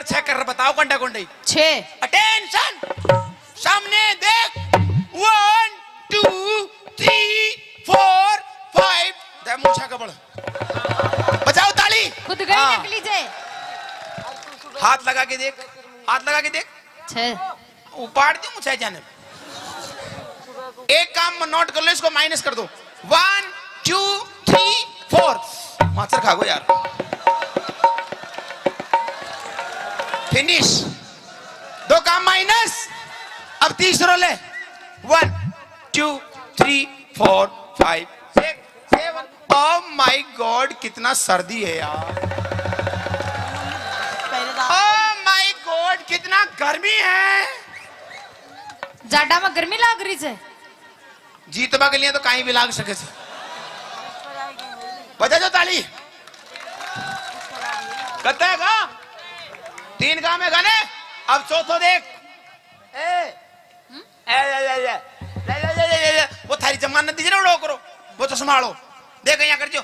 4 6 कर बताओ कंडा कुंडई 6 अटेंशन सामने देख 1 2 3 4 5 दे मूछा कबड़ बजाओ ताली खुद गई हाँ। नकली जे हाथ लगा के देख 6 उपाड़ दी मुझे जाने एक काम नोट कर लो इसको माइनस कर दो 1 2 3 4 मास्टर खा गो यार फिनिश 2 काम माइनस अब तीसरा ले 1 2 3 4 5 6 7 ओह माय गॉड कितना सर्दी है यार ओह माय गॉड कितना गर्मी है जाडा में गर्मी लाग रही है जीतवा के लिए तो कहीं भी लाग सके बजा जो ताली कहते हैं का 3 काम है गाने अब चौथो देख वो थारी जमानत दीजिए ना उड़ो करो वो तो संभालो देख यहाँ कर जो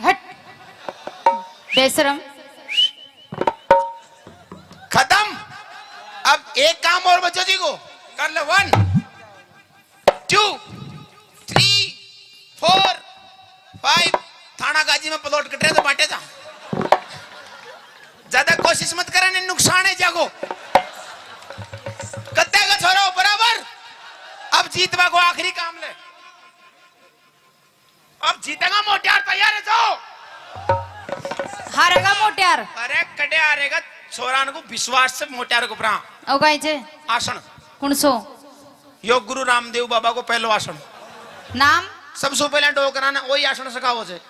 हट बेशरम खत्म अब एक काम और बच्चों जी को कर ले 1 2 3 4 5 थाना गाजी में प्लॉट कट रहे तो बांटे जा ज्यादा कोशिश मत करने नुकसान है जागो कत्ते का छोरो बराबर अब जीतवा को आखिरी काम ले अब जीतेगा मोटियार तैयार है जाओ हारेगा मोटियार अरे कटे हारेगा छोरान को विश्वास से मोटियार को प्रा ओ गाय जे आसन कुणसो योग गुरु रामदेव बाबा को पहलो आसन नाम सबसे पहले डोकराना वही आसन सिखाओ से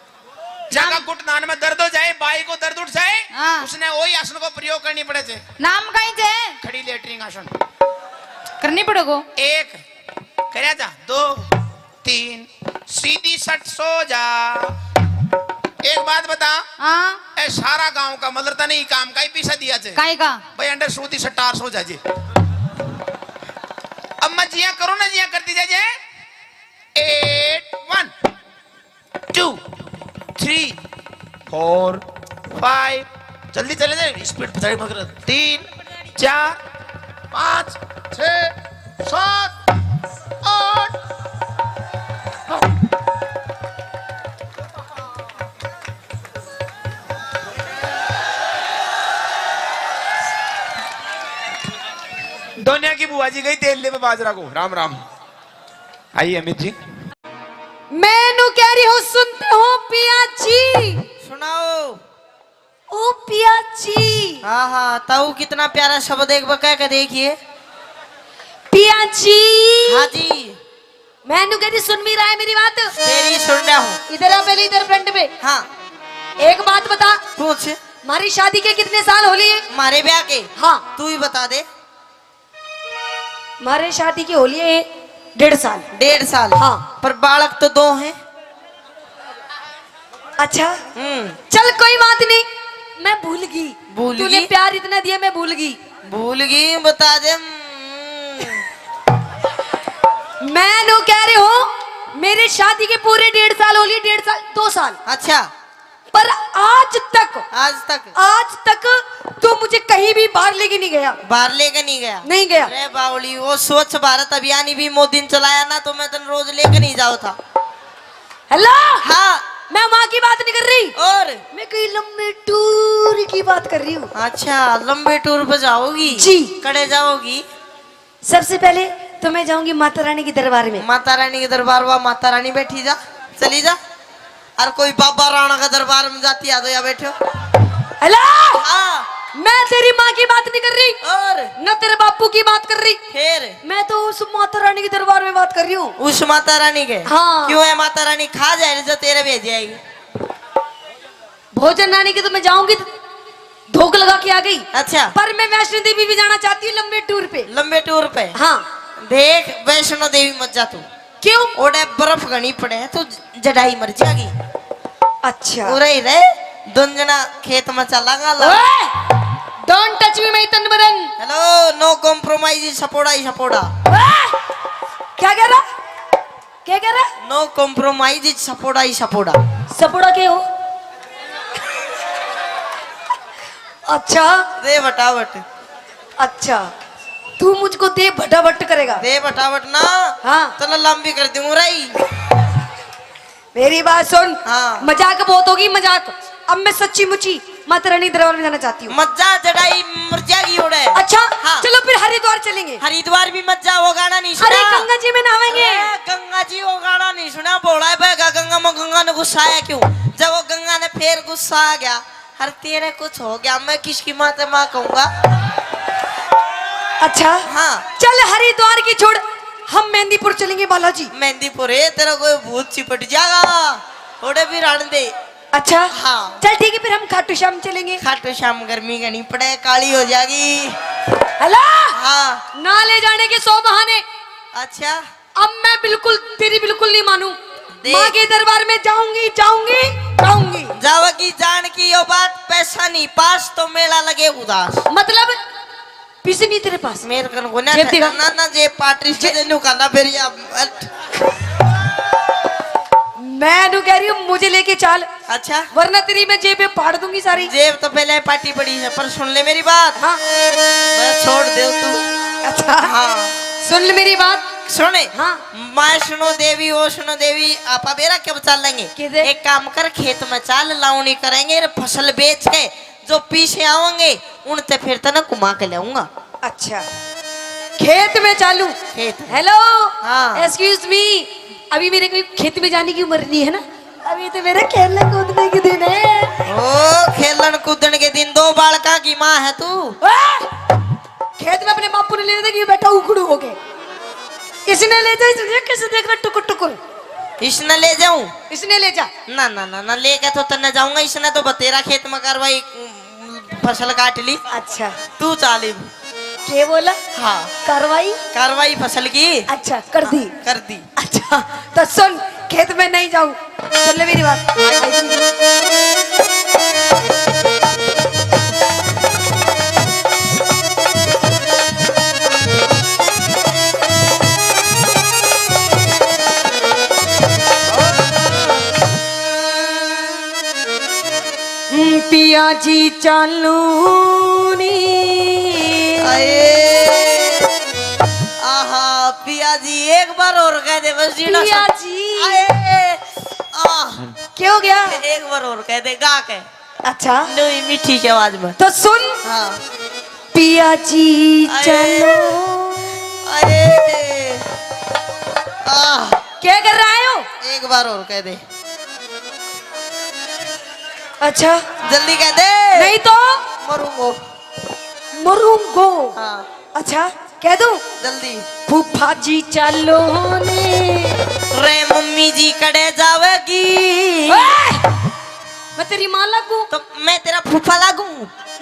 जहाँ घुटनान में दर्द हो जाए बाई को दर्द उठ जाए हाँ। उसने वही आसन को प्रयोग करनी पड़े थे नाम गाय जे खड़ी लेटरिंग आसन करनी पड़ेगो 1 करया जा 2 3 सीधी सट सो जा एक बात बता हाँ ए सारा गांव का मदरता नहीं काम का ही पीछा दिया थे काय का भाई अंडर सूदी सटार सो जाजे अब मैं जिया करो ना जिया करती जाजे 8 1 2 3 4 5 जल्दी चले जाए स्पीड बताइए मगर 3 4 5 6 7 8 दुनिया की बुआ जी गई तेल ले पे बाजरा को राम राम आइए अमित जी मैनू कह रही हूँ सुनते हो पिया जी सुनाओ ओ पिया जी हाँ हाँ ताऊ कितना प्यारा शब्द एक बार कह के देखिए पिया जी हाँ जी मैनू कह रही सुन भी रहा है मेरी बात तेरी सुन रहा हूँ इधर आ पहले इधर फ्रंट पे हाँ एक बात बता पूछ हमारी शादी के कितने साल होली है हमारे ब्याह के हाँ तू ही बता दे हमारे शादी की होली है 1.5 साल 1.5 साल हाँ पर बालक तो 2 हैं अच्छा चल कोई बात नहीं मैं भूल गई भूल तूने गई? प्यार इतना दिया मैं भूल गई भूल गई बता दे मैं नो कह रही हूँ मेरे शादी के पूरे 1.5 साल होली 1.5 साल 2 साल अच्छा पर आज तक तू मुझे कहीं भी बाहर लेके नहीं गया बाहर लेके नहीं गया नहीं गया अरे बावली वो स्वच्छ भारत अभियान भी मोदी ने चलाया ना तो मैं तो रोज लेके नहीं जाओ था हेलो हाँ मैं वहाँ की बात नहीं कर रही और मैं कहीं लंबे टूर की बात कर रही हूँ अच्छा लंबे टूर पे जाओगी जी कड़े जाओगी सबसे पहले तो मैं जाऊंगी माता रानी के दरबार में माता रानी के दरबार हुआ माता रानी बैठी जा चली जा और कोई बाबा राणा का दरबार में जाती आ तो या बैठो हेलो हाँ मैं तेरी माँ की बात नहीं कर रही और न तेरे बापू की बात कर रही फिर मैं तो उस माता रानी के दरबार में बात कर रही हूँ उस माता रानी के हाँ क्यों है माता रानी खा जाए जो तेरे भेज जाएगी भोजन रानी के तो मैं जाऊंगी धोख लगा के आ गई अच्छा पर मैं वैष्णो देवी भी जाना चाहती हूँ लंबे टूर पे लंबे टूर पे हाँ देख वैष्णो देवी मत जा तू क्यों ओडे बर्फ घनी पड़े है तो जडाई मर जाएगी अच्छा उरे ही रहे दुंजना खेत में चलागा डोंट टच मी माय तनबरन हेलो नो कॉम्प्रोमाइज सपोड़ा ही सपोड़ा क्या कह रहा नो कॉम्प्रोमाइज सपोड़ा ही सपोड़ा सपोड़ा के हो अच्छा दे बटावट। अच्छा, तू मुझको दे भटाभट करेगा। दे बटावट ना। हाँ। तो ना लंबी कर दूंगा रही। मेरी बात सुन। हाँ। मजाक बहुत होगी मजाक। अब मैं सच्ची मुची माता रानी दरबार में जाना चाहती हूँ। मज्जा जड़ाई मुरझा की उड़े। अच्छा हाँ। चलो फिर हरिद्वार चलेंगे। हरिद्वार भी मज्जा वो गाना नहीं सुना। अरे गंगा जी में नहाएंगे। अरे गंगा जी वो गाना नहीं सुना। बोला है भाई गंगा में, गंगा ने गुस्सा आया क्यों? जब वो गंगा ने फिर गुस्सा आ गया, हर तेरे कुछ हो गया, मैं किसकी माता माँ कहूंगा। अच्छा हाँ। चल हरिद्वार की छोड़, हम मेहंदीपुर चलेंगे बालाजी। मेहंदीपुर है तेरा कोई भूत चिपट जाएगा। थोड़े भी रान दे। अच्छा हाँ। चल ठीक है, फिर हम खाटू श्याम चलेंगे। खाटू श्याम गर्मी का नहीं पड़े, काली हो जाएगी। हेलो। हाँ। ना ले जाने के 100 बहाने। अच्छा अब मैं बिल्कुल तेरी बिल्कुल नहीं मानू। देख। माँ के दरबार में जाऊंगी जाऊंगी जाऊंगी। जावगी जान की यो बात, पैसा नहीं पास तो मेला लगे उदास। मतलब पैसे नहीं तेरे पास। मेरे कन को ना जेब दिखा। ना ना जे पार्टी से देनु काना फिर या मैं नु कह रही हूँ मुझे लेके चल, अच्छा वरना तेरी मैं जेब में फाड़ दूंगी सारी। जेब तो पहले पार्टी पड़ी है, पर सुन ले मेरी बात। हाँ। मैं छोड़ दे तू। अच्छा हाँ सुन ले मेरी बात। सुने। हाँ। मैं सुनो देवी वो सुनो देवी, आपा बेरा कब चल लेंगे? किधर? एक काम कर, खेत में चाल लावनी करेंगे, फसल बेच के जो पीछे आवेंगे उनसे फिर तो ना कुमा के लाऊंगा। अच्छा खेत में चालू। खेत। हेलो। हाँ। एक्सक्यूज मी, अभी मेरे कोई खेत में जाने की उम्र नहीं है ना, अभी तो मेरे खेलने कूदने के दिन है। ओ खेलन कूदन के दिन, 2 बालका की माँ है तू। खेत में अपने बापू ने ले देखी बेटा उखड़ू हो गए, इसने ले जा, इसने कैसे देख रहा टुकुर टुकुर। इसने ले जाऊं? इसने ले जा। ना ना ना ना लेके तो तन्ने जाऊंगा। इसने तो बतेरा खेत में करवाई, फसल काट ली। अच्छा तू चाली। क्या बोला? हाँ कार्रवाई। कार्रवाई फसल की अच्छा कर दी। कर दी। अच्छा तो सुन, खेत में नहीं जाऊं, सुन ले मेरी बात। पिया जी चालू नी। आहा पिया जी एक बार और कह दे बस जीना। पिया जी। आह क्या हो गया? एक बार और कह दे गा के। अच्छा नई मीठी की आवाज में। तो सुन। हाँ। पिया जी चलो। अरे आह क्या कर रहे हो? एक बार और कह दे। अच्छा जल्दी कह दे, नहीं तो मरूंगो। मरूंगो। हाँ अच्छा कह दूं? जल्दी। फूफा जी चलो ने। रे मम्मी जी कड़े जावेगी। मैं तेरी माँ लगूं? तो मैं तेरा फूफा लागू?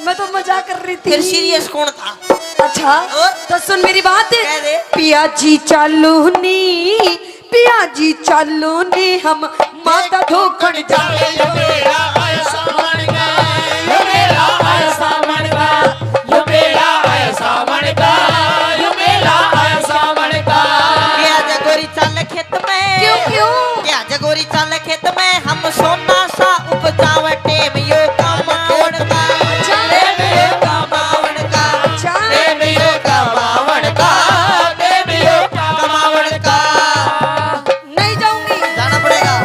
मैं तो मजाक कर रही थी। फिर सीरियस कौन था? अच्छा और? तो सुन मेरी बात। कह दे। पिया जी चालू नी, पिया जी चालू नी, हम माता धोखड़ जावे। खेत में क्यों क्यों? क्या जगोरी चाल खेत में हम सोना सा उपजावे टेम यो कमावण का। टेम यो कमावण का। टेम यो कमावण का। टेम यो कमावण का। नहीं जाऊंगी। जाना पड़ेगा।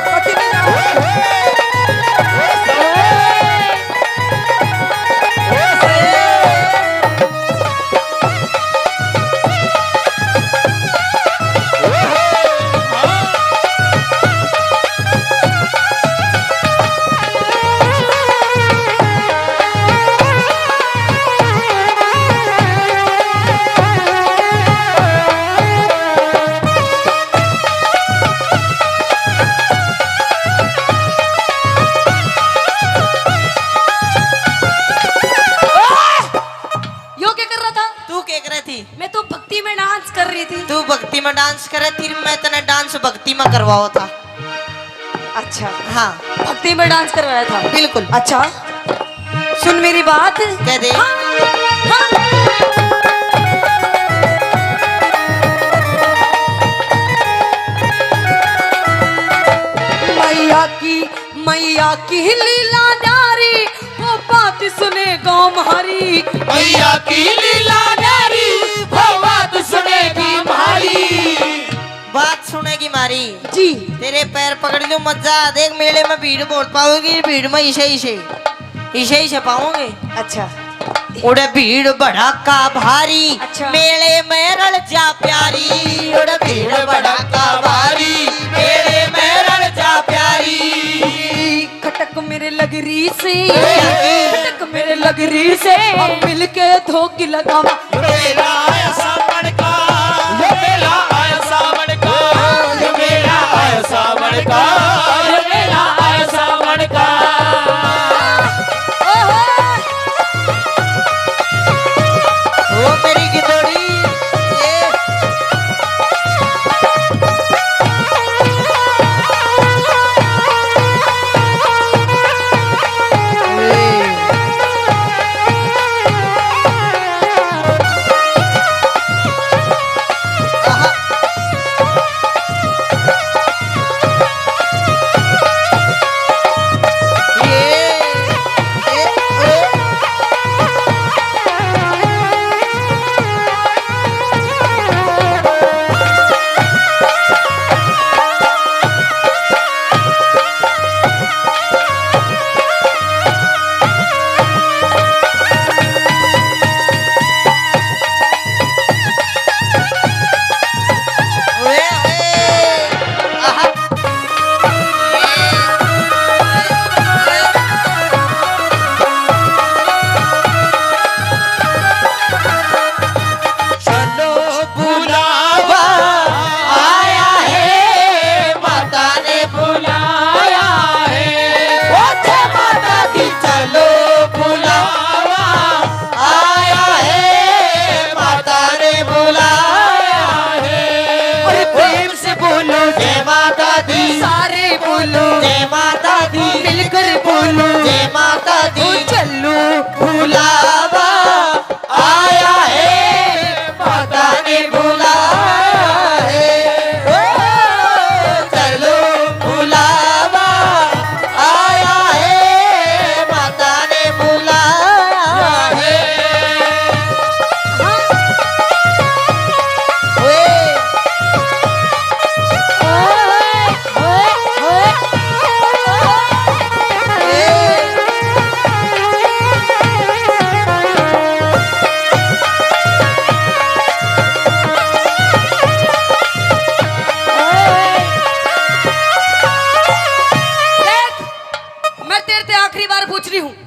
मैं तो भक्ति में डांस कर रही थी। तू भक्ति में डांस करे थी, मैं तने डांस भक्ति में करवाओ था। अच्छा हाँ भक्ति में डांस करवाया था। बिल्कुल। अच्छा सुन मेरी बात। कह दे। हाँ, हाँ। मैया की लीला नारी, वो बात सुने कौमारी। मैया की लीला न्यारी, वो बात सुनेगी मारी। बात सुनेगी मारी। जी तेरे पैर पकड़ लूं मजा देख, मेले में भीड़ बहुत पाओगी, भीड़ में इसे पाओगे। अच्छा उड़े भीड़ भड़ाका भारी, अच्छा। मेले में रल जा प्यारी। उड़े भीड़ भड़ाका भारी, मेले में रल जा प्यारी। खटक मेरे लगरी से, खटक मेरे लगरी से, हम मिलके धोखी लगावा। मेरा आया सावन का, ये मेरा आया सावन का, ये मेरा आया सावन का, ये मेरा आया सावन का। वो मेरी गिदोड़ी ये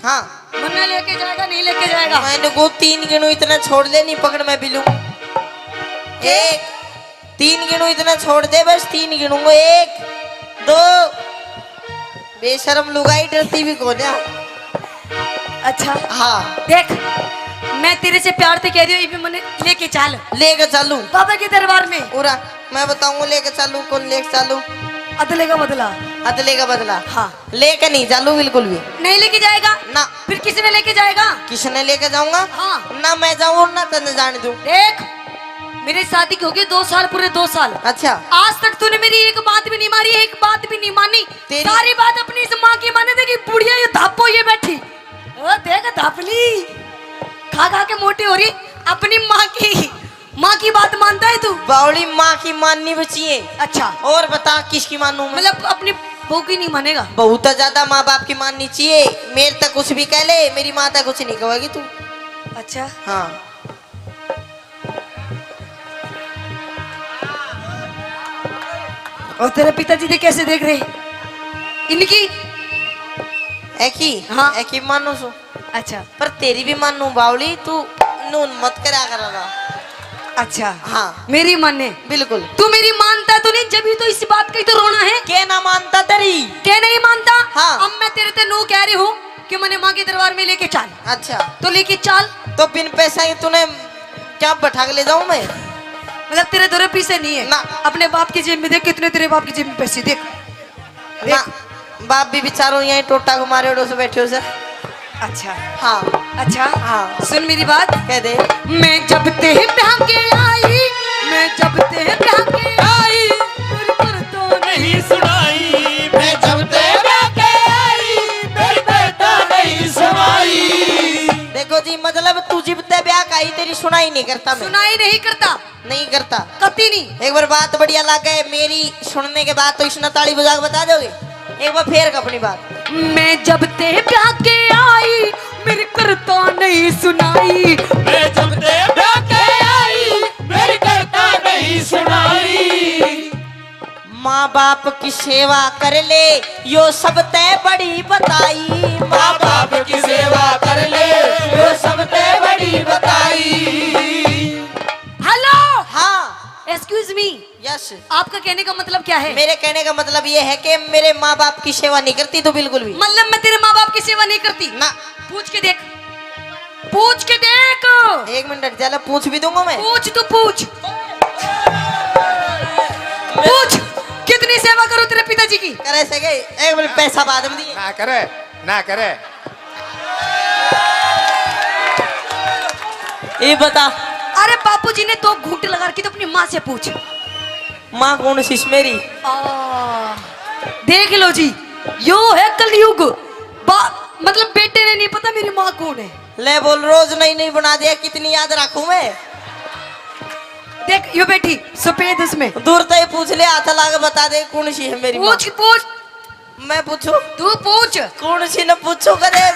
हाँ मन्ना लेके जाएगा नहीं लेके जाएगा? मैंने को 3 गिनू इतना छोड़ दे, नहीं पकड़ मैं बिलू। 1 3 गिनू इतना छोड़ दे, बस 3 गिनूंगा। 1 2 बेशरम लुगाई डरती भी कौन है। अच्छा हाँ देख, मैं तेरे से प्यार से कह रही हूँ, ये भी मैंने लेके चल लेके चलू बाबा के दरबार में। पूरा मैं बताऊंगा लेके चलू, कौन लेके चलू। अदले का बदला। अदले का बदला हाँ लेके नहीं चालू बिल्कुल भी नहीं लेके जाएगा ना। फिर किसने लेके जाएगा? किसने लेके जाऊंगा? हाँ ना मैं जाऊँ ना तने जाने दूं। देख मेरी शादी की हो गई 2 साल, पूरे 2 साल। अच्छा आज तक तूने मेरी एक बात भी नहीं मारी, एक बात भी नहीं मानी। सारी बात अपनी इस माँ की माने थे कि बुढ़िया ये धापो ये बैठी। ओ देख धापली खा खा के मोटी हो रही। अपनी माँ की बात मानता है तू? बावली माँ की माननी बची है। अच्छा और बता किसकी मानूं मैं? मतलब अपनी बहू की नहीं मानेगा? बहुत ज्यादा माँ बाप की माननी चाहिए। मेरे तक कुछ भी कह ले, मेरी माँ तक कुछ नहीं कहेगी तू। अच्छा हाँ और तेरे पिताजी ने कैसे देख रहे इनकी? एक ही हाँ। एक ही मानू सो। अच्छा पर तेरी भी मानू बावली, तू नून मत करा करा। अच्छा हाँ मेरी माने बिल्कुल। तू मेरी मानता तो नहीं, जब भी तो इसी बात की तो रोना है। क्या ना मानता तेरी? क्या नहीं मानता? हाँ। अब मैं तेरे ते नू कह रही हूँ कि मैंने माँ के दरबार में लेके चल। अच्छा तो लेके चल। तो बिन पैसा ही तूने क्या बैठा के ले जाऊं मैं? मतलब तेरे दो पैसे नहीं है ना। अपने बाप की जेब में देख, कितने तेरे बाप की जेब में पैसे देख। ना बाप भी बेचारो यहीं टोटा घुमारे उड़ो से बैठे हो सर। अच्छा हाँ अच्छा हाँ सुन मेरी बात। कह दे। मैं जब ते ब्याह के आई, मैं जब ते ब्याह के आई, मेरी पर तो नहीं सुनाई। मैं जब तेरा के आई, मेरी बेटा नहीं सुनाई। देखो जी मतलब तू जिबते ब्याह का ही तेरी सुनाई नहीं करता मैं सुनाई नहीं करता नहीं करता कती नहीं। एक बार बात बढ़िया लगे मेरी सुनने के बाद तो इसने ताली बजा के बता दोगे एक बार फेर अपनी बात। मैं जब ते ब्याह के आई मेरी करता नहीं सुनाई। मैं जब ते ब्याह के आई मेरी करता नहीं सुनाई। माँ बाप की सेवा कर ले यो सब ते बड़ी बताई। माँ बाप की सेवा कर ले यो सब ते बड़ी बताई। हेलो हाँ एक्सक्यूज मी, यस आपका कहने का मतलब क्या है? मेरे कहने का मतलब ये है कि मेरे माँ बाप की सेवा नहीं करती तो बिल्कुल भी मतलब मैं तेरे माँ बाप की सेवा नहीं करती ना। पूछ के देख, पूछ के देख। एक मिनट चलो पूछ भी दूंगा मैं। पूछ तू पूछ पूछ कितनी सेवा करूं तेरे पिताजी की? करे से गए एक मिनट पैसा बाद में दिए ना करे ना करे। ये बता अरे बापूजी ने तो घूंट लगा रखी तो अपनी माँ से पूछ। माँ कौन सी मेरी? देख लो जी, यो है कलयुग। मतलब बेटे ने नहीं पता मेरी माँ कौन है। ले बोल रोज नई नई बना दिया कितनी याद रखूं मैं। देख यो बेटी सफेद उसमें। दूर तक पूछ ले हाथ ला के बता दे कौन सी है मेरी माँ। पूछ पूछ मैं पूछू तू पूछ। कौन सी न पूछू कदे।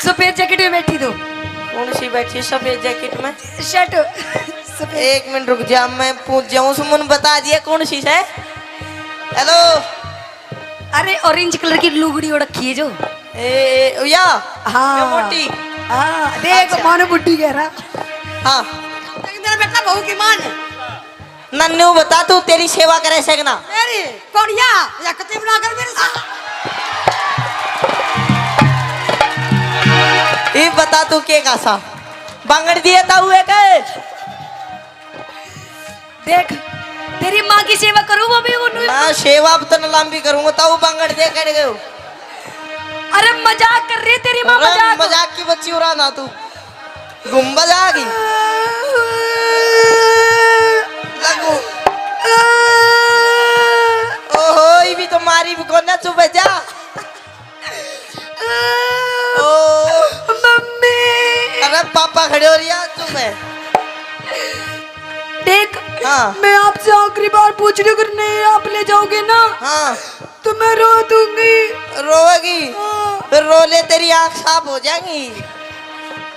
सफेद जैकेट में बैठी तू। कौन सी बैठी सफेद जैकेट में? शर्ट सफेद। एक मिनट रुक जा मैं पूछ जाऊं सुमन बता दिया कौन सी है। हेलो अरे ऑरेंज कलर की लुगड़ी ओढ़ रखी है जो। ए या हाँ ये मोटी। हाँ देख अच्छा। मानो बुड्ढी कह रहा। हाँ तेरा बेटा बहू की मान नन्नू बता तू तेरी सेवा करे सकना। अरे कौन या कते बना कर मेरे साथ। ये बता तू के कासा बांगड़ दिए था हुए कहे। देख तेरी माँ की सेवा करूँ वो भी उन्हें। मैं सेवा अब तो लंबी करूंगा ताऊ बांगड़ दे कर गए। अरे मजाक कर रही तेरी माँ मजाक। मजाक की बच्ची उड़ा ना तू गुम्बद आ गई लगू। ओहो ये भी तो मारी भी कोना चुप जा। ओ मम्मी अरे पापा खड़े हो रही है चुप है। देख हाँ मैं आपसे आखिरी बार पूछ रही हूँ अगर नहीं आप ले जाओगे ना हाँ तो मैं रो दूंगी। रोएगी फिर रो ले तेरी आँख साफ हो जाएंगी।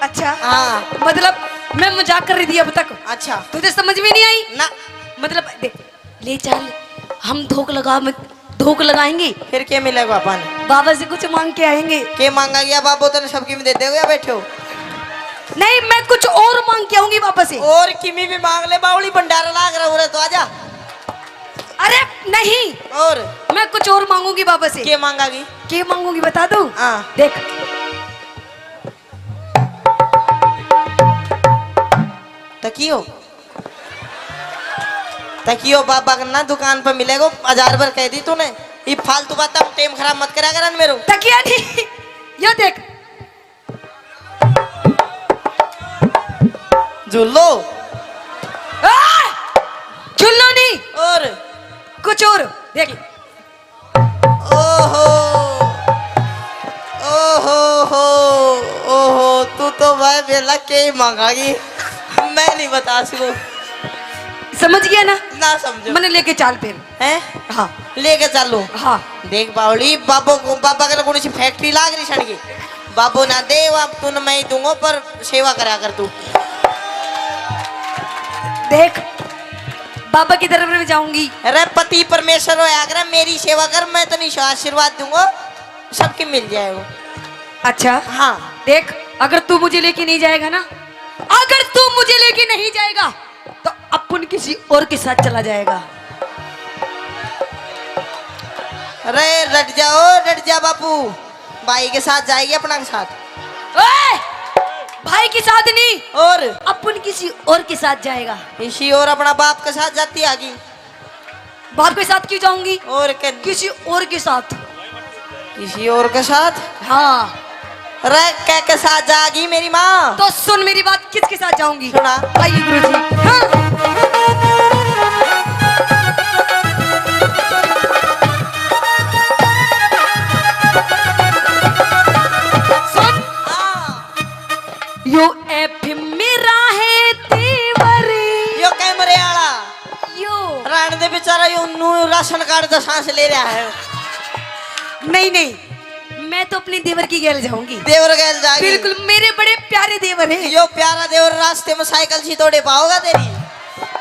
अच्छा हाँ मतलब मैं मजाक कर रही थी अब तक। अच्छा तुझे समझ में नहीं आई ना मतलब देख ले चल हम धोख लगाएंगे फिर क्या मिलेगा पापा ने? बाबा से कुछ मांग के आएंगे। के मांगा गया बाबू तो सबकी में दे दोगे या बैठे हो? नहीं मैं कुछ और मांग के आऊंगी वापस से। और किमी भी मांग ले बावली भंडारा लाग रहा हो तो आजा। अरे नहीं और मैं कुछ और मांगूंगी वापस से। के मांगागी? क्या मांगूंगी बता दूं? हाँ देख तकियो तकियो बाबा का ना दुकान पर मिलेगा 1000 बार कह दी तूने। ये फालतू बात टाइम खराब मत करा कर मेरो। तकिया नहीं ये देख झूलो झुल्लो नहीं और कुछ और देख। ओहो ओहो हो ओहो तू तो भाई बेला के ही मांगागी मैं नहीं बता सकूं। समझ गया ना? ना समझो मैंने लेके चाल फिर। हैं हाँ लेके चलो। हाँ देख बावली बाबू को बाबा का कौन सी फैक्ट्री लाग रही छड़ की बाबू ना दे अब तू मैं ही दूंगा पर सेवा करा कर तू। देख बाबा की तरफ में जाऊंगी। अरे पति परमेश्वर हो आगरा मेरी सेवा कर मैं तो नहीं आशीर्वाद दूंगा सबके मिल जाएगा। अच्छा हाँ देख अगर तू मुझे लेके नहीं जाएगा ना अगर तू मुझे लेके नहीं जाएगा तो अपन किसी और के साथ चला जाएगा। अरे रट जा बापू भाई के साथ जाएगी अपना के साथ। ओए! भाई के साथ नहीं और अपन किसी और के साथ जाएगा। इसी और अपना बाप के साथ जाती आगी। बाप के साथ क्यों जाऊंगी? और किसी और के साथ। किसी और के साथ? हाँ अरे क्या के साथ जाएगी मेरी माँ? तो सुन मेरी बात किसके साथ जाऊंगी? सुना। आइए गुरुजी। हाँ। सुन यो एफिम मेरा है तेवरे यो कैमरे वाला यो राण दे बेचारा यो नू राशन कार्ड का सांस ले रहा है। नहीं नहीं, मैं तो अपनी देवर की गैल जाऊंगी। देवर गैल जाएगी। बिल्कुल, मेरे बड़े प्यारे देवर हैं। यो प्यारा देवर रास्ते में साइकिल सी तोड़े पाओगा तेरी।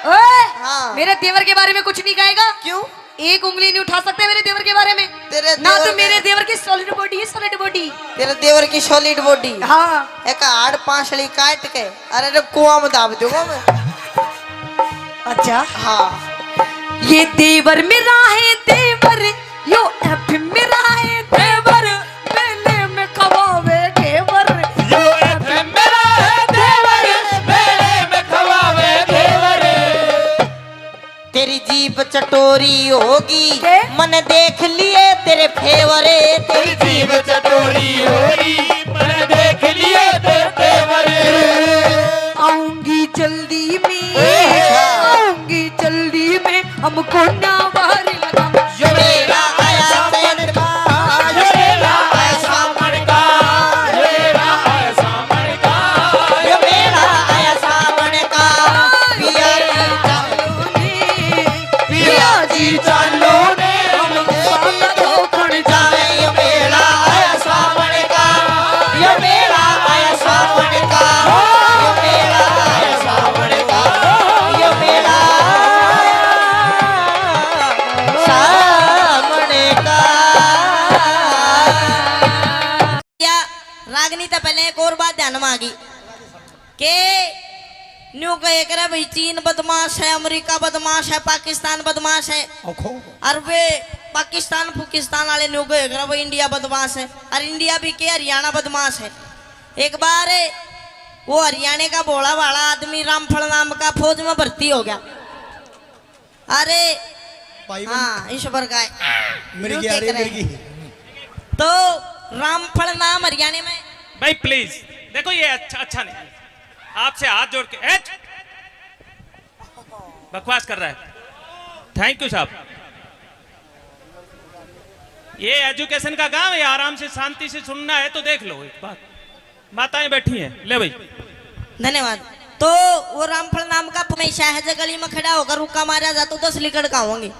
ओए, हाँ। मेरे देवर के बारे में कुछ नहीं कहेगा। क्यों? एक उंगली नहीं उठा सकते मेरे देवर के बारे में। तेरे ना देवर तो के- मेरे देवर की सॉलिड बॉडी है, सॉलिड बॉडी। तेरे देवर की सॉलिड बॉडी। हाँ एक हाड़ पांचड़ी काट के अरे रे कुआं में दाब दूंगा मैं। अच्छा, हाँ ये देवर मेरा है देवर, यो एफिम मेरा है देवर, मेले में खवावे घेवर। यो एफएम मेरा है देवर, मेले में खवावे देवर। तेरी जीप चटोरी होगी के? मन देख लिए तेरे फेवरे। तेरी जीभ चटोरी होगी, मैंने देख लिए तेरे तेवर। आऊंगी जल्दी में, अच्छा। आऊंगी जल्दी में, हमको ना बाहर लगा। यो मेरा आया सैन का, यो मेरा आया सामन का, यो मेरा आया सामन का, यो मेरा आया सामने का। पिया जी चालो ने, पिया जी चालो ने हमको धोखड़ जाए। यो मेरा आया सामने का, यो मेरा आया सामने का, यो मेरा आया सामने का, यो मेरा सामने का। क्या रागनी तो पहले एक और बात ध्यान में आ गई के न्यू कहे करे भाई चीन बदमाश है, अमेरिका बदमाश है, पाकिस्तान बदमाश है, और वे पाकिस्तान फुकिस्तान वाले न्यू कहे करे भाई इंडिया बदमाश है, और इंडिया भी के हरियाणा बदमाश है। एक बार वो हरियाणा का भोला भाला आदमी रामफल नाम का फौज में भर्ती हो गया। अरे हाँ ईश्वर का तो रामफल नाम हरियाणा में भाई प्लीज देखो, ये अच्छा नहीं, आपसे हाथ जोड़ के बकवास कर रहा है। थैंक यू साहब। ये एजुकेशन का गांव है, आराम से शांति से सुनना है तो देख लो। एक बात, माताएं बैठी हैं, ले भाई। धन्यवाद। तो वो रामफल नाम का मैं शाहज गली में खड़ा होकर रुका मारा जाता 10 लीटर का होंगे।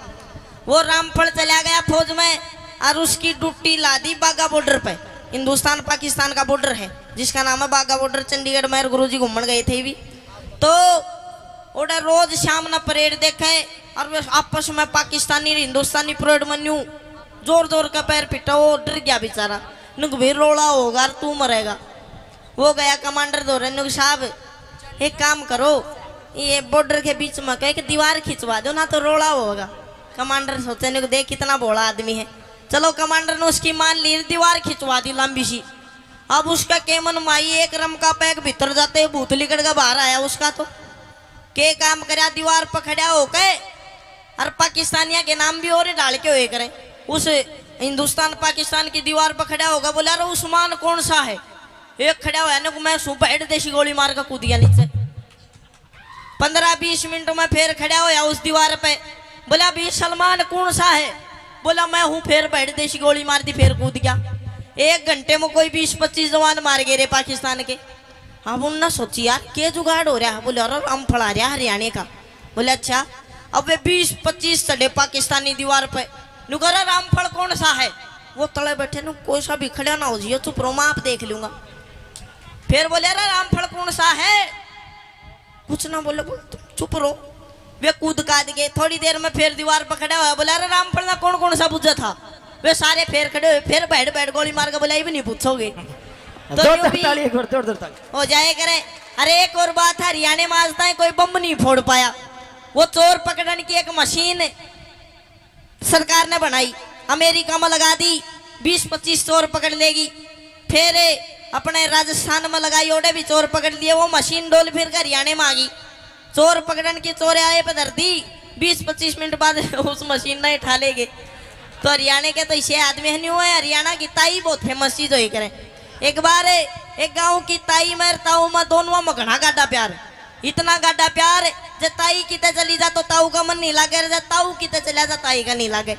वो रामफल चला गया फौज में और उसकी ड्यूटी ला दी बागा बॉर्डर पे। हिंदुस्तान पाकिस्तान का बॉर्डर है जिसका नाम है बागा बॉर्डर। चंडीगढ़ में गुरुजी घूमने गए थे भी, तो उधर रोज शाम ना परेड देखे और वे आपस में पाकिस्तानी और हिंदुस्तानी परेड में न्यू जोर जोर का पैर पिटा। वो डर गया बेचारा, नुक भी रोड़ा होगा और तू मरेगा। वो गया कमांडर दो नुक साहब एक काम करो, ये बॉर्डर के बीच में कह दीवार खिंचवा दो ना तो रोड़ा होगा। कमांडर सोचे नुक देख कितना भोला आदमी है। चलो कमांडर ने उसकी मान ली, दीवार खिंचवा दी लंबी सी। अब उसका केमन माई एक रम का पैक भीतर जाते भूत लिकड़ का बाहर आया उसका। तो के काम करा दीवार पर खड़ा हो के और पाकिस्तानिया के नाम भी और डाल के हुए करे। उस हिंदुस्तान पाकिस्तान की दीवार पर खड़ा होगा, बोला अरे उस्मान कौन सा है। एक खड़ा हुआ है मैं सुबह हेड देशी गोली मार कर कूद गया नीचे। 15-20 मिनट में फिर खड़ा हुआ उस दीवार पे, बोला भी सलमान कौन सा है। बोला मैं हूँ। फिर हेड देशी गोली मार दी, फिर कूद गया। 1 घंटे में कोई 20-25 जवान मार गए रे पाकिस्तान के। अब उन्होंने सोची यार के जुगाड़ हो रहा है। बोले अरे रामफल आ रहा हरियाणा का। बोले अच्छा। अब वे 20-25 चढ़े पाकिस्तानी दीवार पे। नुकरा रामफल कौन सा है। वो तले बैठे नु कोई सा भी खड़ा ना हो जियो, चुप रहो मैं आप देख लूंगा। फिर बोले अरे रामफल कौन सा है। कुछ ना बोले, चुप रहो। वे कूद काद गए। थोड़ी देर में फिर दीवार पर खड़ा हुआ, बोला अरे रामफल ना कौन कौन सा बुझा था। वे सारे फिर खड़े हुए, फिर बैठ बैठ गोली मार के बोला ये भी नहीं पूछोगे तो यूं भी हो जाए करे। अरे एक और बात है, हरियाणा में आज तक कोई बम नहीं फोड़ पाया। वो चोर पकड़ने की एक मशीन सरकार ने बनाई, अमेरिका में लगा दी, 20-25 चोर पकड़ लेगी। फिर अपने राजस्थान में लगाई, ओडे भी चोर पकड़ लिए। वो मशीन डोल फिर कर हरियाणा में आ गई। चोर पकड़न की चोर आए पे धर दी, 20-25 मिनट बाद उस मशीन ने उठा लेंगे। तो हरियाणा के तो इसे आदमी नहीं हुए। हरियाणा की ताई बहुत फेमस चीज हो करे। एक बार एक गांव की ताई में ताऊ में दोनों में घना गाढ़ा प्यार, इतना गाढ़ा प्यार जब ताई किते चली जा तो ताऊ का मन नहीं लागे, जब ताऊ किते चला जा ताई का नहीं लागे।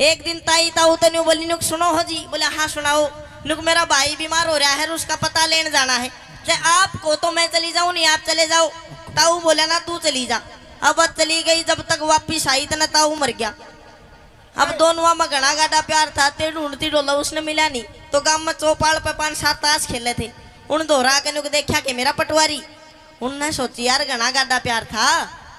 एक दिन ताई ताऊ तो न्यू बोली नुक सुनो हो जी। बोले हाँ सुनाओ। नुक मेरा भाई बीमार हो रहा है, उसका पता लेने जाना है। जे आपको तो मैं चली जाऊं नहीं आप चले जाओ। ताऊ बोला ना तू चली जा। अब चली गई, जब तक वापिस आई तो ना ताऊ मर गया। अब दोनों में घना गाढ़ा प्यार था, ते ढूंढती डोला उसने मिला नहीं। तो गांव में चौपाल पे 5-7 ताश खेले थे। उन दोहरा के नुक देखा कि मेरा पटवारी। उनने सोची यार घना गाढ़ा प्यार था,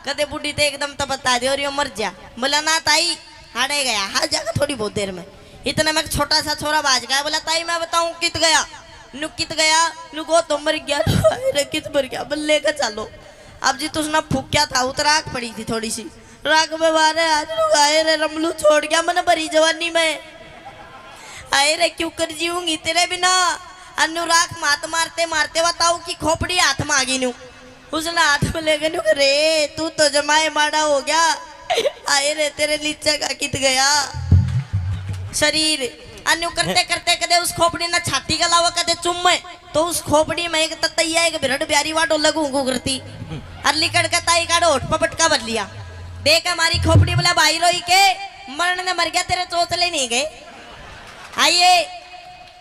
कदे बुढ़ी ते एकदम तो बता दे और यो मर जा। बोला ना ताई हाड़े गया, हार जाएगा थोड़ी बहुत देर में। इतने में छोटा सा छोरा बाज गया। बोला ताई मैं बताऊं कित गया? नुक कित गया? नुको तो मर गया। अरे कित मर गया? बल्ले का चलो। अब जी तुझने फूक्या था उतराक पड़ी थी थोड़ी सी राग में मारे। आज आए रे रमलू छोड़ गया मैंने भरी जवानी में। आए रे क्यों कर जीऊंगी तेरे बिना। अनुराग मात मारते मारते बताओ कि खोपड़ी हाथ मांगी नू। उसने हाथ में ले गए रे तू तो जमाए माड़ा हो गया। आए रे तेरे नीचे का कित गया शरीर। अन्यू करते करते कदे उस खोपड़ी ने छाती का लावा कदे चुम्मे। तो उस खोपड़ी में एक ततैया एक बिरड़ प्यारी वाटो लगू करती। अरली कड़का ताई का होठ पटका बदल लिया। देख हमारी खोपड़ी बोला भाई रोई के मरण ने मर गया तेरे चोचले नहीं गए। आइए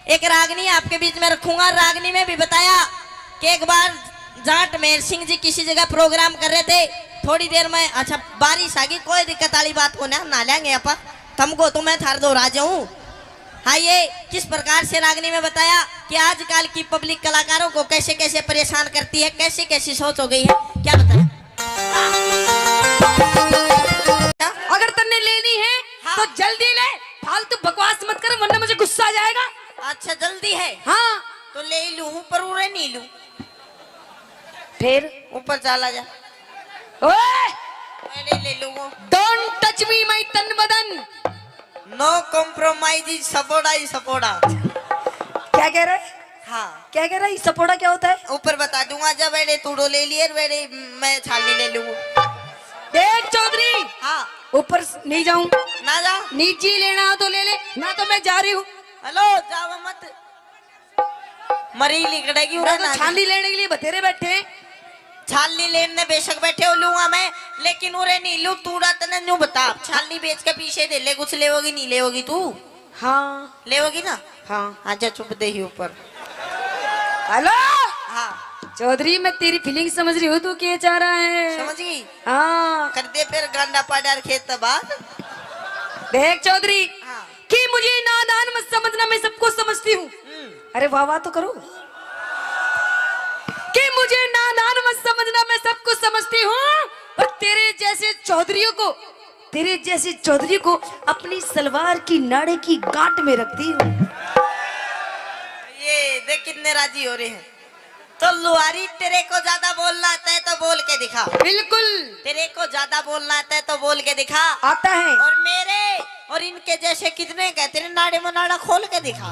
एक रागनी आपके बीच में रखूंगा। रागनी में भी बताया कि एक बार जाट मेहर सिंह जी किसी जगह प्रोग्राम कर रहे थे। थोड़ी देर में अच्छा बारिश आ गई, कोई दिक्कत वाली बात को ना लेंगे अपन तुमको तो मैं थार दो राजा हूँ। आइए किस प्रकार से रागनी में बताया कि आजकल की पब्लिक कलाकारों को कैसे कैसे परेशान करती है, कैसी कैसी सोच हो गई है। क्या बताया? अगर तन्ने लेनी है हाँ। तो जल्दी ले, फालतू बकवास मत कर वरना मुझे गुस्सा आ जाएगा। अच्छा जल्दी है हाँ तो ले ही लूं पर उड़े नहीं लूं। फिर ऊपर चला जा। ओए मैं ले लूंगा। डोंट टच मी माय तन बदन। नो कॉम्प्रोमाइज सपोड़ा ही सपोड़ा। क्या कह रहा है? हाँ क्या कह रहा है? सपोड़ा क्या होता है? ऊपर बता दूंगा। जब बेड़े तूड़ो ले लिए बेड़े मैं छाली ले लूंगा। देख चौधरी हाँ ऊपर नहीं जाऊं, ना जा। नीचे लेना हो तो ले ले, ना तो मैं जा रही हूँ। हेलो जाओ मत मरी लिकड़ेगी। मैं तो छाली लेने के लिए बतेरे बैठे। छाली लेने बेशक बैठे हो लूंगा मैं, लेकिन उरे नहीं लू। तूड़ा तने न्यू बता छाली बेच के पीछे दे ले। कुछ लेवोगी नहीं लेवोगी तू? हाँ लेवोगी ना? हाँ आजा चुप दे ही ऊपर। हेलो हाँ चौधरी मैं तेरी फीलिंग समझ रही हूँ, तू क्या चाह रहा है? समझ गई। हाँ कर दे फिर गांडा पाडार खेत बाद। देख चौधरी हाँ कि मुझे नादान मत समझना, मैं सबको समझती हूँ। अरे वाह वाह तो करो। कि मुझे नादान मत समझना, मैं सबको समझती हूँ। और तेरे जैसे चौधरी को अपनी सलवार की नाड़े की गांठ में रखती हूँ। ये देख कितने राजी हो रहे हैं। तो लुहारी तेरे को ज्यादा बोलना आता है तो बोल के दिखा। बिल्कुल तेरे को ज्यादा बोलना आता है तो बोल के दिखा। आता है। और मेरे और इनके जैसे कितने का तेरे नाड़े में नाड़ा खोल के दिखा।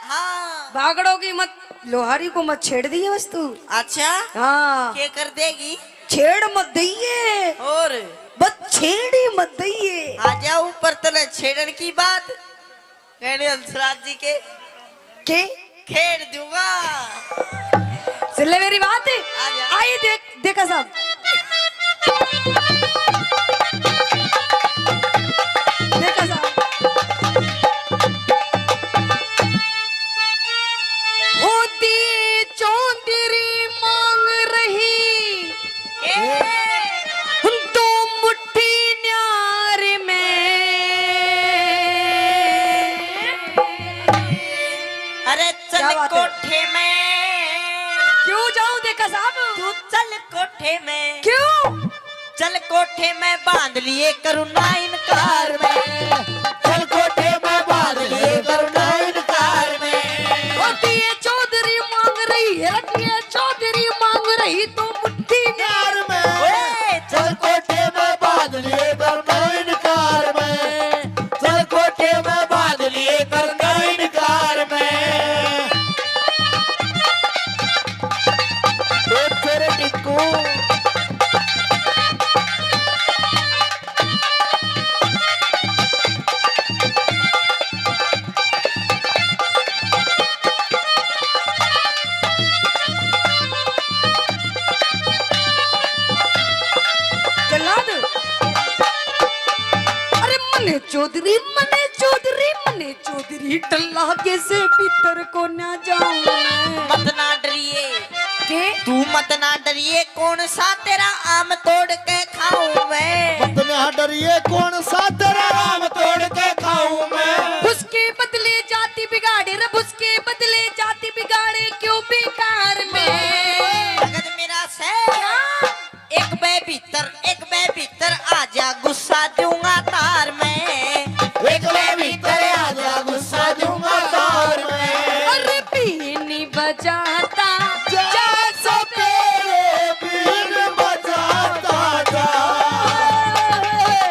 हाँ भागड़ों की मत, लोहारी को मत छेड़ दिए बस तू। अच्छा हाँ क्या कर देगी? छेड़ मत दइए, और बस छेड़ी मत दइए। आ जाओ ऊपर तले छेड़न की बात कहने हंसराज जी के खेड़ दूंगा। सुन ले मेरी बात। आ जा। आई देखा साहब देखा साहब होती चौधरी मांग रही तो मुट्ठी न्यार में। अरे चल क्या बात है? कोठे में क्यों जाऊं देखा साहब? तू चल कोठे में। क्यों? चल कोठे में बांध लिए करुणा इनकार में। चल कोठे में बांध लिए करुणा इनकार में। होती है चौधरी मांग रही है, रखिए चौधरी मांग रही तो मुट्ठी न्यार में। ओए, चल कोठे में बांध लिए करुणा इनकार में। चल कोठे में बांध लिए करुणा इनकार में। तेरे टिक्कू जल्लाद। अरे मने चौधरी मने चौधरी मने चौधरी हीट लागे से भीतर को ना जाऊं मैं। मत ना डरिए, के तू मत ना डरिए, कौन सा तेरा आम तोड़ के खाऊं मैं। मत ना डरिए, कौन सा तेरा आम तोड़ के खाऊं मैं। उसके बदले जाति बिगाड़े रे, उसके बदले जाति बिगाड़े क्यों बेकार में। लगन मेरा से एक बे भीतर आजा गुस्सा दूंगा तार में। एक बे भीतर आजा गुस्सा दूंगा तार में। अरे बीनी बजाता जा सो तेरे बीन बजाता जा,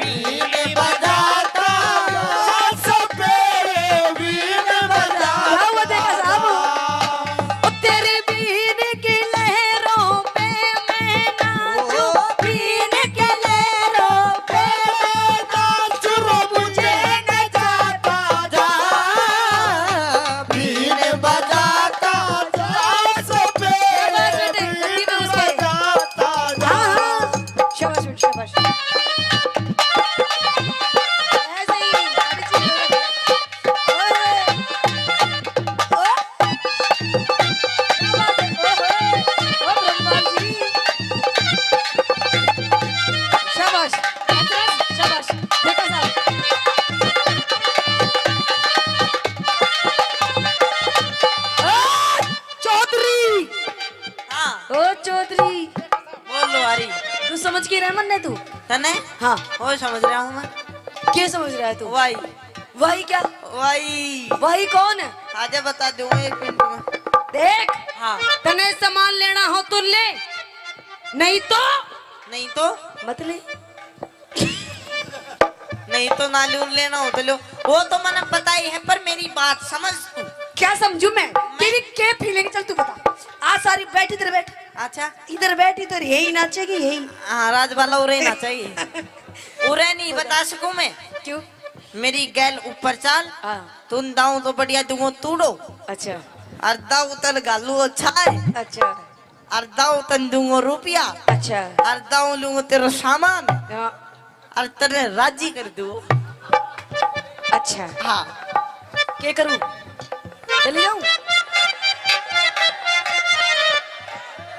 बीन बजाता जा, सब तेरे बीन बजाता वो देखा साहब, तेरे बीन की लहरों पे मैं नाचूं, बीन की लहरों पे मैं नाचूं, मुझे नचाता जा, बीन बजाता जा, सब तेरे बीन बजाता जा। शाबाश शाबाश, ऐसे ही गाड़ी चलो। ओए ओ क्या बात है, ओ ब्रह्मांड जी, शाबाश शाबाश, देखो साहब। चौधरी, हाँ ओ चौधरी, बोलो हरी। तू समझ के रहमन ने तू। तने हाँ, वो समझ रहा हूँ मैं। क्या समझ रहा है तू। वाई वही क्या, वाई वही कौन है। आजा बता दूंगा 1 मिनट में। देख, हाँ तने सामान लेना हो तो ले, नहीं तो नहीं तो मत ले। नहीं तो ना लून लेना हो तो लो, वो तो मैंने पता ही है, पर मेरी बात समझ तू। क्या समझू मैं तेरी क्या फीलिंग, चल तू बता। आ सारी बैठ, इधर बैठ, अच्छा इधर बैठ, इधर यही नाचेगी यही। हाँ राजबाला उरे ना चाहिए। उरे नहीं बता सकूं मैं। क्यों। मेरी गैल ऊपर चाल, हाँ तुम दाऊ तो बढ़िया दूंगो तूड़ो, अच्छा अर्धा उतल गालू अच्छा है, अच्छा अर्धा उतन दूंगो रुपया, अच्छा। अर्धा लूंगो तेरा सामान, हाँ, और तेरे राजी कर दू। अच्छा हाँ क्या करूं, चले जाऊं,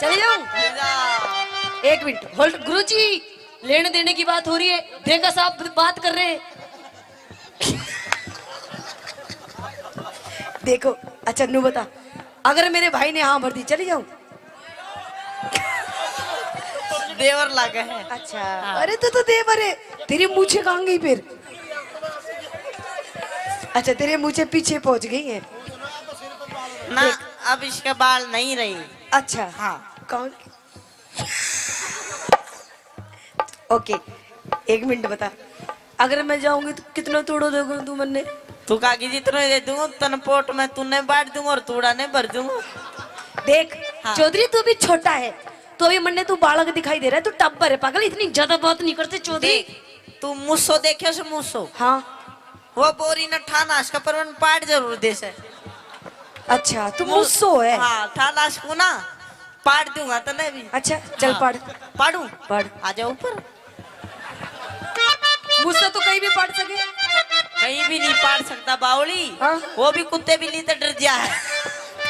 चले जाऊं। एक मिनट होल्ड, गुरुजी लेने देने की बात हो रही है, देखा साहब बात कर रहे हैं। देखो अच्छा नू बता, अगर मेरे भाई ने हाँ भर दी चली जाऊं। देवर लागे है। अच्छा अरे तू तो देवर है, तेरी मूछे कहाँ गई फिर। अच्छा तेरे मूछे पीछे पहुंच गई है ना, अब इसके बाल नहीं रही। अच्छा हाँ कौन। ओके एक मिनट बता, अगर मैं जाऊंगी तो कितना तोड़ो दोगे तू मन्ने। तू कागी जितने दे दूंगा तन पोट में तूने बांट दूंगा और तूड़ा ने भर दूंगा। देख हाँ। चौधरी तू भी छोटा है तो भी मन्ने तू बालक दिखाई दे रहा है, तू टब्बर है पागल, इतनी ज्यादा बात नहीं करते चौधरी। देख तू मुस्सो देखियो से मुस्सो, हाँ वो बोरी न ठानाश का परवन पाट जरूर दे से। अच्छा तू मुझसो है। हाँ ठानाश को ना पाट दूंगा तने भी। अच्छा चल हाँ। पढ़ पाड़ू पढ़। आ जाओ ऊपर। मुझसे तो कहीं भी पढ़ सके। कहीं भी नहीं पाट सकता बावली। हाँ। वो भी कुत्ते बिल्ली तो डर जा है।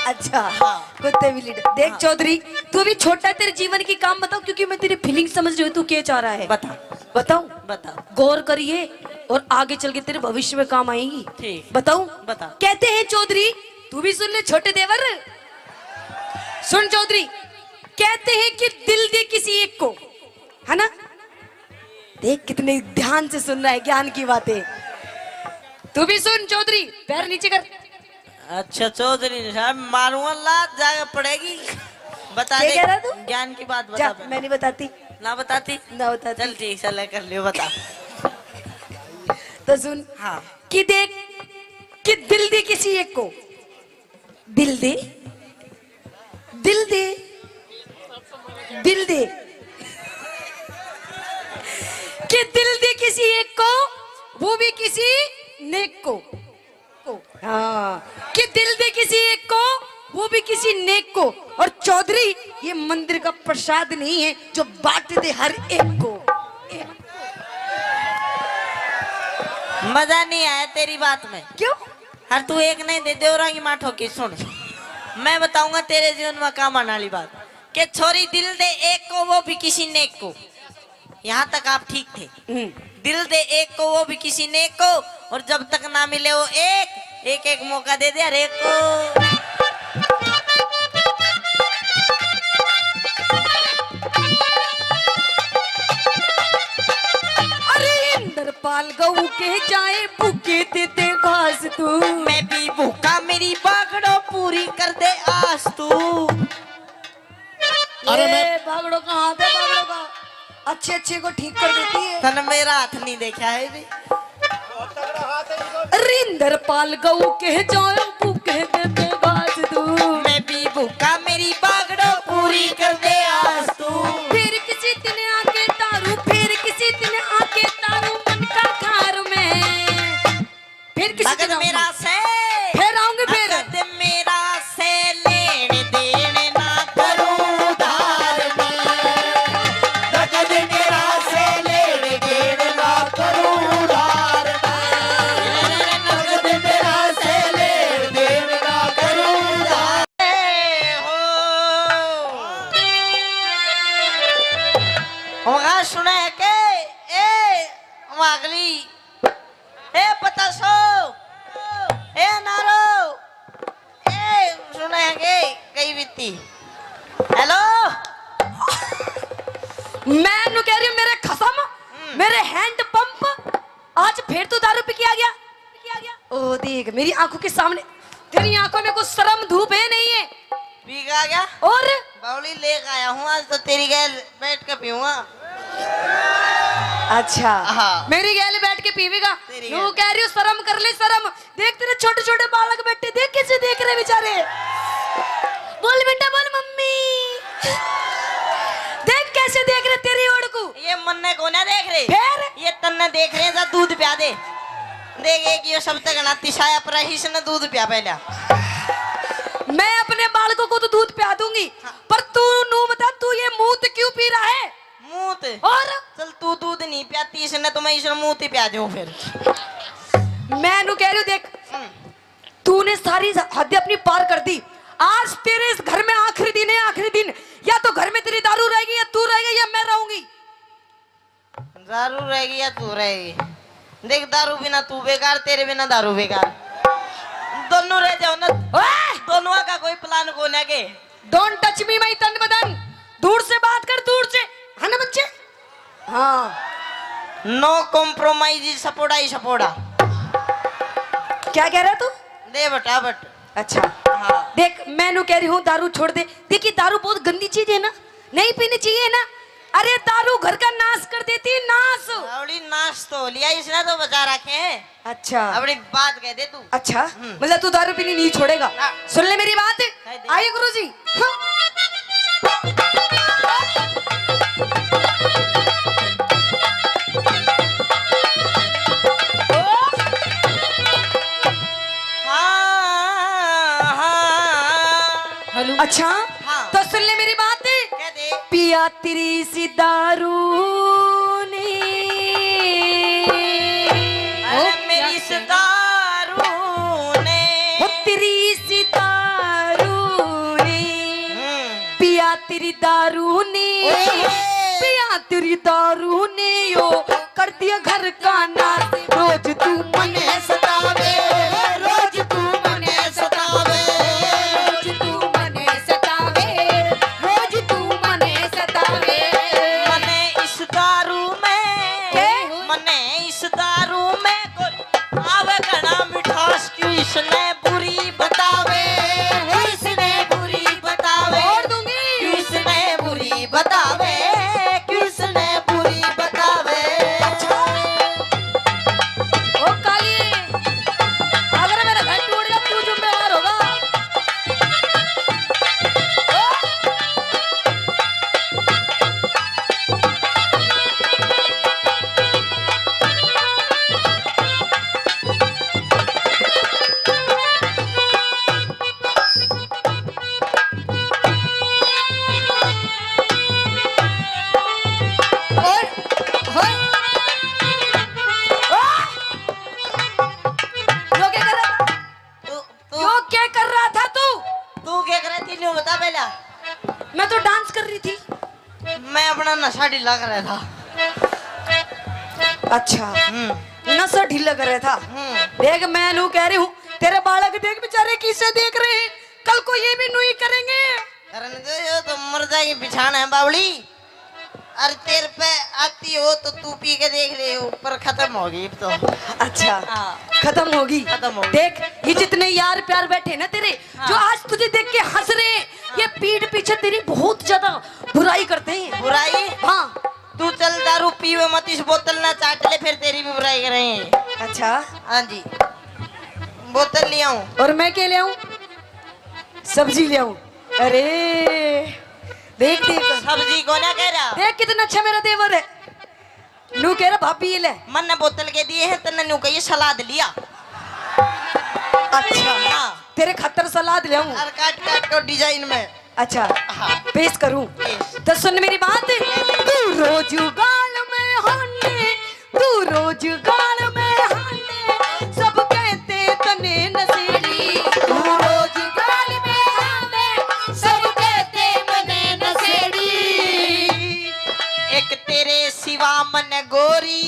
अच्छा हाँ। कुत्ते भी लीडर। देख चौधरी तू भी छोटा है, तेरे जीवन की काम बताओ, क्योंकि मैं तेरी फीलिंग समझ रही हूँ तू क्या चाह रहा है। बता बताऊं, बता। गौर करिए और आगे चल के तेरे भविष्य में काम आएगी। ठीक। बताऊं, बता। कहते हैं चौधरी, तू भी सुन ले छोटे देवर, सुन चौधरी, कहते हैं कि दिल दे किसी एक को, है ना। देख कितने ध्यान से सुन रहा है ज्ञान की बातें। तू भी सुन चौधरी, पैर नीचे कर। अच्छा चौधरी साहब मारूंगा लात जाके पड़ेगी। बता क्या दे कह रहा तू? ज्ञान की बात जा, बता। मैं नहीं बताती ना बताती। ना बताती। चल ठीक चल कर लियो बता। तो सुन हाँ कि देख कि दिल दे किसी एक को, दिल दे, दिल दे, दिल दे, कि दिल दे किसी एक को, वो भी किसी नेक को। हाँ, कि दिल दे किसी एक को, वो भी किसी नेक को। और चौधरी ये मंदिर का प्रसाद नहीं है जो बांट दे हर एक को। मजा नहीं आया तेरी बात में। क्यों? हर तू एक नहीं दे देवरांगी माठो की सुन। मैं बताऊंगा तेरे जीवन में काम आने वाली बात कि छोरी दिल दे एक को वो भी किसी नेक को। यहाँ तक आप ठीक थे। दिल दे एक को वो भी किसी नेक को, और जब तक ना मिले वो एक एक मौका दे दे हर एक को। पाल गऊ के जाए भूखे देते घास तू। मैं भी भूखा मेरी बागड़ो पूरी कर दे आस तू। अरे बागड़ो का हाथ है, बागड़ो का अच्छे अच्छे को ठीक कर देती है। तन मेरा हाथ नहीं देखा है भी। रिंदर पाल गऊ के जाए भूखे देते घास तू। मैं भी भूखा मेरी बागड़ो पूरी कर दे आस तू। फिर किसी दिन आके तारू, फिर किसी दिन आके तारू मन का खार में। फिर किसी दिन मेरा से फिर आऊंगी, फिर मेरा से लेने देने ना करूं धार में। नगद मेरा से लेने देने ना करूं धार में। नगद मेरा से लेने देने ना करूं धार होगा सुना है के अगली पता सो नारो सुना है के कई बीती। हेलो मैं नु कह रही हूँ मेरे खसम, मेरे हैंड पंप आज फिर तू दारू पी के आ गया। ओ देख मेरी आंखों के सामने, तेरी आंखों में कुछ शर्म धूप है नहीं है। पी के आ गया और बावली लेकर आया हूँ आज तो तेरी गैल बैठ के पीऊंगा। अच्छा हाँ। मेरी गैल बैठ के पीवेगा। तेरी तू गैल। कह रही हूँ शर्म कर ले शर्म। देख तेरे छोटे छोटे बालक बैठे, देख कैसे देख रहे बेचारे। बोल बेटा बोल मम्मी। देख कैसे देख रहे तेरी ओर को। ये मन ने को ना देख रहे, फिर ये तन्ने देख रहे हैं दूध पिया दे। देख एक ये सब तक तिशाया पर ने दूध पिया पहला। मैं अपने बालकों को तो दूध पिया दूंगी, पर तू नू बता तू ये मूत क्यों पी रहा है? मूत और चल तू दूध नहीं पियाती इसने तो मैं इसने मूत ही पिया दूं फिर। मैं नु कह रही हूँ देख तूने सारी हद अपनी पार कर दी। आज तेरे इस घर में आखिरी दिन है, आखिरी दिन। या तो घर में तेरी दारू रहेगी, या तू रहेगी, या मैं रहूंगी। दारू रहेगी या तू रहेगी। देख दारू बिना तू बेकार, तेरे बिना दारू बेकार। दोनों रह जाओ ना। दोनों का कोई प्लान को ना के। डोंट टच मी माय तन बदन। दूर से बात कर, दूर से, है ना बच्चे? हाँ नो कॉम्प्रोमाइज, सपोड़ा ही सपोड़ा। क्या कह रहा तू? दे बटा बट। अच्छा हाँ। देख मैं नु कह रही हूँ दारू छोड़ दे। देखिए दारू बहुत गंदी चीज है ना, नहीं पीनी चाहिए ना। अरे दारू घर का नाश कर देती है, नाश। अबड़ी नाश तो लिया इसने तो बचा रखे हैं। अच्छा अबड़ी बात कह दे तू। अच्छा मतलब तू दारू पीनी नहीं छोड़ेगा। हाँ। सुन ले मेरी बात। कह दे। आइए गुरुजी। हेलो अच्छा हाँ। तो सुन ले मेरी बात। कह दे। पिया तेरी सी दारू ने। अरे मेरी इस दारू ने। हो तेरी सी दारू ने। पिया तेरी दारू ने। पिया तेरी दारू ने यो कर दिया घर का नाश। रोज तू मने सतावे, रोज तू मने सतावे, रोज तू मने सतावे, रोज तू मने सतावे। मने इस दारू में के? मने इस दारू में कोई आवे घना मिठास क्यों इसने बुरी बतावे। इसने बुरी बतावे। छोड़ दूंगी। क्यों इसने बुरी बतावे। क्यों इसने बुरी बतावे। ओ काली बेला मैं तो डांस कर रही थी। मैं अपना नशा ढीला कर रहा था। अच्छा नशा ढीला कर रहा था। देख मैं नू कह रही हूँ तेरे बालक देख बेचारे किसे देख रहे हैं, कल को ये भी नू ही करेंगे। करने दो, ये तो मर जाएगी बिछाना है बावली। अरे तेरे पे आती हो तो तू पी के देख ले, ऊपर खत्म होगी तो। अच्छा हाँ। खत्म होगी। खत्म होगी। देख ये जितने यार प्यार बैठे ना तेरे, हाँ। जो आज तुझे देख के हंस रहे हैं, ये पीठ पीछे तेरी बहुत ज्यादा बुराई करते हैं। बुराई? हाँ। तू चल दारू पीवे मत, इस बोतल ना चाट ले, फिर तेरी भी बुराई करेंगे। अच्छा हाँ जी, बोतल ले आऊं? और मैं क्या ले आऊं? सब्जी ले आऊं? अरे देख देख सब्जी को ना कह रहा। देख कितना अच्छा मेरा देवर है। नू कह रहा भाभी ये ले। मन ने बोतल के दिए हैं, तन्ने नू कही सलाद लिया। अच्छा हाँ। तेरे खतर सलाद ले आऊं? और काट काट को डिजाइन में। अच्छा हाँ। पेश करूं? पेश। तो सुन मेरी बात, तू रोज गाल में हाने, तू रोज गाल में हाने, सब कहते तने नशेड़ी। तू रोज गाल में हाने, सब कहते मने नशेड़ी। एक तेरे सिवा मन गोरी,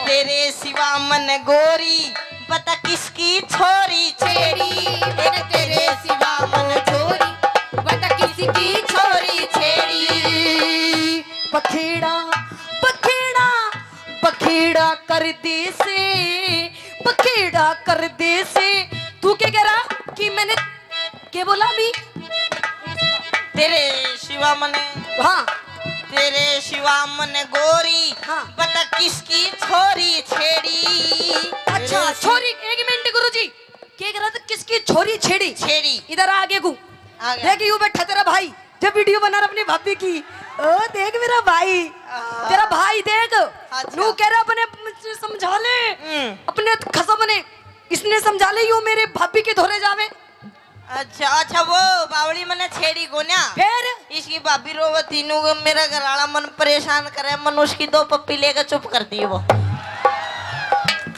तेरे सिवा मन गोरी, बता किसकी छोरी छेड़ी। एक तेरे सिवा मन छोरी, बता किसकी छोरी छेड़ी। बखेड़ा बखेड़ा बखेड़ा कर दे से, बखेड़ा कर दे से। तू क्या कह रहा कि मैंने क्या बोला अभी? तेरे शिवा मन, हाँ तेरे शिवा मन गोरी, हाँ। बता किसकी छोरी छेड़ी। अच्छा छोरी, एक मिनट गुरुजी, क्या कह रहा था? किसकी छोरी छेड़ी? छेड़ी। इधर आगे को आ गया। देख यूं बैठा तेरा भाई, जब वीडियो बना रहा अपनी भाभी की। ओ देख मेरा भाई, तेरा भाई देख। अच्छा। नू कह रहा अपने समझा ले, अपने खसम ने इसने समझा ले, यूं मेरे भाभी के धोरे जावे। अच्छा अच्छा, वो बावली मने छेड़ी को ना, फिर इसकी भाभी रोवे तीनों को, मेरा घरवाला मन परेशान करे, मन उसकी दो पप्पी लेकर चुप कर दी। वो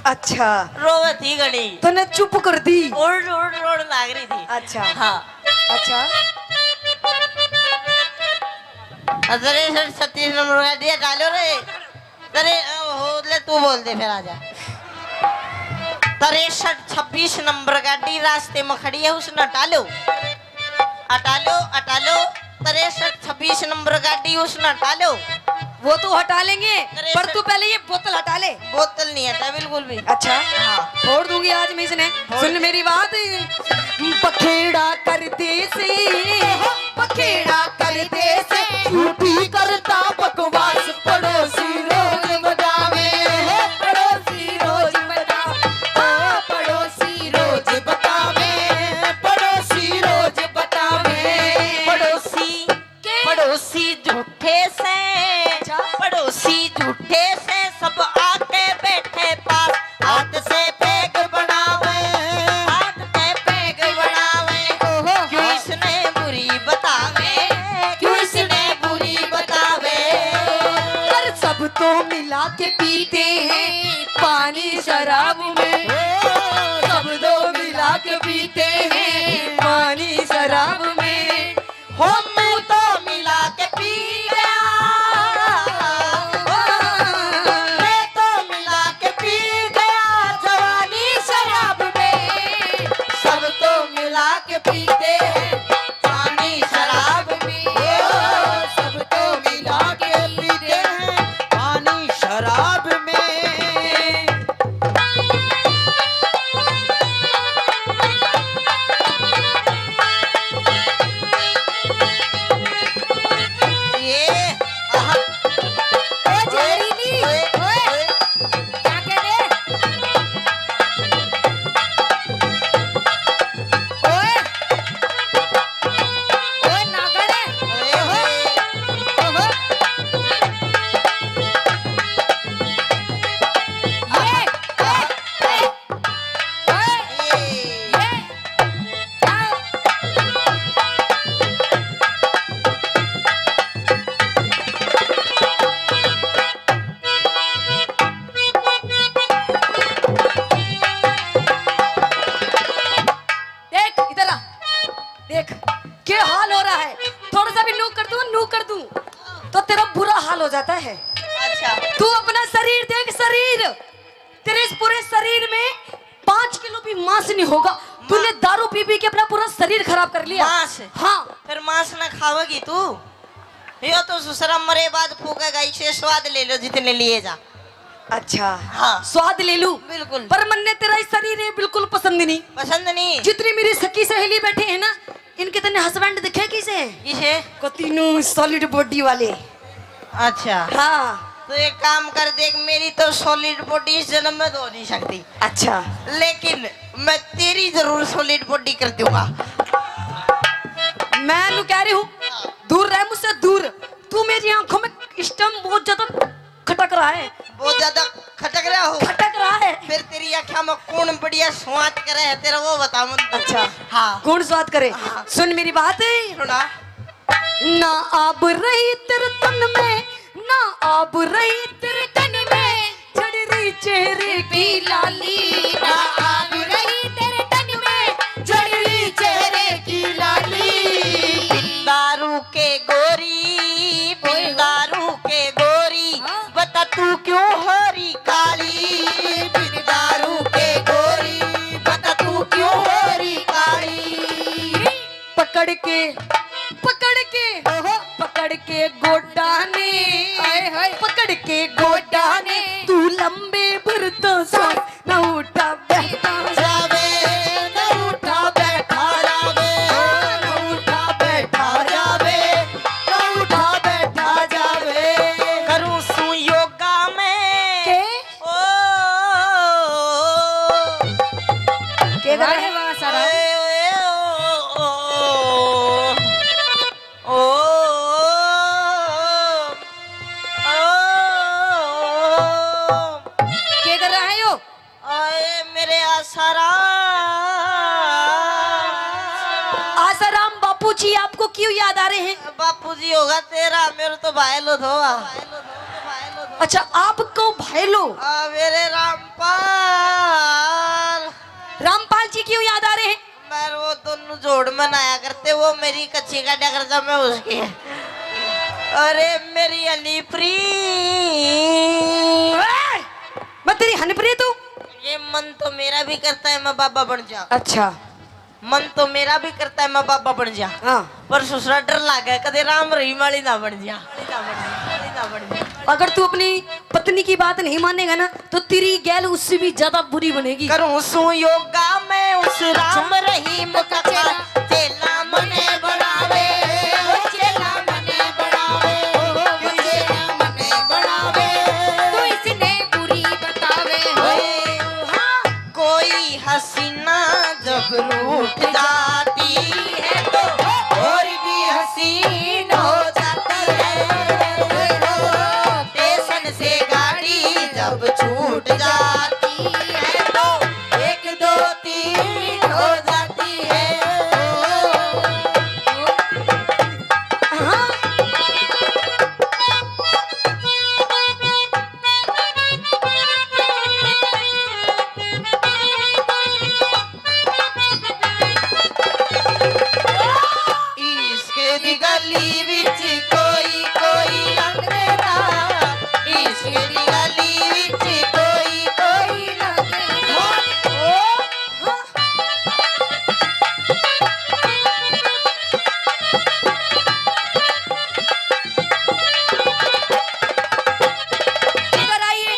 अच्छा रोवे थी घड़ी, तो ने चुप कर दी। ओढ़ ओढ़ ओढ़ लाग रही थी। अच्छा हाँ। अच्छा अरे सर 36 नंबर का दिया डालो रे। अरे हो ले, तू बोल दे फिर आजा। 63-26 नंबर गाड़ी रास्ते में खड़ी है, उसने हटा लो, हटा लो, हटा लो। 63-26 नंबर गाड़ी उसने हटा लो। वो तो हटा लेंगे, अरे पर सर- तू पहले ये बोतल हटा ले। बोतल नहीं हटा बिल्कुल भी। अच्छा हाँ। छोड़ दूंगी आज मैं इसने। सुन मेरी बात, बखेड़ा कर दे से, बखेड़ा कर दे से, झूठी करता बकवास, पड़ोसी रोज बतावे, पड़ोसी रोज बतावे, ओ पड़ोसी रोज बतावे, पड़ोसी रोज बतावे। पड़ोसी पड़ोसी झूठे से, पड़ोसी झूठे से, सब आके बैठे पास, हाथ से पैग बनावे, हाथ से पैग बनावे। क्यों इसने बुरी बतावे, क्यों इसने बुरी बतावे। पर सब तो मिला के पीते हैं पानी शराब में, सब तो मिला के पीते हैं पानी शराब में। हो मुंह तो मिला के पी गया, मैं तो मिला के पी गया, जवानी शराब में। सब तो मिला के पीते हैं पानी शराब में, सब तो मिला के पीते हैं पानी शराब में। क्या हाल हो रहा है। थोड़ा सा भी नू कर दूं तो तेरा बुरा हाल हो जाता है। अच्छा तू अपना शरीर देख, शरीर तेरे इस पूरे शरीर में 5 किलो भी मांस नहीं होगा। तूने दारू पी पी के अपना पूरा शरीर खराब कर लिया। मांस? हाँ। फिर मांस ना खाओगी तू? यो तो ससुरा मरे बाद फूकेगा, इसे स्वाद ले लो जितने लिए जा। अच्छा हाँ। स्वाद ले लूं? बिल्कुल। पर मन ने तेरा इस शरीर है बिल्कुल पसंद नहीं। पसंद नहीं? जितनी मेरी सखी सहेली बैठे हैं ना, इनके तने हस्बैंड दिखे किसे? किसे? को तीनों सॉलिड बॉडी वाले। अच्छा हाँ। तो एक काम कर, देख मेरी तो सॉलिड बॉडी इस जन्म में तो हो नहीं सकती, अच्छा लेकिन मैं तेरी जरूर सॉलिड बॉडी कर दूंगा। मैं नु कह रही हूँ दूर रह मुझसे, दूर। तू मेरी आंखों में स्टम बहुत ज्यादा खटक रहा है। बहुत ज्यादा खटक रहा हो? खटक रहा है। फिर तेरी आँखों में कौन बढ़िया स्वाद करे है तेरा, वो बता मुझे। अच्छा हाँ कौन स्वाद करे? हाँ। सुन मेरी बात है सुना। ना आब रही तेरे तन में, ना आब रही तेरे तन में, चढ़ रही चेहरे की लाली। ना आब रही तेरे तन में, चढ़ रही चेहरे की लाली। दारू के गोरी, दारू के गोरी, बता तू क्यों हरी काली? दारू के गोरी, बता तू क्यों हरी काली? पकड़ के गोडा ने, पकड़ के गोडा ने, तू लंबे भरतों से न उठा बैठा जावे, न उठा बैठा जावे, न उठा बैठा जावे, न उठा बैठा जावे। करूं सू योगा में के ओ के कर रहे वहाँ सारा? के कर रहा है यो? मेरे आसाराम। आसाराम बापू जी आपको क्यों याद आ रहे हैं? बापू जी होगा तेरा, मेरे तो भाई लो धो। अच्छा आपको भाई लो। मेरे रामपाल। रामपाल जी क्यों याद आ रहे हैं? मैं वो दोनों जोड़ मनाया करते, वो मेरी कच्ची का डगर मैं उसकी। अरे मेरी अलीप्री, मैं तेरी हनप्रिय तू। ये मन तो मेरा भी करता है मैं बाबा बन जा। अच्छा मन तो मेरा भी करता है मैं बाबा बन जा, हाँ। पर ससुरा डर लागे कदे राम रहीम वाली ना बन जा। अगर तू अपनी पत्नी की बात नहीं मानेगा ना तो तेरी गैल उससे भी ज्यादा बुरी बनेगी। करूं सू योगा में उस राम रहीम का चेला मने बनावे, चेला मने बनावे, चेला मने बनावे। तू इसने बुरी बतावे कोई हसीना जब रूठ जाती है तो और भी हसीन हो जाती है। स्टेशन से गाड़ी जब छूट जाती है तो 1 2 3 हो जाती है। इसके गली विच कोई कोई लंघदा, इसके गली विच कोई कोई लंघदा। इधर आइए,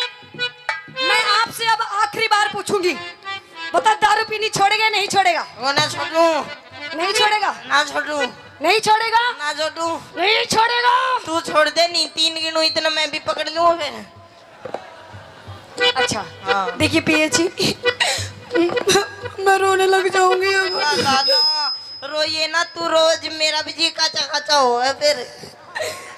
मैं आपसे अब आखिरी बार पूछूंगी, बता दारू पीनी छोड़ेगा नहीं छोड़ेगा? वो ना छोड़ू, नहीं छोड़ेगा? ना छोड़ू, नहीं छोड़ेगा? ना छोड़ू। नहीं छोड़ेगा? तू छोड़ दे, नहीं 3 गिनू इतना मैं भी पकड़ लूँ फिर। अच्छा हाँ। देखिए पिए जी, मैं रोने लग जाऊंगी अब। दादा रोइए ना, तू रोज मेरा भी जी काचा काचा हो है फिर।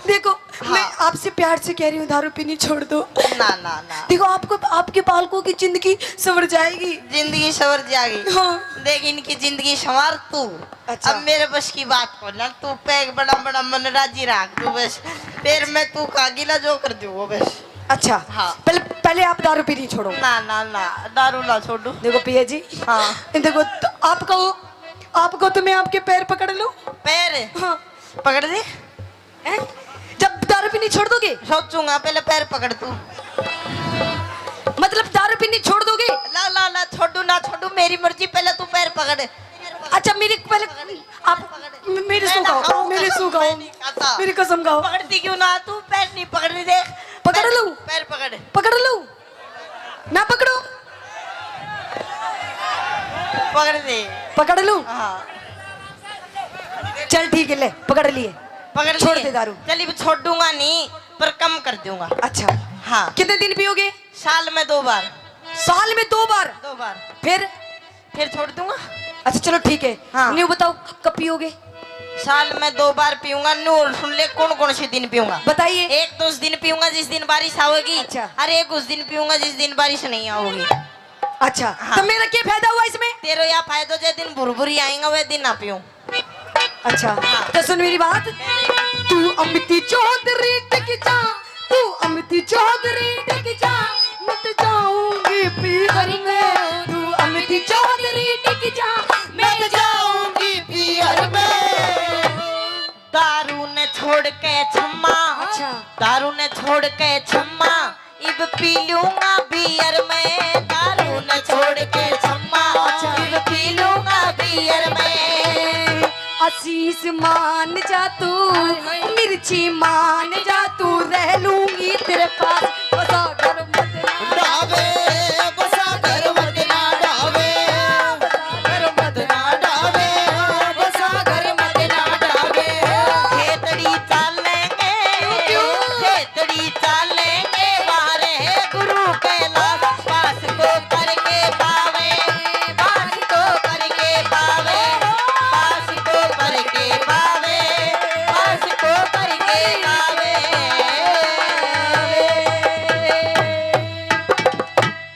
देखो हाँ। मैं आपसे प्यार से कह रही हूँ दारू पीनी छोड़ दो। ना ना ना, देखो आपको आपके बालकों की जिंदगी संवर जाएगी। जिंदगी सवर जाएगी। हाँ। देख इनकी जिंदगी संवार तू। अच्छा। अब मेरे बस की बात को ना, तू पैक बड़ा बड़ा मन राजी रख तू बस, फिर मैं तू कागिला जो कर दूँ वो बस। अच्छा हाँ। पहले आप दारू पीनी छोड़ो। ना ना ना, दारू ना छोड़ू। देखो पिया जी, हाँ। देखो तो आप कहो आपको तो मैं आपके पैर पकड़ लूं? पैर हाँ। पकड़ दे। हैं? जब दारू पीनी छोड़ दोगे? सोचूंगा, पहले पैर पकड़ तू। मतलब दारू पीनी छोड़ दोगे? ला ला ला, छोड़ू ना छोड़ू मेरी मर्जी, पहले तू पैर पकड़। अच्छा मेरी पहले आप मेरे सो गाओ, मेरे सो गाओ, मेरी कसम गाओ। पकड़ती क्यों ना तू? पैर नहीं पकड़नी, देख। पकड़ लूं? पैर पकड़। पकड़ लूं? ना पकड़ो? पकड़ दे। पकड़ लूं? हाँ चल ठीक है, ले पकड़ लिए। पकड़ छोड़ लिए। दे दारू। चलिए छोड़ दूंगा नहीं, पर कम कर दूंगा। अच्छा हाँ, कितने दिन पियोगे? साल में 2 बार। साल में 2 बार? 2 बार फिर छोड़ दूंगा। अच्छा चलो ठीक है। हाँ। न्यू बताओ कब पियोगे? साल में 2 बार पीऊंगा। नूर सुन ले, कौन कौन से दिन पीऊंगा? बताइए। एक तो उस दिन पीऊंगा जिस दिन बारिश आओगी। अच्छा। और एक उस दिन पीऊंगा जिस दिन बारिश नहीं आओगी। अच्छा हाँ। तो मेरा क्या फायदा हुआ इसमें? तेरो या फायदो जिस दिन भुरभुरी आएगा वह दिन ना पीऊं। अच्छा तो सुन मेरी बात। तू अमिती चौधरी टिक जा, तू अमिती चौधरी टिक जा, मत जाऊंगी पीहर में। तू अमिती चौधरी टिक जा, मैं जाऊंगी पीहर में। दारू ने छोड़ के छम्मा। अच्छा। दारू ने छोड़ के छम्मा, इब पी लूंगा बियर में। दारू ने छोड़ के छम्मा, इब पी लूंगा बियर में। आशीष मान जा तू, मिर्ची मान जा तू, रह लूंगी तेरे पास, बसा घर मत ना डावे बसा घर मत ना डावे, घर मत ना डावे बसा घर मत ना डावे। खेतड़ी चालेंगे, खेतड़ी चालेंगे, वारे गुरु कैलाश पास को करके पावे, पास को करके पावे, पास को करके पावे, पास को करके पावे।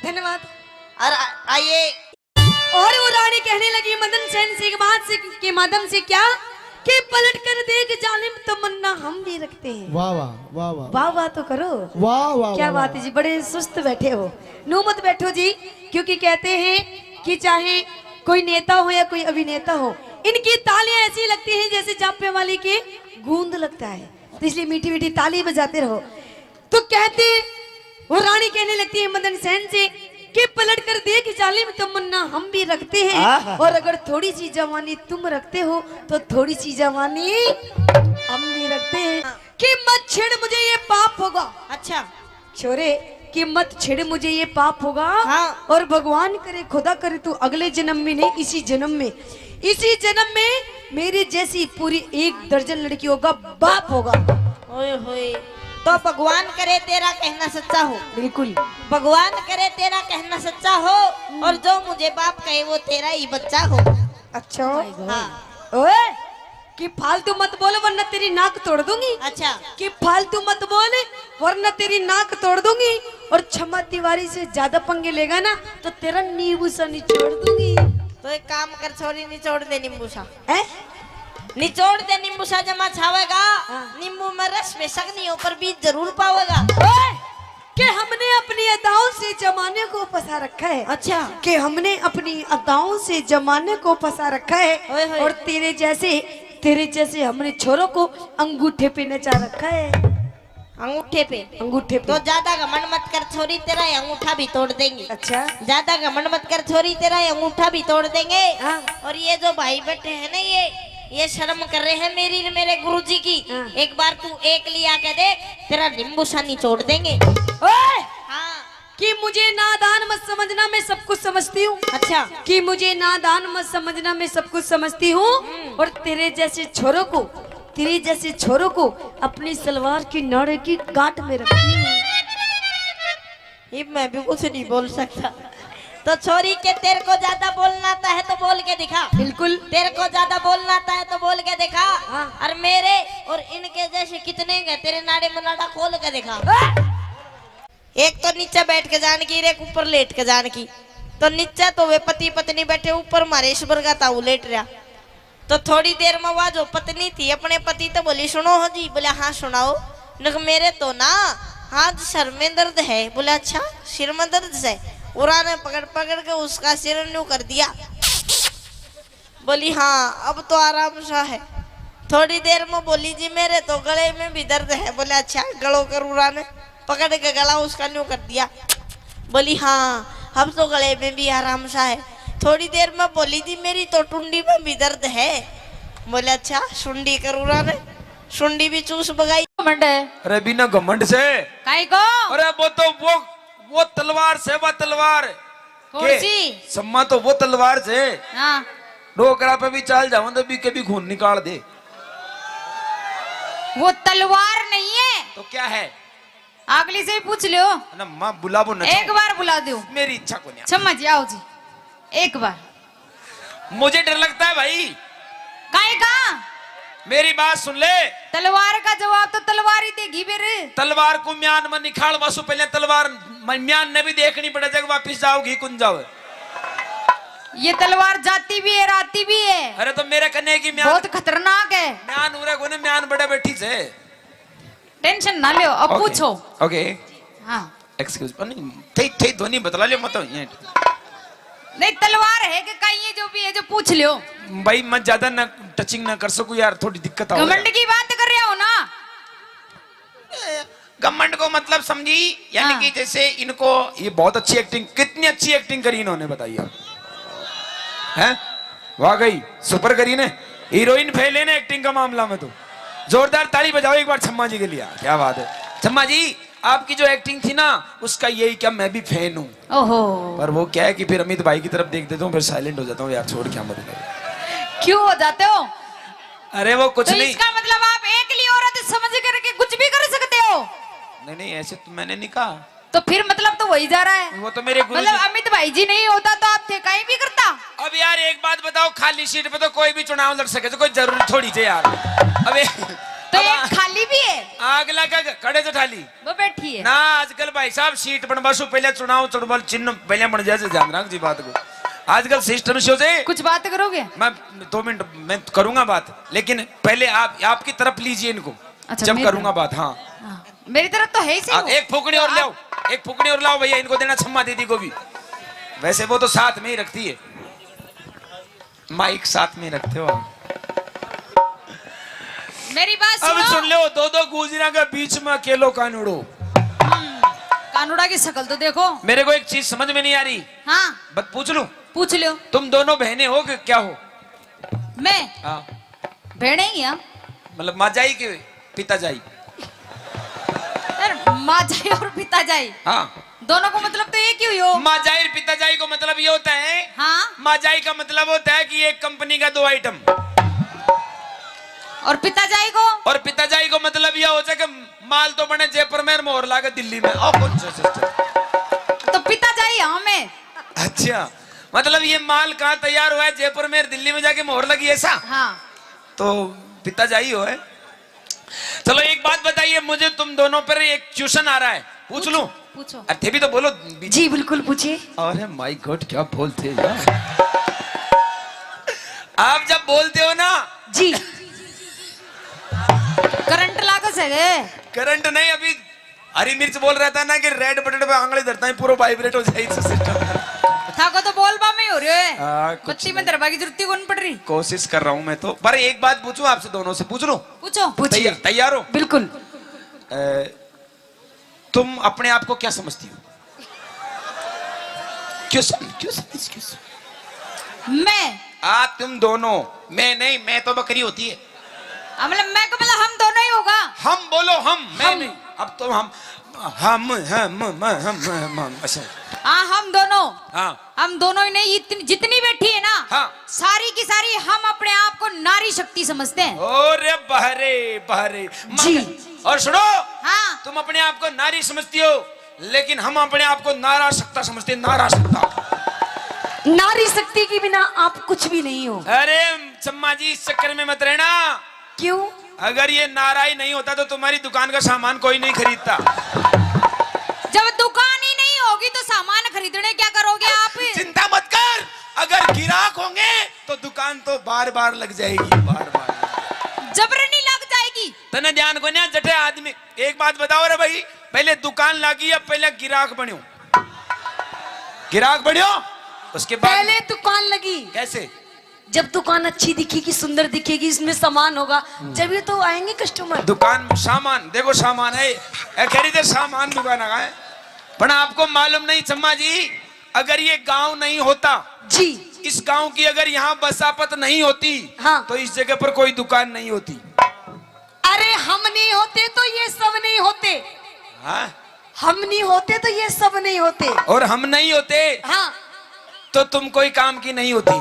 धन्यवाद। और आइए। और वो रानी कहने लगी मदन सेन से बात से के माध्यम से क्या कि पलट कर देख जालिम तमन्ना हम भी रखते हैं। वाह वाह वाह वाह वाह वाह तो करो। वाह वाह। क्या बात है जी, बड़े सुस्त बैठे हो। नो मत बैठो जी, क्योंकि कहते हैं कि चाहे कोई नेता हो या कोई अभिनेता हो, इनकी तालियां ऐसी लगती हैं जैसे जापे वाली की गूंद लगता है, तो इसलिए मीठी मीठी ताली बजाते रहो। तो कहते वो रानी कहने लगती है मदन सेन से कि पलट कर देख जालिम तमन्ना हम भी रखते हैं, और अगर थोड़ी सी जवानी तुम रखते हो तो थोड़ी सी जवानी हम भी रखते हैं। कि मत छेड़ मुझे ये पाप होगा। अच्छा। छोरे कि मत छेड़ मुझे ये पाप होगा। हाँ। और भगवान करे खुदा करे तू अगले जन्म में नहीं, इसी जन्म में, इसी जन्म में मेरी जैसी पूरी 1 दर्जन लड़कियों का बाप होगा। ओए होए, तो भगवान करे तेरा कहना सच्चा हो। बिल्कुल। भगवान करे तेरा कहना सच्चा हो, और जो मुझे बाप कहे वो तेरा ही बच्चा हो। अच्छा। हाँ। ओए कि फालतू मत बोलो वरना तेरी नाक तोड़ दूंगी। अच्छा। कि फालतू मत बोले वरना तेरी नाक तोड़ दूंगी, और क्षमा तिवारी से ज्यादा पंगे लेगा ना तो तेरा नींबू सा निचोड़ दूंगी। तो एक काम कर छोरी, निचोड़ दे नींबू सा। हैं? निचोड़ दे नींबू सा, जमा छावेगा। हाँ। नींबू में रस बेशक नहीं हो पर बीज जरूर पावेगा। ओए, कि हमने अपनी अदाओं से जमाने को फंसा रखा है। अच्छा। कि हमने अपनी अदाओं से जमाने को फंसा रखा ओए है, होए। और तेरे जैसे हमने छोरों को अंगूठे पे नचा रखा है। अंगूठे पे? अंगूठे पे। तो ज्यादा घमंड मत कर छोरी, तेरा ये अंगूठा भी तोड़ देंगे। अच्छा। ज्यादा घमंड मत कर छोरी, तेरा ये अंगूठा भी तोड़ देंगे। हाँ। और ये जो भाई बैठे हैं ना, ये शर्म कर रहे हैं मेरी मेरे गुरुजी की। हाँ। एक बार तू एक लिया के देख, तेरा नींबू सा निचोड़ देंगे। ओए, हाँ। कि मुझे नादान मत समझना, मैं सब कुछ समझती हूँ। अच्छा। कि मुझे नादान मत समझना, मैं सब कुछ समझती हूँ। और तेरे जैसे छोरों को अपनी सलवार की नाड़े की गांठ में रखती हूँ। ये मैं भी कुछ नहीं बोल सकता। तो छोरी के तेरे को ज्यादा बोलना आता है तो बोल के दिखा। बिल्कुल। तेरे को ज्यादा बोलना आता है तो बोल के दिखा। हाँ। और मेरे और इनके जैसे कितने हैं, तेरे नाड़े में नाड़ा खोल के दिखा। एक तो नीचे बैठ के जान की, एक ऊपर लेट के जान की। तो नीचे तो वे पति पत्नी बैठे, ऊपर मारेश्वर का ताऊ लेट रहा। तो थोड़ी देर में वह जो पत्नी थी अपने पति तो बोली सुनो हो जी। बोले हाँ सुनाओ। न मेरे तो ना हाथ सर में दर्द है। बोले अच्छा सिर में दर्द है। उरा ने पकड़ पकड़ के उसका सिर न्यू कर दिया। बोली हाँ अब तो आराम सा है। थोड़ी देर में बोली जी मेरे तो गले में भी दर्द है। बोले अच्छा गलो करूरा ने पकड़ के गला उसका न्यू कर दिया। बोली हाँ अब तो गले में भी आराम सा है। थोड़ी देर में बोली जी मेरी तो टुंडी में भी दर्द है। बोले अच्छा सुंडी करूरा ने सुंडी भी चूस बगाई। घमंड है अरे बिना घमंड से, काई को अरे वो तो वो तलवार से, वो तलवार कौन के? सी? सम्मा तो वो तलवार से हाँ डोकरा पे भी चाल जाओ तो भी कभी खून निकाल दे। वो तलवार नहीं है, तो क्या है? अगली से ही पूछ लो। ना माँ बुलाबो ना, एक बार बुला दो, मेरी इच्छा को नहीं। समझ आओ जी एक बार। मुझे डर लगता है भाई। काई का? मेरी बात सुन ले। तलवार का जवाब तो तलवार ही देगी फिर। तलवार को म्यान में निखाल वासु पहले तलवार म्यान ने भी देखनी पड़े जब वापिस जाओगी कुंज जाओ। ये तलवार जाती भी है राती भी है। अरे तो मेरे कन्या की म्यान बहुत खतरनाक है। म्यान उरे को ने म्यान बड़े बैठी से। टेंशन ना लो, अब पूछो। ओके हाँ एक्सक्यूज नहीं थे थे ध्वनि बतला ले मत ये। नहीं तलवार है कि कहीं ये जो भी है जो पूछ लो। भाई मैं ज्यादा ना टचिंग ना कर सकूं यार, थोड़ी दिक्कत आ घमंड की बात कर रहे हो ना? घमंड को मतलब समझी यानी हाँ। कि जैसे इनको ये बहुत अच्छी एक्टिंग, कितनी अच्छी एक्टिंग करी इन्होंने बताइए। हैं वाह गई सुपर करी ने, हीरोइन फेल है ना एक्टिंग का मामला में। तो जोरदार ताली बजाओ एक बार छम्मा जी के लिए। क्या बात है छम्मा जी, आपकी जो एक्टिंग थी ना उसका यही क्या मैं भी फैन हूँ। ओहो पर वो क्या है कि फिर अमित भाई की तरफ देख देता हूँ फिर साइलेंट हो जाता हूँ यार, छोड़ क्या मत। क्यों हो जाते हो? अरे वो कुछ तो नहीं। इसका मतलब आप एकली औरत समझ करके कुछ भी कर सकते हो? नहीं नहीं ऐसे तो मैंने नहीं कहा। तो फिर मतलब तो वही जा रहा है। वो तो मेरे गुरु मतलब अमित भाई जी नहीं होता तो आप थे कहीं भी करता। अब यार एक बात बताओ, खाली सीट पे तो कोई भी चुनाव लड़ सके तो कोई जरूरी थोड़ी थे यार। अबे तो एक खाली भी है, आग लगा खड़े तो ठाली वो बैठी है ना। आजकल भाई साहब सीट बनवासु पहले चुनाव चुड़बल चिन्ह पहले बन जाए, ध्यान रख जी बात को। आजकल सिस्टम से कुछ बात करोगे? मैं 2 मिनट मैं करूंगा बात, लेकिन पहले आपकी तरफ लीजिए इनको। अच्छा, जब मेरी करूंगा तरफ? बात। हाँ हाँ, मेरी तरफ तो है ही सही वो। एक फुकड़ी और लाओ, एक फुकड़ी और लाओ भैया, इनको देना छम्मा दीदी को भी। वैसे वो तो साथ में ही रखती है, माइक साथ में रखते हो आप। मेरी बात अब सुनो। सुन लो, 2 गुजरा के बीच में अकेलो कानूड़ो। कानूड़ा की शक्ल तो देखो। मेरे को एक चीज समझ में नहीं आ रही, हाँ बस पूछ लूं, पूछ लो। तुम दोनों बहनें हो कि क्या हो? मैं हाँ भेड़े ही हैं। मतलब माजाई के पिताजाई? यार माँ जाई और पिता जाई हाँ दोनों को मतलब तो एक ही हुई हो। माजाई और पिताजाई को मतलब ये होता है, हाँ माजाई का मतलब होता है कि एक कंपनी का 2 आइटम, और पिता जाई को? और पिताजाई को मतलब यह होता है कि माल तो बने जयपुर में, मोहर लागे दिल्ली में। तो पिता जाई हमें। अच्छा मतलब ये माल कहाँ तैयार हुआ है? जयपुर में, दिल्ली में जाके मोहर लगी ऐसा? हाँ तो पिताजाई हो है। चलो एक बात बताइए मुझे, तुम दोनों पर एक ट्यूशन आ रहा है, पूछ लूं? पूछो। अरे भी तो बोलो। जी बिल्कुल पूछिए। अरे माय गॉड क्या बोलते यार। आप जब बोलते हो ना, जी करंट लागो से गे। करंट नहीं, अभी हरी मिर्च बोल रहा था ना कि रेड बटन पे आंगली धरता है पूरा वाइब्रेट हो जाएगी सिस्टम। थाको तो बोल बा में हो रहे है। कुछ बत्ती में दरबार की जरूरत कौन पड़ रही? कोशिश कर रहा हूं मैं तो। पर एक बात पूछूं आपसे, दोनों से पूछ लूं? पूछो। पूछिए। तैयार हो? बिल्कुल। तुम अपने आप को क्या समझती हो? क्यों मैं आप तुम दोनों? मैं नहीं, मैं तो बकरी होती है। मतलब मैं को मतलब हम दोनों ही होगा। हम बोलो, हम मैं हम। नहीं। अब तो हम अच्छा हाँ हम दोनों। हाँ हम दोनों ही नहीं, जितनी बैठी है ना, हाँ। सारी की सारी हम अपने आप को नारी शक्ति समझते हैं। ओरे बहरे बहरे जी। और सुनो, हाँ तुम अपने आप को नारी समझती हो, लेकिन हम अपने आप को नारा सकता समझते हैं। नारा सकता। नारी शक्ति के बिना आप कुछ भी नहीं हो। अरे चम्मा जी इस चक्कर में मत रहना। क्यों? अगर ये नारा ही नहीं होता तो तुम्हारी दुकान का सामान कोई नहीं खरीदता। जब दुकान ही नहीं होगी तो सामान खरीदने क्या करोगे आप? चिंता मत कर, अगर गिराक होंगे तो दुकान तो बार बार लग जाएगी, बार बार जबरनी लग जाएगी। तने ध्यान को ना जटे आदमी। एक बात बताओ रे भाई, पहले दुकान लागी या पहले गिराक बन्यो? गिराक बन्यो उसके बाद पहले दुकान लगी। कैसे? जब दुकान अच्छी दिखेगी, सुंदर दिखेगी, इसमें सामान होगा, जब ये तो आएंगे कस्टमर। दुकान सामान देखो, सामान है खरीदे, सामान दुकान है। पर आपको मालूम नहीं चम्मा जी, अगर ये गांव नहीं होता जी, इस गांव की अगर यहाँ बसापत नहीं होती, हाँ, तो इस जगह पर कोई दुकान नहीं होती। अरे हम नहीं होते तो ये सब नहीं होते। हाँ? हम नहीं होते तो ये सब नहीं होते। और हम नहीं होते हाँ, तो तुम कोई काम की नहीं होती।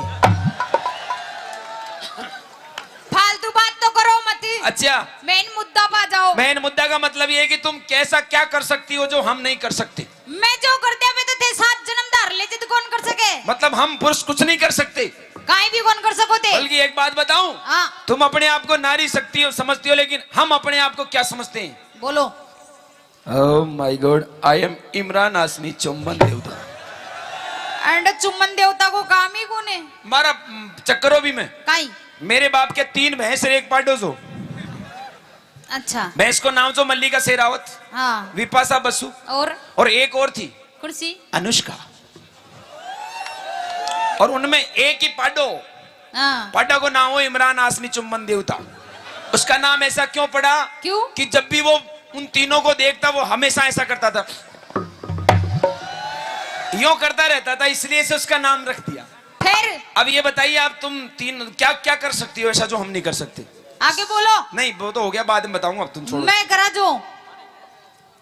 फालतू बात तो करो मत। अच्छा, मेन मुद्दा पा जाओ। मेन मुद्दा का मतलब ये है कि तुम कैसा क्या कर सकती हो जो हम नहीं कर सकते। मैं जो कर दिया वे तो थे 7 जन्म धार ले तो कौन कर सके। मतलब हम पुरुष कुछ नहीं कर सकते, काई भी कौन कर सको थे। बल्कि एक बात बताऊं, हाँ, तुम अपने आप को नारी शक्ति हो समझती हो, लेकिन हम अपने आप को क्या समझते हैं? बोलो। Oh my god, I am Imran Hashmi चुम्बन देवता। एंड चुम्बन देवता को काम ही कौन है? हमारा चक्करों भी में काई। मेरे बाप के 3 भैंस और 1 पाडोजो। अच्छा, भैंस को नाम जो मल्लिका शेरावत, हाँ, विपाशा बसु, और एक और थी कुर्सी, अनुष्का। और उनमें एक ही पाडो, हाँ, पाडा को नाम हो इमरान हाशमी चुम्बन देवता। उसका नाम ऐसा क्यों पड़ा? क्यों? कि जब भी वो उन तीनों को देखता वो हमेशा ऐसा करता था, यूं करता रहता था, इसलिए से उसका नाम रख दिया। फिर अब ये बताइए, आप तुम तीन क्या क्या कर सकती हो ऐसा जो हम नहीं कर सकते? आगे बोलो। नहीं, वो तो हो गया, बाद में बताऊंगा, अब तुम छोड़ो। मैं करा जो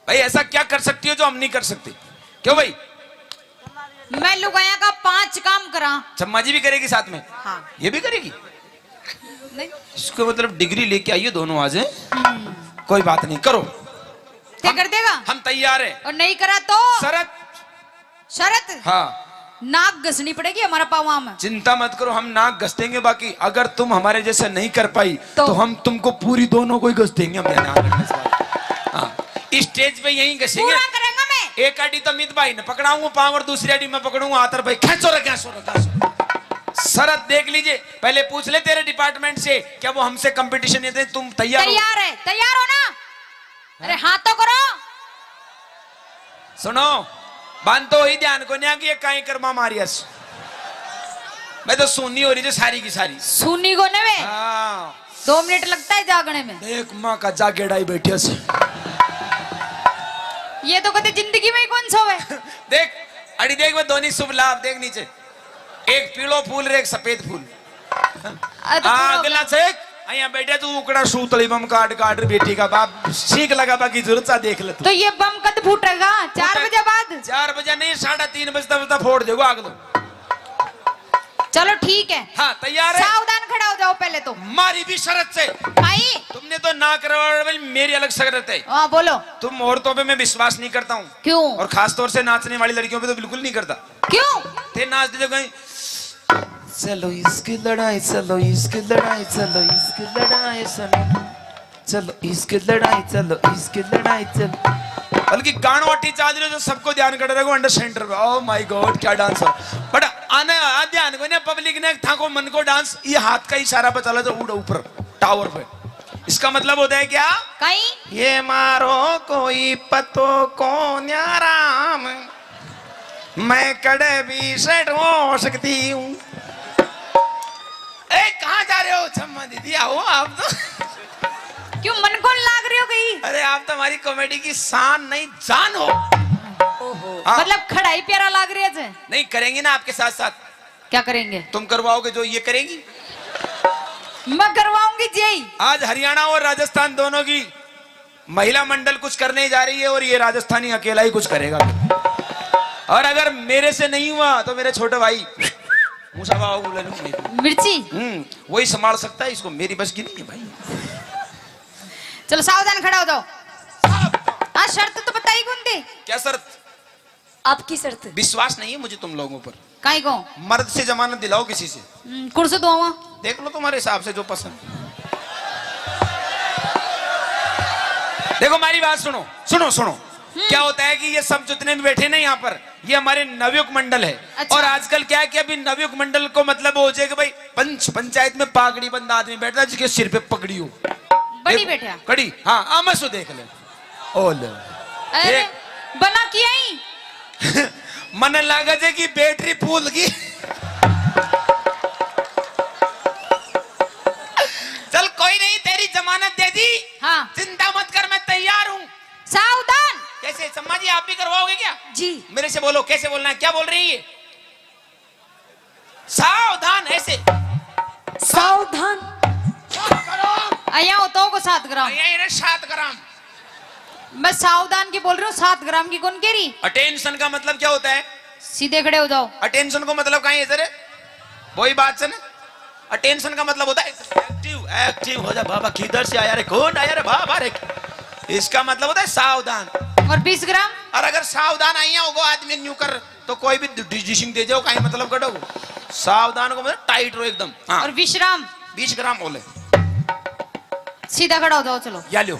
भाई ऐसा क्या कर सकती हो जो हम नहीं कर सकते? क्यों भाई? मैं लुगाया का 5 काम करा। चम्मा जी भी करेगी साथ में? हाँ। ये भी करेगी? नहीं, इसको मतलब डिग्री लेके आइए दोनों आज हैं। कोई बात नहीं, करो, क्या कर देगा? हम तैयार हैं। और नहीं करा तो शरत? शरत? हाँ, नाक घसनी पड़ेगी हमारा पावा में। चिंता मत करो, हम नाक घस देंगे। बाकी अगर तुम हमारे जैसे नहीं कर पाई तो हम तुमको पूरी दोनों को ही घस देंगे। हम ध्यान रखना इस बात। हाँ, स्टेज पे यहीं घसेंगे। पूरा करेंगे मैं। एक आड़ी तो मित भाई ने पकड़ाऊंगा पाँव और दूसरी आड़ी मैं पकड़ूंगा आतर भाई। खेचो रखा शरत देख लीजिए, पहले पूछ ले तेरे डिपार्टमेंट से क्या वो हमसे कंपटीशन है? तुम तैयार हो? तैयार है, तैयार हो ना? अरे हाँ तो करो। सुनो, बांध तो ही ध्यान को नहीं कि काई कर्मा मारियस। मैं तो सुननी हो रही थी सारी की सारी। सुनी को ने वे। हाँ, 2 मिनट लगता है जागने में। देख माँ का जागेड़ाई बैठे से। ये तो कहते जिंदगी में ही कौन सोवे। देख अड़ी, देख मैं दोनों शुभ लाभ देख नीचे, एक पीलो फूल रे एक सफेद फूल। अगला चेक अया बैठे तू उकड़ा सूतली बम काट काट बेटी का बाप सीख लगा बाकी जरूरत सा देख ले तू। तो ये बम कद फूटेगा? 4 बजे बाद? 4 बजे नहीं, 3:30 बजता फोड़ देगा आग दो। चलो ठीक है। हाँ, तैयार है? सावधान खड़ा हो जाओ पहले तो। मारी भी शरत से। भाई तुमने तो ना करवा, मेरी अलग शरत है। हाँ बोलो। तुम औरतों पे मैं विश्वास नहीं करता हूँ। क्यों? और खास तौर से नाचने वाली लड़कियों पे तो बिल्कुल नहीं करता। क्यों? थे नाचते जो कहीं चलो इसकी लड़ाई, चलो इसकी लड़ाई, चलो इसकी लड़ाई, चलो इसकी लड़ाई, चलो इसकी लड़ाई, चलो। बल्कि गानों वाटी चाल रहे जो सबको ध्यान कर रहे हो अंडर सेंटर पे। ओह माय गॉड, क्या डांस हो। बट आने ध्यान को ना पब्लिक ने था को मन को डांस, ये हाथ का इशारा पे चला तो उड़ ऊपर टावर पे। इसका मतलब होता है क्या? कहीं ये मारो कोई पतो को न्याराम, मैं कड़े भी सेट हो सकती हूँ। ए कहाँ जा रहे हो छम्मा दीदी? आओ आप तो। क्यों मन को लाग रही हो गई? अरे आप तो हमारी कॉमेडी की शान नहीं जान हो। हाँ। मतलब खड़ाई प्यारा लाग रही है। नहीं करेंगे ना आपके साथ साथ। क्या करेंगे? तुम करवाओगे जो ये करेंगी? मैं करवाऊंगी जी। आज हरियाणा और राजस्थान दोनों की महिला मंडल कुछ करने जा रही है और ये राजस्थानी अकेला ही कुछ करेगा। और अगर मेरे से नहीं हुआ तो मेरे छोटे भाई मिर्ची वही संभाल सकता है इसको, मेरी बस की नहीं है भाई। चलो सावधान खड़ा हो जाओ। हाँ, शर्त तो बताई कौन थी? क्या शर्त? आपकी शर्त। विश्वास नहीं है मुझे तुम लोगों पर। काई को? मर्द से जमानत दिलाओ किसी से। कुर्सी दो वहाँ। देख लो तुम्हारे हिसाब से जो पसंद। देखो हमारी बात सुनो सुनो सुनो। क्या होता है कि ये सब जितने भी बैठे ना यहाँ पर, ये हमारे नवयुग मंडल है। अच्छा। और आजकल क्या है कि अभी नवयुग मंडल को मतलब हो जाए कि भाई पंचायत में पागड़ी बंद आदमी बैठता है जिसके सिर पे पगड़ी हो, बड़ी बैठा कड़ी। हाँ आमसो देख ले। ओले अरे बना किया ही। मन लागत है कि बैटरी फूल की। कोई नहीं, तेरी जमानत दे दी। हाँ। चिंता मत कर, मैं तैयार हूँ। सावधान। कैसे सम्मा जी, आप भी करवाओगे क्या? जी मेरे से बोलो, कैसे बोलना है? क्या बोल रही है? सावधान, ऐसे। सावधान। आया होता को 7 ग्राम। ये 7 ग्राम। मैं सावधान की बोल रही हूँ, 7 ग्राम की कौन कह रही? अटेंशन का मतलब क्या होता है? सीधे खड़े हो जाओ। अटेंशन को मतलब कहीं है वही बात से ना। अटेंशन का मतलब होता है एक्टिव, एक्टिव हो जा बाबा, किधर से आया रे, कौन आया रे बाबा रे। इसका मतलब होता है सावधान। और 20 ग्राम? और अगर सावधान आई होगा आदमी न्यू कर, तो कोई भी डिजिशिंग दे जाओ, कहीं मतलब कटो। सावधान को मतलब टाइट रहो एकदम। हाँ। और 20 ग्राम? 20 ग्राम बोले। सीधा खड़ा हो जाओ, चलो। या लो,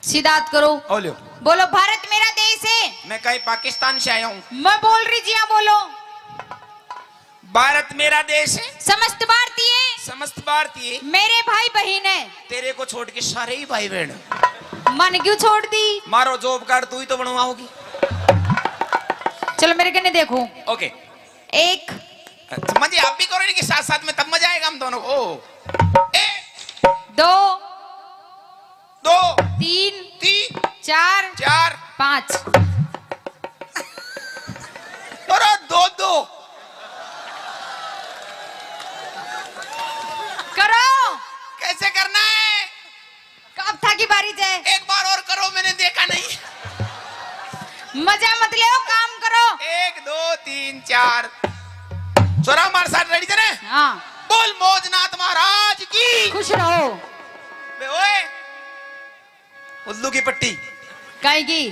सीधा हाथ करो। ओ लो। बोलो, भारत मेरा देश है। मैं कहीं पाकिस्तान से आया हूँ। मैं बोल रही जी, हाँ बोलो। भारत मेरा देश है, समस्त भारतीय समस्त भारतीय मेरे भाई बहन है। तेरे को छोड़ के सारे ही भाई बहन। मन क्यों छोड़ दी? मारो जॉब कार्ड तू ही तो बनवाओगी। चलो मेरे कहने देखो। ओके। 1 समझिए, आप भी करो कि साथ साथ में, तब मजा आएगा हम दोनों को। 1 2 2 3 3 4 4 5 और 2 2 करो। कैसे करना है? कब था की बारी है? एक बार और करो, मैंने देखा नहीं। मजा मत ले, काम करो। 1 2 3 4 छोरा हमारे साथ रेडी थे। हाँ। बोल मौजनाथ महाराज की। खुश रहो। बे ओए, उल्लू की पट्टी। काई की?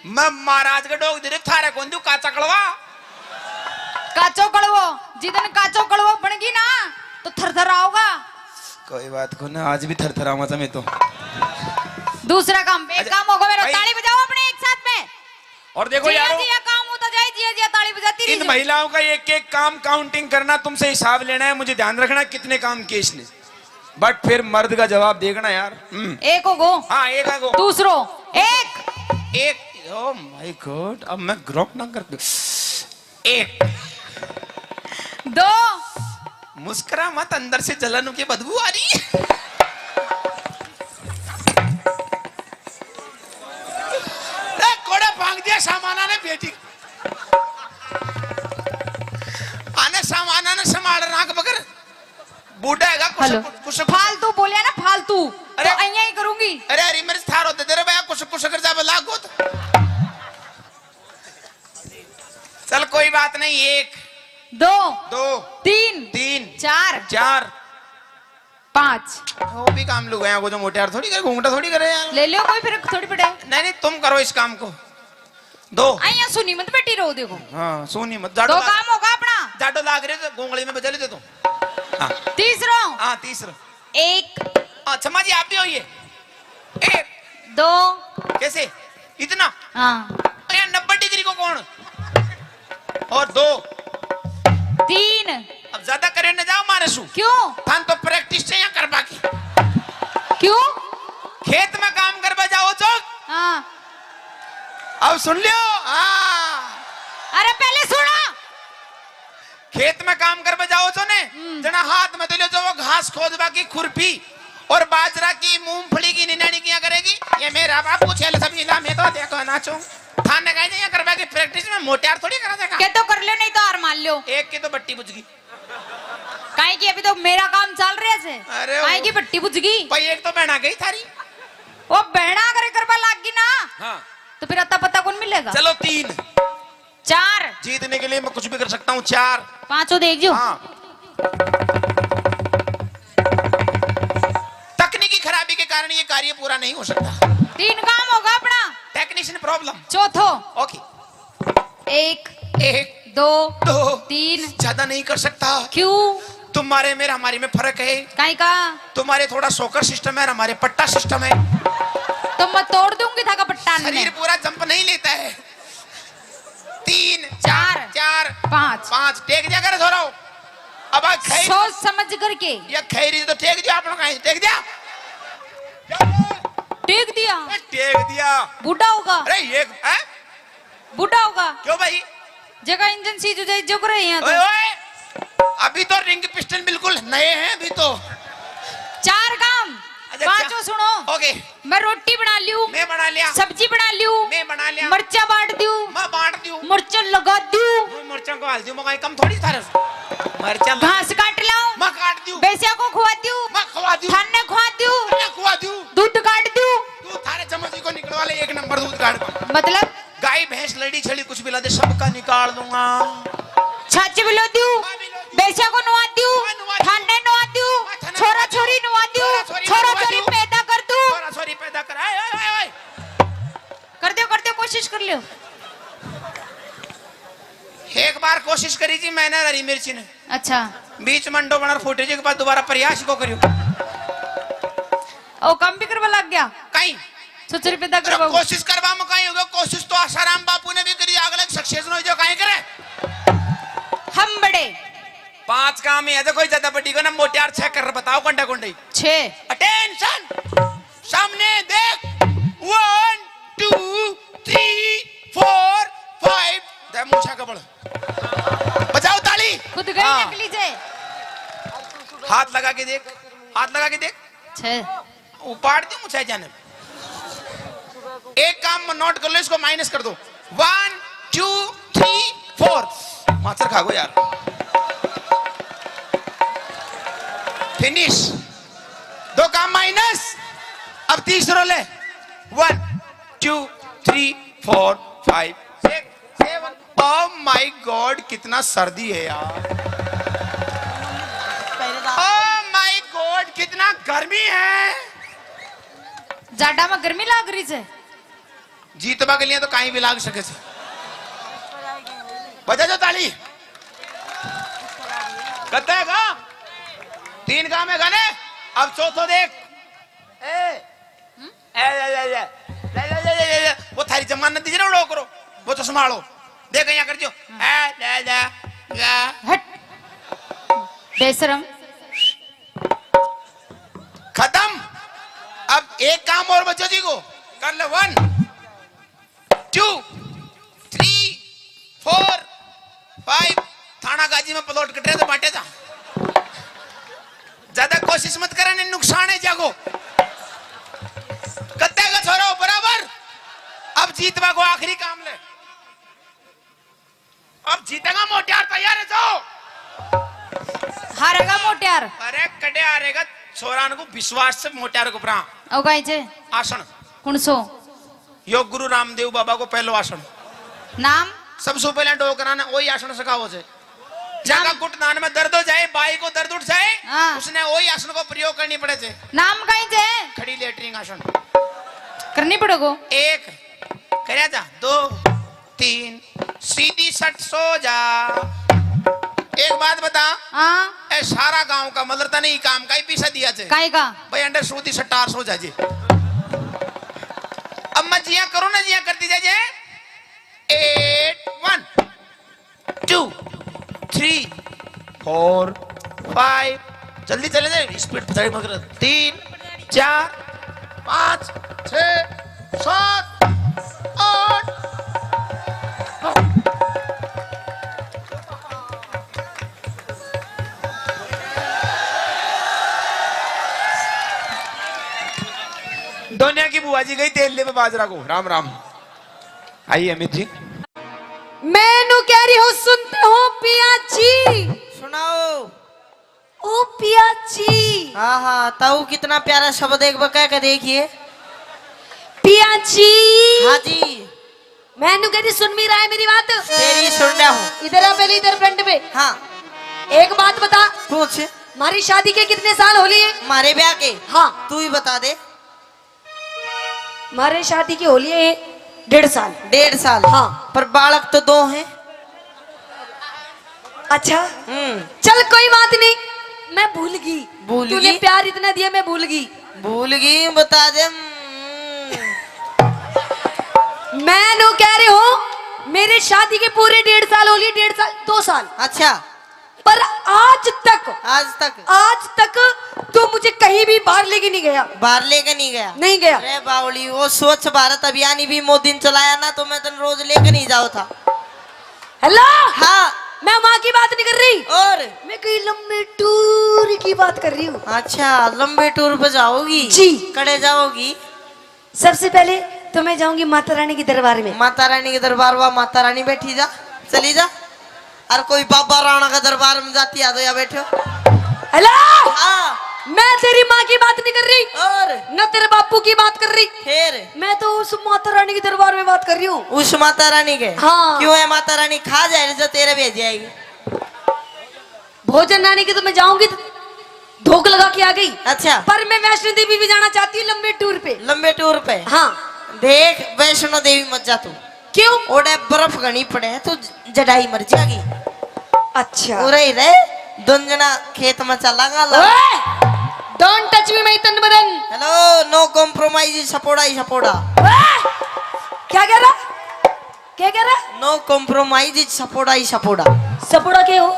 मैं महाराज का डोग दे थारे कौन दू काचा कड़वा। काचो कड़वो, जितने काचो कड़वो बनेगी ना तो थरथर आओगा। कोई बात को ना, आज भी थरथराऊंगा था मैं तो। दूसरा काम, एक अच्छा, काम होगा मेरा, भाई। ताली बजाओ अपने एक साथ में। और देखो जिया यारो, जिया काम होता जाए, जिया जिया ताली बजाती रही। इन महिलाओं का एक एक काम काउंटिंग करना, तुमसे हिसाब लेना है, मुझे ध्यान रखना कितने काम किए इसने, बट फिर मर्द का जवाब देखना यार। एक हो गो। हाँ, एक आगो। दूसरो एक। एक। ओ माय गॉड, अब मैं ग्रोक ना कर। 1 2 मुस्कुरा मत, अंदर से जलन की बदबू आ रही है। कोड़ा भांग दिया सामाना ने बेटी। आने सामाना ने संभाल नाक बकर बूढ़ा हैगा हेलो, कुछ फालतू बोलिया ना, फालतू। अरे तो अइया ही करूंगी। अरे अरे मेरे थार होते तेरे भैया कुछ कर जा लागो तो। चल कोई बात नहीं। 1 2 2 3 3 4 4 5 वो भी काम लोग हैं, वो जो मोटे यार थोड़ी करे, घूंघटा थोड़ी करे यार। ले लियो, कोई फिर थोड़ी पड़े। नहीं नहीं, तुम करो इस काम को। 2 अइया सुनी मत बैठी रहो, देखो। हाँ, सोनी मत। 2 काम होगा अपना। जाडो लाग रहे तो गोंगली में बजा लेते तुम। हाँ तीसरा हाँ, तीसरा। 1 अच्छा जी, आप भी होइए। 1 2 कैसे इतना? हाँ। अरे 90 डिग्री को कौन? और 2 3 अब ज्यादा करे न जाओ मारे सु। क्यों? थान तो प्रैक्टिस से यहाँ कर बाकी। क्यों? खेत में काम कर बजाओ चौक। हाँ। अब सुन लियो। हाँ, अरे पहले सुना। खेत में काम कर बजाओ तो ने जना हाथ में तो लियो जो वो घास खोदवा की खुरपी और बाजरा की मूंगफली की निनानी किया करेगी। ये मेरा बापू छेल सब इला में तो देखो नाचो। थान ने कहा करवा की प्रैक्टिस में मोटियार थोड़ी करा देगा। के तो कर लो, नहीं तो हार मान लो। एक की तो बट्टी बुझ गई। काहे की अभी तो मेरा काम चल रहा है। अरे काहे की बट्टी बुझ गई? भाई एक तो बहना गई थारी। वो बहना करे करवा लाग गई ना, हाँ, तो फिर अता पता कौन मिलेगा? चलो 3 4 जीतने के लिए मैं कुछ भी कर सकता हूँ। 4 5 देख जो। हाँ। तकनीकी खराबी के कारण ये कार्य पूरा नहीं हो सकता। 3 काम होगा अपना। Technician problem. चौथो ओके। 1 1 2 2 3 ज्यादा नहीं कर सकता। क्यों? तुम्हारे मेरे हमारे में फर्क है। काहे का? तुम्हारे थोड़ा सोकर सिस्टम है, हमारे पट्टा सिस्टम है। तो मैं तोड़ दूंगी था का पट्टान शरीर में। पूरा जंप नहीं लेता है। 3 4 4 5 5 टेक दिया कर थोड़ा। अब खैर सोच समझ करके या खैरी तो टेक दिया, आप लोग कहीं टेक दिया। टेक दिया। टेक दिया। बूढ़ा होगा। अरे ये बूढ़ा होगा। क्यों भाई? जगह इंजन सीज हो जाए, जो करे यहाँ ओए तो। ओए, अभी तो रिंग पिस्टन बिल्कुल नए हैं अभी तो। 4 काम मैं रोटी बना लियो, मैं बना लिया, सब्जी बना लियो, मैं बना लिया, मर्चा बांट दियो, मैं बांट दियो, मर्चा लगा दियो, मैं मिर्चा को हाल दियो, मैं कम थोड़ी थारे मिर्चा घास काट लाओ, मैं काट दियो, भैंसिया को खुआ दियो, मैं खवा दियो, थाने खुआ दियो, मैं खवा दियो, दूध काट दियो। तू थारे चम्मच को निकलवा ले, एक नंबर दूध काट को। मतलब गाय भैंस लड़ी छड़ी कुछ भी ला दे, सबका निकाल दूंगा। छाछ बिलो दियो, भैंसिया को नुआ दियो, थाने नुआ दियो, छोरा छोरी नुआ दियो, छोरा छोरी पैदा कर दू, छोरा छोरी पैदा कर, आए आए आए कर दियो कोशिश कर लियो। एक बार कोशिश करी थी मैंने हरी मिर्ची ने, अच्छा बीच मंडो बना फूटे जी के बाद दोबारा प्रयास को करियो। ओ काम भी करवा लग गया, कहीं छोरी पैदा अरे करवा। कोशिश करवा में कहीं होगा, कोशिश तो आसाराम बापू ने भी करी, अगले सक्सेस न हो जो कहीं करे। हम बड़े 5 काम है, देखो ज्यादा बड़ी को ना मोटियार 6 कर, बताओ कंडा कुंडई। 6 अटेंशन, सामने देख, 1 2 3 4 5, दे मुछा का बड़ बजाओ ताली। खुद गई हाँ। नकली जे हाथ लगा के देख, हाथ लगा के देख, 6 उपाड़ दी मुछा जाने। एक काम नोट कर लो, इसको माइनस कर दो, 1 2 3 4, मास्टर खागो यार, फिनिश। 2 काम माइनस, अब तीसरा ले, 1 2 3 4 5 6 7। ओह माय गॉड, कितना सर्दी है यार, ओह माय गॉड कितना गर्मी है। जाडा में गर्मी लाग रही है। जीतवा के लिए तो कहीं भी लाग सके से। बजा जो ताली, कहता है गा 3 काम है गाने, अब चौथो देख। वो थारी जमानत दीजिए ना, उड़ो करो, वो तो संभालो, देख यहाँ कर जो। हट बेशरम। खत्म। अब एक काम और बच्चों जी को कर ले, 1 2 3 4 5। थाना गाजी में प्लॉट कट रहे तो बांटे था, ज्यादा कोशिश मत करने, नुकसान है जागो। कत्ते का छोरो बराबर। अब जीतवा को आखिरी काम ले, अब जीतेगा मोटियार, तैयार है जो हारेगा मोटियार। अरे कटे हारेगा छोरान को विश्वास से मोटियार को प्रा ओ गाय जे आसन कुणसो योग गुरु रामदेव बाबा को पहलो आसन, नाम सबसे पहले डोकराना वही आसन सिखाओ से। जगह घुटनान में दर्द हो जाए, बाई को दर्द उठ जाए, हाँ। उसने वही आसन को प्रयोग करनी पड़े थे। नाम गाय जे खड़ी लेटरिंग आसन करनी पड़ेगो। 1 करया जा, 2 3 सीधी सट सो जा। एक बात बता, हाँ ए सारा गांव का मदरता नहीं काम का ही पीछा दिया थे काय का भाई, अंडर सूदी सट्टार सो जाजे। अब मैं जिया करो ना, जिया करती जाजे। 8 1 2 3 4 5, जल्दी चले जाए, स्पीड बताइए मगर 3 4 5 6 7 8। दुनिया की बुआ जी गई तेल ले में बाजरा को। राम राम। आइए अमित जी। मैनू कह रही हो, सुनते हो पिया जी? सुनाओ। ओ पिया जी। हाँ हाँ, ताऊ कितना प्यारा शब्द एक बका के देखिए। पिया जी। हाँ जी। मैनू कह रही, सुन भी रहा है मेरी बात? तेरी सुन रहा हूँ। इधर आ पहले, इधर फ्रंट पे। हाँ एक बात बता, पूछ। हमारी शादी के कितने साल हो लिए? मारे ब्याह के? हाँ तू ही बता दे। हमारे शादी की हो लिए 1.5 साल। 1.5 साल? हाँ। पर बालक तो 2 हैं। अच्छा चल कोई बात नहीं, मैं भूल गई। भूल तूने गई? प्यार इतना दिया, मैं भूल गई। भूल गई? बता दे। मैं नो कह रही हूँ, मेरे शादी के पूरे 1.5 साल हो लिए। 1.5 साल 2 साल। अच्छा। पर आज तक आज तक तू मुझे कहीं भी बाहर लेके नहीं गया। बाहर लेके नहीं गया? नहीं गया। अरे बावली, वो स्वच्छ भारत अभियान भी मोदी ने चलाया ना, तो मैं तन रोज लेके नहीं जाओ था। हेलो। हाँ। मैं वहाँ की बात नहीं कर रही, और मैं कहीं लंबे टूर की बात कर रही हूँ। अच्छा, लंबे टूर पे जाओगी? जी। कड़े जाओगी? सबसे पहले तो मैं जाऊंगी माता रानी के दरबार में। माता रानी के दरबार वा माता रानी बैठी जा, चली जा। और कोई बाबा राणा का दरबार में जाती आ तो या बैठो। हेलो, हाँ, मैं तेरी माँ की बात नहीं कर रही और न तेरे बापू की बात कर रही, फिर मैं तो उस माता रानी के दरबार में बात कर रही हूँ। उस माता रानी के? हाँ। क्यों है माता रानी खा जाए जो तेरे भेज जाएगी? भोजन रानी के तो मैं जाऊंगी, धोख लगा के आ गई। अच्छा, पर मैं वैष्णो देवी भी जाना चाहती हूँ लंबे टूर पे। लंबे टूर पे? हाँ। देख वैष्णो देवी मत जा तू, क्यों? ओडे बर्फ घनी पड़े है, तू जडाई मर जाएगी। अच्छा। उरे ही रे, दुंजना खेत में चलागा। डोंट टच मी माय तन बदन। हेलो, नो कॉम्प्रोमाइज, सपोड़ा ही सपोड़ा। क्या कह रहा? क्या कह रहा? नो कॉम्प्रोमाइज, सपोड़ा ही सपोड़ा। सपोड़ा के हो?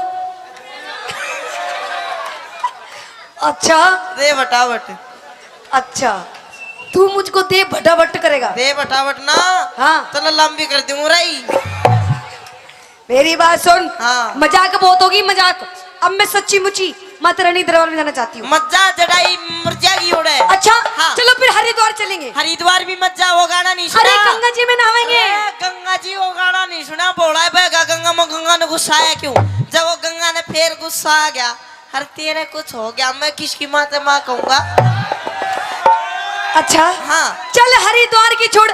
अच्छा दे बटावट। अच्छा, तू मुझको दे भटाभट करेगा? दे बटावट ना। हाँ। तो लंबी कर दूं रही। मेरी बात सुन। हाँ। मजाक बहुत होगी, मजाक। अब मैं सच्ची मुची माता रानी दरबार में जाना चाहती हूँ। मत जा, जडाई मर जाएगी ओडे। अच्छा। हाँ। चलो फिर हरिद्वार चलेंगे। हरिद्वार भी मत जा, वो गाना नहीं सुना? अरे गंगा जी में नहाएंगे। अरे गंगा जी वो गाना नहीं सुना? बोला है बेगा गंगा में, गंगा ने गुस्सा आया क्यों? जब वो गंगा ने फिर गुस्सा आ गया, हर तेरे कुछ हो गया, मैं किसकी माँ से माँ कहूंगा? अच्छा। हाँ। चल हरिद्वार की छोड़,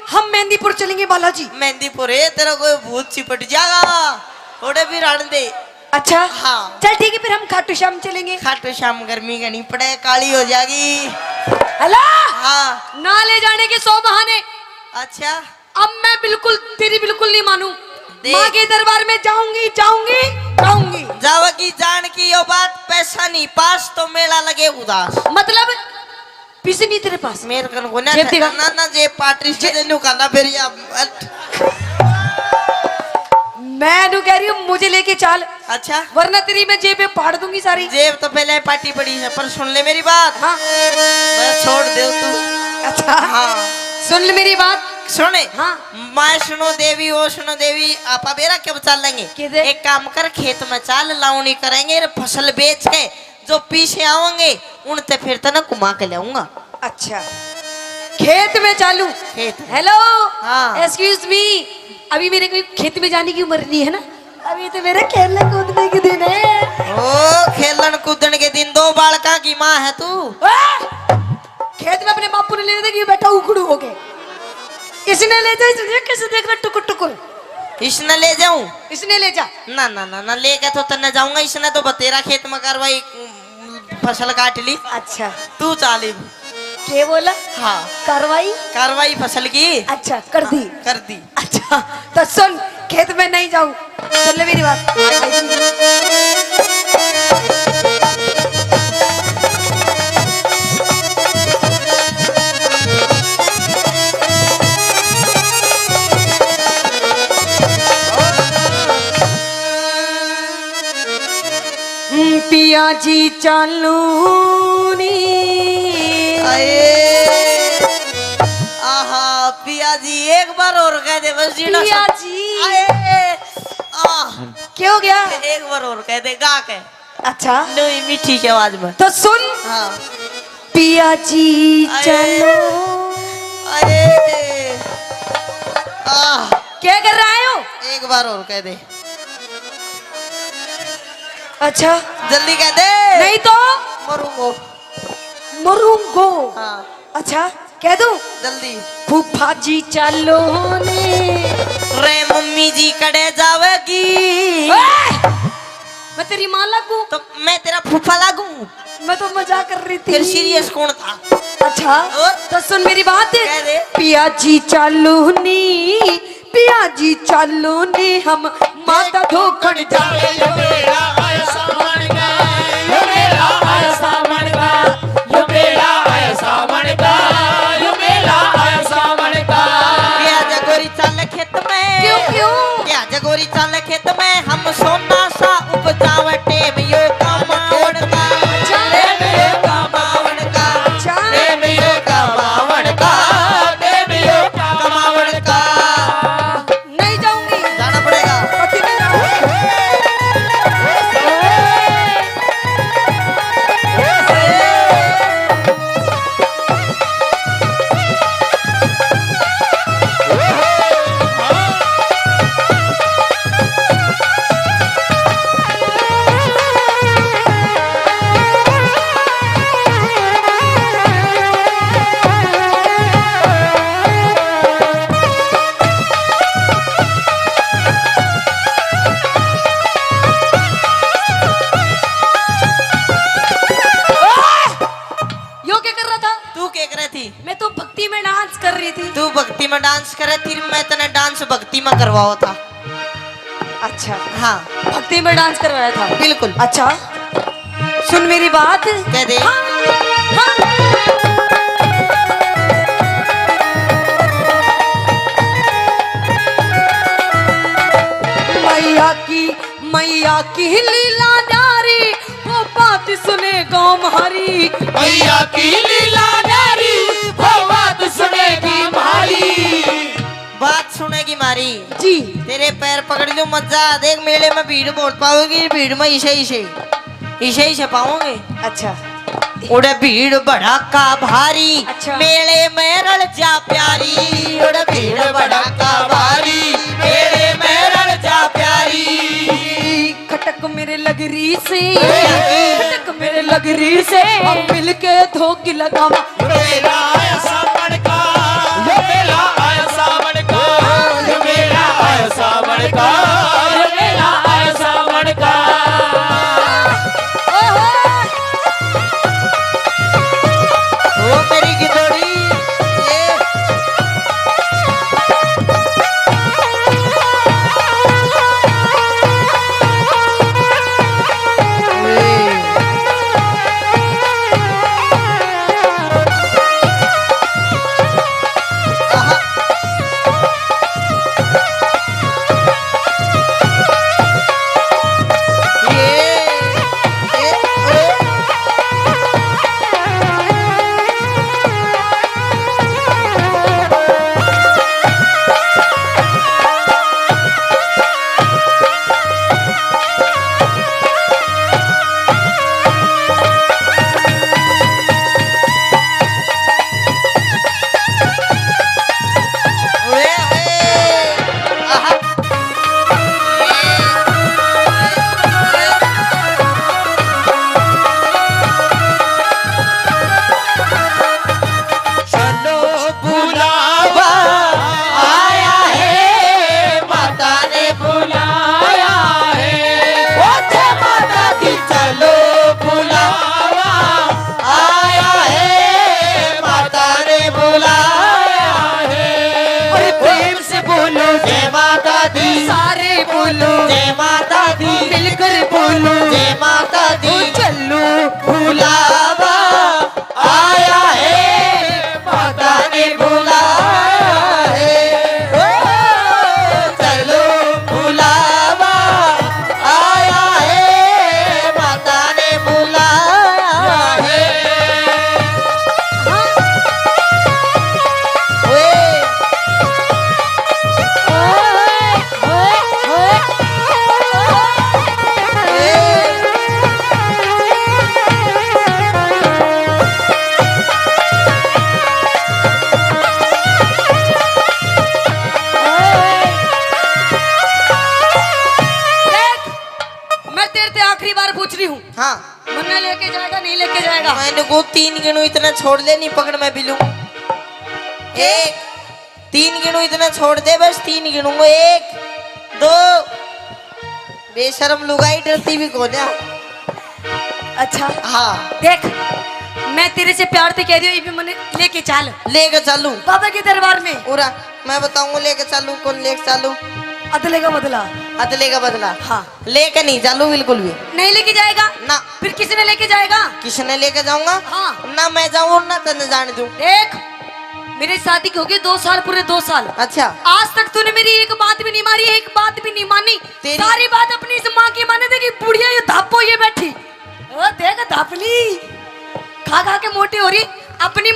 हम मेहंदीपुर चलेंगे बालाजी। मेहंदीपुर है, तेरा कोई भूत चिपट जाएगा, थोड़े भी रण दे। अच्छा। हाँ। चल ठीक है, फिर हम खाटू श्याम चलेंगे। खाटू श्याम गर्मी का नहीं पड़े, काली हो जाएगी। हेलो। हाँ। ना ले जाने के 100 बहाने। अच्छा, अब मैं बिल्कुल तेरी बिल्कुल नहीं मानू। देख। माँ के दरबार में जाऊंगी जाऊंगी जाऊंगी। जावगी जान की यो बात, पैसा नहीं पास तो मेला लगे उदास। मतलब पैसे नहीं तेरे पास? मेरे कन को ना जेब दिखा। ना जे पार्टी से देनु खाना फिर या मैं तो कह रही हूँ मुझे लेके चल, अच्छा, वरना तेरी मैं जेब में फाड़ दूंगी सारी। जेब तो पहले पार्टी पड़ी है, पर सुन ले मेरी बात। हाँ। मैं छोड़ दे तू। अच्छा। हाँ, सुन ले मेरी बात। सुने। हाँ। वैष्णो देवी, वैष्णो देवी आपा बेरा कब चल लेंगे? किधर? एक काम कर, खेत में चाल लावनी करेंगे, फसल बेच के जो पीछे आवेंगे उनते फिर तना घुमा के लाऊंगा। अच्छा, खेत में चालू? खेत। हेलो। हाँ। एक्सक्यूज मी, अभी मेरे को खेत में जाने की उम्र नहीं है ना, अभी तो मेरे खेलने कूदने के दिन है। ओ खेलन कूदन के दिन, 2 बालका की माँ है तू। खेत में अपने बापू ने ले कि बेटा उखड़ू हो गए, इसने ले जा, इसने कैसे देख रहा टुकुर टुकुर। इसने ले जाऊं? इसने ले जा। ना ना ना ना, लेके तो तन्ने जाऊंगा, इसने तो बतेरा खेत में करवाई, फसल काट ली। अच्छा। तू चाली। क्या बोला? हाँ, कार्रवाई? कार्रवाई फसल की। अच्छा कर दी। कर दी। अच्छा तो सुन, खेत में नहीं जाऊं, सुन ले मेरी बात। पिया जी चालू नी। आए आहा, पिया जी एक बार और कह दे बस। जीना पिया जी। आए क्या हो गया? एक बार और कह दे, गा के। अच्छा नहीं, मीठी की आवाज में। तो सुन। हाँ। पिया जी आए। चलो। आए क्या कर रहा है हो? एक बार और कह दे। अच्छा जल्दी कह दे, नहीं तो मरूंगो। मरूंगो। हाँ, अच्छा कह दूं? जल्दी। फूफा जी चलो ने। रे मम्मी जी कड़े जावेगी। मैं तेरी माँ लगूं? तो मैं तेरा फूफा लागू? मैं तो मजाक कर रही थी। फिर सीरियस कौन था? अच्छा और? तो सुन मेरी बात। कह दे। पिया जी चालू नी, पिया जी चालू नी, हम माता धोखड़ जावे। क्या जगोरी चाल खेत में? क्यों क्यों? क्या जगोरी चाल खेत में, हम सोना सा उपजावे टेम यो कमावण का। टेम यो कमावण का। टेम यो कमावण का। टेम यो कमावण का। नहीं जाऊंगी। जाना पड़ेगा। कभी नहीं जाऊंगी। तू क्या कर रही थी? मैं तो भक्ति में डांस कर रही थी। तू भक्ति में डांस करे थी, मैं तने डांस भक्ति में करवाओ था। अच्छा, हाँ भक्ति में डांस करवाया था। बिल्कुल। अच्छा, सुन मेरी बात। कह दे। हाँ, हाँ। मैया की लीला जारी, वो बात सुने गाँव हमारी। मैया की लीला जारी, वो बात सुनेगी मारी। बात सुनेगी मारी जी। तेरे पैर पकड़ लूं मजा। देख मेले में भीड़ बहुत पाओगी, भीड़ में इसे पाओगे। अच्छा, उड़े भीड़ भड़ाका भारी, अच्छा। मेले में रल जा प्यारी। उड़े भीड़ भड़ाका भारी, मेले में रल जा प्यारी। खटक मेरे लगरी से, खटक मेरे लगरी से, हम मिलके धोखी लगावा। मेरा आया सावन का, ये मेरा आया सावन का, ये मेरा आया सावन का, ये मेरा आया सावन का। ओ मेरी गिदोड़ी मैंने को 3 गिनू इतना छोड़ दे, नहीं पकड़ मैं भी लूं। 1 3 गिनू इतना छोड़ दे, बस 3 गिनूंगा। 1 2 बेशरम लुगाई डरती भी कौन है। अच्छा हाँ देख, मैं तेरे से प्यार से कह रही हूँ, ये भी मैंने लेके चल, लेके चलूं बाबा के दरबार में। पूरा मैं बताऊंगा लेके चलूं, कौन लेके चलूं। अदले का बदला। अदले का बदला। हाँ लेके नहीं चलूं बिल्कुल भी नहीं लेके जाएगा ना। फिर किसने लेके जाएगा? किसने लेके जाऊंगा? हाँ ना मैं जाऊं ना तने जाने दूं। देख, मेरी शादी हो गई 2 साल, पूरे 2 साल। अच्छा आज तक तूने मेरी एक बात भी नहीं मारी, एक बात भी नहीं मानी। सारी बात अपनी इस माँ की माने थे कि बुढ़िया ये धापो ये बैठी। ओ देख धापली, खा खा के मोटी हो रही। अपनी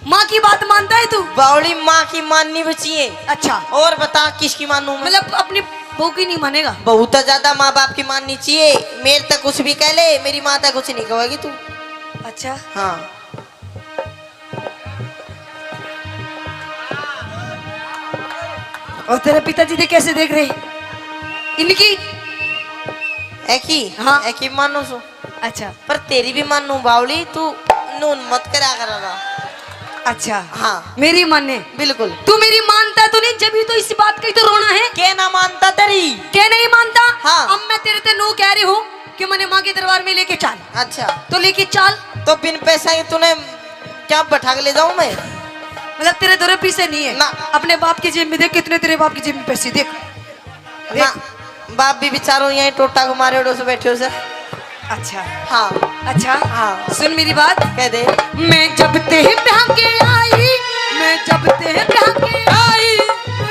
माँ की बात मानता है तू? बावली माँ की माननी बची है। अच्छा और बता किसकी मानूं मैं? मतलब अपनी बहू की नहीं मानेगा? बहुत ज्यादा माँ बाप की माननी चाहिए। मेरे तक कुछ भी कह ले, मेरी माँ तक कुछ नहीं कहेगी तू। अच्छा हाँ और तेरे पिताजी थे कैसे देख रहे इनकी? एक ही हाँ। एक ही मानो सो। अच्छा पर तेरी भी मानू बावली, तू नून मत करा कर। अच्छा हाँ मेरी माने बिल्कुल। तू मेरी मानता तो नहीं, जब ही तो इस बात का ही तो रोना है। क्या ना मानता तेरी? क्या नहीं मानता? हाँ। अब मैं तेरे ते नो कह रही हूँ कि मैंने माँ के दरबार में लेके चल। अच्छा तो लेके चल। तो बिन पैसा के तूने क्या बैठा के ले जाऊं मैं? मतलब तेरे दो पैसे नहीं है ना। अपने बाप की जेब में देख कितने तेरे बाप की जेब में पैसे देख ना बाप भी बेचारो यहीं टोटा को मारे उड़ो से बैठे हो सर। अच्छा हाँ अच्छा हाँ। सुन मेरी बात कह दे। मैं जब ते ब्याह के आई मैं जब ते ब्याह के आई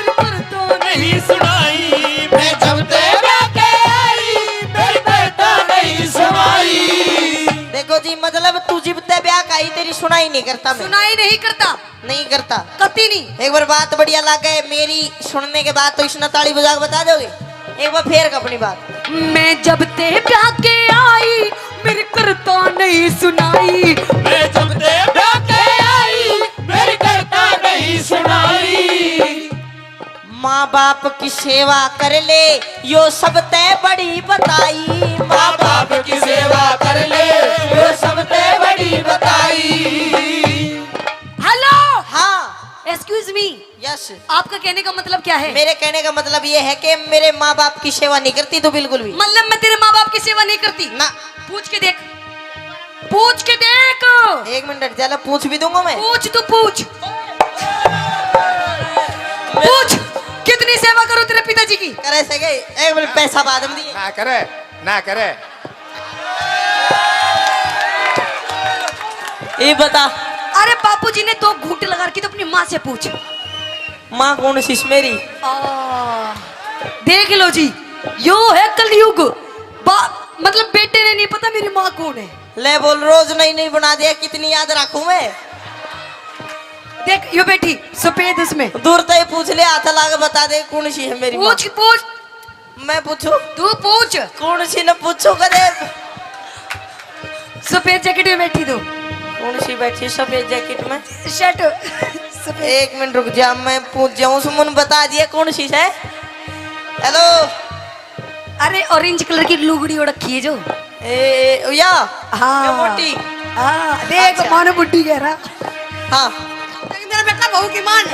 पर तो नहीं सुनाई मैं जब तेरा के आई मेरी बेटा नहीं सुनाई। देखो जी मतलब तू जिबते ब्याह का ही तेरी सुनाई नहीं करता मैं। सुनाई नहीं करता नहीं करता। कती नहीं एक बार बात बढ़िया लगे मेरी सुनने के बाद तो इसने ताली बजा के बता दोगे? एक बार फेर का अपनी बात। मैं जब ते ब्याह के आई मेरी करता नहीं सुनाई मैं जब तेरा के आई मेरी बेटा नहीं सुनाई। माँ बाप की सेवा कर ले यो सब तय बड़ी बताई। माँ बाप की सेवा कर ले वो सब ते बड़ी बताई। हेलो हाँ एक्सक्यूज मी यस। आपका कहने का मतलब क्या है मेरे कहने का मतलब ये है कि मेरे माँ बाप की सेवा नहीं करती तो बिल्कुल भी मतलब मैं तेरे माँ बाप की सेवा नहीं करती ना। पूछ के देख पूछ के देख एक मिनट चलो पूछ भी दूंगा मैं। पूछ तू पूछ पूछ कितनी सेवा करो तेरे पिताजी की करे सके एक मिनट पैसा बाद में दिए। ना करे ना करे। ये बता अरे बापूजी ने तो घूंट लगा रखी तो अपनी माँ से पूछ माँ कौन सी मेरी? देख लो जी यो है कलयुग मतलब बेटे ने नहीं पता मेरी माँ कौन है ले बोल रोज नई नई बना दिया कितनी याद रखूं मैं? देख यो बेटी सफेद उसमें दूर तो ही पूछ ले हाथ लाके बता दे कौन सी है मेरी माँ? पूछ पूछ मैं पूछू तू पूछ कौन सी न पूछू कदे। सफेद जैकेट में बैठी तू कौन सी बैठी सफेद जैकेट में? शर्ट सफेद एक मिनट रुक जा मैं पूछ जाऊं सुमन बता दिया कौन सी है। हेलो अरे ऑरेंज कलर की लुगड़ी ओढ़ रखी है जो या हाँ ये मोटी। हाँ देख अच्छा। मानो बुड्ढी कह रहा हाँ मेरा बेटा बहू की मान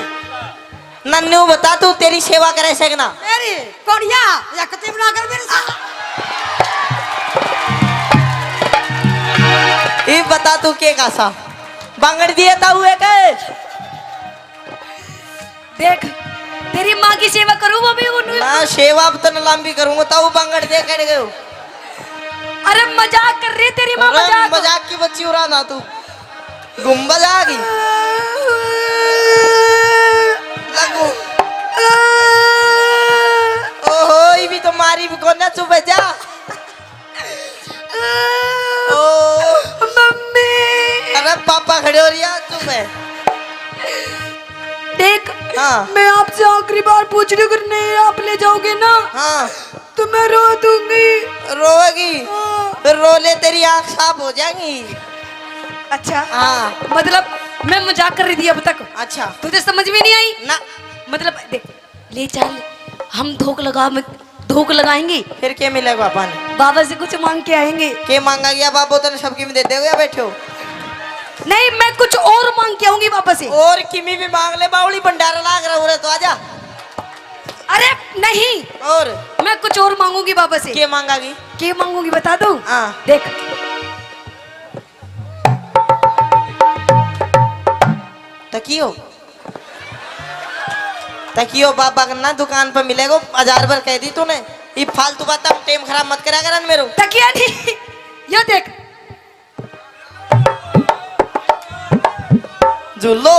नन्नू बता तू तेरी सेवा करे सकना मेरी कोड़िया या कते बना कर मेरे साथ ये बता तू के कासा बांगड़ दिए था हुए के? देख तेरी माँ की सेवा करूँ वो भी ना सेवा अब तो न लंबी करूंगा ताऊ बांगड़ दे कर गयो। अरे मजाक कर रही तेरी माँ अरे मजाक मजाक की बच्ची उड़ाना तू गुम्बद आ गई लगू। ओहो ये भी तो मारी भी कौन ना चुप है जा। ओ मम्मी अरे पापा खड़े हो रही है चुप है। देख हाँ मैं आपसे आखिरी बार पूछ रही हूँ अगर नहीं आप ले जाओगे ना हाँ तो मैं रो दूंगी रोएगी फिर रो ले तेरी आँख साफ हो जाएगी। अच्छा हाँ मतलब मैं मजाक कर रही थी अब तक अच्छा तुझे समझ में नहीं आई ना मतलब देख ले चल हम धोख लगाएंगे फिर क्या मिलेगा पापा ने? बाबा से कुछ मांग के आएंगे के मांगा गया बाबू तो सबकी में देते हो या बैठे हो? नहीं मैं कुछ और मांग के आऊंगी बाबा से और किमी भी मांग ले बावली भंडारा लाग रहा हो तो आजा। अरे नहीं और मैं कुछ और मांगूंगी बाबा से के मांगागी? क्या मांगूंगी बता दूं हाँ देख तकियो बाबा का ना दुकान पर मिलेगा 1000 बार कह दी तूने। ये फालतू बात टाइम खराब मत करा कर मेरे। तकिया नहीं ये देख झुल्लो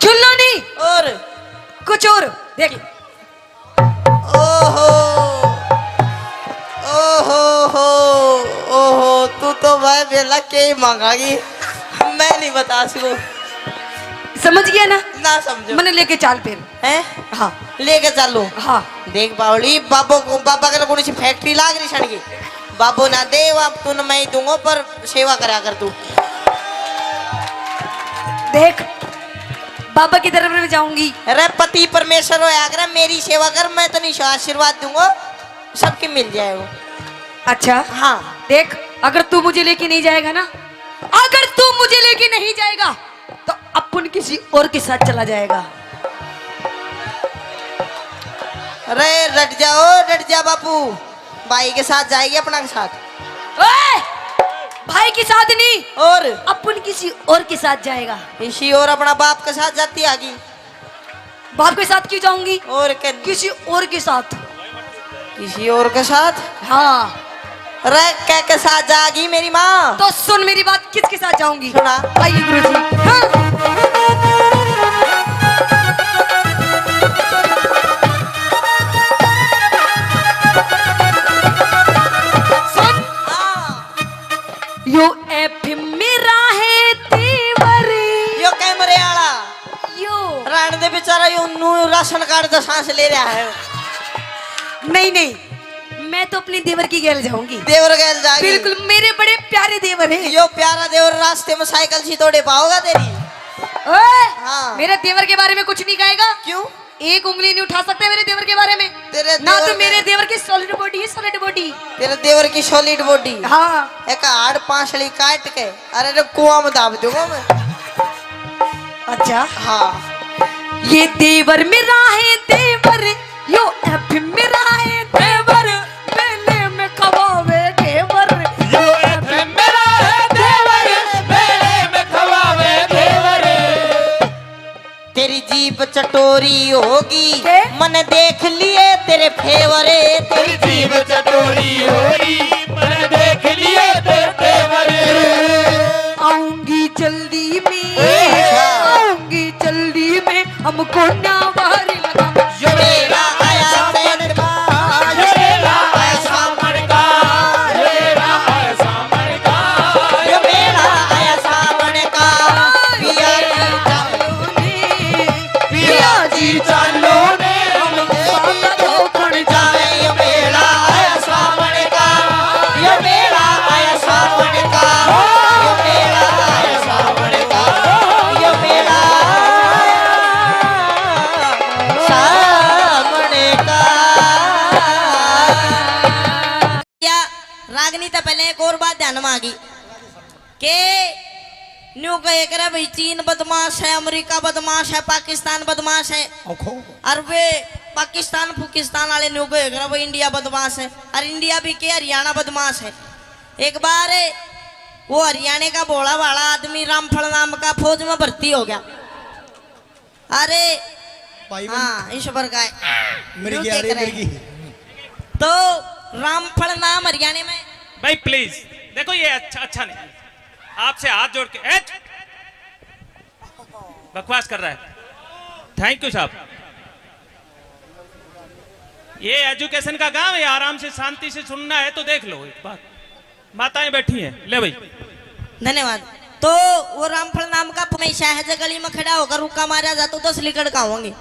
झुल्लो नहीं और कुछ और देख ओहो ओहो हो ओहो तू तो भाई बेला के ही मांगागी मैं नहीं बता सकूं। समझ गया ना ना समझो मैंने लेके चाल फिर हैं? हाँ लेके चलू। हाँ देख बावली बाबा का कौन सी फैक्ट्री लाग रही छड़ की बाबू ना दे अब तू मैं ही दूंगा पर सेवा करा कर तू। देख बाबा की तरफ में जाऊंगी अरे पति परमेश्वर हो आगरा मेरी सेवा कर मैं तो नहीं आशीर्वाद दूंगा सबके मिल जाएगा। अच्छा हाँ देख अगर तू मुझे लेके नहीं जाएगा ना अगर तू मुझे लेके नहीं जाएगा तो अपन किसी और के साथ चला जाएगा। अरे रट जा बापू भाई के साथ जाएगी अपना के साथ। ओए! भाई के साथ नहीं और किसी और के साथ जाएगा। इसी और अपना बाप के साथ जाती आगी बाप के साथ क्यों जाऊंगी? और किसी और के साथ। किसी और के साथ? हाँ। रे के साथ जागी मेरी माँ? तो सुन मेरी बात, किसके साथ जाऊंगी? सुना। आइए गुरुजी। हाँ। यो एफ मेरा है तेवरी। यो कैमरे आला यो राण दे बेचारा यो नू राशन कार्ड का सांस ले रहा है। नहीं नहीं, मैं तो अपनी देवर की गैल जाऊंगी। देवर गैल जागी? बिल्कुल, मेरे बड़े प्यारे देवर हैं। यो प्यारा देवर रास्ते में साइकिल सी तोड़े पाओगा तेरी? ओए, हाँ। मेरे देवर के बारे में कुछ नहीं कहेगा। क्यों? एक उंगली नहीं उठा सकते मेरे देवर के बारे में। तेरे ना देवर तो के- मेरे देवर की सॉलिड बॉडी है, सॉलिड बॉडी। तेरे देवर की सॉलिड बॉडी? हाँ। एक हाड़ पांचड़ी काट के अरे रे कुआं में दाब दूंगा मैं। अच्छा। हाँ। ये देवर मेरा है देवर, यो एफ मेरा है देवर, मेले में कबावे घेवर। यो एफएम मेरा है देवर, मेले में खवावे देवर। तेरी जीप चटोरी होगी, के? मन देख लिए तेरे फेवरे। तेरी जीभ चटोरी होई, मैंने देख लिए तेरे तेवर। आऊंगी जल्दी में, अच्छा। आऊंगी जल्दी में, हमको ना बाहरी लगा। यो मेरा आया सैन का, यो मेरा आया सामन का, यो मेरा आया सामन का। यो मेरा आया सावन का। पिया जी चालो ने, पिया जी चालो ने जाए। यो मेरा आया सावन का, यो मेरा आया सावन का, यो मेरा आया सावन का, यो मेरा सावन का। क्या रागनी तो पहले एक और बात ध्यान में आ गई के न्यू कहे करे भाई चीन बदमाश है, अमेरिका बदमाश है, पाकिस्तान बदमाश है, और वे पाकिस्तान वाले न्यू कहे करे भाई इंडिया बदमाश है, और इंडिया भी के हरियाणा बदमाश है। एक बार वो हरियाणा का भोला भाला आदमी रामफल नाम का फौज में भर्ती हो गया। अरे हाँ ईश्वर का मिर्गी आ रही है, मिर्गी। तो रामफल नाम हरियाणा में। भाई प्लीज देखो, ये अच्छा नहीं। आपसे हाथ जोड़ के बकवास कर रहा है। थैंक यू साहब। ये एजुकेशन का गांव है, आराम से शांति से सुनना है तो देख लो। एक बात, माताएं बैठी हैं। ले भाई। धन्यवाद। तो वो रामफल नाम का मैं शहज गली में खड़ा होकर रुका मारा जाता तो 10 लीटर का होंगे।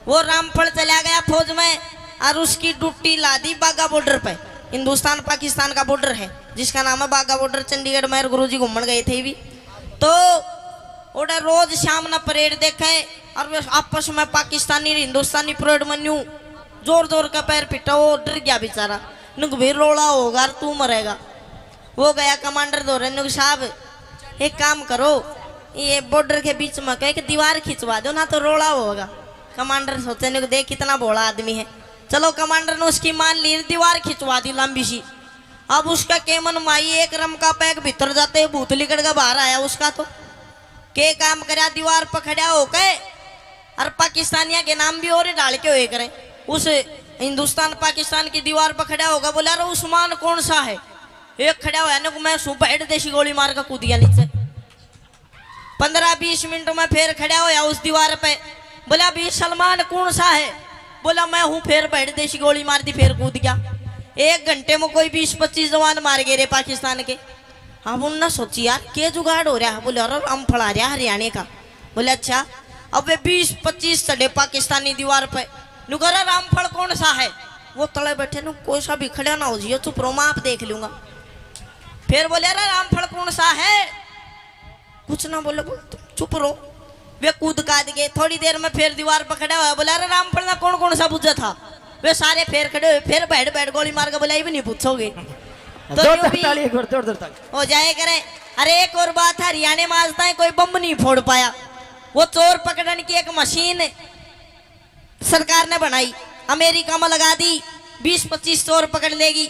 वो रामफल चला गया फौज में, और उसकी ड्यूटी ला दी बागा बॉर्डर पे। हिंदुस्तान पाकिस्तान का बॉर्डर है जिसका नाम है बागा बॉर्डर। चंडीगढ़ में गुरुजी घूमन गए थे भी, तो ओडे रोज शाम ना परेड देखे, और वे आपस में पाकिस्तानी हिंदुस्तानी परेड में न्यू जोर जोर का पैर पिटा। वो डर गया बेचारा, नुक भी रोड़ा होगा तू मरेगा। वो गया कमांडर दो नुक साहब एक काम करो, ये बॉर्डर के बीच में कह के दीवार खिंचवा दो ना तो रोड़ा होगा। कमांडर सोचे नुक देख कितना भोला आदमी है। चलो कमांडर ने उसकी मान ली, दीवार खिंचवा दी लंबी सी। अब उसका केमन माई एक रम का पैक भीतर जाते भूत लिकड़ का बाहर आया उसका। तो के काम करा दीवार पर खड़ा हो के, और पाकिस्तानिया के नाम भी और डाल के हुए करे। उस हिंदुस्तान पाकिस्तान की दीवार पर खड़ा होगा, बोला अरे उस्मान कौन सा है? एक खड़ा हुआ ना, मैं सुबह हेड देशी गोली मार का कूद गया नीचे। 15-20 मिनट में फिर खड़ा होया उस दीवार पे, बोला भी सलमान कौन सा है? बोला मैं हूँ। फिर बैठ देशी गोली मार दी, फिर कूद गया। 1 घंटे में कोई 20-25 जवान मार गए रे पाकिस्तान के। हम उन सोची यार के जुगाड़ हो रहा है। बोले अरे हम फड़ा रहा हरियाणा का। बोले अच्छा। अब वे 20-25 चढ़े पाकिस्तानी दीवार पे। नुकरा रामफल कौन सा है? वो तले बैठे नु कोई सा भी खड़ा ना हो जियो, चुप रहो मैं आप देख लूंगा। फिर बोले अरे रामफल कौन सा है? कुछ ना बोले, चुप रहो। वे कूद काद गए। थोड़ी देर में फिर दीवार पर खड़ा हुआ, बोला अरे रामफल ना कौन कौन सा पूछा था? वे सारे फिर खड़े हुए, फिर बैठ गोली मार के बोला ये भी नहीं पूछोगे तो यूं भी हो जाए करे। अरे एक और बात है, हरियाणा में आज तक कोई बम नहीं फोड़ पाया। वो चोर पकड़ने की एक मशीन सरकार ने बनाई, अमेरिका में लगा दी। 20-25 चोर पकड़ लेगी।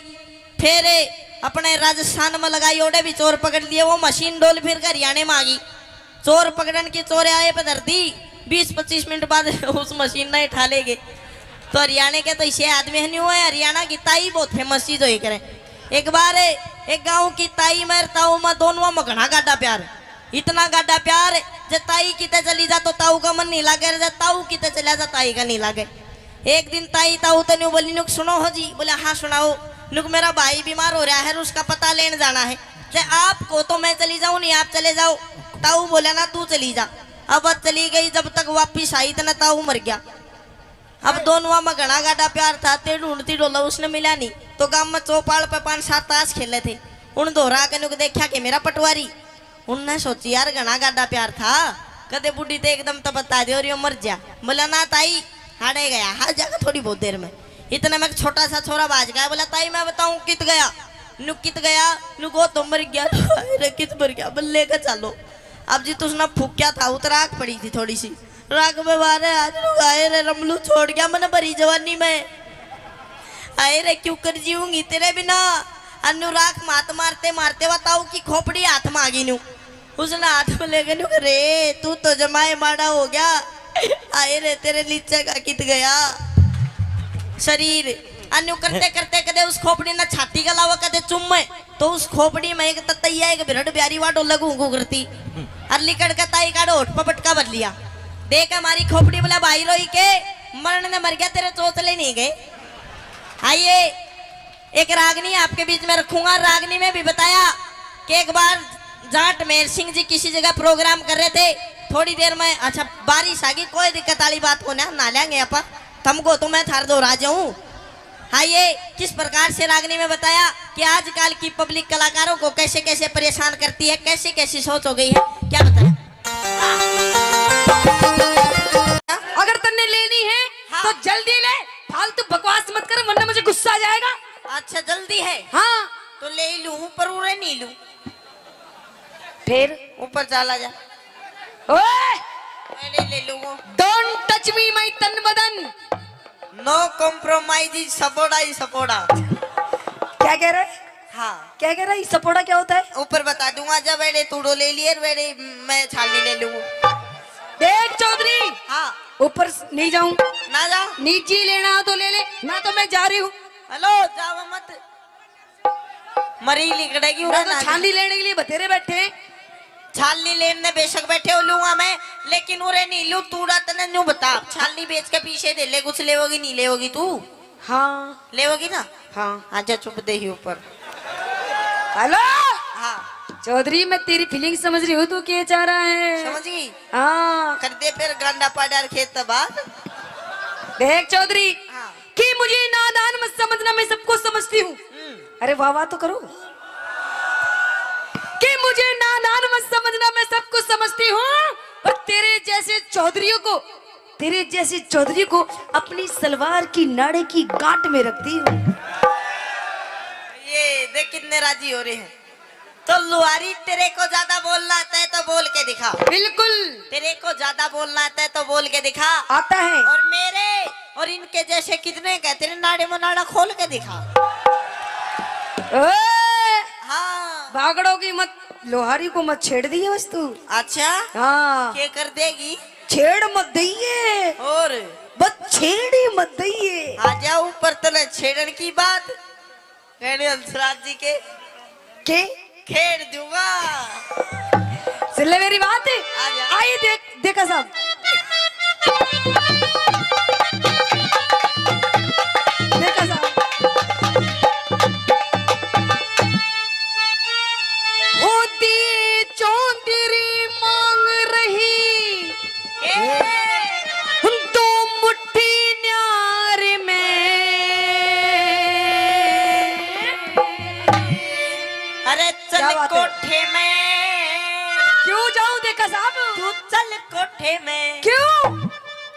फिर अपने राजस्थान में लगाई ओडे भी चोर पकड़ लिए, वो मशीन डोल फिर कर हरियाणा में आ गई। चोर पकड़न की चोर आए पे धर दी, 20-25 मिनट बाद उस मशीन ने उठा लेगे। तो हरियाणा के तो इसे आदमी है नहीं हुआ है। हरियाणा की ताई बहुत फेमस चीज हो करे। एक बार एक गांव की ताई में ताऊ में दोनों में घना गाडा प्यार, इतना गाडा प्यार जब ताई किते चली जा तो ताऊ का मन नहीं लागे, जब ताऊ किते चला जा ताई का नहीं लागे। एक दिन ताई ताऊ तो बोली नुक सुनो हो जी, बोले हाँ सुनाओ। नुक मेरा भाई बीमार हो रहा है, उसका पता लेने जाना है। आपको तो मैं चली जाऊं नहीं, आप चले जाओ। ताऊ बोला ना तू चली जा। अब चली गई, जब तक वापिस आई तो ना ताऊ मर गया। अब दोनों में घना गाडा प्यार था, ते ढूंढती डोला उसने मिला नहीं। तो गांव में चौपाल पे 5-7 ताश खेले थे। उन दोहरा के नुक देखा कि मेरा पटवारी। उनने सोची यार घना गाडा प्यार था, कदे बुढ़ी तो एकदम तो बता दे और यो मर जा। बोला ना ताई हारे गया, हार जाएगा थोड़ी बहुत देर में। इतना में छोटा सा छोरा बाज गया। बोला ताई मैं बताऊं कित गया? नुक कित गया? नुक वो तो मर गया। अरे कित मर गया? बल्ले का चलो। अब जी तुझने फूक्या था, उतराक पड़ी थी थोड़ी सी राग में मारे। आज आए रे रमलू छोड़ गया मैंने भरी जवानी में। आए रे क्यों कर जीऊंगी तेरे बिना। अनुराग मात मारते मारते बताऊ की खोपड़ी हाथ में आ गई न्यू। उसने हाथ में ले गए न्यू, रे तू तो जमाए माड़ा हो गया। आए रे तेरे नीचे का कित गया शरीर। अन्यू करते करते कदे उस खोपड़ी ना छाती का लावा कदे चुम में, तो उस खोपड़ी में एक ततैया एक बिरड़ ब्यारी वाडो लगू करती। अरली कड़का ताई काड़ो होठ पर पटका भर लिया। देख हमारी खोपड़ी। बोला भाई रोई के मरण ने मर गया, तेरे चोचले नहीं गए। आइए एक रागनी आपके बीच में रखूंगा। रागनी में भी बताया कि एक बार जाट मेहर सिंह जी किसी जगह प्रोग्राम कर रहे थे। थोड़ी देर में अच्छा बारिश आ गई, कोई दिक्कत वाली बात को ना लेंगे अपन तुमको, तो मैं थार दो राजा हूँ। आइए किस प्रकार से रागनी में बताया कि आजकल की पब्लिक कलाकारों को कैसे कैसे परेशान करती है, कैसे कैसी सोच हो गई है। क्या बताया? अगर तन्ने लेनी है हाँ। तो जल्दी ले, फालतू बकवास मत कर वरना मुझे गुस्सा आ जाएगा। अच्छा जल्दी है हाँ तो ले लूं, ऊपर उड़े नहीं लूं। फिर ऊपर चला जा। ओए मैं ले लूंगा। डोंट टच मी माय तन बदन। नो कॉम्प्रोमाइज, सपोड़ा ही सपोड़ा। क्या कह रहे? हाँ क्या कह रहा है? सपोड़ा क्या होता है? ऊपर बता दूंगा। जब वेड़े तूड़ो ले लिए वेड़े मैं छाली ले लूंगा। देख चौधरी, हाँ ऊपर नहीं जाऊं, ना जा। नीचे लेना हो तो ले ले, ना तो मैं जा रही हूँ। हेलो जाओ मत, मरी लिकड़ेगी। मैं तो छाली लेने के लिए बतेरे बैठे हैं। छाली लेने बेशक बैठे हो लूंगा मैं, लेकिन उरे नहीं लू। तूड़ा तने न्यू बता, छाली बेच के पीछे दे ले। कुछ लेवोगी नहीं लेवोगी तू? हाँ लेवोगी ना? हाँ। आजा चुप दे ही ऊपर। हेलो हाँ चौधरी, मैं तेरी फीलिंग समझ रही हूँ, तू क्या चाह रहा है? समझ गई। हाँ कर दे फिर गांडा पाडार खेत तबाह। देख चौधरी, हाँ कि मुझे नादान मत समझना, मैं सबको समझती हूँ। अरे वाह वाह तो करो। कि मुझे नादान मत समझना, मैं सब कुछ समझती हूँ। और तेरे जैसे चौधरी को अपनी सलवार की नाड़े की गांठ में रखती हूँ। ये देख कितने राजी हो रहे हैं। तो लुहारी तेरे को ज्यादा बोलना आता है तो बोल के दिखा। बिल्कुल तेरे को ज्यादा बोलना आता है तो बोल के दिखा। आता है। और मेरे और इनके जैसे कितने का तेरे नाड़े में नाड़ा खोल के दिखा। हाँ भागड़ों की मत, लोहारी को मत छेड़ दिए बस तू। अच्छा हाँ क्या कर देगी? छेड़ मत दइए, और बस छेड़ी मत दइए। आजा ऊपर तले छेड़न की बात कहने हंसराज जी के खेड़ दूंगा। सुन ले मेरी बात। आजा। आई देखा साहब, देखा साहब, होती चौधरी मांग रही तो मुट्ठी न्यार में। अरे क्या चल बात है? कोठे में। क्यों जाऊं देखा साहब? तू चल कोठे में। क्यों?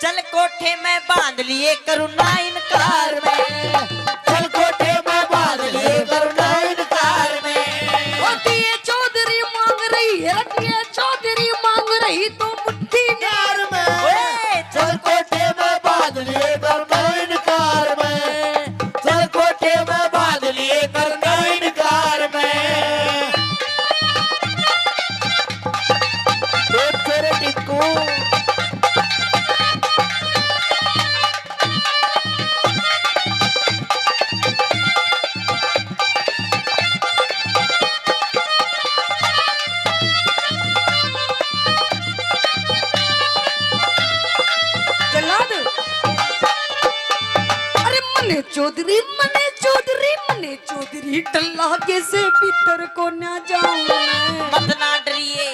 चल कोठे में बांध लिए करुणा इनकार में। चल कोठे में बांध लिए करुणा इनकार में। होती है चौधरी मांग रही है, ये चौधरी मांग रही तो मुट्ठी न्यार में। ओए, चल कोठे में बांध लिए करुणा इनकार में। चल कोठे में बांध लिए करुणा इनकार मने चौधरी टल्ला के से भीतर को ना जाऊं मत ना डरिए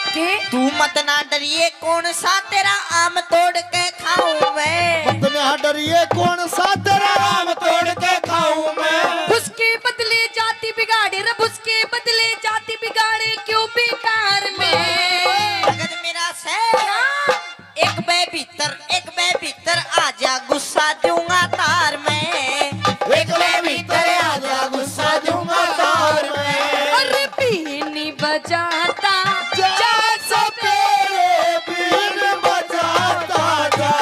के तू मत ना डरिए कौन सा तेरा आम तोड़ के खाऊं मैं मत ना डरिए कौन सा तेरा आम तोड़ के खाऊं मैं उसके बदले जाति बिगाड़े रब उसके बदले जाति बिगाड़े क्यों बेकार में अगर मेरा से एक बे भीतर आजा गुस्सा दूंगा तार में एक ले भीतर आजा गुस्सा दूंगा तार में अरे पीनी बजाता जा तेरे बीन बजाता जा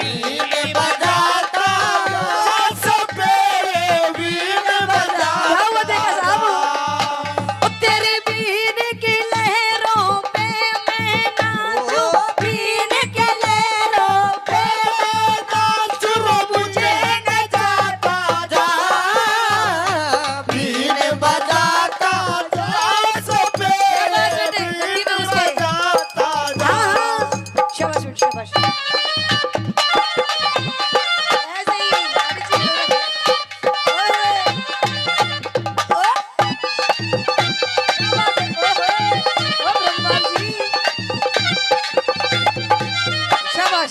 बीन बजाता जा तेरे बीन बजाता ओ तेरे बीन की लहरों पे मैं नाचूं बीन की लहरों पे नाचो मुझे नचाता जा बीन बजाता जा तेरे बीन बजाता जा शाबाश शाबाश ऐसे ही गाड़ी चलो शाबाश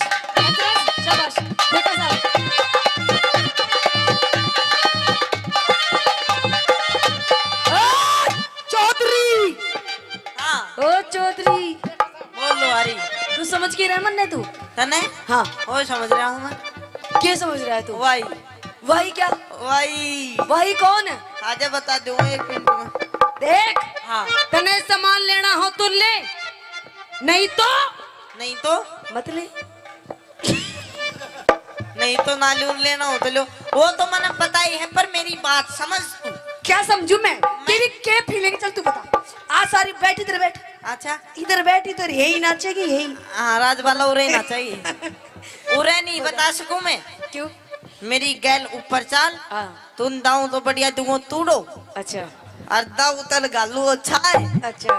शाबाश देखो साहब चौधरी हाँ ओ चौधरी बोलो अरे तू समझ के रहा मन्ने तू तने हाँ वो समझ रहा हूँ मैं क्या समझ रहा है तू वाई वही क्या वाई वही कौन है आजा बता दूंगा 1 मिनट में देख हाँ तने सामान लेना हो तो ले नहीं तो नहीं तो मत ले नहीं तो नालून लेना हो तो लो वो तो मैंने पता ही है पर मेरी बात समझ तू क्या समझू मैं तेरी क्या फीलिंग चल तू बता आ सारी बैठ इधर बैठ अच्छा इधर बैठ इधर यही नाचेगी यही हाँ राजबाला उरे ना चाहिए उरे नहीं बता सकूं मैं क्यों मेरी गैल ऊपर चाल हाँ तुम दाऊ तो बढ़िया दूंगो तूड़ो अच्छा अर्धा उतल गालू अच्छा है अच्छा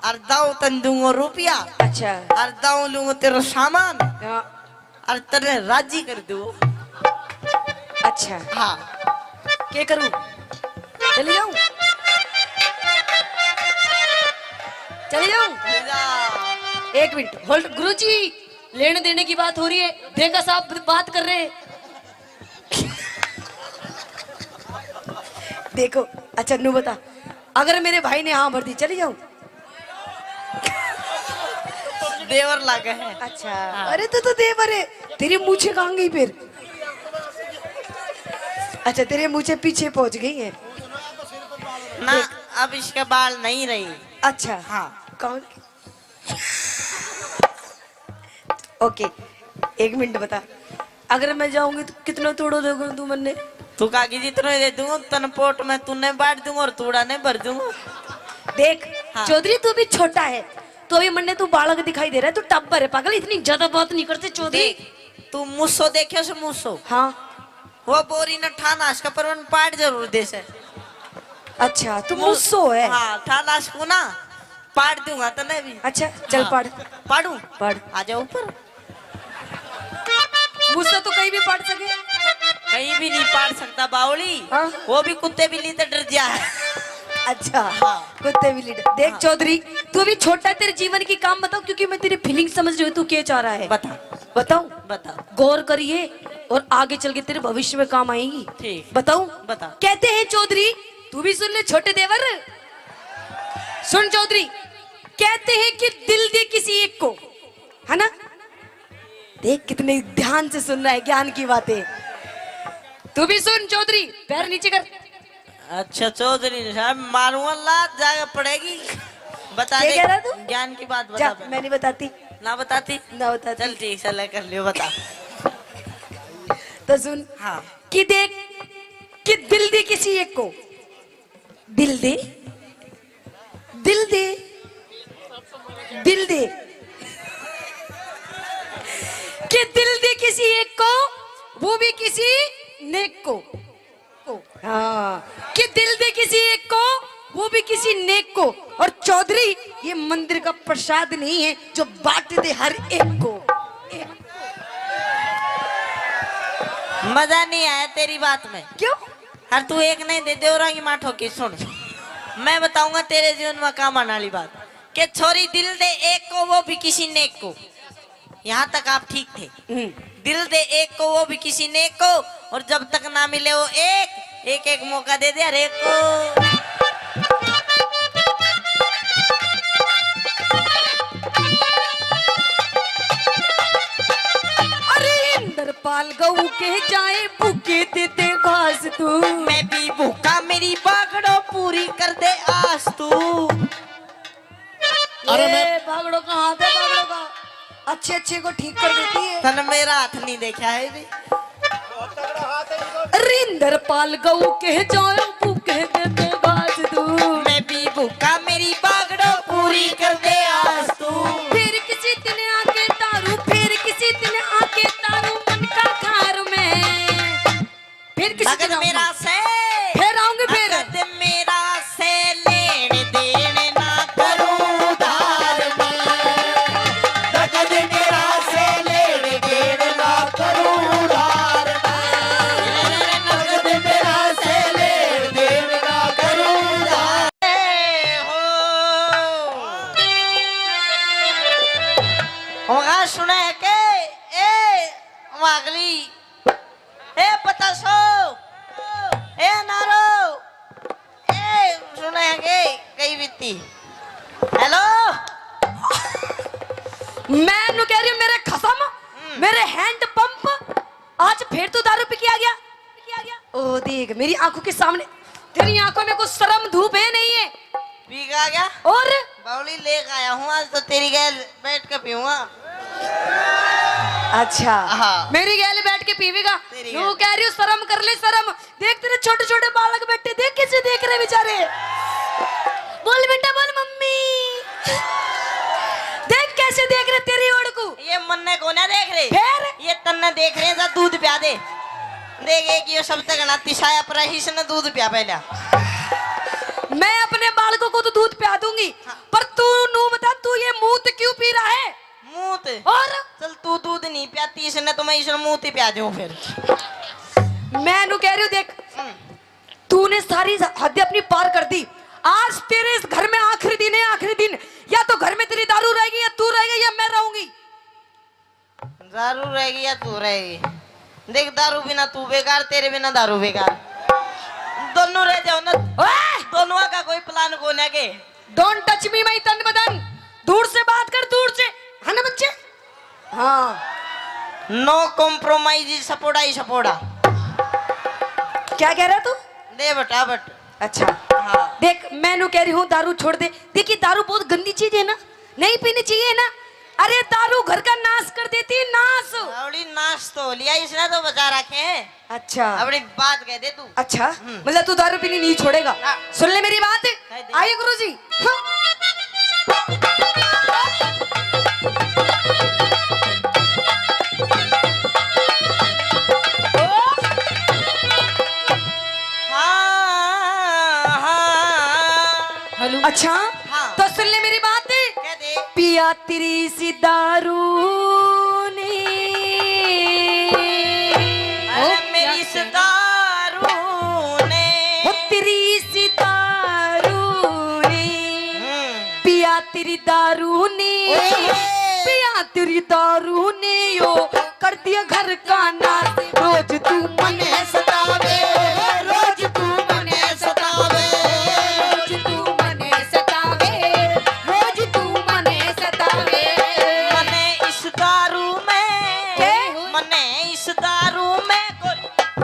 अर्धा उतन दूंगो रुपया अच्छा अर्धा लूंगो तेरा सामान हाँ, और तेरे राजी कर दू अच्छा हाँ क्या करूं चली जाऊं चली जाऊं एक मिनट होल्ड गुरुजी लेने देने की बात हो रही है देखा साहब बात कर रहे हैं देखो अच्छा नू बता अगर मेरे भाई ने हाँ भर दी चली जाऊं देवर लागे है अच्छा अरे तो देवर है तेरी मूछे कहाँ गई फिर अच्छा तेरे मूछे पीछे पहुंच गई है ना अब इसके बाल नहीं रही अच्छा हाँ कौन ओके एक मिनट बता अगर मैं जाऊंगी तो कितना तोड़ो दोगे तू मन्ने तू काकी जितने दे दूंगा तन पोट में तूने बांट दूंगा और तूड़ा ने भर दूंगा देख हाँ। चौधरी तू भी छोटा है तो अभी मन्ने तू बालक दिखाई दे रहा है तू टब्बर है पागल इतनी ज्यादा बात नहीं करते चौधरी देख तू मुस्सो देखे से मुस्सो हाँ वो बोरी न ठानाश का परवन पाट जरूर दे से अच्छा तू मुस्सो है हाँ ठानाश को ना पाट दूंगा तने भी अच्छा चल हाँ। पढ़ पाड़ू पढ़ आ जाओ ऊपर मुझसे तो कहीं भी पढ़ सके कहीं भी नहीं पाट सकता बावली हाँ। वो भी कुत्ते बिल्ली तो डर गया है अच्छा हाँ। कुत्ते भी लीडर देख हाँ। चौधरी तू अभी छोटा है तेरे जीवन की काम बताओ क्योंकि मैं तेरी फीलिंग समझ रही हूँ तू क्या चाह रहा है बता बताऊं बता गौर करिए और आगे चल के तेरे भविष्य में काम आएगी ठीक। बताऊं बता। कहते हैं चौधरी तू भी सुन ले छोटे देवर सुन चौधरी कहते हैं कि दिल दे किसी एक को है ना देख कितने ध्यान से सुन रहा है ज्ञान की बातें तू भी सुन चौधरी पैर नीचे कर अच्छा चौधरी साहब मारूंगा लात जाकर पड़ेगी बता क्या दे कह रहा तू? ज्ञान की बात जा बता मैं नहीं बताती ना बताती ना बताती चल ठीक है कर लियो बता तो सुन हाँ कि देख कि दिल दे किसी एक को दिल दे दिल दे दिल दे कि दिल दे किसी एक को वो भी किसी नेक को हाँ कि दिल दे किसी एक को वो भी किसी नेक को और चौधरी ये मंदिर का प्रसाद नहीं है जो बांट दे हर एक को मजा नहीं आया तेरी बात में। क्यों? हर तू एक नहीं दे देवरा की माँ ठोकी। सुन मैं बताऊंगा तेरे जीवन में काम आने वाली बात कि छोरी दिल दे एक को वो भी किसी नेक को। यहाँ तक आप ठीक थे। दिल दे एक को वो भी किसी नेक को, और जब तक ना मिले वो एक एक मौका दे दे हर एक को। पाल गऊ के जाए भूखे देते घास तू। मैं भी भूखा मेरी बागड़ो पूरी कर दे आस तू। अरे बागड़ो का हाथ है, बागड़ो का अच्छे अच्छे को ठीक कर देती है। तन मेरा हाथ नहीं देखा है भी। रिंदर पाल गऊ के जाए भूखे देते घास तू। मैं भी भूखा मेरी बागड़ो पूरी कर दे आस तू। फिर किसी दिन आके तारू, फिर किसी दिन आके तारू मन का घर में। फिर किसी दिन मेरा से फिर आऊंगी, फिर मेरा से लेने देने ना करूं उधार में। नगद मेरा से लेने देने ना करूं उधार में। नगद मेरा से लेने देने ना करूं उधार। होगा सुना है के ए वागली ए पता सो ए नारो ए सुना है के कई बीती। हेलो मैं नु कह रही हूँ मेरे खसम, मेरे हैंड पंप आज फिर तू दारू पी के आ गया। ओ देख मेरी आंखों के सामने, तेरी आंखों में कुछ शर्म धूप है नहीं है? पी आ गया और बावली लेकर आया हूँ आज तो तेरी गैल बैठ के पीऊंगा। अच्छा हाँ। मेरी गैल बैठ के पीवेगा। तेरी तू गैल। कह रही हूँ शर्म कर ले शर्म। देख तेरे छोटे छोटे बालक बैठे, देख कैसे देख रहे बेचारे। बोल बेटा बोल मम्मी। देख कैसे देख रहे तेरी ओर को। ये मन्ने को ना देख रहे, फिर ये तन्ने देख रहे हैं दूध पिया दे। देखे कि ये सब तक ना तिशाया पर ही ने दूध पिया पहला। मैं अपने बालकों को तो दूध पिया दूंगी, पर तू नू बता तू ये मूत क्यों पी रहा है? मूत और चल तू दूध नहीं पियाती इसने तो मैं इसने मूत ही पिया दूं फिर। मैं नू कह रही हूँ देख तूने सारी हद अपनी पार कर दी। आज तेरे इस घर में आखिरी दिन है, आखिरी दिन। या तो घर में तेरी दारू रहेगी, या तू रहेगी, या मैं रहूंगी। दारू रहेगी या तू रहेगी? देख दारू बिना तू बेकार, तेरे बिना दारू बेकार। दोनों रह जाओ ना। दोनों का कोई प्लान को ना के। डोंट टच मी माय तन बदन। दूर से बात कर, दूर से, है ना बच्चे? हाँ नो कॉम्प्रोमाइज सपोड़ा ही सपोड़ा। क्या कह रहा तू? दे बटा बट। अच्छा हाँ। देख मैं नू कह रही हूँ दारू छोड़ दे। देखिए दारू बहुत गंदी चीज है ना, नहीं पीनी चाहिए ना। अरे दारू घर का नाश कर देती है, नाश। अबड़ी नाश तो लिया इसने तो बचा रखे हैं। अच्छा अबड़ी बात कह दे तू। अच्छा मतलब तू दारू पीनी नहीं छोड़ेगा? हाँ। सुन ले मेरी बात। कह दे। आइए गुरुजी। हाँ हाँ अच्छा हाँ। तो सुन ले मेरी बात। कह दे। पिया तेरी सी दारू ने। अरे मेरी इस दारू ने। वो तेरी सी दारू ने। पिया तेरी दारू ने। पिया तेरी दारू ने यो कर दिया घर का नाश। रोज तू मने सतावे, रोज तू मने सतावे, रोज तू मने सतावे, रोज तू मने सतावे। मने इस दारू में के? मने इस दारू में कोई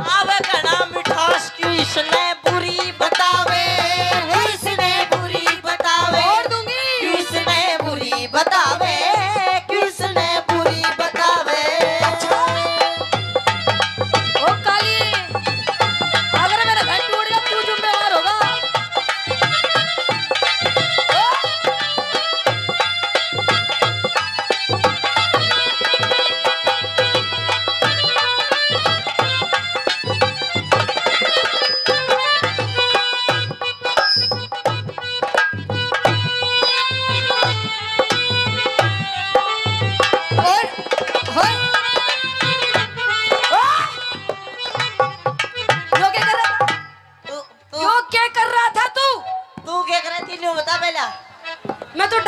आवे घना मिठास क्यों इसने बुरी बतावे। इसने बुरी बतावे। और दूंगी। क्यों इसने बुरी बतावे। क्यों इसने बुरी बतावे। ओ काली,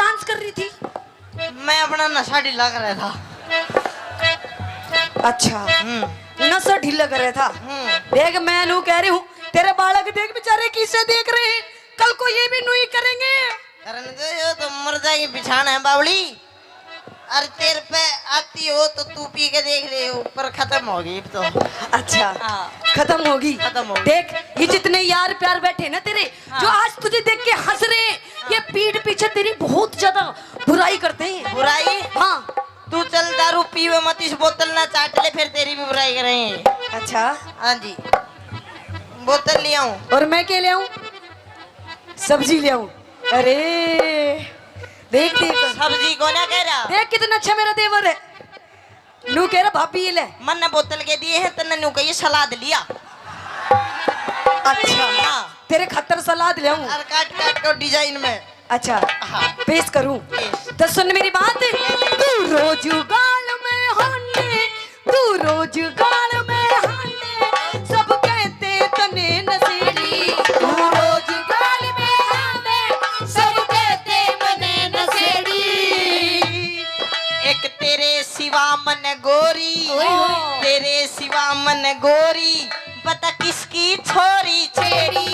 डांस कर रही थी? मैं अपना नशा ढीला कर रहा था। अच्छा, नशा ढीला कर रहा था। देख मैं नू कह रही हूँ, तेरे बालक देख बेचारे किसे देख रहे हैं, कल को ये भी नू ही करेंगे। करने दो, ये तो मर जाएगी बिछाना है बावली। अरे तेरे पे आती हो तो तू पी के देख ले, ऊपर खत्म होगी अब तो। अच्छा, हाँ। खत्म होगी। खत्म होगी। देख ये जितने यार प्यार बैठे ना तेरे, जो आज तुझे देख के हंस रहे हैं, ये पीठ पीछे तेरी बहुत ज्यादा बुराई करते हैं। बुराई? हाँ। तू चल दारू पीवे मत, इस बोतल ना चाट ले, फिर तेरी भी बुराई करेंगे। अच्छा, हाँ जी, बोतल ले आऊं? और मैं क्या ले आऊं? सब्जी ले आऊं? अरे देख देख सब्जी को ना कह रहा। देख कितना अच्छा मेरा देवर है। नू कह रहा भाभी ये ले। मन ने बोतल के दिए हैं, तन्ने नू कही सलाद लिया। अच्छा, हाँ। तेरे खतर सलाद ले आऊं? और काट काट कर डिजाइन में। अच्छा, हाँ। पेश करूं? तो सुन मेरी बात, तू रोज गाल में हाने, तू रोज गाल में हाने, सब कहते तने नशेड़ी। तू रोज गाल में हाने, सब कहते मने नशेड़ी। एक तेरे सिवा मन गोरी, तेरे सिवा मन गोरी, बता किसकी छोरी छेड़ी।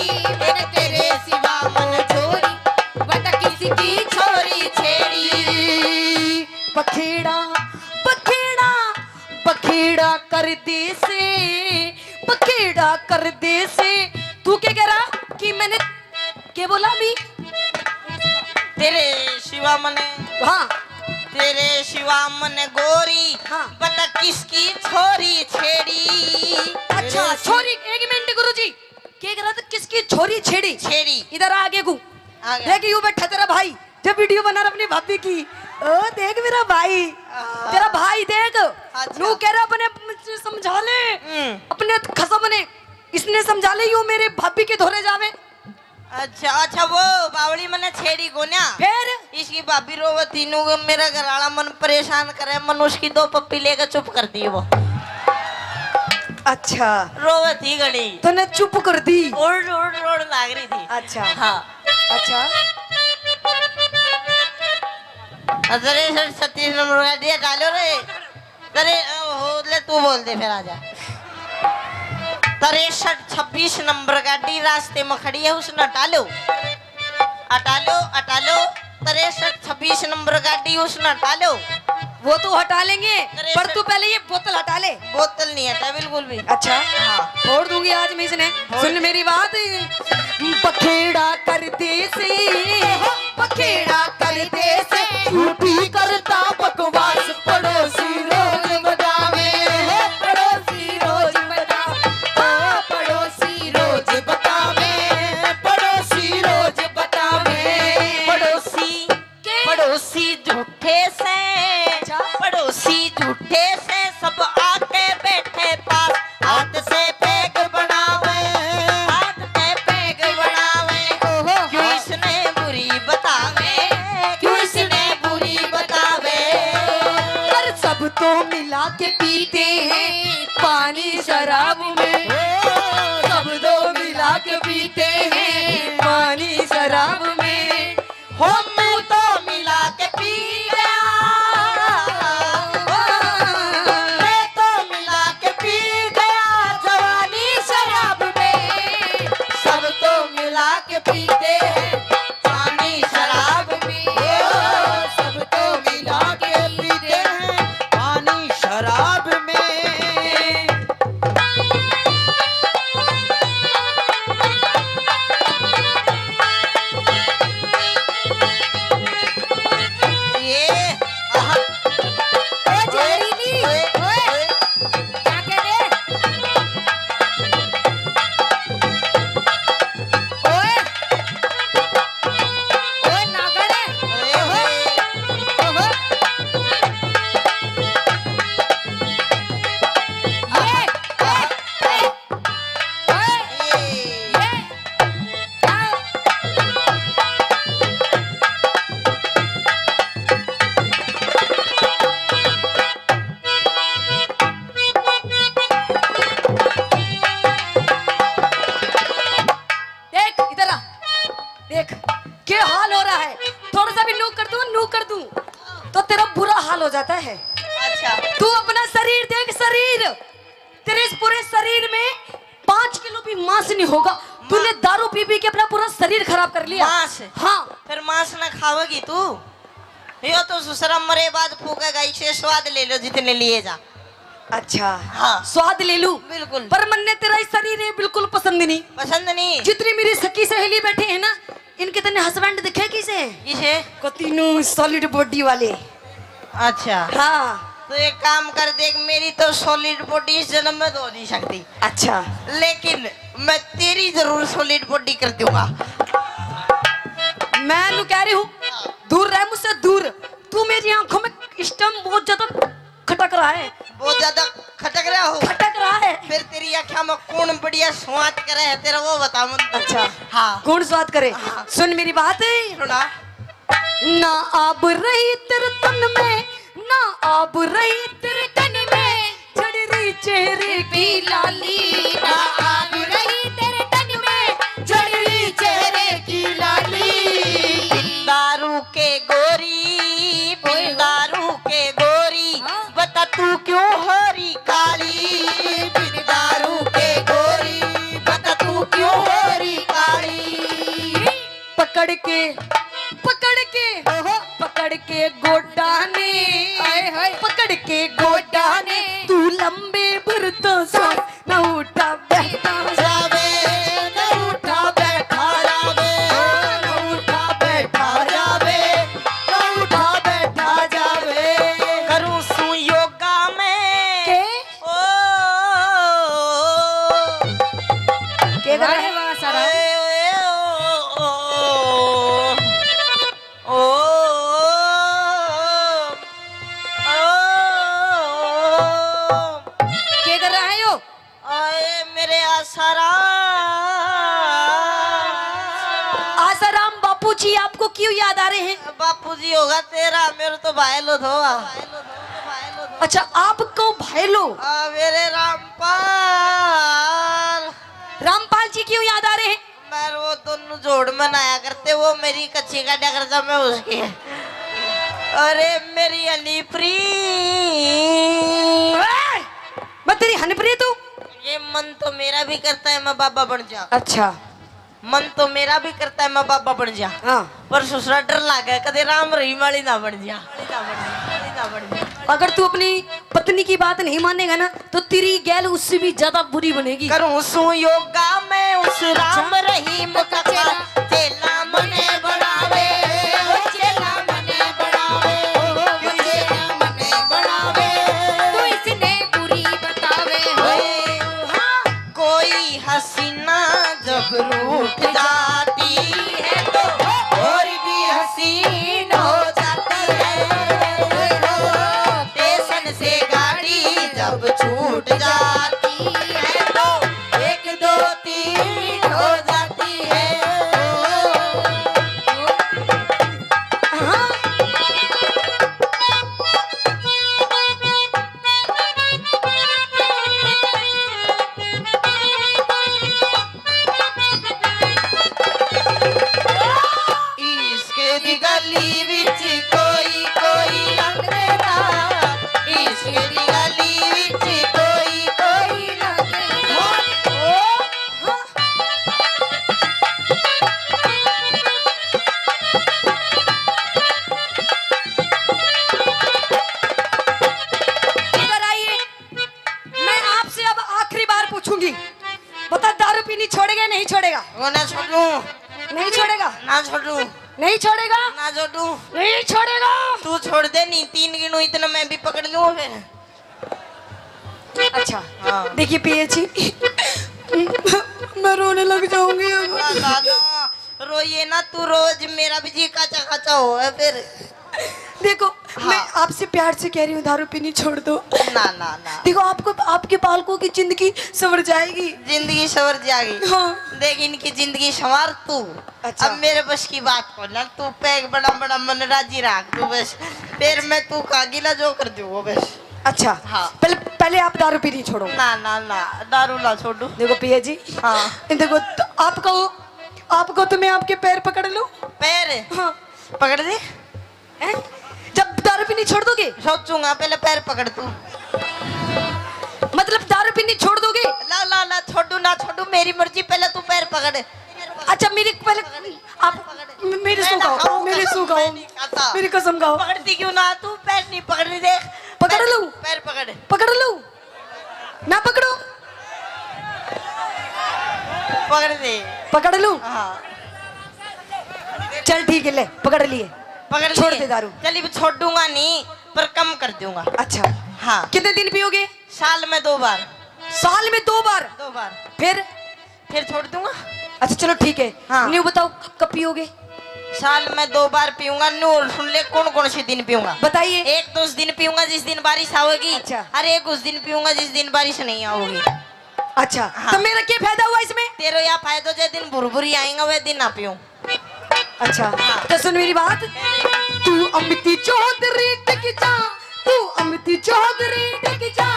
एक तेरे सिवा मन छोरी, बता किसकी छोरी छेड़ी। बखेड़ा बखेड़ा बखेड़ा कर दे से, बखेड़ा कर दे से। तू क्या कह रहा कि मैंने क्या बोला अभी? तेरे सिवा मन, हाँ तेरे सिवा मन गोरी, हाँ। बता किसकी छोरी छेड़ी। अच्छा छोरी, एक मिनट गुरुजी, क्या कह रहा था? किसकी छोरी छेड़ी? छेड़ी। इधर आगे को आ गया। देख, यूं बैठा तेरा भाई, जब वीडियो बना रहा अपनी भाभी की। ओ देख मेरा भाई, तेरा भाई देख। अच्छा। नू कह रहा अपने समझा ले, अपने खसम ने, इसने समझा ले यूं मेरे भाभी के धोरे जावे। अच्छा अच्छा, वो बावली मने छेड़ी को ना, फिर इसकी भाभी रोवती नु मेरा घरवाला मन परेशान करे, मन उसकी 2 पप्पी लेकर चुप कर दी वो। अच्छा, रोवती घड़ी तूने चुप कर दी। ओड़ ओड़ ओड़ लाग रही थी। अच्छा हाँ। अच्छा, अरे सर 36 नंबर गाड़ी डालो रे। अरे हो ले, तू बोल दे फिर आजा। 63-26 नंबर गाड़ी रास्ते में खड़ी है, उसने हटा लो, हटा लो, हटा लो। 63-26 नंबर गाड़ी उसने हटा लो। वो तो हटा लेंगे, पर तू पहले ये बोतल हटा ले। बोतल नहीं हटा बिल्कुल भी। अच्छा, हाँ। छोड़ दूंगी आज मैं इसने। सुन मेरी बात, बखेड़ा कर दे से, बखेड़ा कर दे से, झूठी करता बकवास, पड़ोसी रोज बतावे, पड़ोसी रोज बतावे, पड़ोसी रोज बतावे, पड़ोसी रोज बतावे। पड़ोसी पड़ोसी झूठे से, पड़ोसी झूठे से, सब आके बैठे पास, हाथ से पैग बनावे, हाथ से पैग बनावे। क्यों इसने बुरी बतावे, क्यों इसने बुरी बतावे। पर सब तो मिला के पीते हैं पानी शराब में, सब तो मिला के पीते हैं पानी शराब में। हम तो मिला के पी गया, मैं तो मिला के पी गया जवानी शराब में। सब तो मिला के पीते हैं पानी शराब में, सब तो मिला के पीते हैं पानी शराब में। यूं कर दूं तो तेरा बुरा हाल हो जाता है। अच्छा तू अपना शरीर देख, शरीर तेरे इस पूरे शरीर में 5 किलो भी मांस नहीं होगा। तूने दारू पी पी के अपना पूरा शरीर खराब कर लिया। मांस? हाँ। फिर मांस ना खाओगी तू? यो तो ससुरा मरे बाद फूकेगा, इसे स्वाद ले लो जितने लिए जा। अच्छा हाँ। स्वाद ले लूं? बिल्कुल। पर मन ने तेरा इस शरीर है बिल्कुल पसंद नहीं। पसंद नहीं? जितनी मेरी सखी सहेली बैठे हैं ना, इनके तने हस्बैंड दिखे किसे? किसे? को तीनों सॉलिड बॉडी वाले। अच्छा हाँ। तो एक काम कर, देख मेरी तो सॉलिड बॉडी इस जन्म में तो हो नहीं सकती, अच्छा लेकिन मैं तेरी जरूर सॉलिड बॉडी कर दूंगा। मैं नु कह रही हूँ दूर रह मुझसे, दूर। तू मेरी आंखों में इस टाइम बहुत ज्यादा खटक रहा है। बहुत ज्यादा खटक रहा हो? खटक रहा है। फिर तेरी आँखों में कौन बढ़िया स्वाद करे है तेरा, वो बता मुझे। अच्छा हाँ कौन स्वाद करे? हाँ। सुन मेरी बात है सुना। ना आब रही तेरे तन में, ना आब रही तेरे तन में, चढ़ रही चेहरे की लाली। ना आब रही तेरे तन में, चढ़ रही चेहरे की लाली। दारू के गोरी, दारू के गोरी, बता तू क्यों हरी काली? दारू के गोरी, बता तू क्यों हरी काली? पकड़ के पकड़ के गोडा ने, पकड़ के गोडा ने, तू लंबे भरता सा न उठा बैठा जावे न उठा बैठा जावे, न उठा बैठा जावे, न उठा बैठा जावे। करूं सू योगा में के ओ के कर रहे वहाँ सारा? के कर रहा है यो? आए मेरे आसाराम। आसाराम बापूजी आपको क्यों याद आ रहे हैं? बापूजी होगा तेरा, मेरे तो भाई लो धो। अच्छा आपको भाई लो। मेरे रामपाल। रामपाल जी क्यों याद आ रहे हैं? मैं वो दोनों जोड़ में नया करते, वो मेरी कच्ची का डगरता मैं उसकी। अरे मेरी अलीप्री, मैं तेरी हनीप्रीत हूँ। ये मन तो मेरा भी करता है मैं बाबा बन जा। अच्छा मन तो मेरा भी करता है मैं बाबा बन जा, हाँ। पर ससुरा डर लागे कदे राम रहीम वाली ना बन जा। अगर तू अपनी पत्नी की बात नहीं मानेगा ना तो तेरी गैल उससे भी ज्यादा बुरी बनेगी। करूं सू योगा में उस राम रहीम का चेला मने बढ़ावे, चेला मने बढ़ावे, चेला मने बढ़ावे। तू इसने बुरी बतावे कोई हसीना जब रूठ जाती है तो और भी हसीन हो जाती है। स्टेशन से गाड़ी जब छूट जाती है तो 1 2 3 हो जाती है। इसके दी गली विच कोई कोई लंघदा, इसके दी गली विच कोई कोई लंघदा। इधर आइए, मैं आपसे अब आखिरी बार पूछूंगी, बता दारू पीनी छोड़ेगा नहीं छोड़ेगा? वो ना छोड़ू, नहीं छोड़ेगा? ना छोड़ू, नहीं छोड़ेगा? ना छोड़ू। नहीं छोड़ेगा? तू छोड़ दे, नहीं 3 गिनू इतना मैं भी पकड़ लूँ फिर। अच्छा हाँ। देखिए पिए जी, मैं रोने लग जाऊंगी अब। दादा रोइए ना, तू रोज मेरा भी जी काचा काचा हो है फिर। देखो हाँ। मैं आपसे प्यार से कह रही हूँ दारू पीनी छोड़ दो। ना ना ना, देखो आपको आपके बालकों की जिंदगी संवर जाएगी। जिंदगी संवर जाएगी। हाँ। देख इनकी जिंदगी संवार तू। अच्छा। अब मेरे बस की बात को ना, तू पैग बड़ा बड़ा मन राजी रख तू बस, फिर मैं तू का गिला जो कर दूँ वो बस। अच्छा हाँ। पहले आप दारू पीनी छोड़ो। ना ना ना, दारू ना छोड़ू। देखो पिया जी, हाँ। देखो तो आपको तो मैं आपके पैर पकड़ लूं? पैर हाँ। पकड़ दे। हैं? सोचूंगा, पहले पैर पकड़ तू। मतलब दारू पीनी छोड़ दोगे? ला ला ला, छोड़ू ना छोड़ू मेरी मर्जी, पहले तू पैर पकड़। अच्छा मेरी पहले आप मेरी सुगाओ, मेरी सुगाओ, मेरी कसम खाओ। पकड़ती क्यों ना तू? पैर नहीं पकड़ रही, देख। पकड़ लूं? पैर पकड़। पकड़ लूं? ना पकड़ो? पकड़ दे। पकड़ लूं? हाँ चल ठीक है, ले पकड़ लिए। पकड़ छोड़ लिए। दे दारू। चलिए भी छोड़ दूंगा नहीं, पर कम कर दूंगा। अच्छा हाँ, कितने दिन पियोगे? साल में 2 बार। साल में 2 बार? 2 बार फिर छोड़ दूंगा। अच्छा चलो ठीक है। हाँ। न्यू बताओ कब पियोगे? साल में 2 बार पीऊंगा। नूर सुन ले, कौन कौन से दिन पीऊंगा? बताइए। एक तो उस दिन पीऊंगा जिस दिन बारिश आओगी। अच्छा। और एक उस दिन पीऊंगा जिस दिन बारिश नहीं आओगी। अच्छा हाँ। तो मेरा क्या फायदा हुआ इसमें? तेरे या फायदा जिस दिन बुरबुरी आएगा वह दिन ना पीऊं। अच्छा हाँ। तो सुन मेरी बात। तू अमिती चौधरी टिक जा, तू अमिती चौधरी टिक जा,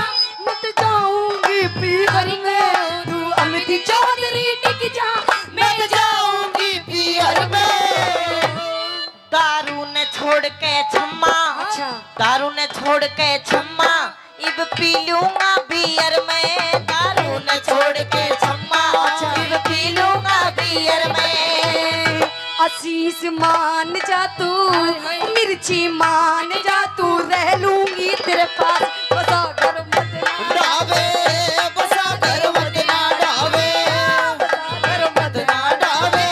मत जाऊंगी पीर में। तू अमिती चौधरी टिक जा, मैं जाऊंगी पीर में। दारू ने छोड़ के छम्मा। अच्छा। दारू ने छोड़ के छम्मा, इब पी लूंगा बियर में। दारू ने छोड़ के छम्मा, इब पी लूंगा बियर में। आशीष मान जा तू, मिर्ची मान जा तू, रह लूंगी तेरे पास, बसा घर मत डावे बसा घर मत ना डावे, घर मत ना डावे,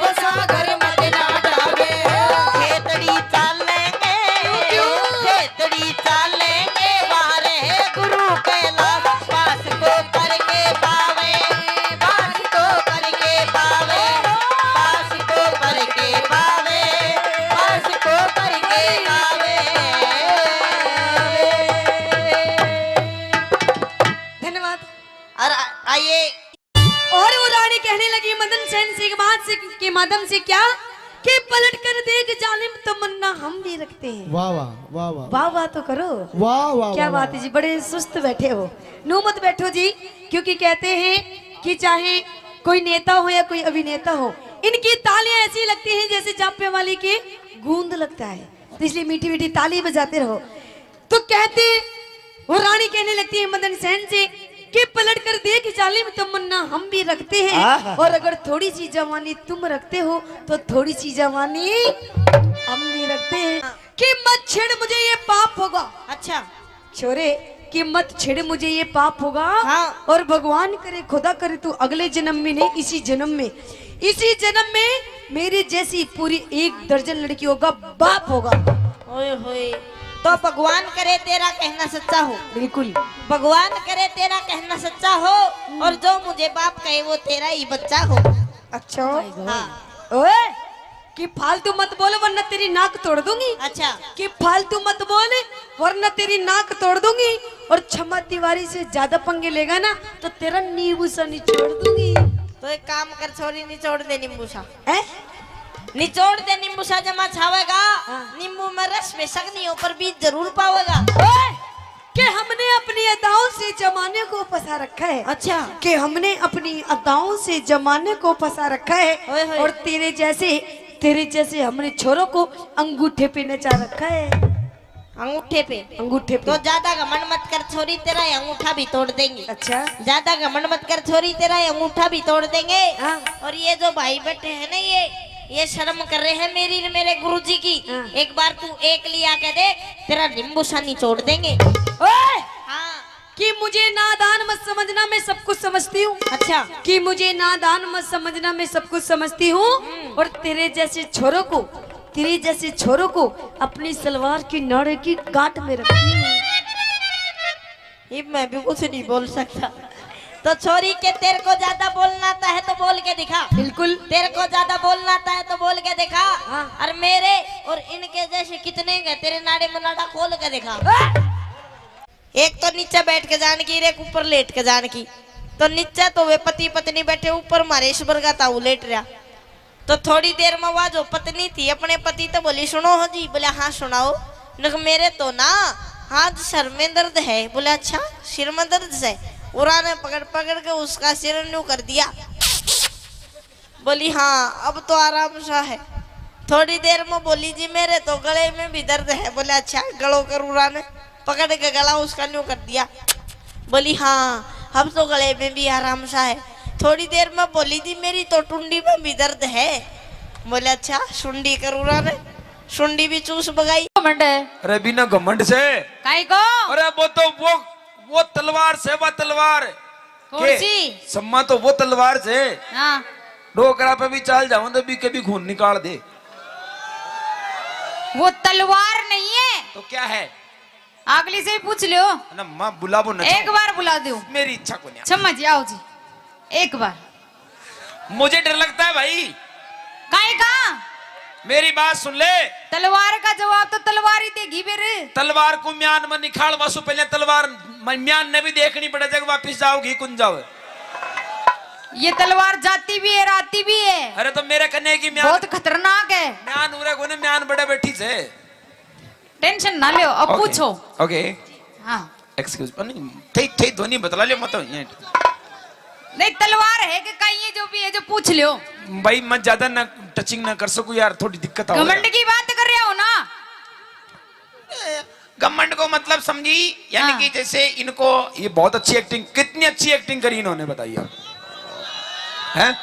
बसा घर मत ना डावे। खेतड़ी चालेंगे, खेतड़ी चालेंगे, बाहरे गुरु कैलाश पास को करके पावे, पास को करके पावे, पास को करके पावे, पास को करके पावे। धन्यवाद। और आइए। और वो रानी कहने लगी मदन सेन से के माध्यम से क्या कि पलट कर देख जालिम तमन्ना हम भी रखते हैं। वाह वाह वाह वाह वाह वाह तो करो। वाह वाह क्या वाह, बात है जी, बड़े सुस्त बैठे हो। नो मत बैठो जी, क्योंकि कहते हैं कि चाहे कोई नेता हो या कोई अभिनेता हो, इनकी तालियां ऐसी लगती हैं जैसे जापे वाले के गूंद लगता है, तो इसलिए मीठी मीठी ताली बजाते रहो। तो कहते वो रानी कहने लगती है मदन सेन से कि पलट कर देख जालिम तमन्ना हम भी रखते हैं, और अगर थोड़ी सी जवानी तुम रखते हो तो थोड़ी सी जवानी हम भी रखते हैं। कि मत छेड़ मुझे ये पाप होगा। अच्छा। छोरे कि मत छेड़ मुझे ये पाप होगा। हाँ। और भगवान करे खुदा करे तू अगले जन्म में नहीं, इसी जन्म में मेरी जैसी पूरी 1 दर्जन लड़कियों का बाप होगा। ओए होए, तो भगवान करे तेरा कहना सच्चा हो। बिल्कुल। भगवान करे तेरा कहना सच्चा हो, और जो मुझे बाप कहे वो तेरा ही बच्चा हो। अच्छा। हाँ। ओए कि फालतू मत बोल वरना तेरी नाक तोड़ दूंगी। अच्छा। कि फालतू मत बोल वरना तेरी नाक तोड़ दूंगी, और क्षमा तिवारी से ज्यादा पंगे लेगा ना तो तेरा नींबू सा निचोड़ दूंगी। तो एक काम कर छोरी, निचोड़ दे नींबू सा। हैं? निचोड़ दे नींबू सा, जमा छावेगा। हाँ। नींबू में रस बेशक नहीं हो पर बीज जरूर पावेगा। ओए कि हमने अपनी अदाओं से जमाने को फंसा रखा है। अच्छा। कि हमने अपनी अदाओं से जमाने को फंसा रखा ओए है, होए। और तेरे जैसे हमने छोरों को अंगूठे पे नचा रखा है। अंगूठे पे? अंगूठे पे। तो ज्यादा घमंड मत कर छोरी, तेरा ये अंगूठा भी तोड़ देंगे। अच्छा। ज्यादा घमंड मत कर छोरी, तेरा ये अंगूठा भी तोड़ देंगे। हाँ। और ये जो भाई बैठे हैं ना, ये शर्म कर रहे हैं मेरी मेरे गुरुजी की। हाँ। एक बार तू एक लिया के देख, तेरा नींबू सा निचोड़ देंगे। ओए हाँ। कि मुझे नादान मत समझना, मैं सब कुछ समझती हूँ। अच्छा। कि मुझे नादान मत समझना, मैं सब कुछ समझती हूँ। और तेरे जैसे छोरों को अपनी सलवार की नाड़े की गांठ में रखती हूँ। ये मैं भी कुछ नहीं बोल सकता। तो छोरी के तेरे को ज्यादा बोलना आता है तो बोल के दिखा। बिल्कुल। तेरे को ज्यादा बोलना आता है तो बोल के दिखा। हाँ। और मेरे और इनके जैसे कितने के तेरे नाड़े में नाड़ा खोल के दिखा। एक तो नीचे बैठ के जान की, एक ऊपर लेट के जान की। तो नीचे तो वे पति पत्नी बैठे, ऊपर मारेश्वर का ताऊ लेट रहा। तो थोड़ी देर में वह जो पत्नी थी अपने पति तो बोली सुनो हो जी। बोले हाँ सुनाओ। मेरे तो ना हाथ सर में दर्द है। बोले अच्छा सिर में दर्द है। उरा ने पकड़ पकड़ के उसका सिर न्यू कर दिया। बोली हाँ अब तो आराम सा है। थोड़ी देर में बोली जी मेरे तो गले में भी दर्द है। बोले अच्छा गलों करूरा ने पकड़ के गला उसका न्यू कर दिया। बोली हाँ अब तो गले में भी आराम सा है। थोड़ी देर में बोली जी मेरी तो टुंडी में भी दर्द है। बोले अच्छा सुंडी करूरा ने सुंडी भी चूस बगाई। घमंड है अरे बिना घमंड से, काई को अरे वो तलवार से, वो तलवार कौन के? सी? सम्मा तो वो तलवार से हाँ डोकरा पे भी चाल जाऊं तो भी कभी खून निकाल दे। वो तलवार नहीं है तो क्या है? अगली से ही पूछ लो। ना माँ बुलाबो ना, एक बार बुला दो। मेरी इच्छा को नहीं। क्षमा जी आओ जी एक बार। मुझे डर लगता है भाई। काई का? मेरी बात सुन ले। तलवार का जवाब तो तलवार ही देगी फिर। तलवार को म्यान में निखाल वासु पहले तलवार म्यान ने भी देखनी पड़े जब वापिस जाओगी कुंज जाओ। ये तलवार जाती भी है राती भी है। अरे तो मेरे कन्ने की म्यान बहुत खतरनाक है। म्यान उरे कोने म्यान बड़े बैठी से। टेंशन ना लो अब पूछो। ओके हाँ एक्सक्यूज नहीं थे ध्वनि बतला ले मत ये। नहीं तलवार है कि कहीं ये जो भी है जो पूछ लो। भाई मैं ज्यादा ना टचिंग ना कर सकूं यार, थोड़ी दिक्कत आ घमंड की बात कर रहे हो ना? घमंड को मतलब समझी यानी हाँ। कि जैसे इनको ये बहुत अच्छी एक्टिंग, कितनी अच्छी एक्टिंग करी इन्होंने बताइए आप हैं?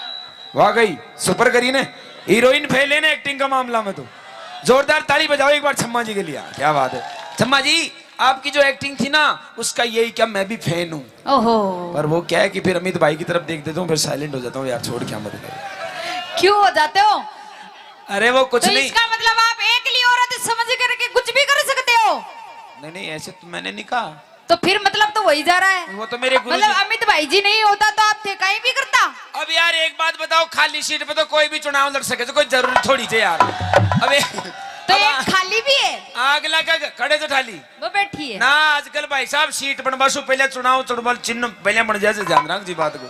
वाकई सुपर करी ने, हीरोइन फेल है ना एक्टिंग का मामला में। तो जोरदार ताली बजाओ एक बार छम्मा जी के लिए। क्या बात है छम्मा जी, आपकी जो एक्टिंग थी ना उसका यही क्या मैं भी फैन हूँ। ओहो पर वो क्या है कि फिर अमित भाई की तरफ देख देता हूँ फिर साइलेंट हो जाता हूँ यार, छोड़ क्या मत क्यों हो जाते हो? अरे वो कुछ तो नहीं। इसका मतलब आप एक लिए औरत समझ करके कुछ भी कर सकते हो? नहीं ऐसे तो मैंने नहीं कहा। तो फिर मतलब तो वही जा रहा है। वो तो मेरे गुरु मतलब अमित भाई जी नहीं होता तो आप थे कहीं भी करता। अब यार एक बात बताओ, खाली सीट पे तो कोई भी चुनाव लड़ सके तो कोई जरूरी थोड़ी थे यार। अबे तो एक खाली भी है। आग लगा खड़े तो ठाली वो बैठी है ना। आजकल भाई साहब सीट बनवासु पहले चुनाव चुड़बल चिन्ह पहले बन जाए, ध्यान रख जी बात को।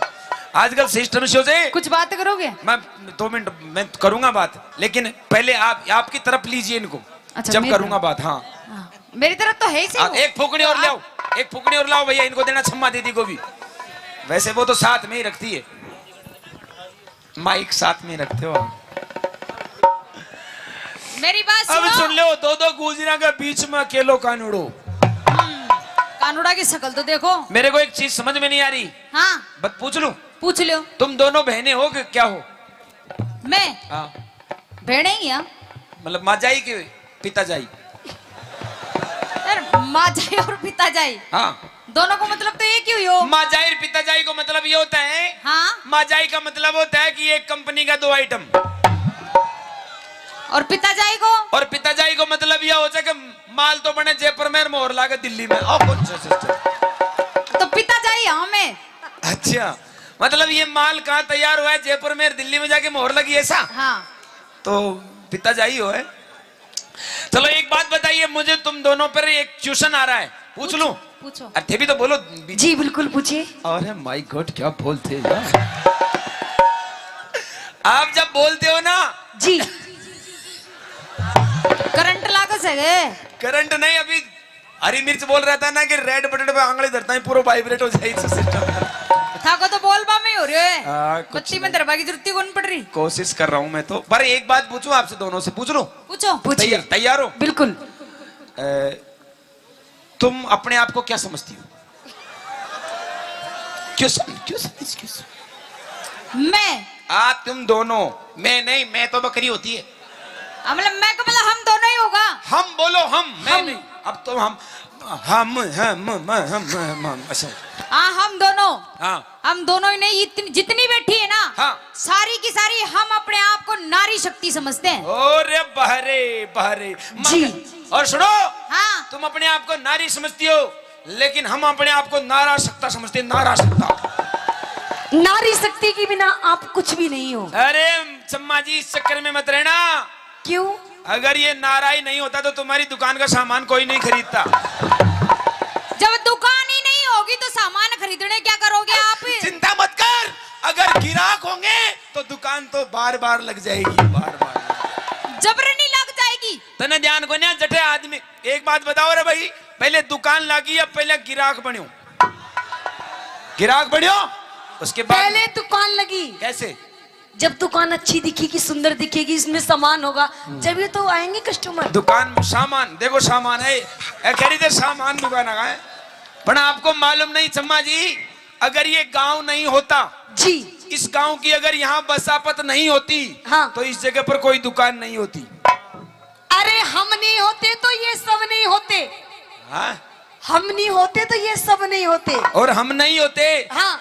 आजकल सिस्टम से होते कुछ बात करोगे? मैं 2 मिनट मैं करूंगा बात, लेकिन पहले आप आपकी तरफ लीजिए इनको। अच्छा, जब मेरी करूंगा बात। हाँ हाँ, मेरी तरफ तो है ही सही। एक फूकनी और लाओ, एक फूकनी और लाओ भैया, इनको देना छम्मा दीदी को भी। वैसे वो तो साथ में ही रखती है, माइक साथ में रखते हो। मेरी बात अब सुनो। सुन लो, दो गुजरा के बीच में अकेलो कानूड़ो। कानूड़ा की शक्ल तो देखो। मेरे को एक चीज समझ में नहीं आ रही। हाँ बस पूछ लूं, पूछ लो। तुम दोनों बहनें हो कि क्या हो? मैं हाँ भेड़े ही हैं। मतलब माँ जाई के पिता जाई? माँ जाई और पिता जाई हाँ दोनों को मतलब तो एक ही हुई हो। माँ जाई और पिता जाई को मतलब ये होता है। हाँ माँ जाई का मतलब होता है कि एक कंपनी का 2 आइटम, और पिता जाई को? और पिता जाई को मतलब यह होता है कि माल तो बने जयपुर में, मोहर लागे दिल्ली में। तो पिता जाई हमें। अच्छा मतलब ये माल कहाँ तैयार हुआ है? जयपुर में, दिल्ली में जाके मोहर लगी ऐसा? हाँ तो पिता जाई हो है। चलो एक बात बताइए मुझे, तुम दोनों पर एक ट्यूशन आ रहा है, पूछ लूं? पूछो। अरे भी तो बोलो। जी बिल्कुल पूछिए। अरे माय गॉड क्या बोलते यार आप जब बोलते हो ना। जी करंट लागू से गए। करंट नहीं, अभी हरी मिर्च बोल रहा था ना कि रेड बटन पे आंगली धरता है पूरा वाइब्रेट हो जाए सिस्टम। था को तो बोल बा में हो रहे है। कुछ बत्ती में दरबा की जरूरत कौन पड़ रही? कोशिश कर रहा हूं मैं तो। पर एक बात पूछूं आपसे, दोनों से पूछ लो। पूछो पूछिए। तैयार हो? बिल्कुल। तुम अपने आप को क्या समझती हो? क्यों मैं तुम दोनों? मैं नहीं, मैं तो बकरी होती है। मतलब मैं को मतलब हम दोनों ही होगा। हम बोलो, हम मैं हम। नहीं। अब तो हम अच्छा। हाँ हम दोनों। हाँ हम दोनों ही नहीं, जितनी बैठी है ना हाँ। सारी की सारी हम अपने आप को नारी शक्ति समझते हैं। ओरे बहरे बहरे जी। और सुनो, हाँ तुम अपने आप को नारी समझती हो, लेकिन हम अपने आप को नारा शक्ता समझते हैं। नारा शक्ता। नारी शक्ति के बिना आप कुछ भी नहीं हो। अरे चम्मा जी इस चक्कर में मत रहना। क्यों? अगर ये नारा ही नहीं होता तो तुम्हारी दुकान का सामान कोई नहीं खरीदता। जब दुकान ही नहीं होगी तो सामान खरीदने क्या करोगे आप? चिंता मत कर, अगर गिराक होंगे तो दुकान तो बार बार लग जाएगी, बार बार जबरनी लग जाएगी। तने ध्यान को ना जटे आदमी। एक बात बताओ रे भाई, पहले दुकान लगी या पहले गिराक बन्यो? गिराक बन्यो उसके बाद पहले दुकान लगी। कैसे? जब दुकान अच्छी दिखेगी, सुंदर दिखेगी, इसमें सामान होगा, जब ये तो आएंगे कस्टमर। दुकान में सामान देखो, सामान है खरीदे, सामान दुकान है। पर आपको मालूम नहीं चम्मा जी, अगर ये गांव नहीं होता जी, इस गांव की अगर यहाँ बसापत नहीं होती, हाँ, तो इस जगह पर कोई दुकान नहीं होती। अरे हम नहीं होते तो ये सब नहीं होते। हाँ? हम नहीं होते तो ये सब नहीं होते। और हम नहीं होते हाँ,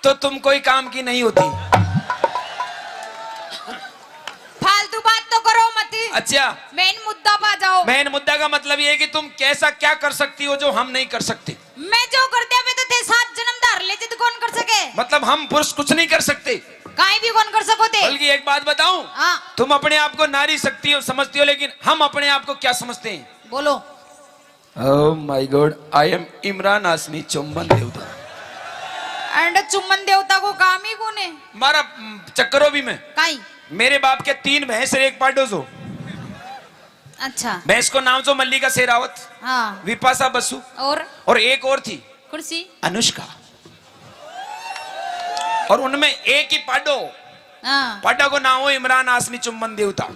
तो तुम कोई काम की नहीं होती। फालतू बात तो करो मत। अच्छा, मेन मुद्दा पा जाओ। मेन मुद्दा का मतलब ये है कि तुम कैसा क्या कर सकती हो जो हम नहीं कर सकते। मैं जो करते हैं तो थे 7 जन्म धार ले तो कौन कर सके। मतलब हम पुरुष कुछ नहीं कर सकते, कहीं भी कौन कर सकोते। बल्कि एक बात बताऊं, हाँ, तुम अपने आप को नारी शक्ति हो समझती हो, लेकिन हम अपने आप को क्या समझते हैं? बोलो। Oh my god, I am Imran Hashmi चुम्बन देवता। एंड चुम्बन देवता को काम ही कौन है? मारा चक्करों भी में कहीं। मेरे बाप के 3 भैंस और 1 पाडो जो। अच्छा, भैंस को नाम जो मल्लिका शेरावत, हाँ, विपाशा बसु, और एक और थी कुर्सी अनुष्का। और उनमें एक ही पाडो, हाँ। पाडा को नाम हो इमरान हाशमी चुम्बन देवता।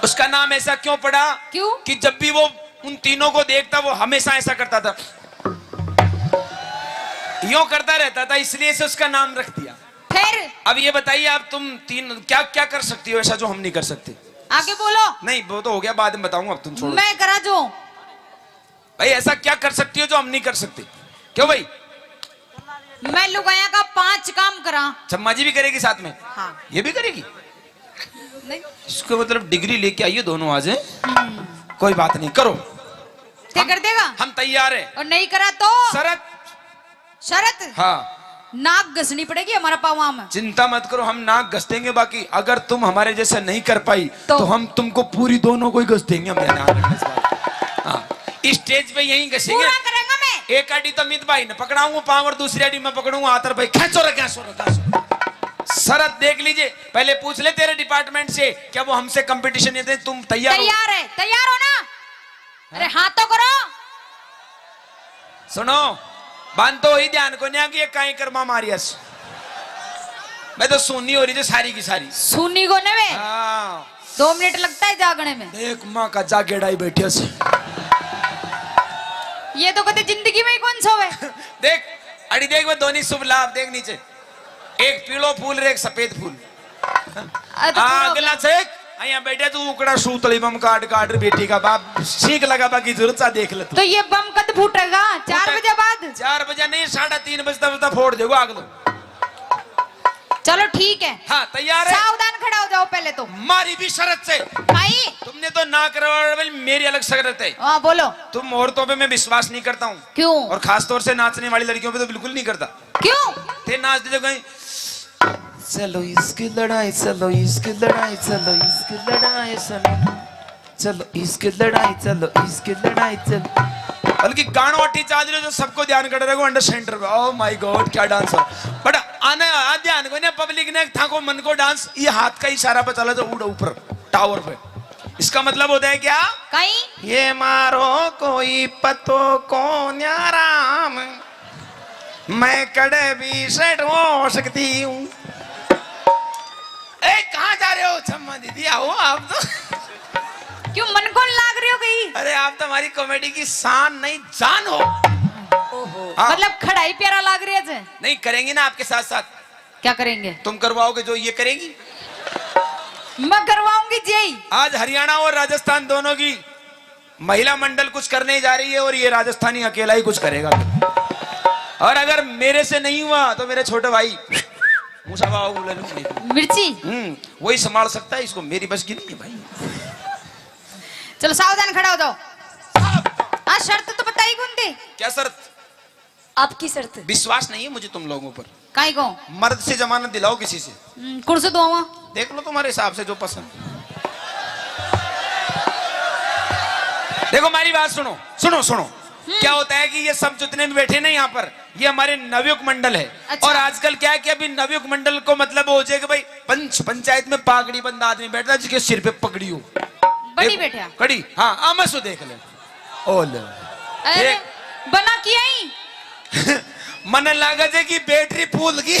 उसका नाम ऐसा क्यों पड़ा? क्यों? कि जब भी वो उन तीनों को देखता वो हमेशा ऐसा करता था, यूं करता रहता था, इसलिए से उसका नाम रख दिया। फिर अब ये बताइए, आप तुम तीन क्या क्या कर सकती हो ऐसा जो हम नहीं कर सकते? आगे बोलो। नहीं वो तो हो गया, बाद में बताऊंगा, अब तुम छोड़ो। मैं करा जो भाई ऐसा क्या कर सकती हो जो हम नहीं कर सकते? क्यों भाई? मैं लुगाया का 5 काम करा। चम्मा जी भी करेगी साथ में? हाँ। ये भी करेगी? नहीं, इसको मतलब डिग्री लेके आइए दोनों आज हैं? कोई बात नहीं, करो। ते कर देगा? हम तैयार हैं। और नहीं करा तो शरत। हाँ, नाक घसनी पड़ेगी हमारा पावा में। चिंता मत करो, हम नाक घस देंगे। बाकी अगर तुम हमारे जैसे नहीं कर पाई तो हम तुमको पूरी दोनों को ही घस देंगे। हम ध्यान रखना इस बात। हाँ, स्टेज पे यहीं घसेंगे। पूरा करेंगे मैं। एक आड़ी तो मित भाई ने पकड़ाऊंगा पाँव और दूसरी आड़ी मैं पकड़ूंगा हाथ। भाई खेचो रखा शरत देख लीजिए। पहले पूछ ले तेरे डिपार्टमेंट से, क्या वो हमसे कंपटीशन देते? तुम तैयार है? तैयार हो ना? अरे हाँ तो करो। सुनो, बांध तो ही ध्यान को नहीं कि कहीं कर्मा मारियस। मैं तो सुननी हो रही थी सारी की सारी। सुनी को ने 2 मिनट लगता है जागने में। देख माँ का जागेड़ाई बैठे से। ये तो कभी जिंदगी में ही कौन सोवे। देख अड़ी देख, मैं दोनों शुभ लाभ देख नीचे, एक पीलो फूल रे एक सफेद फूल। अगला चेक यहाँ बैठे तू उकड़ा सूतली बम काट काट बेटी का बाप सीख लगा बाकी जरूरत सा देख ले तू। तो ये बम कद फूटेगा? 4 बजे बाद? 4 बजे नहीं, 3:30 बजता फोड़ देगो आग लो। चलो ठीक है। हाँ तैयार है? सावधान खड़ा हो जाओ पहले तो। हमारी भी शरत से। भाई तुमने तो ना करवा, मेरी अलग शरत है। हाँ बोलो। तुम औरतों पे मैं विश्वास नहीं करता हूँ। क्यों? और खास तौर से नाचने वाली लड़कियों पे तो बिल्कुल नहीं करता। क्यों? ते नाच दे कहीं, चलो इसकी लड़ाई, चलो इसकी लड़ाई, चलो इसकी लड़ाई, चलो इसकी लड़ाई, चलो इसकी लड़ाई, चलो। बल्कि गानों अट्टी चाल रहे जो सबको ध्यान कर रहे हो अंडर सेंटर पे। ओह माय गॉड क्या डांस हो। बट आने ध्यान को ना पब्लिक ने था को मन को डांस, ये हाथ का इशारा पे चला जो उड़ ऊपर टावर पे। इसका मतलब होता है क्या? कहीं ये मारो कोई पतो को न्याराम, मैं कड़े भी सेट हो सकती हूँ। कहाँ जा रहे हो छम्मा दीदी? आओ आप तो। क्यों मन को लाग रही हो गई? अरे आप तो हमारी कॉमेडी की शान नहीं जान हो। हाँ। मतलब खड़ाई प्यारा लाग रही है। नहीं करेंगे ना आपके साथ साथ। क्या करेंगे? तुम करवाओगे जो ये करेगी? मैं करवाऊंगी जी। आज हरियाणा और राजस्थान दोनों की महिला मंडल कुछ करने जा रही है और ये राजस्थानी अकेला ही कुछ करेगा। और अगर मेरे से नहीं हुआ तो मेरे छोटे भाई मिर्ची वही संभाल सकता है इसको, मेरी बस की नहीं है भाई। चलो सावधान खड़ा हो जाओ। हाँ शर्त तो बताई कौन थी? क्या शर्त? आपकी शर्त। विश्वास नहीं है मुझे तुम लोगों पर। काई को? मर्द से जमानत दिलाओ किसी से। कुर्सी दो देख लो तुम्हारे हिसाब से जो पसंद। देखो हमारी बात सुनो सुनो सुनो। क्या होता है कि ये सब जितने भी बैठे ना यहाँ पर, ये हमारे नवयुग मंडल है। अच्छा। और आजकल क्या है कि अभी नवयुग मंडल को मतलब हो जाए कि भाई पंचायत में पागड़ी बंद आदमी बैठता है जिसके सिर पे पगड़ी हो। बड़ी बैठा कड़ी। हाँ आमसो देख ले। ओले अरे बना किया ही। मन लागा जे की बैटरी फूल की।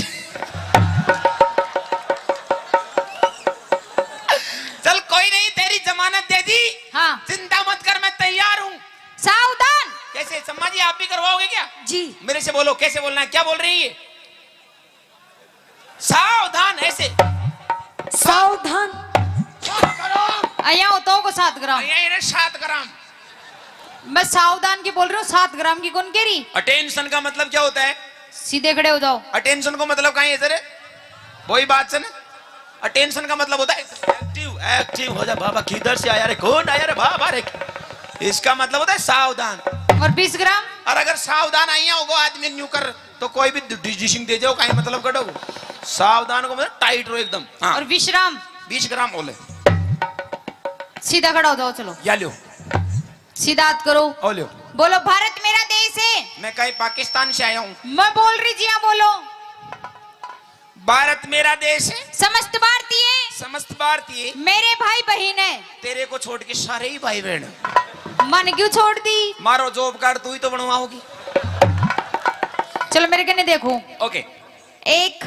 कोई नहीं, तेरी जमानत दे दी। हाँ। चिंता मत कर, मैं तैयार हूँ। सावधान। कैसे सम्मा जी, आप भी करवाओगे क्या? जी मेरे से बोलो, कैसे बोलना है? क्या बोल रही है? सावधान, ऐसे। सावधान। अया होता को 7 ग्राम। ये 7 ग्राम। मैं सावधान की बोल रही हूँ, 7 ग्राम की कौन कह रही? अटेंशन का मतलब क्या होता है? सीधे खड़े हो जाओ। अटेंशन को मतलब कहीं है सर? वही बात से ना। अटेंशन का मतलब होता है एक्टिव। एक्टिव हो जा बाबा, किधर से आया रे, कौन आया रे बाबा रे। इसका मतलब होता है सावधान। और 20 ग्राम? और अगर सावधान आई होगा आदमी न्यू कर, तो कोई भी डिसीजन दे जाओ, कहीं मतलब कटो। सावधान को मतलब टाइट रहो एकदम। हाँ। और 20 ग्राम? 20 ग्राम बोले। सीधा खड़ा हो जाओ, चलो। या लो, सीधा हाथ करो। ओ लो। बोलो भारत मेरा देश है। मैं कहीं पाकिस्तान से आया हूँ। मैं बोल रही जी, हाँ बोलो। भारत मेरा देश है। समस्त भारतीय समस्त भारतीय मेरे भाई बहन है। तेरे को छोड़ के सारे ही भाई बहन हैं। मन क्यों छोड़ दी? मारो जॉब कार्ड तू ही तो बनवाओगी। चलो मेरे कने देखो। ओके। 1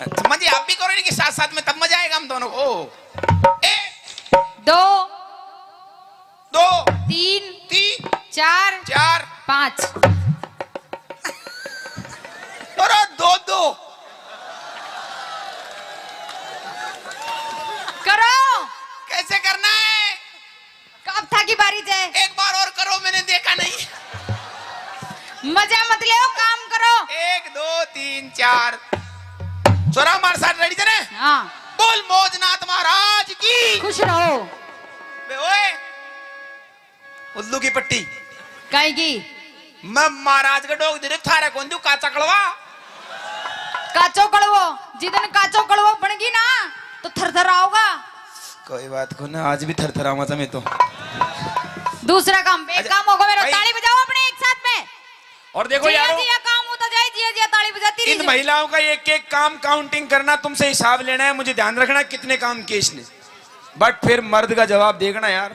समझ, आप भी करो कि साथ साथ में, तब मजा आएगा हम दोनों को। 1 2 2 3 3 4 4 5। और 2 2 करो। कैसे करना है? कब था की बारी जाए? एक बार और करो, मैंने देखा नहीं। मजा मत ले, काम करो। 1 2 3 4। छोरा हमारे साथ रेडी थे ना? हाँ। बोल मौजनाथ महाराज की। खुश रहो। बे ओए, उल्लू की पट्टी। काई की? मैं महाराज का डोग दे थारे कौन दू काचा कड़वा। काचो कड़वो, जिदन काचो कड़वो बनेगी ना तो थरथर आओगा। कोई बात को ना, आज भी थरथरा मचा मैं तो। दूसरा काम, एक अच्छा, काम होगा मेरा। भाई। ताली बजाओ अपने एक साथ में। और देखो जिया यारो, जिया काम होता जाए, जिया जिया ताली बजाती इन रही। महिलाओं का एक एक काम काउंटिंग करना, तुमसे हिसाब लेना है, मुझे ध्यान रखना कितने काम किए इसने, बट फिर मर्द का जवाब देखना यार।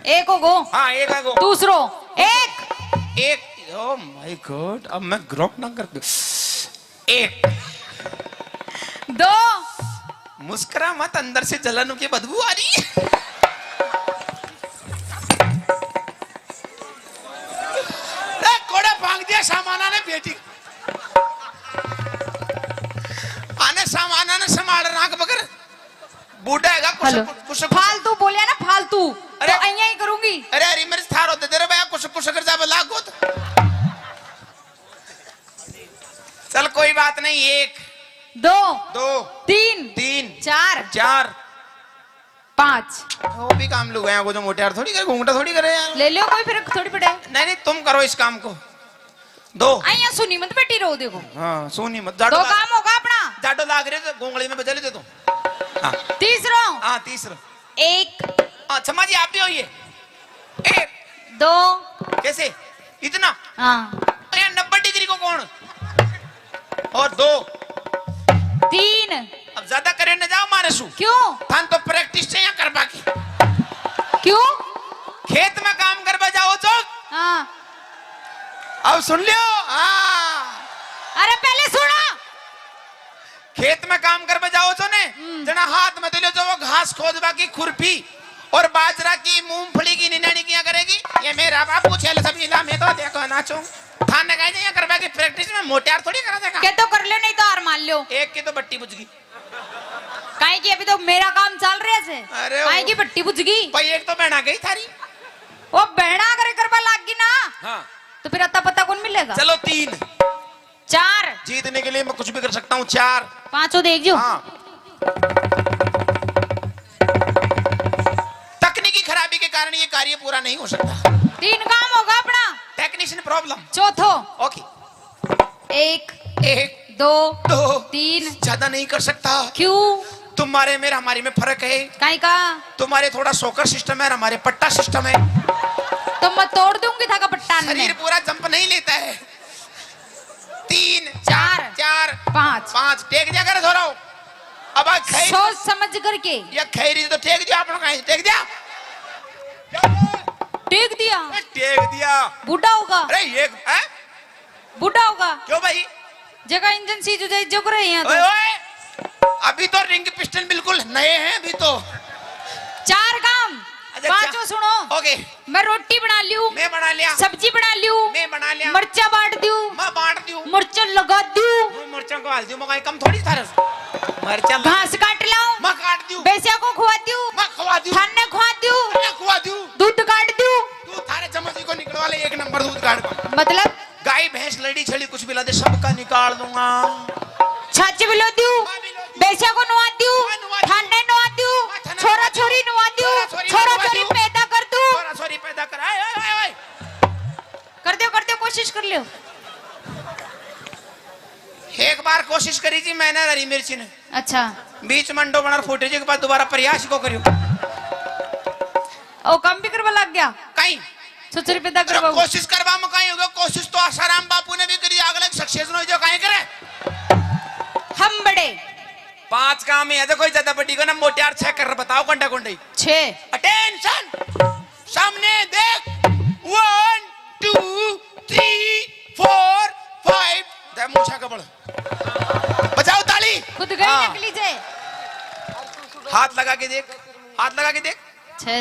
एक हो गो। हाँ, एक है गो। दूसरो एक। एक। ओ माय गॉड, अब मैं ग्रोप ना कर। 1 2 मुस्कुरा मत, अंदर से जलन की बदबू आ रही है। कोड़ा भांग दिया सामाना ने बेटी। आने सामाना ने संभाल नाक बकर बूढ़ा हैगा हेलो। कुछ फालतू बोलिया ना, फालतू। अरे। तो अइया ही करूंगी। अरे अरे मेरे थार होते तेरे भैया कुछ कर जा बला को। चल कोई बात नहीं। 1 2 2 3 3 4 4 5। वो भी काम लोग हैं, वो जो मोटे यार थोड़ी करे, घूंघटा थोड़ी करे यार। ले लो, कोई फर्क थोड़ी पड़े। नहीं नहीं, तुम करो इस काम को। 2 अइया सुनी मत बेटी रो, देखो। हाँ, सोनी मत। 2 काम होगा अपना। जाडो लाग रहे तो गोंगली में बजा लेते तुम। हाँ तीसरा हाँ, तीसरा। 1 अच्छा माँ जी, आप भी होइए। 1 2 कैसे इतना? हाँ। यार 90 डिग्री को कौन? और 2 3। अब ज्यादा करे न जाओ मारे सु। क्यों? थान तो प्रैक्टिस चाहिए कर बाकी। क्यों? खेत में काम कर बजाओ चौक। हाँ। अब सुन लियो। हाँ, अरे पहले सुना। खेत में काम कर बजाओ तो ने जना हाथ में तो लियो, जो वो घास खोद बाकी खुरपी और बाजरा की मूंगफली की निनानी किया करेगी। ये मेरा बापू छेल सब इला में तो देखो नाचो। थान ने कहे कर बाकी प्रैक्टिस में मोटियार थोड़ी करा देगा। के तो कर लो, नहीं तो हार मान लो। एक की तो बट्टी बुझ गई। काहे की? अभी तो मेरा काम चल रहा है। अरे काहे की बट्टी बुझ गई? भाई एक तो बहना गई थारी। वो बहना करे करवा लाग गई ना, हाँ, तो फिर अता पता कौन मिलेगा? चलो 3। 4। जीतने के लिए मैं कुछ भी कर सकता हूँ। 4 5 देख जो। हाँ। तकनीकी खराबी के कारण ये कार्य पूरा नहीं हो सकता। 3 काम होगा अपना। Technician problem. चौथो ओके। 1 1 2 2 3। ज्यादा नहीं कर सकता। क्यों? तुम्हारे मेरा हमारे में फर्क है। काहे का? तुम्हारे थोड़ा सोकर सिस्टम है, हमारे पट्टा सिस्टम है। तो मैं तोड़ दूंगी था का पट्टा। शरीर पूरा जंप नहीं लेता है। 3 4 4 5। 5 टेक दिया कर धोरो। अब खैर सोच समझ करके। ये खैरी तो टेक दिया आप लोग। टेक दिया। टेक दिया। टेक दिया। बूढ़ा होगा। अरे ये है? बूढ़ा होगा। क्यों भाई? जगह इंजन सीज हो जाए जो करे यहाँ ओए तो। ओए, अभी तो रिंग पिस्टन बिल्कुल नए हैं अभी तो। 4 काम अच्छा, पांचों सुनो। ओके मैं रोटी बना लियो, मैं बना लिया, सब्जी बना लियो, मैं बना लिया, मिर्चा बांट दियो, मैं बांट दूं, मिर्चा लगा दियो, मैं मिर्चा को डाल दूं, मैं कम थोड़ी थारे मिर्चा घास काट लाऊं, मैं काट दूं, बेसिया को खुआ दियो, मैं खवा दूं, थाने खुआ दियो, मैं खवा दूं, दूध काट दियो। तू थारे चम्मच को निकलवा ले, एक नंबर दूध काट को। मतलब गाय भैंस लड़ी छड़ी कुछ भी ला दे, सबका निकाल दूंगा। छाछ बिलो दियो, बेसिया को नुआ दियो, थाने नुआ दियो, छोरा छोरी नुआ दियो, छोरा छोरी पैदा कर दूं। छोरा छोरी पैदा कर, आए आए आए कर दो कोशिश कर लियो। एक बार कोशिश करी थी मैंने, हरी मिर्ची ने अच्छा बीच मंडो बना फूटे जी के बाद दोबारा प्रयास को करियो। ओ काम भी करवा लग गया, कहीं छोरी पैदा अरे करवा। कोशिश करवा में कहीं होगा, कोशिश तो आसाराम बापू ने भी करी, अगले सक्सेस न हो जो कहीं करे। हम बड़े 5 काम है, कोई ज्यादा बड़ी को ना मोटियार 6 कर बताओ कंडा कुंडई। 6 अटेंशन, सामने देख, 1 2 3 4 5 दे मूछा का बड़ बजाओ ताली। खुद गई हाँ। नकली जे। हाथ लगा के देख, हाथ लगा के देख, 6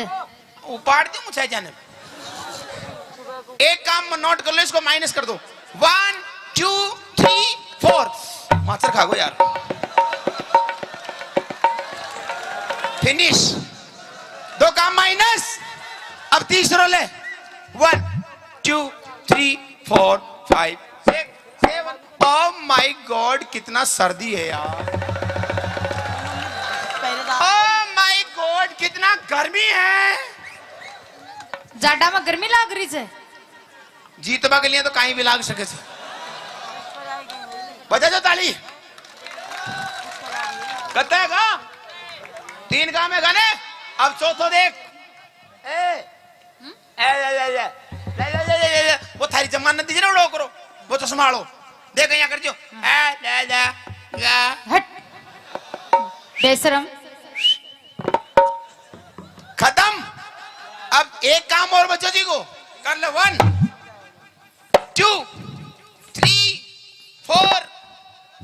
उपाड़ दी मुझे जाने। एक काम में नोट कर लो, इसको माइनस कर दो। 1 2 3 4 मास्टर खा गो यार, फिनिश। 2 काम माइनस, अब तीसरा ले। 1 2 3 4 5 6 7। ओह माय गॉड कितना सर्दी है यार, ओह माय गॉड कितना गर्मी है। जाडा में गर्मी लाग रही है। जीतवा के लिए तो कहीं भी लाग सके से। बजा जो ताली। करता है का 3 काम है गाने, अब चौथो देख। वो थारी जमानत दीजिए ना, उड़ो करो, वो तो संभालो। देख यहाँ कर जो हट बेशरम। खत्म। अब एक काम और बच्चों जी को कर ले। 1 2 3 4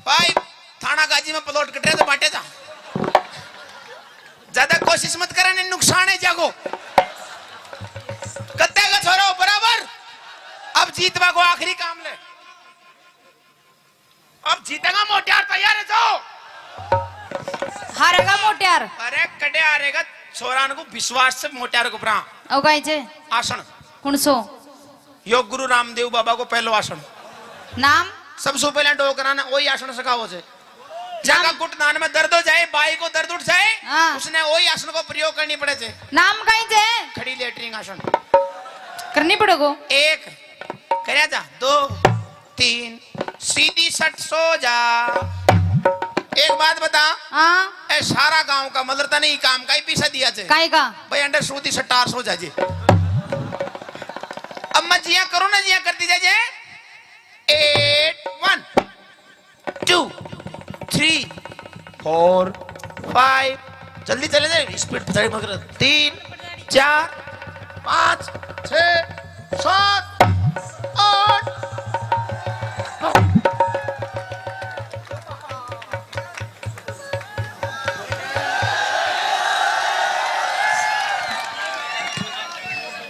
5 थाना गाजी में प्लॉट कट रहे तो बांटे जा, ज्यादा कोशिश मत करने, नुकसान है जागो। कत्ते का छोरो बराबर। अब जीतवा को आखिरी काम ले, अब जीतेगा मोटियार, तैयार है जाओ। हारेगा मोटियार। अरे कटे हारेगा छोरान को विश्वास से मोटियार को प्रा ओ गाय जे आसन। कुणसो योग गुरु रामदेव बाबा को पहलो आसन, नाम सबसे पहले डोकरा ने वही आसन सिखाओ से। जगह घुटनान में दर्द हो जाए, बाई को दर्द उठ जाए, हाँ। उसने वही आसन को प्रयोग करनी पड़े थे। नाम गाय जे खड़ी लेटरिंग आसन करनी पड़ेगो। 1 करया जा, 2 3 सीधी सट सो जा। एक बात बता, हाँ ए सारा गांव का मदरता नहीं काम का ही पीछा दिया थे काय का भाई, अंडर सूदी सट्टार सो जाजे। अब मैं जिया करो ना, जिया करती जाजे। 8 1 2 3 4 5 जल्दी चले जाए, स्पीड बताइए मगर 3 4 5 6 7 8।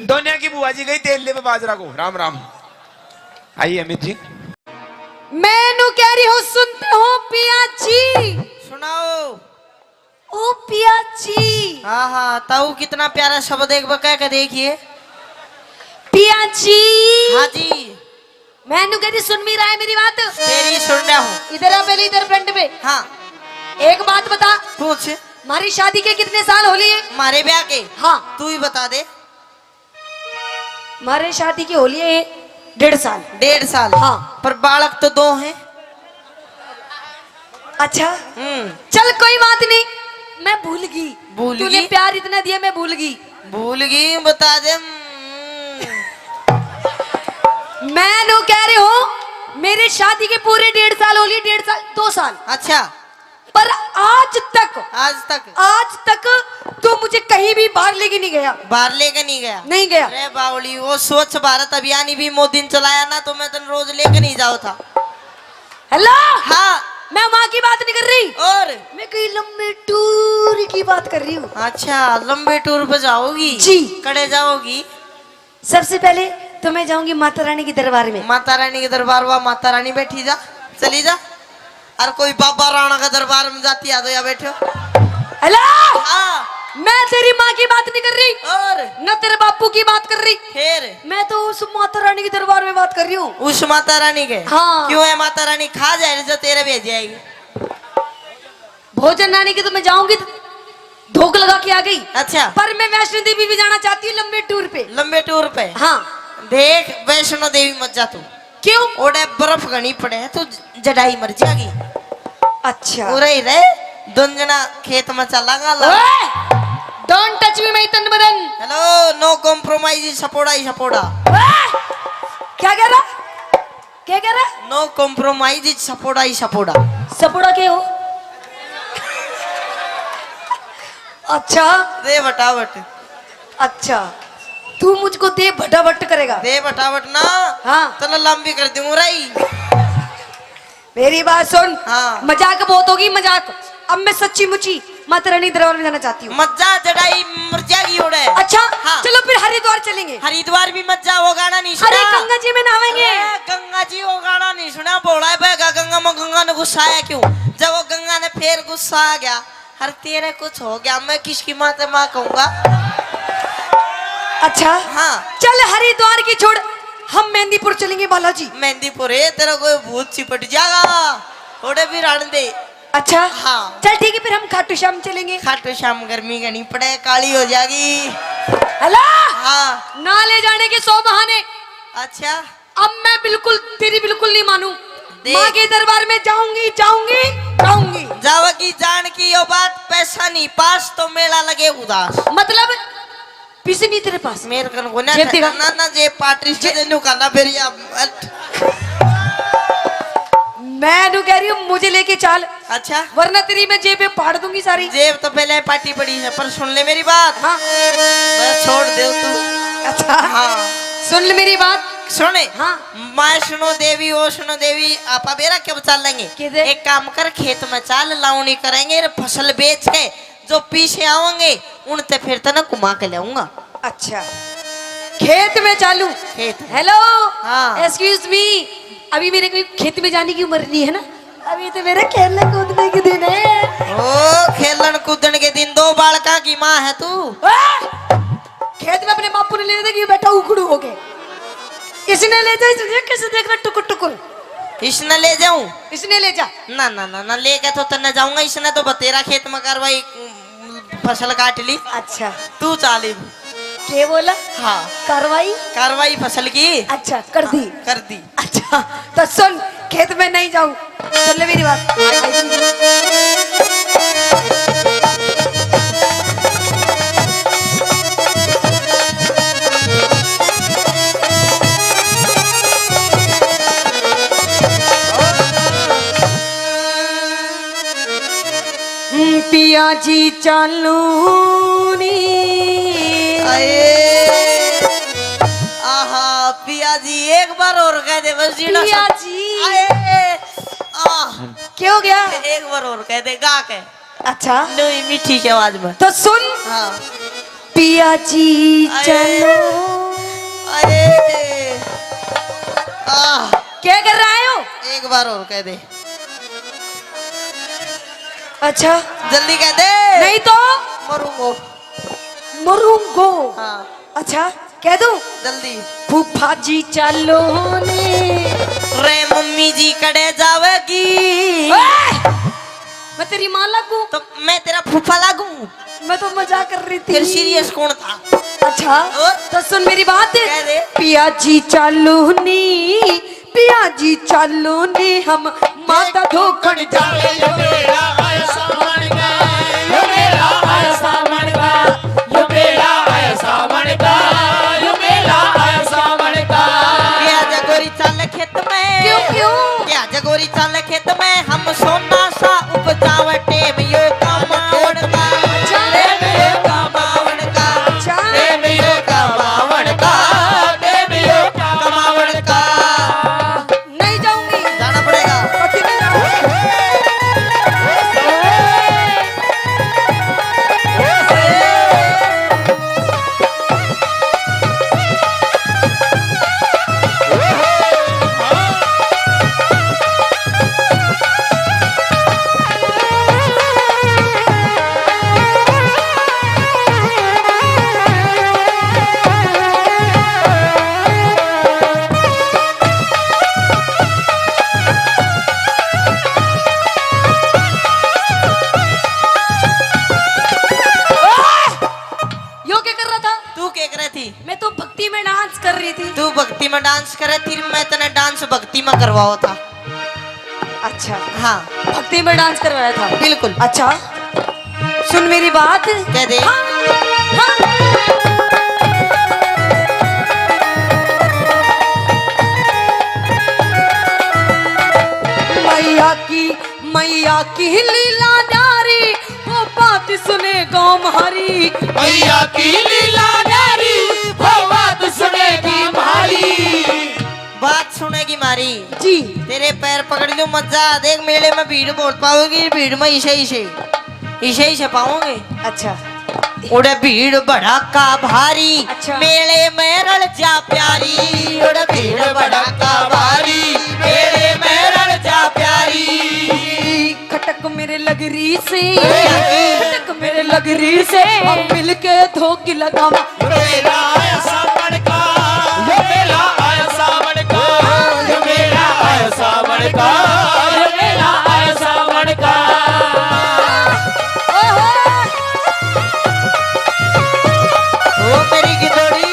दुनिया की बुआ जी गई तेल ले में बाजरा को। राम राम। आइए अमित जी। मैनू कह रही हो, सुनते हो पिया जी? सुनाओ। ओ पिया जी। हाँ हाँ, ताऊ कितना प्यारा शब्द एक बका के देखिए। पिया जी। हाँ जी। मैनू कह रही, सुन भी रहा है मेरी बात? तेरी सुन रहा हूँ। इधर आ पहले, इधर फ्रंट पे। हाँ एक बात बता, पूछ। हमारी शादी के कितने साल हो लिए? मारे ब्याह के? हाँ तू ही बता दे। हमारे शादी की हो लिए 1.5 साल। 1.5 साल? हाँ। पर बालक तो 2 हैं। अच्छा चल कोई बात नहीं, मैं भूल गई। भूल तूने गई? प्यार इतना दिया, मैं भूल गई। भूल गई? बता दे। मैं नो कह रही हूँ, मेरे शादी के पूरे 1.5 साल हो लिए। 1.5 साल 2 साल। अच्छा। पर आज तक तू मुझे कहीं भी बाहर लेके नहीं गया। बाहर लेके नहीं गया? नहीं गया। अरे बावली, वो स्वच्छ भारत अभियान भी मोदी ने चलाया ना, तो मैं तो रोज लेके नहीं जाओ था। हेलो। हाँ मैं वहाँ की बात नहीं कर रही, और मैं कहीं लंबे टूर की बात कर रही हूँ। अच्छा लंबे टूर पे जाओगी? जी। कड़े जाओगी? सबसे पहले तो मैं जाऊंगी माता रानी के दरबार में। माता रानी के दरबार हुआ, माता रानी बैठी जा, चली जा। और कोई बाबा राणा का दरबार में जाती आ तो या बैठो। हेलो, हाँ। मैं तेरी माँ की बात नहीं कर रही और न तेरे बापू की बात कर रही, फिर मैं तो उस माता रानी के दरबार में बात कर रही हूँ। उस माता रानी के? हाँ। क्यों है माता रानी खा जाए जो तेरे भेज जाएगी? भोजन रानी की तो मैं जाऊंगी तो धोख लगा के आ गई। अच्छा। पर मैं वैष्णो देवी भी जाना चाहती हूँ लंबे टूर पे। लंबे टूर पे? हाँ। देख वैष्णो देवी मत जा तू। क्यों? ओडे बर्फ घनी पड़े है, तू जड़ाई मर जाएगी। अच्छा। उरे रे दुंजना खेत में चला गाला। डोंट टच मी माय तन बदन। हेलो, नो कॉम्प्रोमाइज, सपोड़ा ही सपोड़ा। क्या कह रहा? क्या कह रहा? नो कॉम्प्रोमाइज, सपोड़ा ही सपोड़ा। सपोड़ा के हो? अच्छा दे बटावट। अच्छा, तू मुझको दे भटाभट करेगा? दे बटावट ना। हाँ। तो लंबी कर दूं रही। मेरी बात सुन। हाँ। मजाक बहुत होगी, मजाक। अब मैं सच्ची मुची माता रानी दरबार में जाना चाहती हूँ। मत जा, जड़ाई मर जाएगी ओडे। अच्छा। हाँ। चलो फिर हरिद्वार चलेंगे। हरिद्वार भी मत जा, वो गाना नहीं सुना? अरे गंगा जी में नहावेंगे। अरे गंगा जी वो गाना नहीं सुना? बोला है बेगा गंगा में, गंगा ने गुस्सा आया क्यों? जब वो गंगा ने फिर गुस्सा आ गया, अरे तेरे कुछ हो गया, मैं किसकी माँ से माँ कहूंगा? अच्छा। हाँ। चल हरिद्वार की छोड़, हम मेहंदीपुर चलेंगे बालाजी। मेहंदीपुर है, तेरा कोई भूत चिपट जाएगा। थोड़े भी रण दे। अच्छा। हाँ। चल ठीक है, फिर हम खाटू श्याम चलेंगे। खाटू श्याम गर्मी का नहीं पड़े, काली हो जाएगी। हेलो। हाँ। ना ले जाने के 100 बहाने। अच्छा। अब मैं बिल्कुल तेरी बिल्कुल नहीं मानू। देख। माँ के दरबार में जाऊंगी जाऊंगी जाऊंगी। जावगी जान की यो बात, पैसा नहीं पास तो मेला लगे उदास। मतलब पैसे नहीं तेरे पास? मेरे कन को ना जेब दिखा। ना जे पार्टी से देनु खाना फिर या मैं तो कह रही हूँ मुझे लेके चल, अच्छा। वरना तेरी मैं जेब पे फाड़ दूंगी सारी। जेब तो पहले पार्टी पड़ी है, पर सुन ले मेरी बात। हाँ। मैं छोड़ दे तू। अच्छा। हाँ। सुन ले मेरी बात। सुने। हाँ। मैं सुनो देवी, वो सुनो देवी, आपा बेरा कब चल लेंगे? किधर? एक काम कर, खेत में चाल लावनी करेंगे, फसल बेच के जो पीछे आवेंगे उनते फिर तो ना घुमा के लाऊंगा। अच्छा, खेत में चालू? खेत। हेलो। हाँ। एक्सक्यूज मी, अभी मेरे को खेत में जाने की उम्र नहीं है ना, अभी तो मेरे खेलने कूदने के दिन है। ओ खेलन कूदन के दिन, दो बालका की माँ है तू। खेत में अपने बापू ने ले कि बेटा उखड़ू हो गए, इसने ले जा, तुझे कैसे देख रहा टुकुर टुकुर? इसने ले जाऊं? इसने ले जा। ना ना ना ना, लेके तो तन्ने जाऊंगा। इसने तो बतेरा खेत में कार्रवाई फसल काट ली। अच्छा। तू चाली। क्या बोला? हाँ। कार्रवाई? कार्रवाई फसल की अच्छा कर दी। कर दी। अच्छा तो सुन, खेत में नहीं जाऊं, सुन ले मेरी बात। पिया जी चालू आहा पिया जी, एक बार और कह दे बस। पिया जी। आह, क्या हो गया? एक बार और कह दे गा के। अच्छा नहीं, मीठी की आवाज में। तो सुन। हाँ। पिया जी चलो। अरे आह, क्या कर रहे हो? एक बार और कह दे। अच्छा जल्दी कह दे, नहीं तो मरूंगो। मरूंगो। हाँ। अच्छा कह दूं? जल्दी। फूफा जी चलो ने। रे मम्मी जी कड़े जावेगी। मैं तेरी माँ लगूं? तो मैं तेरा फूफा लागू? मैं तो मजाक कर रही थी। फिर सीरियस कौन था? अच्छा और? तो सुन मेरी बात। कह दे। पिया जी चालू नी, पिया जी चालू नी, हम माता धोखन जावे। क्या जगोरी चाल खेत में? क्यों क्यों? क्या जगोरी चाल खेत में, हम सोना सा उपजावटे में यो कमावण का। टेम यो कमावण का। अच्छा टेम यो कमावण का। टेम यो कमावण का। नहीं जाऊंगी। जाना पड़ेगा। पति नहीं जाऊंगी। रही थी? तू भक्ति में डांस करे थी, मैं तने डांस भक्ति में करवाओ था। अच्छा, हाँ भक्ति में डांस करवाया था। बिल्कुल। अच्छा, सुन मेरी बात। कह दे। हाँ, हाँ। मैया की लीला नारी, वो बात सुने गाँव हमारी। मैया की लीला नारी, वो बात सुनेगी हमारी। बात सुनेगी मारी जी। तेरे पैर पकड़ लूं मत जा, देख मेले में भीड़ बहुत पाओगी, भीड़ में इसे पाओगे। अच्छा, उड़े भीड़ भड़ाका भारी, अच्छा। मेले में रल जा प्यारी। उड़े भीड़ भड़ाका भारी, मेले में रल जा प्यारी। खटक मेरे लगरी से, खटक मेरे लगरी से, हम मिल के धोखी लगावा। मेरा आया सावन का, ये मेरा आया सावन का, ये मेरा आया सावन का, ये मेरा आया सावन का। ओ मेरी गिदोड़ी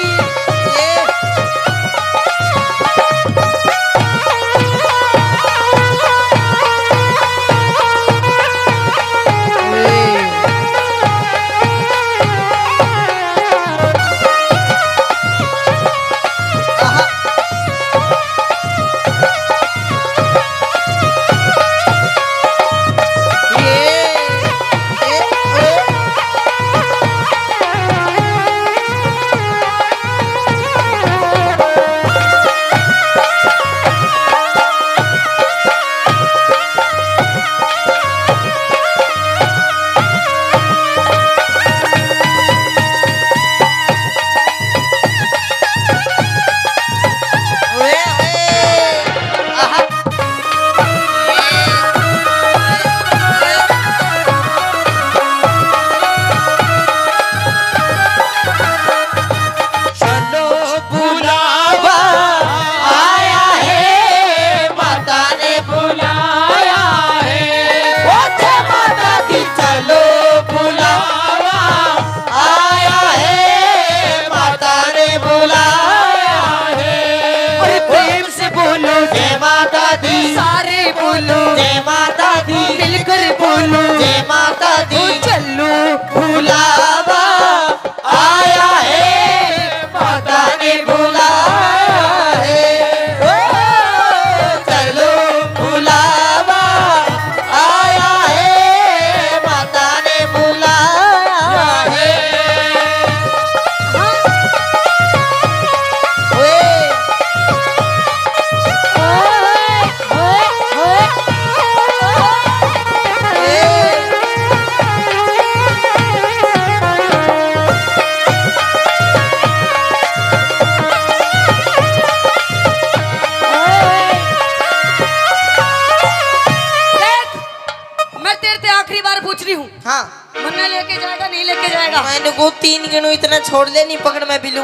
मैंने को 3 गिनू इतना छोड़ दे, नहीं पकड़ मैं भी लूं।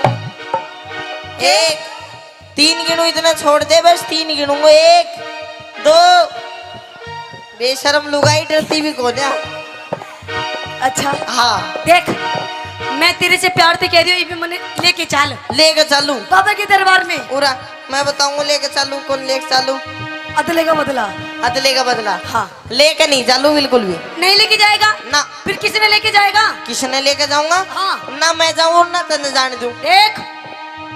1 3 गिनू इतना छोड़ दे, बस 3 गिनूंगा। 1 2 बेशरम लुगाई डरती भी कौन है। अच्छा, हाँ देख मैं तेरे से प्यार से कह रही हूँ, ये भी मैंने लेके चल। लेके चलू बाबा के दरबार में पूरा मैं बताऊंगा। लेके चलू कौन लेके चलू? अदले का बदला। अदले का बदला? हाँ। लेके नहीं चलू बिल्कुल भी नहीं लेके जाएगा ना। फिर किसने लेके जाएगा? किसने लेके जाऊंगा? हाँ। ना मैं जाऊँ ना तने जाने दूं। देख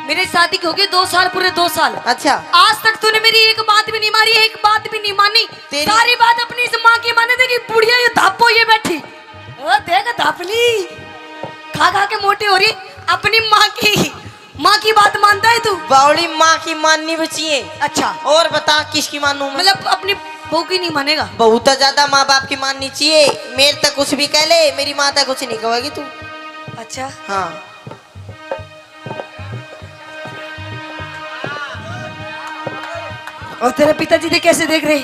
मेरी शादी हो गई 2 साल, पूरे 2 साल। अच्छा, आज तक तूने मेरी एक बात भी नहीं मारी, एक बात भी नहीं मानी। सारी बात अपनी इस माँ की माने थे कि बुढ़िया ये धापो ये बैठी। ओ देख धापली खा खा के मोटी हो रही। अपनी माँ की बात मानता है तू? बावली माँ की माननी बची है। अच्छा, और बता किसकी मानूं मैं? मतलब अपनी बहू की नहीं मानेगा? बहुत ज्यादा माँ बाप की माननी चाहिए। मेरे तक कुछ भी कह ले, मेरी माँ तक कुछ नहीं कहेगी तू। अच्छा हाँ। और तेरे पिताजी ने कैसे देख रहे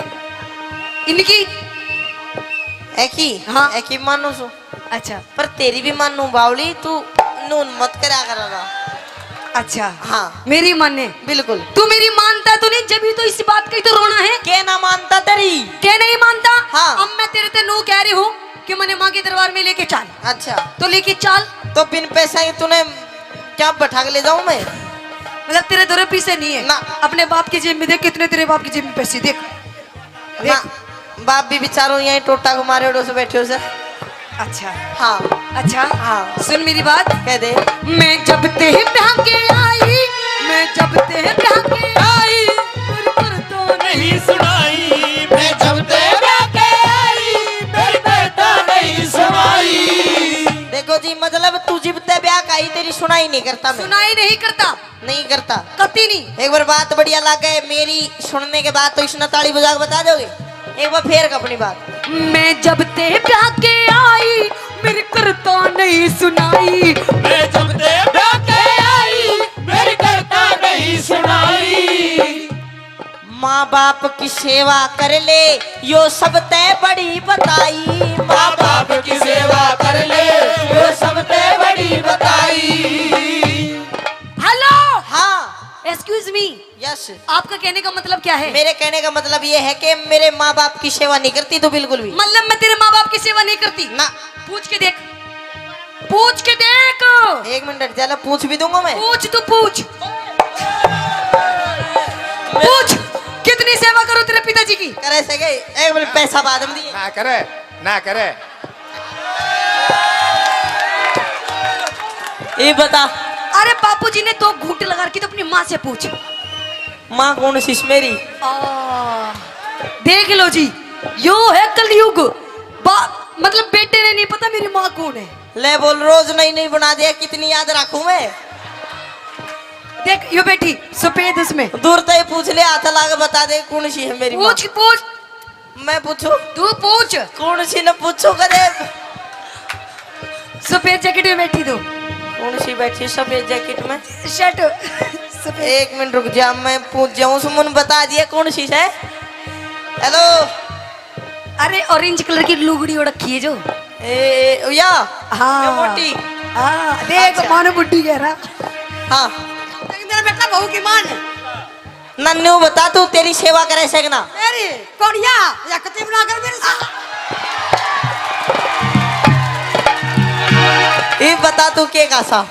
इनकी? हाँ एक ही मानू सु। अच्छा, पर तेरी भी मानू बावली, तू नून मत करा कर। अच्छा हाँ मेरी माने बिल्कुल। तू मेरी मानता तो नहीं, जब भी तो इस बात का ही तो रोना है। क्या ना मानता तेरी? क्या नहीं मानता? हाँ। अब मैं तेरे ते नू कह रही हूँ कि मैंने माँ के दरबार में लेके चल। अच्छा तो लेके चल। तो बिन पैसा के तूने क्या बैठा के ले जाऊं मैं? मतलब तेरे दो पैसे नहीं है ना। अपने बाप की जेब में देख कितने तेरे बाप की जेब में पैसे देख ना बाप भी बेचारो यहीं टोटा घुमारे ओडो से बैठे हो सर। अच्छा हाँ अच्छा हाँ। सुन मेरी बात कह दे। मैं जब ते ब्याह के आई मैं जब ते ब्याह के आई मेरी पर तो नहीं सुनाई मैं जब तेरा के आई मेरी बेटा नहीं सुनाई। देखो जी मतलब तू जिबते ब्याह का ही तेरी सुनाई नहीं करता मैं सुनाई नहीं करता नहीं करता। कती नहीं एक बार बात बढ़िया लगे मेरी सुनने के बाद तो इसने ताली बजा के बता दोगे एक बार फेर का अपनी बात। मैं जब ते ब्याह के आई मेरी करता नहीं सुनाई मैं जब तेरा के आई मेरी करता नहीं सुनाई। माँ बाप की सेवा कर ले यो सब तय बड़ी बताई। माँ बाप की सेवा कर ले वो सब ते बड़ी बताई। हेलो हाँ एक्सक्यूज मी यस। आपका कहने का मतलब क्या है मेरे कहने का मतलब ये है कि मेरे माँ बाप की सेवा नहीं करती तो बिल्कुल भी मतलब मैं तेरे माँ बाप की सेवा नहीं करती ना। पूछ के देख पूछ के देख एक मिनट चलो पूछ भी दूंगा मैं। पूछ तू पूछ पूछ कितनी सेवा करो तेरे पिताजी की करे सके एक मिनट पैसा बाद में दिए ना करे ना करे। ये बता अरे बापूजी ने तो घूंट लगा रखी तो अपनी माँ से पूछ माँ कौन सी मेरी। देख लो जी यो है कलयुग मतलब बेटे ने नहीं पता मेरी माँ कौन है ले बोल रोज नई नई बना दिया कितनी याद रखूं मैं। देख यो बेटी सफेद उसमें दूर तय पूछ ले हाथ लाके बता दे कौन सी है मेरी माँ। पूछ पूछ मैं पूछू तू पूछ कौन सी न पूछू कदे। सफेद जैकेट में बैठी तू कौन सी बैठी सफेद जैकेट में। शर्ट सफेद एक मिनट रुक जा मैं पूछ जाऊं सुमन बता दिया कौन सी है। हेलो अरे ऑरेंज कलर की लुगड़ी ओढ़ रखी है जो ए या हाँ ये मोटी। हाँ देख अच्छा। मानो बुड्ढी कह रहा हाँ तेरा बेटा बहू की मान नन्नू बता तू तेरी सेवा करे सकना। मेरी कौड़िया या कति बना कर मेरे साथ ये बता तू के कासा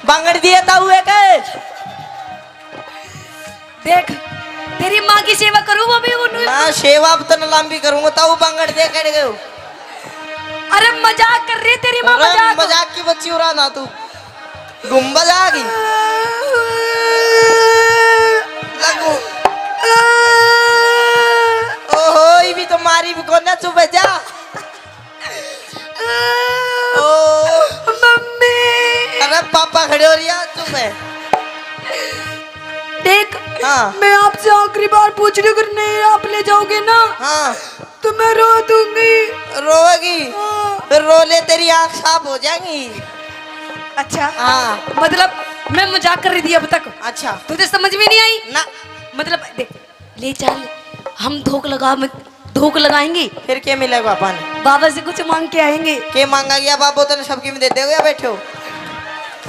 बांगड़ दिया था हुए के। देख तेरी माँ की सेवा करूँ वो भी उन्हें ना सेवा अब तो न लंबी करूंगा ताऊ बांगड़ दे कर गयो। अरे मजाक कर रही है तेरी माँ अरे मजाक मजाक की बच्ची उड़ा ना तू गुम्बद आ गई लगू। ओहो ये भी तो मारी भी कोना चुप जा। ओ मम्मी अरे पापा खड़े हो रही है चुप है। देख हाँ मैं आपसे आखिरी बार पूछ रही हूँ अगर नहीं आप ले जाओगे ना हाँ तो मैं रो दूंगी रोएगी फिर रो ले तेरी आँख साफ हो जाएंगी। अच्छा हाँ मतलब मैं मजाक कर रही थी अब तक अच्छा तुझे समझ में नहीं आई ना मतलब देख ले चल हम धोख लगाएंगे फिर क्या मिलेगा पापा ने बाबा से कुछ मांग के आएंगे के मांगा गया बाबू तो सबकी में देते हो या बैठे हो।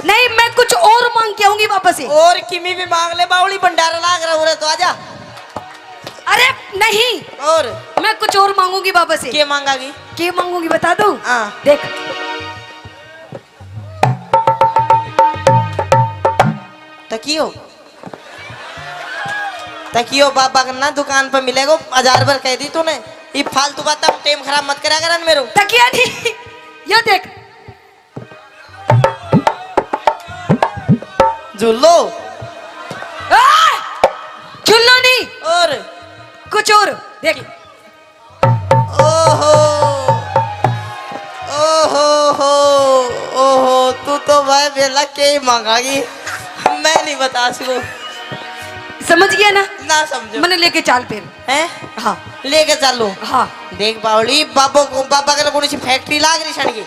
नहीं मैं कुछ और मांग के आऊंगी वापस से और किमी भी मांग ले बावली भंडारा लाग रहा हो रहा तो आजा। अरे नहीं और मैं कुछ और मांगूंगी बाबा से के मांगागी क्या मांगूंगी बता दूं हाँ देख तकियो बाबा का ना दुकान पर मिलेगा 1000 बार कह दी तूने। ये फालतू बात टाइम खराब मत करा कर मेरे तकिया नहीं ये देख झुल्लो झुल्लो नहीं और कुछ और देख ओहो ओहो हो ओहो तू तो भाई बेला के ही मांगागी मैं नहीं बता सकूं। समझ गया ना ना समझो मैंने लेके चाल फिर हैं हाँ लेके चलो। हाँ देख बावली बाबा के कौन सी फैक्ट्री लाग रही छड़ की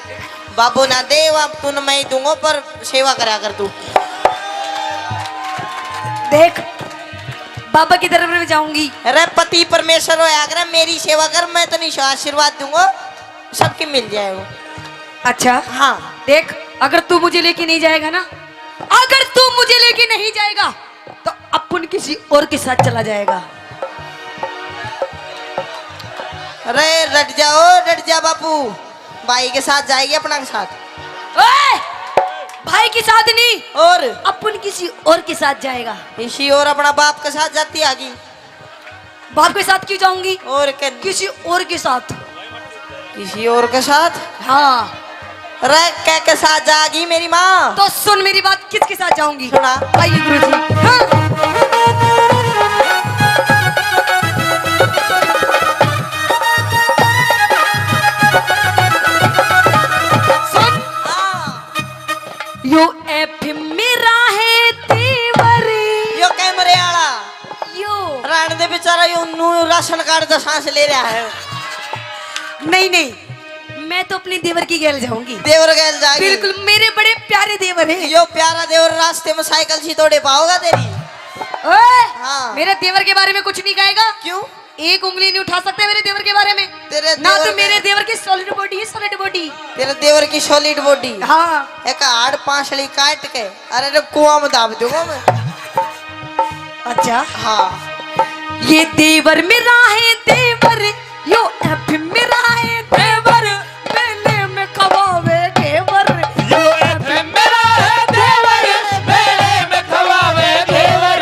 बाबू ना दे अब तू मैं ही दूंगा पर सेवा करा कर तू। देख बाबा की तरफ में जाऊंगी अरे पति परमेश्वर हो आकर मेरी सेवा कर मैं तो नहीं आशीर्वाद दूंगा सबकी मिल जाएगा। अच्छा हाँ देख अगर तू मुझे लेके नहीं जाएगा ना अगर तू मुझे लेके नहीं जाएगा तो अपन किसी और के साथ चला जाएगा। अरे डट जा बापू भाई के साथ जाएगी अपना के साथ। ओए! भाई के साथ नहीं, और अपन किसी और के साथ जाएगा। इसी और अपना बाप के साथ जाती आगी। बाप के साथ क्यों जाऊंगी? और किसी और के साथ। किसी और के साथ? हाँ। रह के साथ जागी मेरी माँ। तो सुन मेरी बात, किसके साथ जाऊंगी? सुना। आइए गुरुजी। हाँ। यो एफ मेरा है तेवरी, यो कैमरे आला यो राण दे बेचारा यो नू राशन कार्ड का सांस ले रहा है। नहीं नहीं, मैं तो अपनी देवर की गैल जाऊंगी। देवर गैल जाएगी? बिल्कुल, मेरे बड़े प्यारे देवर हैं। यो प्यारा देवर रास्ते में साइकिल सी तोड़े पाओगा तेरी। ओए, हाँ। मेरे देवर के बारे में कुछ नहीं कहेगा। क्यों? एक उंगली नहीं उठा सकते मेरे देवर के बारे में। तेरे ना देवर तो के- मेरे देवर की सॉलिड बॉडी है, सॉलिड बॉडी। तेरे देवर की सॉलिड बॉडी। हाँ। एक हाड़ पांचड़ी काट के अरे रे कुआं में दाब दूंगा मैं। अच्छा। हाँ। ये देवर मेरा है देवर, यो एफ मेरा है देवर, बेले में कबावे घेवर। यो एफ मेरा है देवर, मेले में खवावे घेवर।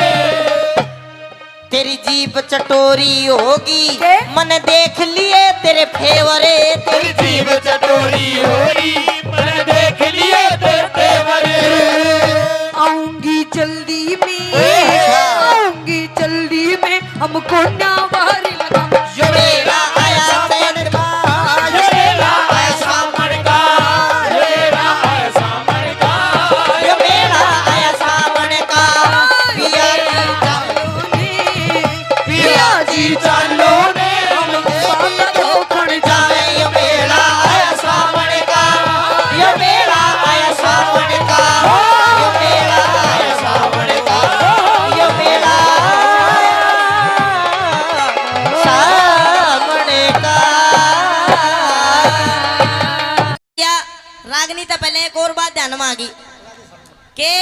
तेरी जीभ चटोरी होगी, के? मन देख लिए तेरे फेवरे। तेरी जीभ चटोरी होगी, मैंने देख लिए तेरे तेवर। आऊंगी जल्दी में, अच्छा। आऊंगी जल्दी में, हमको ना बाहर लगा। यो मेरा आया सैन का, ये मेरा आया सामन का, ये मेरा आया सामन का। यो मेरा आया सावन का। पिया जी चालो ने, पिया जी चालो ने हमको खड़ जाए। यो मेरा आया सावन का, यो मेरा आया सावन का, यो मेरा आया सावन का, यो मेरा सावन का। क्या रागनी तो पहले एक और बात ध्यान में आ गई के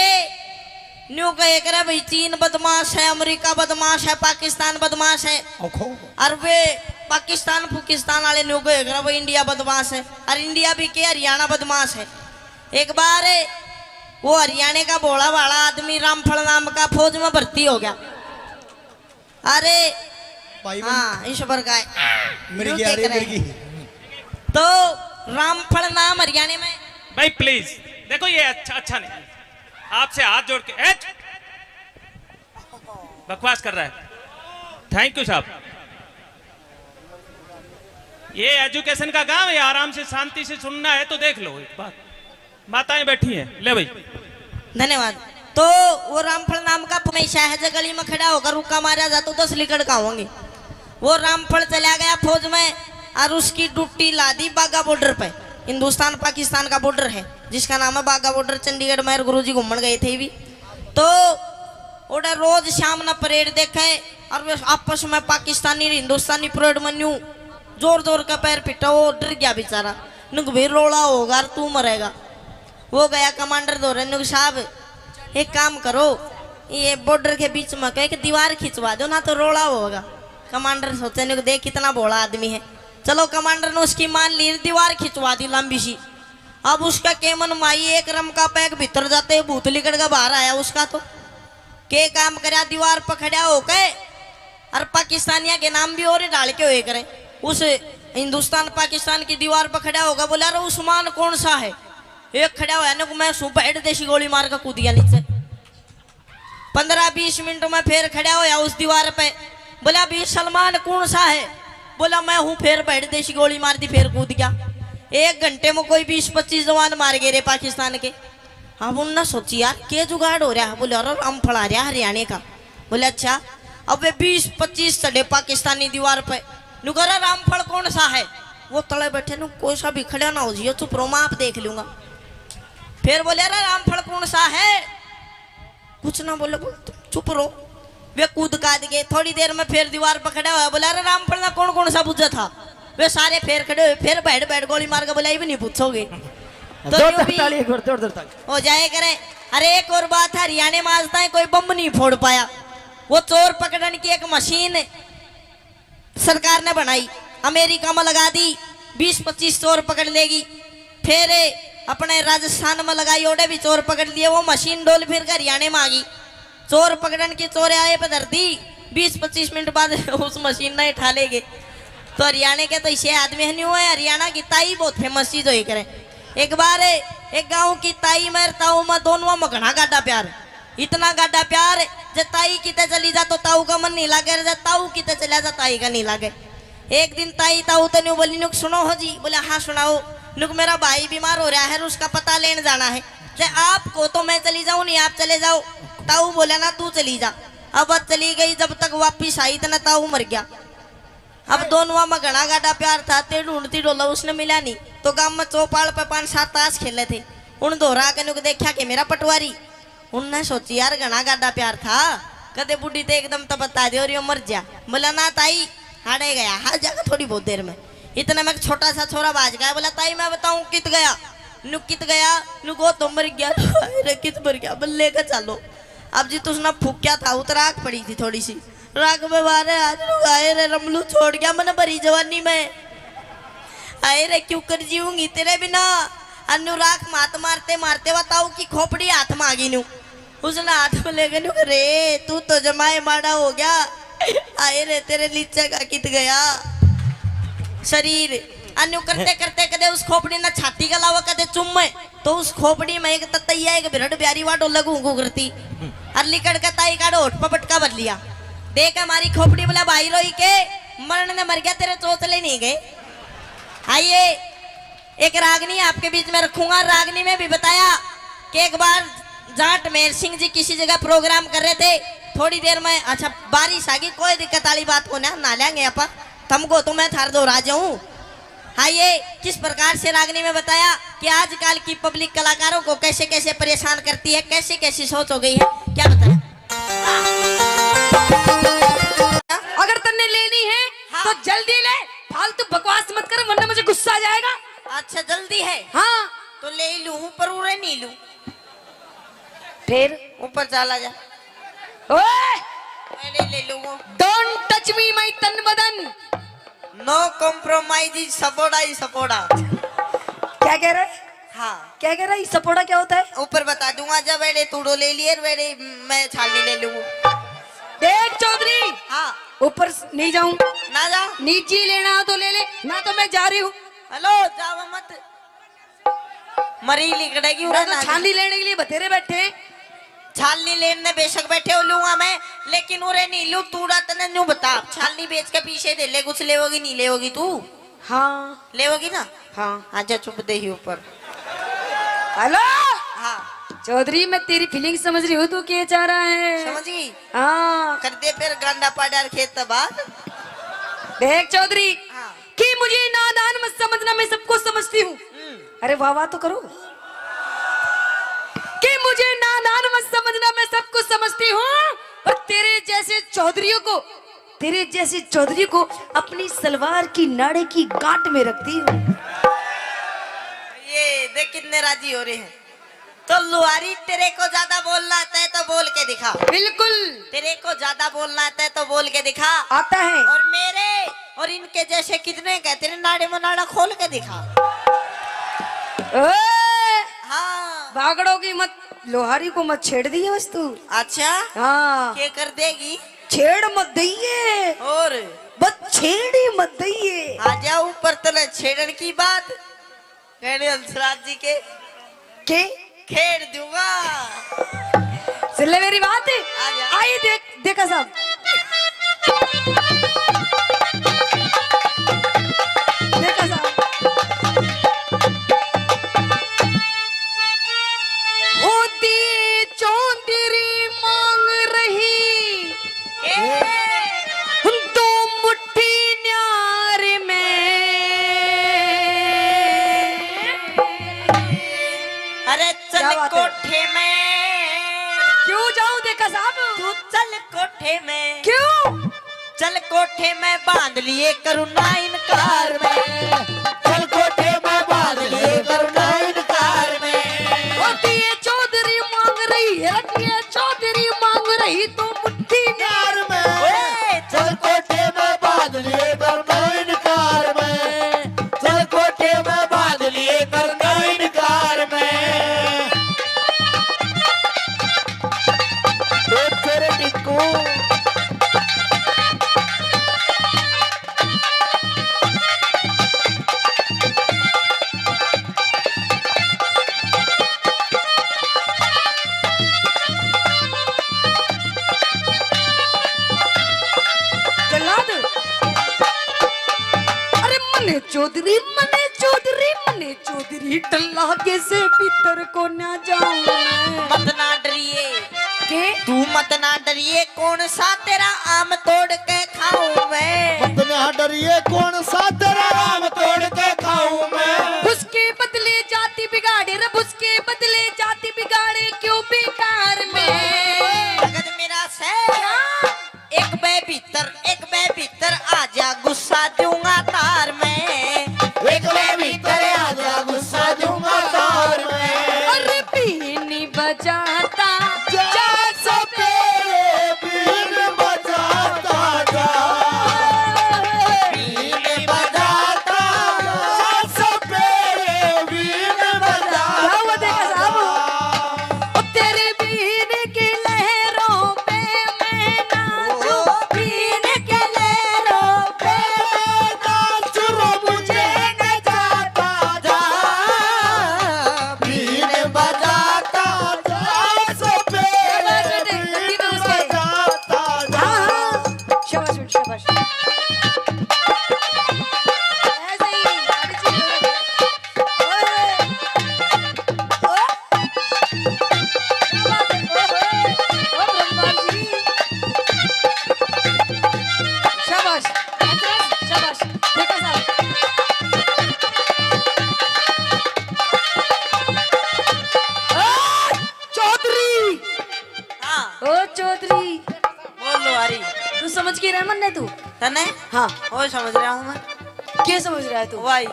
न्यू कहे करे भाई चीन बदमाश है, अमेरिका बदमाश है, पाकिस्तान बदमाश है। और वे पाकिस्तान फुकिस्तान वाले न्यू कहे करे भाई इंडिया बदमाश है, और इंडिया भी के हरियाणा बदमाश है। एक बार वो हरियाणा का भोला भाला आदमी रामफल नाम का फौज में भर्ती हो गया। अरे हाँ ईश्वर का मिर्गी आ रही है, मिर्गी। तो रामफल नाम हरियाणा में। भाई प्लीज देखो, ये अच्छा नहीं। आपसे हाथ जोड़ के बकवास कर रहा है। थैंक यू साहब। ये एजुकेशन का गांव है, आराम से शांति से सुनना है तो देख लो। एक बात, माताएं बैठी हैं, ले भाई। धन्यवाद। तो वो रामफल नाम का मैं शाहज गली में खड़ा होकर रुका मारा जाता 10 लीटर का होंगे। वो रामफल चला गया फौज में, और उसकी ड्यूटी ला दी बागा बॉर्डर पे। हिंदुस्तान पाकिस्तान का बॉर्डर है जिसका नाम है बागा बॉर्डर। चंडीगढ़ में गुरुजी घूमन गए थे भी, तो उधर रोज शाम ना परेड देखे, और वे आपस में पाकिस्तानी और हिंदुस्तानी परेड में न्यू जोर जोर का पैर पिटा। वो डर गया बेचारा, नुक भी रोड़ा होगा और तू मरेगा। वो गया कमांडर दो नुक साहब एक काम करो, ये बॉर्डर के बीच में कह दीवार खिंचवा दो ना तो रोड़ा होगा। कमांडर सोचे नुक देख कितना भोला आदमी है। चलो कमांडर ने उसकी मान ली, दीवार खिंचवा दी लंबी सी। अब उसका केमन माई एक रम का पैक भीतर जाते भूत लिकड़ का बाहर आया उसका। तो के काम करा दीवार पर खड़ा हो के, और पाकिस्तानिया के नाम भी और डाल के हुए करे। उस हिंदुस्तान पाकिस्तान की दीवार पर खड़ा होगा, बोला अरे उस्मान कौन सा है। एक खड़ा हुआ ना, मैं सुबह हेड देशी गोली मार कर कूद गया नीचे। 15-20 मिनट में फिर खड़ा होया उस दीवार पे, बोला भी सलमान कौन सा है। बोला मैं हूँ। फिर हेड देशी गोली मार दी, फिर कूद गया। 1 घंटे में कोई 20-25 जवान मार गए रे पाकिस्तान के। अब उन्होंने सोची यार के जुगाड़ हो रहा है। बोले अरे रामफल आ रहा हरियाणा का। बोले अच्छा। अब वे 20-25 चढ़े पाकिस्तानी दीवार पे। नुकरा रामफल कौन सा है। वो तले बैठे नु कोई सा भी खड़ा ना हो जियो, चुप रहो मैं आप देख लूंगा। फिर बोले अरे रामफल कौन सा है। कुछ ना बोले, चुप रहो। वे कूद काद गए। थोड़ी देर में फिर दीवार पर खड़ा हुआ, बोला अरे रामफल ना कौन कौन सा पूछा था। वे सारे फिर खड़े हुए, फिर बैठ गोली मार के बोला ये भी नहीं पूछोगे तो यूं भी हो जाए करे। अरे एक और बात है, हरियाणा में आज तक कोई बम नहीं फोड़ पाया। वो चोर पकड़ने की एक मशीन सरकार ने बनाई, अमेरिका में लगा दी। 20-25 चोर पकड़ लेगी। फिर अपने राजस्थान में लगाई ओडे भी चोर पकड़ लिए, वो मशीन डोल फिर कर हरियाणा में आ गई। चोर पकड़न की चोर आए पे धरती 20-25 मिनट बाद उस मशीन ने उठा लेगे। तो हरियाणा के तो इसे आदमी है नहीं हुए, हरियाणा की ताई बहुत फेमस चीज हो करे। एक बार एक गांव की ताई में ताऊ में दोनों में घना गाढ़ा प्यार, इतना गाढ़ा प्यार जब ताई किते चली जा तो ताऊ का मन नहीं लागे, जब ताऊ किते चला जा ताई का नहीं लागे। एक दिन ताई ताऊ तो नहीं बोली, नुक सुनो हो जी। बोले हाँ सुनाओ। नुक मेरा भाई बीमार हो रहा है, उसका पता लेने जाना है। आपको तो मैं चली जाऊं, नहीं आप चले जाओ। ताऊ बोला ना तू चली जा। अब चली गई, जब तक वापिस आई तो ना ताऊ मर गया। अब दोनों में घना गाढ़ा प्यार था, ते ढूंढती डोला उसने मिला नहीं। तो गांव में चौपाल पे 5-7 ताश खेले थे। उन दोहरा के नुक देखा कि मेरा पटवारी। उनने सोची यार घना गाढ़ा प्यार था, कदे बुढ़ी तो एकदम तो बता दे और ये मर जा। बोला ना ताई हारे गया, हार जाएगा थोड़ी बहुत देर में। इतना में छोटा सा छोरा बाज गया। बोला ताई मैं बताऊं कित गया। नुक कित गया, नुको तो मर गया। अरे कित मर गया, बल्ले का चलो। अब जी तो उसने फूक्या था, उतराक पड़ी थी थोड़ी सी राग में बारे। आज आए रे रमलू छोड़ गया मैंने भरी जवानी में। आए रे क्यों कर जीऊंगी तेरे बिना। अनुराग मात मारते मारते बताऊ की खोपड़ी हाथ में आ गई नु। उसने हाथ में ले गए नु, रे तू तो जमाए माड़ा हो गया। आए रे तेरे लीचे का कित गया शरीर। अन्यू करते करते कदे उस खोपड़ी ना छाती का लावा कदे चुम्मे। तो उस खोपड़ी में एक ततैया एक बिरड़ प्यारी वाडो लगू करती। अरली कड़का ताई का होठ पटका भर लिया। देख हमारी खोपड़ी। बोला भाई रोई के मरण ने मर गया, तेरे चोचले नहीं गए। आइए एक रागनी आपके बीच में रखूंगा। रागनी में भी बताया कि एक बार जाट मेहर सिंह जी किसी जगह प्रोग्राम कर रहे थे। थोड़ी देर में अच्छा बारिश आ गई, कोई दिक्कत वाली बात को ना लेंगे अपन, तुमको तो मैं थार दो राजा हूँ। आइए किस प्रकार से रागनी में बताया कि आजकल की पब्लिक कलाकारों को कैसे कैसे परेशान करती है, कैसे कैसी सोच हो गई है। क्या बताया? अगर तन्ने लेनी है हाँ। तो जल्दी ले, फालतू बकवास मत कर वरना मुझे गुस्सा आ जाएगा। अच्छा जल्दी है हाँ तो ले लूं, ऊपर उड़े नहीं लूं। फिर ऊपर चला जा। ओए ले लूंगा। डोंट टच मी माय तन बदन। नो कॉम्प्रोमाइज, सपोर्टा ही सपोर्टा। क्या कह रहा है? हाँ क्या कह रहा है? सपोर्टा क्या होता है? ऊपर बता दूंगा। जब वेड़े तूड़ो ले लिए वेड़े मैं छाली ले लूंगा। देख चौधरी, हाँ ऊपर नहीं जाऊं, ना जा। नीचे लेना हो तो ले ले, ना तो मैं जा रही हूँ। हेलो जाओ मत, मरी लिकड़ेगी। मैं तो छाली लेने के लिए बतेरे बैठे। छाली लेने बेशक बैठे हो लूंगा मैं, लेकिन उरे नहीं लू। तूड़ा तने न्यू बता, छाली बेच के पीछे दे ले। कुछ लेवोगी नहीं लेवोगी तू? हाँ लेवोगी ना? हाँ। आजा चुप दे ही ऊपर। हेलो हाँ चौधरी, मैं तेरी फीलिंग समझ रही हूँ, तू क्या चाह रहा है? समझ गई? हाँ कर दे फिर गांडा पाडार खेत बाद। देख चौधरी हाँ। कि मुझे नादान मत समझना, मैं सबको समझती हूँ। अरे वाह वाह तो करो। कि मुझे नादान मत समझना, मैं सब कुछ समझती हूँ। और तेरे जैसे चौधरी को अपनी सलवार की नाड़े की गांठ में रखती हूँ। ये देख कितने राजी हो रहे हैं। तो लुहारी तेरे को ज्यादा बोलना आता है तो बोल के दिखा। बिल्कुल तेरे को ज्यादा बोलना आता है तो बोल के दिखा। आता है। और मेरे और इनके जैसे कितने कहते हैं नाड़े में नाड़ा खोल के दिखा। हाँ भागड़ों की मत, लोहारी को मत छेड़ दिए बस तू। अच्छा हाँ क्या कर देगी? छेड़ मत दइए, और बस छेड़ ही मत दइए। आजा ऊपर तले छेड़न की बात कहने हंसराज जी के खेड़ दूंगा। सुन ले मेरी बात। आजा। आई देखा साहब, देखा साहब, होती चौधरी मांग रही दो मुट्ठी न्यार में। अरे क्या चल बात है? कोठे में। क्यों जाऊं? देखा साहब, तू चल कोठे में। क्यों? चल कोठे में बांध लिए करुणा इनकार में। चल कोठे में बांध लिए करुणा इनकार में। होती है चौधरी मांग रही है, रखी है चौधरी मांग रही तो मुट्ठी न्यार में। ओए, चल कोठे में बांध लिए करुणा इनकार में। चल कोठे में बांध लिए करुणा इनकार मने चौधरी टल्ला के से भीतर को ना जाऊं मैं। मत ना डरिए के तू, मत ना डरिए, कौन सा तेरा आम तोड़ के खाऊं मैं। मत ना डरिए, कौन सा तेरा आम तोड़ के खाऊं मैं। उसके बदले जाति बिगाड़े, रब उसके बदले जाति बिगाड़े क्यों बेकार में। जगत मेरा शहर एक बे भीतर आजा, गुस्सा दूंगा तार में। एक बे भीतर आजा, गुस्सा दूंगा तार में। अरे बीनी बजाता जा सपेरे बीन बजाता जा, बीन बजाता जा सपेरे बीन बजाता जा। तेरे बीन की लहरों पे मैं नाचूं, बीन के लहरों पे नाचुरो मुझे नचाता जा, बीन बजाता जा सपेरे बीन बजाता जा। शाबाश बेटा, शाबाश। ऐसे ही गाड़ी चलो। ओए, ओए। ओ ब्रह्मा जी, शाबाश, शाबाश, देखा साहब। चौधरी, हाँ ओ चौधरी, बोलो अरे तू समझ के रह मन तू। तने हाँ, वो समझ रहा हूँ मैं। क्या समझ रहा है तू? वाई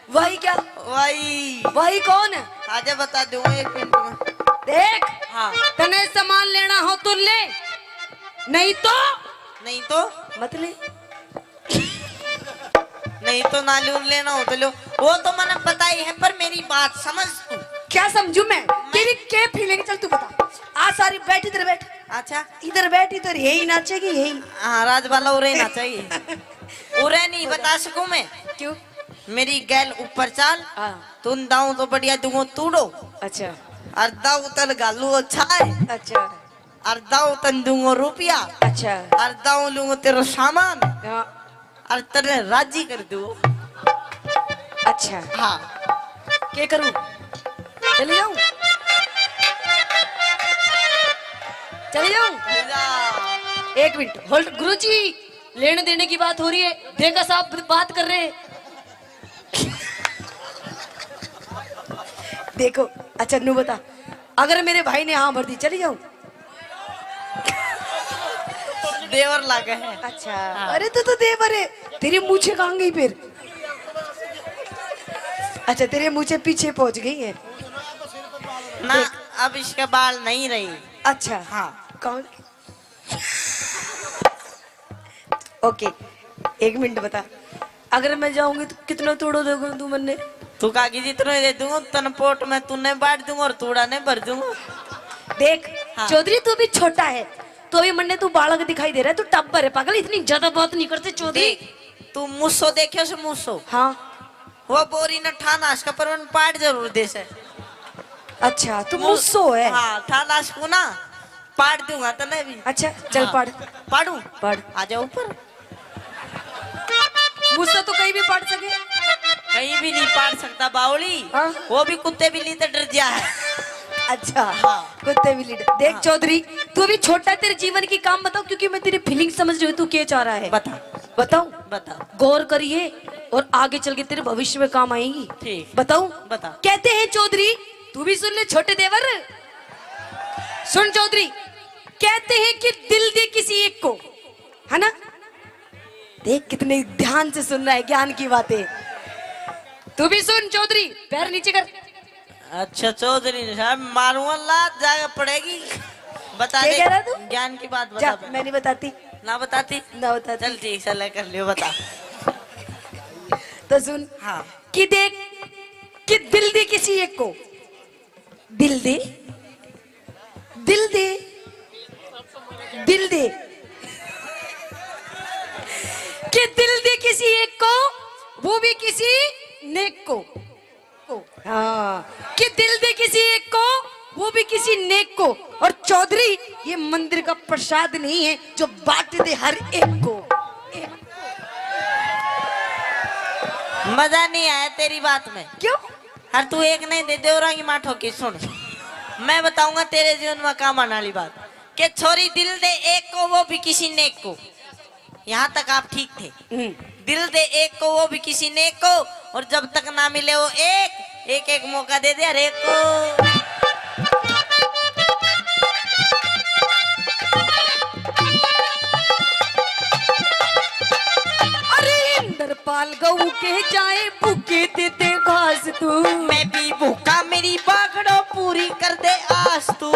वही क्या? वाई वही कौन है? आजा बता दूंगा 1 मिनट में। देख, हाँ तने सामान लेना हो तो ले, नहीं तो नहीं तो मत ले। नहीं तो नालून लेना हो तो लो, वो तो मैंने पता ही है, पर मेरी बात समझ तू। क्या समझू मैं? तेरी क्या फीलिंग, चल तू बता। आ सारी बैठ, इधर बैठ, अच्छा इधर बैठ, इधर यही नाचेगी यही। हाँ राज वाला उरे ना चाहिए। उरे नहीं बता सकूं मैं। क्यों? मेरी गैल ऊपर चाल, हाँ, तुम दाऊ तो बढ़िया दूंगो तूड़ो, अच्छा और दाऊ तन गालू अच्छा है, अच्छा और दाऊ तन दूंगो रुपया, अच्छा। और दाऊ लूंगो तेरा सामान, हाँ, और तेरे राजी कर दू। अच्छा, हाँ क्या करूं? चली जाऊं? चली जाऊं? जा। 1 मिनट होल्ड। गुरुजी, लेने देने की बात हो रही है, देखा साहब बात कर रहे हैं। देखो, अच्छा नू बता, अगर मेरे भाई ने हाँ भर दी चली जाऊं? देवर लागे है। अच्छा, अरे तो देवर है, तेरी मूछे कहाँ गई फिर? अच्छा, तेरे मूछे पीछे पहुंच गई है ना, अब इसके बाल नहीं रही। अच्छा हाँ कौन? ओके, 1 मिनट बता, अगर मैं जाऊंगी तो कितना तोड़ो दोगे तू मन्ने? तू कागी जितना दे दूंगा तन पोट में तूने बांट दूंगा और तूड़ा ने भर दूंगा। देख हाँ। चौधरी, तू भी छोटा है तो अभी मन्ने तू बालक दिखाई दे रहा है, तू टब्बर है पागल, इतनी ज्यादा बात नहीं करते चौधरी। देख तू मुस्सो देखियो से मुस्सो, हाँ, वो बोरी न ठानाश का परवन पाट जरूर दे से। अच्छा तू मुझसो है। हाँ ठानाश को ना पाट दूंगा तने भी। अच्छा चल हाँ। पढ़, पाड़ू पढ़। आ जाओ ऊपर। मुझसे तो कहीं भी पढ़ सके। कहीं भी नहीं पाट सकता बावली। हाँ। वो भी कुत्ते बिल्ली तो डर जा है। अच्छा हाँ। कुत्ते भी लीडर। देख हाँ। चौधरी, तू अभी छोटा है, तेरे जीवन की काम बताओ, क्योंकि मैं तेरी फीलिंग समझ रही हूँ तू क्या चाह रहा है। बता बताऊं? बता। गौर करिए और आगे चल के तेरे भविष्य में काम आएगी। ठीक। बताऊं? बता। कहते हैं चौधरी, तू भी सुन ले छोटे देवर, सुन चौधरी, कहते हैं कि दिल दे किसी एक को, है ना? देख कितने ध्यान से सुन रहा है ज्ञान की बातें। तू भी सुन चौधरी, पैर नीचे कर। अच्छा चौधरी साहब मारूंगा लात जाके पड़ेगी। बता क्या दे कह रहा तू? ज्ञान की बात जा, बता। मैं नहीं बताती, ना बताती ना बताती। चल ठीक है कर लियो बता। तो सुन हाँ कि देख कि दिल दे किसी एक को, दिल दे, दिल दे, दिल दे, कि दिल दे किसी एक को, वो भी किसी नेक को। हाँ, कि दिल दे किसी एक को, वो भी किसी नेक को। और चौधरी, ये मंदिर का प्रसाद नहीं है जो बांट दे हर एक को। मजा नहीं आया तेरी बात में। क्यों? हर तू एक नहीं दे देवरा की माठो की सुन, मैं बताऊंगा तेरे जीवन में काम आने वाली बात कि छोरी दिल दे एक को वो भी किसी नेक को। यहाँ तक आप ठीक थे। दिल दे एक को वो भी किसी नेक को, और जब तक ना मिले वो एक एक मौका दे दे हर एक को। इंद्रपाल गऊ के जाए भूखे देते घास तू। मैं भी भूखा मेरी बागड़ो पूरी कर दे आस तू।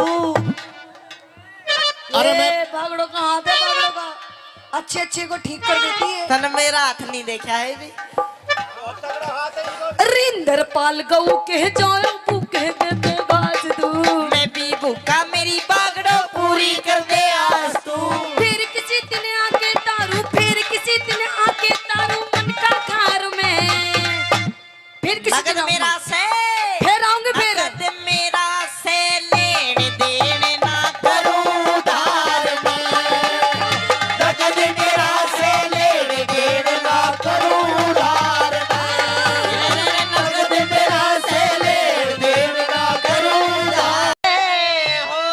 अरे बागड़ो का हाथ है, बागड़ो का अच्छे अच्छे को ठीक कर देती है। तन मेरा हाथ नहीं देखा है भी। इंद्रपाल गऊ के जाए भूखे देते घास तू। मैं भी भूखा मेरी बागड़ो पूरी कर दे आस तू। फिर किसी दिन आके तारू, फिर किसी दिन आके तारू मन का खार में। फिर किसी दिन मेरा से फिर आऊंगे फिर। नगद मेरा से लेने देने ना करूं धार में। नगद मेरा से लेने देने ना करूं धार में। नगद मेरा से लेने देने ना करूं धार हो।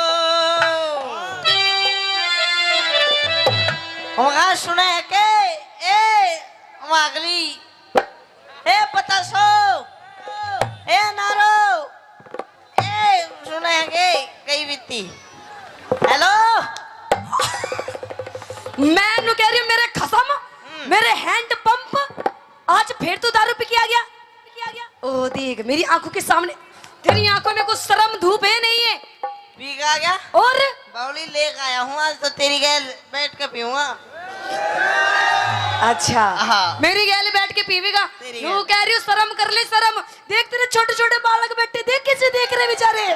वहाँ सुने के ए वागली ए पतासो ए नारो ए सुने के कई बीती। हेलो मैं नु कह रही हूँ मेरे खसम, मेरे हैंड पंप आज फिर तू दारू पी के आ गया। ओ देख मेरी आंखों के सामने, तेरी आंखों में कुछ शर्म धूप है नहीं है। पी आ गया और बावली लेकर आया हूँ आज तो तेरी गैल बैठ के पीऊंगा। अच्छा हाँ। मेरी गैल बैठ के पीवेगा। तेरी तू गैल। कह रही हूँ शर्म कर ले शर्म। देख तेरे छोटे छोटे बालक बैठे, देख कैसे देख रहे बेचारे।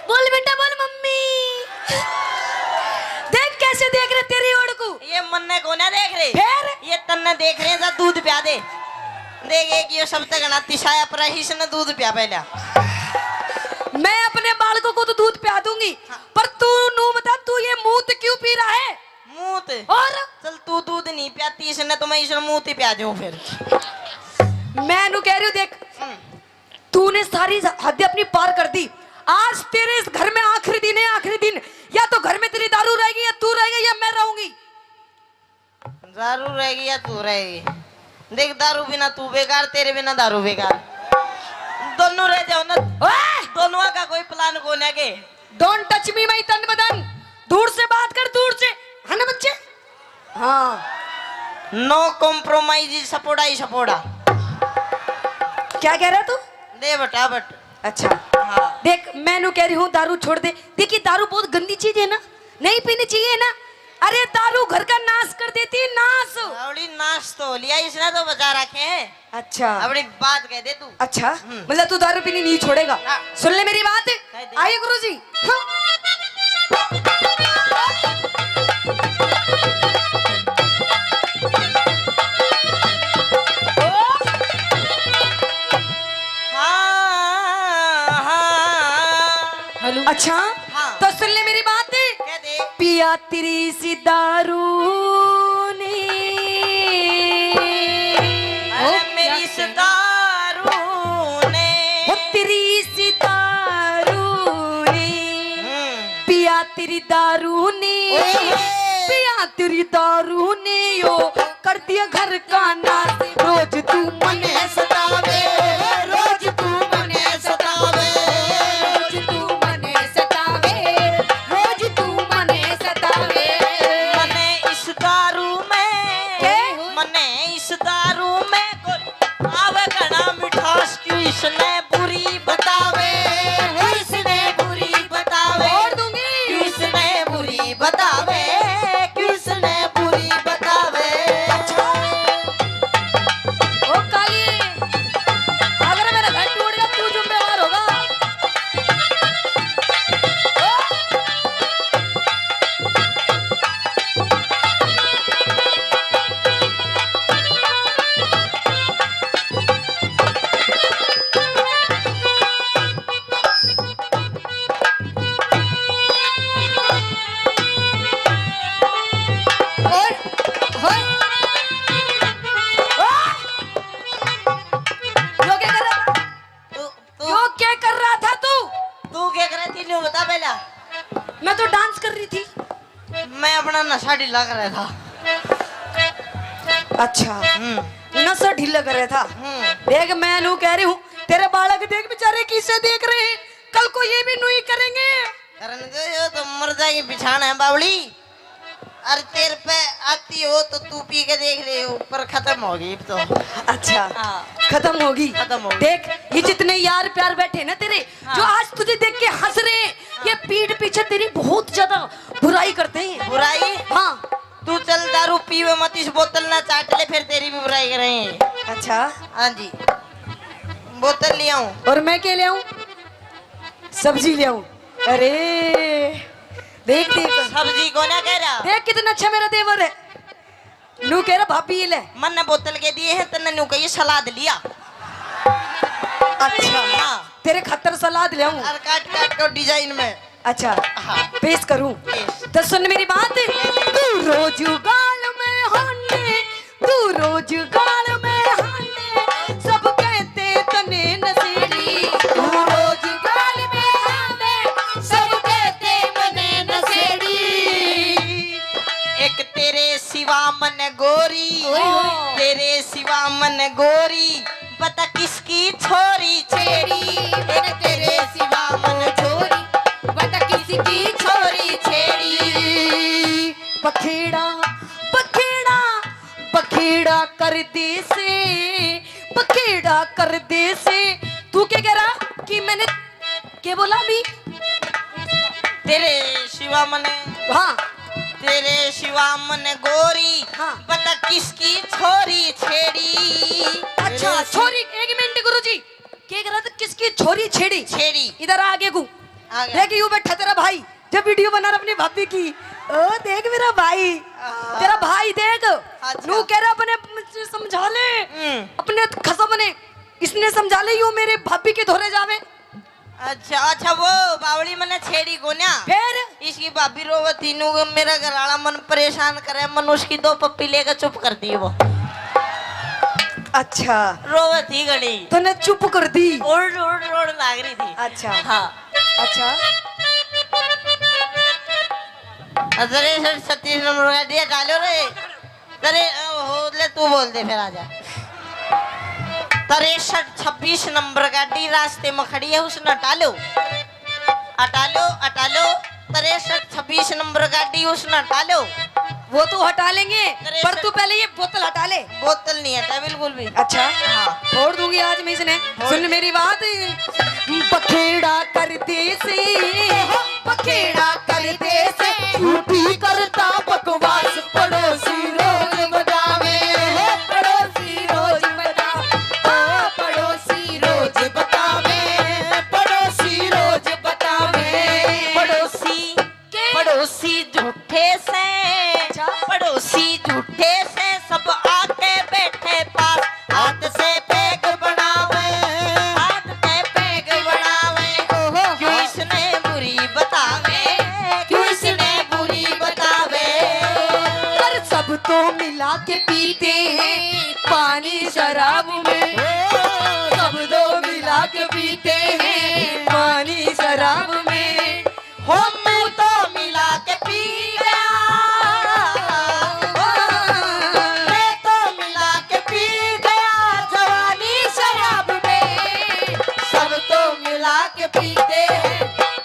बोल बेटा बोल मम्मी। देख कैसे देख रहे तेरी ओर को। ये मन्ने को ना देख रहे, फिर ये तन्ने देख रहे हैं जा दूध पिया दे। देख एक ये सब तक ना तिशाया पर ही ने दूध पिया पहला। मैं अपने बालकों को तो दूध पिया दूंगी, पर तू नू बता तू ये मूत क्यों पी रहा है? मूत और चल तू दूध नहीं पियाती इसने तो मैं इसने मूत ही पिया दूं फिर। मैं नू कह रही हूँ देख तूने सारी हद अपनी पार कर दी। आज तेरे इस घर में आखिरी दिन है, आखिरी दिन। या तो घर में तेरी दारू रहेगी, या तू रहेगी, या मैं रहूंगी। दारू रहेगी या तू रहेगी। देख दारू बिना तू बेकार, तेरे बिना दारू बेकार। दोनों रह जाओ ना। ओए! दोनों का कोई प्लान को ना के। डोंट टच मी माय तन बदन। दूर से बात कर, दूर से, है ना बच्चे? हाँ। नो कॉम्प्रोमाइज सपोड़ा ही सपोड़ा। क्या कह रहा तू? दे बटा बट। अच्छा हाँ। देख मैं नू कह रही हूँ दारू छोड़ दे। देखिए दारू बहुत गंदी चीज है ना, नहीं पीनी चाहिए ना। अरे दारू घर का नाश कर देती है, नाश। अबड़ी नाश तो लिया इसने तो बचा रखे हैं। अच्छा अबड़ी बात कह दे तू। अच्छा मतलब तू दारू पीनी नहीं छोड़ेगा। हाँ। सुन ले मेरी बात। कह दे। आइए गुरुजी। हाँ हाँ। अच्छा हाँ। तो सुन ले मेरी बात। कह दे। पिया तेरी सी दारू ने। अरे मेरी इस दारू ने। वो तेरी सी दारू ने। पिया तेरी दारू ने। पिया तेरी दारू ने यो कर दिया घर का नाश। रोज तू मने सतावे, रोज तू मने सतावे, रोज तू मने सतावे, रोज तू मने सतावे। मने इस दारू में के? मने इस दारू में आवे घना मिठास क्यों इसने बुरी बतावे। इसने बुरी बतावे। और दूंगी। क्यों इसने बुरी बतावे। क्यों इसने बुरी बतावे। ओ काली नशा ढीला कर रहा था। अच्छा नशा ढीला कर रहा था। देख मैं नू कह रही हूँ तेरे बालक देख बेचारे किसे देख रहे हैं, कल को ये भी नू ही करेंगे। करने दो, ये तो मर जाएगी बिछाना है बावली। अरे तेरे पे आती हो तो तू पी के देख ले, ऊपर खत्म होगी अब तो। अच्छा हाँ। खत्म होगी। खत्म होगी। देख ये जितने यार प्यार बैठे ना तेरे, जो आज तुझे देख के हंस रहे हैं, ये पीठ पीछे तेरी बहुत ज्यादा बुराई करते हैं। बुराई? हाँ। तू चल दारू पीवे मत, इस बोतल ना चाट ले, फिर तेरी भी बुराई करेंगे। अच्छा हाँ जी, बोतल ले आऊं? और मैं क्या ले आऊं? सब्जी ले आऊं? अरे देख देख सब्जी को ना कह रहा। देख कितना अच्छा मेरा देवर है। नू कह रहा भाभी ये ले। मन ने बोतल के दिए हैं, तन्ने नू कही सलाद लिया। अच्छा हाँ। तेरे खतर सलाद ले आऊं? और काट काट कर डिजाइन में। अच्छा हाँ। पेश करूं? तो सुन मेरी बात, तू रोज गाल में हाने, तू रोज गाल में हाने, सब कहते तने नशेड़ी। तू रोज गाल में हाने, सब कहते मने नशेड़ी। एक तेरे सिवा मन गोरी, तेरे सिवा मन गोरी, बता किसकी छोरी छेड़ी। एक तेरे सिवा मन छोरी, बता किसकी छोरी छेड़ी। बखेड़ा बखेड़ा बखेड़ा कर दे से, बखेड़ा कर दे से। तू क्या कह रहा कि मैंने क्या बोला अभी? तेरे सिवा मन, हाँ तेरे सिवा मन गोरी, हाँ। बता किसकी छोरी छेड़ी। अच्छा छोरी, एक मिनट गुरुजी, क्या कह रहा था? किसकी छोरी छेड़ी? छेड़ी। इधर आगे को आगे। देख, यूं बैठा तेरा भाई, जब वीडियो बना रहा अपनी भाभी की। ओ देख मेरा भाई, तेरा भाई देख। अच्छा। नू कह रहा अपने मुझसे समझा ले, अपने खसम ने इसने समझा ले, यूं मेरे भाभी के धोरे जावे। अच्छा अच्छा, वो बावली मने छेड़ी को ना, फिर इसकी भाभी रोवती नु मेरा घरवाला मन परेशान करे, मन उसकी 2 पप्पी लेकर चुप कर दी वो। अच्छा रोवती घड़ी तूने चुप कर दी? ओड़ ओड़ ओड़ लाग रही थी। अच्छा हाँ। अच्छा अरे सर 36 नंबर का दिया डालो रे। अरे हो ले, तू बोल दे फिर आजा। 63-26 नंबर गाड़ी रास्ते में खड़ी है, उसने हटा लो, हटा लो, हटा लो। 63-26 नंबर गाड़ी उसने हटा लो। वो तो हटा लेंगे, पर तू पहले ये बोतल हटा ले। बोतल नहीं हटा बिल्कुल भी। अच्छा हाँ। छोड़ दूंगी आज मैं इसने। सुन मेरी बात, बखेड़ा कर दे से, बखेड़ा कर दे से, झूठी करता बकवास, पड़ोसी रोज बतावे, पड़ोसी रोज बतावे, पड़ोसी रोज बतावे, पड़ोसी रोज बतावे। पड़ोसी पड़ोसी झूठे से, पड़ोसी झूठे से, सब आके बैठे पास, हाथ से पैक बनावे, हाथ से पैक बनावे। क्यों इसने बुरी बतावे, क्यों इसने बुरी बतावे। पर सब तो मिला के पीते हैं पानी शराब में, सब तो मिला के पीते हैं पानी शराब में। हो तू तो मिला के पी गया, मैं तो मिला के पी गया जवानी शराब में। सब तो मिला के पीते हैं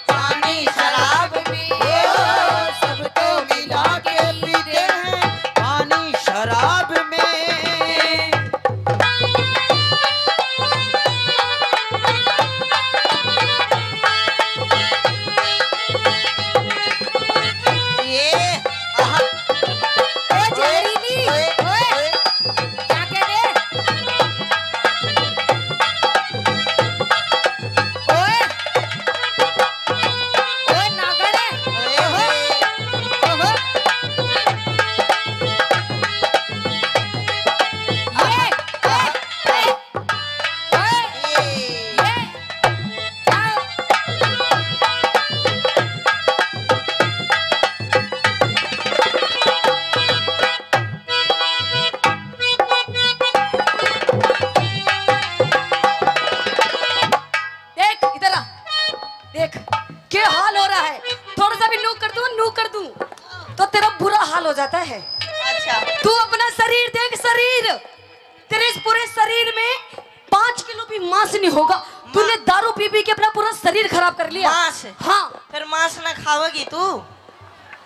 पानी शराब में, सब तो मिला के पीते हैं पानी शराब में। ये जाता है। अच्छा तू अपना शरीर देख, शरीर तेरे इस पूरे शरीर में 5 किलो भी मांस नहीं होगा। तूने दारू पी पी के अपना पूरा शरीर खराब कर लिया। मांस? हाँ। फिर मांस ना खाओगी तू?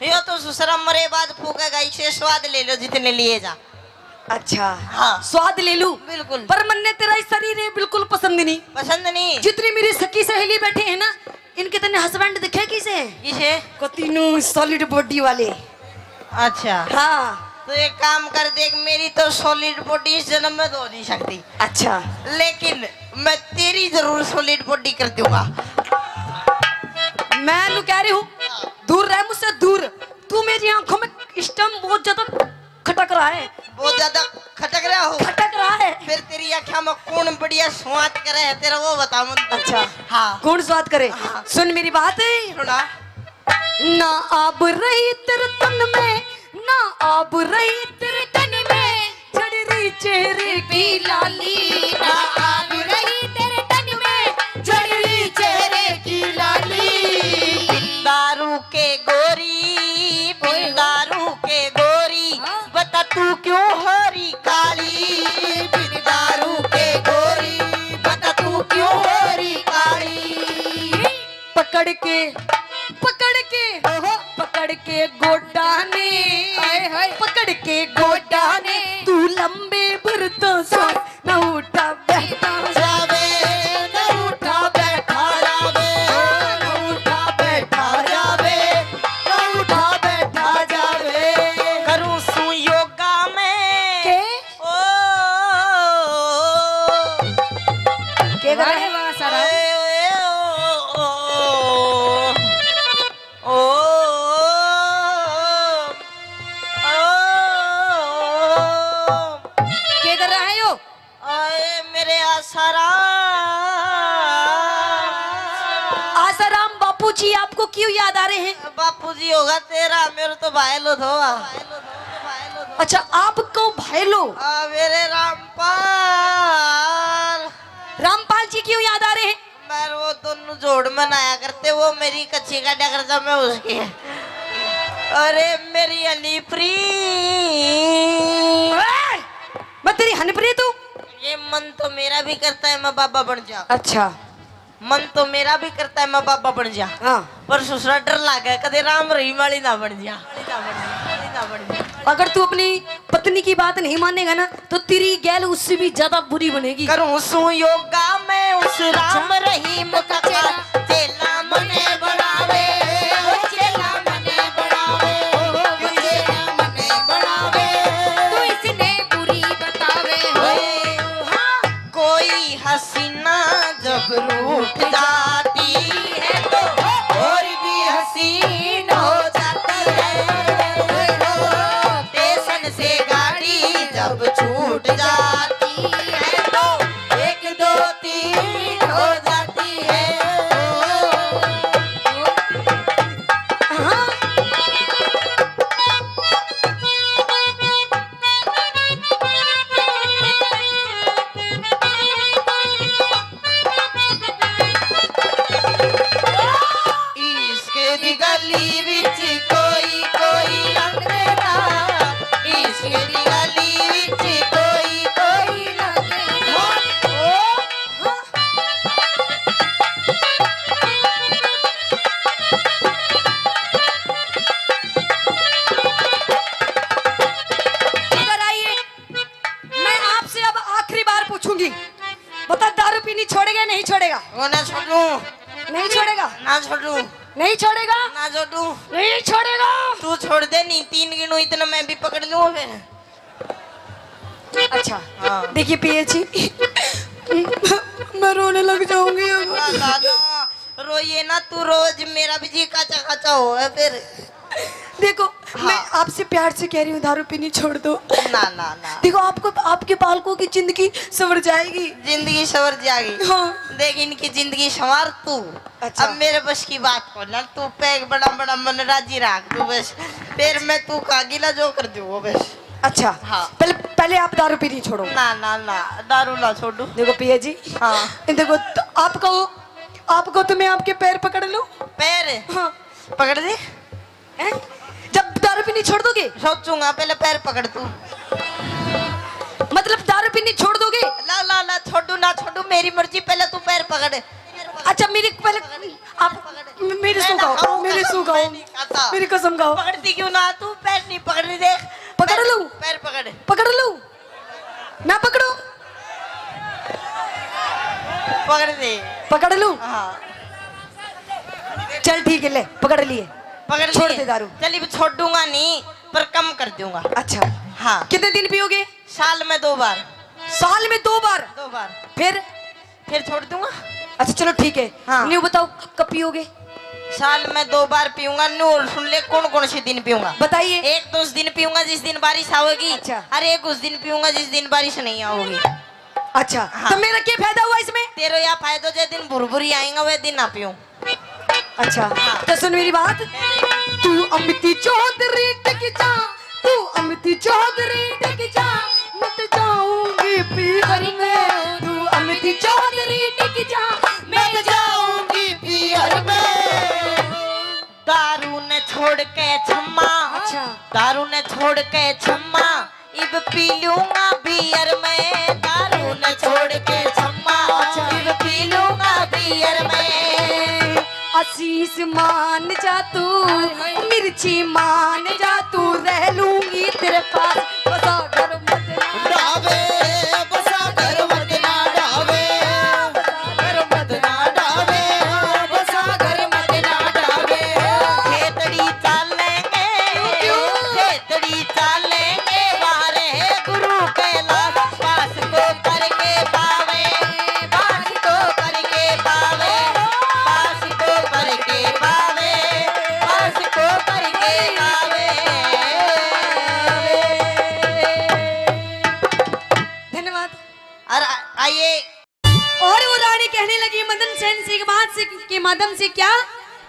यो तो ससुरा मरे बाद फूकेगा, इसे स्वाद ले लो जितने लिए जा। अच्छा हाँ। स्वाद ले लूं? बिल्कुल। पर मन ने तेरा इस शरीर है बिल्कुल पसंद नहीं। पसंद नहीं? जितनी मेरी सखी सहेली बैठे हैं ना, इनके तने हस्बैंड दिखे किसे? किसे? को तीनों सॉलिड बॉडी वाले। अच्छा हाँ। तो एक काम कर, देख मेरी तो सॉलिड बॉडी इस जन्म में तो हो नहीं सकती, अच्छा लेकिन मैं तेरी जरूर सॉलिड बॉडी कर दूंगा। मैं नु कह रही हूँ, दूर रह मुझसे दूर। तू मेरी आंखों में इस टाइम बहुत ज्यादा खटक रहा है। बहुत ज्यादा खटक रहा हो? खटक रहा है। फिर तेरी आँखों में कौन बढ़िया स्वाद करे है तेरा, वो बता मुझे। अच्छा हाँ कौन स्वाद करे? हाँ। सुन मेरी बात है सुना। ना आब रही तेरे तन में, ना आब रही तेरे तन में, झड़ रही चेहरे की लाली। ना आब रही तेरे तन में, झड़ रही चेहरे की लाली। दारू के गोरी, दारू के गोरी, बता तू क्यों हरी काली? दारू के गोरी, बता तू क्यों हरी काली? पकड़ के पकड़ के गोडा ने, पकड़ के गोडा ने, तू लंबे भरता सा न उठा बैठा जावे न उठा बैठा जावे, न उठा बैठा जावे, न उठा बैठा जावे। करूं सू योगा में के ओ के कर रहे वहाँ सारा? के कर रहा है यो? मेरे आसाराम। आसाराम बापूजी आपको क्यों याद आ रहे हैं? बापूजी होगा तेरा, मेरे तो भाई लो धो। अच्छा आपको भाई लो। मेरे रामपाल। रामपाल जी क्यों याद आ रहे हैं? मैं वो दोनों जोड़ में नया करते, वो मेरी कच्ची का डगरता मैं उसकी। अरे मेरी अलीप्री, मैं तेरी हनप्रीत हूँ। ये मन तो मेरा भी करता है मैं बाबा बन जा। अच्छा मन तो मेरा भी करता है मैं बाबा बन जा, हाँ। पर ससुरा डर लागे कदे राम रहीम वाली ना बन जा। अगर तू अपनी पत्नी की बात नहीं मानेगा ना, तो तेरी गैल उससे भी ज्यादा बुरी बनेगी। करूं सू योगा में उस राम रहीम का चेला मने बढ़ावे, चेला मने बढ़ावे, चेला मने बढ़ावे। तू इसने बुरी बतावे कोई हसीना जब रूठ जाती है तो और भी हसीन हो जाती है। स्टेशन से गाड़ी जब छूट जाती है तो 1 2 3 हो जाती है। इसके दी गली विच कोई कोई लंघदा, इसके दी गली विच कोई कोई लंघदा। इधर आइए, मैं आपसे अब आखिरी बार पूछूंगी, बता दारू पीनी छोड़ेगा नहीं छोड़ेगा? वो ना छोड़ू, नहीं छोड़ेगा? ना छोड़ू, नहीं छोड़ेगा? ना छोड़ू। नहीं छोड़ेगा? तू छोड़ दे, नहीं 3 गिनू इतना मैं भी पकड़ लूँ फिर। अच्छा हाँ। देखिए पिए जी, मैं रोने लग जाऊंगी अब। दादा रोइए ना, तू रोज मेरा भी जी काचा काचा हो है फिर। देखो हाँ। मैं आपसे प्यार से कह रही हूँ, दारू पीनी छोड़ दो। ना ना ना, देखो आपको आपके बालकों की जिंदगी संवर जाएगी। जिंदगी संवर जाएगी। हाँ। देख इनकी जिंदगी संवार तू। अच्छा। अब मेरे बस की बात को ना, तू पैग बड़ा बड़ा मन राजी रख तू बस, फिर मैं तू का गिला जो कर दूँ वो बस। अच्छा हाँ। पहले आप दारू पीनी छोड़ो। ना ना ना, दारू ना छोड़ू। देखो पिया जी, हाँ। देखो तो आपको तो मैं आपके पैर पकड़ लूं? पैर हाँ। पकड़ दे। हैं? जब दारू पीनी छोड़ दोगे? सोचूंगा, पहले पैर पकड़ तू। मतलब दारू पीनी छोड़ दोगे? ला ला ला, छोड़ू ना छोड़ू मेरी मर्जी, पहले तू पैर पकड़। अच्छा मेरी पहले आप मेरी सुगाओ, मेरी सुगाओ, मेरी कसम खाओ। पकड़ती क्यों ना तू? पैर नहीं पकड़ रही, देख। पकड़ लूं? पैर पकड़। पकड़ लूं? मैं पकड़ू? पकड़ दे। पकड़ लूं? हाँ चल ठीक है, ले पकड़ लिए। पकड़ छोड़ लिए। दे दारू। चलिए भी छोड़ूंगा नहीं, पर कम कर दूंगा। अच्छा हाँ, कितने दिन पियोगे? साल में 2 बार। साल में 2 बार? 2 बार फिर छोड़ दूंगा। अच्छा चलो ठीक है। हाँ। न्यू बताओ कब पियोगे? साल में 2 बार पीऊंगा। नूर सुन ले, कौन कौन से दिन पीऊंगा? बताइए। एक तो उस दिन पीऊंगा जिस दिन बारिश आओगी। अच्छा। और एक उस दिन पीऊंगा जिस दिन बारिश नहीं आओगी। अच्छा हाँ। तो मेरा क्या फायदा हुआ इसमें? तेरे या फायदो जो दिन भुरभुरी आएगा वह दिन ना पीऊं। अच्छा तो सुन मेरी बात। तू अमिती चौधरी टिक जा, तू अमिती चौधरी टिक जा, मत जाऊंगी पीहर में। तू अमिती चौधरी टिक जा, मैं जाऊंगी पीहर में। दारू ने छोड़ के छम्मा। अच्छा। दारू ने छोड़ के छम्मा, इब पी लूंगा बियर में। दारू ने छोड़ के छम्मा, इब पी लूंगा बियर में। आशीष मान जा तू, मिर्ची मान जा तू, रह लूंगी तेरे पास, बसा घर मत डावे बसा घर मत ना डावे, घर मत ना डावे, बसा घर मत ना डावे। खेतड़ी चालेंगे, खेतड़ी चालेंगे, बाहरे गुरु कैलाश, पास को करके पावे, पास को करके पावे, पास को करके पावे, पास को करके पावे। धन्यवाद। और आइए। और वो रानी कहने लगी मदन सेन से बात से के माध्यम से क्या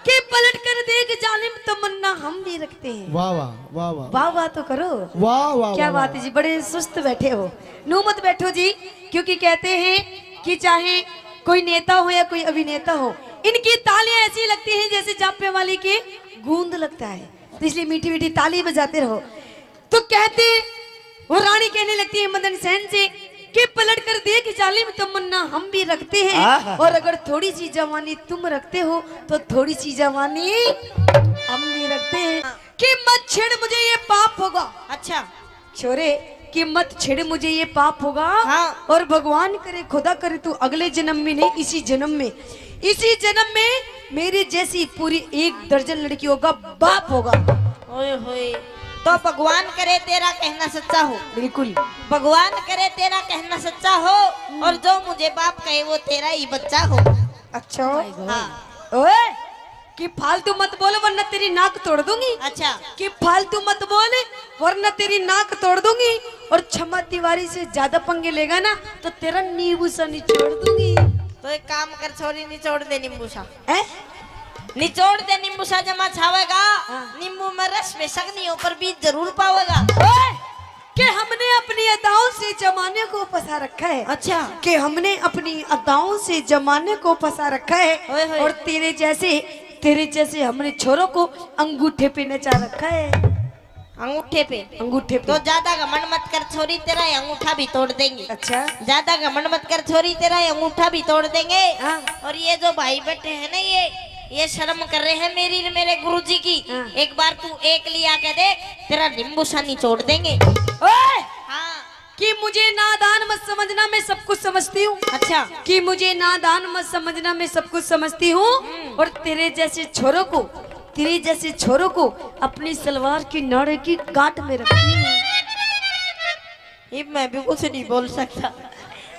कि पलट कर देख जालिम तमन्ना हम भी रखते हैं। वाह वाह वाह वाह वाह वाह तो करो। वाह वाह क्या वाह, बात है जी, बड़े सुस्त बैठे हो। नो मत बैठो जी, क्योंकि कहते हैं कि चाहे कोई नेता हो या कोई अभिनेता हो, इनकी तालियां ऐसी लगती हैं जैसे जापे वाले के गूंद लगता है, तो इसलिए मीठी मीठी ताली बजाते रहो। तो कहते वो रानी कहने लगती है मदन सेन से कि पलट कर देख जालिम तमन्ना हम भी रखते हैं, और अगर थोड़ी सी जवानी तुम रखते हो तो थोड़ी सी जवानी हम भी रखते हैं। कि मत छेड़ मुझे ये पाप होगा। अच्छा। छोरे कि मत छेड़ मुझे ये पाप होगा। हाँ। और भगवान करे खुदा करे तू अगले जन्म में नहीं, इसी जन्म में, इसी जन्म में मेरी जैसी पूरी 1 दर्जन लड़कियों का बाप होगा। ओए होए, तो भगवान करे तेरा कहना सच्चा हो। बिल्कुल। भगवान करे तेरा कहना सच्चा हो, और जो मुझे बाप कहे वो तेरा ही बच्चा हो। अच्छा। हाँ। ओए कि फालतू मत बोल वरना तेरी नाक तोड़ दूंगी। अच्छा। कि फालतू मत बोल वरना तेरी नाक तोड़ दूंगी, और क्षमा तिवारी से ज्यादा पंगे लेगा ना तो तेरा नींबू सा निचोड़ दूंगी। तो एक काम कर छोरी, निचोड़ दे नींबू सा। हैं? निचोड़ दे नींबू सा, जमा छावेगा। हाँ। नींबू में रस बेशक नहीं हो पर बीज जरूर पावेगा। ओए कि हमने अपनी अदाओं से जमाने को फंसा रखा है। अच्छा। कि हमने अपनी अदाओं से जमाने को फंसा रखा ओए है, होए। और तेरे जैसे हमने छोरों को अंगूठे पे नचा रखा है। अंगूठे पे? अंगूठे तो पे। ज्यादा घमंड मत कर छोरी, तेरा ये अंगूठा भी तोड़ देंगे। अच्छा। ज्यादा घमंड मत कर छोरी, तेरा ये अंगूठा भी तोड़ देंगे। हाँ। और ये जो भाई बैठे हैं ना, ये शर्म कर रहे हैं मेरी मेरे गुरुजी की। हाँ। एक बार तू एक लिया के देख, तेरा नींबू सा निचोड़ देंगे। ओए हाँ। कि मुझे नादान मत समझना, मैं सब कुछ समझती हूँ। अच्छा। कि मुझे नादान मत समझना, मैं सब कुछ समझती हूँ। और तेरे जैसे छोरों को अपनी सलवार की नाड़े की गांठ में रखती हूँ। ये मैं भी कुछ नहीं बोल सकता।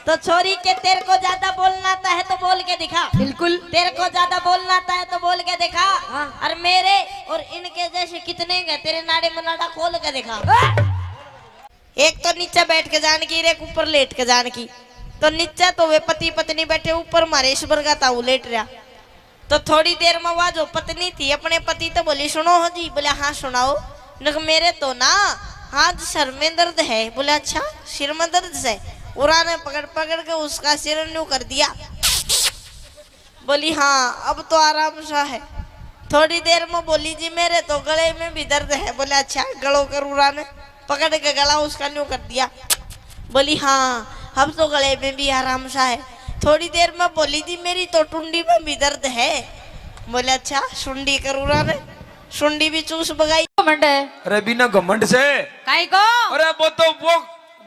तो छोरी के तेरे को ज्यादा बोलना आता है तो बोल के दिखा। बिल्कुल। तेरे को ज्यादा बोलना आता है तो बोल के दिखा। हाँ। और मेरे और इनके जैसे कितने गए, तेरे नाड़े में नाड़ा खोल के दिखा। एक तो नीचे बैठ के जान की, एक ऊपर लेट के जान की। तो नीचे तो वे पति पत्नी बैठे, ऊपर मारे ईश्वर का ताऊ लेट रहा। तो थोड़ी देर में वह जो पत्नी थी अपने पति तो बोली सुनो हो जी। बोले हाँ सुनाओ। मेरे तो ना हाथ सर में दर्द है। बोले अच्छा सिर में दर्द है। उरा ने पकड़ पकड़ के उसका सिर न्यू कर दिया। बोली हाँ अब तो आराम सा है। थोड़ी देर में बोली जी मेरे तो गले में भी दर्द है। बोले अच्छा गलों करूरा ने पकड़ के गला उसका न्यू कर दिया। बोली हाँ हम तो गले में भी आराम सा है। थोड़ी देर में बोली जी मेरी तो टुंडी में भी दर्द है। बोले अच्छा सुंडी करूरा ने सुंडी भी चूस बगाई। घमंड है अरे बिना घमंड से, काई को अरे वो तो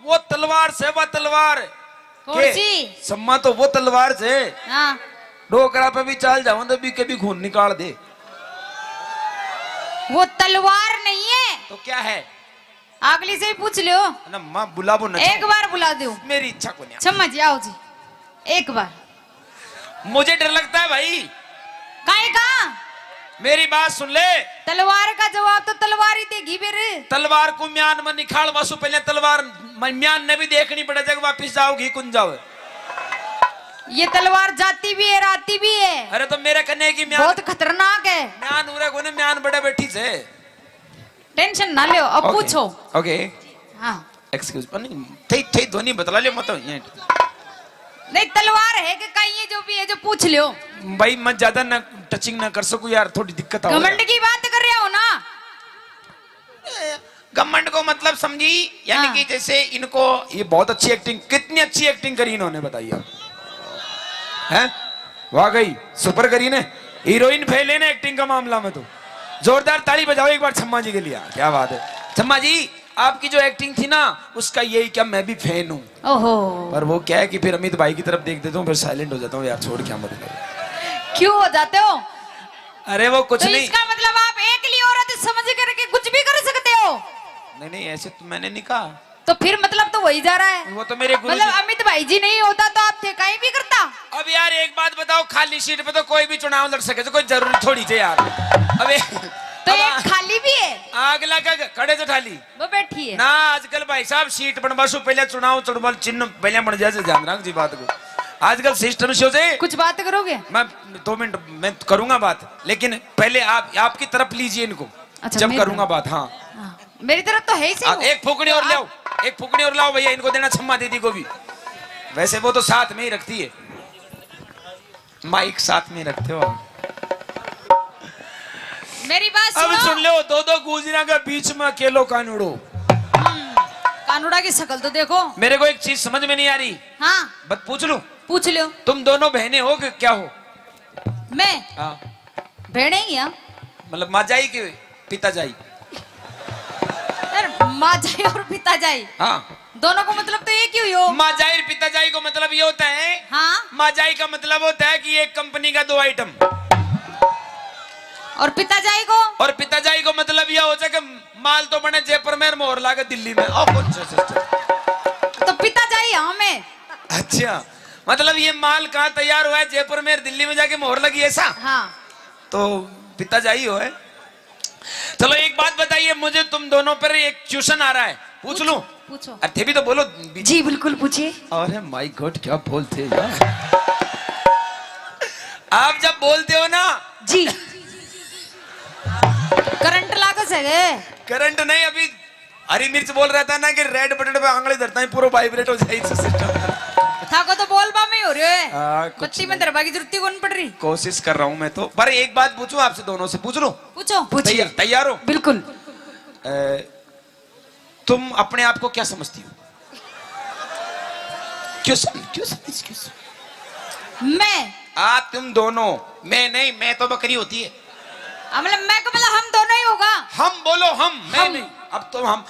वो तलवार से, वो तलवार कौन के? सी? सम्मा तो वो तलवार से हाँ डोकरा पे भी चाल जाऊं तो भी कभी खून निकाल दे। वो तलवार नहीं है तो क्या है? अगली से ही पूछ लो। ना माँ बुलाबो न, एक बार बुला दो। मेरी इच्छा को नहीं। क्षमा जी आओ जी एक बार। मुझे डर लगता है भाई। काई का? मेरी बात सुन ले। तलवार का जवाब तो तलवार ही देगी फिर। तलवार को म्यान में निखाल वासु पहले तलवार म्यान ने भी देखनी पड़े जब वापिस जाओगी कुन जाओ। ये तलवार जाती भी है राती भी है। अरे तो मेरे कन्ने की म्यान बहुत खतरनाक है। म्यान उरे कोने म्यान बड़े बैठी से। टेंशन ना लो अब पूछो। ओके हाँ एक्सक्यूज नहीं थे थे ध्वनि बतला लियो मत ये। नहीं तलवार है कि कहीं ये जो भी है जो पूछ लो। भाई मैं ज्यादा ना टचिंग ना कर सकूं यार, थोड़ी दिक्कत आ रही है। घमंड की बात कर रहे हो ना? घमंड को मतलब समझी यानी हाँ। कि जैसे इनको ये बहुत अच्छी एक्टिंग, कितनी अच्छी एक्टिंग करी इन्होंने बताइए आप हैं? वाकई सुपर करी ने, हीरोइन फेल है ना एक्टिंग का मामला में। तो जोरदार ताली बजाओ एक बार छम्मा जी के लिए। क्या बात है छम्मा जी, आपकी जो एक्टिंग थी ना उसका यही क्या मैं भी फैन हूँ। ओहो पर वो क्या है कि फिर अमित भाई की तरफ देख देता हूँ फिर साइलेंट हो जाता हूँ यार, छोड़ क्या मत। क्यों हो जाते हो? अरे वो कुछ तो नहीं। इसका मतलब आप एक लिए औरत समझ करके कुछ भी कर सकते हो? नहीं नहीं ऐसे तो मैंने नहीं कहा। तो फिर मतलब तो वही जा रहा है। वो तो मेरे गुरु मतलब अमित भाई जी नहीं होता तो आप थे कहीं भी करता। अब यार एक बात बताओ, खाली सीट पे तो कोई भी चुनाव लड़ सके तो कोई जरूरी थोड़ी थे यार। अबे तो एक खाली भी है अगला का खड़े तो ठाली वो बैठी है ना। आजकल भाई साहब सीट बनवासो पहले चुनाव चुनाव चिन्ह पहले बन जाए, ध्यान रख जी बात को। आजकल सिस्टम से होते। कुछ बात करोगे? मैं 2 मिनट मैं करूंगा बात, लेकिन पहले आप आपकी तरफ लीजिए इनको। अच्छा, जब मेरी करूंगा तरफ? बात। हाँ हाँ, मेरी तरफ तो है ही सही वो। एक फुकड़ी और लाओ, एक फुकड़ी और लाओ भैया, इनको देना छम्मा दीदी को भी। वैसे वो तो साथ में ही रखती है, माइक साथ में रखते हो आप। मेरी बात अब सुनो। सुन लो, 2 गुजरा के बीच में अकेलो कानूड़ो। कानूड़ा की शक्ल तो देखो। मेरे को एक चीज समझ में नहीं आ रही, हाँ बस पूछ लूं, पूछ लो। तुम दोनों बहनें हो कि क्या हो? मैं हाँ भेड़े ही हैं। मतलब माँ जाई के पिता जाई? यार माँ जाए और पिता जाए हाँ दोनों को मतलब तो एक ही हुई हो। माँ जाई और पिता जाई को मतलब ये होता है। हाँ माँ जाई का मतलब होता है कि एक कंपनी का 2 आइटम, और पिता जाए को? और पिता जाई को मतलब यह होता है कि माल तो बने जयपुर में, मोहर लागे दिल्ली में। तो पिता जाए हमें। अच्छा मतलब ये माल कहाँ तैयार हुआ है? जयपुर में, दिल्ली में जाके मोहर लगी ऐसा? हाँ तो पिता जाई हो है। चलो एक बात बताइए मुझे, तुम दोनों पर एक ट्यूशन आ रहा है, पूछ लूं? पूछो। अरे भी तो बोलो। जी बिल्कुल पूछिए। अरे माय गॉड क्या बोलते यार आप जब बोलते हो ना। जी करंट लागत है। करंट नहीं, अभी हरी मिर्च बोल रहा था ना कि रेड बटन पे आंगली धरता है पूरा वाइब्रेट हो जाए सिस्टम। था को तो बोलबा में ही हो रहे है। कुछ बत्ती में दरबा की जरूरत कौन पड़ रही? कोशिश कर रहा हूं मैं तो। पर एक बात पूछूं आपसे, दोनों से पूछ लो। पूछो। तैयार हो? बिल्कुल। तुम अपने आप को क्या समझती हो? क्यों मैं आप तुम दोनों, मैं नहीं, मैं तो बकरी होती है। मतलब मैं को मतलब हम दोनों ही होगा। हम बोलो, हम मैं नहीं। अब तो हम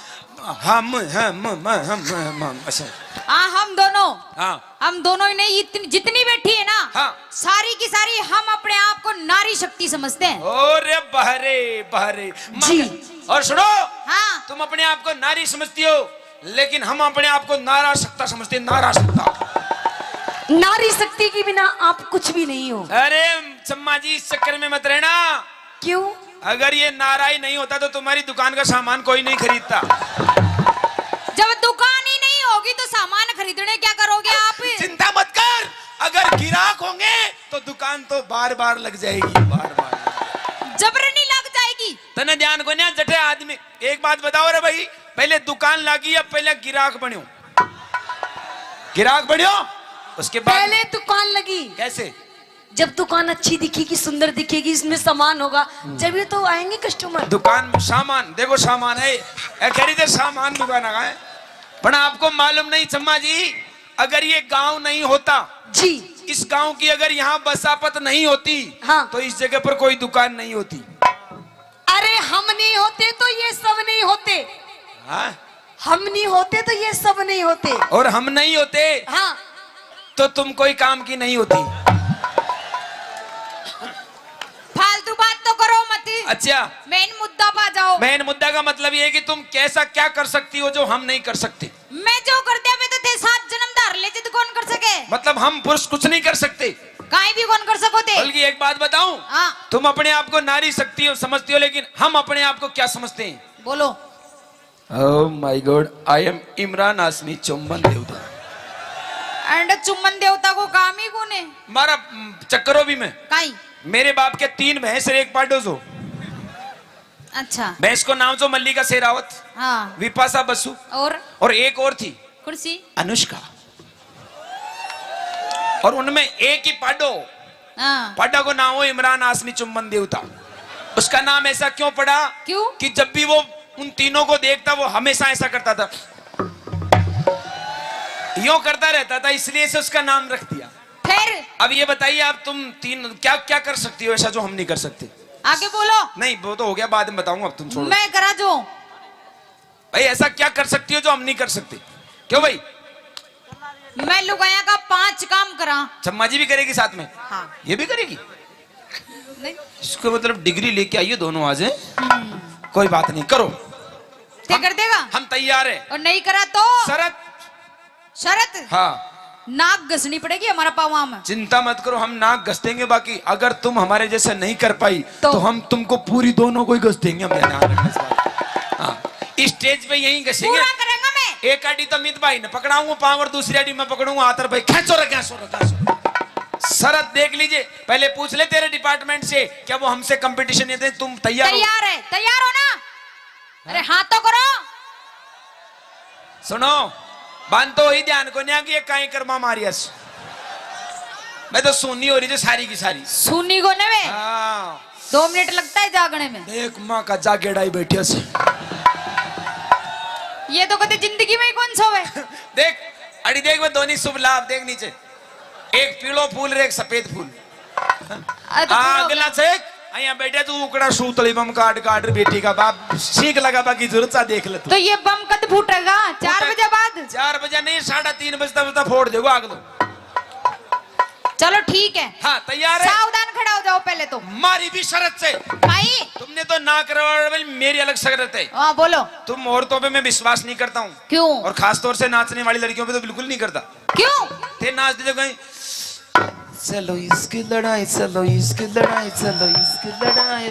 अच्छा हाँ हम दोनों। हाँ हम दोनों ही नहीं, इतनी जितनी बैठी है ना, हाँ सारी की सारी हम अपने आप को नारी शक्ति समझते हैं। ओरे बहरे बहरे जी। और सुनो, हाँ तुम अपने आप को नारी समझती हो, लेकिन हम अपने आप को नाराशक्ता समझते हैं। नाराशक्ता। नारी शक्ति के बिना आप कुछ भी नहीं हो। अरे चम्मा जी इस चक्कर में मत रहना। क्यों? अगर ये नाराज नहीं होता तो तुम्हारी दुकान का सामान कोई नहीं खरीदता। जब दुकान ही नहीं होगी तो सामान खरीदने क्या करोगे आप? चिंता मत कर, अगर गिराक होंगे तो दुकान तो बार बार लग जाएगी, बार बार जबरनी लग जाएगी। तने ध्यान को नहीं जटे आदमी। एक बात बताओ रे भाई, पहले दुकान लगी या पहले गिराक बन्यो? गिराक बन्यो उसके बाद पहले दुकान लगी। कैसे? जब दुकान अच्छी दिखेगी, सुंदर दिखेगी, इसमें सामान होगा, जब ये तो आएंगे कस्टमर। दुकान में सामान देखो, सामान है खरीदे, सामान दुकान है। पर आपको मालूम नहीं चम्मा जी, अगर ये गांव नहीं होता जी, इस गांव की अगर यहाँ बसापत नहीं होती, हाँ, तो इस जगह पर कोई दुकान नहीं होती। अरे हम नहीं होते तो ये सब नहीं होते। हाँ? हम नहीं होते तो ये सब नहीं होते। और हम नहीं होते हाँ, तो तुम कोई काम की नहीं होती। फालतू बात तो करो मत। अच्छा, मेन मुद्दा पा जाओ। मेन मुद्दा का मतलब ये है कि तुम कैसा क्या कर सकती हो जो हम नहीं कर सकते। मैं जो कर दिया मैं तो थे 7 जन्म धार ले तो कौन कर सके। मतलब हम पुरुष कुछ नहीं कर सकते, काई भी कौन कर सकोते। बल्कि एक बात बताऊं, हाँ, तुम अपने आप को नारी शक्ति हो समझती हो, लेकिन हम अपने आप को क्या समझते हैं? बोलो। Oh my god, I am Imran Hashmi चुम्बन देवता। एंड चुम्बन देवता को काम ही कौन है? मारा चक्करों भी में काई। मेरे बाप के 3 भैंस और 1 पाडो जो। अच्छा, भैंस को नाम जो मल्लिका शेरावत, हाँ, विपाशा बसु, और एक और थी कुर्सी अनुष्का। और उनमें एक ही पाडो, हाँ, पाडा को नाम हो इमरान हाशमी चुम्बन देवता। उसका नाम ऐसा क्यों पड़ा? क्यों? कि जब भी वो उन तीनों को देखता वो हमेशा ऐसा करता था, यूं करता रहता था, इसलिए से उसका नाम रख दिया। फिर अब ये बताइए आप, तुम तीन क्या क्या कर सकती हो ऐसा जो हम नहीं कर सकते? आगे बोलो। नहीं वो तो हो गया, बाद में बताऊंगा, अब तुम छोड़ो। मैं करा जो भाई ऐसा क्या कर सकती हो जो हम नहीं कर सकते? क्यों भाई? मैं लुगाया का 5 काम करा। चम्मा जी भी करेगी साथ में? हाँ। ये भी करेगी? नहीं, इसको मतलब डिग्री लेके आइए दोनों आज। कोई बात नहीं, करो। ते कर देगा? हम तैयार है। और नहीं करा तो शरत? शरत? हाँ, नाक घसनी पड़ेगी हमारा पावा में। चिंता मत करो, हम नाक घस देंगे। बाकी अगर तुम हमारे जैसे नहीं कर पाई तो हम तुमको पूरी दोनों को ही घस देंगे। हम ध्यान रखना इस बात। हाँ, स्टेज पे यहीं घसेंगे। पूरा करेंगे मैं। एक आड़ी तो मित भाई ने पकड़ाऊंगा पाँव और दूसरी आड़ी मैं पकड़ूंगा हाथ। भाई खेचो रे। शरत देख लीजिए, पहले पूछ ले तेरे डिपार्टमेंट से क्या वो हमसे कंपटीशन देते। तुम तैयार हो? तैयार है। तैयार हो ना? अरे हाथ तो करो। सुनो, बांध तो ही ध्यान को नहीं कि ये काई कर्मा मारियस। मैं तो सुननी हो रही थी सारी की सारी। सुनी को ने वे। हाँ, 2 मिनट लगता है जागने में। देख माँ का जागेड़ा ही बैठिया से। ये तो कभी जिंदगी में ही कौन सोवे। देख अड़ी देख, मैं दोनों शुभ लाभ देख नीचे, एक पीलो फूल और एक सफेद फूल। अगला चेक यहाँ बैठे तू उकड़ा सूतली बम काट काट बेटी का बाप सीख लगा बाकी जरूरत सा देख ले तू। तो ये बम कद फूटेगा? 4 बजे बाद? 4 बजे नहीं, 3:30 बजता फोड़ देगा आग दो। चलो ठीक है। हाँ तैयार है? सावधान खड़ा हो जाओ पहले तो। मारी भी शरत से। भाई तुमने तो ना करवा, मेरी अलग शरत है। हाँ बोलो। तुम औरतों पे मैं विश्वास नहीं करता हूँ। क्यों? और खास तौर से नाचने वाली लड़कियों पे तो बिल्कुल नहीं करता। क्यों? थे नाच दे कहीं, चलो इसकी लड़ाई, चलो इसकी लड़ाई, चलो इसकी लड़ाई,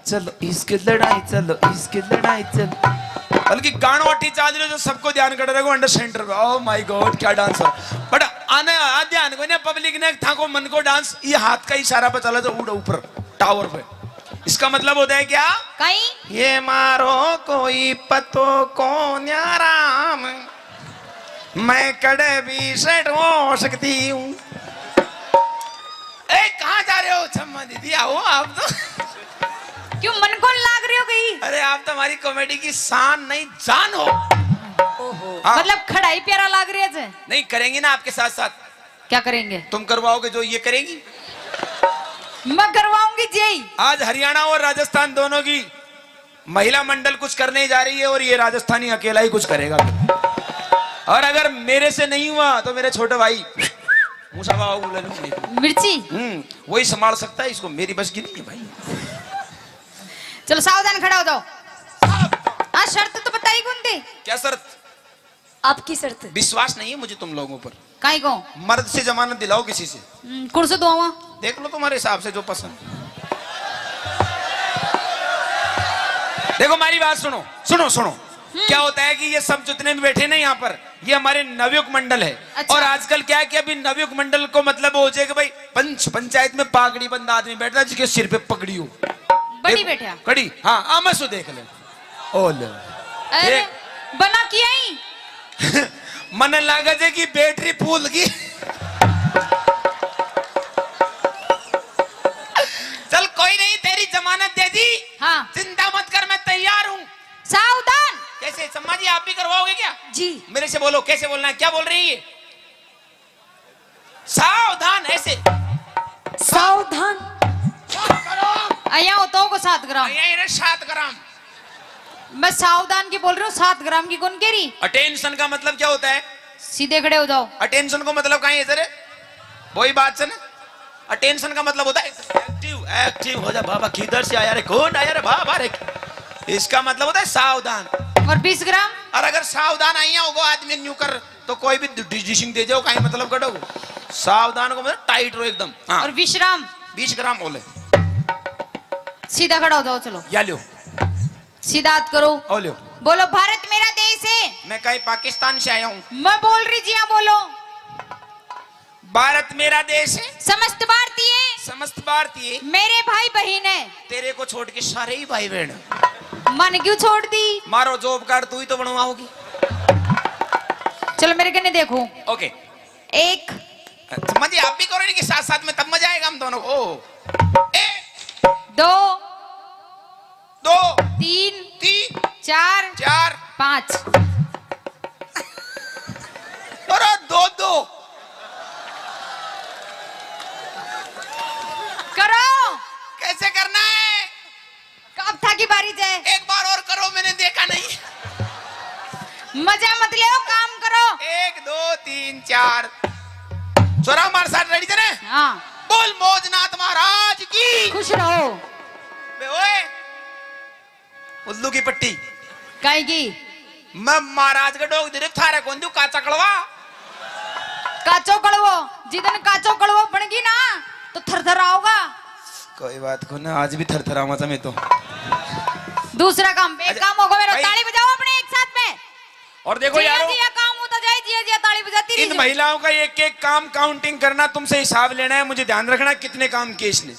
चलो इसकी लड़ाई, चलो इसकी लड़ाई, चलो। बल्कि गानों वाटी चाल रहे जो सबको ध्यान कर रहे हो अंडर सेंटर पे। ओह माय गॉड क्या डांस है। बट आने ध्यान को ना पब्लिक ने था को मन को डांस, ये हाथ का इशारा पे चला जो उड़ ऊपर टावर पे। इसका मतलब होता है क्या? कहीं ये मारो कोई पतो को न्याराम, मैं कड़े भी सेट हो सकती हूँ। कहाँ जा रहे हो छम्मा दीदी? आओ आप तो। क्यों मन को लाग रही हो गई? अरे आप तो हमारी कॉमेडी की शान नहीं जान हो। हाँ। मतलब खड़ाई प्यारा लाग रही है। नहीं करेंगी ना आपके साथ साथ। क्या करेंगे? तुम करवाओगे जो ये करेगी? मैं करवाऊंगी जी। आज हरियाणा और राजस्थान दोनों की महिला मंडल कुछ करने जा रही है और ये राजस्थानी अकेला ही कुछ करेगा। और अगर मेरे से नहीं हुआ तो मेरे छोटे भाई मिर्ची वही संभाल सकता है इसको, मेरी बस की नहीं है भाई। चलो सावधान खड़ा हो जाओ। हाँ शर्त तो बताई कौन थी? क्या शर्त? आपकी शर्त? विश्वास नहीं है मुझे तुम लोगों पर। काई को? मर्द से जमानत दिलाओ किसी से। कुर्सी दो वहाँ। देख लो तुम्हारे हिसाब से जो पसंद। देखो हमारी बात सुनो सुनो सुनो। क्या होता है कि ये सब जितने भी बैठे ना यहाँ पर, ये हमारे नवयुग मंडल है। अच्छा। और आजकल क्या है कि अभी नवयुग मंडल को मतलब हो जाएगा भाई पंचायत में पागड़ी बंद आदमी बैठता है जिसके सिर पे पगड़ी हो, बड़ी बैठा कड़ी। हाँ आमसो देख ले। ओ ले अरे बना किया ही। मन लागा जे की बैटरी फूल की। जमानत दे दी। हाँ। चिंता मत कर, मैं तैयार हूँ। सावधान। कैसे सम्मा जी, आप भी करवाओगे क्या? जी मेरे से बोलो, कैसे बोलना है, क्या बोल रही है? सावधान, ऐसे सावधान। अया होता को 7 ग्राम। यही रे 7 ग्राम। मैं सावधान की बोल रही हूँ, 7 ग्राम की कौन कह रही? अटेंशन का मतलब क्या होता है? सीधे खड़े हो जाओ। अटेंशन को मतलब कहीं इधर है, वही बात से ना। अटेंशन का मतलब होता है एक्टिव, एक्टिव हो जा। बाबा किधर से आया रे, कौन आया रे बाबा रे, इसका मतलब होता है सावधान। और 20 ग्राम? और अगर सावधान आई होगो आदमी न्यू कर तो कोई भी डिसिंग दे जाओ, कहीं मतलब कटो। सावधान को मतलब टाइट रहो एकदम। हाँ। और 20 ग्राम? 20 ग्राम बोले। सीधा खड़ा हो जाओ, चलो या लो, सीधा हाथ करो। ओ लो। बोलो भारत मेरा देश है। मैं कहीं पाकिस्तान से आया हूँ। मैं बोल रही जी, हाँ बोलो। भारत मेरा देश है, समस्त भारतीय समस्त भारतीय मेरे भाई बहन है। तेरे को छोड़ के सारे ही भाई बहन हैं। मन क्यों छोड़ दी? मारो जॉब कार्ड तू ही तो बनवाओगी। चलो मेरे कने देखो। ओके। 1 मजे आप भी करो इनके साथ साथ में, तब मजा आएगा हम दोनों को। 1 2 2 3 3 4 4 5 और 2 2 करो। कैसे करना है? कब था की बारी जाए? एक बार और करो, मैंने देखा नहीं। मजा मत ले, काम करो। 1 2 3 4 छोरा हमारे साथ रेडी थे। हाँ। बोल मौजनाथ महाराज की। खुश रहो। बे ओए, उल्लू की पट्टी काई की? मैं महाराज का डोग दे थारे कौन दू काचा कड़वा। काचो कड़वो, जिदन काचो कड़वो बनेगी ना तो थरथर आओगा। कोई बात को ना, आज भी थरथरा मचा मैं तो। दूसरा काम, एक काम होगा मेरा। भाई। ताली बजाओ अपने एक साथ में। और देखो जिया यारो, जिया काम होता जाए, जिया जिया ताली बजाती इन रहिए। महिलाओं का एक एक काम काउंटिंग करना, तुमसे हिसाब लेना है, मुझे ध्यान रखना कितने काम किए इसने,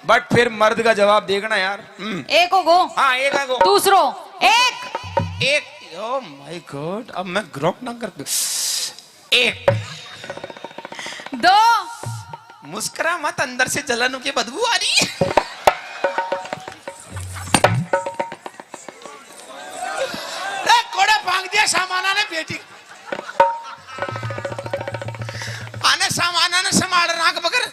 बट फिर मर्द का जवाब देखना यार। एक होगो। हाँ एक है गो। दूसरो एक। ओ माय गॉड, अब मैं ग्रोक ना कर। 1 2 मुस्कुरा मत, अंदर से जलन की बदबू आ रही है। कोड़ा भांग दिया सामाना ने बेटी, आने सामाना ने संभाल राख बकर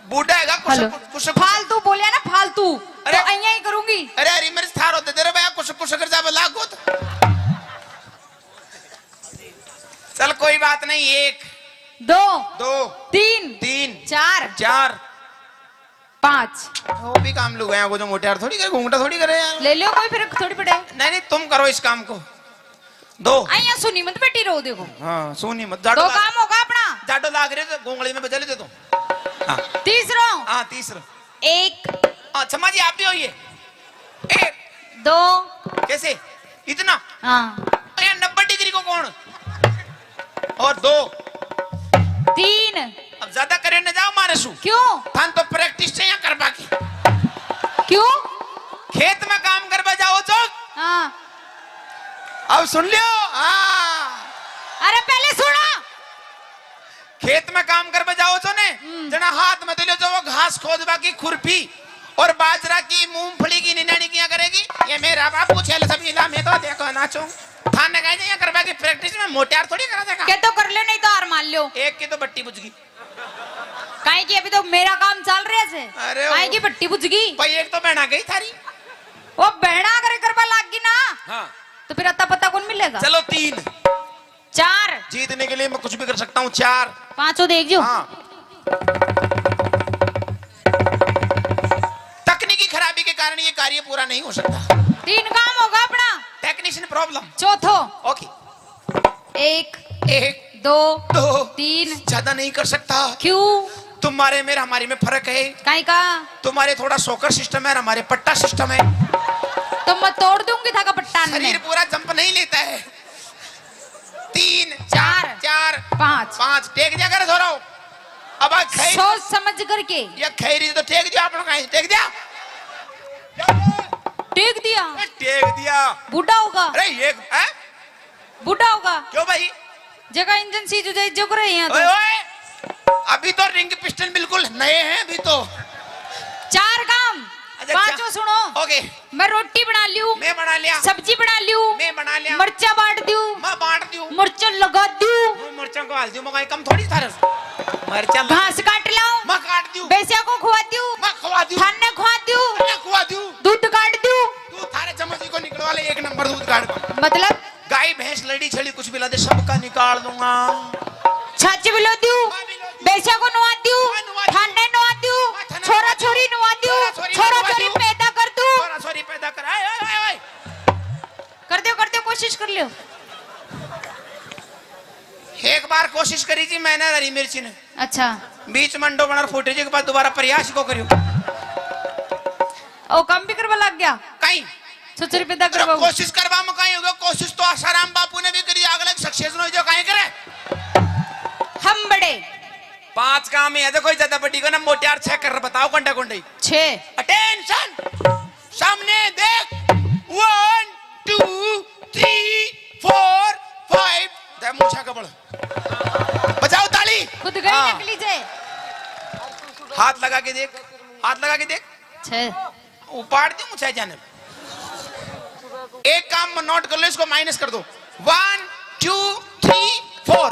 बूढ़ा हैगा हेलो। कुछ फालतू बोलिया ना, फालतू। अरे। तो अइया ही करूंगी। अरे अरे मेरे थार होते तेरे भैया कुछ कर जा लागो तो। चल कोई बात नहीं। 1 2 2 3 3 4 4 5 वो भी काम लोग हैं, वो जो मोटे यार थोड़ी करे, घूंघटा थोड़ी करे यार। ले लो, कोई फिर थोड़ी पड़े। नहीं नहीं तुम करो इस काम को। 2 अइया सुनी मत बेटी, रो देखो। हाँ सोनी मत। 2 काम होगा अपना। जाडो लाग रहे तो गोंगली में बजा लेते तुम। हाँ तीसरो हाँ तीसरा। 1 अच्छा जी आप भी होइए। 1 2 कैसे इतना? हाँ 90 डिग्री को कौन? और 2 3। अब ज्यादा करे न जाओ मारे सु। क्यों? थान तो प्रैक्टिस से यहाँ कर बाकी। क्यों? खेत में काम कर जाओ चौक। हाँ। अब सुन लियो। हाँ अरे पहले सुनो। खेत में काम कर जाओ तो ने जना हाथ में दिलो जो वो घास खोद बाकी खुरपी और बाजरा की मूंगफली की निनानी किया करेगी। ये मेरा बाप पूछे सब इला में तो देखो नाचो थाने कहीं नहीं करवा की प्रैक्टिस में मोटियार थोड़ी करा देगा। क्या तो कर लो, नहीं तो हार मान लो। एक की तो बट्टी बुझ गई। काहे की अभी तो मेरा काम चल रहा है। अरे काहे की बट्टी बुझ गई? भाई एक तो बहना गई थारी। वो बहना करे करवा लाग गई ना, हाँ तो फिर अता पता कौन मिलेगा? चलो 3 4 जीतने के लिए मैं कुछ भी कर सकता हूँ। 4 5 देख जो। हाँ तकनीकी खराबी के कारण ये कार्य पूरा नहीं हो सकता। 3 काम होगा अपना। Technician problem. चौथो ओके 1 1 2 2 3। ज्यादा नहीं कर सकता। क्यों? तुम्हारे में हमारे में फर्क है। काहे का? तुम्हारे थोड़ा सोकर सिस्टम है, हमारे पट्टा सिस्टम है। तो मैं तोड़ दूंगी था का पट्टा ने। शरीर पूरा जंप नहीं लेता है। 3 4 4 5 5 टेक दिया कर थोड़ा। अब खैर सोच समझ करके ये खैरी तो टेक दिया आप लोग। टेक दिया टेक दिया। टेक दिया। बूढ़ा होगा। अरे ये है? बूढ़ा होगा। क्यों भाई? जगह इंजन सीज हो जाए जो करे यहाँ ओए तो। ओए अभी तो रिंग पिस्टन बिल्कुल नए हैं अभी तो। 4 काम। अच्छा, पांचों सुनो। ओके मैं रोटी बना लियो, मैं बना लिया, सब्जी बना लियो, मैं बना लिया, मर्चा बांट दियो, मैं बांट दूं, मिर्चा लगा दियो, मैं मिर्चों को डाल दूं, मगर कम थोड़ी थारे मिर्चा घास काट लाऊं, मैं काट दूं, बेसिया को खुआ दियो, मैं खवा दूं, थाने खुआ दियो, मैं खवा दूं, दूध काट दियो। तू थारे चम्मच को निकलवा ले, एक नंबर दूध काट दूं। मतलब गाय भैंस लड़ी छड़ी कुछ भी ला दे, सबका निकाल दूंगा। छाछ बिलो दियो, बेसिया को नुआ दियो, थाने नुआ दियो, छोरा छोरी नुआ दियो, छोरा छोरी पैदा कर दूं। छोरा छोरी पैदा कर, आए आए आए कर दो कोशिश कर लियो। एक बार कोशिश करी थी मैंने, हरी मिर्ची ने अच्छा बीच मंडो बना फूटे जी के बाद दोबारा प्रयास को करियो। ओ काम भी करवा लग गया, कहीं छोरी पैदा करवा। कोशिश करवा में कहीं होगा, कोशिश तो आसाराम बापू ने भी करी, अगले सक्सेस हो जो कहीं करे। हम बड़े 5 काम है, कोई ज्यादा बड़ी को ना मोटियार 6 कर, बताओ कंडा कंडे 6। अटेंशन, सामने देख, 1 2 3 4 5, दे मूछा कबड़, बजाओ ताली। खुद गई हाँ। नकली जे। हाथ लगा के देख, हाथ लगा के देख, 6। उपाड़ दी मुझे जाने। एक काम नोट कर लो, इसको माइनस कर दो, 1 2 3 4,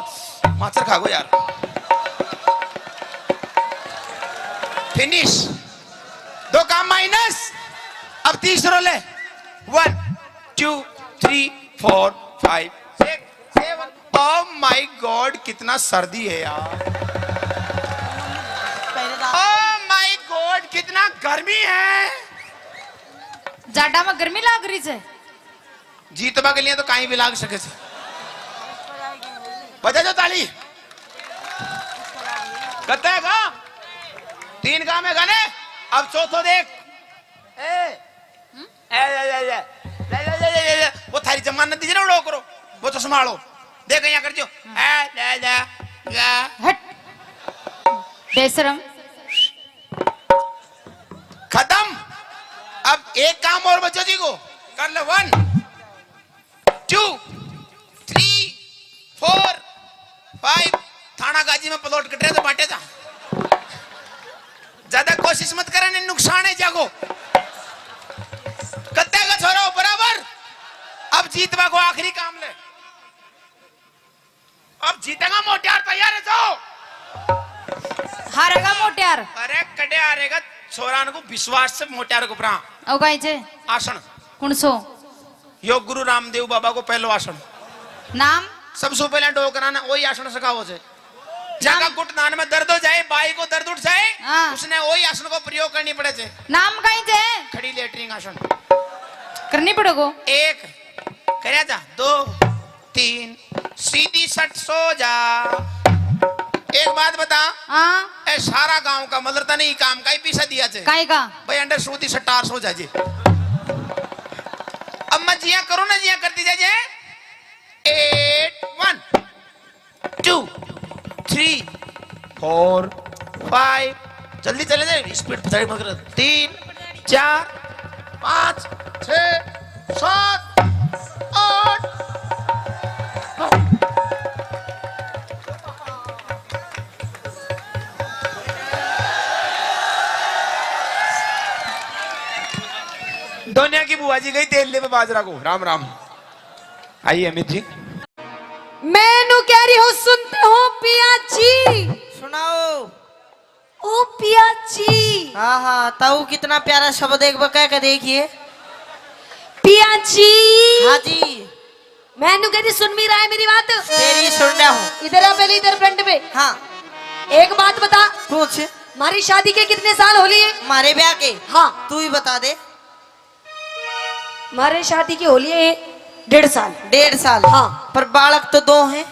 मास्टर खा गो यार, फिनिश। 2 काम माइनस, अब तीसरा ले, 1 2 3 4 5 6 7। ओह माय गॉड, कितना सर्दी है यार, ओह माय गॉड कितना गर्मी है। जाडा में गर्मी लाग रही है। जीतबा के लिए तो कहीं भी लाग सके थे। बजा जो ताली, कहते हैं गा 3 काम है गाने, अब चौथो देख। वो थारी जमानत दीजिए ना, उड़ो करो, वो तो संभालो, देख यहाँ कर जो हट बेशरम। खत्म। अब एक काम और बच्चों जी को कर ले, 1 2 3 4 5। थाना गाजी में प्लॉट कट रहे तो बांटे था, ज्यादा कोशिश मत करने, नुकसान है जागो। कत्ते का छोरा बराबर। अब जीतवा को आखिरी काम ले, अब जीतेगा मोटियार, तैयार है जाओ। हारेगा मोटियार। अरे कटे हारेगा, छोरा को विश्वास से मोटियार को प्रा ओ गाई जे आसन कौन सो योग गुरु रामदेव बाबा को पहलो आसन, नाम सबसे पहले डोकराना वही आसन सिखाओ से। जहाँ घुटनान में दर्द हो जाए, बाई को दर्द उठ जाए, हाँ। उसने वही आसन को प्रयोग करनी पड़े थे। नाम गाई जे खड़ी लेटरिंग आसन करनी पड़ेगो। 1 करे जा, 2 3 सीधी सट सो जा। एक बात बता, हाँ ए सारा गांव का मतलब नहीं काम का ही पीछा दिया थे काई का भाई, अंडर सूदी सटार सो जाजे। अब मैं जिया करो ना, जिया करती जाजे। 8 1 2 3 4 5, जल्दी चले जाए, स्पीड बताइए मगर 3 4 5 6 7 8। दुनिया की बुआ जी गई तेल ले में बाजरा को। राम राम। आइए अमित जी। मैनू कह रही हूँ, सुनते हो पिया जी? सुनाओ। ओ पिया जी। हाँ हाँ, ताऊ कितना प्यारा शब्द एक बका के देखिए। पिया जी। हाँ जी। मैनू कह रही, सुन भी रहा है मेरी बात? तेरी सुन रहा हूँ। इधर आ पहले, इधर फ्रंट पे। हाँ एक बात बता, पूछ। हमारी शादी के कितने साल हो लिए? मारे ब्याह के? हाँ तू ही बता दे। हमारे शादी की हो लिए 1.5 साल। 1.5 साल? हाँ। पर बालक तो 2 हैं।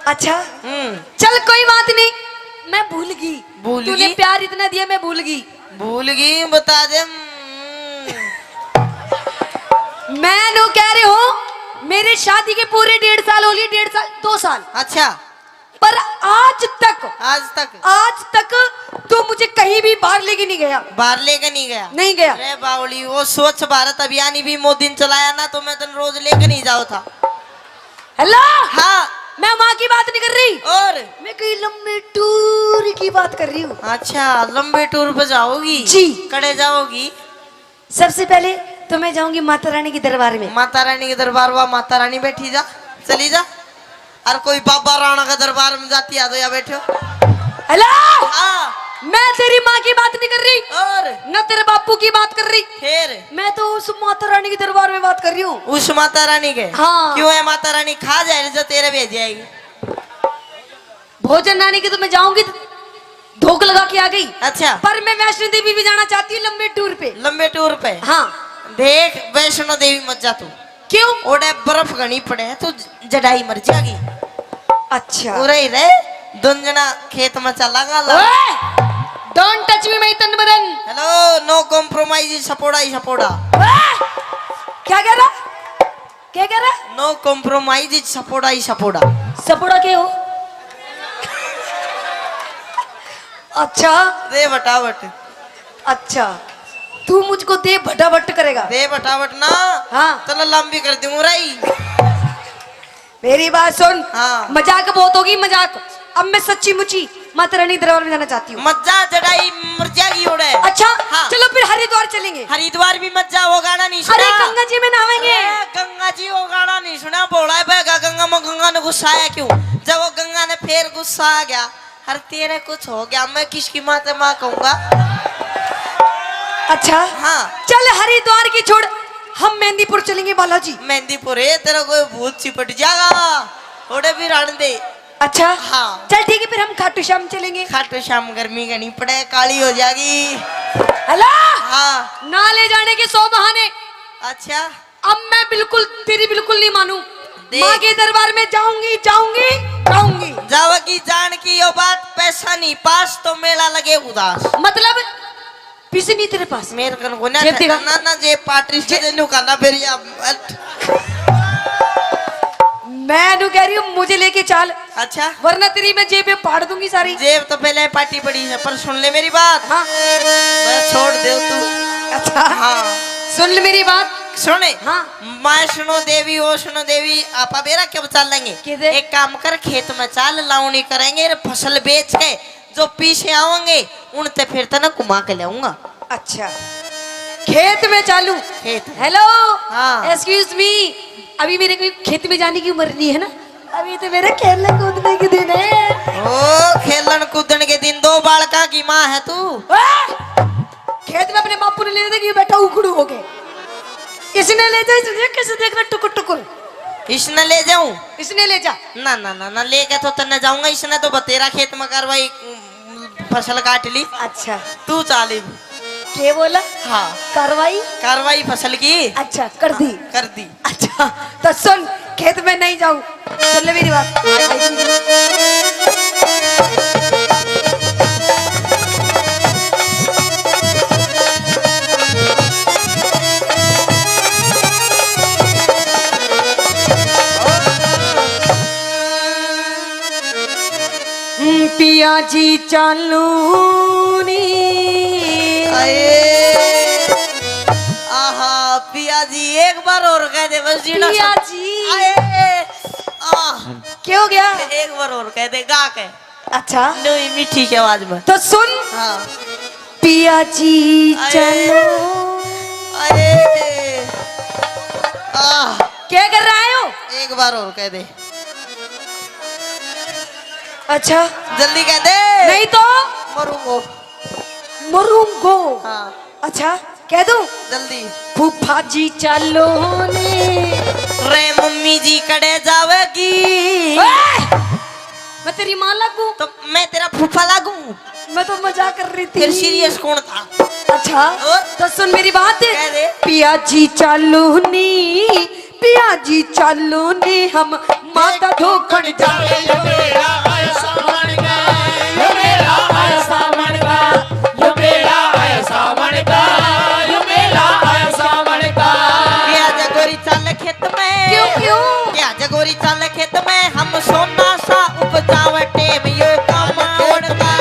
अच्छा चल कोई बात नहीं, मैं भूल गई। भूल तूने गई? प्यार इतना दिया, मैं भूल गई। भूल गई? बता दे। मैं नो कह रही हूँ, मेरे शादी के पूरे 1.5 साल हो लिए, 1.5 साल 2 साल। अच्छा। पर आज तक आज तक तू मुझे कहीं भी बाहर लेके नहीं गया। बाहर लेके नहीं गया? नहीं गया। अरे बावली, वो स्वच्छ भारत अभियान भी मोदी ने चलाया ना, तो मैं तो रोज लेके नहीं जाओ था। हेलो। हाँ मैं वहाँ की बात नहीं कर रही, और मैं कहीं लंबे टूर की बात कर रही हूँ। अच्छा लंबे टूर पे जाओगी? जी। कड़े जाओगी? सबसे पहले तो मैं जाऊंगी माता रानी के दरबार में। माता रानी के दरबार, वहाँ माता रानी बैठी जा, चली जा। और कोई बाबा राणा का दरबार में जाती आ, तो या बैठो। हेलो, हाँ। मैं तेरी माँ की बात नहीं कर रही और न तेरे बापू की बात कर रही, फिर मैं तो उस माता रानी के दरबार में बात कर रही हूँ। उस माता रानी के? हाँ। क्यों है माता रानी खा जाए जो तेरे भेज जाएगी? भोजन रानी की तो मैं जाऊंगी, धोख लगा के आ गई। अच्छा। पर मैं वैष्णो देवी भी जाना चाहती हूँ लंबे टूर पे। लंबे टूर पे? हाँ। देख वैष्णो देवी मत जा तू। क्यों? ओडे बर्फ घनी पड़े है, तू जडाई मर जाएगी। अच्छा। उरे ही रे दुंजना खेत में चलागा। डोंट टच मी माय तन बदन। हेलो, नो कॉम्प्रोमाइज, सपोड़ा ही सपोड़ा। क्या कह रहा? क्या कह रहा? नो कॉम्प्रोमाइज, सपोड़ा ही सपोड़ा। सपोड़ा के हो? अच्छा दे बटावट। अच्छा, तू मुझको दे भटाभट करेगा? दे बटावट ना। हाँ। चलो लंबी कर दूंगा रही। मेरी बात सुन। हाँ। मजाक बहुत होगी, मजाक। अब मैं सच्ची मुची माता रानी दरबार में जाना चाहती हूँ। मत जा, जडाई मर जाएगी ओडे। अच्छा। हाँ। चलो फिर हरिद्वार चलेंगे। हरिद्वार भी मत जा, वो गाना नहीं सुना? अरे गंगा जी में नहाएंगे। अरे गंगा जी वो गाना नहीं सुना? बोला है बेगा गंगा में, गंगा ने गुस्सा आया क्यों? जब वो गंगा ने फिर गुस्सा आ गया, हर तेरे कुछ हो गया, मैं किसकी माँ से माँ कहूंगा? अच्छा। हाँ। चल हरिद्वार की छोड़, हम मेहंदीपुर चलेंगे बालाजी। मेहंदीपुर है, तेरा कोई भूत चिपट जाएगा, थोड़े भी रण दे। अच्छा। हाँ। चल ठीक है, फिर हम खाटू श्याम चलेंगे। खाटू श्याम गर्मी का नहीं पड़े, काली हो जाएगी। हेलो। हाँ। ना ले जाने के 100 बहाने। अच्छा। अब मैं बिल्कुल तेरी बिल्कुल नहीं मानू। देख। माँ के दरबार में जाऊंगी जाऊंगी जाऊंगी। जाओगी जान की यो बात, पैसा नहीं पास तो मेला लगे उदास। मतलब पैसे नहीं तेरे पास? मेरे कन को ना जेब दिखा। ना जे पार्टी से देनु करना फिर या मैं तो कह रही हूँ मुझे लेके चल, अच्छा। वरना तेरी मैं जेब में फाड़ दूंगी सारी। जेब तो पहले पार्टी पड़ी है, पर सुन ले मेरी बात। हाँ। मैं छोड़ दे तू। अच्छा। हाँ। सुन ले मेरी बात। सुने। हाँ। वैष्णो देवी, वैष्णो देवी आपा बेरा कब चल लेंगे? किधर? एक काम कर, खेत में चाल लावनी करेंगे, फसल बेच के जो पीछे आवेंगे उनते फिर तना घुमा के लाऊंगा। अच्छा, खेत में चालू? खेत। हेलो। हाँ। एक्सक्यूज मी, अभी मेरे को खेत में जाने की उम्र नहीं है ना, अभी तो मेरे खेलने कूदने के दिन है। ओ खेलन कूदन के दिन, 2 बालका की माँ है तू। खेत में अपने बापू ने ले कि बेटा उखड़ू हो गए, इसने ले जा, तुझे कैसे देख रहा टुकुर टुकुर? इसने ले जाऊं? इसने ले जा। ना ना ना ना, लेके तो तन्ने जाऊंगा, इसने तो बतेरा खेत में करवाई, फसल काट ली। अच्छा। तू चाली। क्या बोला? हाँ। कार्रवाई? कार्रवाई फसल की। अच्छा कर दी। कर दी। अच्छा तो सुन, खेत में नहीं जाऊं, सुन ले मेरी बात। पिया जी चालू नी। आए आहा पिया जी, एक बार और कह दे बस जीना। पिया जी। आए आह, क्या हो गया? एक बार और कह दे, गा के। अच्छा नहीं मीठी की आवाज में। तो सुन। हाँ। पिया जी आए। चलो। अरे आह, क्या कर रहा है हो? एक बार और कह दे। अच्छा जल्दी कह दे, नहीं तो मरूंगो। मरूंगो। हाँ। अच्छा कह दूं? जल्दी। फूफा जी चलो ने। रे मम्मी जी कड़े जावेगी। मैं तेरी माँ लगूं? तो मैं तेरा फूफा लागू? मैं तो मजाक कर रही थी। फिर सीरियस कौन था? अच्छा और? तो सुन मेरी बात। कह दे। पिया जी चालू नी, पिया जी चालू नी, हम माता धोखन जाए। क्या जगोरी चल खेत में? क्यों क्यों? क्या जगोरी चल खेत में, हम सोना सा उपजावे टेम यो कमावण का।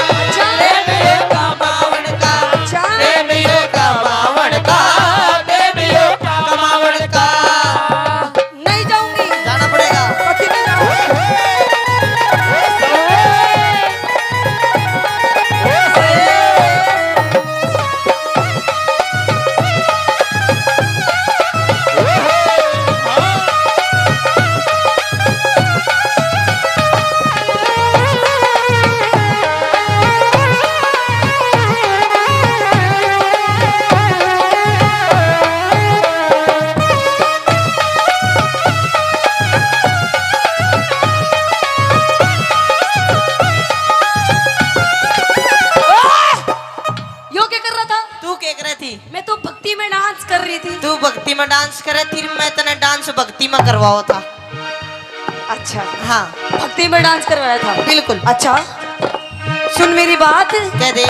टेम यो कमावण का। टेम यो कमावण का। टेम यो कमावण का। नहीं जाऊंगी। जाना पड़ेगा। कभी नहीं जाऊंगी। भक्ति में करवाओ था। अच्छा, हाँ भक्ति में डांस करवाया था। बिल्कुल। अच्छा, सुन मेरी बात। कह दे।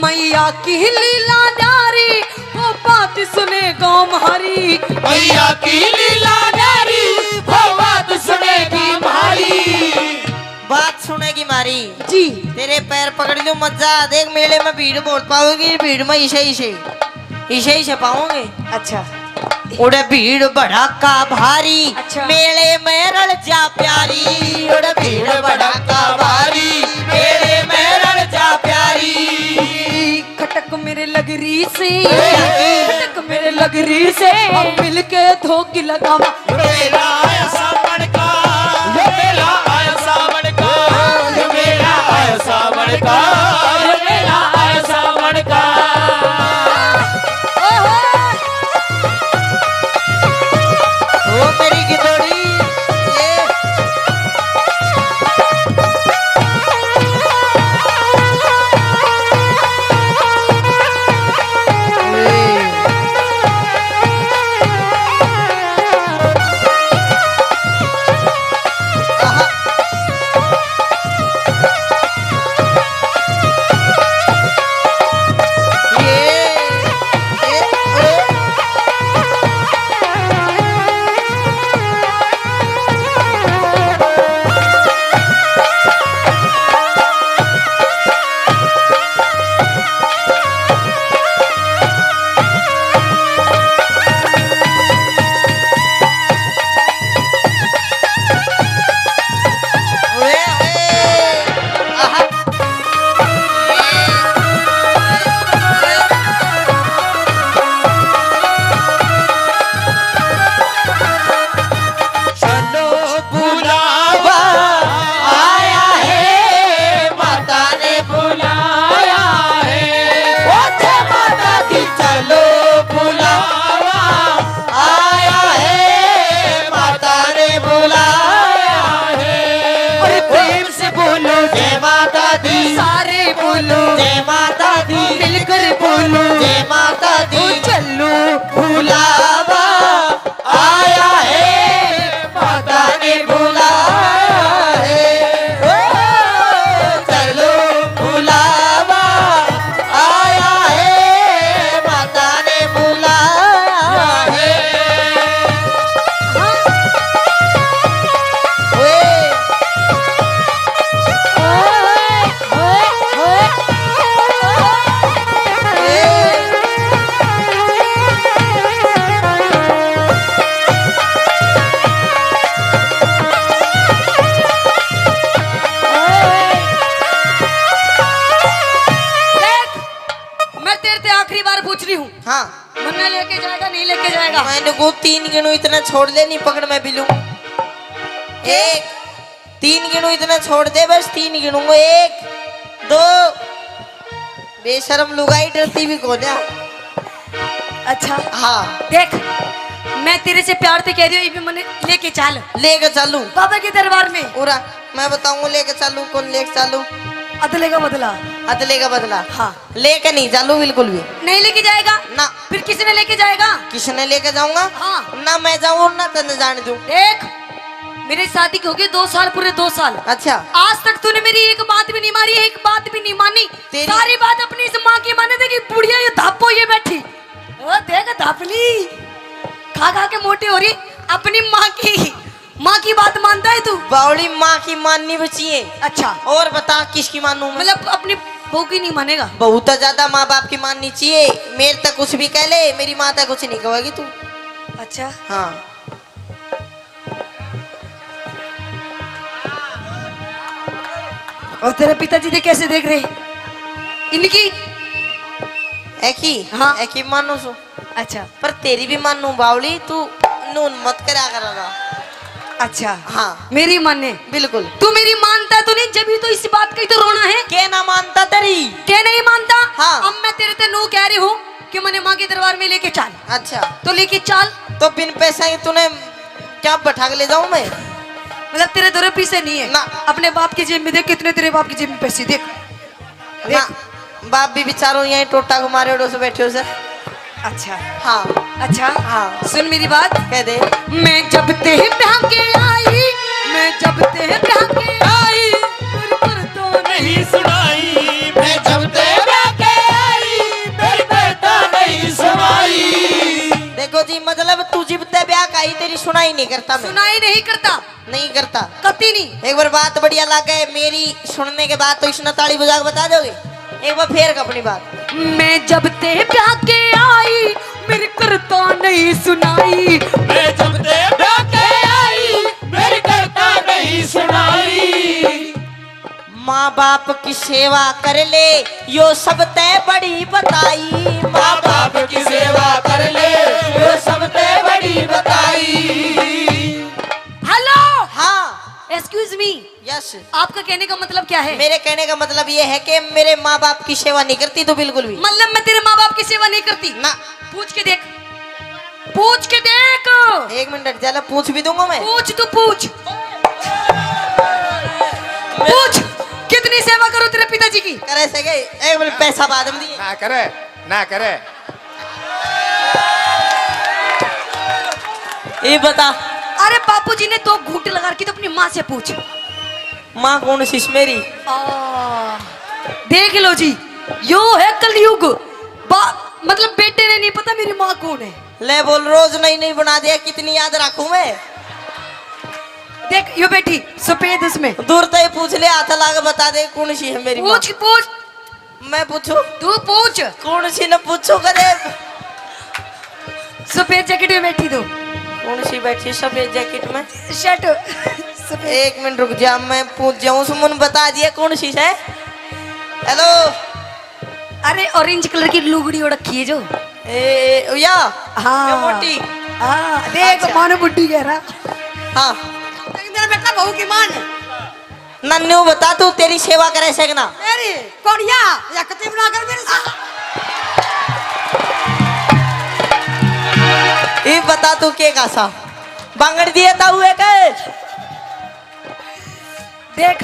मैया की लीला जारी, वो बात सुने गाँव हमारी। मैया की लीला जारी, वो बात सुनेगी मारी। बात सुनेगी मारी जी। तेरे पैर पकड़ लूं मत जा। देख मेले में भीड़ बहुत पाओगी, भीड़ में इसे पाओगे। अच्छा, उड़े भीड़ भड़ाका भारी, अच्छा। मेले में रल जा प्यारी। उड़े भीड़ भड़ाका भारी, मेले में रल जा प्यारी। खटक मेरे लगरी से, खटक मेरे लगरी से, हम मिलके धोखी लगावा। मेला आया सावन का, ये मेला आया सावन का, ये मेला आया सावन का, ये मेला आया सावन का। ओ मेरी गिदोड़ी ये हाँ मन्ना लेके जाएगा नहीं लेके जाएगा? मैंने को 3 गिनू इतना छोड़ दे, नहीं पकड़ मैं भी लूं। 1 3 गिनू इतना छोड़ दे, बस 3 गिनूंगा। 1 2 बेशरम लुगाई डरती भी कौन है। अच्छा हाँ देख, मैं तेरे से प्यार से कह रही हूँ, ये भी मने लेके चल, लेके चलूं बाबा के दरबार में। पूरा मैं बताऊंगा लेके चलूं, कौन लेके चलूं। अदले का बदला। अदले का बदला। हाँ लेके नहीं चलूं बिल्कुल भी नहीं लेके जाएगा ना। फिर किसने लेके जाएगा? किसने लेके जाऊंगा? हाँ ना मैं जाऊं ना तने जाने दूं। देख, मेरी शादी हो गई 2 साल, पूरे 2 साल। अच्छा आज तक तूने मेरी एक बात भी नहीं मारी, एक बात भी नहीं मानी। तेरी- सारी बात अपनी इस माँ की माने थे कि बुढ़िया ये धापो ये बैठी। ओ देख धापली, खा खा के मोटी हो रही। अपनी माँ की बात मानता है तू? बावली माँ की माननी बची है। अच्छा और बता किसकी मानूं मैं? मतलब अपनी बहू की नहीं मानेगा? बहुत ज्यादा माँ बाप की माननी चाहिए। मेरे तक कुछ भी कह ले, मेरी माँ तक कुछ नहीं कहेगी तू। अच्छा हाँ और तेरे पिताजी थे कैसे देख रहे इनकी? एक ही हाँ। एक ही मानू सु। अच्छा पर तेरी भी मानू बावली, तू नून मत करा करा। अच्छा हाँ मेरी माने? बिल्कुल। तू मेरी मानता तो नहीं, जब ही तो इस बात का ही तो रोना है। के ना मानता तेरी? क्या नहीं मानता? हाँ। अब मैं तेरे ते नो कह रही हूँ कि मैंने माँ के दरबार में लेके चल। अच्छा तो लेके चल। तो बिन पैसा के तूने क्या बैठा के ले जाऊं मैं? मतलब तेरे दो पैसे नहीं है ना। अपने बाप की जेब में देख कितने तेरे बाप की जेब में पैसे देख ना बाप भी बेचारो यहीं टोटा घुमारे ओडो से बैठे हो सर। अच्छा हाँ अच्छा हाँ। सुन मेरी बात कह दे। मैं जब ते ब्याह के आई मैं जब ते ब्याह के आई पर तो नहीं सुनाई मैं जब तेरा के आई मेरी बेटा नहीं सुनाई। देखो जी मतलब तू जिबते ब्याह का ही तेरी सुनाई नहीं करता मैं सुनाई नहीं करता नहीं करता। कती नहीं एक बार बात बढ़िया लगे मेरी सुनने के बाद तो इसने ताली बजा के बता दोगे एक बार फेर का अपनी बात। मैं जब ते ब्याह के आई मेरी करता नहीं सुनाई मैं जब तेरा के आई मेरी करता नहीं सुनाई। माँ बाप की सेवा कर ले यो सब तय बड़ी बताई। माँ बाप की सेवा कर ले वो सब ते बड़ी बताई। हेलो हाँ एक्सक्यूज मी यस। आपका कहने का मतलब क्या है मेरे कहने का मतलब ये है कि मेरे माँ बाप की सेवा नहीं करती तो बिल्कुल भी मतलब मैं तेरे माँ बाप की सेवा नहीं करती ना। पूछ के देख पूछ के देख एक मिनट चलो पूछ भी दूंगा मैं। पूछ तू पूछ पूछ कितनी सेवा करो तेरे पिताजी की करे सके एक मिनट पैसा बाद में दिए ना करे ना करे। ये बता अरे बापूजी ने तो घूंट लगा रखी तो अपनी माँ से पूछ माँ कौन सी मेरी। देख लो जी यो है कलयुग मतलब बेटे ने नहीं पता मेरी माँ कौन है ले बोल रोज नई नई बना दिया कितनी याद रखूं मैं। देख यो बेटी सफेद उसमें दूर तो ही पूछ ले हाथ लाके बता दे कौन सी है मेरी माँ। पूछ पूछ मैं पूछू तू पूछ कौन सी न पूछू करे। सफेद जैकेट में बैठी तू कौन सी बैठी सफेद जैकेट में। शर्ट सफेद एक मिनट रुक जा मैं पूछ जाऊं सुमन बता दिया कौन सी है। हेलो अरे ऑरेंज कलर की लुगड़ी ओढ़ रखी है जो या हाँ ये मोटी। हाँ देख अच्छा। मानो बुड्ढी कह रहा हाँ तेरा बेटा बहू की मान नन्नू बता तू तेरी सेवा करे सकना। मेरी कोड़िया या कते बना कर मेरे साथ ये बता तू के कासा बांगड़ दिए था हुए के। देख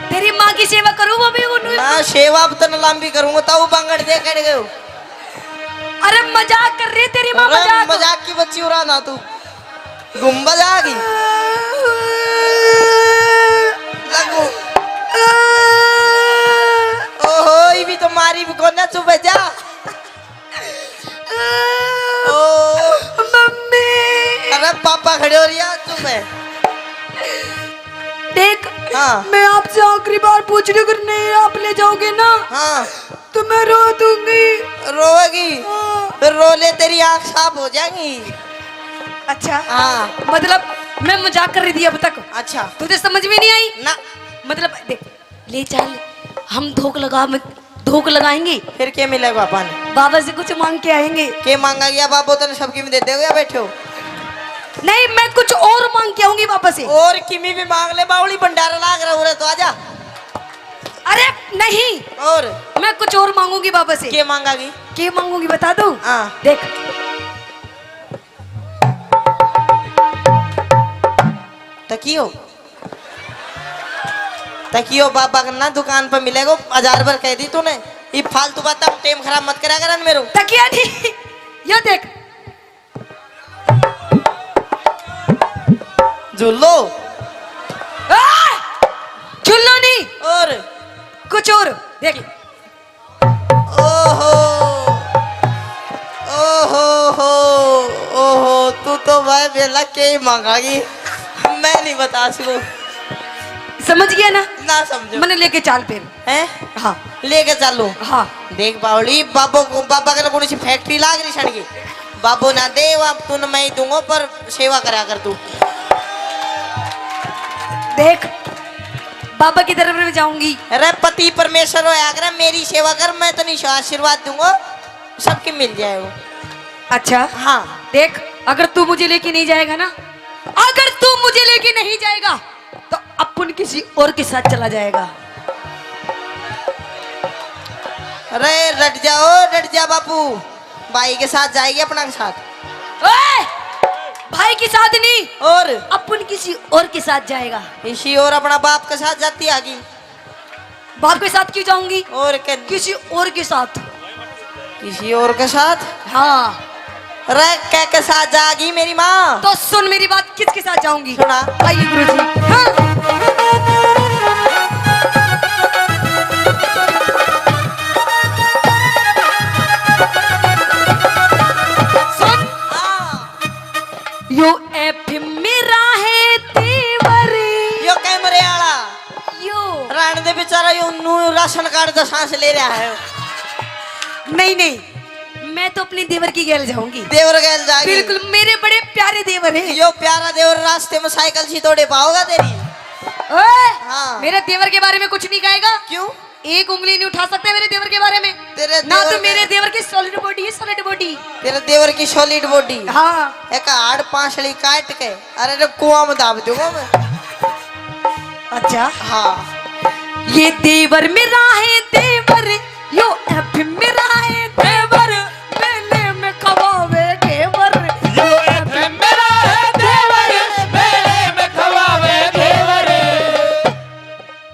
तेरी माँ की सेवा करूँ वो भी ना सेवा अब तो लंबी करूंगा ताऊ बांगड़ दे कर गयो। अरे मजाक कर रही तेरी माँ अरे मजाक मजाक की बच्ची उड़ा ना तू गुम्बद आ गई लगू। ओहो ये भी तो मारी भी कोना चुप जा। ओ मम्मी अरे पापा खड़े हो रिया चुप है। देख हाँ मैं आपसे आखिरी बार पूछ रही हूँ अगर नहीं आप ले जाओगे ना हाँ तो मैं रो दूंगी रोएगी फिर रो ले तेरी आँख साफ हो जाएगी। अच्छा हाँ मतलब मैं मजाक कर रही थी अब तक अच्छा तुझे समझ में नहीं आई ना मतलब देख ले चल हम धोख लगाएंगे फिर क्या मिलेगा पापा ने बाबा से कुछ मांग के आएंगे के मांगा गया बाबू तो सबकी में देते हो या बैठे हो। नहीं मैं कुछ और मांग के आऊंगी बाबा से और किमी भी मांग ले बावली भंडारा लाग रहा हो तो आजा। अरे नहीं और मैं कुछ और मांगूंगी बाबा से के मांगागी क्या मांगूंगी बता दूं हाँ देख तकियो बाबा का ना दुकान पर मिलेगा 1000 बार कह दी तूने। ये फालतू बात टाइम खराब मत करा कर मेरे तकिया नहीं ये देख झुल्लो चुल्लो नहीं और कुछ और देख ओहो ओहो हो ओहो तू तो भाई बेला के ही मांगागी मैं नहीं बता सकूं। समझ गया ना ना समझो मैंने लेके चाल फिर हैं हाँ लेके चलो। हाँ देख बावली बाबा का कौन सी फैक्ट्री लाग रही छड़ की बाबू ना दे अब तू मैं ही दूंगा पर सेवा करा कर तू। देख बाबा की तरफ में जाऊंगी अरे पति परमेश्वर हो अगर मेरी सेवा कर मैं तो नहीं आशीर्वाद दूंगा सबके मिल जाए वो। अच्छा हाँ देख अगर तू मुझे लेके नहीं जाएगा ना अगर तू मुझे लेके नहीं जाएगा तो अपन किसी और के साथ चला जाएगा। अरे रट जा बापू भाई के साथ जाएगी अपना के साथ। ओए! भाई भाई के साथ नहीं, और अपन किसी और के साथ जाएगा। इसी और अपना बाप के साथ जाती आगी। बाप के साथ क्यों जाऊंगी? और किसी और के साथ। किसी और के साथ? हाँ। रे के साथ जागी मेरी माँ? तो सुन मेरी बात, किसके साथ जाऊंगी? सुना। आइए गुरुजी। हाँ। यो एफ मेरा है तेवरी। यो कैमरे आला यो राण दे बेचारा यो नू राशन कार्ड का सांस ले रहा है। नहीं नहीं, मैं तो अपनी देवर की गैल जाऊंगी। देवर गैल जाएगी? बिल्कुल, मेरे बड़े प्यारे देवर हैं। यो प्यारा देवर रास्ते में साइकिल सी तोड़े पाओगा तेरी? ओए, हाँ। मेरे देवर के बारे में कुछ नहीं कहेगा। क्यों? एक उंगली नहीं उठा सकते मेरे देवर के बारे में। तेरे ना देवर तो के- मेरे देवर की सॉलिड बॉडी है, सॉलिड बॉडी। तेरे देवर की सॉलिड बॉडी। हाँ। एक हाड़ पांचड़ी काट के अरे रे कुआं में दाब दूंगा मैं। अच्छा। हाँ। ये देवर मेरा है देवर, यो एफ मेरा है देवर, मेले में कबावे घेवर। यो एफएम मेरा है देवर, मेले में खवावे देवर।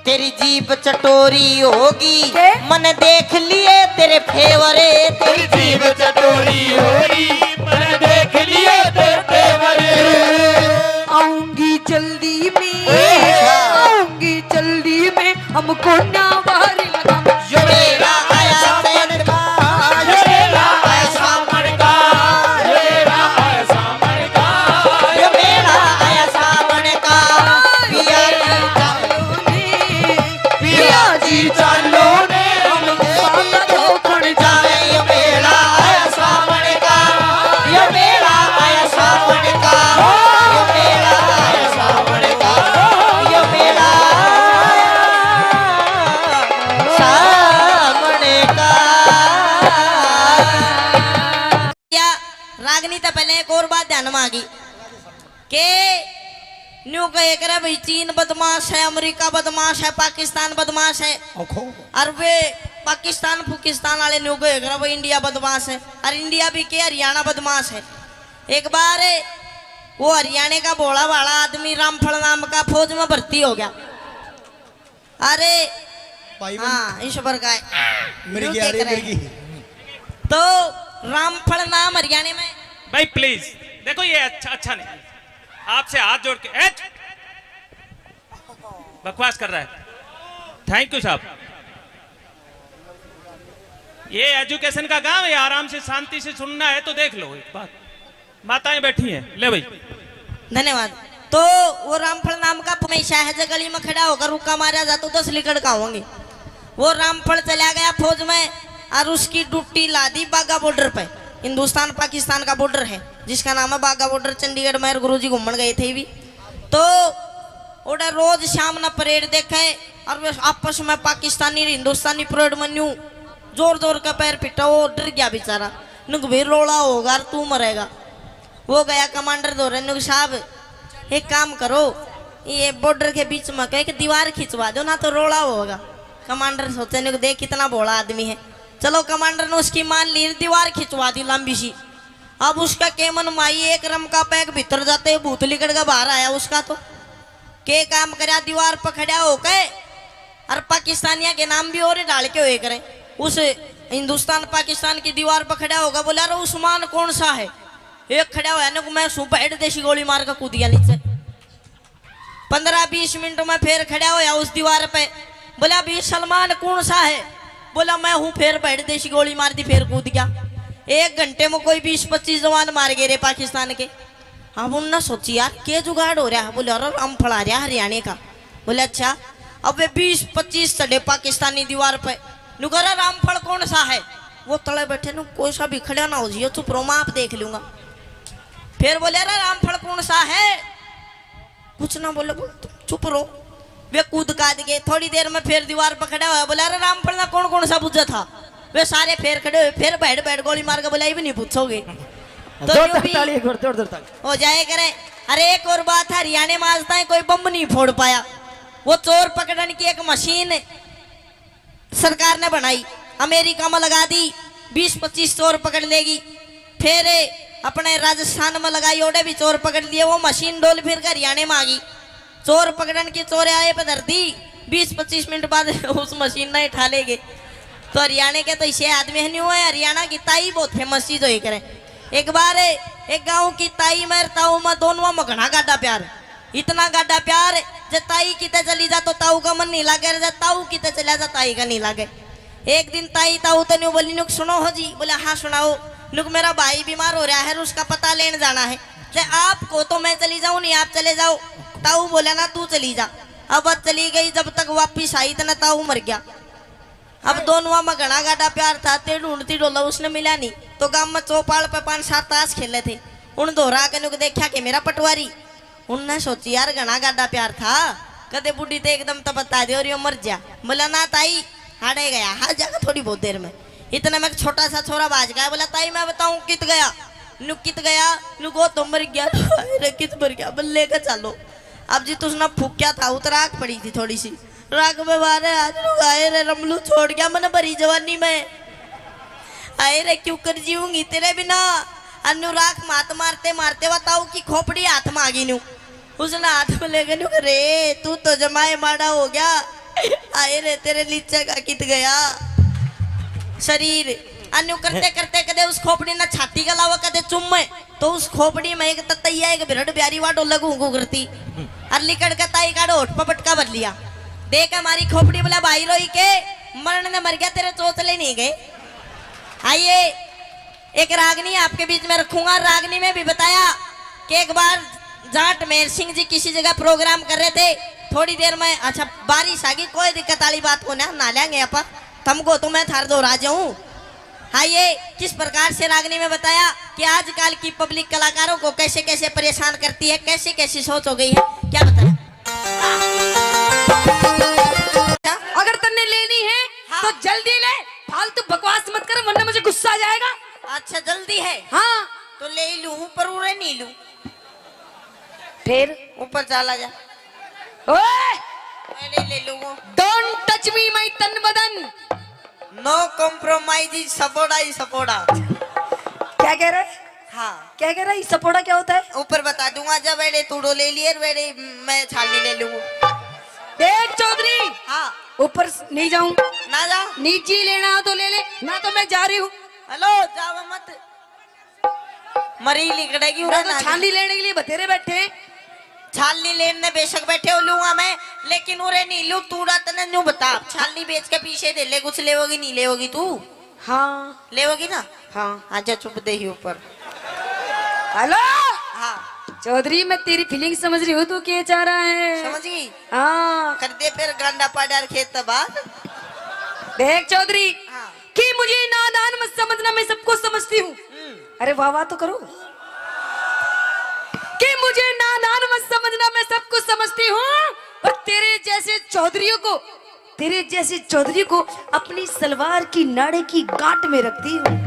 तेरी जीप चटोरी होगी, के? मन देख लिए तेरे फेवरे। तेरी जीभ चटोरी होगी, मैंने देख लिए तेरे तेवर। आऊंगी जल्दी में, अच्छा। आऊंगी जल्दी में, हमको ना बाहर लगा। यो मेरा आया सैन का, यो मेरा आया सामन का, यो मेरा आया सामन का। यो मेरा आया सावन का। पिया जी चालो ने, पिया जी चालो ने साला धोखड़ जाए। यो मेरा आया सावन का, यो मेरा आया सावन का, यो मेरा आया सावन का, यो मेरा सावन का। क्या रागनी तो पहले एक और बात ध्यान में आ गई के न्यू कहे करे भाई चीन बदमाश है, अमेरिका बदमाश है, पाकिस्तान बदमाश है, और वे पाकिस्तान वाले न्यू कहे करे भाई इंडिया बदमाश है, और इंडिया भी के हरियाणा बदमाश है। एक बार वो हरियाणा का भोला भाला आदमी रामफल नाम का फौज में भर्ती हो गया। अरे हाँ ईश्वर का मिर्गी आ रही है, मिर्गी। तो रामफल नाम हरियाणा में। भाई प्लीज देखो, ये अच्छा नहीं, आपसे हाथ जोड़ के बकवास कर रहा है। थैंक यू साहब। ये एजुकेशन का गांव है, आराम से शांति से सुनना है तो देख लो। एक बात, माताएं बैठी हैं, ले भाई। धन्यवाद। तो वो रामफल नाम का हमेशा है गली में खड़ा होकर रुका मारा जाता 10 लीटर का होंगे। वो रामफल चला गया फौज में और उसकी ड्यूटी ला दी बागा बॉर्डर पे। हिंदुस्तान पाकिस्तान का बॉर्डर है जिसका नाम है बागा बॉर्डर। चंडीगढ़ में गुरुजी घूमन गए थे भी, तो ओडा रोज शाम ना परेड देखे और वे आपस में पाकिस्तानी हिंदुस्तानी परेड में न्यू जोर जोर का पैर पिटा। वो डर गया बेचारा, नुक भी रोड़ा होगा तू मरेगा। वो गया कमांडर दो नुक साहब एक काम करो, ये बॉर्डर के बीच में कह के दीवार खिंचवा दो ना तो रोड़ा होगा। कमांडर सोचे नुक देख कितना भोला आदमी है। चलो कमांडर ने उसकी मान ली, दीवार खिंचवा दी लंबी सी। अब उसका केमन माई एक रम का पैक भीतर जाते भूत लिकड़ का बाहर आया उसका। तो के काम करा दीवार पर खड़ा हो के और पाकिस्तानिया के नाम भी और डाल के हुए करे। उस हिंदुस्तान पाकिस्तान की दीवार पर खड़ा होगा, बोला अरे उस्मान कौन सा है। एक खड़ा हुआ ना मैं सुबह हेड देशी गोली मार कर कूद गया नीचे। 15-20 मिनट में फिर खड़ा होया उस दीवार पे, बोला भी सलमान कौन सा है। बोला मैं हूँ। फिर बैठ देशी गोली मार दी, फिर कूद गया। 1 घंटे में कोई 20-25 जवान मार गए रे पाकिस्तान के। अब उन्होंने सोची यार क्या जुगाड़ हो रहा है। बोले अरे रामफल आ रहा हरियाणा का। बोले अच्छा। अब वे 20-25 चढ़े पाकिस्तानी दीवार पे। नुकरा रामफल कौन सा है। वो तले बैठे नु कोई सा भी खड़ा ना हो जियो, चुप रहो मैं आप देख लूंगा। फिर बोले अरे रामफल कौन सा है। कुछ ना बोले, चुप रहो। वे कूद काद गए। थोड़ी देर में फिर दीवार पर खड़ा हुआ, बोला अरे रामफल ना कौन कौन सा पूछा था। वे सारे फिर खड़े हुए, फिर बैठ बैठ गोली मार के बोला ये भी नहीं पूछोगे तो यूं भी हो जाए करे। अरे एक और बात है, हरियाणा में आज तक कोई बम नहीं फोड़ पाया। वो चोर पकड़ने की एक मशीन सरकार ने बनाई, अमेरिका में लगा दी। 20-25 चोर पकड़ लेगी। फिर अपने राजस्थान में लगाई ओडे भी चोर पकड़ लिए, वो मशीन डोल फिर कर हरियाणा में आ गई। चोर पकड़न की चोर आए पे धर दी, 20-25 मिनट बाद उस मशीन ने उठा लेगे। तो हरियाणा के तो इसे आदमी है नहीं हुआ, हरियाणा की ताई बहुत फेमस चीज हो करे। एक बार एक गांव की ताई में ताऊ में दोनों में घना गाडा प्यार, इतना गाडा प्यार जब ताई किते चली जा तो ताऊ का मन नहीं लागे, जब ताऊ किते चला जा ताई का नहीं लागे। एक दिन ताई ताऊ तो बोली नुक सुनो हो जी, बोले हाँ सुनाओ। नुक मेरा भाई बीमार हो रहा है, उसका पता लेने जाना है। आपको तो मैं चली जाऊं नहीं, आप चले जाओ। ताऊ बोला ना तू चली जा। अब चली गई, जब तक वापिस आई तो ना ताऊ मर गया। अब दोनों में घना गाडा प्यार था, ते ढूंढती डोला उसने मिला नहीं। तो गांव में चौपाल पे 5-7 ताश खेले थे, उन दोहरा के नुक देखा कि मेरा पटवारी। उनने सोची यार घना गाडा प्यार था, कदे बुढ़ी तो एकदम तो बता दे और यो मर जा। बोला ना ताई हारे गया, हार जाएगा थोड़ी बहुत देर में। इतना में छोटा सा छोरा बाज गया। बोला ताई मैं बताऊं कित गया? नुक कित गया? नुक वो तो मर गया। अरे कित मर गया? बोले लेकर चलो। अब जी तुझने फूक्या था, उतराक पड़ी थी थोड़ी सी राग में मारे, आज आए रे रमलू छोड़ गया मैंने भरी जवानी में। आए रे क्यों कर जीऊंगी तेरे बिना। अनुराग मात मारते मारते बताऊ की खोपड़ी हाथ में आ गई न्यू। उसने हाथ में ले गए रे तू तो जमाए माड़ा हो गया। आए रे तेरे लीचे का कित गया शरीर। अन्यू करते करते कदे उस खोपड़ी ना छाती का लावा कदे चुम में, तो उस खोपड़ी में एक ततैया एक बिरड़ ब्यारी वाडो लगू करती। अरली कड़का ताई काड़ो होठ पर पटका भर लिया। देख हमारी खोपड़ी, बोला भाई रोई के मरण ने मर गया, तेरे चोचले नहीं गए। आइए एक रागनी आपके बीच में रखूंगा। रागनी में भी बताया कि एक बार जाट मेहर सिंह जी किसी जगह प्रोग्राम कर रहे थे, थोड़ी देर में अच्छा बारिश आ गई, कोई दिक्कत वाली बात को ना लेंगे अपन तुमको, तो मैं थार दो राजा हूँ। आइए किस प्रकार से रागनी में बताया कि आजकल की पब्लिक कलाकारों को कैसे कैसे परेशान करती है, कैसे कैसी सोच हो गई है, क्या बताया। अगर तन्ने लेनी है तो जल्दी ले, फालतू बकवास मत कर वरना मुझे गुस्सा आ जाएगा। अच्छा जल्दी है हाँ तो ले ही लूं, पर उड़े नहीं लूं। फिर ऊपर चला जा। ओए ले लूं। डोंट टच मी माय तन बदन। नो कॉम्प्रोमाइज, सपोड़ा ही सपोड़ा। क्या कह रहे? हाँ क्या कह रहा है? सपोड़ा क्या होता है? ऊपर बता दूंगा। जब वेड़े तूड़ो ले लिए वेड़े मैं छाली ले लूंगा। देख चौधरी, हाँ ऊपर नहीं जाऊं ना जा। नीचे ही लेना हो तो ले ले, ना तो मैं जा रही हूँ। हेलो जावा मत, मरी लिकड़ेगी। तो छाली लेने के लिए बतेरे बैठे। छाली लेने बेशक बैठे हो लूंगा मैं, लेकिन उरे नहीं लू। तूड़ा तने न्यू बता, छाली बेच के पीछे दे ले। कुछ लेवोगी नहीं लेवोगी तू? हाँ लेवोगी ना? हाँ। आजा चुप दे ही ऊपर। हेलो हाँ चौधरी, मैं तेरी फीलिंग समझ रही हूँ, तू क्या चाह रहा है? समझ गई। हाँ कर दे फिर गांडा पाडार खेत बाद। देख चौधरी, हाँ कि मुझे नादान मत समझना, मैं सबको समझती हूँ। अरे वाह वाह तो करो। कि मुझे नादान मत समझना, मैं सबको समझती हूँ। और तेरे जैसे चौधरी को अपनी सलवार की नाड़े की गांठ में रखती हूँ।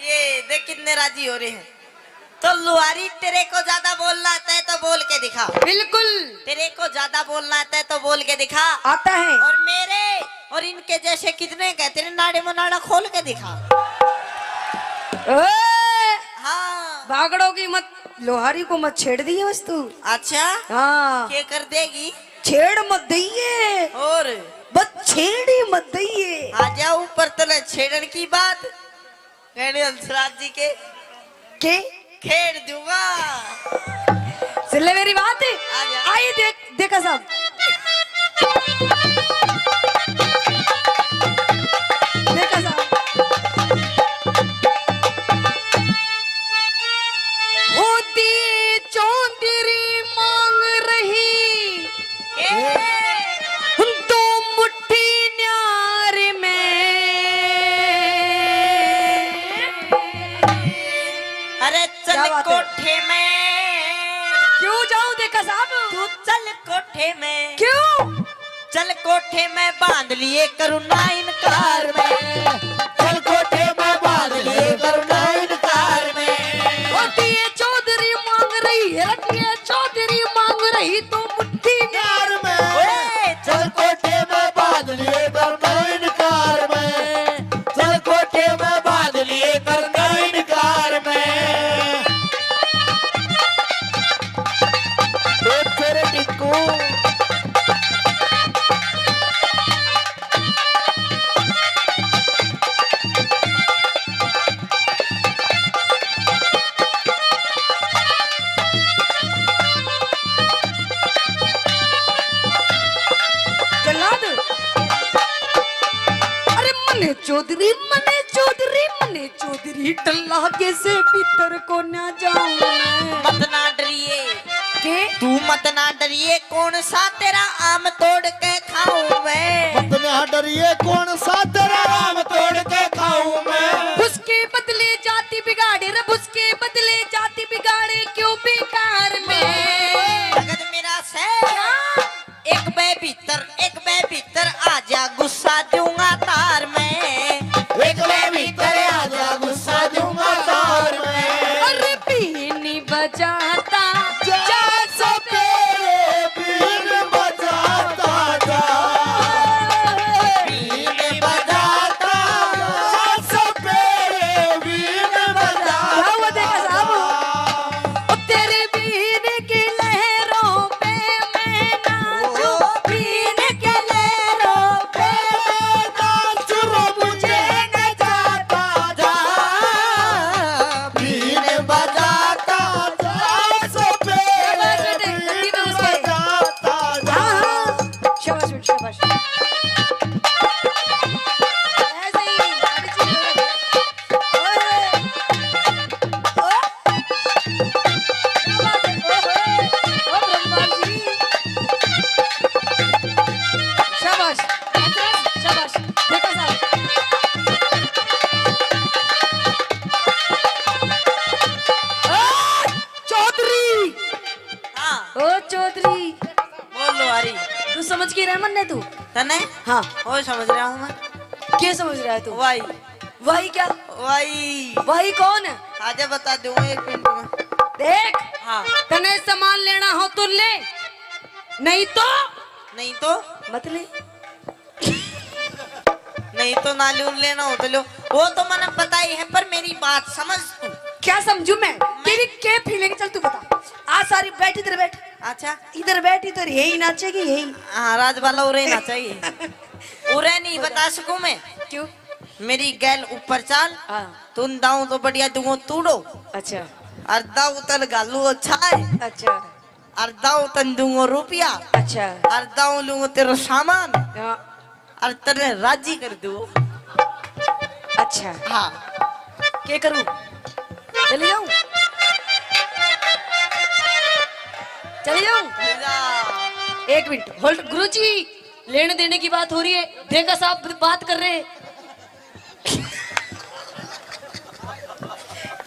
ये देख कितने राजी हो रहे हैं। तो लुहारी तेरे को ज्यादा बोलना आता है तो बोल के दिखा। बिल्कुल तेरे को ज्यादा बोलना आता है तो बोल के दिखा। आता है। और मेरे और इनके जैसे कितने कहते हैं नाड़े में नाड़ा खोल के दिखा। हाँ भागड़ों की मत, लोहारी को मत छेड़ दिए बस तू। अच्छा हाँ क्या कर देगी? छेड़ मत दइए, और बस छेड़ी मत दइए। आ जाओ ऊपर तले छेड़न की बात कहने हंसराज जी के खेड़ दूंगा। सुन ले मेरी बात। आजा। आई देखा साहब, देखा साहब, होती चौधरी मांग रही दो मुट्ठी न्यार में। अरे चल क्या बात है? कोठे में। क्यों जाऊं देखा साहब? तू चल कोठे में। क्यों? चल कोठे में बांध लिए करुणा इनकार में। चल कोठे में बांध लिए करुणा इनकार में। होती है चौधरी मांग रही है, चौधरी मांग रही तो मुट्ठी कार में। चल कोठे में बांध लिए करुणा इनकार में। चल कोठे में बांध लिए करुणा इनकार मने चौधरी टल्ला कैसे भीतर को ना जाऊं मैं। मत ना डरिए, के तू मत ना डरिए, कौन सा तेरा आम तोड़ के खाऊं मैं। मत ना डरिए, कौन सा तेरा आम तोड़ के खाऊं मैं। उसके बदले जाति बिगाड़े रे, उसके बदले जाति बिगाड़े क्यों बेकार में। जगत मेरा से एक बे भीतर आजा गुस्सा दूंगा तार में। एक बे भीतर आजा गुस्सा दूंगा तार में। अरे बीनी बजाता जा सो तेरे बीन बजाता जा, बीन बजाता जा, सब तेरे बीन बजाता जा। तेरे बीन की लहरों पे मैं नाचूं, बीन की लहरों पे नाचो मुझे नचाता जा, बीन बजाता जा, सब तेरे बीन बजाता जा। शाबाश बेटा, शाबाश। ऐसे ही गाड़ी चलो। ओए ओ क्या बात है, ओ ब्रह्मांड जी, शाबाश शाबाश। देखो साहब, चौधरी, हाँ ओ चौधरी, बोलो हरी। तू समझ के रह मन्ने तू। तने हाँ, वो समझ रहा हूँ मैं। क्या समझ रहा है तू। वाई वही क्या, वाई वही कौन है। आजा बता दूंगा एक मिनट में। देख, हाँ तने सामान लेना हो तो ले, नहीं तो नहीं तो मत ले। नहीं तो नालून लेना हो तो लो, वो तो मैंने पता ही है, पर मेरी बात समझ तू। क्या समझू मैं, तेरी क्या फीलिंग, चल तू बता। आ सारी बैठ, इधर बैठ, अच्छा इधर बैठ, इधर यही नाचेगी यही। हाँ राज वाला उरे ना चाहिए। उरे नहीं बता सकूं मैं। क्यों। मेरी गैल ऊपर चाल, हाँ, तुम दाऊ तो बढ़िया दूंगो तूड़ो, अच्छा अर्धा उतल गालू अच्छा है, अच्छा अर्धा उतन दूंगो रुपया, अच्छा। अर्धा लूंगो तेरा सामान, हाँ, और तेरे राजी कर दू। अच्छा हाँ क्या करूं, चले जाऊं, चले जाऊं। एक मिनट होल्ड, गुरुजी लेने देने की बात हो रही है, देखा साहब बात कर रहे हैं।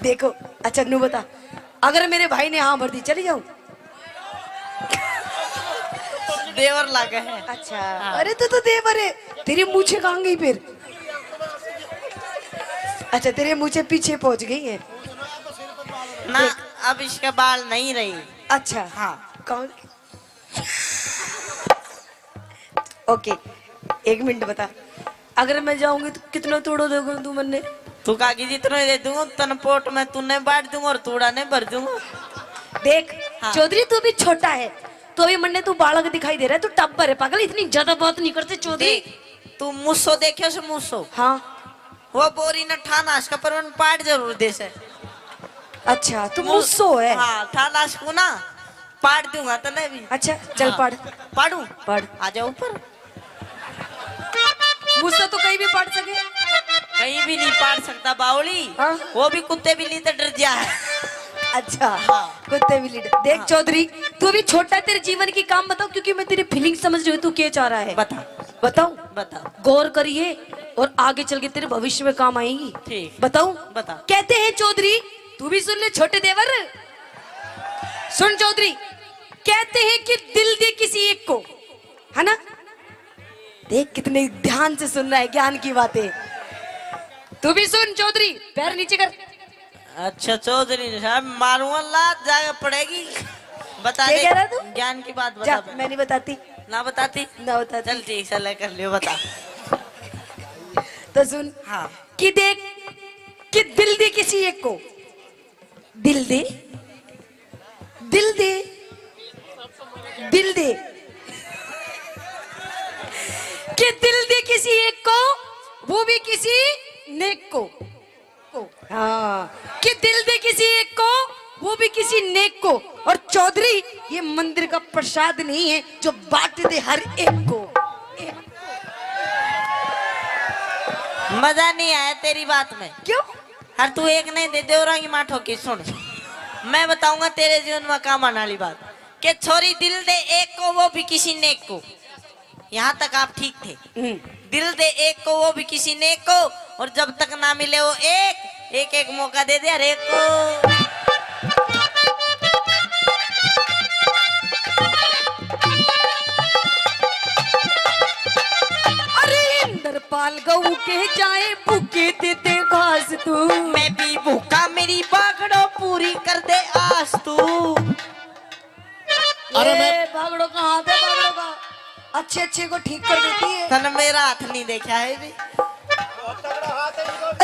देखो अच्छा नू बता, अगर मेरे भाई ने हाँ भर दी चली जाऊं। देवर लागे है। अच्छा अरे तो देवर है, तेरी मूछे कहाँ गई फिर। अच्छा तेरे मूछे पीछे पहुंच गई है ना, अब इसके बाल नहीं रही। अच्छा हाँ कौन। ओके एक मिनट बता, अगर मैं जाऊंगी तो कितना तोड़ो दोगे तू मन्ने। तू कागी जितना दे दूंगा तन पोट में तूने बांट दूंगा और तूड़ा ने भर दूंगा। देख हाँ। चौधरी तू भी छोटा है तो भी मन्ने तू बालक दिखाई दे रहा है, तू टब्बर है पागल, इतनी ज्यादा बात नहीं करते चौधरी। देख तू मुस्सो देखे से मुस्सो, हाँ वो बोरी न ठानाश का पर पाट जरूर दे से। अच्छा तू मुझसो है। हाँ ठानाश को ना पाट दूंगा तने भी। अच्छा चल हाँ। पढ़ पाड़ू पढ़। आ जाओ ऊपर। मुझसे तो कहीं भी पढ़ सके। कहीं भी नहीं पाट सकता बावली। हाँ। वो भी कुत्ते बिल्ली तो डर जा है। अच्छा हाँ। कुत्ते भी लीडर। देख चौधरी तू अभी छोटा है, तेरे जीवन की काम बताओ क्योंकि मैं तेरी फीलिंग समझ रही हूँ तू क्या चाह रहा है। बता बताऊं, बता। गौर करिए और आगे चल के तेरे भविष्य में काम आएगी। ठीक। बताऊं, बता। कहते हैं चौधरी, तू भी सुन ले छोटे देवर, सुन चौधरी, कहते हैं कि दिल दे किसी एक को, है ना। देख कितने ध्यान से सुन रहा है ज्ञान की बातें। तू भी सुन चौधरी, पैर नीचे कर। अच्छा चौधरी साहब मारूंगा लात जाके पड़ेगी। बता क्या दे कह रहा तू? ज्ञान की बात जा बता। मैं नहीं बताती, ना बताती ना बताती। चल ठीक से ले कर लियो बता। तो सुन हाँ कि देख कि दिल दे किसी एक को, दिल दे, दिल दे, दिल दे, कि दिल दे किसी एक को, वो भी किसी नेक को। हाँ कि दिल दे किसी एक को, वो भी किसी नेक को। और चौधरी ये मंदिर का प्रसाद नहीं है जो बांट दे हर एक को। मजा नहीं आया तेरी बात में। क्यों? हर तू एक नहीं दे देवरांगी माठो की सुन। मैं बताऊंगा तेरे जीवन में काम आने वाली बात कि छोरी दिल दे एक को वो भी किसी नेक को। यहाँ तक आप ठीक थे। दिल दे एक को वो भी किसी नेक को, और जब तक ना मिले वो एक एक मौका दे दे हर एक को। पाल गऊ के जाए भूखे देते घास तू। मैं भी भूखा मेरी बागड़ो पूरी कर दे आस तू। अरे ये बागड़ो का हाथ है, बागड़ो का अच्छे को ठीक कर देती है। तन मेरा हाथ नहीं देखा है भी।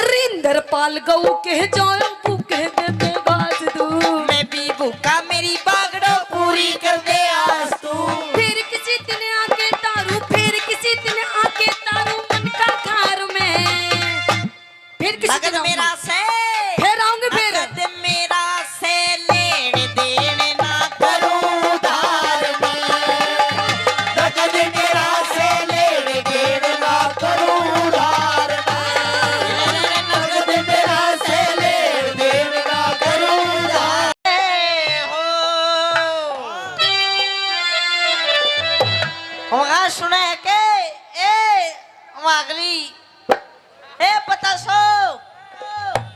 रिंदर पाल गऊ के जाए भूखे देते घास तू। मैं भी भूखा मेरी बागड़ो पूरी कर दे आस तू। फिर किसी दिन आके तारू, फिर किसी दिन आके तारू मन का खार में। फिर किसी दिन मेरा से फिर आऊंगी फिर। नगद मेरा से लेने देने ना करूं धार में। नगद मेरा से लेने देने ना करूं धार में। नगद मेरा से लेने देने ना करूं धार हो। वहाँ सुने के ए अगली ए पता सो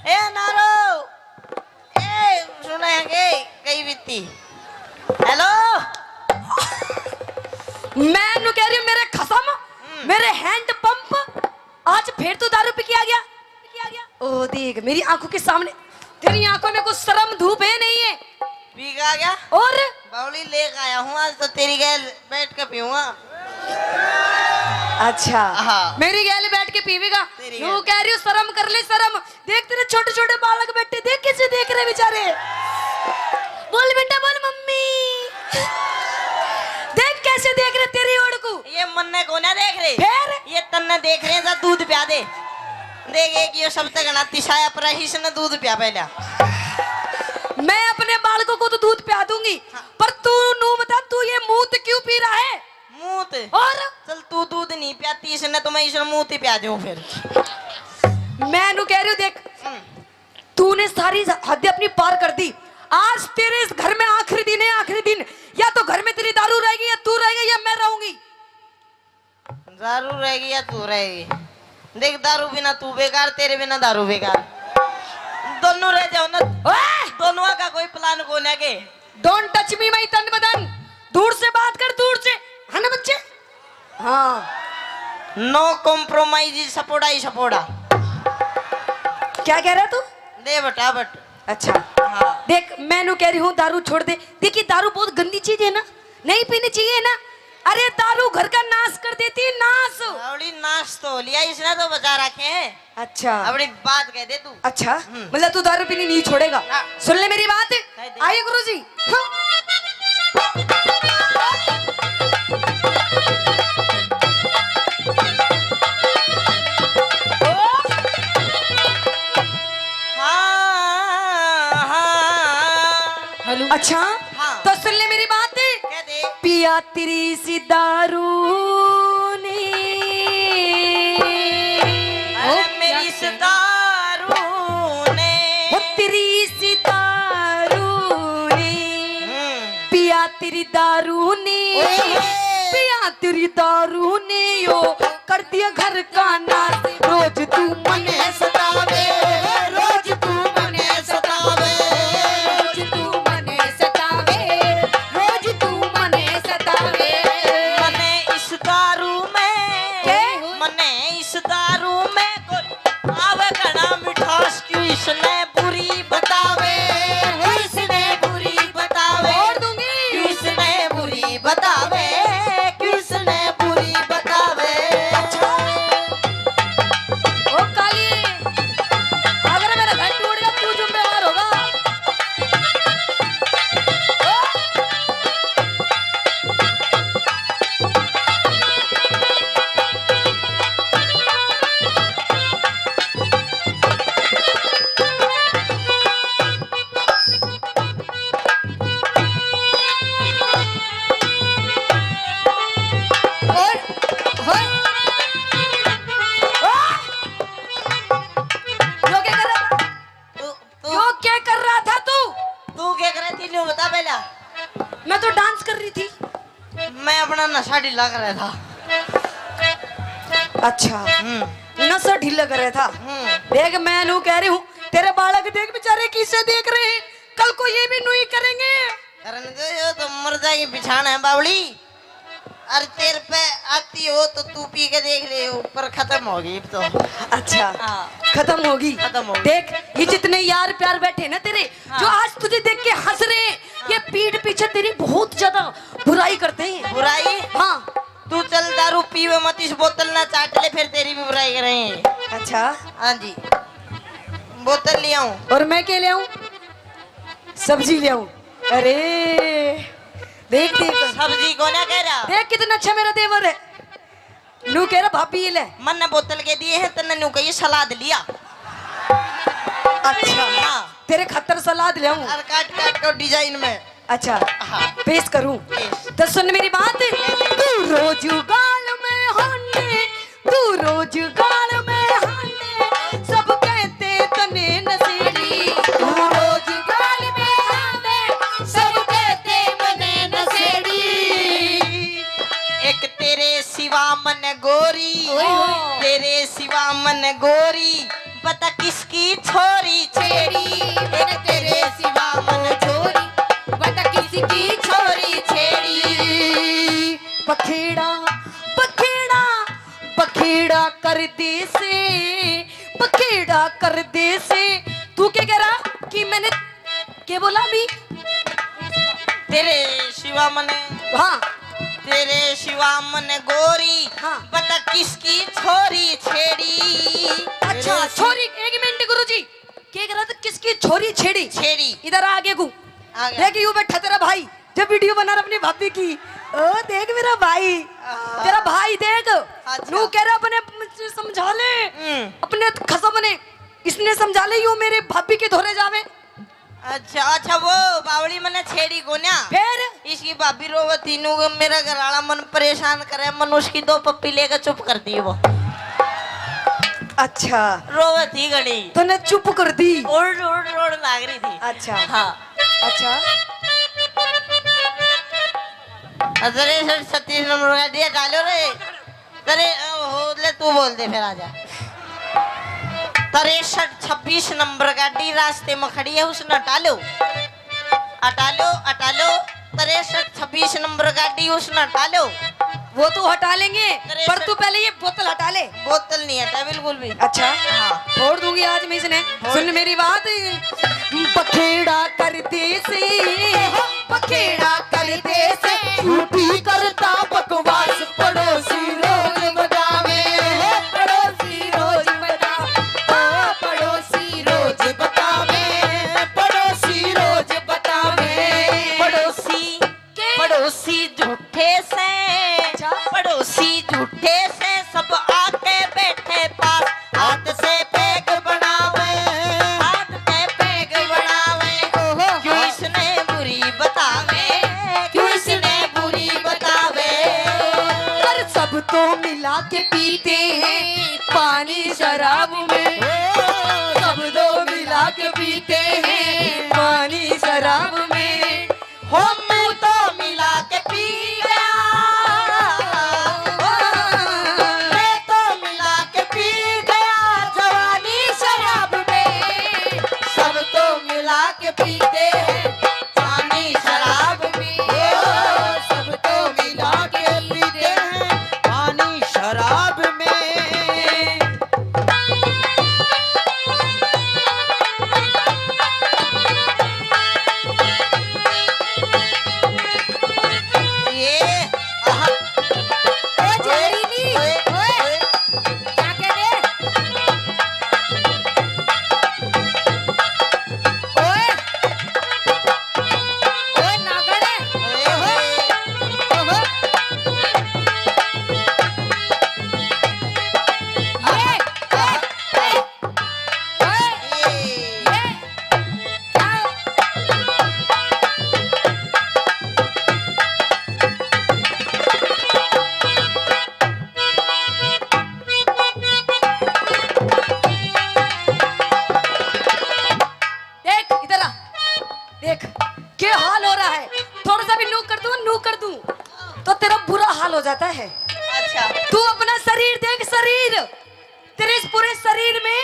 ए नारो ए सुने के कई बीती। हेलो मैं नु कह रही हूँ मेरे खसम, मेरे हैंड पंप आज फिर तू दारू पी के आ गया। ओ देख मेरी आंखों के सामने, तेरी आंखों में कुछ शर्म धूप है नहीं है। पी आ गया और बावली लेकर आया हूँ आज तो तेरी गैल बैठ के पीऊंगा। अच्छा हाँ। मेरी गैल बैठ के पीवेगा। तेरी तू गैल। कह रही हूँ शर्म कर ले शर्म। देख तेरे छोटे छोटे बालक बैठे, देख कैसे देख रहे बेचारे। बोल बेटा बोल मम्मी। देख कैसे देख रहे तेरी ओर को। ये मन्ने को ना देख रहे, फिर ये तन्ने देख रहे हैं दूध पिया दे। देख एक ये सब तक ना तिशाया पर ने दूध पिया पहला। मैं अपने बालकों को तो दूध पिया दूंगी, पर तू नू बता तू ये मूत क्यों पी रहा है? मूत और चल तू दूध नहीं पियाती इसने तो मैं इसने मूत ही पिया दूं फिर। मैं नू कह रही हूँ देख, तूने सारी हद अपनी पार कर दी। आज तेरे इस घर में आखिरी दिन है, आखिरी दिन। या तो घर में तेरी दारू रहेगी, या तू रहेगी, या मैं रहूंगी। दारू रहेगी या तू रहेगी। देख दारू बिना तू बेकार, तेरे बिना दारू बेकार। दोनों रह जाओ ना। ओए! दोनों का कोई प्लान को ना के। डोंट टच मी माय तन बदन। दूर से बात कर, दूर से, है ना बच्चे? हाँ। नो कॉम्प्रोमाइज सपोड़ा ही सपोड़ा। क्या कह रहा तू? दे बटा बट। अच्छा हाँ। देख मैं नू कह रही हूँ दारू छोड़ दे। देखिए दारू बहुत गंदी चीज है ना, नहीं पीनी चाहिए ना। अरे दारू घर का नाश कर देती है, नाश। अबड़ी नाश तो लिया इसने तो बचा रखे हैं। अच्छा अबड़ी बात कह दे तू। अच्छा मतलब तू दारू पीनी नहीं छोड़ेगा। हाँ। सुन ले मेरी बात। कह दे। आइए गुरुजी। हाँ हाँ। हेलो अच्छा हाँ। तो सुन ले मेरी बात। कह दे। पिया तेरी सी दारू ने। अरे मेरी इस दारू ने। वो तेरी सी दारू ने। पिया तेरी दारू ने। पिया तेरी दारू ने यो कर दिया घर का नाश। रोज तू मने सतावे, रोज तू मने सतावे, रोज तू मने सतावे, रोज तू मने सतावे। मने इस दारू में। के? मने इस दारू में कोई आवे घना मिठास क्यों इसने बुरी बतावे। इसने बुरी बतावे। और दूंगी। क्यों इसने बुरी बतावे। क्यों इसने बुरी बतावे। ओ काली, अगर मेरा घर टूट गया तू जिम्मेवार होगा। नशा ढीला कर रहा था। अच्छा नशा ढीला कर रहा था। देख मैं नू कह रही हूँ तेरे बालक देख बेचारे किसे देख रहे हैं, कल को ये भी नू ही करेंगे। करने दो, ये तो मर जाएगी बिछाना है बावली। अरे तेरे पे आती हो तो तू पी के देख ले, ऊपर खत्म होगी अब तो। अच्छा हाँ। खत्म होगी। खत्म होगी। देख ये जितने यार प्यार बैठे ना तेरे, जो आज तुझे देख के हंस रहे हैं, ये पीठ पीछे तेरी बहुत ज्यादा बुराई करते हैं। बुराई? हाँ तू चल दारू पीवे मत, इस बोतल ना चाट ले, फिर तेरी भी बुराई करेंगे। अच्छा हाँ जी, बोतल ले आऊं? और मैं क्या ले आऊं? सब्जी ले आऊं? अरे देख देख सब्जी को ना कह रहा। देख कितना अच्छा मेरा देवर है। नू कह रहा भाभी ये ले। मन ने बोतल के दिए हैं तन्ने नू कही सलाद लिया। अच्छा हाँ। तेरे खतर सलाद ले आऊं? और काट काट के डिजाइन में। अच्छा हाँ। पेश करूं? तो सुन मेरी बात, तू रोज गाल में हाने, तू रोज गाल में हाने, सब कहते तने नशेड़ी। तू रोज गाल में हाने, सब कहते मने नशेड़ी। एक तेरे सिवा मन गोरी, तेरे सिवा मन गोरी, बता किसकी छोरी छेड़ी। एक तेरे सिवा मन छोरी, बता किसकी छोरी छेड़ी। बखेड़ा बखेड़ा बखेड़ा कर दे से, बखेड़ा कर दे से। तू क्या कह रहा कि मैंने क्या बोला अभी? तेरे सिवा मन, हाँ तेरे सिवा मन गोरी, हाँ। बता किसकी छोरी छेड़ी। अच्छा छोरी, एक मिनट गुरुजी, क्या कह रहा था? किसकी छोरी छेड़ी? छेड़ी। इधर आगे को आ गया। देख यूं बैठा तेरा भाई, जब वीडियो बना रहा अपनी भाभी की। ओ देख मेरा भाई, तेरा भाई देख। अच्छा। नू कह रहा अपने मुझे समझा ले, अपने खसम ने इसने समझा ले, यूं मेरे भाभी के धोरे जावे। अच्छा अच्छा, वो बावली मने छेड़ी को ना, फिर इसकी भाभी रोवती नु मेरा घरवाला मन परेशान करे, मन उसकी 2 पप्पी लेकर चुप कर दी वो। अच्छा रोवती घड़ी तूने चुप कर दी। ओड़ ओड़ ओड़ लाग रही थी। अच्छा हाँ। अच्छा अरे सर 36 नंबर का दिया डालो रे। अरे हो ले, तू बोल दे फिर आजा। 63-26 नंबर गाड़ी रास्ते में खड़ी है, उसने हटा लो, हटा लो, हटा लो। 63-26 नंबर गाड़ी उसने हटा लो। वो तो हटा लेंगे, पर तू पहले ये बोतल हटा ले। बोतल नहीं हटा बिल्कुल भी। अच्छा हाँ। छोड़ दूंगी आज मैं इसने। सुन मेरी बात, बखेड़ा कर दे से, बखेड़ा कर दे से, झूठी करता बकवास, पड़ोसी रोज बतावे, पड़ोसी रोज बतावे, पड़ोसी रोज बतावे, पड़ोसी रोज बतावे। पड़ोसी पड़ोसी झूठे से, पड़ोसी झूठे से, सब आके बैठे पास, हाथ से पेग बनावे, हाथ से पेग बनावे। क्यों इसने बुरी बतावे, क्यों इसने बुरी बतावे। पर सब तो मिला के पीते हैं पानी शराब में, सब तो मिला के पीते हैं पानी शराब में। हम तो मिला के पी गया, मैं तो मिला के पी गया जवानी शराब में। सब तो मिला के पीते हैं पानी शराब में, सब तो मिला के पीते हैं पानी शराब में। साल हो जाता है। अच्छा तू अपना शरीर देख, शरीर तेरे इस पूरे शरीर में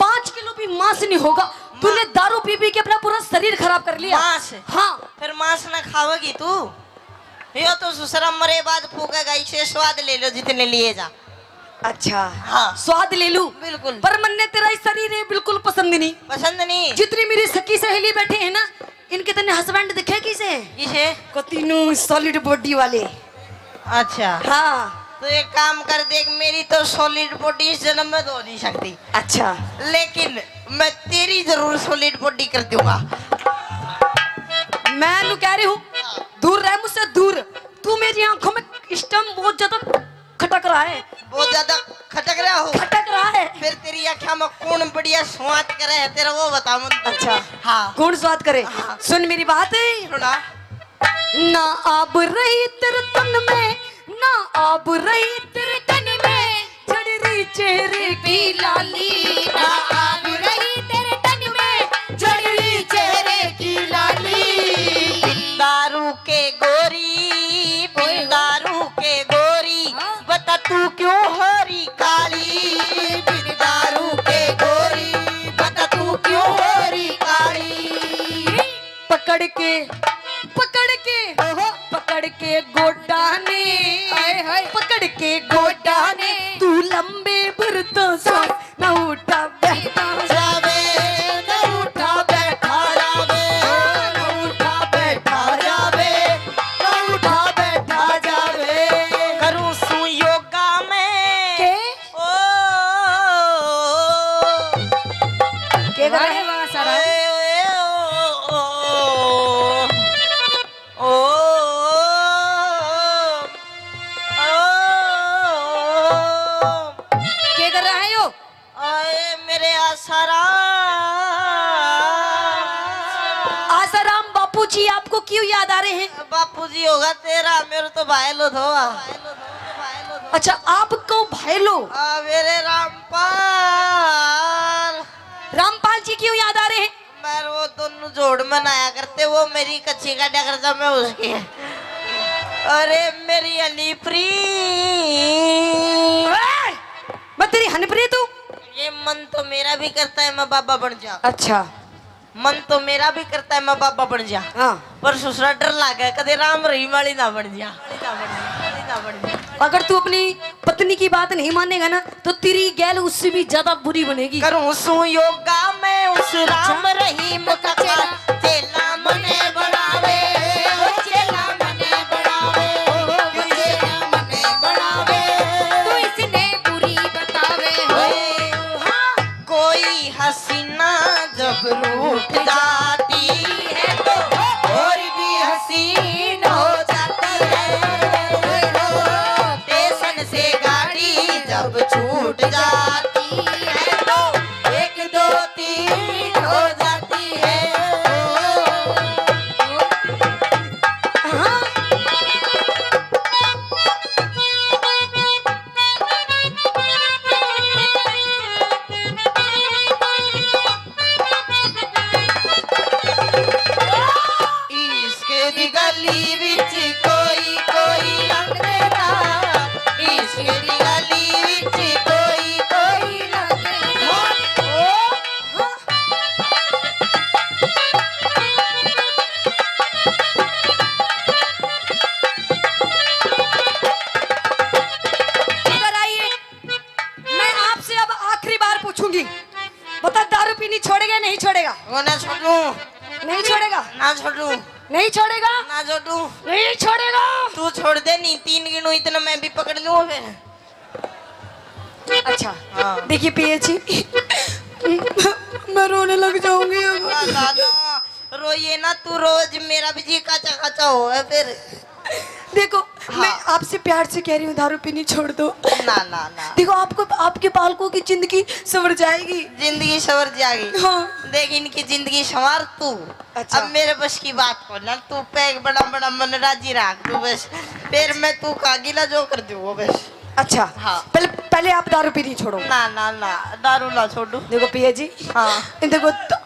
5 किलो भी मांस नहीं होगा। तूने दारू पी पी के अपना पूरा शरीर खराब कर लिया। मांस? हाँ। फिर मांस ना खाओगी तू? यो तो ससुरा मरे बाद फूकेगा, इसे स्वाद ले लो जितने लिए जा। अच्छा हाँ। स्वाद ले लूं? बिल्कुल। पर मन्ने तेरा इस शरीर है बिल्कुल पसंद नहीं। पसंद नहीं? जितनी मेरी सखी सहेली बैठे हैं ना, इनके तने हस्बैंड दिखे किसे? किसे? को तीनों सॉलिड बॉडी वाले। अच्छा हाँ। तो एक काम कर, देख मेरी तो सॉलिड बॉडी इस जन्म में तो हो नहीं सकती, अच्छा लेकिन मैं तेरी जरूर सॉलिड बॉडी कर दूंगा। मैं नु कह रही हूँ, दूर रह मुझसे, दूर। तू मेरी आंखों में इस टाइम बहुत ज्यादा खटक रहा है। बहुत ज्यादा खटक रहा हो? खटक रहा है। फिर तेरी आँखों में कौन बढ़िया स्वाद करे है तेरा, वो बता मुझे। अच्छा हाँ कौन स्वाद करे? हाँ। सुन मेरी बात है सुना। ना आब रही तेरे तन में, ना आब रही तेरे तन में, चढ़ रही चेहरे की लाली। ना आब रही तेरे तन में, चढ़ रही चेहरे की लाली। दारू के गोरी, दारू के गोरी, बता तू क्यों हरी काली? दारू के गोरी, बता तू क्यों हरी काली? पकड़ के पकड़ के गोडा ने, पकड़ के गोडा ने, तू लंबे भरता सा ना उठा बैठा जावे, न उठा बैठा जावे, न उठा बैठा जावे, न उठा बैठा जावे। करूं सू योगा में के ओ के कर रहे वहाँ सारा? के कर रहा है यो? मेरे आसाराम। आसाराम बापू जी आपको क्यों याद आ रहे हैं? बापूजी होगा तेरा, मेरे तो भाई लो धो। अच्छा आपको भाई लो। मेरे रामपाल। रामपाल जी क्यों याद आ रहे हैं? मैं वो दोनों जोड़ मनाया करते, वो मेरी कच्ची का करता, मैं उसकी। अरे मेरी अलीप्री, मैं तेरी हनप्रीत हूँ। ये मन तो मेरा भी करता है मैं बाबा बन जा। अच्छा मन तो मेरा भी करता है मैं बाबा बन जा, हाँ। पर ससुरा डर लागे कदे राम रही वाली ना बन जा। अगर तू अपनी पत्नी की बात नहीं मानेगा ना, तो तेरी गैल उससे भी ज्यादा बुरी बनेगी। करूं सू योगा मैं उस राम रहीम का चेला मने बढ़ावे, चेला मने बढ़ावे, चेला मने बढ़ावे। तू इसने बुरी बतावे कोई हसीना जब रूठ जाती है तो और भी हसीन हो जाती है। स्टेशन से गाड़ी जब छूट जाती है तो 1 2 3 हो जाती है। इसके दी गली विच कोई कोई लंघदा, इसके दी गली विच कोई कोई लंघदा। इधर आइए, मैं आपसे अब आखिरी बार पूछूंगी, बता दारू पीनी छोड़ेगा नहीं छोड़ेगा? वो ना छोड़ू, नहीं छोड़ेगा? ना छोड़ू, नहीं छोड़ेगा? ना छोड़ू। नहीं छोड़ेगा? तू छोड़ दे, नहीं 3 गिनू इतना मैं भी पकड़ लूँ फिर। अच्छा हाँ। देखिए पिए जी, मैं रोने लग जाऊंगी अब। दादा रोइए ना, तू रोज मेरा भी जी काचा काचा हो है फिर। देखो हाँ। मैं आपसे प्यार से कह रही हूँ, दारू पीनी छोड़ दो। ना ना ना, देखो आपको आपके बालकों की जिंदगी संवर जाएगी। जिंदगी संवर जाएगी। हाँ। देख इनकी जिंदगी संवार तू। अच्छा। अब मेरे बस की बात को ना, तू पैक बड़ा बड़ा मन राजी रख दू बस, फिर मैं तू कागिला जो कर दू वो बस। अच्छा हाँ। पहले आप दारू पीनी छोड़ो। ना ना ना, दारू ना छोड़ू। देखो पिया जी, हाँ। देखो तो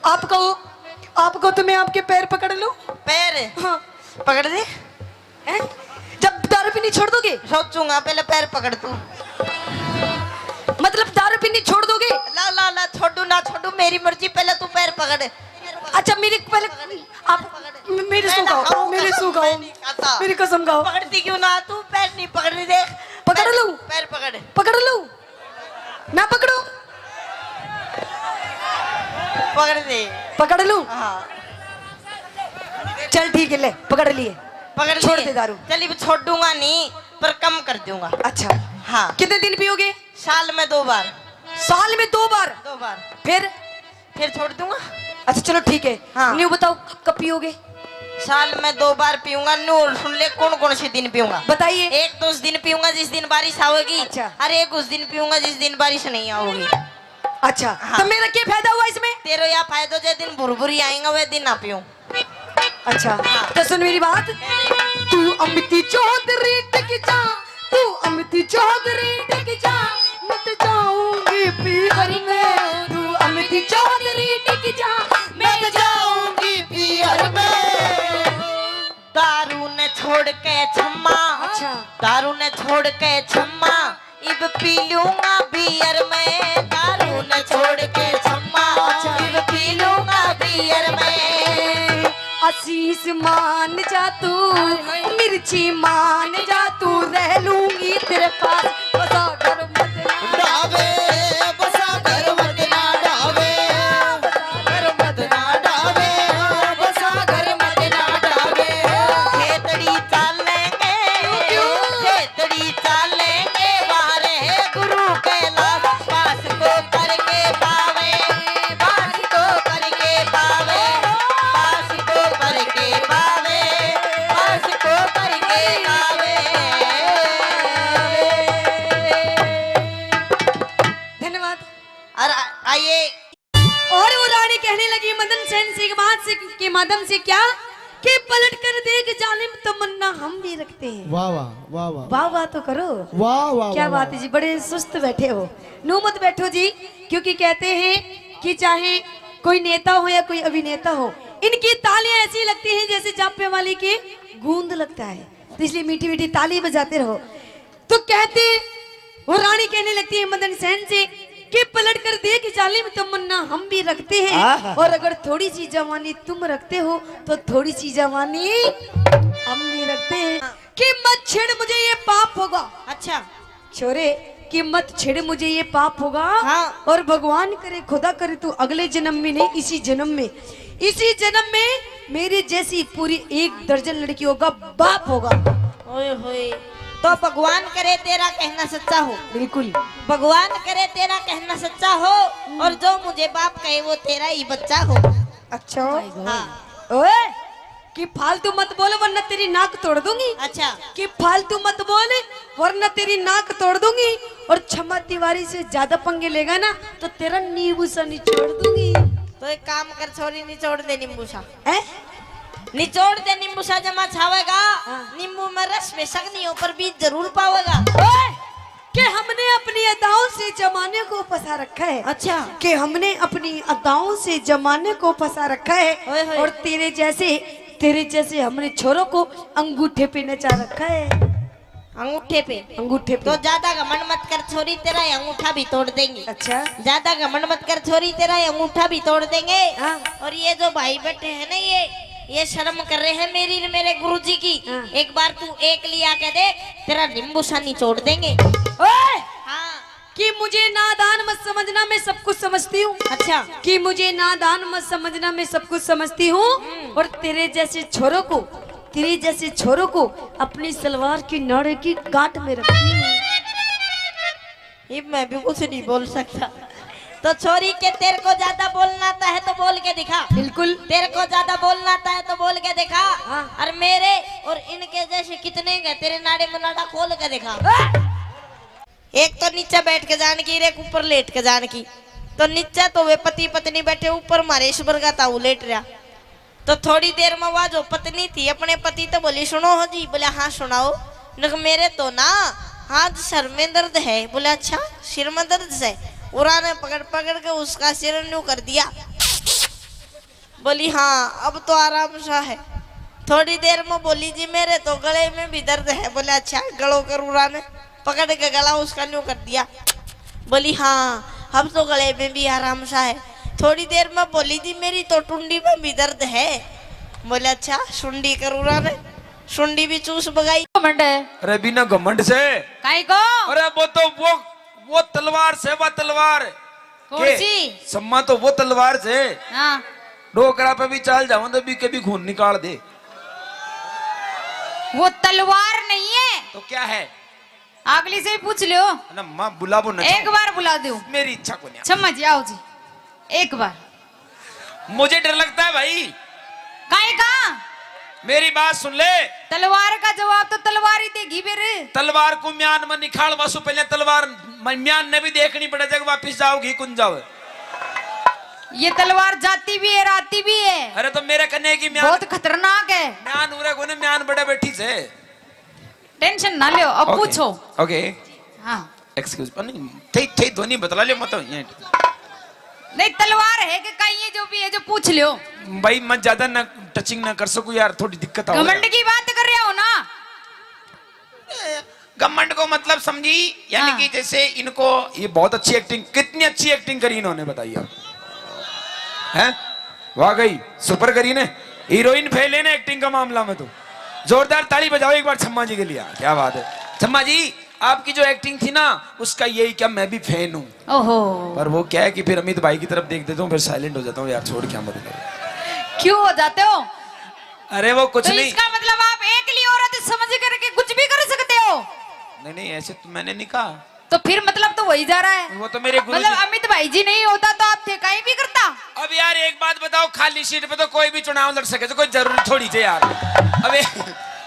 आपको तो मैं आपके पैर पकड़ लूं? पैर हाँ। पकड़ दे। हैं? जब दारू पीनी छोड़ दोगे? सोचूंगा, पहले पैर पकड़ तू। मतलब दारू पीनी छोड़ दोगे? ला ला ला, छोड़ू ना छोड़ू मेरी मर्जी, पहले तू पैर पकड़। अच्छा मेरे पहले आप मेरे सो गाओ, मेरे सो गाओ, मेरी कसम गाओ। पकड़ती क्यों ना तू? पैर नहीं पकड़ रही, देख। पकड़ लूं? पैर पकड़। पकड़ लूं? मैं पकड़ूं? पकड़ दे। पकड़ लूं? हाँ चल ठीक है, ले पकड़ लिए। पकड़ छोड़ लिए। दे दारू। चलिए छोड़ूंगा नहीं, पर कम कर दूंगा। अच्छा हाँ, कितने दिन पियोगे? साल में 2 बार। साल में 2 बार? 2 बार फिर छोड़ दूंगा। अच्छा चलो ठीक है। हाँ। न्यू बताओ कब पियोगे? साल में 2 बार पीऊंगा। नूर सुन ले, कौन कौन से दिन पीऊंगा? बताइए। एक तो उस दिन पीऊंगा जिस दिन बारिश आओगी। अच्छा। और एक उस दिन पीऊंगा जिस दिन बारिश नहीं आओगी। अच्छा हाँ। तो मेरा क्या फायदा हुआ इसमें? तेरे यहाँ फायदा जो दिन बुरबुरी आएगा वह दिन ना पीऊं। अच्छा तो सुन मेरी बात। तू अमिती चौधरी टिक जा, तू अमिती चौधरी टिक जा, मत जाऊंगी पीहर में। तू अमिती चौधरी टिक जा, मैं जाऊंगी पीहर में। दारू ने छोड़ के छम्मा। अच्छा। दारू ने छोड़ के छम्मा, इब पी लूंगा बियर में। दारू ने छोड़ के छम्मा, इब पी लूंगा बियर में। आशीष मान जा तू, मिर्ची मान जा तू, रह लूंगी तेरे पास बसा घर मत डावे बसा घर मत ना डावे, घर मत डावे बसा घर मत ना डावे। खेतड़ी चालेंगे, खेतड़ी चालेंगे, वारे गुरु के लाल पास को करके पावे, पास को करके पावे, पास को करके पावे, पास को करके पावे। धन्यवाद। और आइए। और वो रानी कहने लगी मदन सेन से बात से के माध्यम से क्या कि पलट कर देख जालिम तमन्ना हम भी रखते हैं। वाह वाह वाह वाह वाह वाह तो करो। वाह वाह क्या वाह, बात है जी, बड़े सुस्त बैठे हो। नो मत बैठो जी, क्योंकि कहते हैं कि चाहे कोई नेता हो या कोई अभिनेता हो, इनकी तालियां ऐसी लगती हैं जैसे जापे वाली की गूंद लगता है, तो इसलिए मीठी मीठी ताली बजाते रहो। तो कहते वो रानी कहने लगती है मदन सेन से कि पलट कर देख जालिम तमन्ना हम भी रखते हैं, और अगर थोड़ी सी जवानी तुम रखते हो तो थोड़ी सी जवानी हम भी रखते हैं। कि मत छेड़ मुझे ये पाप होगा। अच्छा। छोरे कि मत छेड़ मुझे ये पाप होगा। हाँ। और भगवान करे खुदा करे तू अगले जन्म में नहीं, इसी जन्म में, इसी जन्म में मेरी जैसी पूरी 1 दर्जन लड़कियों का बाप होगा। ओए होए, तो भगवान करे तेरा कहना सच्चा हो। बिल्कुल। भगवान करे तेरा कहना सच्चा हो, और जो मुझे बाप कहे वो तेरा ही बच्चा हो। अच्छा। हाँ। ओए कि फालतू मत बोल वरना तेरी नाक तोड़ दूंगी। अच्छा। कि फालतू मत बोल वरना तेरी नाक तोड़ दूंगी, और क्षमा तिवारी से ज्यादा पंगे लेगा ना तो तेरा नींबू सा निचोड़ दूंगी। तो एक काम कर छोरी, निचोड़ दे नींबूसा। हैं? निचोड़ दे नींबूसा, जमा छावेगा। हाँ। नींबू में रस बेशक नहीं हो पर बीज जरूर पावेगा। ओए कि हमने अपनी अदाओं से जमाने को फंसा रखा है। अच्छा। कि हमने अपनी अदाओं से जमाने को फंसा रखा ओए है, होए। और तेरे जैसे हमने छोरों को अंगूठे पे नचा रखा है। अंगूठे पे? अंगूठे पे। तो ज्यादा घमंड मत कर छोरी, तेरा ये अंगूठा भी तोड़ देंगे। अच्छा। ज्यादा घमंड मत कर छोरी, तेरा ये अंगूठा भी तोड़ देंगे। हाँ। और ये जो भाई बैठे हैं ना, ये शर्म कर रहे हैं मेरी मेरे गुरुजी की। हाँ। एक बार तू एक लिया के देख, तेरा नींबू सा निचोड़ देंगे। ओए हाँ। कि मुझे नादान मत समझना, मैं सब कुछ समझती हूँ। अच्छा। कि मुझे नादान मत समझना, मैं सब कुछ समझती हूँ। और तेरे जैसे छोरों को अपनी सलवार की नाड़े की गांठ में रखती हूँ। ये मैं भी कुछ नहीं बोल सकता। तो छोरी के तेरे को ज्यादा बोलना आता है तो बोल के दिखा। बिल्कुल। तेरे को ज्यादा बोलना आता है तो बोल के दिखा। हाँ। और मेरे और इनके जैसे कितने गए, तेरे नाड़े में नाड़ा खोल के दिखा। एक तो नीचे बैठ के जान की, एक ऊपर लेट के जान की। तो नीचे तो वे पति पत्नी बैठे, ऊपर मारे ईश्वर का ताऊ लेट रहा। तो थोड़ी देर में वह जो पत्नी थी अपने पति तो बोली सुनो हो जी। बोले हाँ सुनाओ। मेरे तो ना हाथ सर में दर्द है। बोले अच्छा सिर में दर्द है। उरा ने पकड़ पकड़ के उसका सिर न्यू कर दिया। बोली हाँ अब तो आराम सा है। थोड़ी देर में बोली जी मेरे तो गले में भी दर्द है। बोले अच्छा गलो करूरा ने पकड़ के गला उसका न्यू कर दिया। बोली हाँ हम तो गले में भी आराम सा है। थोड़ी देर में बोली जी मेरी तो टुंडी में भी दर्द है। बोले अच्छा सुंडी करूरा ने सुंडी भी चूस बगाई। घमंड है अरे बिना घमंड से, काई को अरे वो तो वो तलवार से, वो तलवार कौन के? सी? सम्मा तो वो तलवार से हाँ डोकरा पे भी चाल जाऊं तो भी कभी खून निकाल दे। वो तलवार नहीं है तो क्या है? अगली से ही पूछ लो। ना माँ बुलाबो न, एक बार बुला दो। मेरी इच्छा को नहीं। क्षमा जी आओ जी एक बार। मुझे डर लगता है भाई। काई का? मेरी बात सुन ले। तलवार का जवाब तो तलवार ही देगी फिर। तलवार को म्यान में निखाल वासु पहले तलवार म्यान ने भी देखनी पड़े जब वापिस जाओगी कुन जाओ। ये तलवार जाती भी है राती भी है। अरे तो मेरे कन्ने की म्यान बहुत खतरनाक है। म्यान उरे कोने म्यान बड़े बैठी से। टेंशन ना लियो अब पूछो। ओके हाँ एक्सक्यूज नहीं थे थे ध्वनि बतला लियो मत ये। नहीं तलवार है कि कहीं है जो भी है जो पूछ लियो। भाई मैं ज्यादा ना टचिंग ना कर सकूं यार, थोड़ी दिक्कत आ रही घमंड की बात कर रहे हो ना? है। घमंड को मतलब समझी यानी हाँ। कि जैसे इनको ये बहुत अच्छी एक्टिंग, कितनी अच्छी एक्टिंग करी इन्होंने बताइए आप हैं? वाकई सुपर करी ने, हीरोइन फेल है ना एक्टिंग का मामला में। तो जोरदार ताली बजाओ एक बार छम्मा जी के लिए। क्या बात है छम्मा जी, आपकी जो एक्टिंग थी ना उसका यही क्या मैं भी फैन हूँ। ओहो पर वो क्या है कि फिर अमित भाई की तरफ देख देता हूँ फिर साइलेंट हो जाता हूँ यार, छोड़ क्या मत क्यों हो जाते हो? अरे वो कुछ तो नहीं। इसका मतलब आप एक लिए औरत समझ करके कुछ भी कर सकते हो? नहीं नहीं ऐसे तो मैंने नहीं कहा। तो फिर मतलब तो वही जा रहा है। वो तो मेरे गुरु मतलब अमित भाई जी नहीं होता तो आप थे कहीं भी करता। अब यार एक बात बताओ, खाली सीट पे तो कोई भी चुनाव लड़ सके तो कोई जरूरी थोड़ी थे यार। अबे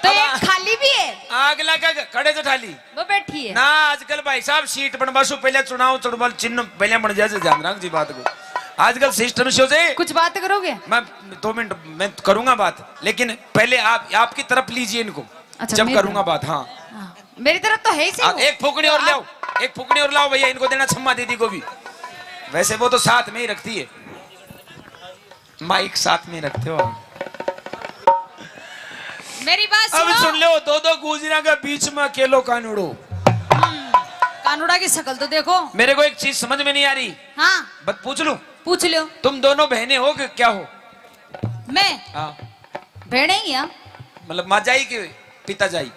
तो एक खाली भी है आग लगा खड़े तो ठाली वो बैठी है ना। आजकल भाई साहब सीट बनवासु पहले चुनाव चुनाव चिन्ह पहले बन जाए, ध्यान रख जी बात को। आजकल सिस्टम शो से कुछ बात करोगे? मैं 2 मिनट मैं करूंगा बात, लेकिन पहले आप आपकी तरफ लीजिए इनको। अच्छा, जब मेरी करूंगा बात। हाँ हाँ, मेरी तरफ तो है ही सही वो। एक फुकड़ी और लाओ, एक फुकड़ी और लाओ भैया, इनको देना छम्मा दीदी को भी। वैसे वो तो साथ में ही रखती है, माइक साथ में रखते हो आप। मेरी बात अब सुनो। सुन लो, 2 गुजरा के बीच में अकेलो कानूड़ो। कानूड़ा की शक्ल तो देखो। मेरे को एक चीज समझ में नहीं आ रही, हाँ बस पूछ लूं, पूछ लो। तुम दोनों बहनें हो कि क्या हो? मैं हाँ भेड़े ही हैं। मतलब माँ जाई के पिता जाई?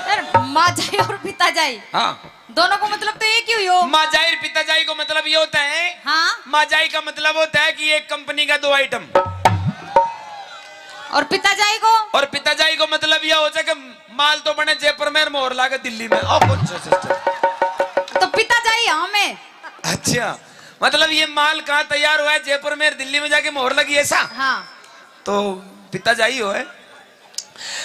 यार माँ जाए और पिता जाए हाँ दोनों को मतलब तो एक ही हुई हो। माँ जाई और पिता जाई को मतलब ये होता है। हाँ माँ जाई का मतलब होता है कि एक कंपनी का 2 आइटम, और पिता जाए को? और पिता जाई को मतलब यह होता है कि माल तो बने जयपुर में मोहर लागे दिल्ली में। तो पिता जाए हमें। अच्छा मतलब ये माल कहाँ तैयार हुआ है? जयपुर में दिल्ली में जाके मोहर लगी ऐसा? हाँ तो पिता जाई हो है।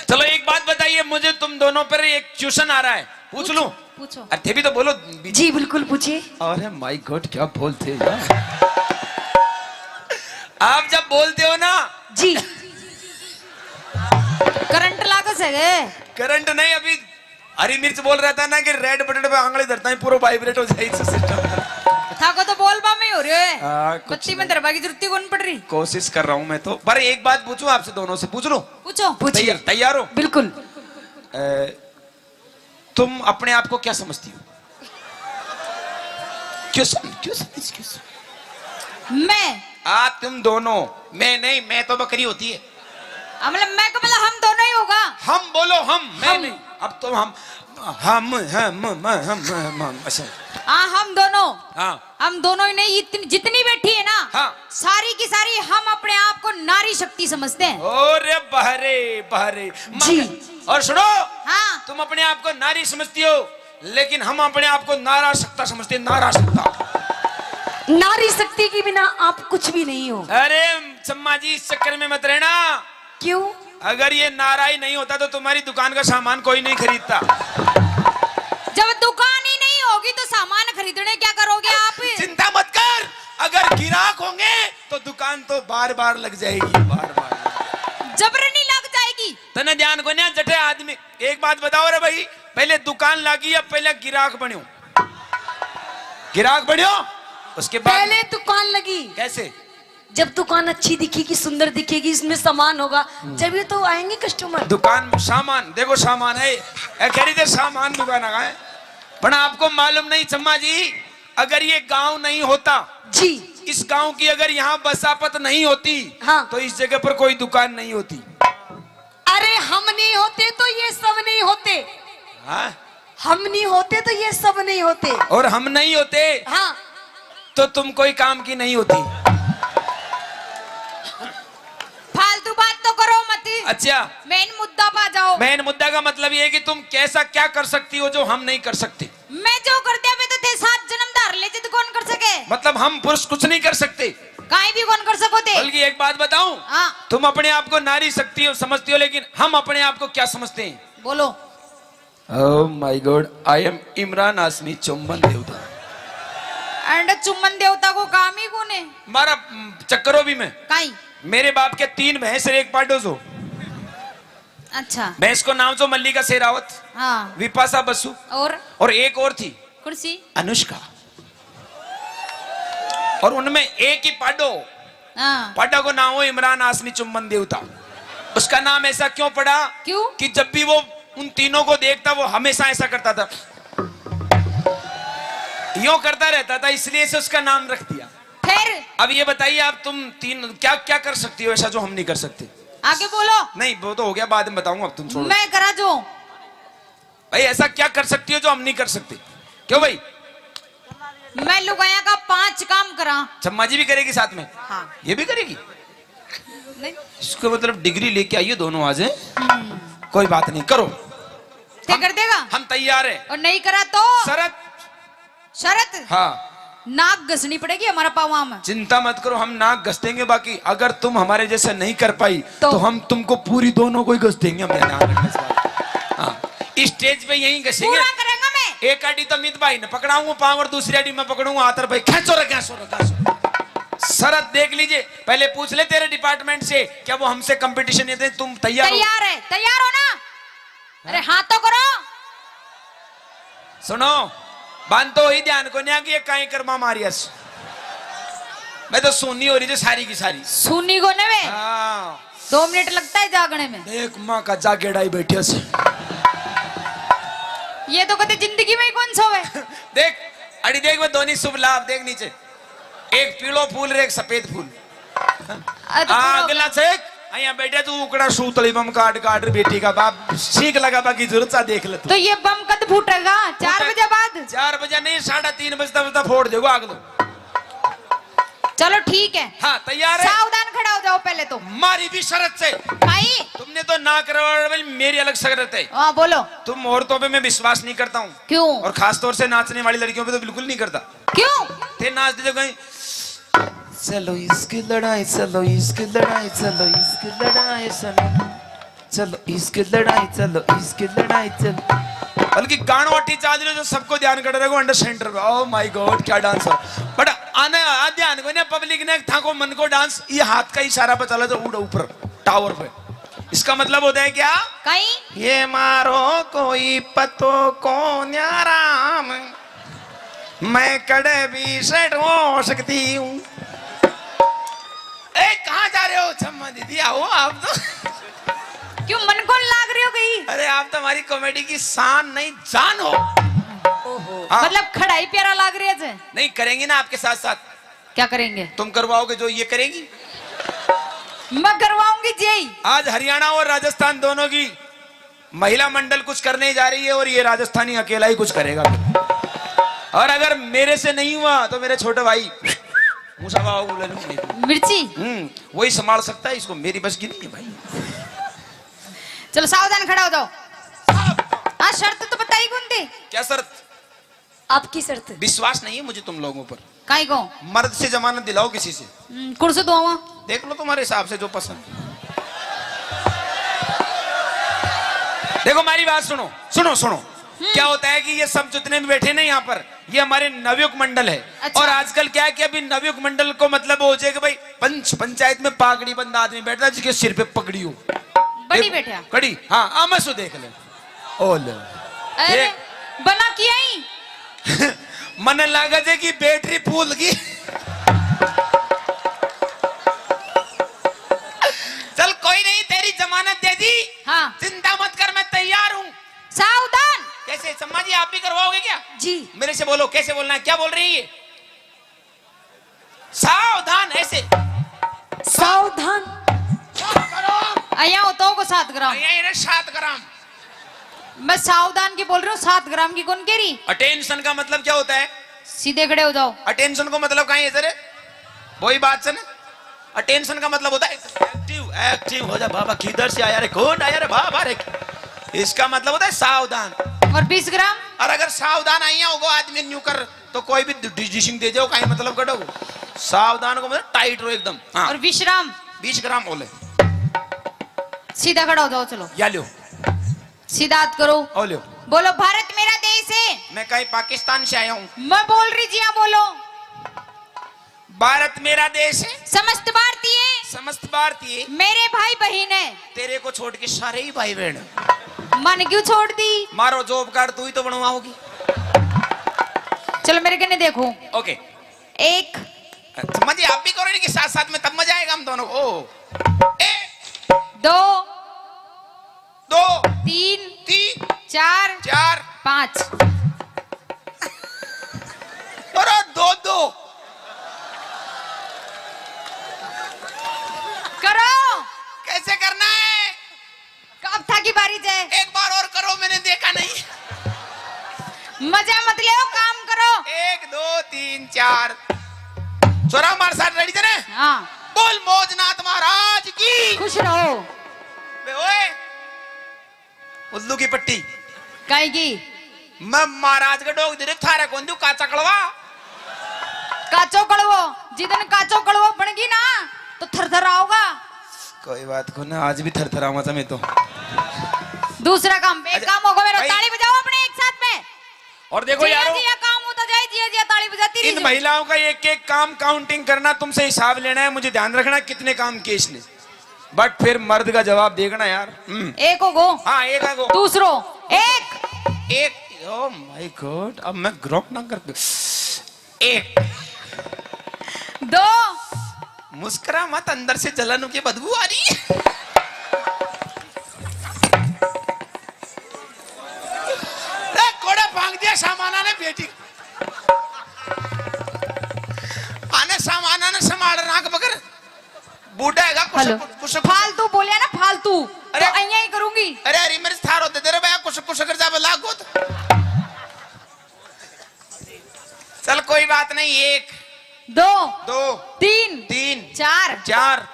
चलो एक बात बताइए मुझे, तुम दोनों पर एक ट्यूशन आ रहा है, पूछ लूं? पूछो। अरे भी तो बोलो। जी बिल्कुल पूछिए। अरे माय गॉड क्या बोलते यार आप जब बोलते हो ना। जी करंट लागत है। करंट नहीं, अभी हरी मिर्च बोल रहा था ना कि रेड बटन पे आंगली धरता है पूरा वाइब्रेट हो जाए सिस्टम। थाको तो बोल बा में हो रहे है। कुछ बत्ती में दरबार की जरूरत कौन पड़ रही? कोशिश कर रहा हूं मैं तो। पर एक बात पूछूं आपसे, दोनों से पूछ लो। पूछो। तैयार हो? बिल्कुल। तुम अपने आप को क्या समझती हो? मैं तुम दोनों। मैं नहीं, मैं तो बकरी होती है। मतलब मैं का मतलब हम दोनों ही होगा। हम बोलो, हम मैं हम। नहीं। अब तो हम अच्छा। हाँ हम दोनों। हाँ हम दोनों ही नहीं, जितनी बैठी है ना हाँ सारी की सारी हम अपने आप को नारी शक्ति समझते हैं। ओरे बहरे बहरे जी। और सुनो, हाँ तुम अपने आप को नारी समझती हो, लेकिन हम अपने आप को नाराशक्ता समझते हैं। नाराशक्ता। नारी शक्ति के बिना आप कुछ भी नहीं हो। अरे चम्मा जी इस चक्कर में मत रहना। क्यों? अगर ये नारा ही नहीं होता तो तुम्हारी दुकान का सामान कोई नहीं खरीदता। जब दुकान ही नहीं होगी तो सामान खरीदने क्या करोगे आप? चिंता मत कर, अगर गिराक होंगे तो दुकान तो बार बार लग जाएगी, बार बार जबरनी लग जाएगी। तने ध्यान को ना जटे आदमी। एक बात बताओ रे भाई, पहले दुकान लगी या पहले गिराक बन्यो? गिराक बन्यो उसके बाद पहले दुकान लगी। कैसे? जब दुकान अच्छी दिखेगी, सुंदर दिखेगी, इसमें सामान होगा, जब ये तो आएंगे कस्टमर। दुकान में सामान देखो, सामान है खरीदे, सामान दुकान है। पर आपको मालूम नहीं चम्मा जी, अगर ये गांव नहीं होता जी, इस गांव की अगर यहाँ बसापत नहीं होती, हाँ, तो इस जगह पर कोई दुकान नहीं होती। अरे हम नहीं होते तो ये सब नहीं होते। हाँ? हम नहीं होते तो ये सब नहीं होते। और हम नहीं होते हाँ, तो तुम कोई काम की नहीं होती। फालतू बात तो करो मत, अच्छा, मेन मुद्दा पा जाओ। मेन मुद्दा का मतलब ये है कि तुम कैसा क्या कर सकती हो जो हम नहीं कर सकते। मैं जो कर दिया मैं तो थे 7 जन्म धार ले तो कौन कर सके। मतलब हम पुरुष कुछ नहीं कर सकते, काई भी कौन कर सकोते। बल्कि एक बात बताऊं, हाँ, तुम अपने आप को नारी शक्ति हो समझती हो, लेकिन हम अपने आप को क्या समझते हैं? बोलो। Oh my god, I am Imran Hashmi चुम्बन देवता। एंड चुम्बन देवता को काम ही कौन है? मारा चक्करों भी में काई? मेरे बाप के 3 भैंस और 1 पाडो जो। अच्छा, भैंस को नाम जो मल्लिका शेरावत, हाँ, विपाशा बसु, और एक और थी कुर्सी अनुष्का। और उनमें एक ही पाडो, हाँ, पाडा को नाम हो इमरान हाशमी चुम्बन देवता। उसका नाम ऐसा क्यों पड़ा? क्यों? कि जब भी वो उन तीनों को देखता वो हमेशा ऐसा करता था, यूं करता रहता था, इसलिए से उसका नाम रख दिया। फिर अब ये बताइए आप, तुम तीन क्या क्या कर सकती हो ऐसा जो हम नहीं कर सकते? आगे बोलो। नहीं वो तो हो गया, बाद में बताऊंगा, अब तुम छोड़ो। मैं करा जो भाई ऐसा क्या कर सकती हो जो हम नहीं कर सकते? क्यों भाई? मैं लुगाया का 5 काम करा। चम्मा जी भी करेगी साथ में? हाँ। ये भी करेगी? नहीं, इसको मतलब डिग्री लेके आइए दोनों आज। कोई बात नहीं, करो। ते कर देगा? हम तैयार हैं। और नहीं करा तो शरत? शरत? हाँ, नाक घसनी पड़ेगी हमारा पावा में। चिंता मत करो, हम नाक घस देंगे। बाकी अगर तुम हमारे जैसे नहीं कर पाई तो हम तुमको पूरी दोनों को ही घस देंगे। हम ध्यान रखना इस बात। हाँ, स्टेज पे यहीं घसेंगे। पूरा करेंगे मैं। एक आड़ी तो मित भाई ने पकड़ाऊंगा पाँव और दूसरी आड़ी में पकड़ूंगा हाथ। भाई खेचो रे। शरत देख लीजिए, पहले पूछ ले तेरे डिपार्टमेंट से क्या वो हमसे कंपटीशन देते। तुम तैयार हो? तैयार है? तैयार हो ना? अरे हाँ तो करो। सुनो, बांध तो ही ध्यान को नहीं कि ये काई कर्मा मारियस। मैं तो सुननी हो रही थी सारी की सारी। सुनी को ने में हाँ, 2 मिनट लगता है जागने में। देख माँ का जागेड़ा ही बैठे से। ये तो कहते जिंदगी में ही कौन सोवे। देख अड़ी देख, मैं दोनों शुभ लाभ देख नीचे, एक पीलो फूल और एक सफेद फूल। अगला चेक यहाँ बैठे तू उकड़ा सूतली बम काट काट बेटी का बाप सीख लगा, बाकी जरूरत सा देख ले तू। तो ये बम कद फूटेगा? 4 बजे बाद? 4 बजे नहीं, 3:30 बजता फोड़ देगा आग दो। चलो ठीक है। हाँ तैयार है? सावधान खड़ा हो जाओ पहले तो। मारी भी शरत से। भाई तुमने तो ना करवा, मेरी अलग शरत है। हाँ बोलो। तुम औरतों पे मैं विश्वास नहीं करता हूँ। क्यों? और खास तौर से नाचने वाली लड़कियों पे तो बिल्कुल नहीं करता। क्यों? थे नाच दे कहीं, चलो इसकी लड़ाई, चलो इसकी लड़ाई, चलो इसकी लड़ाई, चलो इसकी लड़ाई, चलो इसकी लड़ाई, चलो। बल्कि गानों वाटी चादर जो सबको ध्यान कर रहे हो अंडर सेंटर पे। ओह माय गॉड क्या डांस है। बट आने ध्यान को ना पब्लिक ने था को मन को डांस, ये हाथ का इशारा पे चला तो उड़ ऊपर टावर पे। इसका मतलब होता है क्या? कहीं ये मारो कोई पतो को न्याराम, मैं कड़े भी सेट हो सकती हूँ। कहाँ जा रहे हो छम्मा दीदी? आओ आप तो। क्यों मन को लाग रही हो गई? अरे आप तो हमारी कॉमेडी की शान नहीं जान हो। हाँ। मतलब खड़ाई प्यारा लाग रही है। नहीं करेंगे ना आपके साथ साथ। क्या करेंगे? तुम करवाओगे जो ये करेगी। मैं करवाऊंगी जी। आज हरियाणा और राजस्थान दोनों की महिला मंडल कुछ करने जा रही है और ये राजस्थानी अकेला ही कुछ करेगा। और अगर मेरे से नहीं हुआ तो मेरे छोटे भाई मिर्ची वही संभाल सकता है इसको, मेरी बस की नहीं है भाई। चलो सावधान खड़ा हो जाओ। हाँ शर्त तो बताई कौन थी? क्या शर्त? आपकी शर्त? विश्वास नहीं है मुझे तुम लोगों पर। काई को? मर्द से जमानत दिलाओ किसी से। कुर्सी दो वहाँ। देख लो तुम्हारे हिसाब से जो पसंद। देखो हमारी बात सुनो सुनो सुनो। क्या होता है कि ये सब जितने भी बैठे ना यहाँ पर, ये हमारे नवयुग मंडल है। अच्छा। और आजकल क्या है कि अभी नवयुग मंडल को मतलब हो जाए कि भाई पंचायत में पागड़ी बंद आदमी बैठता है जिसके सिर पे पगड़ी हो, बड़ी बैठा कड़ी। हाँ आमसो देख ले। ओल अरे बना किया ही। मन लगा जे कि बैटरी फूल की। जमानत दे दी। हाँ। चिंता मत कर, मैं तैयार हूँ। सावधान। कैसे सम्मा जी, आप भी करवाओगे क्या? जी मेरे से बोलो, कैसे बोलना है? क्या बोल रही है ये? सावधान, ऐसे सावधान। अया होता को 7 ग्राम। ये 7 ग्राम। मैं सावधान की बोल रही हूँ, 7 ग्राम की कौन कह रही? अटेंशन का मतलब क्या होता है? सीधे खड़े हो जाओ। अटेंशन को मतलब कहाँ है सर? वही बात सुन। अटेंशन का मतलब होता है एक्टिव। एक्टिव हो जा बाबा, किधर से आया रे, कौन आया रे बाबा रे। इसका मतलब होता है सावधान। और 20 ग्राम? और अगर सावधान आई होगा आदमी न्यू कर तो कोई भी डिसीजन दे जाओ, कहीं मतलब कटो। सावधान को मतलब टाइट रहो एकदम। हाँ। और 20 ग्राम? 20 ग्राम बोले। सीधा खड़ा हो जाओ, चलो। या लो, सीधा हाथ करो। ओ लो। बोलो भारत मेरा देश है। मैं कहीं पाकिस्तान से आया हूँ। मैं बोल रही जी, हाँ बोलो। भारत मेरा देश है। समस्त भारतीय समस्त भारतीय मेरे भाई बहन है। तेरे को छोड़ के सारे ही भाई बहन। मन क्यों छोड़ दी? मारो जॉब कार्ड तू ही तो बनवाओगी। चलो मेरे कने देखो। ओके। 1 समझिए, आप भी करो इनके साथ साथ में, तब मजा आएगा हम दोनों को। 1 2 2 3 3 4 4 5 और 2 2 करो। कैसे करना है? कब था की बारी है? एक बार और करो, मैंने देखा नहीं। मजा मत ले, काम करो। 1 2 3 4। छोरा हमारे साथ रेडी थे? हाँ। बोल मौजनाथ महाराज की। खुश रहो। बे ओए, उल्लू की पट्टी। काई की? मैं महाराज का डोग दे थारे कौन दू काचा कड़वा। काचो कड़वो, जिदन काचो कड़वो बनेगी ना तो थरथर आओगा। कोई बात को ना, आज भी थरथरावा था मैं तो। दूसरा काम, एक काम होगा मेरा। भाई। ताली बजाओ अपने एक साथ में। और देखो जिया यारो, जिया काम होता जाए, जिया जिया ताली बजाती इन रहिए। महिलाओं का एक एक काम काउंटिंग करना, तुमसे हिसाब लेना है, मुझे ध्यान रखना कितने काम किए इसने, बट फिर मर्द का जवाब देखना यार। एक हो गो। हाँ, एक है गो। दूसरो 1 एक। ओ माय गॉड, अब मैं ग्रोक ना कर। 1 2 मुस्कुरा मत, अंदर से जलन की बदबू आ रही है। कोड़ा भांग दिया सामाना ने बेटी। आने सामाना ने संभाल नाक बकर बूढ़ा हैगा हेलो। कुछ फालतू बोलिया ना, फालतू। अरे। तो अइया ही करूंगी। अरे अरे मेरे थार होते तेरे भैया कुछ कर जा लागो। चल कोई बात नहीं। 1 2 2 3 3 4 4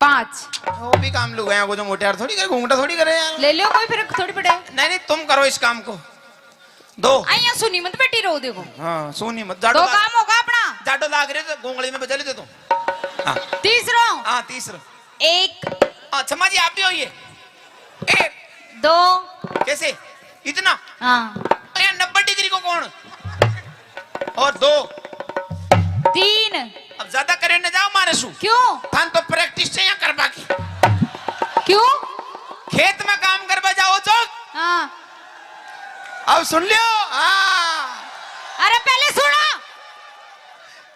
5 वो भी काम लोग हैं, वो जो मोटे यार थोड़ी करे, घूंघटा थोड़ी करे यार। ले लियो, कोई फिर थोड़ी पड़े। नहीं नहीं, तुम करो इस काम को। 2 अइया सुनी मत बेटी रो, देखो। हाँ, सोनी मत। 2 काम होगा अपना। जाडो लाग रहे तो गोंगली में बजा लेते तुम। हाँ तीसरा हाँ, तीसरा 1 अच्छा माँ जी, आप भी होइए। 1 2 कैसे इतना? हाँ 90 डिग्री को कौन? और 2 3 अब ज्यादा करे न जाओ मारे सु। क्यों? थान तो प्रैक्टिस से यहाँ कर बाकी। क्यों? खेत में काम कर बजाओ चौक। हाँ। अब सुन लियो। हाँ, अरे पहले सुना।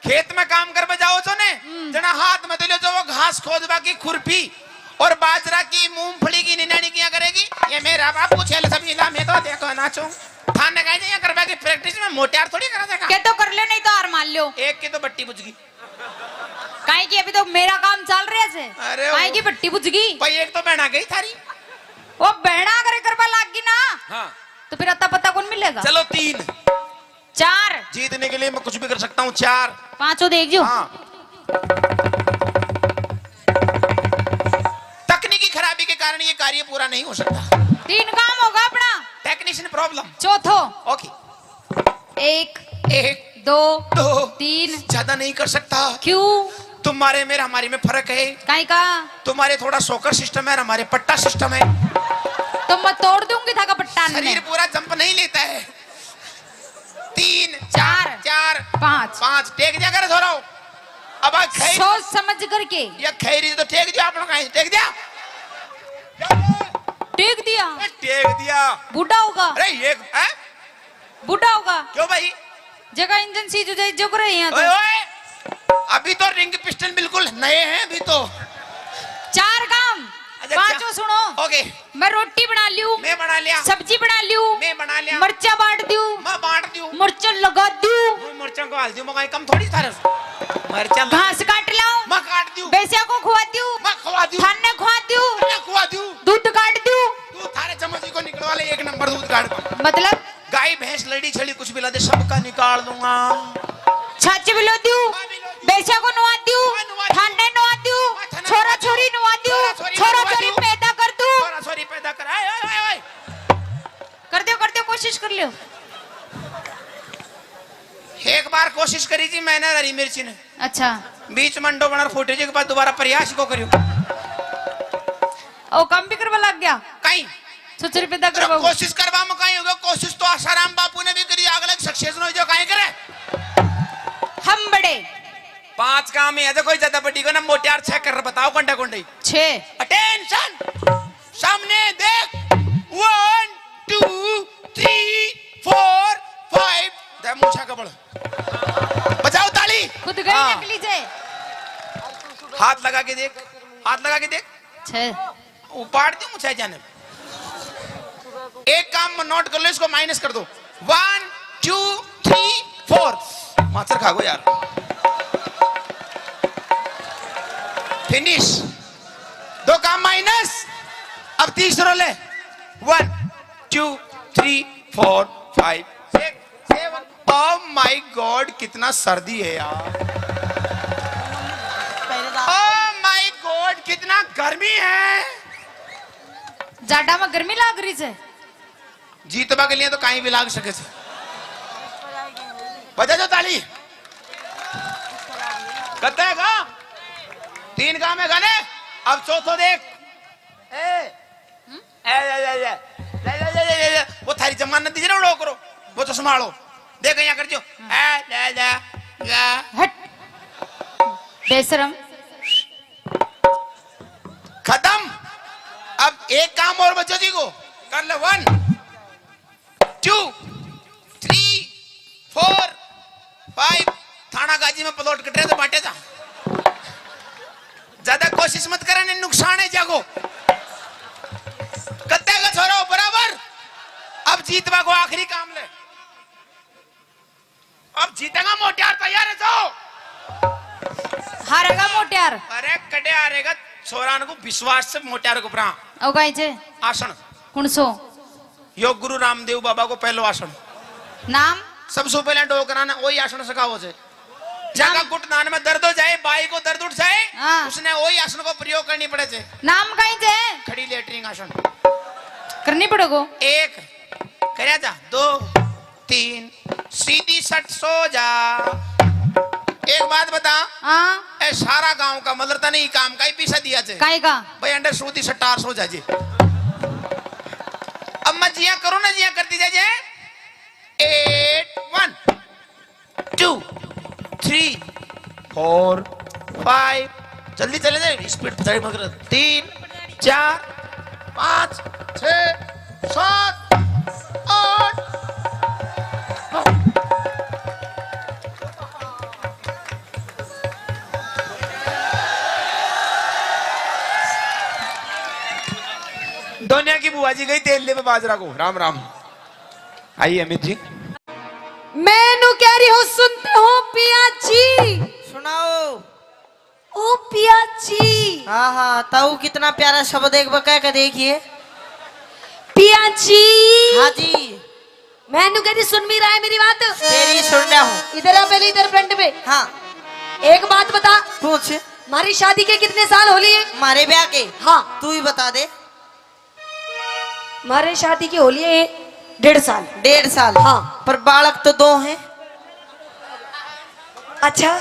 खेत में काम कर बजाओ तो ने जना हाथ में दिलो जो वो घास खोद बाकी खुरपी और बाजरा की मूंगफली की निनानी किया करेगी। ये मेरा बाप कुछ है सब इला में तो देखो नाचो थाने कहीं नहीं कर बाकी प्रैक्टिस में मोटियार थोड़ी करा देगा। के तो कर ले, नहीं तो हार मान लो। एक की तो बट्टी बुझ गई। काहे की अभी तो मेरा काम चल रहा है। अरे काहे की बट्टी बुझ गई? भाई एक तो बहना गई थारी। वो बहना करे करवा लाग गई ना, हाँ तो फिर अता पता कौन मिलेगा? चलो 3 4 जीतने के लिए मैं कुछ भी कर सकता हूँ। 4 5 देख जो। हाँ, तकनीकी खराबी के कारण ये कार्य पूरा नहीं हो सकता। 3 काम होगा अपना। Technician problem. चौथो ओके 1 1 2 2 3 ज्यादा नहीं कर सकता। क्यों? तुम्हारे में हमारे में फर्क है। काहे का? तुम्हारे थोड़ा सोकर सिस्टम है, हमारे पट्टा सिस्टम है। तो मैं तोड़ दूंगी था का पट्टा शरीर पूरा जंप नहीं लेता है। 3 4 4 5 5 टेक दिया कर थोड़ा। अब खैर सोच समझ करके ये खैरी तो टेक दिया आप लोग। टेक दिया टेक दिया। टेक दिया। बूढ़ा होगा। अरे ये है? बूढ़ा होगा। क्यों भाई? जगह इंजन सीज हो जाए जो करे यहाँ ओए तो। ओए, अभी तो रिंग पिस्टन बिल्कुल नए हैं अभी तो। 4 काम। अच्छा, पांचों सुनो। ओके मैं रोटी बना लियो, मैं बना लिया, सब्जी बना लियो, मैं बना लिया, मर्चा बांट दियो, मैं बांट दूं, मिर्चा लगा दियो, मिर्चों को हाल दूं, मगर कम थोड़ी थारे मिर्चा घास काट लाओ, मैं काट दूं, बेसिया को खुआ दियो, मैं खवा दूं, थाने खुआ दियो, मैं खवा दूं, दूध काट दियो। तू थारे चम्मच को निकलवा ले, एक नंबर दूध काट को। मतलब गाय भैंस लड़ी छड़ी कुछ भी ला दे, सबका निकाल दूंगा। छाछ बिलो दियो, बेसिया को नुआ दियो, थाने नुआ दियो, छोरा छोरी नुआ दियो, छोरा छोरी पैदा कर दू, छोरा छोरी पैदा कर, आए आए आए कर दियो, कोशिश कर लियो। एक बार कोशिश करी थी मैंने, हरी मिर्ची ने अच्छा बीच मंडो बना फूटे जी के बाद दोबारा प्रयास को करियो। ओ काम भी करवा लग गया, कहीं छोरी पैदा करवा। कोशिश करवा में कहीं होगा, कोशिश तो आसाराम बापू ने भी करी, अगले सक्सेस न हो जो कहीं करे। हम बड़े 5 काम है, कोई ज्यादा बड़ी को ना मोटियार 6 कर, बताओ कंडा कोंडे 6। अटेंशन, सामने देख, 1 2 3 4 5, दे मूछा कबड़, बजाओ ताली, खुद गई हाँ। नकली से हाथ लगा के देख, हाथ लगा के देख, 6। उपाड़ दी मुझे जाने। एक काम नोट कर लो, इसको माइनस कर दो, 1 2 3 4, मास्टर खा गो यार, फिनिश। 2 काम माइनस, अब तीसरा ले, 1 2 3 4 5 6 7। ओह माय गॉड, कितना सर्दी है यार, ओह माय गॉड कितना गर्मी है। जाडा में गर्मी लाग रही है, जीतबा के लिए तो कहीं भी लाग सके थे। बजा जो ताली, करते हैं का 3 काम है गाने, अब चौथो देख, वो थारी जमानत दीजिए ना, उड़ो करो, वो तो संभालो, देख यहाँ कर जो, हट बेशरम। खत्म। अब एक काम और बच्चों जी को कर ले, 1 2 3 4 5। थाना गाजी में प्लॉट कट रहे तो बांटे था, ज्यादा कोशिश मत करने, नुकसान है जागो, कत्ते का छोरो बराबर। अब जीतवा को आखिरी काम ले, अब जीतेगा मोटियार, तैयार है जाओ, हारेगा मोटियार। अरे कटे हारेगा छोरान को विश्वास से मोटियार को प्रा ओ गाय जे आसन, कौन सो योग गुरु रामदेव बाबा को पहलो आसन, नाम सबसे पहले डोकराना वही आसन सिखाओ से, जगह घुटनान में दर्द हो जाए, बाई को दर्द उठ जाए, हाँ। उसने वही आसन को प्रयोग करनी पड़े थे। नाम कहीं जे खड़ी लेटरिंग आसन करनी पड़ेगो। 1 करे जा, 2 3 सीधी सट सो जा। एक बात बता, हाँ ए सारा गांव का मतलब था नहीं काम का ही पीछा दिया थे काई का भाई, अंडर सूदी सट्टार सो जाजे। अब मैं जिया करो ना, जिया करती जाजे, 8 1 2 3 4 5, जल्दी चले जाए, स्पीड बताइए मगर, 3 4 5 6 7 8। दुनिया की बुआ जी गई तेल ले में बाजरा को, राम राम। आइए अमित जी, मैनू कह रही हो, सुनते हो पिया जी, सुनाओ। ओ पिया जी, हाँ हाँ, ताऊ कितना प्यारा शब्द एक बका के देखिए। पिया जी, हाँ जी, मैनू कह रही, सुन भी रहा है मेरी बात? तेरी सुन रहा हूँ। इधर आ पहले, इधर फ्रंट में। हाँ एक बात बता, पूछ, हमारी शादी के कितने साल हो लिए? मारे ब्याह के? हाँ, तू ही बता दे। हमारे शादी की हो लिए 1.5 साल। 1.5 साल? हाँ। पर बालक तो 2 हैं। अच्छा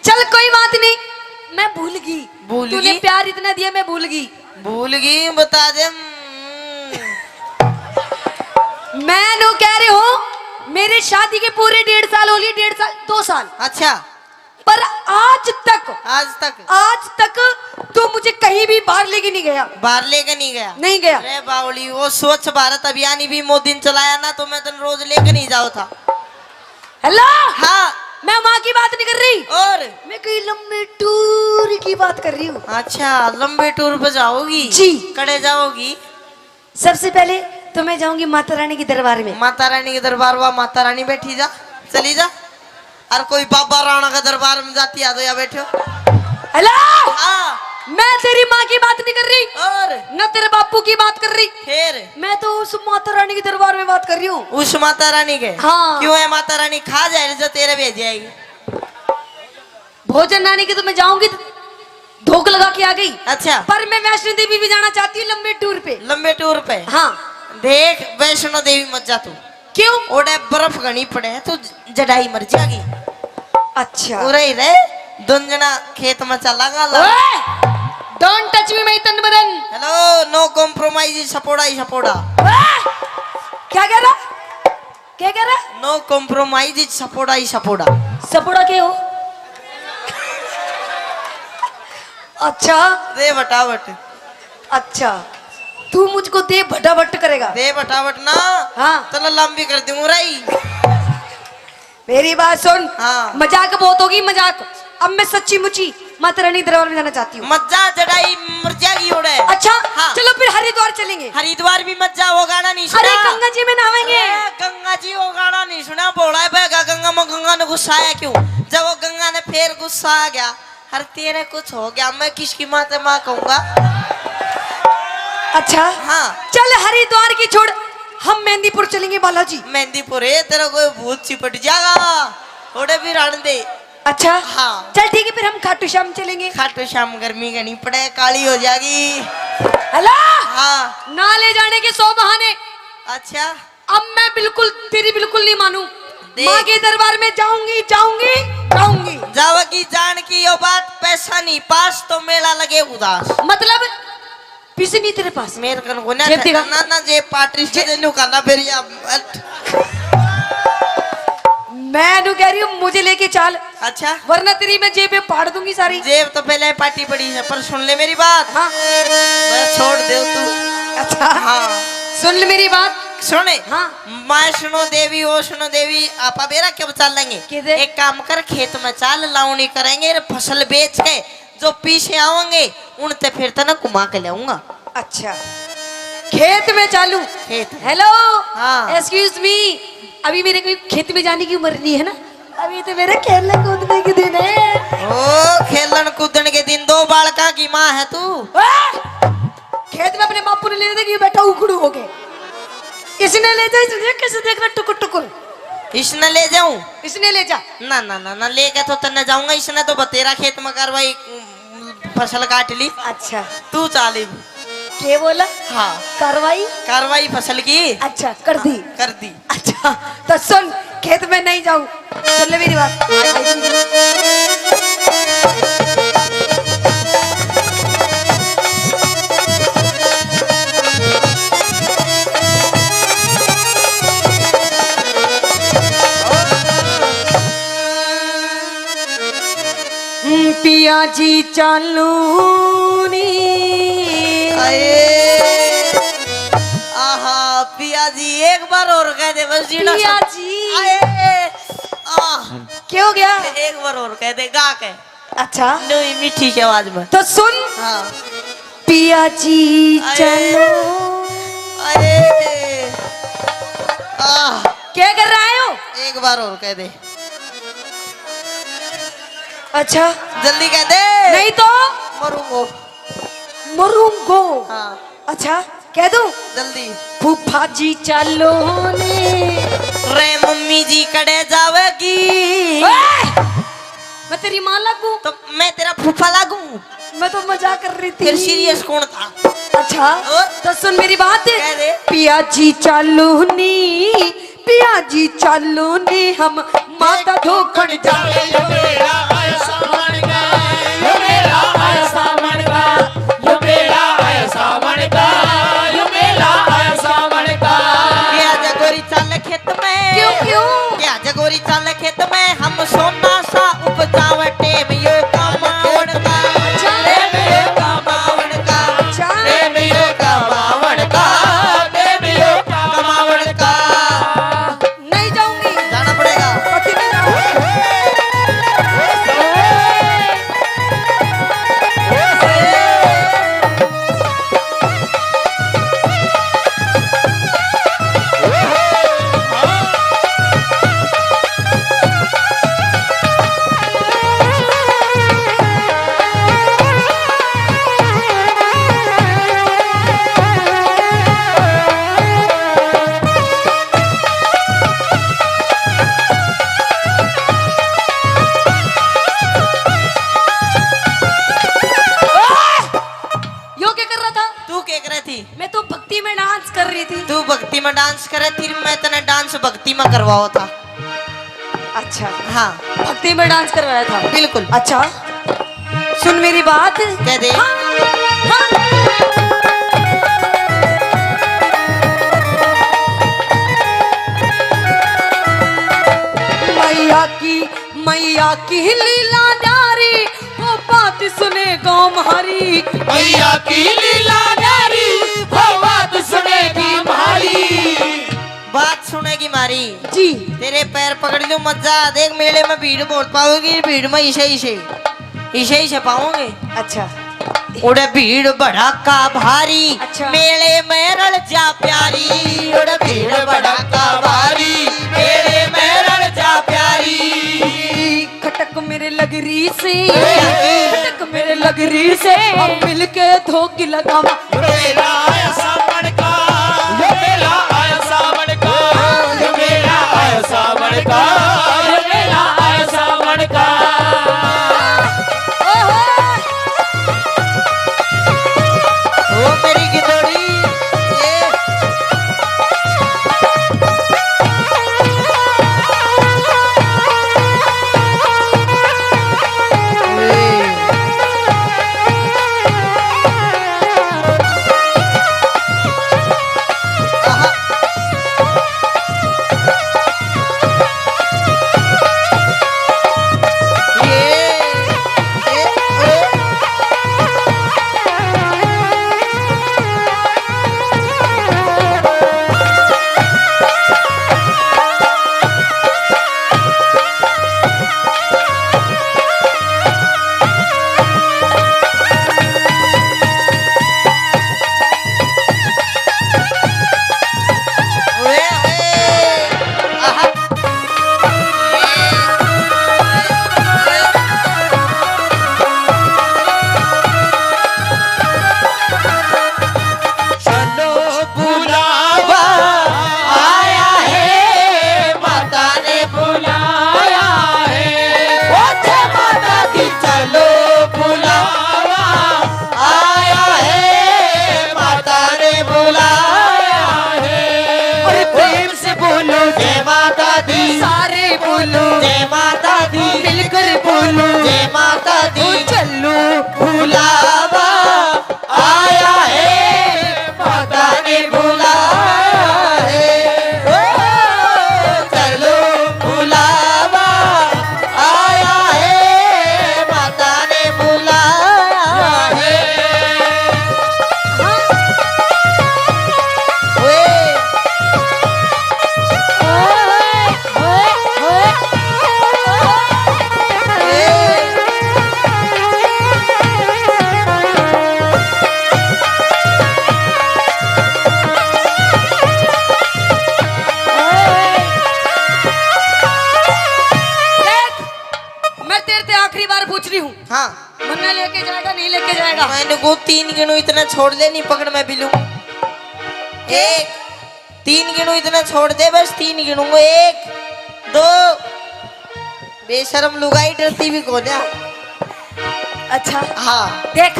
चल कोई बात नहीं, मैं भूल गई। भूल तूने गई? प्यार इतना दिया, मैं भूल गई। भूल गई, बता दे। मैं नो कह रही हूँ, मेरे शादी के पूरे 1.5 साल हो लिए, 1.5 साल 2 साल। अच्छा, पर आज तक तू मुझे कहीं भी बाहर लेके नहीं गया। बाहर लेके नहीं गया? नहीं गया। अरे बावली, वो स्वच्छ भारत अभियान भी मोदी ने चलाया ना, तो मैं तो रोज लेके नहीं जाओ था। हेलो, हाँ मैं माँ की बात नहीं कर रही, और मैं कोई लंबे टूर की बात कर रही हूँ। अच्छा लंबे टूर पे जाओगी जी। कड़े जाओगी? सबसे पहले तो मैं जाऊंगी माता रानी के दरबार में। माता रानी के दरबार हुआ, माता रानी बैठी जा, चली जा। और कोई बाबा राणा का दरबार में जाती आ तो या बैठो। हेलो, हाँ मैं तेरी माँ की बात नहीं कर रही, और न तेरे बापू की बात कर रही, फिर मैं तो उस माता रानी के दरबार में बात कर रही हूँ। उस माता रानी के? हाँ। क्यों है माता रानी खा जाए जो तेरे भेज जाएगी? भोजन नानी की तो मैं जाऊंगी, धोख लगा के आ गई। अच्छा पर मैं वैष्णो देवी भी जाना चाहती हूँ लंबे टूर पे। लंबे टूर पे? हाँ। देख वैष्णो देवी मत जा तू, क्यों? ओडे बर्फ घनी पड़े है, तू जड़ाई मर जाएगी। अच्छा। उरे रे दुंजना खेत में चला गा। डोंट टच मी माय तन बदन। हेलो, नो कॉम्प्रोमाइज, सपोड़ा ही सपोड़ा। क्या कह रहा? क्या कह रहा? नो कॉम्प्रोमाइज, सपोड़ा ही सपोड़ा। सपोड़ा के हो? अच्छा दे बटावट। अच्छा, तू मुझको दे भटाभट करेगा? दे बटावट ना। हाँ। चलो लंबी कर दूं रही। मेरी बात सुन। हाँ। मजाक बहुत होगी, मजाक। अब मैं सच्ची मुची माता रानी दरबार में जाना चाहती हूँ। मत जा, जड़ाई मर जाएगी ओडे। अच्छा। हाँ। चलो फिर हरिद्वार चलेंगे। हरिद्वार भी मत जा, वो गाना नहीं सुना? अरे गंगा जी में नहाएंगे। अरे गंगा जी वो गाना नहीं सुना? बोला है बेगा गंगा में, गंगा ने गुस्सा आया क्यों? जब वो गंगा ने फिर गुस्सा आ गया, अरे तेरे कुछ हो गया, मैं किसकी माँ से माँ कहूंगा? अच्छा। हाँ। चल हरिद्वार की छोड़, हम मेहंदीपुर चलेंगे बालाजी। मेहंदीपुर है, तेरा कोई भूत चिपट जाएगा, थोड़े भी रण दे। अच्छा। हाँ। चल ठीक है, फिर हम खाटू श्याम चलेंगे। खाटू श्याम गर्मी का नहीं पड़े, काली हो जाएगी। हेलो। हाँ। ना ले जाने के 100 बहाने। अच्छा अब मैं बिल्कुल तेरी बिल्कुल नहीं मानू। देख। माँ के दरबार में जाऊंगी जाऊंगी जाऊंगी। जावगी जान की यो बात, पैसा नहीं पास तो मेला लगे उदास। मतलब पैसे नहीं तेरे पास? मेरे कन को ना जेब दिखा। ना जे पार्टी से देनु करना फिर या मैं तो कह रही हूँ मुझे लेके चल, अच्छा वरना तेरी मैं जेब पे फाड़ दूंगी सारी। जेब तो पहले पार्टी पड़ी है, पर सुन ले मेरी बात। हाँ। मैं छोड़ दे तू। अच्छा। हाँ सुन ले मेरी बात। सुने। हाँ। मैं सुनो देवी, वो सुनो देवी, आपा बेरा कब चल लेंगे? किधर? एक काम कर, खेत में चाल लावनी करेंगे, फसल बेच के जो पीछे आवेंगे उनते फिर तो ना घुमा के लाऊंगा। अच्छा, खेत में चालू? खेत। हेलो। हाँ। एक्सक्यूज मी, अभी मेरे को खेत में जाने की उम्र नहीं है ना, अभी तो मेरे खेलने कूदने के दिन है। ओ खेलन कूदन के दिन, दो बालका की माँ है तू। खेत में अपने बापू ने ले दे बेटा उखड़ू हो गए, इसने ले जा, तुझे कैसे देख रहा टुकुर टुकुर? इसने ले जाऊं? इसने ले जा। ना ना ना ना, लेके तो तन्ने जाऊंगा, इसने तो बतेरा खेत में कार्रवाई फसल काट ली। अच्छा। तू चाली। क्या बोला? हाँ। कार्रवाई? कार्रवाई फसल की अच्छा कर दी। कर दी। अच्छा तो सुन, खेत में नहीं जाऊं, सुन ले मेरी बात। पिया जी चालू आए आहा पिया जी, एक बार और कह दे बस जीना। पिया जी। आए आह, क्या हो गया? एक बार और कह दे गा के। अच्छा नहीं मीठी की आवाज में। तो सुन। हाँ। पिया जी आए। चलो। अरे आह, क्या कर रहे हो? एक बार और कह दे। अच्छा जल्दी कह दे, नहीं तो मरूंगो। मरूंगो। हाँ अच्छा कह दूं? जल्दी। फूफा जी चलो ने। रे मम्मी जी कड़े जावेगी। मैं तेरी माँ लगूं? तो मैं तेरा फूफा लागू? मैं तो मजाक कर रही थी। फिर सीरियस कौन था? अच्छा और? तो सुन मेरी बात। कह दे। पिया जी चालू नी, पिया जी चालू नी, हम माता धोखन जावे। क्या जगोरी चाल खेत में? क्यों क्यों? क्या जगोरी चाल खेत में, हम सोना सा उपजावटे में यो कमावण का। टेम यो कमावण का। टेम यो कमावण का। टेम यो कमावण का। नहीं जाऊंगी। जाना पड़ेगा। पति नहीं जाऊंगी। करवाओ था। अच्छा, हाँ भक्ति में डांस करवाया था। बिल्कुल। अच्छा, सुन मेरी बात। कह दे। हाँ, हाँ। मैया की लीला नारी, वो बात सुने गाँव हमारी। मैया की लीला नारी, वो बात सुनेगी हमारी। बात सुनेगी मारी जी। तेरे पैर पकड़ लूं मत जा। देख मेले में भीड़ बहुत पाओगी, भीड़ में इसे पाओगे। अच्छा, उड़े भीड़ भड़ाका भारी, अच्छा। मेले में रल जा प्यारी। उड़े भीड़ भड़ाका भारी, मेले में रल जा प्यारी। खटक मेरे लगरी से, खटक मेरे लगरी से, हम मिलके धोखी लगावा। मेला आया सावन का, ये मेला आया सावन का, ये मेला आया सावन का, ये मेला आया सावन का। ओ मेरी गिदोड़ी मैंने को 3 गिनू इतना छोड़ दे, नहीं पकड़ मैं भी लूं। 1 3 गिनू इतना छोड़ दे, बस 3 गिनूंगा। 1 2 बेशरम लुगाई डरती भी कौन है। अच्छा, हाँ देख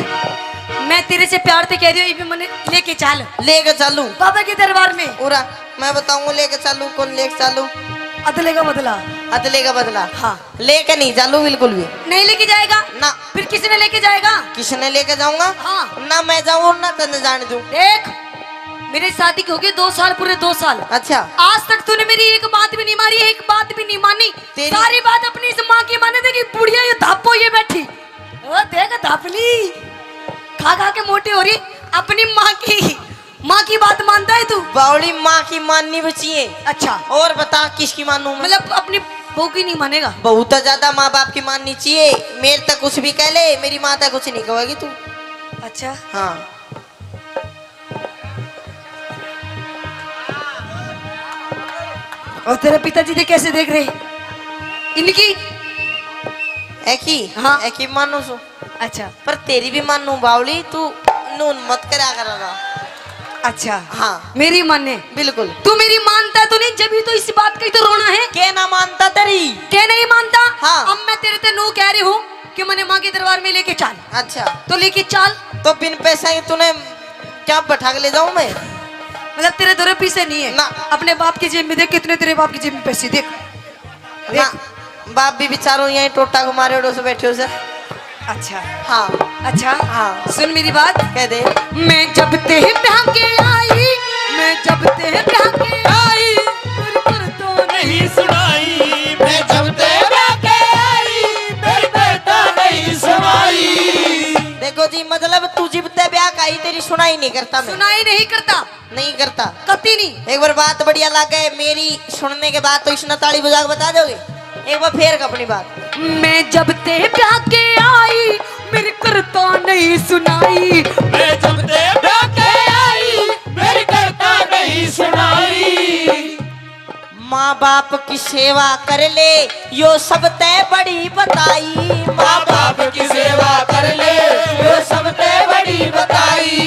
मैं तेरे से प्यार से कह रही हूँ, ये भी मैंने लेके चल। लेके चलू बाबा के दरबार में पूरा मैं बताऊंगा। लेके चलू कौन लेके चलू? अदले का बदला। अदले का बदला? हाँ। लेके नहीं चलू बिल्कुल भी नहीं लेके जाएगा ना। फिर किसने लेके जाएगा? किसने लेके जाऊंगा? हाँ। ना मैं जाऊँ ना तने जाने दूं। देख मेरी शादी हो गई 2 साल, पूरे 2 साल। अच्छा, आज तक तूने मेरी एक बात भी नहीं मारी, एक बात भी नहीं मानी। सारी बात अपनी इस माँ की माने थे कि बुढ़िया ये धापो ये बैठी। ओ देख धापली खा खा के मोटी हो रही। अपनी माँ की बात मानता है तू? बावली माँ की माननी बची है। अच्छा, और बता किसकी मानूं मैं? मतलब अपनी बहू की नहीं मानेगा? बहुत ज्यादा माँ बाप की माननी चाहिए। मेरे तक कुछ भी कह ले, मेरी माँ तक कुछ नहीं कहेगी तू। अच्छा हाँ। और तेरे पिताजी ने कैसे देख रहे इनकी? हाँ एक ही मानू सु। अच्छा, पर तेरी भी मानू बावली, तू नून मत करा करना। अच्छा हाँ मेरी माने बिल्कुल। तू मेरी मानता तो नहीं, जब भी तो इस बात का ही तो रोना है। क्या ना मानता तेरी? क्या नहीं मानता? हाँ। अब मैं तेरे ते नू कह रही हूँ कि मैंने माँ के दरबार में लेके चल। अच्छा तो लेके चल। तो बिन पैसा के तूने क्या बैठा के ले जाऊं मैं? मतलब तेरे दो पैसे नहीं है ना। अपने बाप की जेब में देख कितने तेरे बाप की जेब में पैसे देख ना बाप भी बेचारो यहीं टोटा घुमारे ओडो से बैठे हो सर। अच्छा हाँ अच्छा हाँ। सुन मेरी बात कह दे। मैं जब ते ब्याह के आई मैं जब ते ब्याह के आई फिर तो नहीं सुनाई मैं जब तेरा के आई मेरी बेटा नहीं सुनाई। देखो जी मतलब तू जिबते ब्याह का ही तेरी सुनाई नहीं करता मैं। सुनाई नहीं करता नहीं करता। कती नहीं एक बार बात बढ़िया लगे मेरी सुनने के बाद तो इसने ताली बजा के बता दोगे। एक बार फेर का अपनी बात। मैं जब ते ब्याह के आई मेरी करता नहीं सुनाई मैं जब तेरा के आई मेरी करता नहीं सुनाई। माँ बाप की सेवा कर ले यो सब तय बड़ी बताई। माँ बाप की सेवा कर ले यो सब ते बड़ी बताई।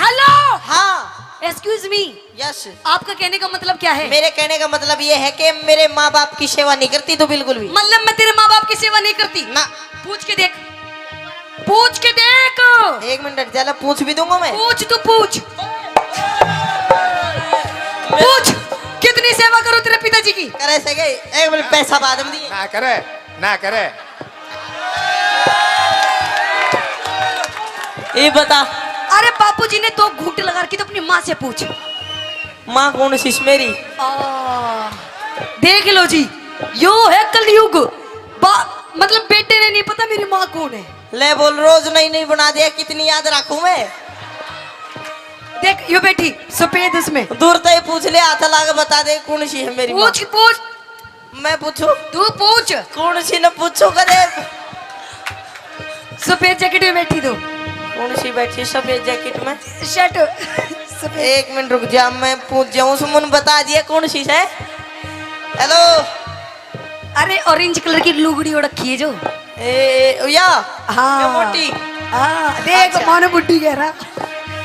हेलो हाँ एक्सक्यूज मी यस। आपका कहने का मतलब क्या है मेरे कहने का मतलब ये है कि मेरे माँ बाप की सेवा नहीं करती तो बिल्कुल भी मतलब मैं तेरे माँ बाप की सेवा नहीं करती ना। पूछ के देख पूछ के देख एक मिनट जरा पूछ भी दूंगा मैं। पूछ तू पूछ पूछ कितनी सेवा करो तेरे पिताजी की करे सके एक मिनट पैसा बाद में दिए। ना करे ना करे। ये बता अरे बापूजी ने तो घूंट लगा रखी तो अपनी माँ से पूछ माँ कौन सी मेरी। देख लो जी यो है कलयुग मतलब बेटे ने नहीं पता मेरी माँ कौन है ले बोल रोज नई नई बना दिया कितनी याद रखूं मैं। देख यो बेटी सफेद उसमें दूर तय पूछ ले हाथ लाके बता दे कौन सी है मेरी माँ। पूछ पूछ मैं पूछू तू पूछ कौन सी न पूछू कदे। सफेद जैकेट में बैठी दो कौन सी बैठी सफेद जैकेट में। शर्ट सफेद एक मिनट रुक जा मैं पूछ जाऊं सुमन बता दिया कौन सी है। हेलो अरे ऑरेंज कलर की लुगड़ी ओढ़ रखी है जो ए या हाँ ये मोटी। हाँ देख अच्छा। मानो बुड्ढी कह रहा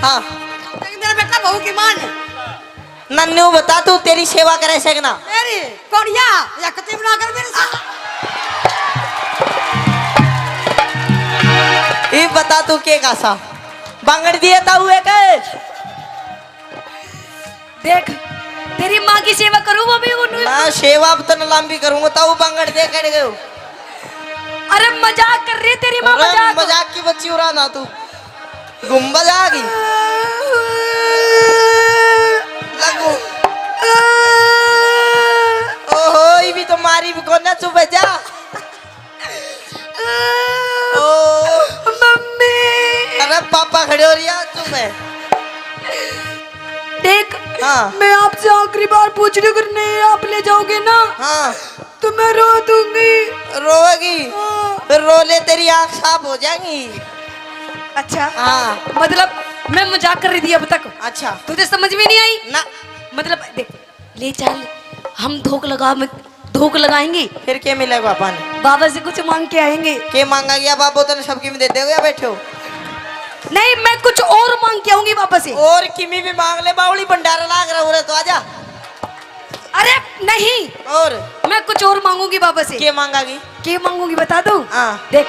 हाँ तेरा बेटा बहू की मान नन्नू बता तू तेरी सेवा करे सकना। मेरी कौड़िया या कति बना कर मेरे साथ ये बता तू के कासा बांगड़ दिए था हुए के। देख तेरी माँ की सेवा करूँ वो भी उन्हें ना सेवा अब तो न लंबी करूंगा ताऊ बांगड़ दे कर गयो। अरे मजाक कर रही है तेरी माँ अरे मजाक मजाक की बच्ची उड़ा ना तू गुम्बद आ गई लगू। ओहो ये भी तो मारी भी कौन ना चुप जा। ओ मम्मी अरे पापा खड़े हो रही है चुप है। देख हाँ मैं आपसे आखिरी बार पूछ रही हूँ अगर नहीं आप ले जाओगे ना हाँ तो मैं रो दूंगी रोएगी फिर रो ले तेरी आँख साफ हो जाएगी। अच्छा हाँ मतलब मैं मजाक कर रही थी अब तक अच्छा तुझे समझ में नहीं आई ना मतलब देख ले चल हम धोख लगाएंगे फिर क्या मिलेगा पापा ने बाबा से कुछ मांग के आएंगे के मांगा गया बाबू तो सबकी में देते हो या बैठे हो। नहीं मैं कुछ और मांग के आऊंगी बाबा से और किमी भी मांग ले बावली भंडारा लाग रहा हो रहा तो आजा। अरे नहीं और मैं कुछ और मांगूंगी बाबा से के मांगागी क्या मांगूंगी बता दूं हाँ देख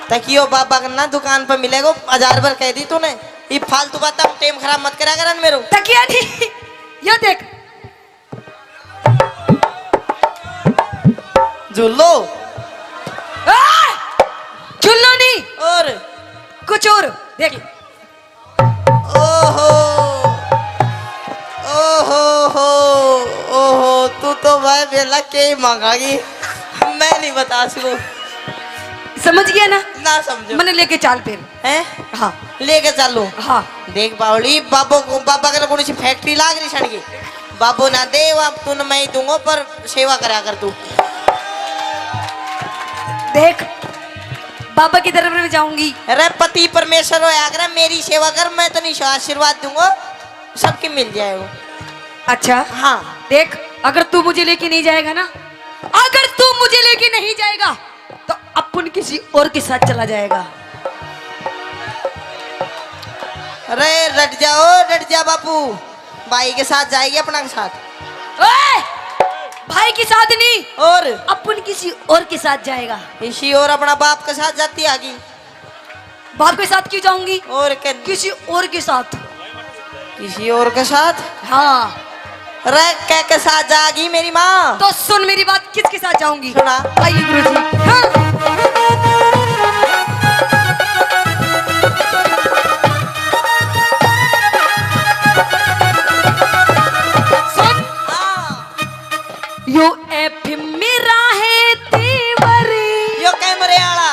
तकियो बाबा का ना दुकान पर मिलेगा 1000 बार कह दी तूने। ये फालतू बात टाइम खराब मत करा कर मेरे तकिया नहीं ये देख झुल्लो झुल्लो नहीं और कुछ और देख ओहो ओहो हो ओहो तू तो भाई बेला के ही मांगागी मैं नहीं बता सकूं। समझ गया ना ना समझो मैंने लेके चाल फिर हैं हाँ लेके चलो। हाँ देख बावली बाबा का कौन सी फैक्ट्री लाग रही सड़ की बाबू ना दे अब तू मैं ही दूंगा पर सेवा करा कर तू। देख बाबा की तरफ में जाऊंगी अरे पति परमेश्वर हो आकर मेरी सेवा कर मैं तो नहीं आशीर्वाद दूंगा सबकी मिल जाए वो। अच्छा हाँ देख अगर तू मुझे लेके नहीं जाएगा ना अगर तू मुझे लेके नहीं जाएगा तो अपन किसी और के साथ चला जाएगा। अरे डट जा बापू भाई के साथ जाएगी अपना के साथ। ओए! भाई भाई के साथ नहीं, और अपन किसी और के साथ जाएगा। इसी और अपना बाप के साथ जाती आगी। बाप के साथ क्यों जाऊंगी? और किसी और के साथ। किसी और के साथ? हाँ। रैक के साथ जागी मेरी माँ। तो सुन मेरी बात, किसके साथ जाऊंगी? सुना। आइए गुरुजी। हाँ। सुन। यो एफ मेरा है तेवरी। यो कैमरे वाला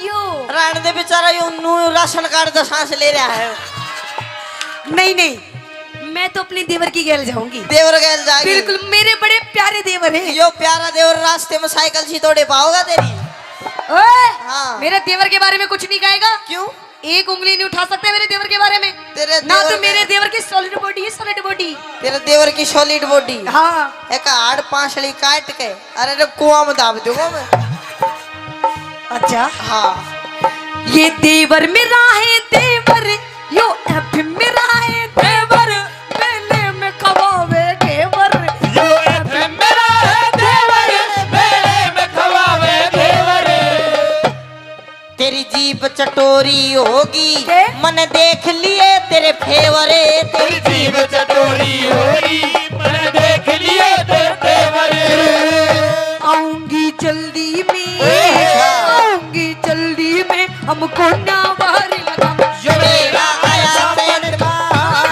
यो रान दे बेचारा यो नू राशन कार्ड का सांस ले रहा है। नहीं नहीं, मैं तो अपनी देवर की गैल जाऊंगी। देवर गैल जागी। बिल्कुल, मेरे बड़े प्यारे देवर हैं। यो प्यारा देवर रास्ते में साइकिल सी तोड़े पाओगा तेरी। ओए, हाँ। मेरे देवर के बारे में कुछ नहीं कहेगा। क्यों? एक उंगली नहीं उठा सकते मेरे देवर के बारे में। तेरे ना देवर तो मेरे देवर की सॉलिड बॉडी है, सॉलिड बॉडी। तेरे देवर की सॉलिड बॉडी। हाँ। एक हाड़ पांचड़ी काट के अरे रे कुआं में दाब दूंगा मैं। अच्छा। हाँ। ये देवर मेरा है देवर, यो एफ मेरा है देवर, मेले में खवावे घेवर। यो एफ मेरा है देवर, मेले में खवावे घेवर। तेरी जीभ चटोरी होगी, के? मन देख लिए तेरे फेवरे। तेरी जीभ चटोरी होगी, मैंने देख लिए तेरे तेवर। आऊंगी जल्दी में, अच्छा। आऊंगी जल्दी में, हमको ना बाहर लगा। यो मेरा आया सैन का,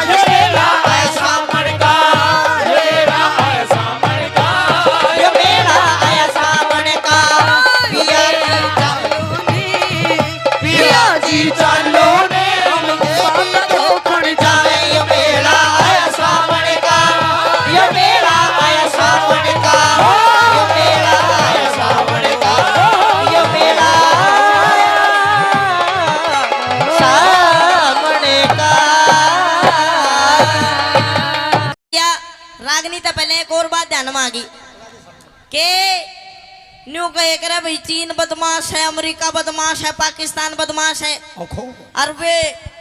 ये मेरा आया सामन का, ये मेरा आया सामन का। यो मेरा आया सामने का। पिया जी चालो ने, पिया जी चलो ने हमको खड़ जाए। यो मेरा आया सामने का। यो मेरा आया सामने का। यो मेरा आया सामने का। यो मेरा सामने का। क्या रागनी तो पहले एक और बात ध्यान में आ गई के न्यू कहे करे भाई चीन बदमाश है, अमेरिका बदमाश है, पाकिस्तान बदमाश है। और वे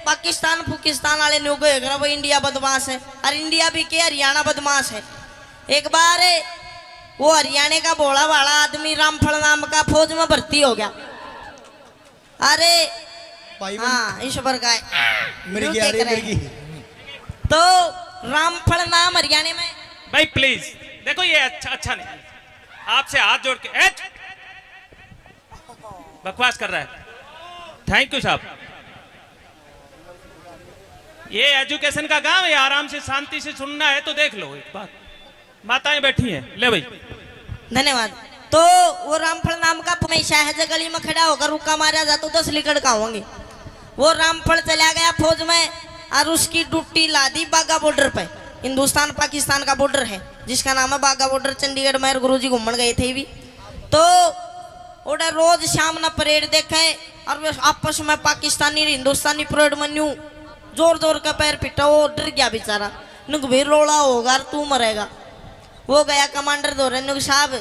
पाकिस्तान फुकिस्तान वाले न्यू कहे करे भाई इंडिया बदमाश है, और इंडिया भी के हरियाणा बदमाश है। एक बार वो हरियाणा का भोला वाला आदमी रामफल नाम का फौज में भर्ती हो गया। अरे हाँ ईश्वर का मिर्गी आ रही है, मिर्गी। तो रामफल नाम हरियाणा में। भाई प्लीज देखो, ये अच्छा नहीं। आपसे हाथ जोड़ के बकवास कर रहा है। थैंक यू साहब। ये एजुकेशन का गांव है, आराम से शांति से सुनना है तो देख लो। एक बात, माताएं बैठी हैं, ले भाई। धन्यवाद। तो वो रामफल नाम का हमेशा है गली में खड़ा होकर रुका मारा जाता 10 लीटर का होंगे। वो रामफल चला गया फौज में, और उसकी ड्यूटी ला दी बाघा बॉर्डर पे। हिंदुस्तान पाकिस्तान का बॉर्डर है जिसका नाम है बाघा बॉर्डर। चंडीगढ़ में गुरुजी घूमन गए थे भी, तो उधर रोज शाम ना परेड देखे, और वे आपस में पाकिस्तानी और हिंदुस्तानी परेड में न्यू जोर जोर का पैर पिटा। वो डर गया बेचारा, नुक भी रोड़ा होगा और तू मरेगा। वो गया कमांडर दो नुक साहब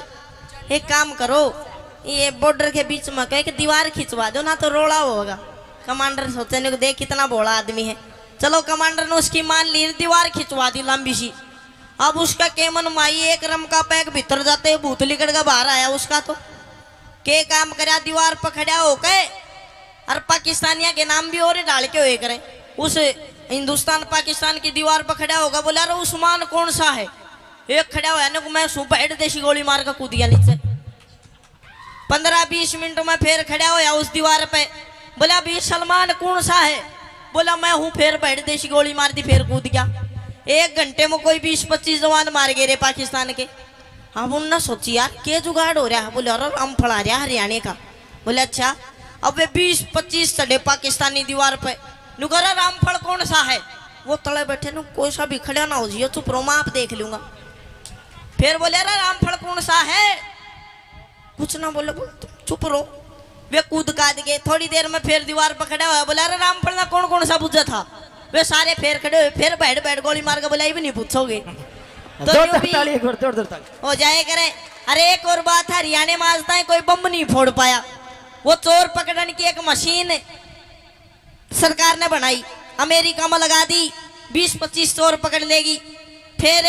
एक काम करो, ये बॉर्डर के बीच में कह के दीवार खिंचवा दो ना तो रोड़ा होगा। कमांडर सोचे नुक देख कितना भोला आदमी है। चलो कमांडर ने उसकी मान ली, दीवार खिंचवा दी लंबी सी। अब उसका केमन माई एक रम का पैक भीतर जाते भूत लिकड़ का बाहर आया उसका। तो के काम करा दीवार पर खड़ा हो के, और पाकिस्तानिया के नाम भी और डाल के हुए करे। उस हिंदुस्तान पाकिस्तान की दीवार पर खड़ा होगा, बोला अरे उस्मान कौन सा है। एक खड़ा हुआ ना, मैं सुबह हेड देशी गोली मार कर कूद गया नीचे। 15-20 मिनट में फिर खड़ा होया उस दीवार पे, बोला भी सलमान कौन सा है। बोला मैं हूँ। फिर हेड देशी गोली मार दी, फिर कूद गया। 1 घंटे में कोई 20-25 जवान मार गए रे पाकिस्तान के। अब उन्होंने सोची यार के जुगाड़ हो रहा है। बोले अरे रामफल आ रहा हरियाणा का। बोले अच्छा। अब वे 20-25 चढ़े पाकिस्तानी दीवार पे। नुकरा रामफल कौन सा है। वो तले बैठे नु कोई सा भी खड़ा ना हो जियो, चुप रहो मैं आप देख लूंगा। फिर बोले अरे रामफल कौन सा है। कुछ ना बोले, चुप रहो। वे कूद काद गए। थोड़ी देर में फिर दीवार पर खड़ा हुआ, बोला अरे रामफल ना कौन कौन सा पूछा था। वे सारे फिर खड़े हुए, फिर बैठ गोली मार के बोला ये भी नहीं पूछोगे तो यूं भी हो जाए करे। अरे एक और बात है, हरियाणा में आज तक कोई बम नहीं फोड़ पाया। वो चोर पकड़ने की एक मशीन सरकार ने बनाई, अमेरिका में लगा दी। 20-25 चोर पकड़ लेगी। फिर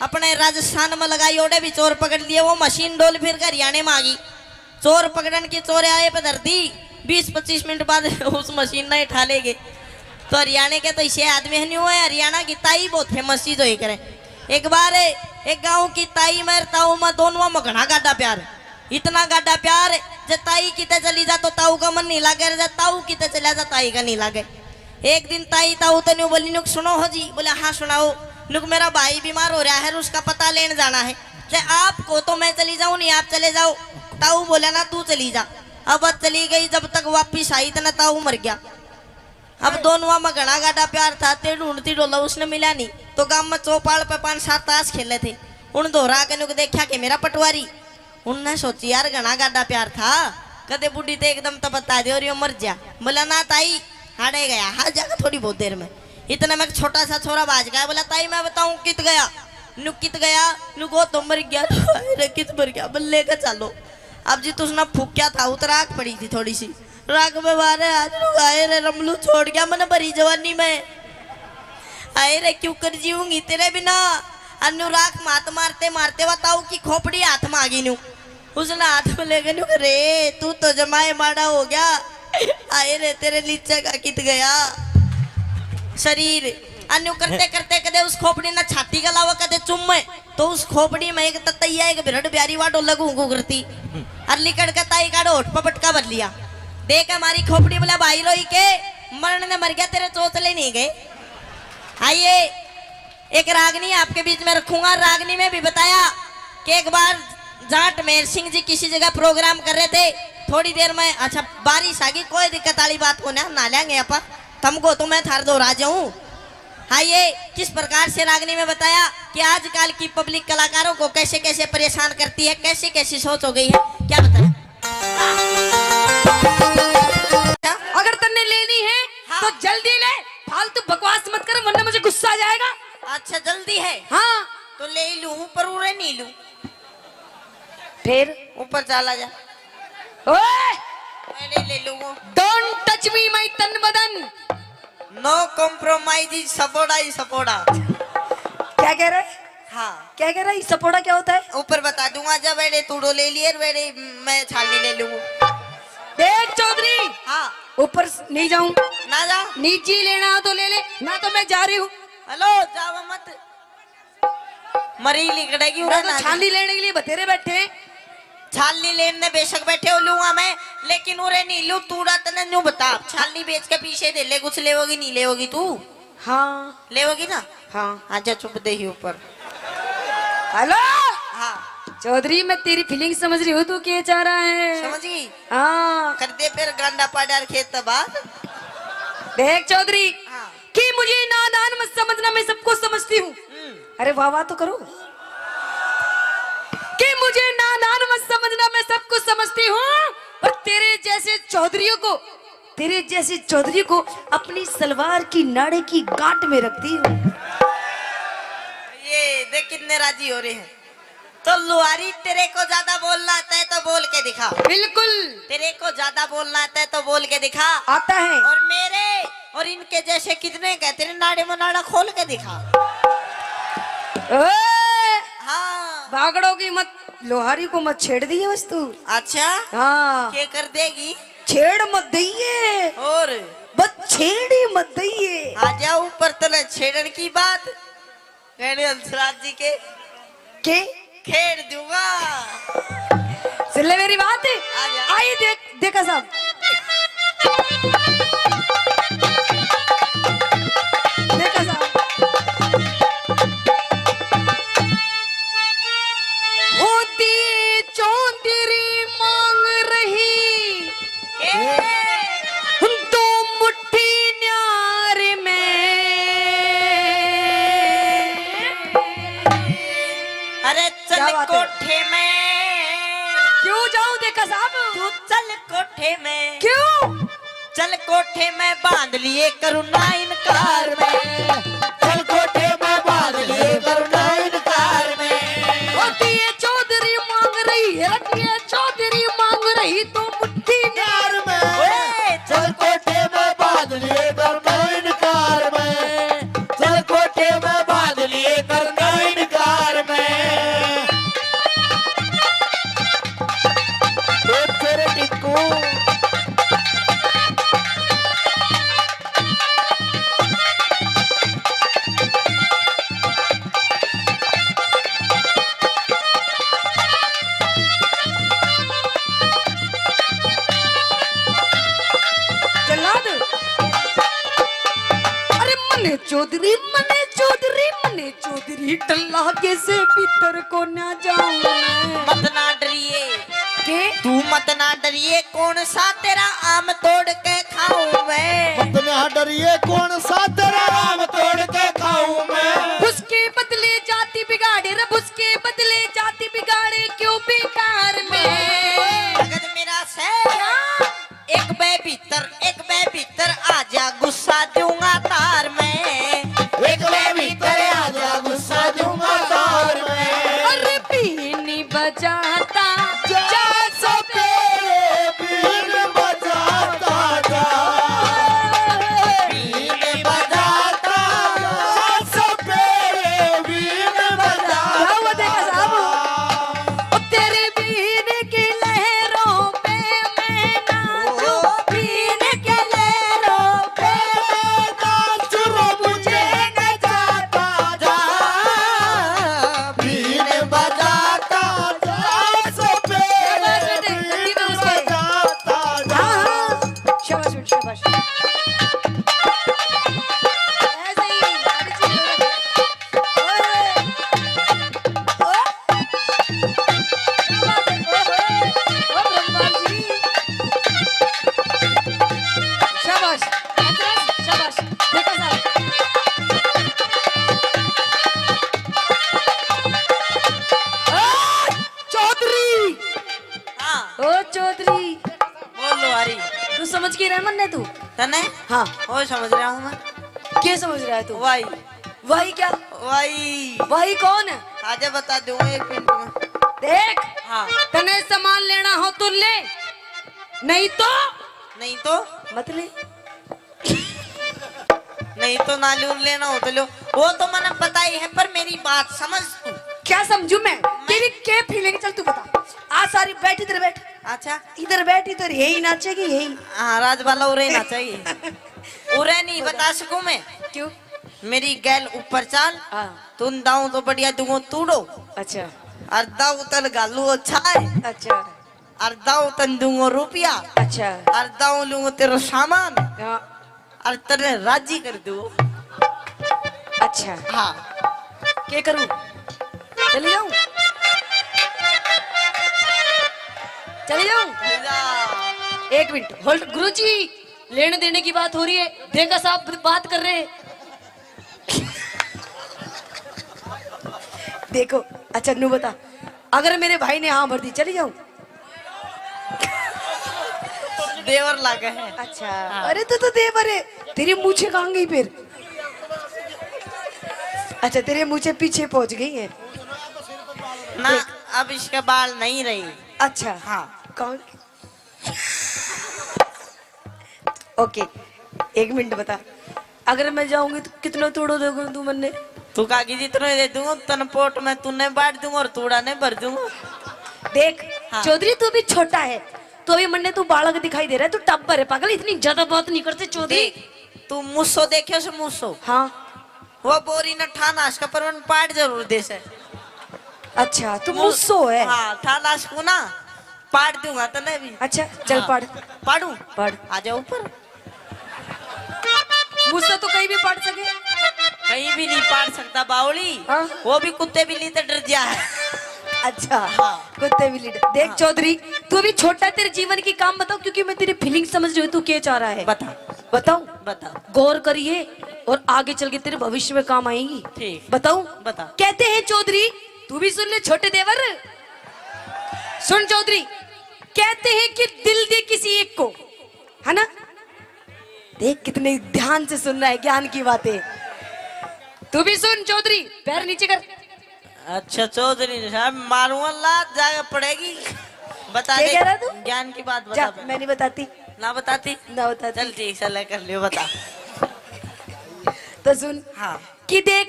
अपने राजस्थान में लगाई ओडे भी चोर पकड़ लिए, वो मशीन डोल फिर कर हरियाणा में आ गई। चोर पकड़न की चोर आए पे धरती 20-25 मिनट बाद उस मशीन ने उठा ले गए। तो हरियाणा के तो इसे आदमी नहीं हुए, हरियाणा की ताई बहुत फेमस चीज हो करे। एक बार एक गांव की ताई में ताऊ में दोनों में घना गाढ़ा प्यार, इतना गाढ़ा प्यार जब ताई किते चली जा तो ताऊ का मन नहीं लागे, जब ताऊ किते चला जा ताई का नहीं लागे। एक दिन ताई ताऊ तो नहीं बोली, नुक सुनो हो जी। बोले हाँ सुनाओ। नुक मेरा भाई बीमार हो रहा है, उसका पता लेने जाना है। आपको तो मैं चली जाऊं, नहीं आप चले जाओ। ताऊ बोला ना तू चली जा। अब चली गई, जब तक वापिस आई तो ताऊ मर गया। अब दोनों में घना गाढ़ा प्यार था, ते ढूंढती डोला उसने मिला नहीं। तो गांव में चौपाल पे 5-7 ताश खेले थे। उन दोहरा के नुक देखा कि मेरा पटवारी। उनने सोची यार घना गाढ़ा प्यार था, कदे बुढ़ी तो एकदम तो बता दे और ये मर जा। बोला ना ताई हाड़े गया, हार जाएगा थोड़ी बहुत देर में। इतना में छोटा सा छोरा बाज गया। बोला ताई मैं बताऊं कित गया। नुक कित गया, नुको तो मर गया। अरे कित मर गया, बल्ले का चलो। अब जी तो उसने फूक्या था, उतराक पड़ी थी थोड़ी सी राग में बारे। आज आए रे रमलू छोड़ गया मैंने भरी जवानी में। आए रे क्यों कर जीऊंगी तेरे बिना। अनुराग मात मारते मारते बताओ की खोपड़ी हाथ में आ गई न्यू। उसने हाथ में ले गए न्यू, रे तू तो जमाए माड़ा हो गया। आए रे तेरे लीचे का कित गया शरीर। अन्यू करते करते कदे उस खोपड़ी ना छाती का लावा कदे चुम्मे, तो उस खोपड़ी में एक ततैया एक बिरड़ प्यारी वाडो लगू करती। अरली कड़का ताई का होठ पटका भर लिया। देख हमारी खोपड़ी। बोला भाई रोई के मरण ने मर गया, तेरे चोचले नहीं गए। आइए एक रागनी आपके बीच में रखूंगा। रागनी में भी बताया कि एक बार जाट मेहर सिंह जी किसी जगह प्रोग्राम कर रहे थे। थोड़ी देर में अच्छा बारिश आ गई, कोई दिक्कत वाली बात को ना लेंगे अपन तुमको, तो मैं थार दो राजा हूँ। आइए किस प्रकार से रागनी में बताया कि आजकल की पब्लिक कलाकारों को कैसे कैसे परेशान करती है, कैसे कैसी सोच हो गई है। क्या बताया अगर तन्ने लेनी है तो जल्दी ले, फालतू बकवास मत कर वरना मुझे गुस्सा आ जाएगा। अच्छा जल्दी है हाँ तो ले ही लूं, पर उड़े नहीं लूं। फिर ऊपर चला जा। ओए मैं ले लूंगा। डोंट टच मी माय तन बदन। नो कॉम्प्रोमाइज, सपोड़ा ही सपोड़ा। क्या कह रहे? हाँ क्या कह रहा है? सपोड़ा क्या होता है? ऊपर बता दूंगा। जब बेड़े तूड़ो ले लिए बेड़े मैं छालनी ले लूंगा। देख चौधरी, हाँ ऊपर नहीं जाऊं ना जा। नीचे लेना हो तो ले ले, ना तो मैं जा रही हूँ। हेलो जावा मत, मरी लिकड़ेगी। तो छाननी लेने के लिए बतेरे बैठे। छालनी लेने बेशक बैठे हो लूंगा मैं, लेकिन उरे नहीं लू। तूड़ा तने न्यू बता, छालनी बेच के पीछे दे ले। कुछ लेवोगी नहीं लेवोगी तू? हाँ लेवोगी ना? हाँ। आजा चुप दे ही ऊपर। हेलो हाँ चौधरी, मैं तेरी फीलिंग समझ रही हूँ, तू क्या चाह रहा है? समझ गई। हाँ कर दे फिर गांडा पाडार खेत बाद। देख चौधरी, हाँ कि मुझे नादान मत समझना, मैं सबको समझती हूँ। अरे वाह वाह तो करो। कि मुझे नादान मत समझना, मैं सबको समझती हूँ। और तेरे जैसे चौधरी को अपनी सलवार की नाड़े की गांठ में रखती हूँ। ये देख कितने राजी हो रहे हैं। तो लुहारी तेरे को ज्यादा बोलना आता है तो बोल के दिखा। बिल्कुल तेरे को ज्यादा बोलना आता है तो बोल के दिखा। आता है। और मेरे और इनके जैसे कितने का तेरे नाड़े में नाड़ा खोल के दिखा। हाँ भागड़ों की मत, लोहारी को मत छेड़ दिए बस तू। अच्छा हाँ क्या कर देगी? छेड़ मत दइए, और बस छेड़ी मत दइए। आ जाओ ऊपर तले छेड़न की बात कहने हंसराज जी के खेड़ दूंगा। सुन ले मेरी बात। आजा। आई देखा साहब, देखा साहब, होती चौधरी मांग रही दो मुट्ठी न्यार में। अरे चल क्या बात है? कोठे में। क्यों जाऊं देखा साहब? तू चल कोठे में। क्यों? चल कोठे में बांध लिए करुणा इनकार में। चल कोठे में बांध लिए करुणा इनकार में। होती है चौधरी मांग रही है, चौधरी मांग रही तो मुट्ठी न्यार में। ओए, चल कोठे में बांध लिए करुणा इनकार में। चल कोठे में बांध लिए करुणा इनकार मने चौधरी टल्ला कैसे भीतर को ना जाऊं मैं। मत ना डरिए, के तू मत ना डरिए, कौन सा तेरा आम तोड़ के खाऊं मैं। मत ना डरिए, कौन सा तेरा आम तोड़ के खाऊं मैं। उसके बदले जाति बिगाड़े, रब उसके बदले जाति बिगाड़े क्यों बेकार में। जगत मेरा शहर एक बे भीतर आजा गुस्सा दूंगा तार में। एक बे भीतर आजा गुस्सा दूंगा तार में। अरे बीनी बजाता जा सो तेरे बीन बजाता जा, बीन बजाता जा, सब तेरे बीन बजाता जा। तेरे बीन की लहरों पे मैं नाचूं, बीन की लहरों पे नाचो मुझे नचाता जा, बीन बजाता जा, सब तेरे बीन बजाता जा। शाबाश बेटा, शाबाश। ऐसे ही गाड़ी चलो। ओए ओ क्या बात है, ओ ब्रह्मांड जी, शाबाश शाबाश। देखो साहब, चौधरी, हाँ ओ चौधरी, बोलो हरी। तू समझ के रह मन्ने तू। तने हाँ, वो समझ रहा हूँ मैं। क्या समझ रहा है तू। वाई वही क्या, वाई वही कौन है। आजा बता दूंगा एक मिनट में। देख, हाँ तने सामान लेना हो तो ले, नहीं तो नहीं तो मत ले। नहीं तो नालूर लेना हो तो लो, वो तो मैंने पता ही है, पर मेरी बात समझ तू। क्या समझू मैं, तेरी क्या फीलिंग, चल तू बता। आ सारी बैठ, इधर बैठ, अच्छा इधर बैठ, इधर यही नाचेगी यही। हाँ राज वाला उरे ना चाहिए। उरे नहीं बता सकूं मैं। क्यों। मेरी गैल ऊपर चाल, हाँ, तुम दाऊ तो बढ़िया दूंगो तूड़ो, अच्छा अर्धा उतल गालू अच्छा है, अच्छा अर्धा उतन दूंगो रुपया, अच्छा। अर्धा लूंगो तेरा सामान, हाँ, और तेरे राजी कर दू। अच्छा हाँ क्या करूं, चली जाऊं, चली जाऊं। एक मिनट होल्ड, गुरुजी लेने देने की बात हो रही है, देखा साहब बात कर रहे हैं। देखो अच्छा नू बता, अगर मेरे भाई ने हाँ भर दी चली जाऊं। देवर लागे है। अच्छा अरे तो देवर है, तेरी मूछे कहाँ गई फिर। अच्छा तेरे मूछे पीछे पहुंच गई है ना, अब इसके बाल नहीं रही। अच्छा हाँ कौन। ओके एक मिनट बता, अगर मैं जाऊंगी तो कितना तोड़ो दोगे तू मन्ने। तू कागी जितना दे दूंगा तन पोट में तूने बांट दूंगा और तूड़ा ने भर दूंगा। देख हाँ। चौधरी तू भी छोटा है, तो अभी मन्ने तू बालक दिखाई दे रहा है, तू टब्बर है पागल, इतनी ज्यादा बात नहीं करते चौधरी। देख तू मुस्सो देखे से मुस्सो, हाँ वो बोरी न ठानाश का परवन पाट जरूर दे से। अच्छा तू मुझसो है। हाँ ठानाश को ना पाट दूंगा तने भी। अच्छा चल हाँ। पढ़ पाड़ू पढ़। आ जाओ ऊपर। मुझसे तो कहीं भी पढ़ सके। कहीं भी नहीं पाट सकता बावली। हाँ। वो भी कुत्ते बिल्ली तो डर जा है। अच्छा हाँ। कुत्ते भी लीडर। देख चौधरी तू अभी छोटा है, तेरे जीवन की काम बताओ, क्योंकि मैं तेरी फीलिंग समझ रही हूँ तू क्या चाह रहा है। बता बताऊं, बता। गौर करिए और आगे चल के तेरे भविष्य में काम आएगी। ठीक। बताऊं, बता। कहते हैं चौधरी, तू भी सुन ले छोटे देवर, सुन चौधरी, कहते हैं कि दिल दे किसी एक को, है ना। देख कितने ध्यान से सुन रहा है ज्ञान की बातें। तू भी सुन चौधरी, पैर नीचे कर। अच्छा चौधरी साहब मारूंगा लात जाके पड़ेगी। बता क्या दे कह रहा तू? ज्ञान की बात जा बता। मैं नहीं बताती, ना बताती ना बताती। चल ठीक से कर लियो बता। तो सुन हाँ कि देख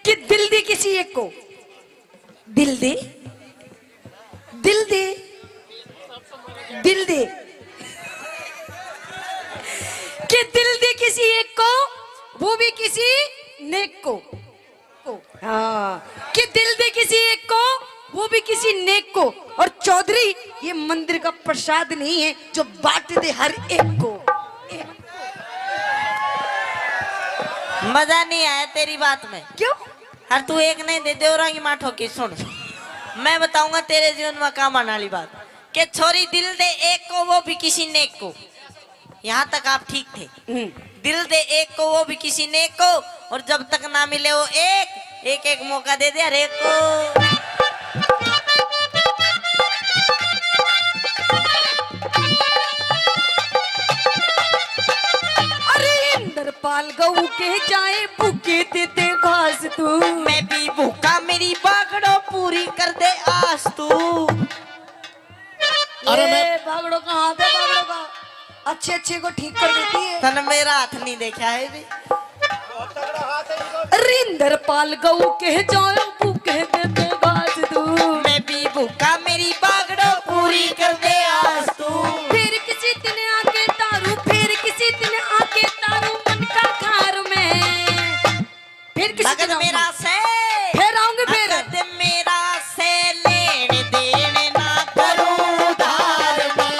कि दिल दे किसी एक को, दिल दे, दिल दे, दिल दे, कि दिल दे किसी एक को, वो भी किसी नेक को। हाँ कि दिल दे किसी एक को, वो भी किसी नेक को। और चौधरी ये मंदिर का प्रसाद नहीं है जो बांट दे हर एक को। मजा नहीं आया तेरी बात में। क्यों? हर तू एक नहीं दे देवरांगी माठो की सुन, मैं बताऊंगा तेरे जीवन में काम आने वाली बात कि छोरी दिल दे एक को वो भी किसी नेक को। यहाँ तक आप ठीक थे। दिल दे एक को वो भी किसी नेक को, और जब तक ना मिले वो एक एक मौका दे दे हर एक को। इंद्रपाल गऊ के जाए भूखे देते घास तू। मैं भी भूखा मेरी बागड़ो पूरी कर दे आस तू। अरे ये बागड़ों का हाथ है, बागड़ों का अच्छे अच्छे को ठीक कर देती है। तन मेरा हाथ नहीं देखा है भी। इंद्रपाल गऊ के जाए भूखे देते घास तू। मैं भी भूखा मेरी बागड़ो पूरी कर दे आस तू। फिर किसी दिन आके तारू, फिर किसी दिन आके तारू मन का खार में। फिर किसी नगद दिन मेरा से फिर आऊंगी फिर। नगद मेरा से लेने देने ना करूं उधार में।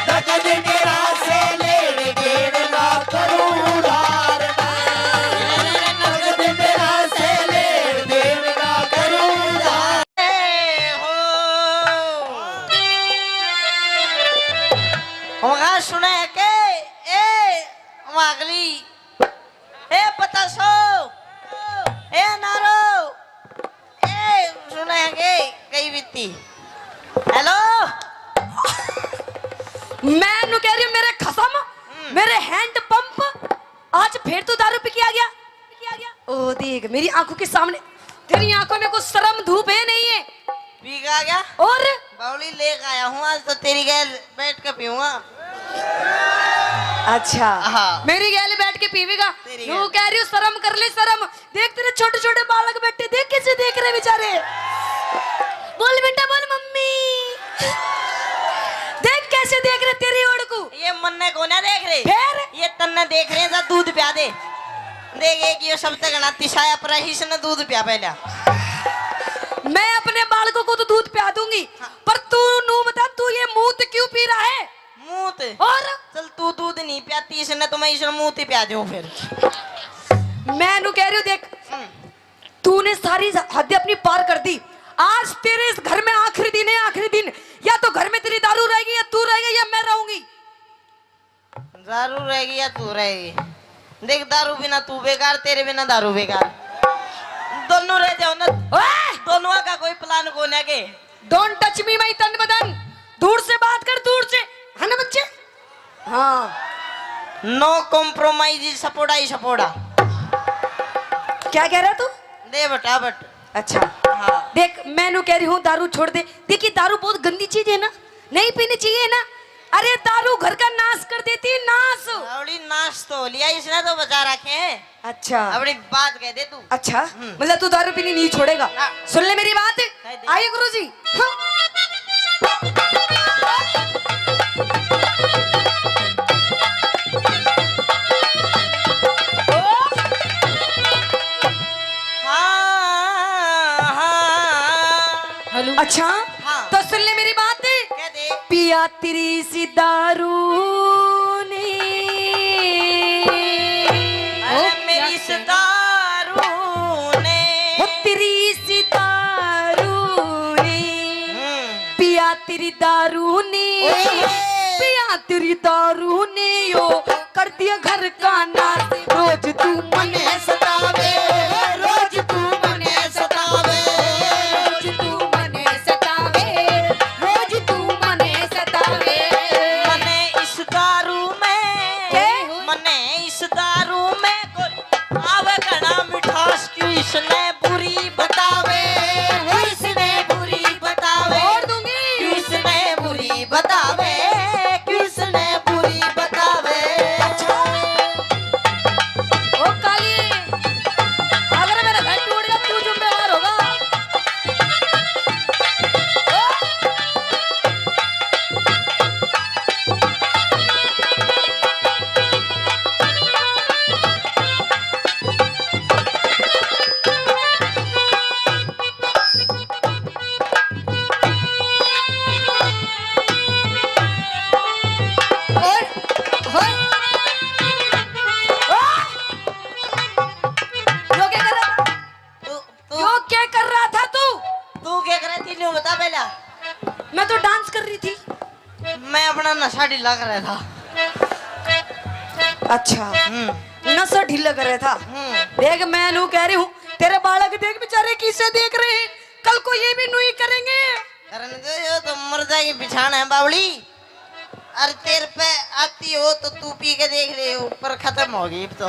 नगद मेरा से लेने देने ना करूं उधार में। नगद मेरा से लेने देने ना करूं उधार। होगा सुने के ए अगली ए पतासो ए नारो ए सुने के कई बीती। हेलो मैं नु कह रही हूँ मेरे खसम, मेरे हैंड पंप आज फिर तू दारू पी के आ गया। ओ देख मेरी आंखों के सामने, तेरी आंखों में कुछ शर्म धूप है नहीं है। पी का गया और बावली लेकर आया हूँ आज तो तेरी गैल बैठ के पीऊंगा। अच्छा हाँ। मेरी गैल बैठ के पीवेगा। तेरी तू गैल। कह रही हूँ शर्म कर ले शर्म। देख तेरे छोटे छोटे बालक बैठे, देख कैसे देख रहे बेचारे। बोल बेटा बोल मम्मी। देख कैसे देख रहे तेरी ओर को। ये मन्ने को ना देख रहे, फिर ये तन्ने देख रहे हैं दूध पिया दे। देख एक ये सब तक ना तिशाया पर ही ने दूध पिया पहला। मैं अपने बालकों को तो दूध पिला दूंगी, पर तू नू बता तू ये मूत क्यों पी रहा है? मूत और चल तू दूध नहीं पियाती इसने तो मैं इसने मूत ही पिया दूं फिर। मैं नू कह रही हूँ देख, तूने सारी हद अपनी पार कर दी। आज तेरे इस घर में आखिरी दिन है, आखिरी दिन। या तो घर में तेरी दारू रहेगी, या तू रहेगी, या मैं रहूंगी। दारू रहेगी या तू रहेगी। देख दारू बिना तू बेकार, तेरे बिना दारू बेकार। दोनों रह जाओ ना, ओए! दोनों का कोई प्लान को ना के। डोंट टच मी माय तन बदन। दूर से बात कर, दूर से, है ना बच्चे? हाँ। नो कॉम्प्रोमाइज सपोड़ा ही सपोड़ा। क्या कह रहा तू? दे बटा बट। अच्छा हाँ। देख मैं नू कह रही हूँ दारू छोड़ दे। देखिए दारू बहुत गंदी चीज है ना, नहीं पीनी चाहिए ना। अरे दारू घर का नाश कर देती है, नाश। अबड़ी नाश तो लिया इसने तो बचा रखे हैं। अच्छा अबड़ी बात कह दे तू। अच्छा मतलब तू दारू पीनी नहीं छोड़ेगा। हाँ। सुन ले मेरी बात। कह दे। आइए गुरुजी। हाँ हाँ। हेलो अच्छा हाँ। तो सुन ले मेरी बात। कह दे। पिया तेरी सी दारू ने। अरे मेरी इस दारू ने। वो तेरी सी दारू ने। पिया तेरी दारू ने। पिया तेरी दारू ने यो कर दिया घर का नाश। रोज तू मने सतावे, रोज तू मने सतावे, रोज तू मने सतावे, रोज तू मने सतावे। मने इस दारू में, के? मने इस दारू में कोई आवे घना मिठास क्यों इसने बुरी बतावे, इसने बुरी बतावे। और दूंगी। क्यों इसने बुरी बतावे, क्यों इसने बुरी बतावे। ओ काली मैं तो डांस कर रही थी। मैं अपना नशा ढीला कर रहा था। अच्छा, नशा ढीला कर रहा था। हम्म। देख मैं नू कह रही हूँ, तेरे बालक देख बेचारे किसे देख रहे हैं, कल को ये भी नू ही करेंगे। करने दो, ये तो मुर्दा की बिछाना है बावली। अरे तेरे पे आती हो तो तू पी के देख ले, ऊपर खत्म होगी अब तो।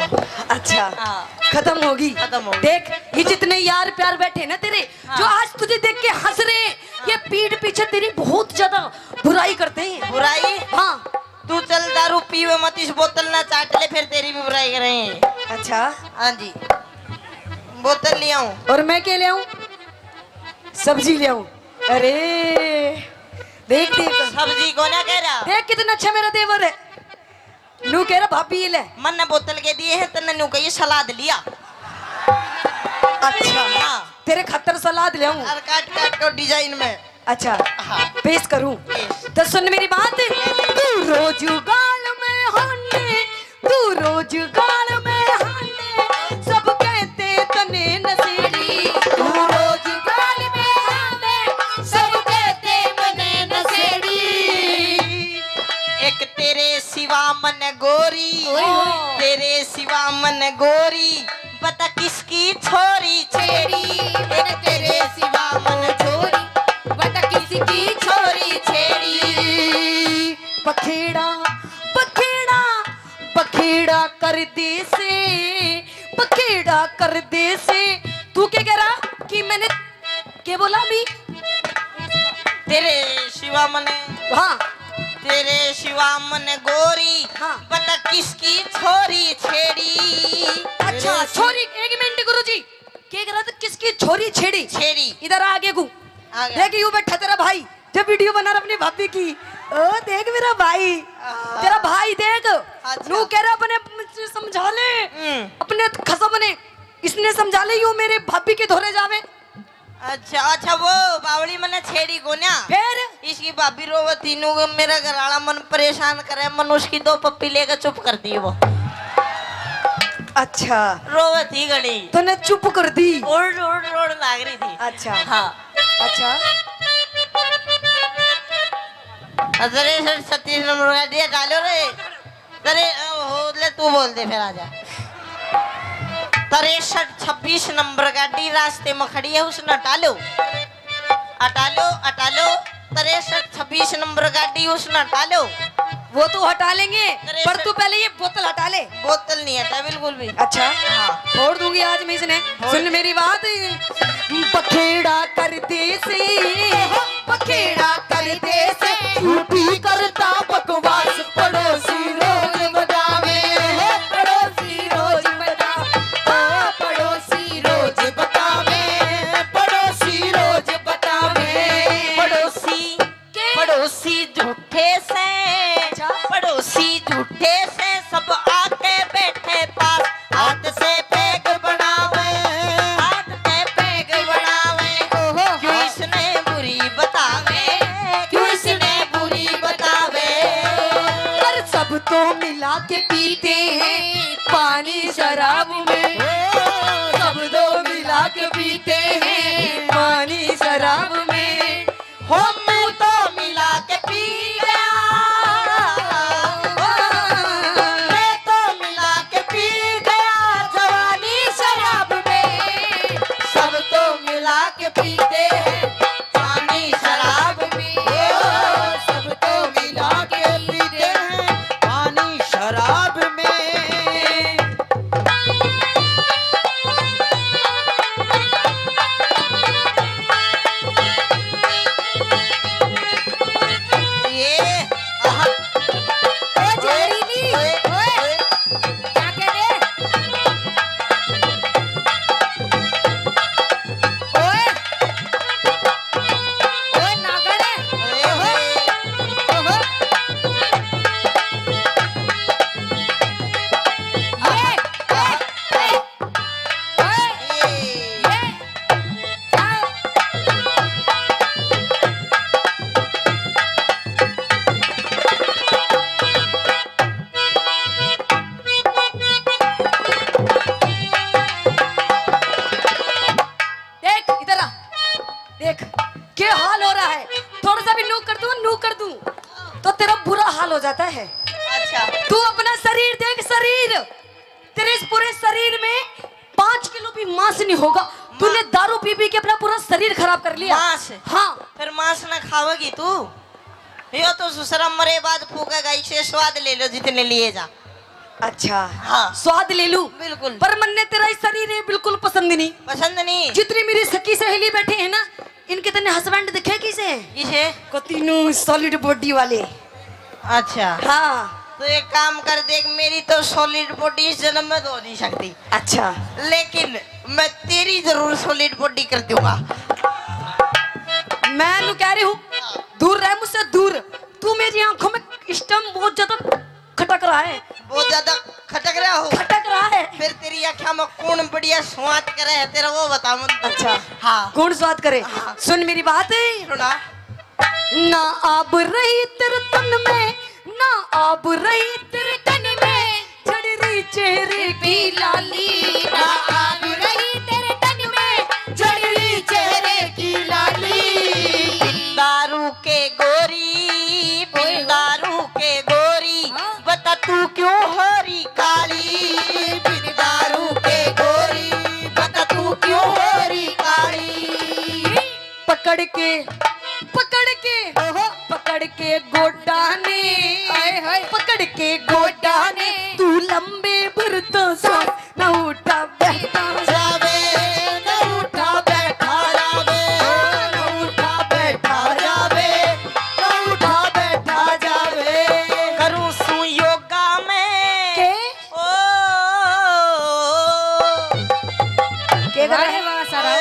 अच्छा, हाँ। खत्म होगी। खत्म होगी। देख ये जितने यार प्यार बैठे ना तेरे, जो आज तुझे देख के हंस रहे हैं, ये पीठ पीछे तेरी बहुत ज्यादा बुराई करते हैं। बुराई? हाँ। तू चल दारू पीवे मत, इस बोतल ना चाट ले, फिर तेरी भी बुराई करेंगे। अच्छा, हाँ जी, बोतल ले आऊं? और मैं क्या ले आऊं? सब्जी ले आऊं? अरे देख देख सब्जी को ना कह रहा। देख कितना अच्छा मेरा देवर है। नू कह रहा भाभी ये ले। मन ने बोतल के दिए हैं तन्ने नू कही सलाद लिया। अच्छा, हाँ। तेरे खतर सलाद ले आऊं? और काट काट के डिजाइन में। अच्छा, हाँ। पेश करूं? पेश। तो सुन मेरी बात, तू रोज गाल में हाने, तू रोज गाल में हाने, सब कहते तने नशेड़ी। तू रोज गाल में हाने, सब कहते मने नशेड़ी। एक तेरे सिवा मन गोरी, ओए। तेरे सिवा मन गोरी, बता किसकी छोरी छेड़ी। एक तेरे सिवा मन छोरी, बता किसकी छोरी छेड़ी। बखेड़ा बखेड़ा बखेड़ा कर दे से, बखेड़ा कर दे से। तू क्या कह रहा कि मैंने क्या बोला अभी? तेरे सिवा मन, हाँ तेरे सिवा मन गोरी, हाँ। बता किसकी छोरी छेड़ी। अच्छा छोरी, एक मिनट गुरुजी, क्या कह रहा था? किसकी छोरी छेड़ी? छेड़ी। इधर आगे को आ गया। देख, यूं बैठा तेरा भाई, जब वीडियो बना रहा अपनी भाभी की। ओ देख मेरा भाई, तेरा भाई देख। अच्छा। नू कह रहा अपने समझा ले, अपने खसम ने, इसने समझा ले यूं मेरे भाभी के धोरे जावे। अच्छा अच्छा, वो बावली मने छेड़ी को ना, फिर इसकी भाभी रोवत तीनों को, मेरा घरवाला मन परेशान करे, मन उसकी 2 पप्पी लेकर चुप कर दी वो। अच्छा, रोवत ही घड़ी, तूने चुप कर दी। ओड़ ओड़ ओड़ लाग रही थी। अच्छा हाँ। अच्छा, अरे सर 36 नंबर का दिया डालो रे। अरे हो ले, तू बोल दे फिर आजा। 63-26 नंबर गाड़ी रास्ते में खड़ी है, उसने हटा लो, हटा लो, हटा लो। 63-26 नंबर गाड़ी उसने हटा लो। वो तो हटा लेंगे, पर तू पहले ये बोतल हटा ले। बोतल नहीं हटा बिल्कुल भी। अच्छा, हाँ। छोड़ दूंगी आज मैं इसने। सुन मेरी बात, बखेड़ा कर दे से, बखेड़ा कर दे से, झूठी करता बकवास, पड़ोसी रोज बतावे, पड़ोसी रोज बतावे, पड़ोसी रोज बतावे, पड़ोसी रोज बतावे। पड़ोसी पड़ोसी झूठे से, पड़ोसी झूठे से, सब आके बैठे पास, हाथ से पेग बनावे, हाथ से पेग बनावे। क्यों इसने बुरी बतावे, क्यों इसने बुरी बतावे। पर सब तो मिला के पीते हैं पानी शराब में, सब तो मिला के पीते हैं पानी शराब में। हम तो मिला के पी गया, मैं तो मिला के पी गया जवानी शराब में। सब तो मिला के पीते हैं पानी शराब में, सब तो मिला के पीते हैं पानी शराब में। ये आहा, जहरीली, ओए, क्या कह रहे? ओए, शरीर, तेरे इस पूरे शरीर में 5 किलो भी मांस नहीं होगा। तूने दारू पी पी के अपना पूरा शरीर खराब कर लिया। मांस? हाँ। फिर मांस ना खाओगी तू? यो तो ससुरा मरे बाद फूकेगा, इसे स्वाद ले लो जितने लिए जा। अच्छा हाँ। स्वाद ले लूं? बिल्कुल। पर मन्ने तेरा इस शरीर है बिल्कुल पसंद नहीं। पसंद नहीं? जितनी मेरी सखी सहेली बैठी है ना, इनके तने हस्बैंड दिखे किसे? किसे? को तीनों सॉलिड बॉडी वाले। अच्छा हाँ। तो एक काम कर, देख मेरी तो सॉलिड बॉडी इस जन्म में तो हो नहीं सकती, अच्छा लेकिन मैं तेरी जरूर सॉलिड बॉडी कर दूंगा। मैं नु कह रही हूँ, दूर रह मुझसे दूर। तू मेरी आंखों में स्टम बहुत ज्यादा खटक रहा है। बहुत ज्यादा खटक रहा हो? खटक रहा है। फिर तेरी आँखों में कौन बढ़िया स्वाद करे है तेरा, वो बता मुझे। अच्छा हाँ। कौन स्वाद करे? हाँ। सुन मेरी बात है सुना। ना आब रही तेरे तन में, ना आब रही तेरे तन में, चढ़ रही चेहरे की लाली। ना आब रही तेरे तन में, चढ़ रही चेहरे की लाली। दारू के गोरी, बिन दारू के गोरी, बता तू क्यों हरी काली? बिन दारू के गोरी, बता तू क्यों हरी काली? पकड़ के पकड़ के गोडाने, पकड़ के गोडाने, तू लंबे बरतों से न उठा बैठा जावे, न उठा बैठा जावे, न उठा बैठा जावे, न उठा बैठा जावे। करूं सू योगा में के ओ के कर रहे वहाँ सारा?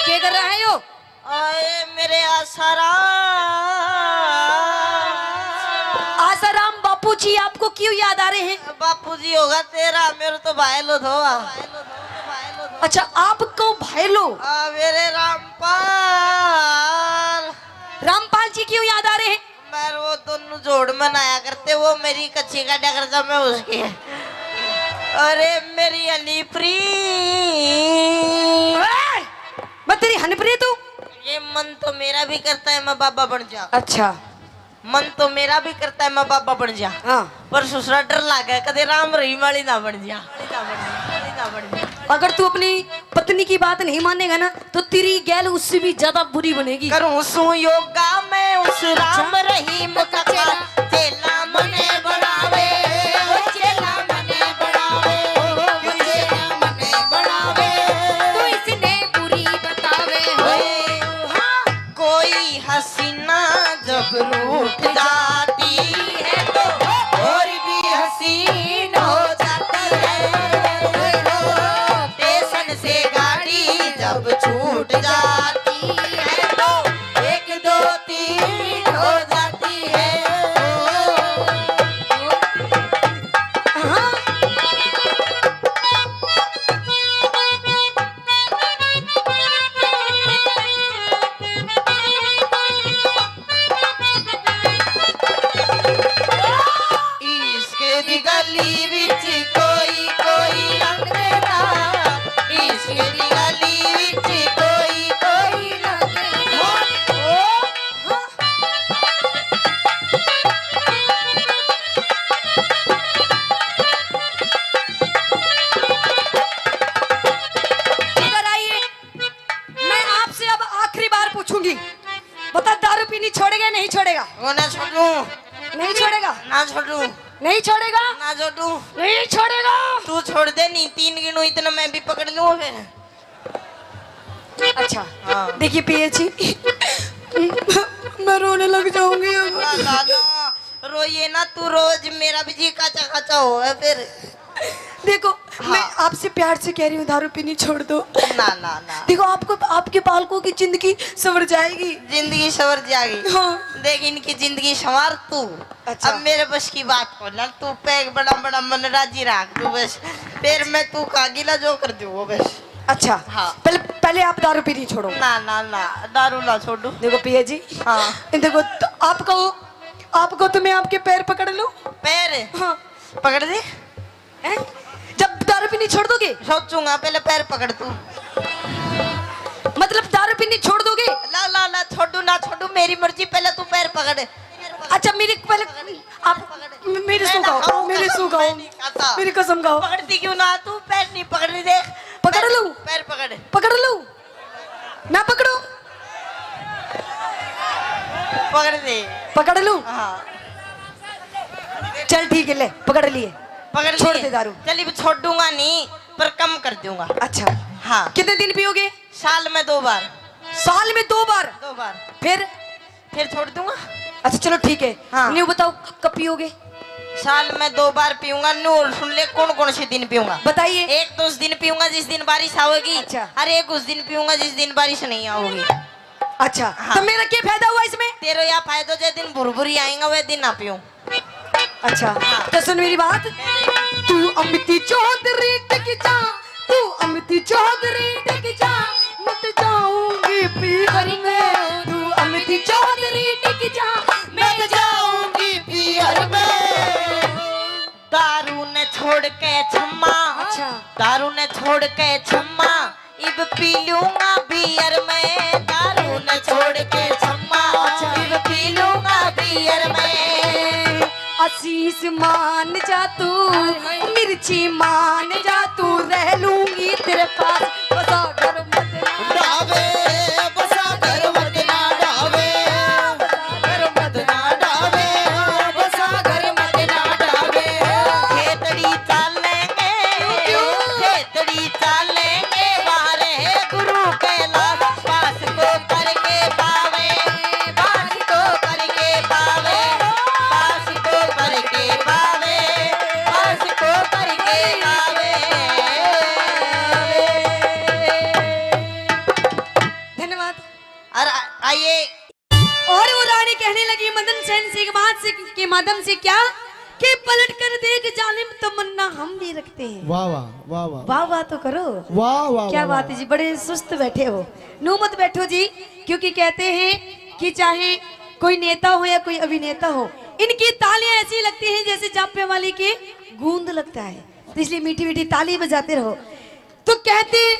के कर रहा है यो? मेरे आसाराम। आसाराम बापू जी आपको क्यों याद आ रहे हैं? बापू जी होगा तेरा, मेरे तो भाई लो धोआ। अच्छा आपको भाई लो। मेरे रामपाल। रामपाल जी क्यों याद आ रहे हैं? मैं वो दोनों जोड़ मनाया करते, वो मेरी कच्ची का डगरता मैं उसकी। अरे मेरी अलीप्री, मैं तेरी हनप्रीत हूँ। ये मन तो मेरा भी करता है मैं बाबा बन जा। अच्छा मन तो मेरा भी करता है मैं बाबा बन जा, हाँ। पर ससुरा डर लागे कदे राम रही माली ना बन जा। अगर तू अपनी पत्नी की बात नहीं मानेगा ना, तो तेरी गैल उससे भी ज्यादा बुरी बनेगी। करूं सू योगा मैं उस राम रहीम का चेला मने बढ़ावे, चेला मने बढ़ावे, चेला मने बढ़ावे। तू इसने बुरी बतावे कोई हसीना जब रूठ जाती है तो और भी हसीन हो जाती है। स्टेशन से गाड़ी जब छूट जाती है तो 1 2 3 हो जाती है। इसके दी गली विच कोई कोई लंघदा, इसके दी गली विच कोई कोई लंघदा। इधर आइए, मैं आपसे अब आखिरी बार पूछूंगी, बता दारू पीनी छोड़ेगा नहीं छोड़ेगा? वो ना छोड़ू, नहीं छोड़ेगा? ना छोड़ू, नहीं छोड़ेगा? ना छोड़ू। नहीं छोड़ेगा? तू छोड़ दे, नहीं 3 गिनू इतना मैं भी पकड़ लूँ फिर। अच्छा हाँ। देखिए पिए जी, मैं रोने लग जाऊंगी अब। ना रोइए ना, तू रोज मेरा भी जी काचा काचा हो है फिर। देखो हाँ। मैं आपसे प्यार से कह रही हूँ, दारू पीनी छोड़ दो। ना ना ना, देखो आपको आपके बालकों की जिंदगी संवर जाएगी। जिंदगी संवर जाएगी। हाँ। देख इनकी जिंदगी संवार तू। अच्छा। अब मेरे बस की बात हो ना, तू पैग बड़ा बड़ा मन राजी रख तू बस, फिर मैं तू कागिला जो कर दू वो बस। अच्छा हाँ। पहले आप दारू पीनी छोड़ो। ना ना ना, दारू ना छोड़ू। देखो पिया जी, हाँ। देखो तो आपको तो मैं आपके पैर पकड़ लूं? पैर हाँ। पकड़ दे। हैं? जब दारू पीनी छोड़ दोगे? सोचूंगा, पहले पैर पकड़ तू। मतलब दारू पीनी छोड़ दोगे? ला ला ला, छोड़ू ना छोड़ू मेरी मर्जी, पहले तू पैर पकड़। अच्छा मेरी पहले आप मेरी सुगाओ, मेरी सुगाओ, मेरी कसम खाओ। पकड़ती क्यों ना तू? पैर नहीं पकड़ रही, देख। पकड़ लूं? पैर पकड़। पकड़ लूं? मैं पकड़ू? पकड़ दे। पकड़ लूं? हाँ चल ठीक है, ले पकड़ लिए। पकड़ छोड़ लिए। दे दारू। चलिए भी छोड़ दूंगा नहीं, पर कम कर दूंगा। अच्छा हाँ, कितने दिन पियोगे? साल में 2 बार। साल में 2 बार? 2 बार फिर छोड़ दूंगा। अच्छा चलो ठीक है। हाँ। न्यू बताओ कब पियोगे? साल में 2 बार पीऊंगा। नूर सुन ले, कौन कौन से दिन पीऊंगा? बताइए। एक तो उस दिन पीऊंगा जिस दिन बारिश आओगी। अच्छा। और एक उस दिन पीऊंगा जिस दिन बारिश नहीं आओगी। अच्छा हाँ। तो मेरा क्या फायदा हुआ इसमें? तेरे या फायदो जिस दिन भुरभुरी आएगा वह दिन ना पीऊं। अच्छा हाँ। तो सुन मेरी बात। तू अमिती चौधरी टिक जा, तू अमिती चौधरी टिक जा, मत जाऊंगी पीहर में। तू अमिती चौधरी टिक जा, मैं जाऊंगी पीहर में। दारू ने छोड़ के छम्मा। अच्छा। दारू ने छोड़ के छम्मा, इब पी लूंगा बियर में। दारू ने छोड़ के छम्मा, इब पी लूंगा बियर में। आशीष मान जा तू, मिर्ची मान जा तू, रह लूंगी तेरे पास, बसा घर मत डावे बसा घर मत ना डावे, घर मत ना डावे, बसा घर मत ना डावे। खेतड़ी चालेंगे, खेतड़ी चालेंगे, बाहरे गुरु के लाल पास को करके पावे, पास को करके पावे, पास को करके पावे, पास को करके पावे। धन्यवाद। और आइए। और वो रानी कहने लगी मदन सेन से के माध्यम से क्या कि पलट कर देख जालिम तमन्ना हम भी रखते हैं। वाह वाह वाह वाह वाह वाह तो करो। वाह वाह क्या वाह, बात है जी, बड़े सुस्त बैठे हो। नू मत बैठो जी, क्योंकि कहते हैं कि चाहे कोई नेता हो या कोई अभिनेता हो, इनकी तालियां ऐसी लगती हैं जैसे जापे वाली के गूंद लगता है, तो इसलिए मीठी मीठी ताली बजाते रहो। तो कहते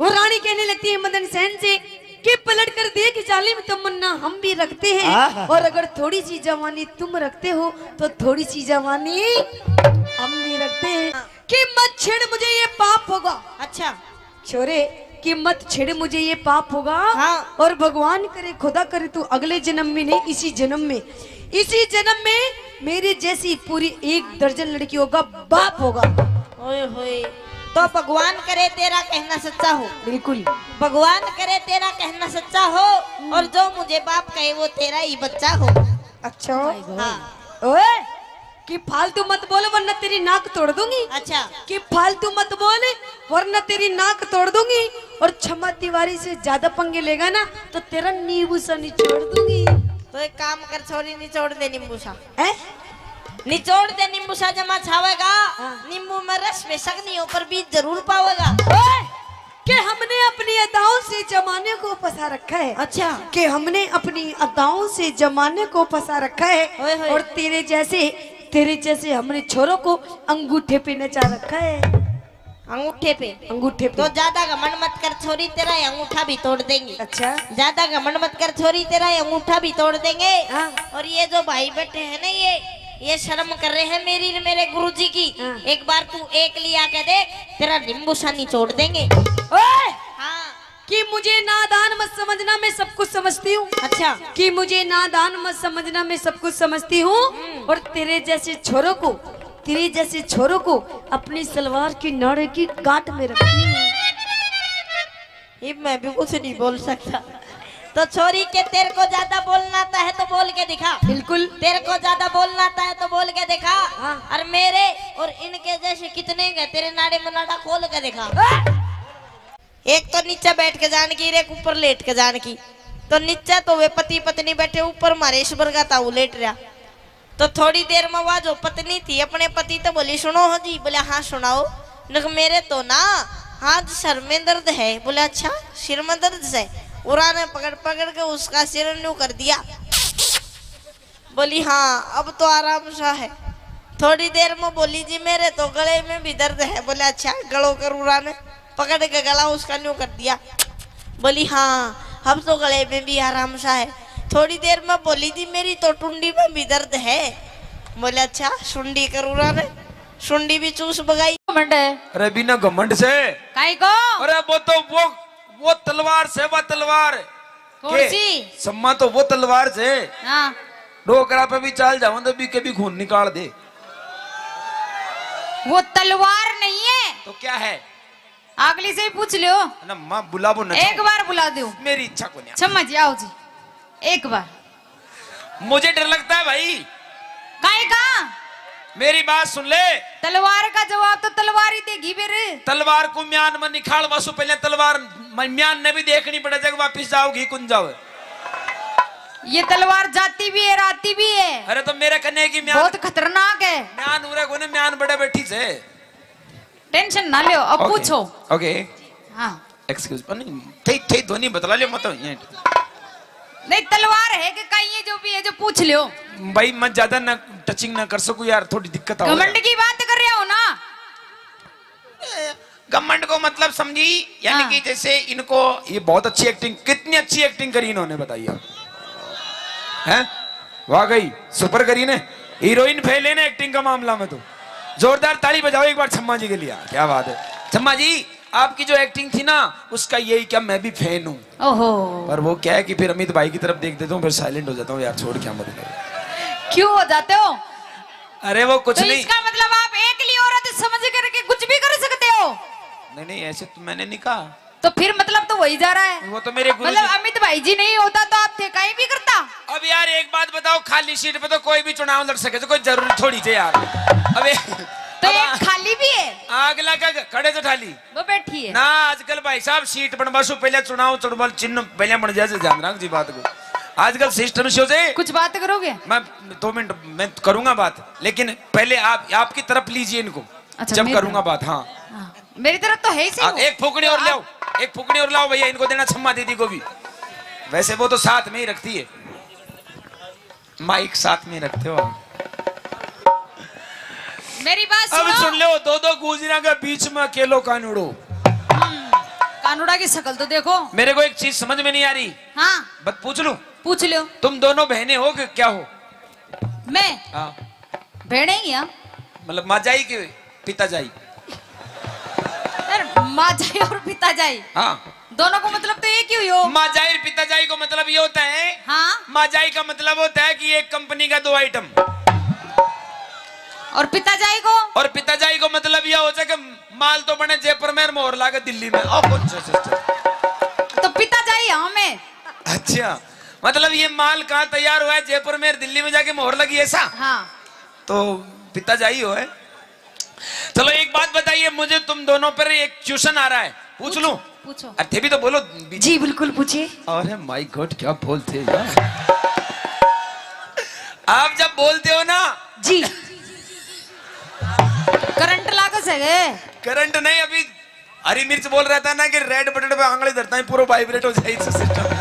वो रानी कहने लगती है मदन सेन से कि पलट कर देख जालिम तमन्ना हम भी रखते हैं, और अगर थोड़ी सी जवानी तुम रखते हो तो थोड़ी सी जवानी हम भी रखते हैं। कि मत छेड़ मुझे ये पाप होगा। अच्छा। छोरे कि मत छेड़ मुझे ये पाप होगा। हाँ। और भगवान करे खुदा करे तू अगले जन्म में नहीं, इसी जन्म में मेरे जैसी पूरी 1 दर्जन लड़कियों का बाप होगा। ओए होए, तो भगवान करे तेरा कहना सच्चा हो। बिल्कुल। भगवान करे तेरा कहना सच्चा हो, और जो मुझे बाप कहे वो तेरा ही बच्चा हो। अच्छा। हाँ। ओए कि फालतू मत बोल वरना तेरी नाक तोड़ दूंगी। अच्छा। कि फालतू मत बोल वरना तेरी नाक तोड़ दूंगी, और क्षमा तिवारी से ज्यादा पंगे लेगा ना तो तेरा नींबू सा निचोड़ दूंगी। तो एक काम कर छोरी, निचोड़ दे नींबू सा। हैं? निचोड़ दे नींबू सा, जमा छावेगा। हाँ। नींबू में रस बेशक नहीं हो पर बीज जरूर पावेगा। ओए कि हमने अपनी अदाओं से जमाने को फंसा रखा है। अच्छा। कि हमने अपनी अदाओं से जमाने को फंसा रखा ओए है, होए। और तेरे जैसे हमने छोरों को अंगूठे पे नचा रखा है। अंगूठे पे? अंगूठे पे। तो ज्यादा घमंड मत कर छोरी, तेरा ये अंगूठा भी तोड़ देंगे। अच्छा। ज्यादा घमंड मत कर छोरी, तेरा ये अंगूठा भी तोड़ देंगे। हाँ। और ये जो भाई बैठे हैं ना, ये शर्म कर रहे हैं मेरी मेरे गुरुजी की। हाँ। एक बार तू एक लिया के देख, तेरा नींबू सा निचोड़ देंगे। ओए हाँ। कि मुझे नादान मत समझना, मैं सब कुछ समझती हूँ। अच्छा। कि मुझे नादान मत समझना, मैं सब कुछ समझती हूँ। और तेरे जैसे छोरों को अपनी सलवार की नाड़े की गांठ में रखती हूँ। ये मैं भी कुछ नहीं बोल सकता। तो छोरी के तेरे को ज्यादा बोलना आता है तो बोल के दिखा। बिल्कुल। तेरे को ज्यादा बोलना आता है तो बोल के दिखा। हाँ। और मेरे और इनके जैसे कितने के तेरे नाड़े में नाड़ा खोल के दिखा। एक तो नीचे बैठ के जान की, एक ऊपर लेट के जान की। तो नीचे तो वे पति पत्नी बैठे, ऊपर मारेश्वर का ताऊ लेट रहा। तो थोड़ी देर में वह जो पत्नी थी अपने पति तो बोली सुनो हो जी। बोले हाँ सुनाओ। मेरे तो ना हाथ सर में दर्द है। बोले अच्छा सिर में दर्द है। उरा ने पकड़ पकड़ के उसका सिर न्यू कर दिया। बोली हाँ अब तो आराम सा है। थोड़ी देर में बोली जी मेरे तो गले में भी दर्द है। बोले अच्छा गलो कर। उरा ने पकड़ के गला उसका न्यू कर दिया। बोली हाँ अब तो गले में भी आराम सा है। थोड़ी देर में बोली थी मेरी तो टुंडी में भी दर्द है। बोले अच्छा सुंडी करूँ रे, सुंडी भी चूस बगाई। घमंड है अरे बिना घमंड से, काई को अरे वो तो वो तलवार से, वो तलवार कौन के? सी? सम्मा तो वो तलवार से हाँ डोकरा पे भी चाल जाऊं तो भी कभी खून निकाल दे। वो तलवार नहीं है, तो क्या है? अगली से ही पूछ लो। ना माँ बुलाबो ना, एक बार बुला दो। मेरी इच्छा को नहीं। क्षमा जी, आओ जी एक बार। मुझे डर लगता है भाई। काई का? मेरी बात सुन ले। तलवार का जवाब तो तलवार ही देगी फिर। तलवार को म्यान में निखाल वासु, पहले तलवार म्यान ने भी देखनी पड़े जब वापिस जाओगी कुंज जाओ। ये तलवार जाती भी है राती भी है। अरे तो मेरे कन्ने की म्यान बहुत खतरनाक है। म्यान उरे कोने म्यान बड़े बैठी से। टेंशन ना लो, अब पूछो। ओके हाँ एक्सक्यूज नहीं थे थे ध्वनि बतला ले मत ये। नहीं तलवार है कि कहीं ये जो भी है जो पूछ लो। भाई मैं ज्यादा ना टचिंग ना कर सकूं यार, थोड़ी दिक्कत आ। घमंड की बात कर रहे हो ना? घमंड को मतलब समझी, यानी हाँ। कि जैसे इनको ये बहुत अच्छी एक्टिंग, कितनी अच्छी एक्टिंग करी इन्होंने बताइए आप। हैं वाकई सुपर करी ने, हीरोइन फेल है ना एक्टिंग का मामला में। तो जोरदार ताली बजाओ एक बार छम्मा जी के लिए। क्या बात है छम्मा जी, आपकी जो एक्टिंग थी ना उसका यही क्या, मैं भी फैन हूँ। ओहो, पर वो क्या है कि फिर अमित भाई की तरफ देख देता हूँ फिर साइलेंट हो जाता हूँ यार, छोड़ क्या मत। क्यों हो जाते हो? अरे वो कुछ तो नहीं। इसका मतलब आप एक लिए औरत समझ करके कुछ भी कर सकते हो? नहीं नहीं ऐसे तो मैंने नहीं कहा। तो फिर मतलब तो वही जा रहा है। वो तो मेरे गुरु मतलब अमित भाई जी नहीं होता तो आप थे कहीं भी करता। अब यार एक बात बताओ, खाली सीट पे तो कोई भी चुनाव लड़ सके तो कोई जरूरी थोड़ी थे यार। अबे तो एक खाली भी है, आग लगा खड़े तो ठाली वो बैठी है ना। आजकल भाई साहब सीट बनवासु पहले चुनाव चुड़बल चिन्ह पहले बन जाए, ध्यान रख जी बात को। आजकल सिस्टम से हो जाए। कुछ बात करोगे? मैं 2 मिनट मैं करूंगा बात, लेकिन पहले आप आपकी तरफ लीजिए इनको। अच्छा, जब मेरी करूंगा बात। हाँ हाँ, मेरी तरफ तो है ही सही। एक फूकनी और लाओ, एक फूकनी और लाओ भैया, इनको देना छम्मा दीदी को भी। वैसे वो तो साथ में ही रखती है, माइक साथ में रखते हो। मेरी बात अब सुनो। सुन लो, 2 गुजरा के बीच में अकेलो कानूड़ो। कानूड़ा की शक्ल तो देखो। मेरे को एक चीज समझ में नहीं आ रही, हाँ बस पूछ लूं, पूछ लो। तुम दोनों बहनें हो कि क्या हो? मैं हाँ भेड़े ही हैं। मतलब माँ जाई के पिता जाई? माँ जाई और पिता जाई, हाँ दोनों को मतलब तो एक ही हुई हो। माँ जाई और पिता जाई को मतलब ये होता है। हाँ, माँ जाई का मतलब होता है कि एक कंपनी का 2 आइटम, और पिता जाई को? और पिता जाई को मतलब यह हो जाए कि माल तो बने जयपुर में, मोहर लागे दिल्ली में। तो पिता जाई हमें। अच्छा मतलब ये माल कहाँ तैयार हुआ है? जयपुर में, दिल्ली में जाके मोहर लगी ऐसा? हाँ तो पिता जाई हो है। चलो एक बात बताइए मुझे, तुम दोनों पर एक ट्यूशन आ रहा है, पूछ लूं? पूछो। अरे भी तो बोलो। जी बिल्कुल पूछिए। अरे माय गॉड क्या बोलते यार आप जब बोलते हो ना। जी करंट लागत है। करंट नहीं, अभी हरी मिर्च बोल रहा था ना कि रेड बटन पे आंगली धरता है पूरा वाइब्रेट हो जाए सिस्टम।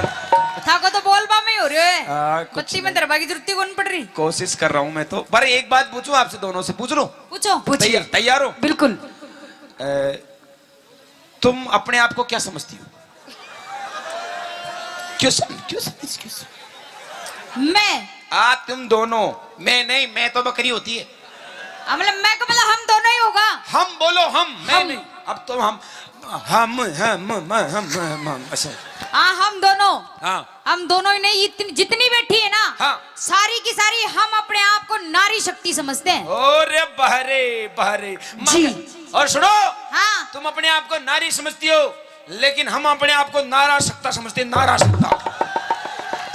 था को तो बोल बा में हो रहे है। कुछ बत्ती में दरबा की जरूरत कौन पड़ रही? कोशिश कर रहा हूं मैं तो। पर एक बात पूछूं आपसे, दोनों से पूछ लो। पूछो। पूछिए। तैयार हो? बिल्कुल। तुम अपने आप को क्या समझती हो? क्यों मैं तुम दोनों? मैं नहीं, मैं तो बकरी होती है। मतलब मैं का मतलब हम दोनों ही होगा। हम बोलो, हम मैं हम। नहीं। अब तो हम अच्छा। हाँ हम दोनों। हाँ हम दोनों ही नहीं, इतनी जितनी बैठी है ना, हाँ। सारी की सारी हम अपने आप को नारी शक्ति समझते हैं। ओरे बहरे बहरे जी। और सुनो, हाँ तुम अपने आप को नारी समझती हो, लेकिन हम अपने आप को नारा शक्ता समझते हैं। नारा शक्ता,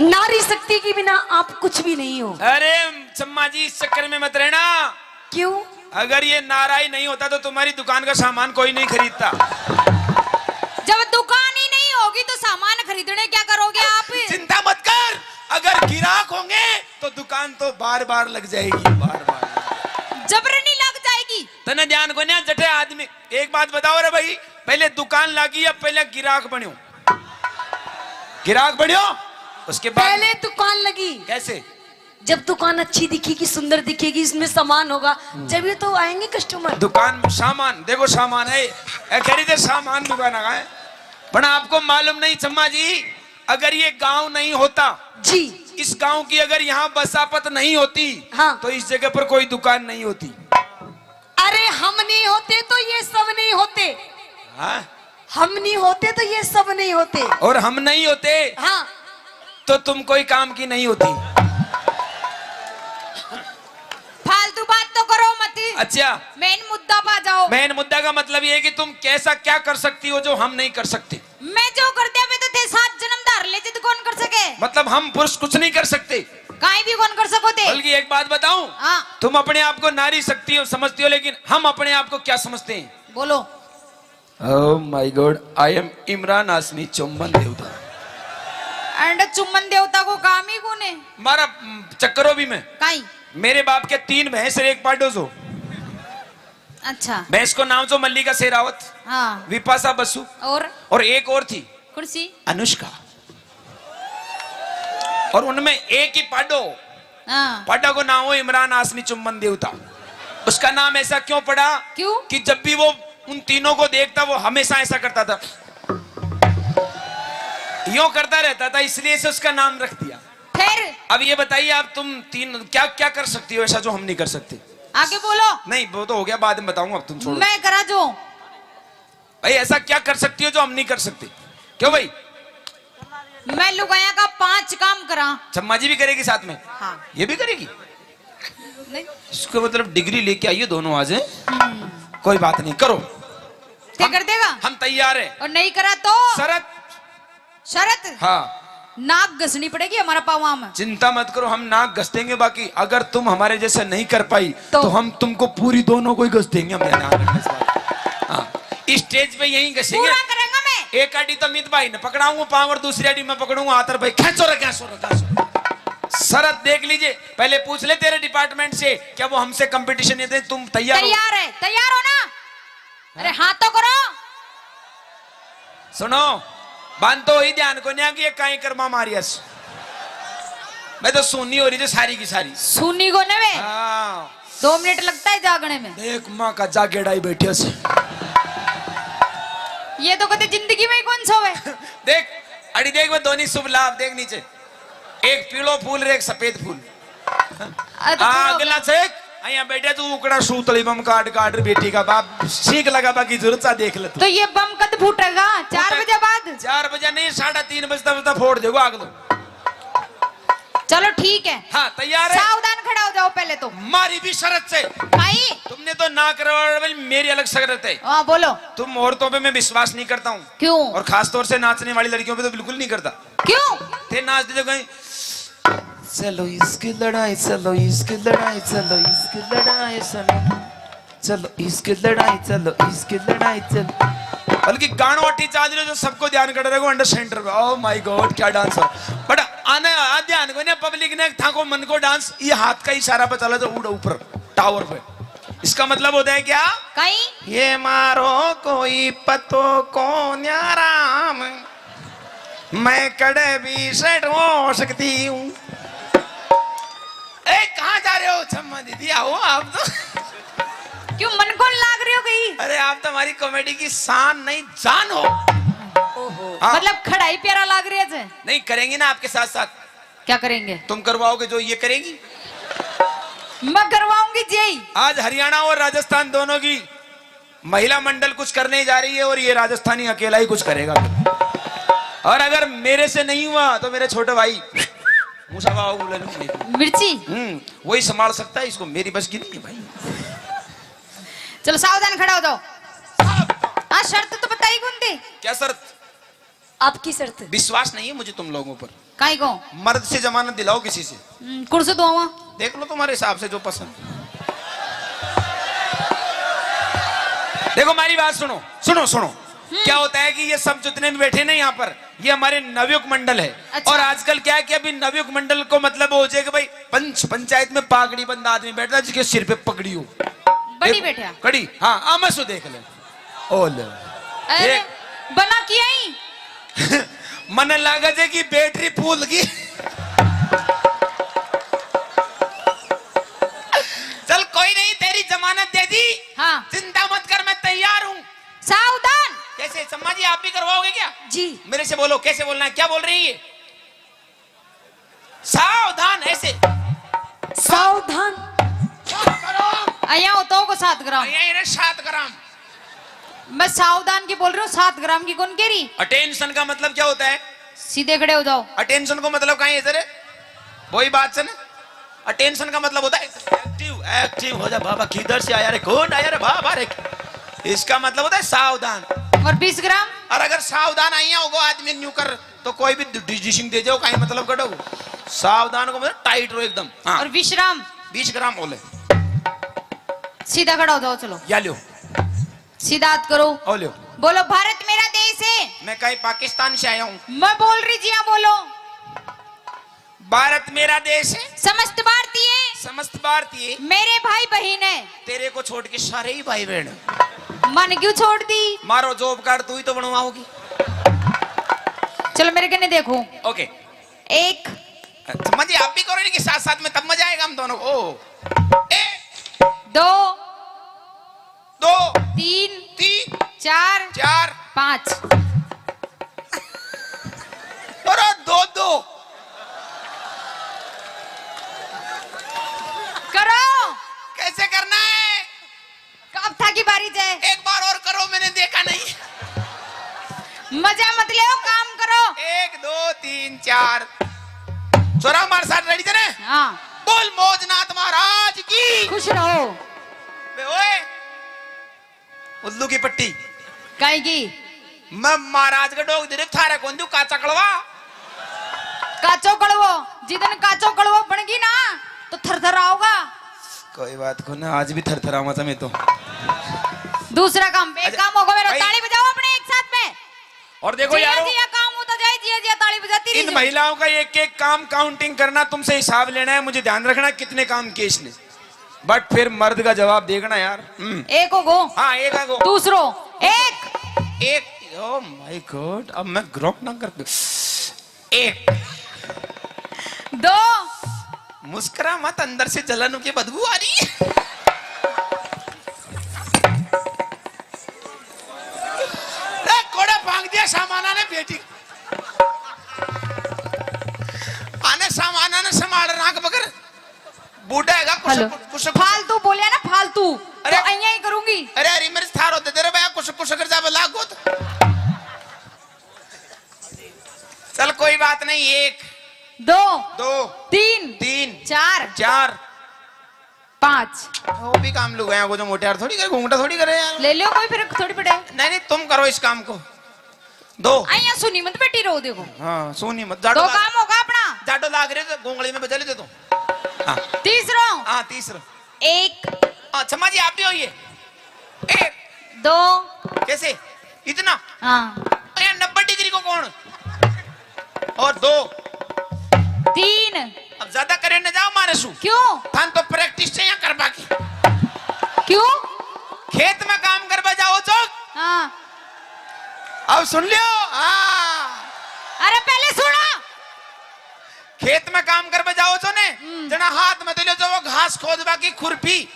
नारी शक्ति के बिना आप कुछ भी नहीं हो। अरे चम्मा जी इस चक्कर में मत रहना। क्यों? अगर ये नारा ही नहीं होता तो तुम्हारी दुकान का सामान कोई नहीं खरीदता। जब दुकान ही नहीं होगी तो सामान खरीदने क्या करोगे आप? चिंता मत कर, अगर गिराक होंगे तो दुकान तो बार बार लग जाएगी, बार बार जबरनी लग जाएगी। तने ध्यान को ना जटे आदमी। एक बात बताओ रे भाई, पहले दुकान लगी या पहले गिराक बन्यो? गिराक बन्यो, उसके बाद पहले दुकान लगी। कैसे? जब दुकान अच्छी दिखेगी, सुंदर दिखेगी, इसमें सामान होगा, जब ये तो आएंगे कस्टमर। दुकान में सामान देखो, सामान है खरीदे, सामान दुकान है पर आपको मालूम नहीं चम्मा जी, अगर ये गांव नहीं होता, जी इस गांव की अगर यहाँ बसापत नहीं होती, हाँ। तो इस जगह पर कोई दुकान नहीं होती। अरे हम नहीं होते तो ये सब नहीं होते, हाँ? हम नहीं होते तो ये सब नहीं होते, और हम नहीं होते हाँ तो तुम कोई काम की नहीं होती। फालतू बात तो करो मत, अच्छा, मेन मुद्दा पा जाओ। मेन मुद्दा का मतलब ये है कि तुम कैसा क्या कर सकती हो जो हम नहीं कर सकते। मैं जो करते मैं तो थे 7 जन्म धार ले तो कौन कर सके, मतलब हम पुरुष कुछ नहीं कर सकते, कहीं भी कौन कर सको थे। बल्कि एक बात बताऊं, हाँ तुम अपने आप को नारी शक्ति हो समझती हो, लेकिन हम अपने आप को क्या समझते हैं? बोलो। Oh my god, I am Imran Hashmi चुम्बन देवता। एंड चुम्बन देवता को काम ही कौन है? मारा चक्करों भी में कहीं। मेरे बाप के 3 भैंस और 1 पाडो जो। अच्छा भैंस को नाम जो मल्लिका शेरावत, हाँ, विपाशा बसु, और एक और थी कुर्सी अनुष्का। और उनमें एक ही पाडो, हाँ। पाडा को नाम हो इमरान हाशमी चुम्बन देवता। उसका नाम ऐसा क्यों पड़ा? क्यों? कि जब भी वो उन तीनों को देखता वो हमेशा ऐसा करता था, यूं करता रहता था, इसलिए से उसका नाम रख दिया। फिर अब ये बताइए आप, तुम तीन क्या क्या कर सकती हो ऐसा जो हम नहीं कर सकते? आगे बोलो। नहीं वो तो हो गया, बाद में बताऊंगा, अब तुम छोड़ो। मैं करा जो भाई ऐसा क्या कर सकती हो जो हम नहीं कर सकते? क्यों भाई? मैं लुगाया का 5 काम करा। चम्मा जी भी करेगी साथ में? हाँ। ये भी करेगी? नहीं इसको मतलब डिग्री लेके आइए दोनों आज हैं? कोई बात नहीं, करो, ते कर देगा। हम तैयार हैं। और नहीं करा तो शरत हाँ, नाक घसनी पड़ेगी हमारा पावा में। चिंता मत करो, हम नाक घस देंगे। बाकी अगर तुम हमारे जैसे नहीं कर पाई तो हम तुमको पूरी दोनों को ही घस देंगे। हम ध्यान रखना इस बात। हाँ, स्टेज पे यही घसेंगे। पूरा करेंगे मैं। एक आड़ी तो मित भाई ने पकड़ाऊंगा पाँव और दूसरी आड़ी मैं पकड़ूंगा हाथ, भाई खेचो रे। शरत देख लीजिए, पहले पूछ ले तेरे डिपार्टमेंट से क्या वो हमसे कंपटीशन देते। तुम तैयार है? तैयार हो ना? अरे हाँ तो करो। सुनो, बांध तो ही ध्यान को नहीं कि काई कर्मा मारियस। मैं तो सुननी हो रही थी सारी की सारी। सुनी को ने 2 मिनट लगता है जागने में। देख माँ का जागेड़ाई बैठे से। ये तो कहते जिंदगी में कौन सोवे। देख अड़ी देख, मैं दोनों शुभ लाभ देख नीचे, एक पीलो फूल रे एक सफेद फूल। अगला चेक यहाँ बैठे तू उकड़ा सूतली बम काट काट बेटी का बाप सीख लगा, बाकी जरूरत सा देख ले तू। तो ये बम कद फूटेगा? 4 बजे बाद? 4 बजे नहीं, 3:30 बजता फोड़ देगो आग दो। चलो ठीक है। हाँ तैयार है? सावधान खड़ा हो जाओ पहले तो। मारी भी शरत से। भाई तुमने तो ना करवा, मेरी अलग शरत है। हाँ बोलो। तुम औरतों पे मैं विश्वास नहीं करता हूँ। क्यों? और खास तौर से नाचने वाली लड़कियों पे तो बिल्कुल नहीं करता। क्यों? थे नाच दे जो कहीं चलो इसकी लड़ाई, चलो इसकी लड़ाई, चलो इसकी लड़ाई, चलो इसकी लड़ाई, चलो इसकी लड़ाई, चलो। बल्कि गानों अटी चाल जो सबको ध्यान कर रहे हो अंडर सेंटर पे। ओह माय गॉड क्या डांस है। बट आने ध्यान को नहीं, पब्लिक ने था को मन को डांस, ये हाथ का इशारा पे चला तो उड़ ऊपर टावर पे। इसका मतलब होता है क्या? कहीं ये मारो कोई पतो को न्याराम, मैं कड़े भी सेट हो सकती हूँ। कहाँ जा रहे हो छम्मा दीदी? आओ आप तो। क्यों मन को लाग रही हो गई? अरे आप तो हमारी कॉमेडी की शान नहीं जान हो। हाँ। मतलब खड़ाई प्यारा लाग रही है। नहीं करेंगे ना आपके साथ साथ। क्या करेंगे? तुम करवाओगे जो ये करेगी? मैं करवाऊंगी जी। आज हरियाणा और राजस्थान दोनों की महिला मंडल कुछ करने जा रही है और ये राजस्थानी अकेला ही कुछ करेगा। और अगर मेरे से नहीं हुआ तो मेरे छोटे भाई मिर्ची वही संभाल सकता है इसको, मेरी बस की नहीं है भाई। चलो सावधान खड़ा हो जाओ। हाँ शर्त तो बताई कौन थी? क्या शर्त? आपकी शर्त। विश्वास नहीं है मुझे तुम लोगों पर। काई को? मर्द से जमानत दिलाओ किसी से। कुर्सी दो वहाँ। देख लो तुम्हारे हिसाब से जो पसंद। देखो हमारी बात सुनो सुनो सुनो। क्या होता है कि ये सब जितने भी बैठे ना यहाँ पर, ये हमारे नवयुग मंडल है। अच्छा। और आजकल क्या है कि अभी नवयुग मंडल को मतलब हो जाए कि भाई पंचायत में पागड़ी बंद आदमी बैठता है जिसके सिर पे पगड़ी हो, बड़ी बैठा कड़ी। हाँ आमसो देख ले। ओ ले अरे बना किया ही। मन लागत है कि बैटरी फूल की। चल कोई नहीं, तेरी जमानत दे दी। हाँ चिंता मत कर, मैं तैयार हूँ। सावधान। क्या ऐसे सम्मा जी आप भी करवाओगे क्या? जी मेरे से बोलो कैसे बोलना है, क्या बोल रही है? सावधान ऐसे। सावधान। અહીંયા होता को 7 ग्राम। ये ना 7 ग्राम। मैं सावधान की बोल रही हूँ, 7 ग्राम की कौन कह रही? अटेंशन का मतलब क्या होता है? सीधे खड़े हो जाओ। अटेंशन को मतलब कहाँ है सर? वही बात से ना, अटेंशन का मतलब होता है एक्टिव। एक्टिव हो जा बाबा, किधर से आया रे, कौन आया रे बाबा रे, इसका मतलब होता है सावधान। और 20 ग्राम? और अगर सावधान आई होगा आदमी न्यू कर तो कोई भी डिसीजन दे जाओ, कहीं मतलब कटो। सावधान को मतलब टाइट रहो एकदम। हाँ। और 20 ग्राम? 20 ग्राम बोले। सीधा खड़ा हो जाओ, चलो या लो, सीधा हाथ करो, ओ लो। बोलो भारत मेरा देश है। मैं कहीं पाकिस्तान से आया हूँ। मैं बोल रही जी, हाँ बोलो। भारत मेरा देश है, समस्त भारतीय समस्त भारतीय मेरे भाई बहन है। तेरे को छोड़ के सारे ही भाई बहन हैं। मन क्यों छोड़ दी? मारो जॉब कार्ड तू ही तो बनवाओगी। चलो मेरे कने देखो। ओके, 1 समझिए आप भी करो कि साथ साथ में, तब मजा आएगा हम दोनों को। 1 2 2 3 3 4 4 5 और 2 2 करो। कैसे करना है? कब था की बारी जाए? एक बार और करो, मैंने देखा नहीं। मजा मत ले, काम करो। 1 2 3 4 छोरा हमारे साथ रेडी थे ना? हाँ, बोल मौजनाथ महाराज की। खुश रहो। बे ओए, उल्लू की पट्टी काई की? मैं महाराज का डोग दे थारे कौन दू काचा कड़वा। काचो कड़वो, जिदन काचो कड़वो बनेगी ना तो थरथर आओगा। कोई बात को ना, आज भी थरथरा मचा मैं तो। दूसरा काम, एक अच्छा, काम होगा मेरा, भाई। ताली बजाओ अपने एक साथ में। और देखो जिया यारो, जिया काम होता जाए, जिया जिया ताली बजाती इन रही। महिलाओं का एक एक काम काउंटिंग करना, तुमसे हिसाब लेना है, मुझे ध्यान रखना कितने काम किए इसने, बट फिर मर्द का जवाब देखना यार। एक हो गो, हाँ एक आगो, दूसरो एक। एक। ओ माय गॉड, अब मैं ग्रोक ना कर। 1 2 मुस्कुरा मत, अंदर से जलन की बदबू आ रही है। कोड़ा भांग दिया सामाना ने बेटी, आने सामाना ने संभाल राख बकर बूढ़ा हैगा हेलो, कुछ फालतू बोलिया ना फालतू, अरे, तो अइया ही करूंगी। अरे अरे मेरे थार होते तेरे भैया कुछ कर जा बला गोत। चल कोई बात नहीं। 1 2 2 3 3 4 4 5 वो भी काम लोग हैं, वो जो मोटे यार थोड़ी करे, घूंघटा थोड़ी करे यार। ले लियो, कोई फिर थोड़ी पड़े। नहीं नहीं तुम करो इस काम को। 2 अइया सुनी मत बेटी रो, देखो हाँ सोनी मत, 2 काम होगा अपना। जाडो लाग रहे तो गोंगली में बजा लेते तुम। हाँ तीसरा हाँ तीसरा। 1 अच्छा माँ जी आप भी होइए। 1 2 कैसे इतना? हाँ, 90 डिग्री को कौन? और 2 3। अब ज्यादा करे न जाओ मानसू, क्यों? थान तो प्रैक्टिस से यहाँ कर बाकी। क्यों? खेत में काम कर बजाओ चौक। हाँ, अब सुन लियो। हाँ अरे पहले सुनो। खेत में काम कर बजाओ तो ने जना हाथ में तो लो जो वो घास खोद बाकी खुरपी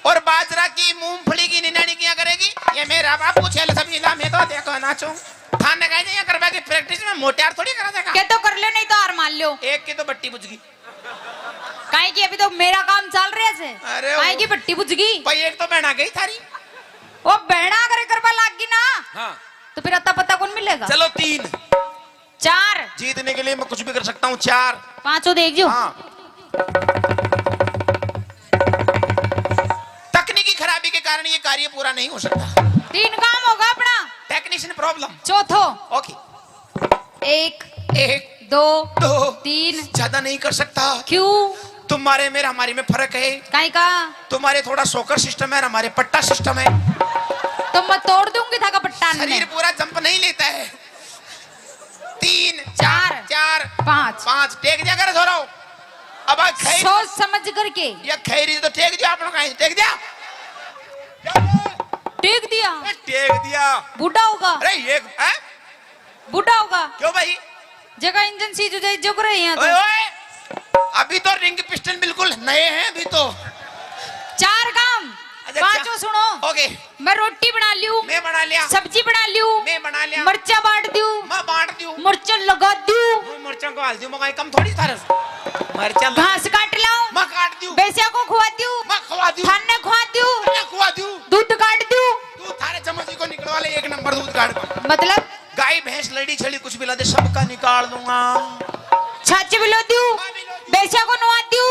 और बाजरा की मूंगफली की निनानी किया करेगी। ये मेरा बापू छेल सब इला में तो देखो नाचो थाने कहे नहीं करवा की प्रैक्टिस में मोटियार थोड़ी करा देगा। के तो कर लो, नहीं तो हार मान लो। एक की तो बट्टी बुझ गई। काहे की अभी तो मेरा काम चल रहा है। अरे काहे की बट्टी बुझ गई? भाई एक तो बहना गई थारी। वो बहना करे करवा लाग गई ना, हाँ तो फिर अत्ता पत्ता कौन मिलेगा? चलो 3 4 जीतने के लिए मैं कुछ भी कर सकता हूँ। 4 5 देख जो। हाँ तकनीकी खराबी के कारण ये कार्य पूरा नहीं हो सकता। 3 काम होगा अपना। Technician problem. चौथो ओके 1 1 2 2 3। ज्यादा नहीं कर सकता। क्यों? तुम्हारे मेरा हमारे में फर्क है। काहे का? तुम्हारे थोड़ा सोकर सिस्टम है, हमारे पट्टा सिस्टम है। तो मैं तोड़ दूंगी था का पट्टा। शरीर पूरा जंप नहीं लेता है। 3 4 4 5 5 टेक दिया कर धोरो। अब खैर सोच समझ करके ये खैरी तो टेक दिया आप लोग कहीं टेक दिया। टेक दिया। टेक दिया। बूढ़ा होगा। अरे ये है बूढ़ा होगा। क्यों भाई? जगह इंजन सीज हो जाए जो करे यहाँ ओए तो। ओए अभी तो रिंग पिस्टन बिल्कुल नए हैं अभी तो। 4 काम। अच्छा, पांचों सुनो। ओके मैं रोटी बना लियो, मैं बना लिया, सब्जी बना लियो, मैं बना लिया, मिर्चा बांट दियो, मैं बांट दूं, मिर्चा लगा दियो, मैं मिर्चा को डाल दूं, मैं कम थोड़ी थारे मिर्चा घास काट लाऊं, मैं काट दूं, बेसिया को खुआ दियो, मैं खवा दूं, थाने खुआ दियो, मैं खवा दूं, दूध काट दियो। तू थारे चम्मच को निकलवा ले, एक नंबर दूध काट को। मतलब गाय भैंस लड़ी छड़ी कुछ भी ला दे, सबका निकाल दूंगा। छाछ बिलो दियो, बेसिया को नुआ दियो,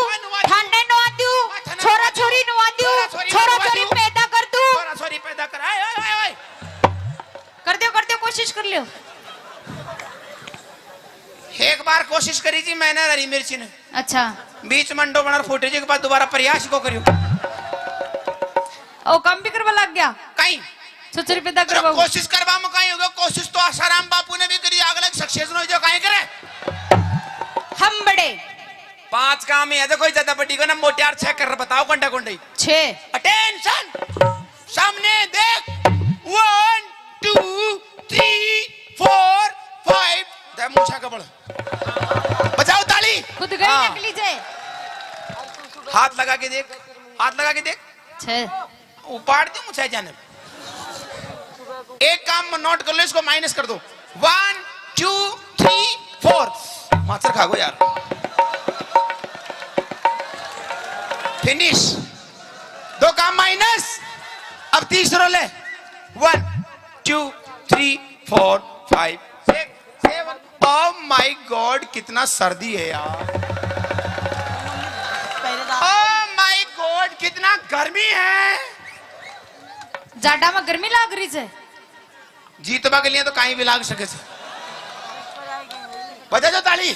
थाने नुआ दियो, छोरा छोरी नुआ दियो, छोरा छोरी पैदा कर दू, छोरा छोरी पैदा कर, आए आए आए कर दियो, कोशिश कर लियो। एक बार कोशिश करी थी मैंने, हरी मिर्ची ने अच्छा बीच मंडो बना फूटे जी के बाद दोबारा प्रयास को करियो। ओ काम भी करवा लग गया, कहीं छोरी पैदा करवा। कोशिश करवा में कहीं होगा, कोशिश तो आसाराम बापू ने भी करी, अगला सक्सेस न हो जो कहीं करे। हम बड़े 5 काम है, कोई ज्यादा बड़ी को ना मोटियार 6 कर, बताओ कंडा कंडई 6। अटेंशन, सामने देख, 1 2 3 4 5, दे मूछा का बड़ा बजाओ ताली, खुद गई हाँ। नकली जे हाथ लगा के देख, हाथ लगा के देख, 6। उपाड़ दी मुझे जाने। एक काम में नोट कर लो, इसको माइनस कर दो, 1 2 3 4, मास्टर खा गो यार, फिनिश। 2 काम माइनस, अब तीसरा ले, 1 2 3 4 5 6 7। ओह माय गॉड, कितना सर्दी है यार, ओह माय गॉड कितना गर्मी है। जाडा में गर्मी लाग रही है, जीतवा के लिए तो कहीं भी लाग सके से। बजा जो ताली,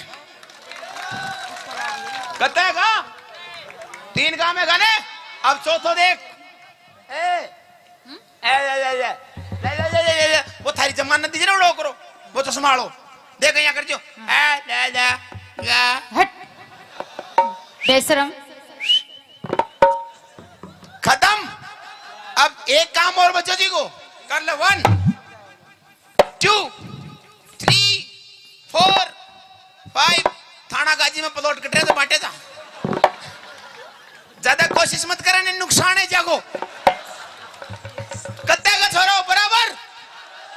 करता है का 3 काम है गाने, अब चौथो देख, वो थारी जमानत दीजिए ना, उड़ो करो, वो तो संभालो, देख यहाँ कर जो, हट बेशरम। खत्म। अब एक काम और बच्चों जी को कर ले, 1 2 3 4 5। थाना गाजी में प्लॉट कट रहे तो बांटे था, ज्यादा कोशिश मत करने, नुकसान है जागो, कत्ते का छोरो बराबर।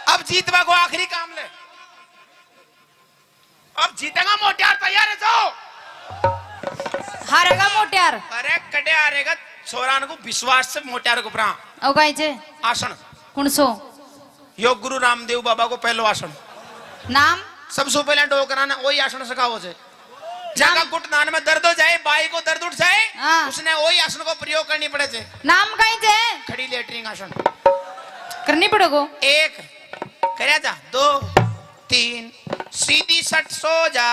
अब जीतवा को आखिरी काम ले, अब जीतेगा मोटियार, तैयार है जो हारेगा मोटियार। अरे कटे हारेगा, छोरान को विश्वास से मोटियार को प्रा ओ गाय जे आसन, कुणसो योग गुरु रामदेव बाबा को पहलो आसन, नाम सबसे पहले डोकराना वही आसन सिखाओ से, जगह घुटनान में दर्द हो जाए, बाई को दर्द उठ जाए, हाँ। उसने वही आसन को प्रयोग करनी पड़े थे। नाम गाय जे खड़ी लेटरिंग आसन करनी पड़ेगो। 1 करया जा, 2 3 सीधी सट सो जा।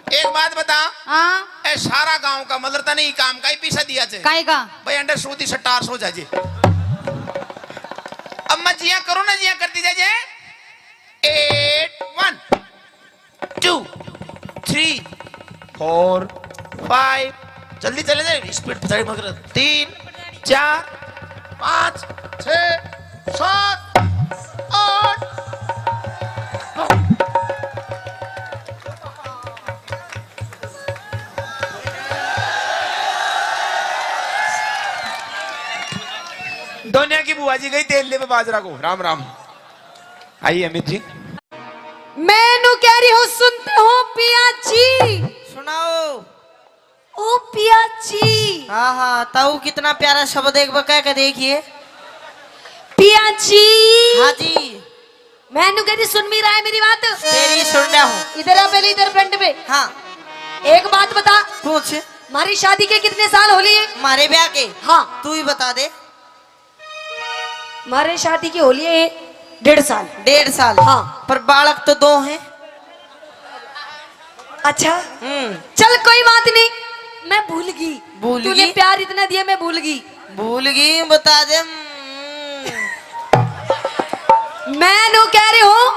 एक बात बता, हाँ ए सारा गांव का मतलब था नहीं काम का ही पीछा दिया थे काय का भाई, अंडर सूदी सट्टार सो जाजे। अब मैं जिया करो ना, जिया करती जाजे, 8 1 2 3 4 5, जल्दी चले जाए, स्पीड बताइए मगर, 3 4 5 6 7 8। दुनिया की बुआ जी गई तेल ले में बाजरा को, राम राम। आइए अमित जी, मैनू कह रही हो, सुनते हो पिया जी, सुनाओ। ओ पिया जी, हाँ हाँ, ताऊ कितना प्यारा शब्द एक बका के देखिए। पिया जी, हाँ जी, मैनू कह रही, सुन भी रहा है मेरी बात? तेरी सुन रहा हूँ। इधर आ पहले, इधर फ्रंट में। हाँ एक बात बता, पूछ, हमारी शादी के कितने साल हो लिए? मारे ब्याह के? हाँ, तू ही बता दे। हमारे शादी की हो लिए 1.5 साल। 1.5 साल? हाँ। पर बालक तो 2 हैं। अच्छा चल कोई बात नहीं, मैं भूल गई। भूल तूने गई? प्यार इतना दिया, मैं भूल गई। भूल गई, बता दे। मैं नो कह रही हूँ,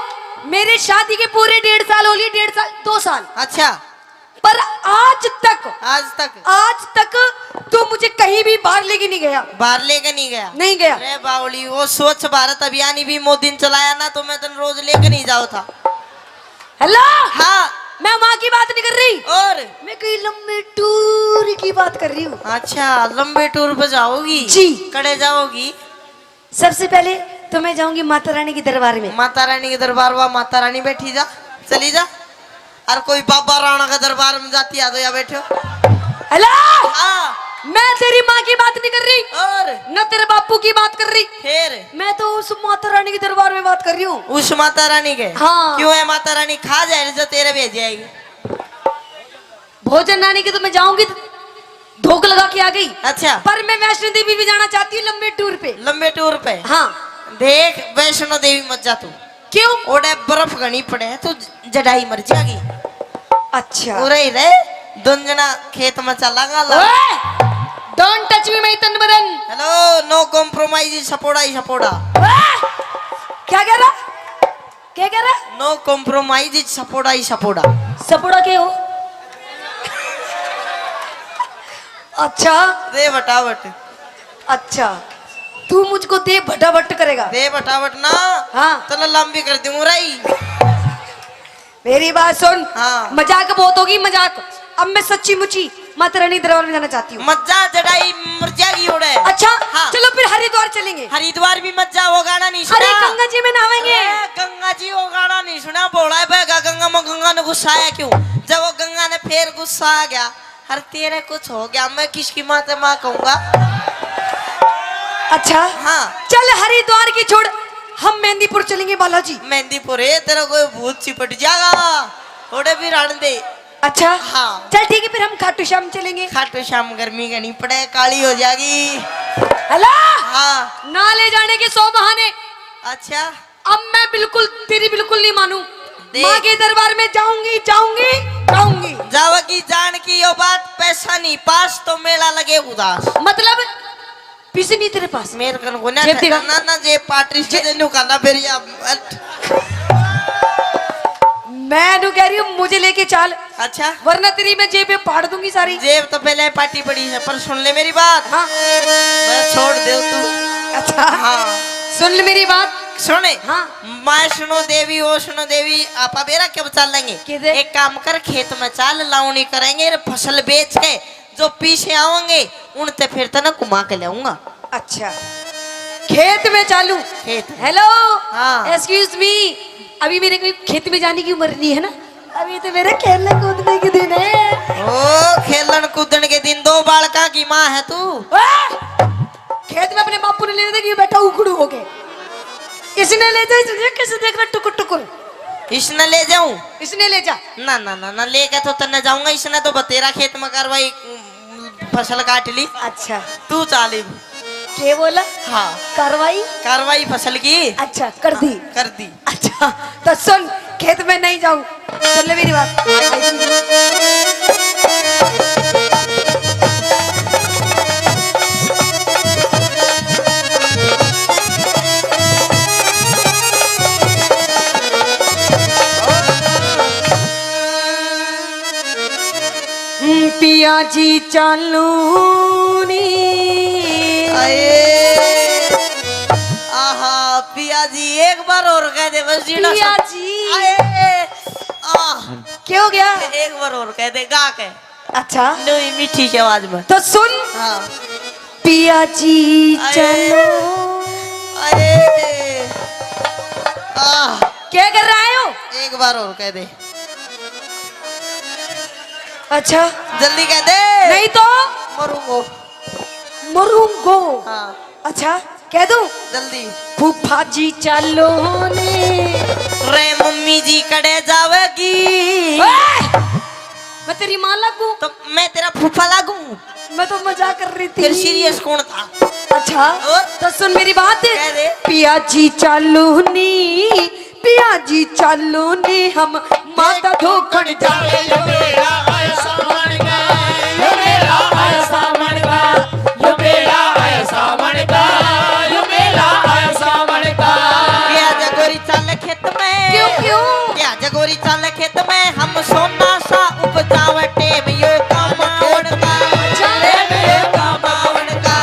मेरे शादी के पूरे 1.5 साल हो लिए, 1.5 साल 2 साल। अच्छा, पर आज तक तू मुझे कहीं भी बाहर लेके नहीं गया। बाहर लेके नहीं गया? नहीं गया। अरे बावली, वो स्वच्छ भारत अभियान भी मोदी ने चलाया ना, तो मैं तो रोज लेके नहीं जाओ था। हेलो, हाँ, मैं माँ की बात नहीं कर रही, और मैं कहीं लंबे टूर टूर की बात कर रही हूँ। अच्छा लंबे टूर पे जाओगी? जी। कड़े जाओगी? सबसे पहले तो मैं जाऊंगी माता रानी के दरबार में। माता रानी के दरबार हुआ, माता रानी बैठी जा, चली जा। और कोई बाबा राणा के दरबार में जाती आ तो या बैठो। हेलो, हाँ। मैं तेरी माँ की बात नहीं कर रही और न तेरे बापू की बात कर रही, फिर मैं तो उस माता रानी के दरबार में बात कर रही हूँ। उस माता रानी के? हाँ। क्यों है माता रानी खा जाए जो तेरे भेज जाएगी? भोजन रानी के तो मैं जाऊंगी तो धोख लगा के आ गई। अच्छा। पर मैं वैष्णो देवी भी जाना चाहती हूँ लंबे टूर पे। लंबे टूर पे? हाँ। देख वैष्णो देवी मत जा तू। क्यों? ओडे बर्फ घनी पड़े है, तू जड़ाई मर जाएगी। अच्छा। उरे रे दुंजना खेत में चला गा। डोंट टच मी माय तन बदन। हेलो, नो कॉम्प्रोमाइज, सपोड़ा ही सपोड़ा। क्या कह रहा? क्या कह रहा? नो कॉम्प्रोमाइज, सपोड़ा ही सपोड़ा। सपोड़ा के हो? अच्छा। दे बटावट। अच्छा, तू मुझको दे भटाभट करेगा? दे बटावट ना। हाँ। तो लंबी कर दूं रही। मेरी बात सुन। हाँ। मजाक बहुत होगी, मजाक। अब मैं सच्ची मुची माता रानी दरबार में जाना चाहती हूँ। मत जा, जड़ाई मर जाएगी उड़े। अच्छा। हाँ। चलो फिर हरिद्वार चलेंगे। हरिद्वार भी मत जा, वो गाना नहीं सुना? अरे गंगा जी में नहाएंगे। अरे गंगा जी वो गाना नहीं सुना? बोला है बेगा गंगा में, गंगा ने गुस्सा आया क्यों? जब वो गंगा ने फिर गुस्सा आ गया, हर तेरे कुछ हो गया, मैं किसकी माँ से माँ कहूंगा? अच्छा। हाँ। चल हरिद्वार की छोड़, हम मेहंदीपुर चलेंगे बालाजी। मेहंदीपुर है, तेरा कोई भूत चिपट जाएगा, थोड़े भी रण दे। अच्छा। हाँ। चल ठीक है, फिर हम खाटू श्याम चलेंगे। खाटू श्याम गर्मी का नहीं पड़े, काली हो जाएगी। हेलो। हाँ। ना ले जाने के 100 बहाने। अच्छा। अब मैं बिल्कुल तेरी बिल्कुल नहीं मानू। देख। माँ के दरबार में जाऊंगी जाऊंगी जाऊंगी। जावगी जान की यो बात, पैसा नहीं पास तो मेला लगे उदास। मतलब पैसे नहीं तेरे पास? मेरे कन को ना जेब दिखा। ना जे पार्टी से नुकाना फिर या मैं तो कह रही हूँ मुझे लेके चल, अच्छा। वरना तेरी मैं जेब में फाड़ दूंगी सारी। जेब तो पहले पार्टी पड़ी है, पर सुन ले मेरी बात। हाँ। मैं छोड़ दे तू। अच्छा। हाँ। सुन ले मेरी बात। सुने। हाँ। मैं सुनो देवी, वो सुनो देवी, आपा बेरा कब चल लेंगे? किधर? एक काम कर, खेत में चाल लावनी करेंगे, फसल बेच के जो पीछे आवेंगे उनते फिर तो ना घुमा के लाऊंगा। अच्छा, खेत में चालू? खेत। हेलो। हाँ। एक्सक्यूज मी, अभी मेरे को खेत में जाने की उम्र नहीं है ना, अभी तो मेरे खेलने कूदने के दिन है। ओ खेलन कूदन के दिन, दो बालका की माँ है तू। खेत में अपने बापू ने ले देखी बैठा उखड़ू हो गए, इसने ले जा, तुझे कैसे देख रहा टुकुर टुकुर? इसने ले जाऊं? इसने ले जा। ना ना ना ना, लेके तो तन्ने जाऊंगा, इसने तो बतेरा खेत में कार्रवाई फसल काट ली। अच्छा। तू चाली। क्या बोला? हाँ। कार्रवाई? कार्रवाई फसल की अच्छा कर दी। कर दी। अच्छा तो सुन, खेत में नहीं जाऊं, सुन ले मेरी बात। पिया जी चालू आहा पिया जी, एक बार और कह दे बस। पिया जी। क्या हो गया? एक बार और कह दे गा के। अच्छा नई मीठी की आवाज में। तो सुन। हाँ। पिया जी चलो। क्या कर रहे हो? एक बार और कह दे। अच्छा जल्दी कह दे, नहीं तो मरूंगो। मरूंगो। हाँ। अच्छा कह दूं? जल्दी। फूफा जी चलो ने। रे मम्मी जी कड़े जावेगी। मैं तेरी माँ लगूं? तो मैं तेरा फूफा लागू? मैं तो मजाक कर रही थी। फिर सीरियस कौन था? अच्छा और? तो सुन मेरी बात। कह दे। पिया जी चालू नी, पिया जी चालू नी, हम माता धोखन जाए। क्यों क्यों? क्या जगोरी चाल खेत में, हम सोना सा उपजावटे में यो कमावण का। टेम यो कमावण का।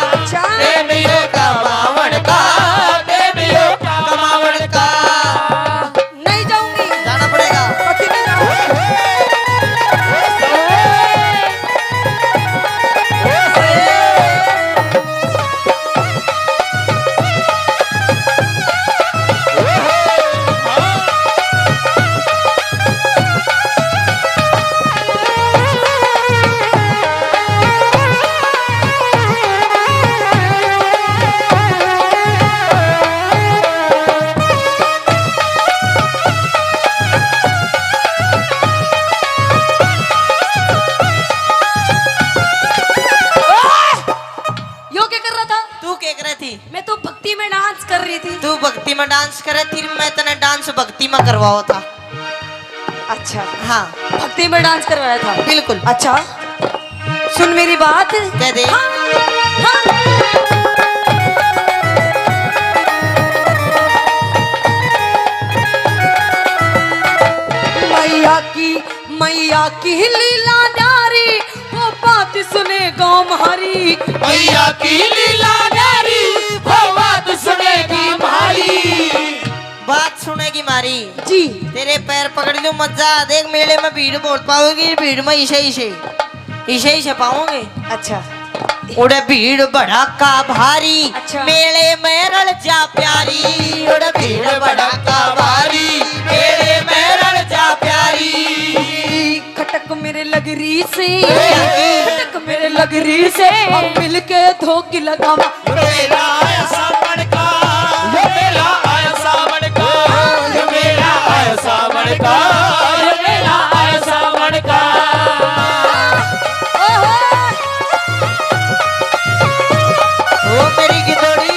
टेम यो कमावण का। टेम यो कमावण का। नहीं जाऊंगी। जाना पड़ेगा। पति नहीं जाऊंगी। में डांस करे थी मैं तने डांस भक्ति में करवाओ था। अच्छा हाँ भक्ति में डांस करवाया था। बिल्कुल। अच्छा सुन मेरी बात। कह दे। मैया की लीला नारी वो बात सुने गाँव हमारी। मैया की लीला नारी वो बात सुनेगी हमारी। बात सुनेगी मारी जी। तेरे पैर पकड़ लूं मजा देख मेले में भीड़ बहुत पाओगी भीड़ में इसे पाओगे। अच्छा उड़े भीड़ भड़ाका भारी अच्छा। मेले में रल जा प्यारी उड़े भीड़ भड़ाका भारी मेले में रल जा प्यारी। खटक मेरे लगरी से खटक मेरे लगरी से हम मिलके धोखी लगावा। मेरा आया सावन का ये मेरा आया सावन का ये मेरा आया सावन का ये मेरा आया सावन का। ओ मेरी गिदोड़ी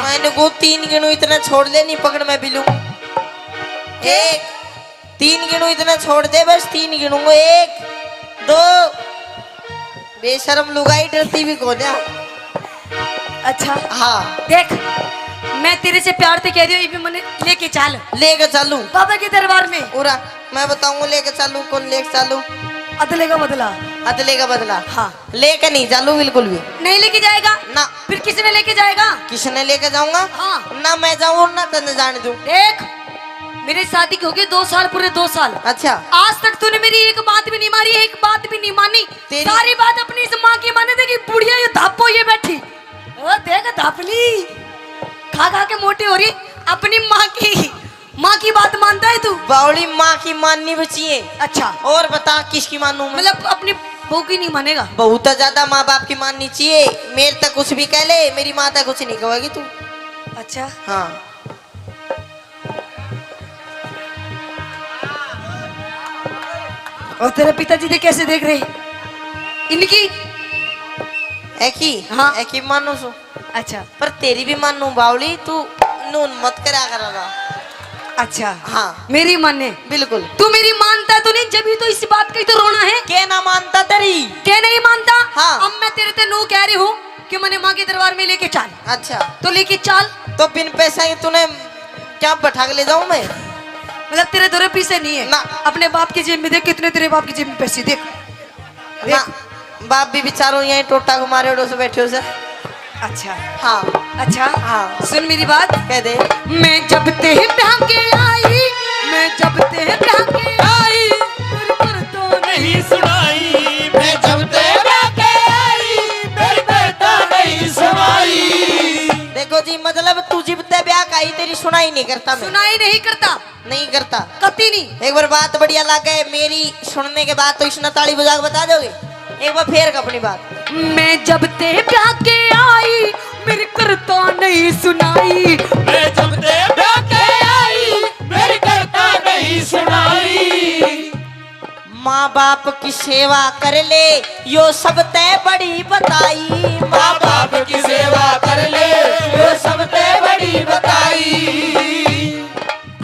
मैंने को 3 गिनू इतना छोड़ दे नहीं पकड़ मैं बिलू 1 3 गिनू इतना छोड़ दे बस 3 गिनूंगा 1 2 बेशरम लुगाई डरती भी कौन है। अच्छा हाँ देख मैं तेरे से प्यार से कह रही हूँ ये भी मैंने लेके चल लेके चलू बाबा के दरबार में पूरा मैं बताऊंगा लेके चलू कौन लेके चलू अदले का बदला। अदले का बदला हाँ लेके नहीं चलू बिल्कुल भी नहीं लेके जाएगा ना फिर किसने लेके जाएगा किसने लेके जाऊंगा हाँ ना मैं जाऊँ ना तने जाने दूं। देख मेरी शादी हो गई 2 साल पूरे 2 साल। अच्छा आज तक तूने मेरी एक बात भी नहीं मारी एक बात भी नहीं मानी सारी बात अपनी इस माँ की माने थे कि बुढ़िया ये धापो ये बैठी ओ देख धापली खा खा के मोटी हो रही अपनी माँ की बात मानता है तू। बावली माँ की माननी बची है। अच्छा और बता किसकी मानूं मैं मतलब अपनी बहू की नहीं मानेगा। बहुत ज्यादा माँ बाप की माननी चाहिए मेरे तक कुछ भी कह ले मेरी माँ तक कुछ नहीं कहेगी तू। अच्छा हाँ और तेरे पिताजी ने कैसे देख रहे इनकी हाँ एक ही मानू सु। अच्छा पर तेरी भी मानू बावली तू नून मत करा कर। अच्छा हाँ मेरी माने बिल्कुल तू मेरी मानता तो नहीं जब तो इस बात का ही तो रोना है। क्या ना मानता तेरी क्या नहीं मानता। हाँ अब मैं तेरे ते नू कह रही हूँ कि मैंने माँ के दरबार में लेके चल। अच्छा तो लेके चल तो बिन पैसा के तूने क्या बैठा के ले जाऊं मैं मतलब तेरे दो पैसे नहीं है ना। अपने बाप की जेब में देख कितने तेरे बाप की जेब में पैसे देख ना बाप भी बेचारो यहीं टोटा घुमारे ओडो से बैठे हो सर। अच्छा हाँ अच्छा हाँ। सुन मेरी बात कह दे। मैं जब ते ब्याह के आई मैं जब ते ब्याह के आई फिर पर तो नहीं सुनाई मैं जब तेरा के आई मेरी बेटा नहीं सुनाई। देखो जी मतलब तू जिबते ब्याह का ही तेरी सुनाई नहीं करता मैं सुनाई नहीं करता नहीं करता। कती नहीं एक बार बात बढ़िया लगे मेरी सुनने के बाद तो इसने ताली बजा के बता दोगे एक बार फेर का अपनी बात। मैं जब ते ब्याह के आई मेरी करता नहीं सुनाई मैं जब तेरा के आई मेरी करता नहीं सुनाई। माँ बाप की सेवा कर ले यो सब तय बड़ी बताई। माँ बाप की सेवा कर ले वो सब ते बड़ी बताई।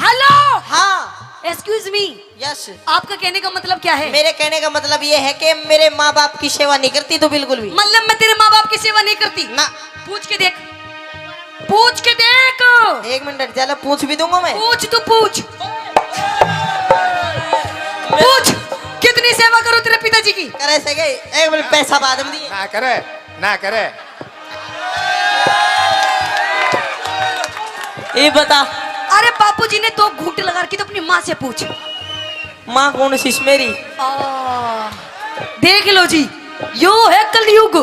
हेलो हाँ एक्सक्यूज मी यस। आपका कहने का मतलब क्या है मेरे कहने का मतलब ये है कि मेरे माँ बाप की सेवा नहीं करती तो बिल्कुल भी मतलब मैं तेरे माँ बाप की सेवा नहीं करती ना। पूछ के देख पूछ के देख एक मिनट चलो पूछ भी दूंगा मैं। पूछ तू पूछ पूछ कितनी सेवा करो तेरे पिताजी की करे से गए एक मिनट पैसा बाद में दिए ना करे ना करे। ये बता अरे बापूजी ने तो घूंट लगा रखी तो अपनी माँ से पूछ माँ कौन सी मेरी। देख लो जी यो है कलयुग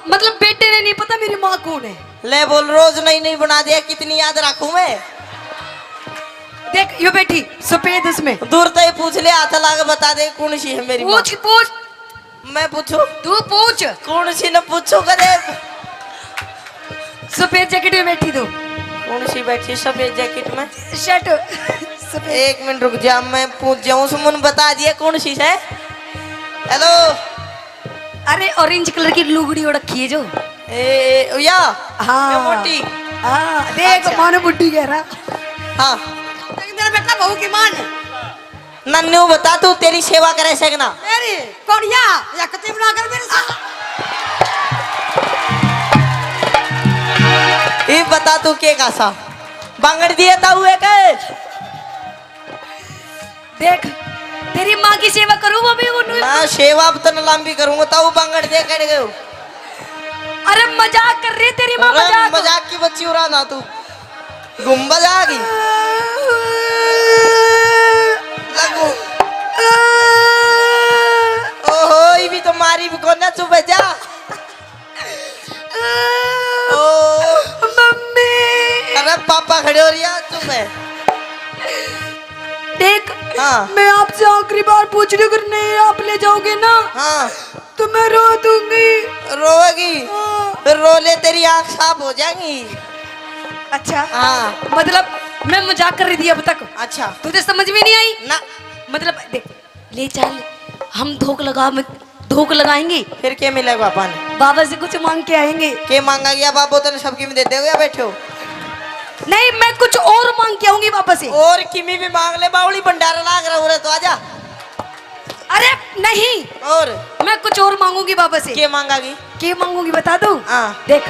मतलब बेटे ने नहीं पता मेरी माँ कौन है ले बोल रोज नई नई बना दिया कितनी याद रखूं मैं। देख यो बेटी सफेद उसमें दूर तो ही पूछ ले हाथ ला के बता दे कौन सी है मेरी माँ। पूछ पूछ मैं पूछू तू पूछ कौन सी न पूछू करे। सफेद जैकेट में बैठी तू कौन सी बैठी सफेद जैकेट में। शर्ट सफेद एक मिनट रुक जा मैं पूछ जाऊं सुमन बता दिया कौन सी है। हेलो अरे ऑरेंज कलर की लुगड़ी ओढ़ रखी है जो ए या हाँ ये मोटी। हाँ देख अच्छा। मानो बुड्ढी कह रहा हाँ मेरा बेटा बहू की मान नन्नू बता तू तेरी सेवा करे सकना। अरे कौड़िया या कते बना कर मेरे साथ ये बता तू के कासा बांगड़ दिए था हुए के। देख तेरी माँ की सेवा करूँ वो भी उन्हें ना सेवा अब तो न लंबी करूंगा ताऊ बांगड़ दे कर गयो। अरे मजाक कर रही है तेरी माँ मजाक मजाक की बच्ची उड़ा ना तू गुम्बद आ गई लगू। ओहो ये भी तो मारी भी कोना चुप जा। ओ मम्मी अरे पापा खड़े हो रिया चुप है। देख हाँ मैं आपसे आखिरी बार पूछ रही हूँ अगर नहीं आप ले जाओगे ना हाँ तो मैं रो दूंगी। रोएगी फिर रो ले तेरी आँख साफ हो जाएंगी। अच्छा हाँ मतलब मैं मजाक कर रही थी अब तक अच्छा तुझे समझ में नहीं आई ना मतलब देख ले चल हम धोख लगाएंगे फिर क्या मिलेगा पापा ने बाबा से कुछ मांग के आएंगे। के मांगा गया बाबू तो सबकी में देते हो या बैठे हो। नहीं मैं कुछ और मांग के आऊंगी वापस से। और किमी भी मांग ले बावली भंडारा लाग रहा हो तो आजा। अरे नहीं और मैं कुछ और मांगूंगी वापस से। के मांगागी क्या मांगूंगी बता दूं? हाँ देख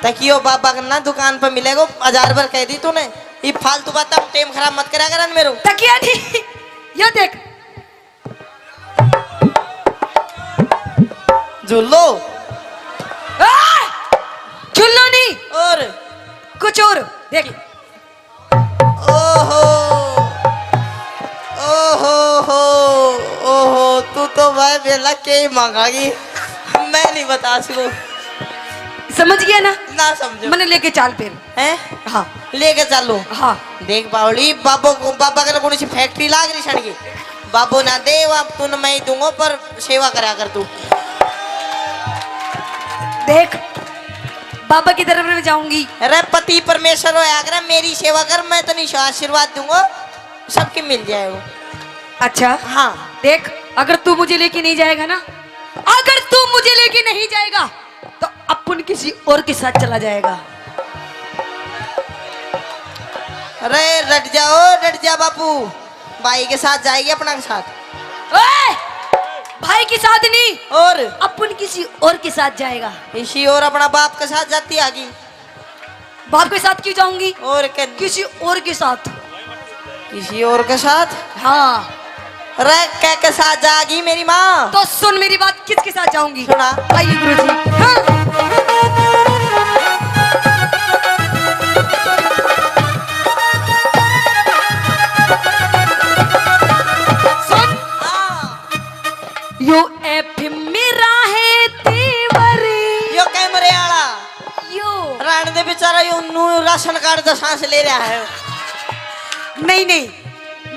तकियो बाबा का ना दुकान पर मिलेगा 1000 बार कह दी तूने। ये फालतू बात टाइम खराब मत करा कर मेरो। तकिया नहीं ये देख झुल्लो झुल्लो नहीं और कुछ और देख ओहो ओहो हो ओहो तू तो भाई बेला के ही मांगागी मैं नहीं बता सकूं। समझ गया ना ना समझो मैंने लेके चाल फिर हैं हाँ लेके चलो। हाँ देख बावली बाबू को बाबा का कौन सी फैक्ट्री लाग रही छड़ की बाबू ना दे अब तू मैं ही दूंगा पर सेवा करा कर तू। देख बाबा की तरफ में जाऊंगी। अरे पति परमेश्वर हो आगरा मेरी सेवा कर मैं तो नहीं आशीर्वाद दूंगा सबके मिल जाए वो। अच्छा हाँ देख अगर तू मुझे लेके नहीं जाएगा ना अगर तू मुझे लेके नहीं जाएगा तो अपन किसी और के साथ चला जाएगा। अरे रट जा बापू भाई के साथ जाएगी अपना के साथ। ओए! भाई भाई के साथ नहीं, और अपन किसी और के साथ जाएगा। इसी और अपना बाप के साथ जाती आगी। बाप के साथ क्यों जाऊंगी? और किसी और के साथ। किसी और के साथ? हाँ। रे के साथ जागी मेरी माँ? तो सुन मेरी बात, किसके साथ जाऊंगी? सुना। आइए गुरुजी। हाँ। सुन। यो एफ मेरा है तेवरी। यो कैमरे आला यो राण दे बेचारा यो नू राशन कार्ड तो सांस ले रहा है। नहीं नहीं,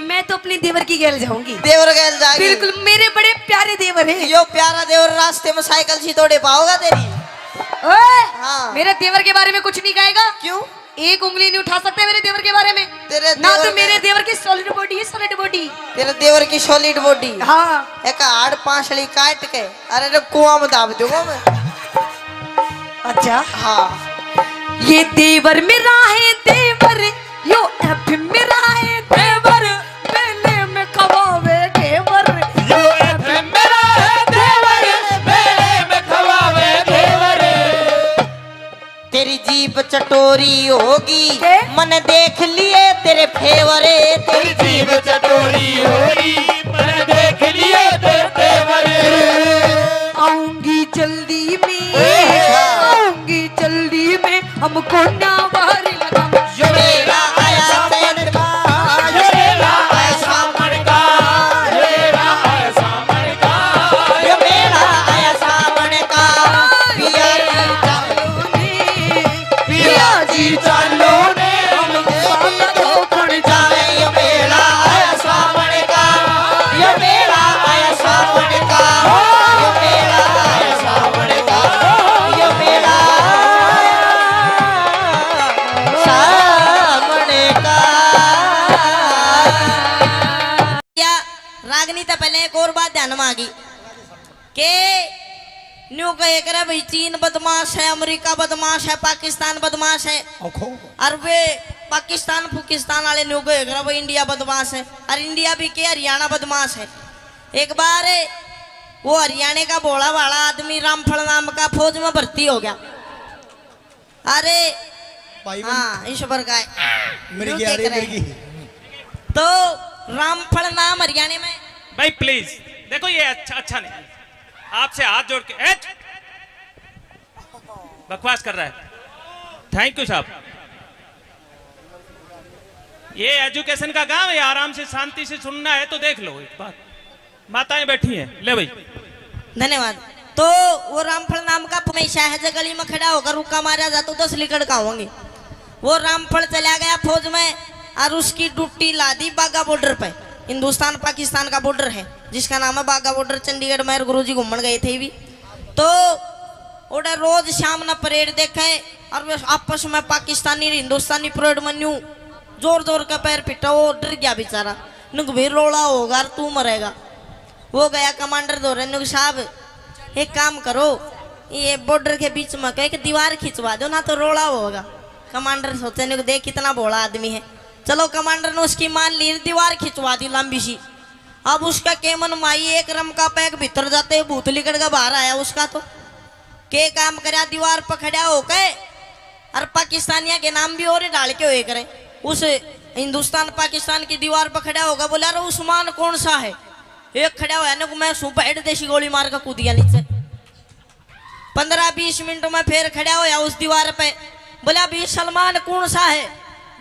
मैं तो अपनी देवर की गैल जाऊंगी। देवर गैल जागी? बिल्कुल, मेरे बड़े प्यारे देवर हैं। यो प्यारा देवर रास्ते में साइकिल सी तोड़े पाओगा तेरी? ओए, हाँ। मेरे देवर के बारे में कुछ नहीं कहेगा। क्यों? एक उंगली नहीं उठा सकते मेरे देवर के बारे में। तेरे ना देवर तो मेरे देवर की सॉलिड बॉडी है, सॉलिड बॉडी। तेरे देवर की सॉलिड बॉडी? हाँ। एक हाड़ पांचली काट के अरे रे कुआं में दाब दूंगा मैं। अच्छा। हाँ। ये देवर मेरा है देवर, यो एफ मेरा है देवर, मेले में खवावे घेवर। यो एफ मेरा है देवर, मेले में खवावे घेवर। तेरी जीभ चटोरी होगी, के? मन देख लिए तेरे फेवरे। तेरी जीभ चटोरी होगी, मैंने देख लिए तेरे तेवर। आऊंगी जल्दी में, आऊंगी जल्दी में, हमको ना बाहर लगा। यो मेरा आया सामन का, यो मेरा आया सामन का, यो मेरा आया सामन का, यो मेरा आया सामन का। पिया पिया जी चालो ने हमको खड़ जाए। यो मेरा आया सामन का, यो मेरा आया सामन का, यो मेरा आया सामन का, यो मेरा सामने का। या रागनी तो पहले एक और बात ध्यान में आ गई के न्यू कहे करे भाई चीन बदमाश है, अमेरिका बदमाश है, पाकिस्तान बदमाश है, और वे पाकिस्तान फुकिस्तान वाले न्यू कहे करे भाई इंडिया बदमाश है, और इंडिया भी के हरियाणा बदमाश है। एक बार वो हरियाणा का भोला भाला आदमी रामफल नाम का फौज में भर्ती हो गया। अरे हाँ ईश्वर का मिर्गी आ रही है, मिर्गी। तो रामफल नाम हरियाणा में। भाई प्लीज देखो, ये अच्छा नहीं, आपसे हाथ जोड़ के बकवास कर रहा है। थैंक यू साहब। ये एजुकेशन का गांव है, आराम से शांति से सुनना है तो देख लो। एक बात, माताएं बैठी हैं, ले भाई। धन्यवाद। तो वो रामफल नाम का हमेशा है गली में खड़ा होकर रुका मारा जाता तो 10 लीकड़ का होंगे। वो रामफल चला गया फौज में और उसकी ड्यूटी ला दी बागा बॉर्डर पे। हिंदुस्तान पाकिस्तान का बॉर्डर है जिसका नाम है बागा बॉर्डर। चंडीगढ़ में गुरुजी घूमन गए थे भी, तो उधर रोज शाम न परेड देखे और वे आपस में पाकिस्तानी हिंदुस्तानी परेड में न्यू जोर जोर का पैर पिटा। वो डर गया बेचारा, नुक भी रोड़ा होगा और तू मरेगा। वो गया कमांडर दौरे, नुक साहब एक काम करो, ये बॉर्डर के बीच में कह दीवार खिंचवा दो ना तो रोड़ा होगा। कमांडर सोचे नुक देख कितना भोला आदमी है। चलो कमांडर ने उसकी मान ली, दीवार खिंचवा दी लंबी सी। अब उसका केमन माई एक रम का पैक भीतर जाते भूत लिकड़ का बाहर आया उसका। तो के काम करा, दीवार पर खड़ा हो के और पाकिस्तानिया के नाम भी और डाल के हुए करे। उस हिंदुस्तान पाकिस्तान की दीवार पर खड़ा होगा, बोला अरे उस्मान कौन सा है। एक खड़ा हुआ ना, मैं सुपर देशी गोली मार कर कूद गया नीचे। 15-20 मिनट में फिर खड़ा होया उस दीवार पे, बोला भी सलमान कौन सा है।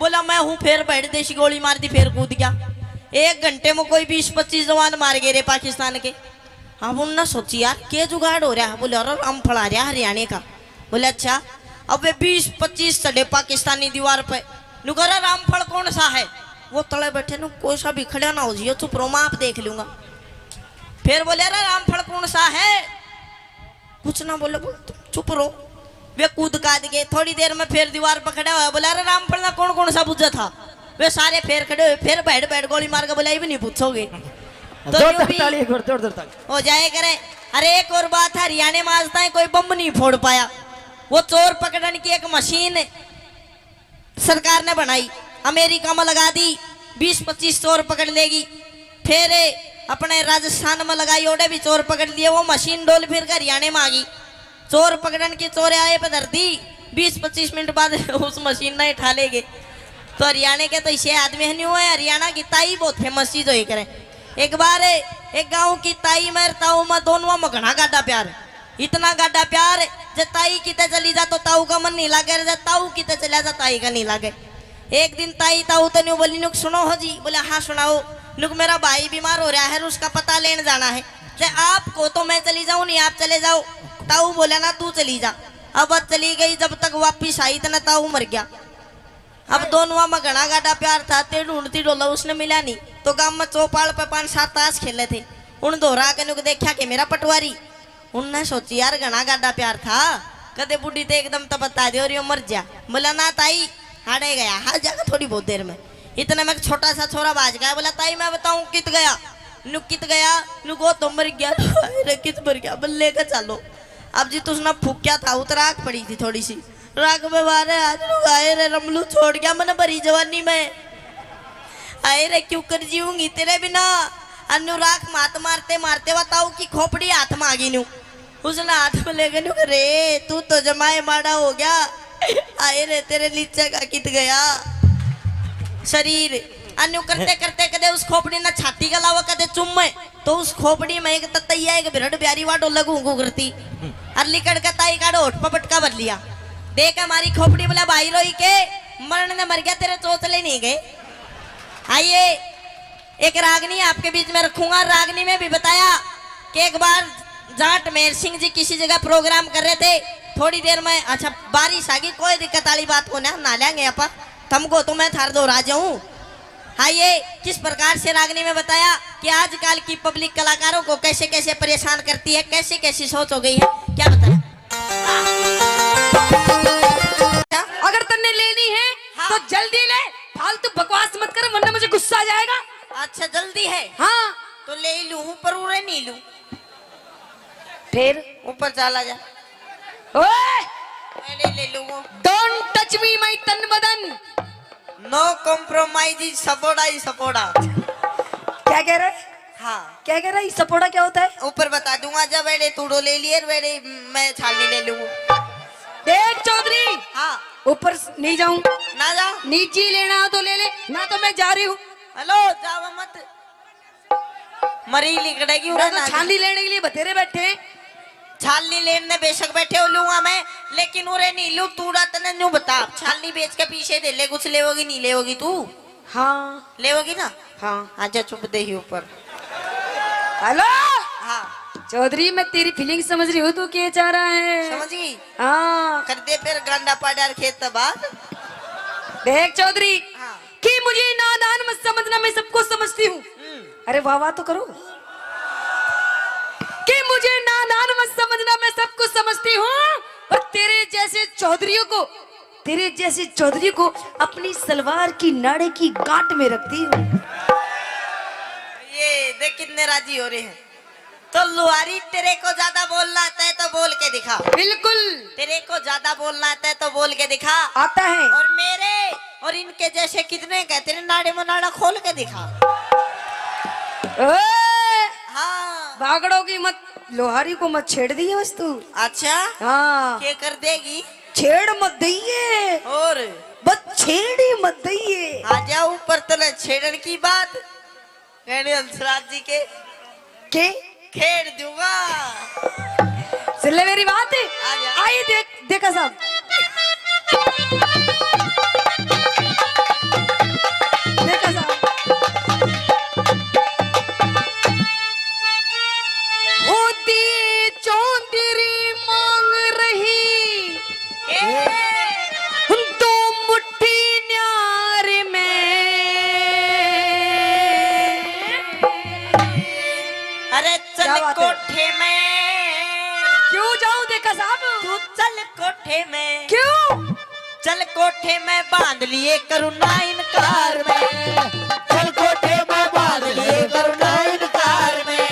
बोला मैं हूँ। फिर बैठ देशी गोली मार दी, फिर कूद गया। 1 घंटे में कोई 20-25 जवान मार गए रे पाकिस्तान के। अब उन्होंने सोची यार क्या जुगाड़ हो रहा है। बोले अरे रामफल आ रहा हरियाणा का। बोले अच्छा। अब वे 20-25 चढ़े पाकिस्तानी दीवार पे। नुकरा रामफल कौन सा है। वो तले बैठे नु कोई सा भी खड़ा ना हो जियो, चुप रहो मैं आप देख लूंगा। फिर बोले अरे रामफल कौन सा है। कुछ ना बोले, चुप रहो। वे कूद काद गए। थोड़ी देर में फिर दीवार पर खड़ा हुआ, बोला अरे रामफल ना कौन कौन सा बुझा था। वे सारे फिर खड़े हुए, फिर बैठ बैठ गोली मार के बोला ये भी नहीं पूछोगे तो यूं भी हो जाए करे। अरे एक और बात है, हरियाणा में आज तक कोई बम नहीं फोड़ पाया। वो चोर पकड़ने की एक मशीन सरकार ने बनाई, अमेरिका में लगा दी। 20-25 चोर पकड़ लेगी। फिर अपने राजस्थान में लगाई ओडे भी चोर पकड़ लिए, वो मशीन डोल फिर कर हरियाणा में आ गई। चोर पकड़न की चोर आए पे धरती 20-25 मिनट बाद उस मशीन ने उठा लेगे। तो हरियाणा के तो इसे आदमी नहीं हुए, हरियाणा की ताई बहुत फेमस चीज हो करे। एक बार एक गांव की ताई में ताऊ में दोनों में घना गाढ़ा प्यार, इतना गाढ़ा प्यार जब ताई किते चली जा तो ताऊ का मन नहीं लागे, जब ताऊ किते चला जा ताई का नहीं लागे। एक दिन ताई ताऊ तो न्यू बोली, नुक सुनो हो जी। बोले हाँ सुनाओ। नुक मेरा भाई बीमार हो रहा है, उसका पता लेने जाना है। आपको तो मैं चली जाऊं, नहीं आप चले जाओ। ताऊ बोला ना तू चली जा। अब वह चली गई, जब तक वापिस आई तो ना ताऊ मर गया। अब दोनों में घना गाढ़ा प्यार था, ते ढूंढती डोला उसने मिला नहीं। तो गांव में चौपाल पे 5-7 ताश खेले थे। उन दोहरा के नुक देखा कि मेरा पटवारी। उनने सोची यार घना गाढ़ा प्यार था, कदे बुढ़ी ते एकदम तो बता दे और यो मर जा। बोला ना ताई हारे गया, हार जाएगा थोड़ी बहुत देर में। इतने में छोटा सा छोरा बाज गया। बोला ताई मैं बताऊं कित गया। नुक कित गया, नुक वो तो मर गया। अरे कित मर गया, बल्ले का चलो। अब जी तुझने फूकिया था, उतराक पड़ी थी थोड़ी सी राग में मारे। आज आए रे रमलू छोड़ गया मैंने भरी जवानी में। आए रे क्यों कर जीऊंगी तेरे बिना। अनुराग मात मारते मारते बताऊ की खोपड़ी हाथ में आ गई न्यू। उसने हाथ में ले गए, रे तू तो जमाए माड़ा हो गया। आए रे तेरे नीचे का कित गया शरीर। अन्यू करते करते कदे उस खोपड़ी ना छाती का लावा कदे चुम में, तो उस खोपड़ी में एक ततैया एक बिरड़ प्यारी वाटो लगू करती। अरली कड़का ताई काड़ो होठ पटका बदल लिया। देख हमारी खोपड़ी। बोला भाई रोई के मरण ने मर गया, तेरे चोचले नहीं गए। आइए एक रागनी आपके बीच में रखूंगा। रागनी में भी बताया कि एक बार जाट मेहर सिंह जी किसी जगह प्रोग्राम कर रहे थे। थोड़ी देर में अच्छा बारिश आ गई, कोई दिक्कत वाली बात को ना लेंगे अपा, तुमको तो मैं थार दो राजा हूँ। आइए किस प्रकार से रागनी में बताया कि आजकल की पब्लिक कलाकारों को कैसे कैसे परेशान करती है, कैसे कैसी सोच हो गई है। क्या बताया अगर तन्ने लेनी है हाँ। तो जल्दी ले, फालतू बकवास मत कर वरना मुझे गुस्सा आ जाएगा। अच्छा जल्दी है हाँ तो ले लूं, ऊपर उड़े नहीं लूं। फिर ऊपर चला जा। ओए ले लूं। डोंट टच मी माय तन बदन। नो कॉम्प्रोमाइज, सपोर्टा ही सपोर्टा। क्या कह रहा है? हाँ क्या कह रहा है? सपोर्टा क्या होता है? ऊपर बता दूंगा। जब बेड़े तूड़ो ले लिए बेड़े मैं छाली ले लूंगा। देख चौधरी, हाँ ऊपर नहीं जाऊं, ना जा। नीचे लेना हो तो ले ले, ना तो मैं जा रही हूँ। हेलो जावा मत, मरी लिकड़ेगी। मैं तो छाली लेने के लिए बतेरे बैठे। छाली लेने बेशक बैठे हो लूंगा मैं, लेकिन उरे नहीं लू। तूड़ा तने न्यू बता, छाली बेच के पीछे दे ले। कुछ लेवोगी नहीं लेवोगी तू? हाँ लेवोगी ना? हाँ। आजा चुप दे ही ऊपर। हेलो हाँ चौधरी, मैं तेरी फीलिंग समझ रही हूँ, तू क्या चाह रहा है? समझ गई। हाँ कर दे फिर गांडा पाडार खेत बाद। देख चौधरी हाँ। कि मुझे नादान मत समझना, मैं सबको समझती हूँ। अरे वाह वाह तो करो। कि मुझे नादान मत समझना, मैं सब कुछ समझती हूँ। और तेरे जैसे चौधरी को अपनी सलवार की नाड़े की गांठ में रखती हूँ। ये देख कितने राजी हो रहे हैं। तो लुहारी तेरे को ज्यादा बोलना आता है तो बोल के दिखा। बिल्कुल तेरे को ज्यादा बोलना आता है तो बोल के दिखा। आता है। और मेरे और इनके जैसे कितने कहते हैं नाड़े में नाड़ा खोल के दिखा। हाँ भागड़ों की मत, लोहारी को मत छेड़ दिए बस तू। अच्छा हाँ क्या कर देगी? छेड़ मत दइए, और बस छेड़ ही मत दइए। आजा ऊपर तले छेड़न की बात कहने हंसराज जी के खेड़ दूंगा। सुन ले मेरी बात। आजा। आई देखा साहब, देखा साहब, होती चौधरी मांग रही तो मुट्ठी न्यार में। अरे क्या चल बात है? कोठे में। क्यों जाऊं देखा साहब? तू चल कोठे में। क्यों? चल कोठे में बांध लिए करुणा इनकार में। चल कोठे में बांध लिए करुणा इनकार में।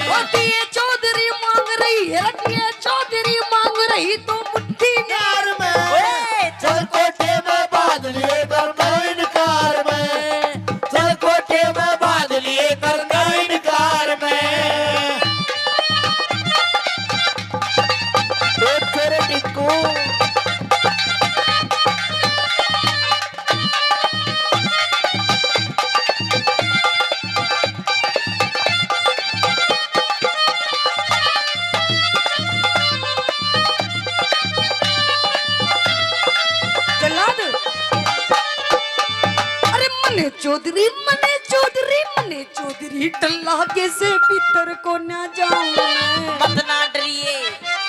होती है चौधरी मांग रही है, रखी है चौधरी मांग रही तो मुट्ठी न्यार में। ओए, चल कोठे में बांध लिए करुणा इनकार में। चल कोठे में बांध लिए करुणा इनकार मने चौधरी टल्ला के से भीतर को ना जाऊं मैं। मत ना डरिए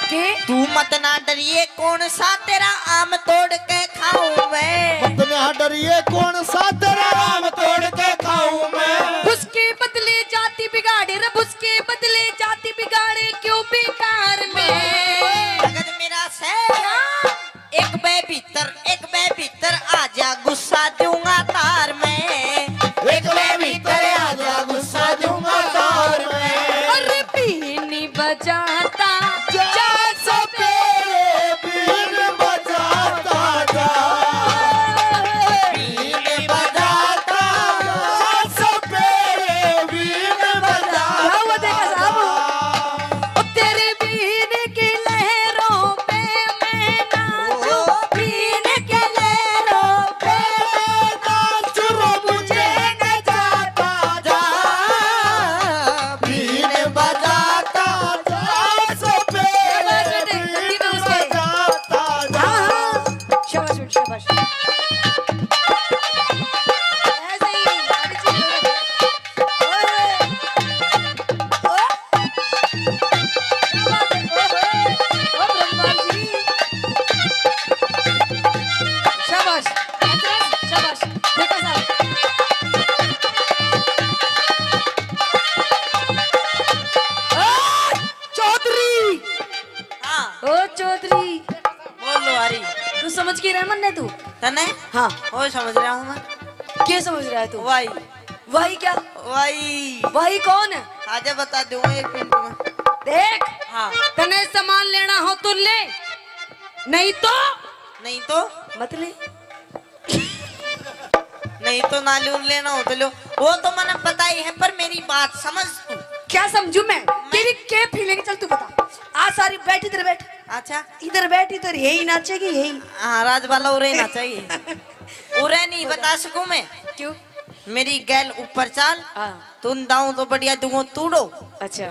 के तू, मत ना डरिए, कौन सा तेरा आम तोड़ के खाऊं मैं। मत ना डरिए, कौन सा तेरा आम तोड़ के खाऊं मैं। उसके बदले जाति बिगाड़े रब, उसके बदले जाति बिगाड़े क्यों बेकार में। जगत मेरा शहर एक बे भीतर आजा, गुस्सा दूंगा तार में। एक मैं भीतर आजा, गुस्सा दूंगा तार में। अरे बीनी बजाता जा तेरे बीन बजाता जा, बीन बजाता जा, तेरे बीन बजाता जा। तेरे बीन की लहरों पे मैं नाचूं, बीन की लहरों पे मैं नाचूं, मुझे न जाता जा, बीन बजाता जा, तेरे बीन बजाता जा। शाबाश बेटा, शाबाश। ऐसे ही गाड़ी चलो। ओए, ओए। क्या बात है? ओए, ओ ब्रह्मा जी। शाबाश, शाबाश। देखो साहब। ओए, चौधरी। हाँ ओ चौधरी, बोलो अरे तू समझ के रह मन तू। तने हाँ, वो समझ रहा हूँ मैं। क्या समझ रहा है तू? वाई भाई क्या? वाई भाई कौन है? आजा बता दूंगा 1 मिनट में। देख, हाँ तने सामान लेना हो तो ले, नहीं तो नहीं तो मत ले। नहीं तो नालून लेना हो तो लो, वो तो मैंने पता ही है, पर मेरी बात समझ तू। क्या समझू मैं? तेरी क्या फीलिंग? चल तू बता। आ सारी बैठ, इधर बैठ, अच्छा इधर बैठ, इधर यही नाचेगी यही। हाँ राज वाला उरे ना चाहिए। उरे नहीं बता सकूं मैं। क्यों? मेरी गैल ऊपर चाल, हाँ, तुम दाऊ तो बढ़िया दूंगो तूड़ो, अच्छा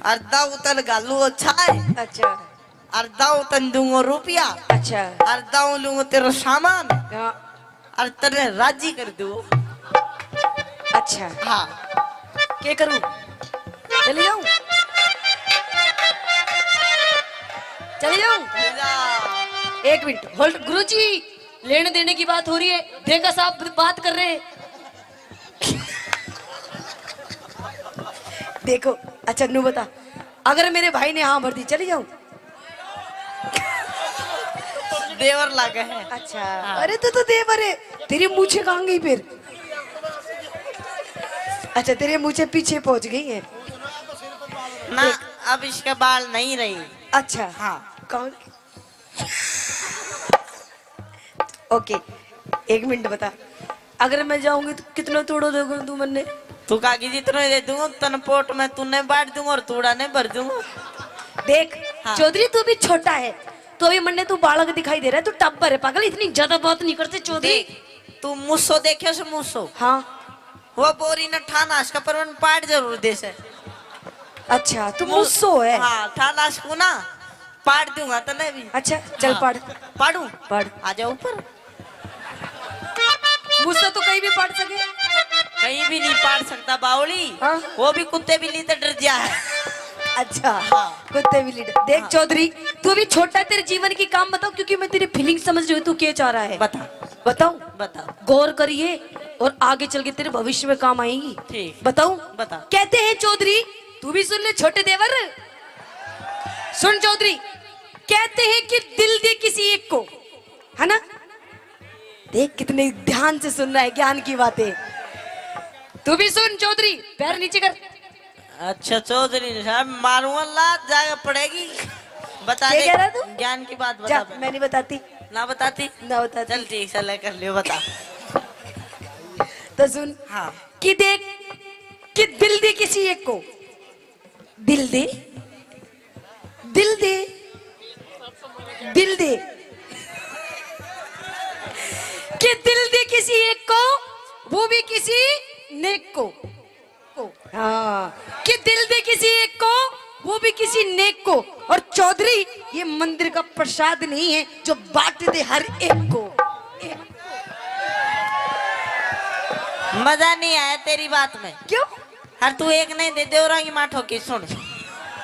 अर्धा उतल गालू अच्छा है, अच्छा अर्धा उतन दूंगो रुपया, अच्छा। अर्धा लूंगो तेरो सामान, हाँ, और तेरे राजी कर दू। अच्छा। हाँ क्या करूं? चली जाऊं? चली जाऊं? जा। 1 मिनट होल्ड। गुरुजी, लेने देने की बात हो रही है, देखा साहब बात कर रहे हैं। देखो, अच्छा नू बता, अगर मेरे भाई ने हाँ भर दी चली जाऊं? देवर लागे है। अच्छा, अरे तो देवर है, तेरी मूछे कहाँ गई फिर? अच्छा, तेरे मूछे पीछे पहुंच गई है ना, अब इसके बाल नहीं रही। अच्छा हाँ कौन? ओके, 1 मिनट बता, अगर मैं जाऊंगी तो कितना तोड़ो दोगे तू मन्ने? तू कागी जितना दे दूंगा तन पोट में तूने बांट दूंगा और तूड़ा ने भर दूंगा। देख हाँ। चौधरी, तू भी छोटा है तो अभी मन्ने तू बालक दिखाई दे रहा है, तू टब्बर है पागल, इतनी ज्यादा बात नहीं करते चौधरी। देख तू मुस्सो देखे से मुस्सो, हाँ वो बोरी न ठानाश का परवन पाट जरूर दे से। अच्छा, तू मुझसो है? हाँ ठानाश को ना पाट दूंगा तने भी। अच्छा चल हाँ। पढ़। पाड़ू पढ़। आ जा ऊपर। मुझसे तो कहीं भी पढ़ सके। कहीं भी नहीं पाट सकता बावली। हाँ। वो भी कुत्ते बिल्ली तो डर जा है। अच्छा हाँ। कुत्ते भी लीडर। देख हाँ। चौधरी, तू अभी छोटा है, तेरे जीवन की काम बताओ, क्योंकि मैं तेरी फीलिंग समझ रही हूँ तू क्या चाह रहा है। बता बताऊं? बता। गौर करिए और आगे चल के तेरे भविष्य में काम आएगी। ठीक। बताऊं? बता। कहते हैं चौधरी, तू भी सुन ले छोटे देवर, सुन चौधरी, कहते हैं कि दिल दे किसी एक को, है ना? देख कितने ध्यान से सुन रहा है ज्ञान की बातें। तू भी सुन चौधरी, पैर नीचे कर। अच्छा चौधरी साहब मारूंगा लात जाके पड़ेगी। बता क्या दे कह रहा तू? ज्ञान की बात जा, बता। मैं नहीं बताती। ना बताती ना बताती। चल ठीक है कर लियो बता। तो सुन हाँ कि देख कि दिल दे किसी एक को, दिल दे, दिल दे, दिल दे, कि दिल दे किसी एक को, वो भी किसी नेक को। हाँ, कि दिल दे किसी एक को, वो भी किसी नेक को। और चौधरी, ये मंदिर का प्रसाद नहीं है जो बांट दे हर एक को। मजा नहीं आया तेरी बात में। क्यों? हर तू एक नहीं दे देवरा की माठो की सुन,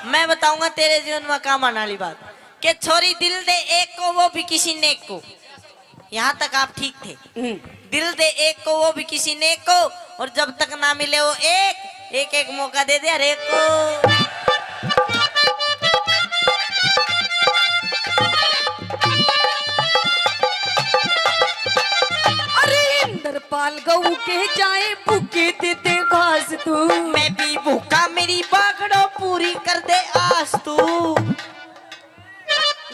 मैं बताऊंगा तेरे जीवन में काम आने वाली बात कि छोरी दिल दे एक को वो भी किसी नेक को। यहाँ तक आप ठीक थे। दिल दे एक को वो भी किसी नेक को, और जब तक ना मिले वो एक एक मौका दे दे हर एक को। इंद्रपाल गऊ के जाए भूखे देते घास तू। मैं भी भूखा मेरी बागड़ो पूरी कर दे आस तू।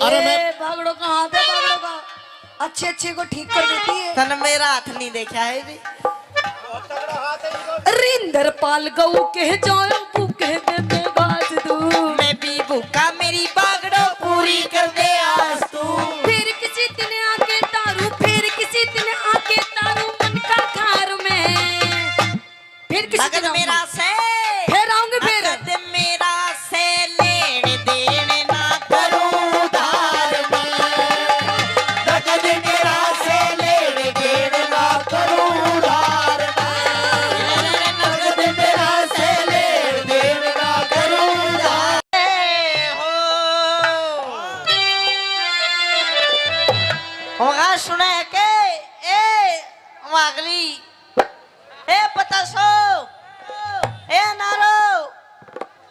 अरे ये मैं बागड़ों का हाथ है, बागड़ों का अच्छे अच्छे को ठीक कर देती है। तन मेरा हाथ नहीं देखा है भी। इंद्रपाल गऊ के जाए भूखे देते घास तू। मैं भी भूखा मेरी बागड़ो पूरी कर दे आस तू। फिर किसी दिन आके तारू, फिर किसी दिन आके तारू मन का खार में। फिर किसी भगत दिन मेरा आऊंगी। से फिर आऊंगी फिर। भगत मेरा से लेने देने ना करूं धार में। नगद मेरा से लेने देने ना करूं उधार में। नगद मेरा से लेने देने ना करूं उधार। होगा सुने के ए वागली ए पतासो ए नारो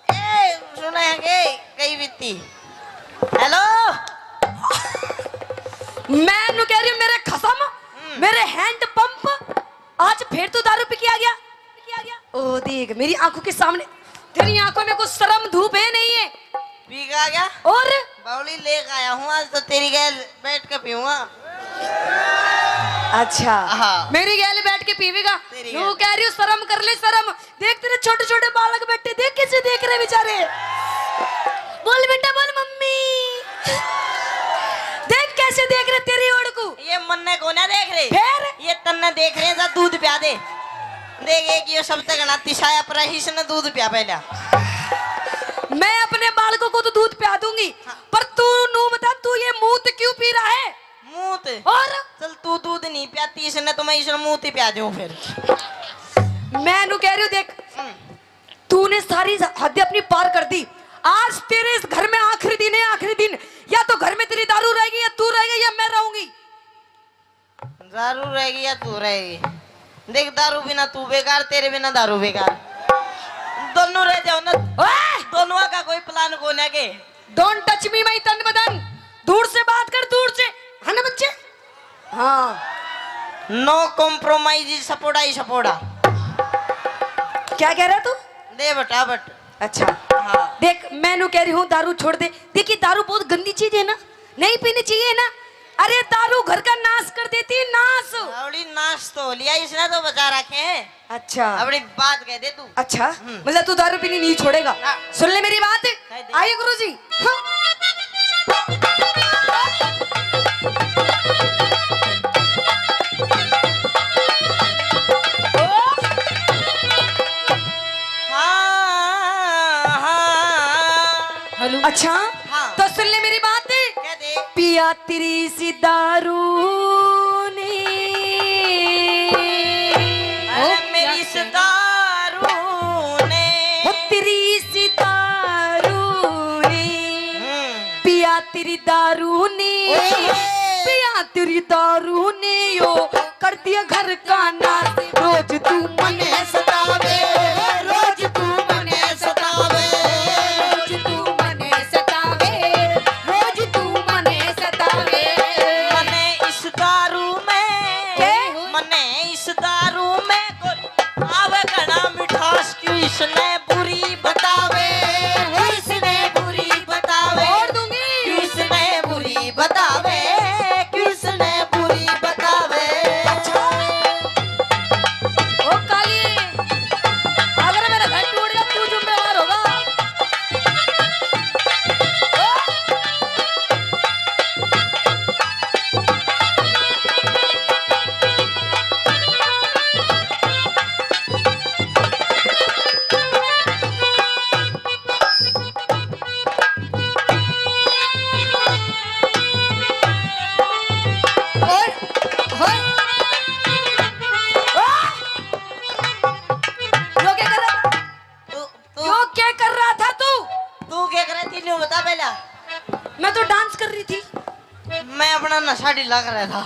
ए सुने के कई बीती। हेलो मैं नु कह रही हूँ मेरे खसम, मेरे हैंड पंप आज फिर तू दारू पी के आ गया। ओ देख मेरी आंखों के सामने, तेरी आंखों में कुछ शर्म धूप है नहीं है। पी का गया और बावली लेकर आया हूँ आज तो तेरी गैल बैठ के पीऊंगा। अच्छा हाँ। मेरी गैल बैठ के पीवेगा। तेरी तू गैल। कह रही हूँ शर्म कर ले शर्म। देख तेरे छोटे छोटे बालक बैठे, देख कैसे देख रहे बेचारे। बोल बेटा बोल मम्मी। देख कैसे देख रहे तेरी ओर को। ये मन्ने को ना देख रहे, फिर ये तन्ने देख रहे हैं जा दूध पिया दे। देख एक ये सब तक ना तिशाया पर ही से दूध पिया पहला। मैं अपने बालकों को तो दूध पिया दूंगी, पर तू नू बता तू ये मूत क्यों पी रहा है? मूत और चल तू दूध नहीं पियाती इसने तो मैं इसने मूत ही पिया दूं फिर। मैं नू कह रही हूँ देख तूने सारी हद अपनी पार कर दी। आज तेरे इस घर में आखिरी दिन है, आखिरी दिन। या तो घर में तेरी दारू रहेगी, या तू रहेगी, या मैं रहूंगी। दारू रहेगी या तू रहेगी। देख दारू बिना तू बेकार, तेरे बिना दारू बेकार। दोनों रह जाओ ना। ओए! दोनों का कोई प्लान को ना के। डोंट टच मी माय तन बदन। दूर से बात कर, दूर से, है ना बच्चे? हाँ नो कॉम्प्रोमाइज सपोड़ा ही सपोड़ा। क्या कह रहा तू? दे बटा बट। अच्छा हाँ देख मैं नू कह रही हूँ दारू छोड़ दे। देखिए दारू बहुत गंदी चीज है ना, नहीं पीनी चाहिए ना। अरे दारू घर का नाश कर देती है, नाश। आवड़ी नाश तो लिया इसने तो बचा रखे हैं। अच्छा अपनी बात कह दे तू। अच्छा मतलब तू दारू पीनी नहीं छोड़ेगा। हाँ। सुन ले मेरी बात। कह दे। आइए गुरुजी। हेलो अच्छा हाँ। तो सुन ले मेरी बात। कह दे। पिया तेरी सी दारू ने। अरे मेरी इस दारू ने। हो तेरी सी दारू ने। पिया तेरी दारू ने। पिया तेरी दारू ने यो कर दिया घर का नाश। रोज तू मने सतावे, रोज तू मने सतावे, रोज तू मने सतावे, रोज तू मने सतावे। मने इस दारू में के? मने इस दारू में कोई आवे घना मिठास क्यों इसने बुरी बतावे। इसने बुरी बतावे। छोड़ दूंगी। क्यों इसने बुरी बतावे। क्यों इसने बुरी बतावे। ओ काली, न्यू बता पहला। मैं तो डांस कर रही थी। मैं अपना नशा ढीला कर रहा था।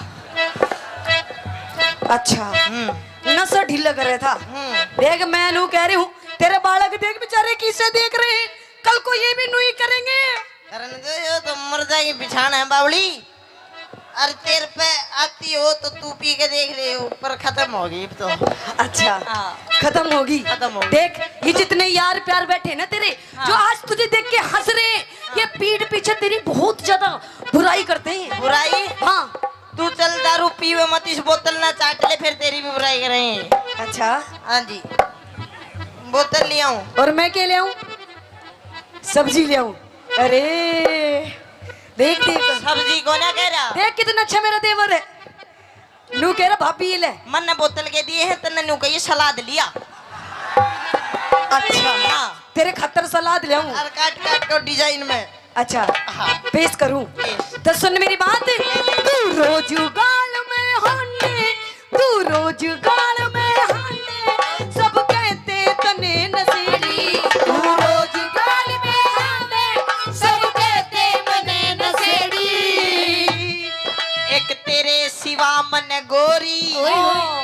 अच्छा नशा ढीला कर रहा था। देख मैं नू कह रही हूँ तेरे बालक देख बेचारे किसे देख रहे हैं, कल को ये भी नू ही करेंगे। करने दो, ये तो मुर्दा की बिछान है बावली। अरे तेरे पे आती हो तो तू पी के देख ले, ऊपर खत्म होगी अब तो। अच्छा हाँ। खत्म होगी। खत्म होगी। देख ये जितने यार प्यार बैठे ना तेरे, जो आज तुझे देख के हंस रहे हैं, ये पीठ पीछे तेरी बहुत ज्यादा बुराई करते हैं। बुराई? हाँ। तू चल दारू पीवे मत, इस बोतल ना चाट ले, फिर तेरी भी बुराई करेंगे। अच्छा हाँ जी, बोतल ले आऊं? और मैं क्या ले आऊं? सब्जी ले आऊं? अरे देख देख सब्जी को ना कह रहा। देख कितना अच्छा मेरा देवर है। नू कह रहा भाभी ये ले। मन ने बोतल के दिए हैं, तन्ने नू कही सलाद लिया। अच्छा हाँ। तेरे खतर सलाद ले आऊं? और काट काट को डिजाइन में। अच्छा हाँ। पेश करूं? पेश। तो सुन मेरी बात, तू रोज गाल में हाने, तू रोज गाल में हाने, सब कहते तने नशेड़ी। तू रोज गाल में हाने, सब कहते मने नशेड़ी। एक तेरे सिवा मन गोरी,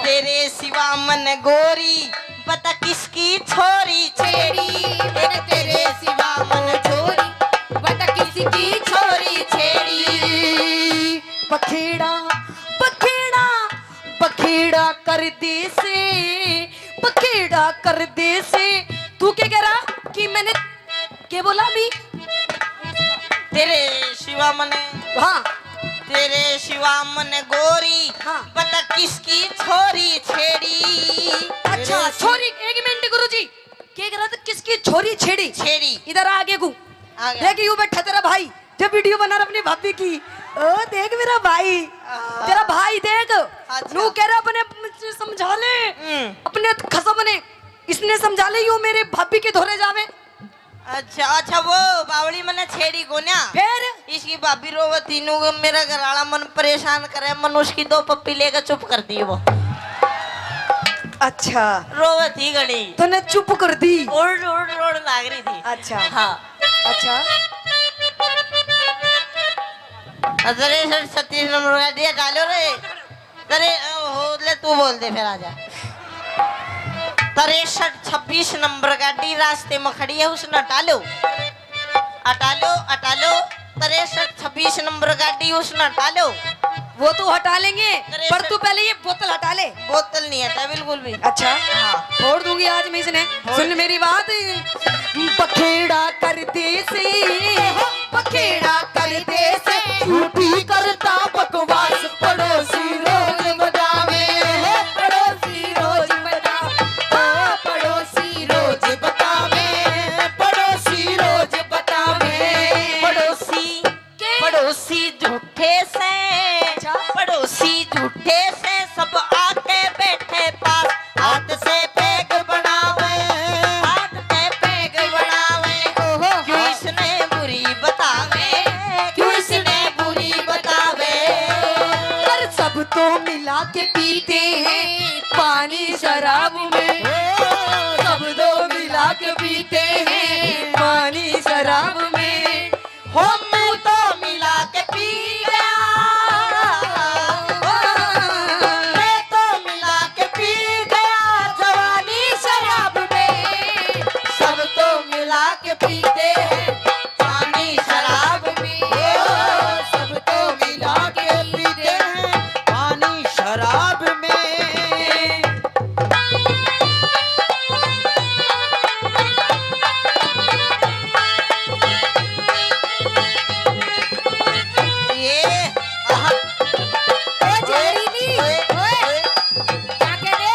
तेरे सिवा मन गोरी, बता किसकी छोरी छेड़ी। एक तेरे सिवा मन छोरी, बता किसकी छोरी छेड़ी। बखेड़ा बखेड़ा बखेड़ा कर दे से, बखेड़ा कर दे से। तू क्या कह रहा कि मैंने क्या बोला अभी? तेरे सिवा मन, हाँ तेरे सिवा मन गोरी, हाँ। बता किसकी छोरी छेड़ी। अच्छा छोरी, एक मिनट गुरुजी, क्या कह रहा था? किसकी छोरी छेड़ी? छेड़ी। इधर आगे को आ गया। देख यूं बैठा तेरा भाई, जब वीडियो बना रहा अपनी भाभी की। ओ देख मेरा भाई, तेरा भाई देख। अच्छा। नू कह रहा अपने समझा ले, अपने खसम ने इसने समझा ले, यूं मेरे भाभी के धोरे जावे। अच्छा अच्छा, वो बावली मने छेड़ी को ना, फिर इसकी भाभी रोवे तीनों को, मेरा घरवाला मन परेशान करे, मन उसकी 2 पप्पी लेकर चुप कर दी वो। अच्छा रोवे थी घड़ी, तूने चुप कर दी। ओड़ लाग रही थी। अच्छा हाँ। अच्छा अरे सर 36 नंबर का दिया डालो रे। अरे हो ले, तू बोल दे फिर आजा। 63-26 नंबर गाड़ी रास्ते में खड़ी है, उसने हटा लो, हटा लो, हटा लो। 63-26 नंबर गाड़ी उसने हटा लो। वो तो हटा लेंगे, पर तू पहले ये बोतल हटा ले। बोतल नहीं हटा बिल्कुल भी। अच्छा हाँ। छोड़ दूंगी आज मैं इसने। सुन मेरी बात, बखेड़ा कर दे से, बखेड़ा कर दे से, झूठी करता बकवास, पड़ोसी रोज बतावे, पड़ोसी रोज बतावे, पड़ोसी रोज बतावे, पड़ोसी रोज बतावे। पड़ोसी पड़ोसी झूठे से, पड़ोसी झूठे से, सब आके बैठे पास, हाथ से पैग बनावे, हाथ से पैग बनावे। क्यों इसने बुरी बतावे, क्यों इसने बुरी बतावे। पर सब तो मिला के पीते हैं पानी शराब में, सब तो मिला के पीते हैं पानी शराब में। हो मैं तो मिला के पी गया, मैं तो मिला के पी गया, जवानी शराब में। सब तो मिला के पीते हैं पानी शराब में, सब तो मिला के पीते हैं पानी शराब में। ये आहा। क्या कह रहे?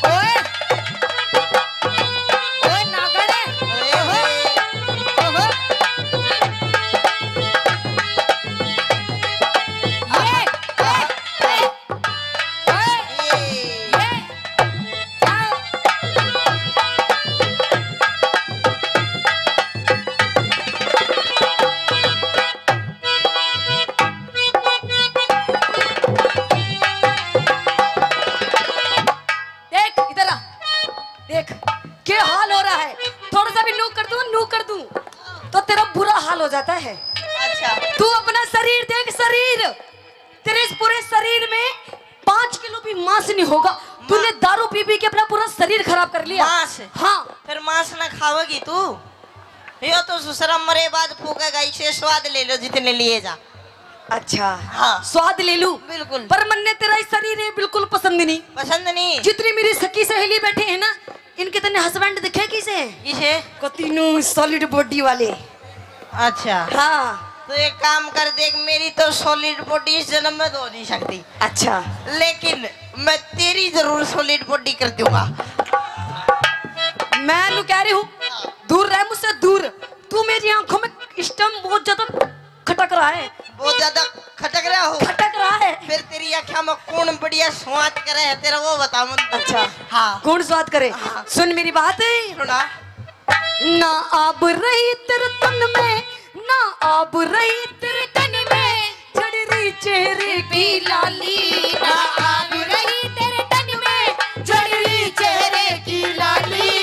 ओए ओए नागड़े, देख इधर आ, देख क्या हाल हो रहा है। थोड़ा सा भी नू कर दूं तो तेरा बुरा हाल हो जाता है। अच्छा तू अपना शरीर देख, शरीर तेरे इस पूरे शरीर में 5 किलो भी मांस नहीं होगा। तूने दारू पी पी के अपना पूरा शरीर खराब कर लिया। मांस? हाँ। फिर मांस ना खाओगी तू? यो तो ससुरा मरे बाद फूकेगा, इसे स्वाद ले लो जितने लिए जा। अच्छा हाँ। स्वाद ले लूं? बिल्कुल। पर मन्ने तेरा इस शरीर है बिल्कुल पसंद नहीं। पसंद नहीं? जितनी मेरी सखी सहेली बैठे हैं ना, इनके तने हस्बैंड दिखे किसे? किसे? को तीनों सॉलिड बॉडी वाले। अच्छा हाँ। तो एक काम कर, देख मेरी तो सॉलिड बॉडी इस जन्म में तो हो नहीं सकती, अच्छा लेकिन मैं तेरी जरूर सॉलिड बॉडी कर दूंगा। मैं नु कह रही हूँ दूर रह मुझसे, दूर। तू मेरी आंखों में स्टम बहुत ज्यादा खटक रहा है। बहुत ज्यादा खटक रहा हो? खटक रहा है। फिर तेरी आँखों में कौन बढ़िया स्वाद करे है तेरा, वो बता मुझे। अच्छा हाँ। कौन स्वाद करे? हाँ। सुन मेरी बात है सुना। ना आब रही तेरे तन में, ना आब रही तेरे तन में, चढ़ रही चेहरे की लाली। ना आब रही तेरे तन में, चढ़ रही चेहरे की लाली।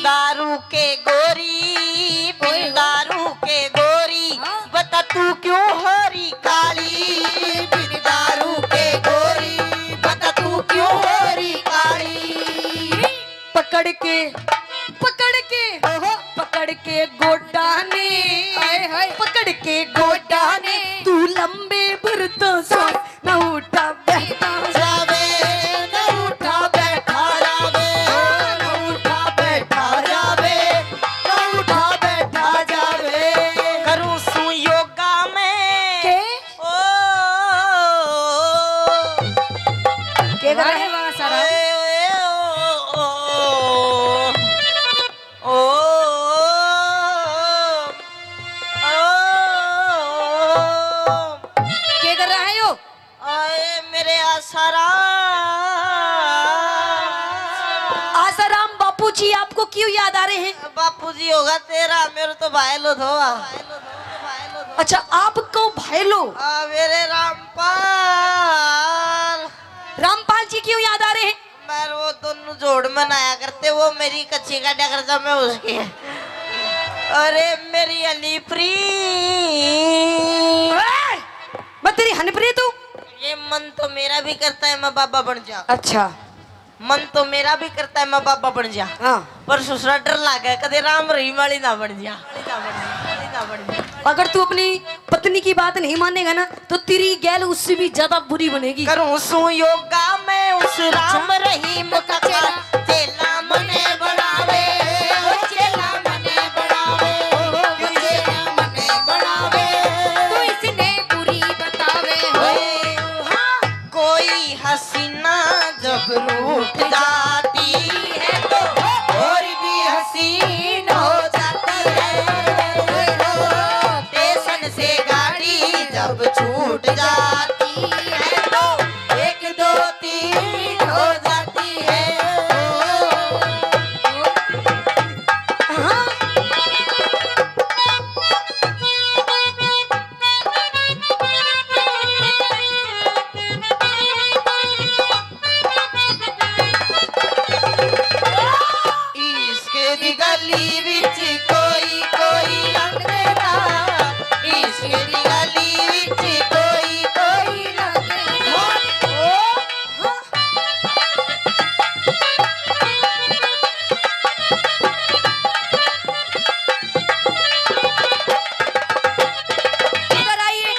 दारू के गोरी, दारू के गोरी, बता तू क्यों हरी काली? दारू के गोरी, बता तू क्यों हरी काली? पकड़ के गोडा ने, पकड़ के गोडा ने, तू लंबे बुरतों से न उठा बैठा जावे, न उठा बैठा जावे, न उठा बैठा जावे, न उठा बैठा जावे। करूं सू योगा में के ओ के कर रहा है वहाँ सारा? के कर रहा है यो? आए मेरे आसाराम। आसाराम बापूजी आपको क्यों याद आ रहे हैं? बापूजी होगा तेरा, मेरे तो भाई लो धो। अच्छा आपको भाई लो। मेरे रामपाल। रामपाल जी क्यों याद आ रहे हैं? मैं वो दोनों जोड़ मनाया करते, वो मेरी कच्ची का डगरता मैं उसकी। अरे मेरी अलीप्री, मैं तेरी हनप्रीत हूँ। ये मन तो मेरा भी करता है मैं बाबा बन जा। अच्छा मन तो मेरा भी करता है मैं बाबा बन जा, हाँ। पर ससुरा डर लागे कदे राम रहीम वाली ना बन जा। अगर तू अपनी पत्नी की बात नहीं मानेगा ना तो तेरी गैल उससे भी ज्यादा बुरी बनेगी। करूं सू योगा में उस राम रहीम का चेला मने बढ़ावे, चेला मने बढ़ावे, चेला मने बढ़ावे। तो इसने बुरी बतावे हाँ। कोई हसीना जब रूठ जाती है तो और भी हसीन हो जाती है। स्टेशन से गाड़ी जब छूट जाती है तो 1 2 3 हो जाती है। इसके गली विच कोई कोई लंघदा, इसके गली विच कोई कोई लंघदा। इधर आइए,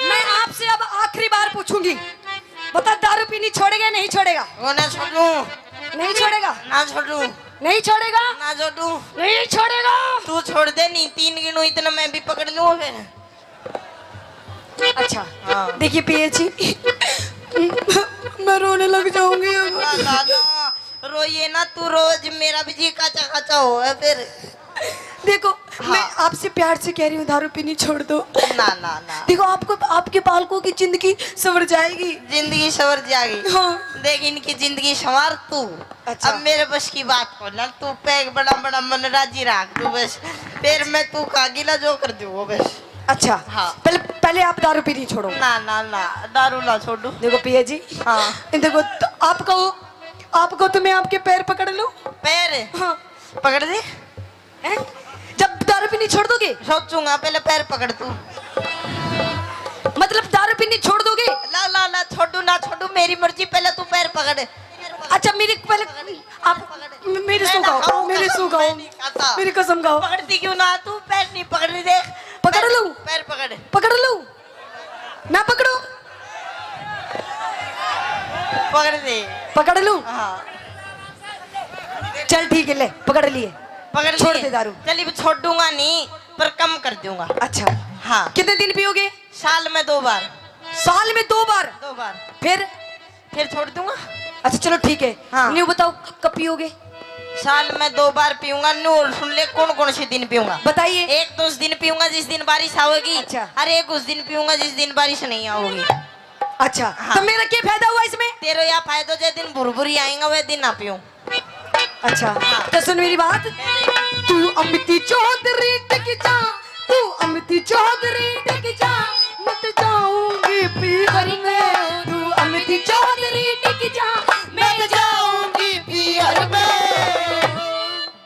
मैं आपसे अब आखिरी बार पूछूंगी, बता दारू पीनी छोड़ेगा नहीं छोड़ेगा? वो ना छोड़ू, नहीं छोड़ेगा? ना छोड़ू, नहीं छोड़ेगा? ना छोड़ू। नहीं छोड़ेगा? तू छोड़ दे, नहीं 3 गिनू इतना मैं भी पकड़ लूँ फिर। अच्छा हाँ। देखिए पिए जी, मैं रोने लग जाऊंगी अब। दादा रोइए ना, तू रोज मेरा भी जी काचा काचा हो है फिर। देखो हाँ। मैं आपसे प्यार से कह रही हूँ दारू पीनी छोड़ दो। ना ना ना, देखो आपको आपके बालकों की जिंदगी संवर जाएगी। जिंदगी संवर जाएगी। हाँ। देख इनकी जिंदगी संवार तू। अच्छा। अब मेरे बस की बात हो ना, तू पैक बड़ा बड़ा मन राजी रख तू बस, फिर मैं तू कागिला जो कर दूँ वो बस। अच्छा हाँ। पहले आप दारू पीनी छोड़ो। ना ना ना, दारू ना छोड़ू। देखो पिया जी, हाँ। देखो तो आपको तो मैं आपके पैर पकड़ लूं? पैर हाँ। पकड़ दे। हैं? जब दारू पीनी छोड़ दोगे, सोचूंगा, पहले पैर पकड़ तू। मतलब दारू पीनी छोड़ दोगे? ला ला ला, छोड़ू ना छोड़ू मेरी मर्जी, पहले तू पैर पकड़। अच्छा मेरे पहले आप मेरे सो गाओ, मेरे सो गाओ, मेरी कसम गाओ। पकड़ती क्यों ना तू? पैर नहीं पकड़ रही, देख। पकड़ लूं? पैर पकड़। पकड़ लूं? ना पकड़ो? पकड़ दे। पकड़ लूं? हाँ चल ठीक है, ले पकड़ लिए। पकड़ छोड़ लिए। दे दारू। चलिए छोड़ दूंगा नहीं, पर कम कर दूंगा। अच्छा हाँ, कितने दिन पियोगे? साल में 2 बार। साल में 2 बार? 2 बार फिर छोड़ दूंगा। अच्छा चलो ठीक है। हाँ। न्यू बताओ कब पियोगे? साल में 2 बार पीऊंगा। नूर सुन ले, कौन कौन से दिन पीऊंगा? बताइए। एक तो उस दिन पीऊंगा जिस दिन बारिश आओगी। अच्छा। और एक उस दिन पीऊंगा जिस दिन बारिश नहीं आओगी। अच्छा हाँ। तो मेरा क्या फायदा हुआ इसमें? तेरे या फायदो जिस दिन बुरबुरी आएगा वह दिन ना पीऊं। अच्छा तो सुन मेरी बात। तू अमिती चौधरी टिक जा, तू अमिती चौधरी टिक जा, मत जाऊंगी पीहर में। तू अमिती चौधरी टिक जा, मैं जाऊंगी पीहर में।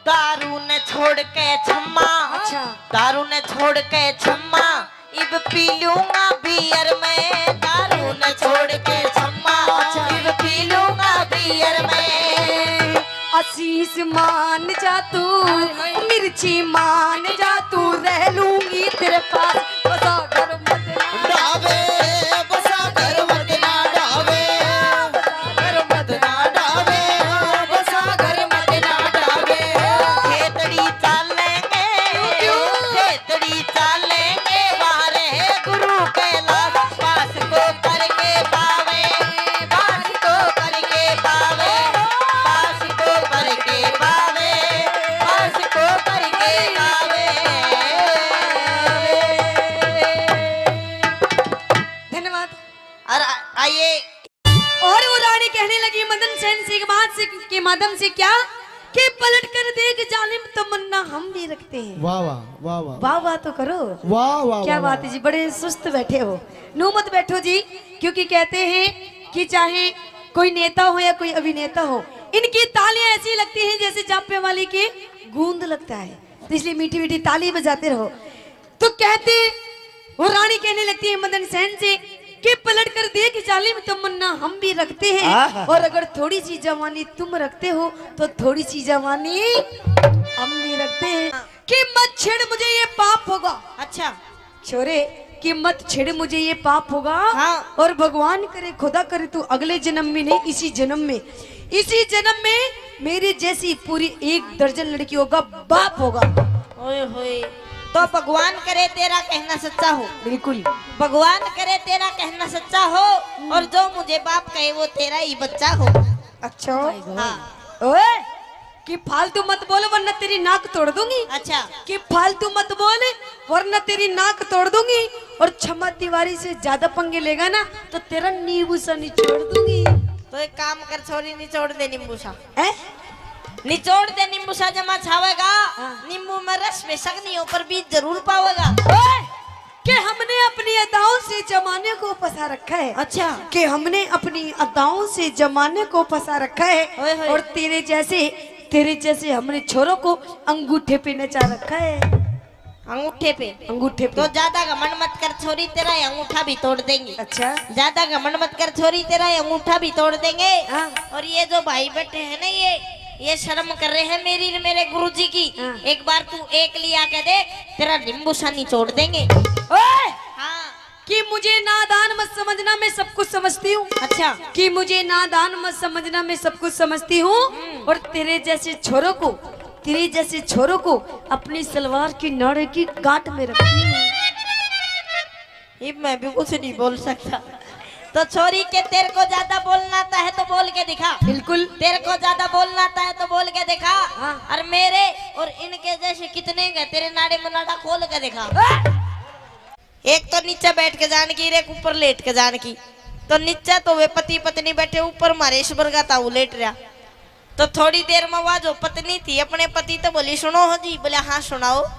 दारू ने छोड़ के छम्मा। अच्छा। दारू ने छोड़ के छम्मा, इब पी लूंगा बियर में। दारू ने छोड़ के छम्मा, इब पी लूंगा बियर में। आशीष मान जा तू, मिर्ची मान जा तू, रह लूंगी तेरे पास, बसा घर मत ना डावे बसा घर मत ना डावे, घर मत ना डावे बसा घर मत ना डावे। खेतड़ी चालेंगे, खेतड़ी चालेंगे, वारे गुरु के लाल पास को करके पावे, पास को करके पावे, पास को करके पावे, पास को करके पावे। धन्यवाद। और आइए। और वो रानी कहने लगी मदन सेन से बात से के माध्यम से क्या कि पलट कर देख जालिम तमन्ना हम भी रखते हैं। वाह वाह वाह वाह वाह वाह तो करो। वाह वाह क्या वाह, बात है जी, बड़े सुस्त बैठे हो। नो मत बैठो जी, क्योंकि कहते हैं कि चाहे कोई नेता हो या कोई अभिनेता हो, इनकी तालियां ऐसी लगती हैं जैसे जापे वाले के गूंद लगता है, तो इसलिए मीठी मीठी ताली बजाते रहो। तो कहते वो रानी कहने लगती है मदन सेन से कि पलट कर देख जालिम तमन्ना हम भी रखते हैं, और अगर थोड़ी सी जवानी तुम रखते हो तो थोड़ी सी जवानी हम भी रखते हैं। कि मत छेड़ मुझे ये पाप होगा। अच्छा। छोरे कि मत छेड़ मुझे ये पाप होगा। हाँ। और भगवान करे खुदा करे तू अगले जन्म में नहीं, इसी जन्म में, इसी जन्म में मेरे जैसी पूरी 1 दर्जन लड़कियों का बाप होगा। ओए होए, तो भगवान करे तेरा कहना सच्चा हो। बिल्कुल। भगवान करे तेरा कहना सच्चा हो, और जो मुझे बाप कहे वो तेरा ही बच्चा हो। अच्छा। हाँ। ओए कि फालतू मत बोल वरना तेरी नाक तोड़ दूंगी। अच्छा। कि फालतू मत बोल वरना तेरी नाक तोड़ दूंगी, और क्षमा तिवारी से ज्यादा पंगे लेगा ना तो तेरा नींबू सा निचोड़ दूंगी। तो एक काम कर छोरी, निचोड़ दे नींबू सा। हैं? निचोड़ दे नींबू सा, जमा छावेगा। हाँ। नींबू में रस बेशक नहीं हो पर बीज जरूर पावेगा। ओए, कि हमने अपनी अदाओं से जमाने को फंसा रखा है। अच्छा। कि हमने अपनी अदाओं से जमाने को फंसा रखा ओए है, होए। और तेरे जैसे हमने छोरों को अंगूठे पे नचा रखा है। अंगूठे पे? अंगूठे पे। तो ज्यादा घमंड मत कर छोरी, तेरा ये अंगूठा भी तोड़ देंगे। अच्छा। ज्यादा घमंड मत कर छोरी, तेरा ये अंगूठा भी तोड़ देंगे। हाँ। और ये जो भाई बैठे हैं ना, ये शर्म कर रहे हैं मेरी मेरे गुरुजी की। हाँ। एक बार तू एक लिया के देख, तेरा नींबू सा निचोड़ देंगे। ओए, हाँ। कि मुझे नादान मत समझना, मैं सब कुछ समझती हूँ। अच्छा। कि मुझे नादान मत समझना, मैं सब कुछ समझती हूँ। और तेरे जैसे छोरों को अपनी सलवार की नाड़े की गांठ में रखती हूँ। ये मैं भी कुछ नहीं बोल सकता। तो छोरी के तेरे को ज्यादा बोलना आता है तो बोल के दिखा। बिल्कुल। तेरे को ज्यादा बोलना आता है तो बोल के दिखा। हाँ। और मेरे और इनके जैसे कितने गए, तेरे नाड़े में नाड़ा खोल के दिखा। एक तो नीचे बैठ के जान की, एक ऊपर लेट के जान की। तो नीचे तो वे पति पत्नी बैठे, ऊपर मारेश्वर का था वो लेट रहा। तो थोड़ी देर में वह जो पत्नी थी अपने पति तो बोली सुनो हो जी। बोले हाँ सुनाओ।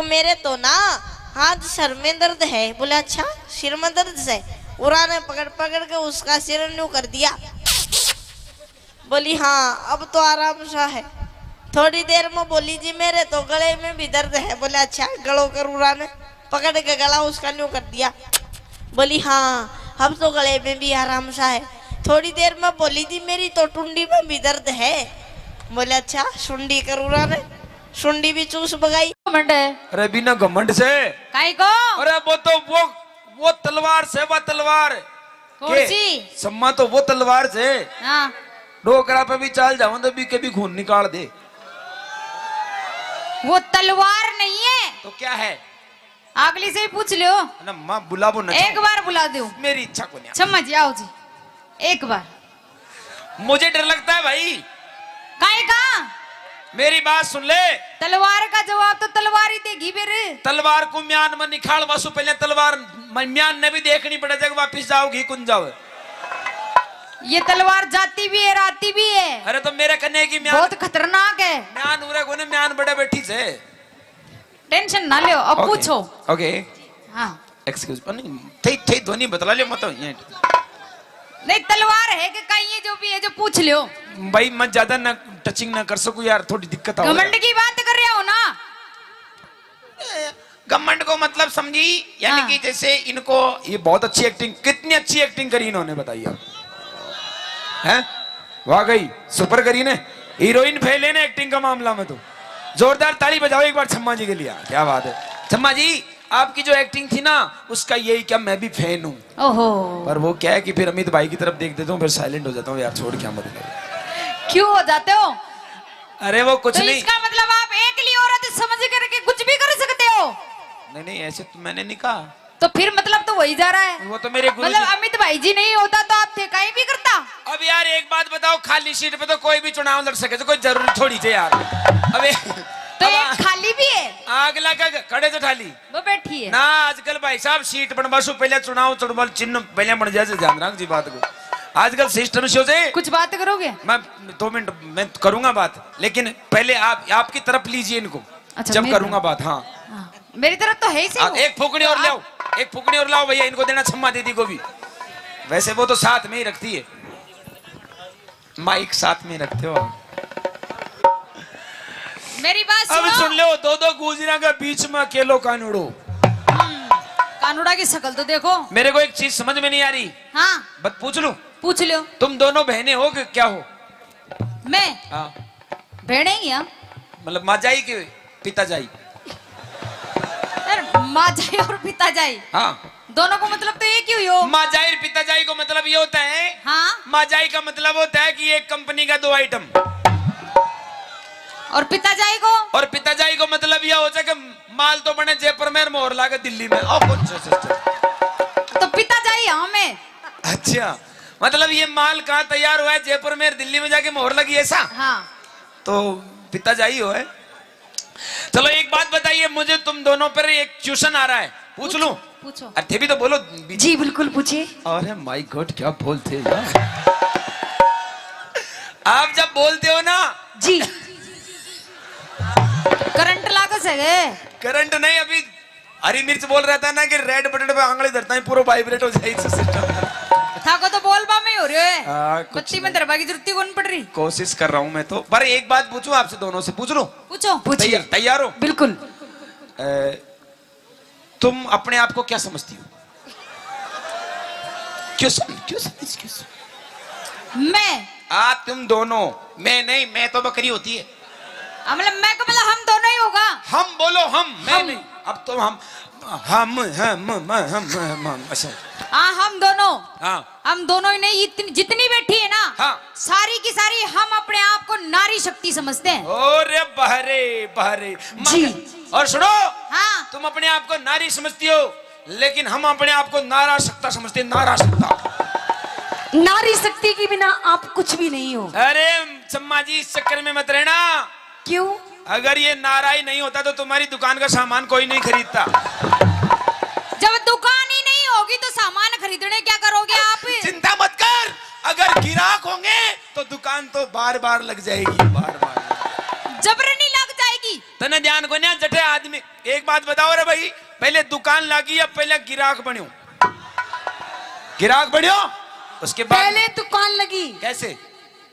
मेरे तो ना हाथ सर में दर्द है। बोले अच्छा सिर में दर्द है। उरा ने पकड़ पकड़ के उसका सिर न्यू कर दिया। बोली हाँ अब तो आराम सा है। थोड़ी देर में बोली जी मेरे तो गले में भी दर्द है। बोले अच्छा गलो करूरा ने पकड़ के गला उसका न्यू कर दिया। बोली हाँ अब तो गले में भी आराम सा है। थोड़ी देर में बोली जी मेरी तो टुंडी में भी दर्द है। बोले अच्छा सुंडी करूरा ने सुंडी भी चूस बगाई। घमंड है अरे बिना घमंड से, काई को अरे वो तो वो तलवार से, वो तलवार कौन के? सी? सम्मा तो वो तलवार से हाँ डोकरा पे भी चाल जाऊं तो भी कभी खून निकाल दे। वो तलवार नहीं है तो क्या है? अगली से ही पूछ लो। ना माँ बुलाबो ना, एक बार बुला दो। मेरी इच्छा को नहीं। समझ आओ जी एक बार। मुझे डर लगता है भाई। काई का मेरी बात सुन ले। तलवार का जवाब तो तलवार ही देगी फिर। तलवार को म्यान में निखाल वासु पहले तलवार म्यान ने भी देखनी पड़े जब वापिस जाओगी कुंज जाओ। ये तलवार जाती भी है राती भी है। अरे तो मेरे कन्या की म्यान बहुत खतरनाक है। म्यान उरे को ने म्यान बड़े बैठी से। टेंशन ना लियो अब पूछो। ओके हाँ एक्सक्यूज नहीं थे ध्वनि बतला लियो मत ये। नहीं तलवार है कि कहीं ये जो भी है जो पूछ लियो। भाई मैं ज्यादा ना टचिंग ना कर सकूं यार, थोड़ी दिक्कत आ रही है। घमंड की बात कर रहे हो ना? घमंड को मतलब समझी यानी हाँ। कि जैसे इनको ये बहुत अच्छी एक्टिंग, कितनी अच्छी एक्टिंग करी इन्होंने बताइए हैं? वाकई सुपर करी ने, हीरोइन फेल है ना एक्टिंग का मामला में। तो जोरदार ताली बजाओ एक बार छम्मा जी के लिए। क्या बात है छम्मा जी, आपकी जो एक्टिंग थी ना उसका यही क्या मैं भी फैन हूँ। ओहो पर वो क्या है कि फिर अमित भाई की तरफ देख देता हूँ फिर साइलेंट हो जाता हूँ यार, छोड़ क्या मत क्यों हो जाते हो? अरे वो कुछ तो नहीं। इसका मतलब आप एक लिए औरत समझ करके कुछ भी कर सकते हो? नहीं नहीं ऐसे तो मैंने नहीं कहा। तो फिर मतलब तो वही जा रहा है। वो तो मेरे गुरु मतलब अमित भाई जी नहीं होता तो आप थे कहीं भी करता। अब यार एक बात बताओ, खाली सीट पे तो कोई भी चुनाव लड़ सके तो कोई जरूरी थोड़ी थे यार। अबे तो एक खाली भी है आग लगा खड़े तो ठाली वो बैठी है ना। आजकल भाई साहब सीट बनवासु पहले चुनाव चुनाव चिन्ह पहले बन जाए, ध्यान रख जी बात को। आजकल सिस्टम से कुछ बात करोगे? मैं 2 मिनट मैं करूंगा बात, लेकिन पहले आपकी तरफ लीजिए इनको। अच्छा, जब मेरी करूंगा बात। हाँ हाँ, मेरी तरफ तो है ही सही। एक फुकड़ी और लाओ, एक फुकड़ी और लाओ भैया, इनको देना छम्मा दीदी को भी। वैसे वो तो साथ में ही रखती है, माइक साथ में रखते हो आप। मेरी बात अब सुनो। सुन लो, 2 गुजरा के बीच में अकेलो कानूड़ो। कानूड़ा की शक्ल तो देखो। मेरे को एक चीज समझ में नहीं आ रही, हाँ बस पूछ लूं, पूछ लो। तुम दोनों बहनें हो कि क्या हो? मैं हाँ भेड़े ही हम। मतलब माजाई के पिताजाई? माँ जाई और पिता जाई हाँ दोनों को मतलब तो एक ही हुई हो। माजाई और पिताजाई को मतलब ये होता है, हाँ माजाई का मतलब होता है कि एक कंपनी का 2 आइटम, और पिता जाई को? और पिताजाई को मतलब यह होता है कि माल तो बने जयपुर में मोहर लागे दिल्ली में। और कौन सा? तो पिता जाई हमें। अच्छा मतलब ये माल कहाँ तैयार हुआ है? जयपुर में दिल्ली में जाके मोहर लगी ऐसा? हाँ तो पिताजाई हो है। चलो एक बात बताइए मुझे, तुम दोनों पर एक ट्यूशन आ रहा है, पूछ लूं? पूछो। अरे भी तो बोलो। जी बिल्कुल पूछिए। अरे माय गॉड क्या बोलते यार। आप जब बोलते हो ना जी करंट लागत है। करंट नहीं, अभी हरी मिर्च बोल रहा था ना कि रेड बटन पे आंगली धरता है पूरा वाइब्रेट हो जाए सिस्टम। थाको तो बोल बा में हो रहे हाँ, है कुछ बत्ती में दरबार की जरूरत कौन पड़ रही? कोशिश कर रहा हूं मैं तो। पर एक बात पूछूं आपसे, दोनों से पूछ लूं? पूछो। पूछिए। तैयार हो? बिल्कुल। तुम अपने आप को क्या समझती हो? क्यों मैं आप तुम दोनों, मैं नहीं, मैं तो बकरी होती है। मतलब मैं को मतलब हम दोनों ही होगा। हम बोलो, हम मैं हम। नहीं। अब तो हम अच्छा हाँ हम दोनों। हाँ हम दोनों ही नहीं, जितनी बैठी है ना हाँ सारी की सारी हम अपने आप को नारी शक्ति समझते हैं। ओरे बहरे बहरे जी। और सुनो, हाँ तुम अपने आप को नारी समझती हो, लेकिन हम अपने आप को नारा शक्ता समझते हैं। नारा शक्ता, नारी शक्ति के बिना आप कुछ भी नहीं हो। अरे सम्मा जी इस चक्कर में मत रहना। क्यों? अगर ये नारा ही नहीं होता तो तुम्हारी दुकान का सामान कोई नहीं खरीदता। जब दुकान ही नहीं होगी तो सामान खरीदने क्या करोगे आप? चिंता मत कर, अगर गिराक होंगे तो दुकान तो बार बार लग जाएगी, बार बार जबरनी लग जाएगी। तने ध्यान को ना जटे आदमी। एक बात बताओ रे भाई, पहले दुकान लगी या पहले गिराक बन्यो? गिराक बन्यो उसके बाद पहले दुकान लगी, कैसे?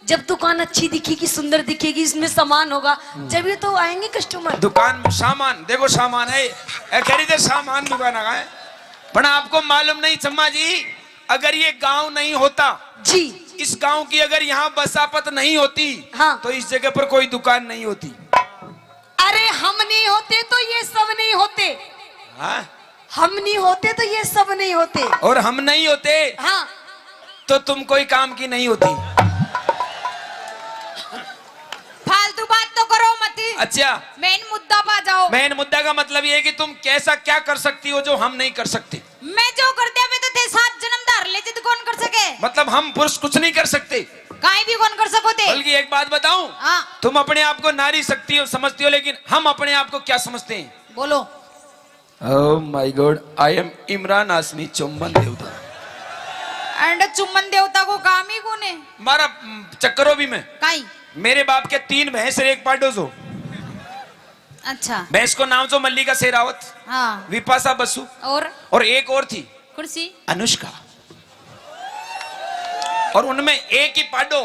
जब दुकान अच्छी दिखेगी, सुंदर दिखेगी, इसमें सामान होगा, जब ये तो आएंगे कस्टमर। दुकान में सामान देखो, सामान है खरीदे, सामान दुकान है। पर आपको मालूम नहीं चम्मा जी, अगर ये गांव नहीं होता जी, इस गांव की अगर यहाँ बसापत नहीं होती, हाँ, तो इस जगह पर कोई दुकान नहीं होती। अरे हम नहीं होते तो ये सब नहीं होते। हाँ? हम नहीं होते तो ये सब नहीं होते। और हम नहीं होते हाँ, तो तुम कोई काम की नहीं होती। फालतू बात तो करो मत। अच्छा, मेन मुद्दा पा जाओ। मेन मुद्दा का मतलब ये है कि तुम कैसा क्या कर सकती हो जो हम नहीं कर सकते। मैं जो कर दिया वे तो थे 7 जन्म धार ले तो कौन कर सके। मतलब हम पुरुष कुछ नहीं कर सकते, काई भी कौन कर सकोते। बल्कि एक बात बताऊं, हाँ, तुम अपने आप को नारी शक्ति हो समझती हो, लेकिन हम अपने आप को क्या समझते हैं? बोलो। Oh my god, I am Imran Hashmi चुम्बन देवता। एंड चुम्बन देवता को काम ही कौन है? मारा चक्करों भी में काई। मेरे बाप के 3 भैंस और 1 पाडो जो। अच्छा। भैंस को नाम जो मल्लिका शेरावत, हाँ, विपाशा बसु, और एक और थी कुर्सी अनुष्का। और उनमें एक ही पाडो,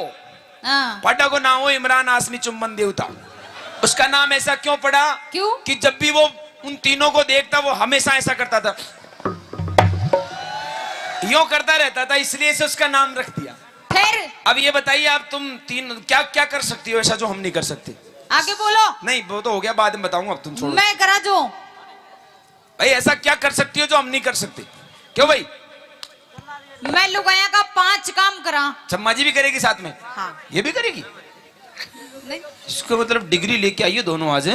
हाँ। पाडा को नाम हो इमरान हाशमी चुम्बन देवता। उसका नाम ऐसा क्यों पड़ा? क्यों? कि जब भी वो उन तीनों को देखता वो हमेशा ऐसा करता था, यूं करता रहता था, इसलिए से उसका नाम रख दिया। फिर अब ये बताइए आप, तुम तीन क्या क्या कर सकती हो ऐसा जो हम नहीं कर सकते? आगे बोलो। नहीं वो तो हो गया, बाद में बताऊंगा, अब तुम छोड़ो। मैं करा जो भाई ऐसा क्या कर सकती हो जो हम नहीं कर सकते? क्यों भाई? मैं लुगाया का 5 काम करा। चम्मा जी भी करेगी साथ में? हाँ। ये भी करेगी? नहीं, इसको मतलब डिग्री लेके आइए दोनों आज।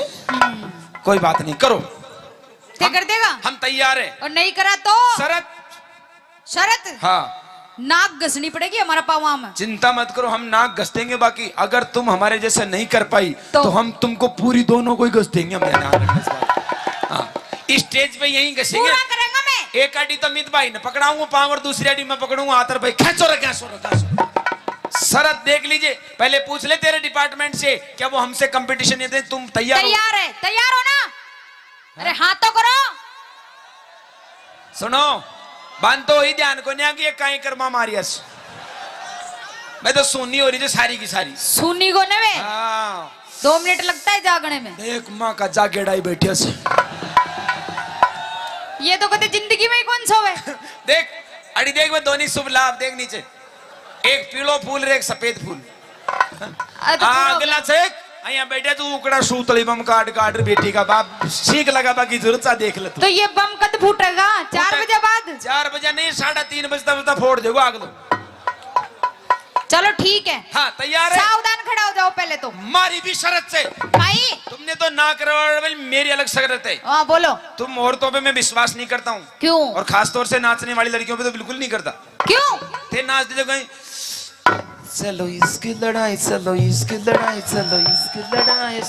कोई बात नहीं, करो। क्या कर देगा? हम तैयार हैं। और नहीं करा तो शरत? शरत? हाँ, नाक घसनी पड़ेगी हमारा पावा में। चिंता मत करो, हम नाक घस देंगे। बाकी अगर तुम हमारे जैसे नहीं कर पाई तो हम तुमको पूरी दोनों को ही घस देंगे। हम ध्यान रखना इस बात। हाँ, स्टेज पे यहीं घसेंगे। पूरा करेंगे मैं। एक आड़ी तो मित भाई ने पकड़ाऊंगा पांव, और दूसरी आड़ी मैं पकड़ूंगा हाथ। भाई खेचो रे, खेचो रे, खेचो। शरत देख लीजिए, पहले पूछ ले तेरे डिपार्टमेंट से, क्या वो हमसे कंपटीशन है? तुम तैयार हो? तैयार है। तैयार हो ना? अरे हाथ तो करो। सुनो, बांध तो ही ध्यान को नहीं आगे कहीं कर्मा मारियस। मैं तो सुननी हो रही थी सारी की सारी। सुनी को ने में हाँ, 2 मिनट लगता है जागने में। देख माँ का जागेड़ाई बैठे से। ये तो कहते जिंदगी में ही कौन सोवे। देख अड़ी, देख मैं दोनों शुभ लाभ देख नीचे, एक पीलो फूल और एक सफेद फूल। अगला से यहाँ बैठे तू उकड़ा सूतली बम काट काट बेटी का बाप सीख लगा, बाकी जरूरत सा देख ले तू। तो ये बम कद फूटेगा? 4 बजे बाद? 4 बजे नहीं, 3:30 बजता फोड़ देगा आग दो। चलो ठीक है। हाँ तैयार है? सावधान खड़ा हो जाओ पहले तो। मारी भी शरत से। भाई तुमने तो ना करवा, मेरी अलग शरत है। हाँ बोलो। तुम औरतों पे मैं विश्वास नहीं करता हूँ। क्यों? और खास तौर से नाचने वाली लड़कियों पे तो बिल्कुल नहीं करता। क्यों? थे नाच दे कहीं, चलो इसकी लड़ाई, चलो इसकी लड़ाई, चलो इसकी लड़ाई,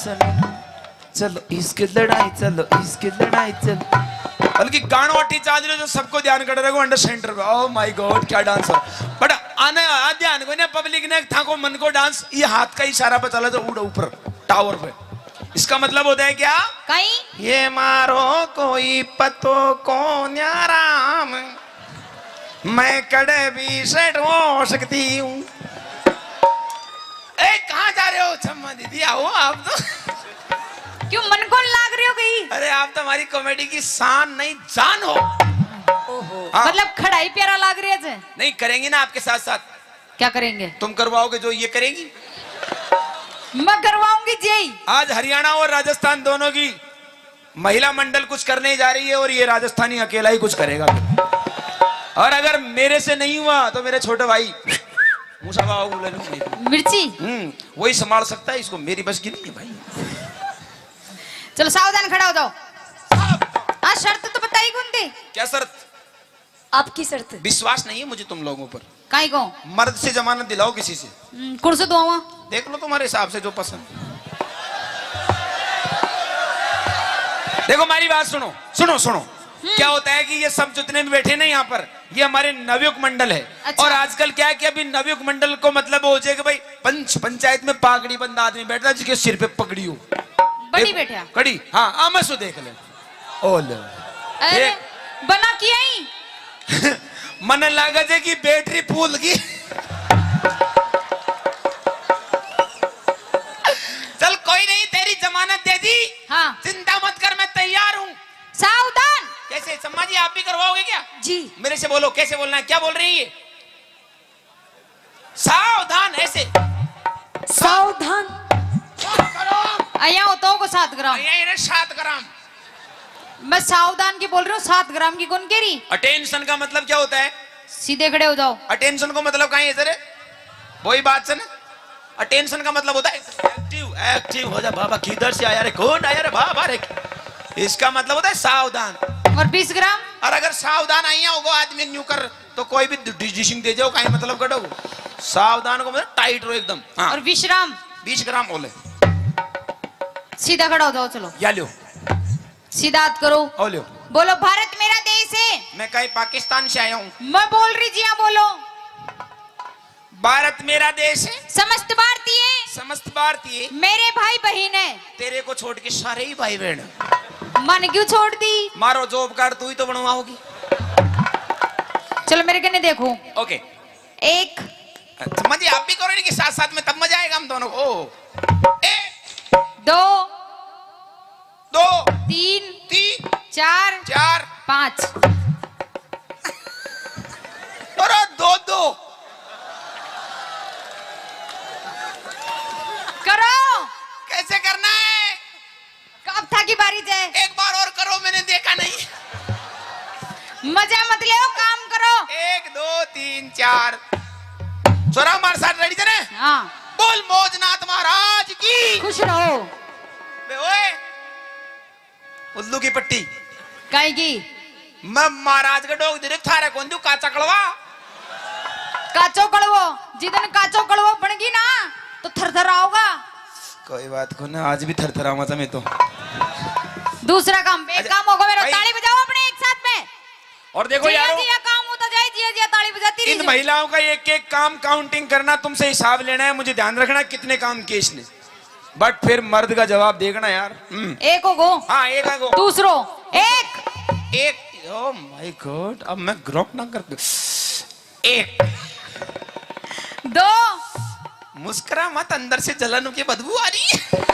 चलो इसकी लड़ाई, चलो इसकी लड़ाई, चलो। बल्कि गाना वाटी चाल रहे जो सबको ध्यान कर रहे हो अंडर सेंटर पे। ओह माय गॉड क्या डांस है। बट आने ध्यान को ना, पब्लिक ने था को मन को डांस, ये हाथ का इशारा पे चला जो उड़ ऊपर टावर पे। इसका मतलब होता है क्या? कहीं ये मारो कोई पतो को न्याराम, मैं कड़े भी सेट हो सकती हूँ। कहाँ जा रहे हो छम्मा दीदी? आओ आप तो। क्यों मन को लाग रही हो गई? अरे आप तो हमारी कॉमेडी की शान नहीं जान हो। हाँ। मतलब खड़ाई प्यारा लाग रही है। नहीं करेंगे ना आपके साथ साथ। क्या करेंगे? तुम करवाओगे जो ये करेगी? मैं करवाऊंगी जी। आज हरियाणा और राजस्थान दोनों की महिला मंडल कुछ करने जा रही है, और ये राजस्थानी अकेला ही कुछ करेगा। और अगर मेरे से नहीं हुआ तो मेरे छोटे भाई मिर्ची वही संभाल सकता है इसको, मेरी बस की नहीं है भाई। चलो सावधान खड़ा हो जाओ। हाँ शर्त तो बताई कौन थी? क्या शर्त? आपकी शर्त। विश्वास नहीं है मुझे तुम लोगों पर। काई को? मर्द से जमानत दिलाओ किसी से। कुर्सी दो देख लो तुम्हारे हिसाब से जो पसंद। देखो हमारी बात सुनो सुनो सुनो। क्या होता है कि ये सब जितने भी बैठे ना यहाँ पर, ये हमारे नवयुग मंडल है। अच्छा। और आजकल क्या है कि अभी नवयुग मंडल को मतलब हो जाए कि भाई पंचायत में पागड़ी बंद आदमी बैठता है जिसके सिर पे पगड़ी हो, बड़ी बैठा कड़ी। हाँ आमसो देख ले। ओले अरे बना किया ही। मन लगा जे कि बैटरी फूल की। जमानत दे दी। हाँ। चिंता मत कर, मैं तैयार हूँ। सावधान। कैसे सम्मा जी, आप भी करवाओगे क्या? जी मेरे से बोलो, कैसे बोलना है? क्या बोल रही है? सावधान, ऐसे सावधान। अया होता को 7 ग्राम। ये 7 ग्राम। मैं सावधान की बोल रही हूँ, 7 ग्राम की कौन कह रही? अटेंशन का मतलब क्या होता है? सीधे खड़े हो जाओ। अटेंशन को मतलब कहीं इधर है, वही बात सुन। अटेंशन का मतलब होता है एक्टिव। एक्टिव हो जा बाबा, किधर से आया रे, कौन आया रे बाबा रे। इसका मतलब होता है सावधान। और 20 ग्राम? और अगर सावधान आइया होगा आदमी न्यू कर, तो कोई भी डिजिशिंग दे जाओ, कहीं मतलब कटो। सावधान को मतलब टाइट रहो एकदम। हाँ। और 20 ग्राम? 20 ग्राम बोले। सीधा खड़ा हो जाओ, चलो या लो, सीधा हाथ करो। ओ लो। बोलो भारत मेरा देश है। मैं कहीं पाकिस्तान से आया हूँ। मैं बोल रही जी, हाँ बोलो। भारत मेरा देश है, समस्त भारतीय समस्त भारतीय मेरे भाई बहन है। तेरे को छोड़ के सारे ही भाई बहन हैं। मन क्यों छोड़ दी? मारो जॉब कार्ड तू ही तो बनवाओगी। चलो मेरे कने देखो। ओके। 1 मजे आप भी करो कि साथ साथ में, तब मजा आएगा हम दोनों को। 2 2 3 3 4 4 5 और 2 2 करो। कैसे करना है? कब था की बारी है? एक बार और करो, मैंने देखा नहीं। मजा मत ले, काम करो। 1 2 3 4। छोरा हमारे साथ रेडी थे? हाँ। बोल मौजनाथ महाराज की। खुश रहो। बे ओए, उल्लू की पट्टी। काई की? मैं महाराज का डोग दे थारे कौन दू काचा कड़वा। काचो कड़वो, जितने काचो कड़वो बनेगी ना तो थरथर आओगा। कोई बात को ना, आज भी थरथरावा था मैं तो। दूसरा काम, एक काम होगा मेरा। भाई। ताली बजाओ अपने एक साथ में। और देखो जिया यारो, जिया काम होता जाए, जिया जिया ताली बजाती इन रही। महिलाओं का एक एक काम काउंटिंग करना, तुमसे हिसाब लेना है, मुझे ध्यान रखना कितने काम किए इसने, बट फिर मर्द का जवाब देखना यार। एक होगो। हाँ एक आगो। दूसरो एक। एक। ओ माय गॉड, अब मैं ग्रोप ना कर। 1 2 मुस्कुरा मत, अंदर से जलन की बदबू आ रही है।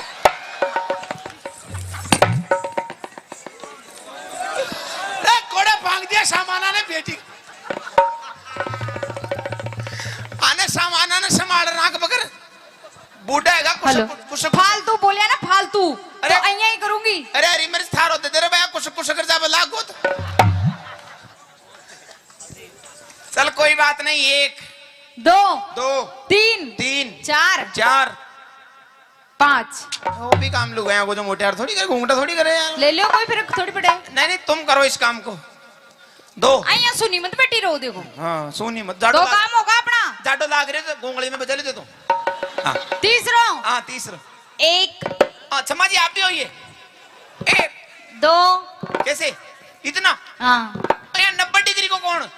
कोड़ा भाग दिया सामाना ने बेटी। आने सामाना ने संभाल नाक बकर बूढ़ा है हेलो, कुछ फालतू बोलिया ना, फालतू। अरे। तो अइया ही करूंगी। अरे अरे मेरे थार होते तेरे भैया कुछ कर जा बला गोत। चल कोई बात नहीं। 1 2 2 3 3 4 4 5 वो भी काम लोग हैं, वो जो मोटे यार थोड़ी करे, घूंघटा थोड़ी करे यार। ले लो, कोई फिर थोड़ी पड़े। नहीं नहीं, तुम करो इस काम को। 2 अइया सुनी मत बेटी रो, देखो। हाँ सोनी मत। 2 काम होगा अपना। जाडो लाग रहे तो गोंगली में बजा ले तो। हाँ तीसरो हाँ तीसरा। 1 हाँ क्षमा जी, आप भी होइए। 1 2 कैसे इतना? हाँ 90 डिग्री को कौन?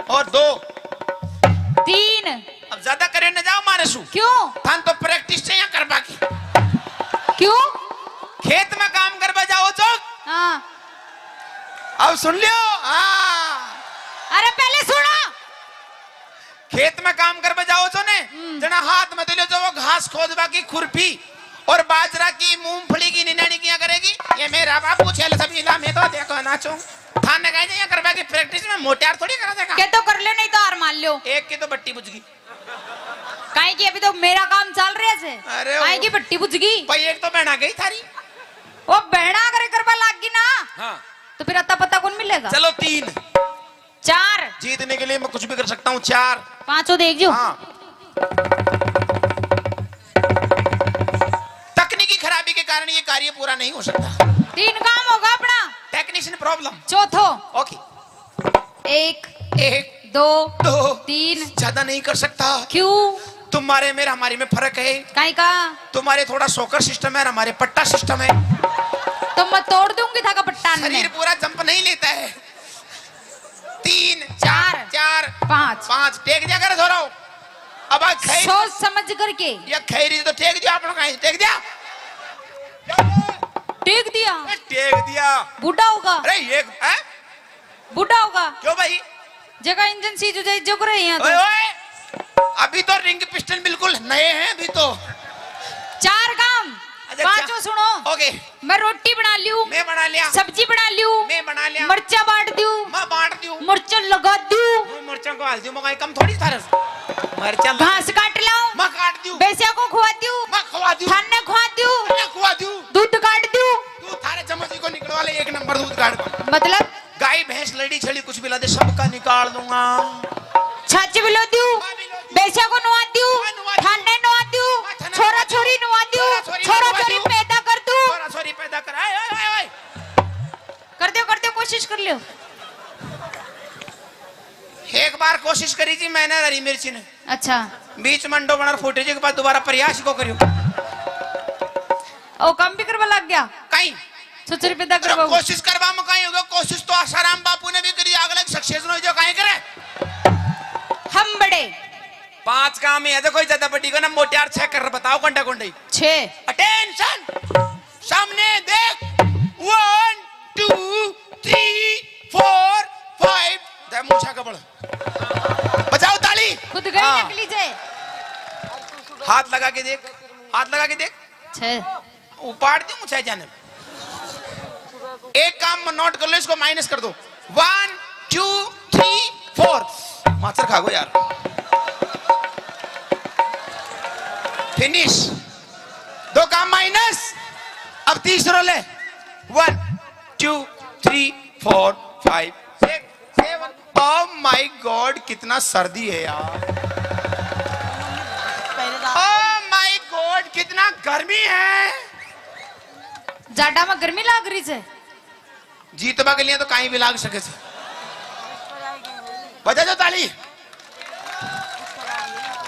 और 2 3। अब ज्यादा करे न जाओ मारे सु। क्यों? थान तो प्रैक्टिस से यहाँ कर बाकी। क्यों? खेत में काम कर जाओ चौक। हाँ। अब सुन लियो। हाँ अरे पहले सुनो। खेत में काम कर जाओ छो ने, जना हाथ में दिलो जो वो घास खोदबा की खुरपी और बाजरा की मूंगफली की निनानी किया करेगी। ये मेरा बापू छेल सब इला में तो देखो नाचो। थान ने कहा ये करवा की प्रैक्टिस में मोटियार थोड़ी करा देगा। के तो कर लो, नहीं तो हार मान लो। एक की तो बट्टी बुझ गई। काहे की अभी तो मेरा काम चल रहा है। अरे काहे की बट्टी बुझ गई? भाई एक तो बहना गई थारी। वो बहना करे करवा लाग गई ना, हाँ तो फिर अता पता कौन मिलेगा? चलो 3 4 जीतने के लिए मैं कुछ भी कर सकता हूँ। 4 5 देख जो। हाँ तकनीकी खराबी के कारण ये कार्य पूरा नहीं हो सकता। 3 काम होगा अपना। Technician problem. चौथो ओके 1 1 2 2 3। ज्यादा नहीं कर सकता। क्यों? तुम्हारे मेरे हमारे में फर्क है। काहे का? तुम्हारे थोड़ा सोकर सिस्टम है और हमारे पट्टा सिस्टम है। तो मैं तोड़ दूंगी था का पट्टा। शरीर पूरा जंप नहीं लेता है। 3 4 4 5 5 टेक दिया कर धोरो। अब आ खैर सोच समझ करके या खैरी तो टेक दिया आप लोग कहीं टेक दिया। टेक दिया। टेक दिया। बूढ़ा होगा। अरे ये है? बूढ़ा होगा। क्यों भाई? जगह इंजन सीज जाए जो करे यहाँ ओए तो। ओए अभी तो रिंग पिस्टन बिल्कुल नए हैं अभी तो। 4 काम अच्छा बनाओगे? मैं रोटी बना लियो, मैं बना लिया। सब्जी बना लियो, मैं बना लिया। मर्चा बांट दियो, मैं बांट दियो। मिर्चा लगा दियो, मिर्चा को हाल दियो, मगर कम थोड़ी था मिर्चा घास काट लाओ, मैं काट दियो। बेसिया को खुआ दियो, मैं खवा दियो। थाने खुआ दियो, मैं खवा दियो। दूध काट दियो। तू थारे चम्मच को निकलवा ले, एक नंबर दूध काट को। मतलब गाय भैंस लड़ी छड़ी कुछ भी ला दे, सबका निकाल दूंगा। छाछ बिलो दियो, बेसिया को नुआ दियो, थाने नुआ दियो, छोरा छोरी नुआ दियो, छोरा छोरी पैदा कर दू, छोरा छोरी पैदा कर। आए आए आए कर दियो, कोशिश कर लियो। एक बार कोशिश करी थी मैंने, हरी मिर्ची ने अच्छा बीच मंडो बना फूटे जी के बाद दोबारा प्रयास को करियो। ओ कम भी करवा लग गया, कहीं छुचरी पैदा करवा। कोशिश करवा में कहीं होगा। कोशिश तो आसाराम बापू ने भी करी, अगले सक्सेस न हो जो कहीं करे। हम बड़े 5 काम है, कोई ज्यादा बड़ी को ना मोटियार 6 कर बताओ घंटा घंटे 6। अटेंशन, सामने देख। 1 2 3 4 5 दे मूछा कपड़ बजाओ ताली। खुद गई हाँ। नकली जे। हाथ लगा के देख, हाथ लगा के देख। 6 उपाड़ दी मुझे जाने। एक काम नोट कर लो, इसको माइनस कर दो। 1 2 3 4 मास्टर खा गो यार। फिनिश। 2 काम माइनस। अब तीसरा ले। 1 2 3 4 5 6 7। ओह माय गॉड, कितना सर्दी है यार। ओह माय गॉड, कितना गर्मी है। जाडा में गर्मी लाग रही है। जीतवा के लिए तो कहीं भी लाग सके। बजा जो ताली।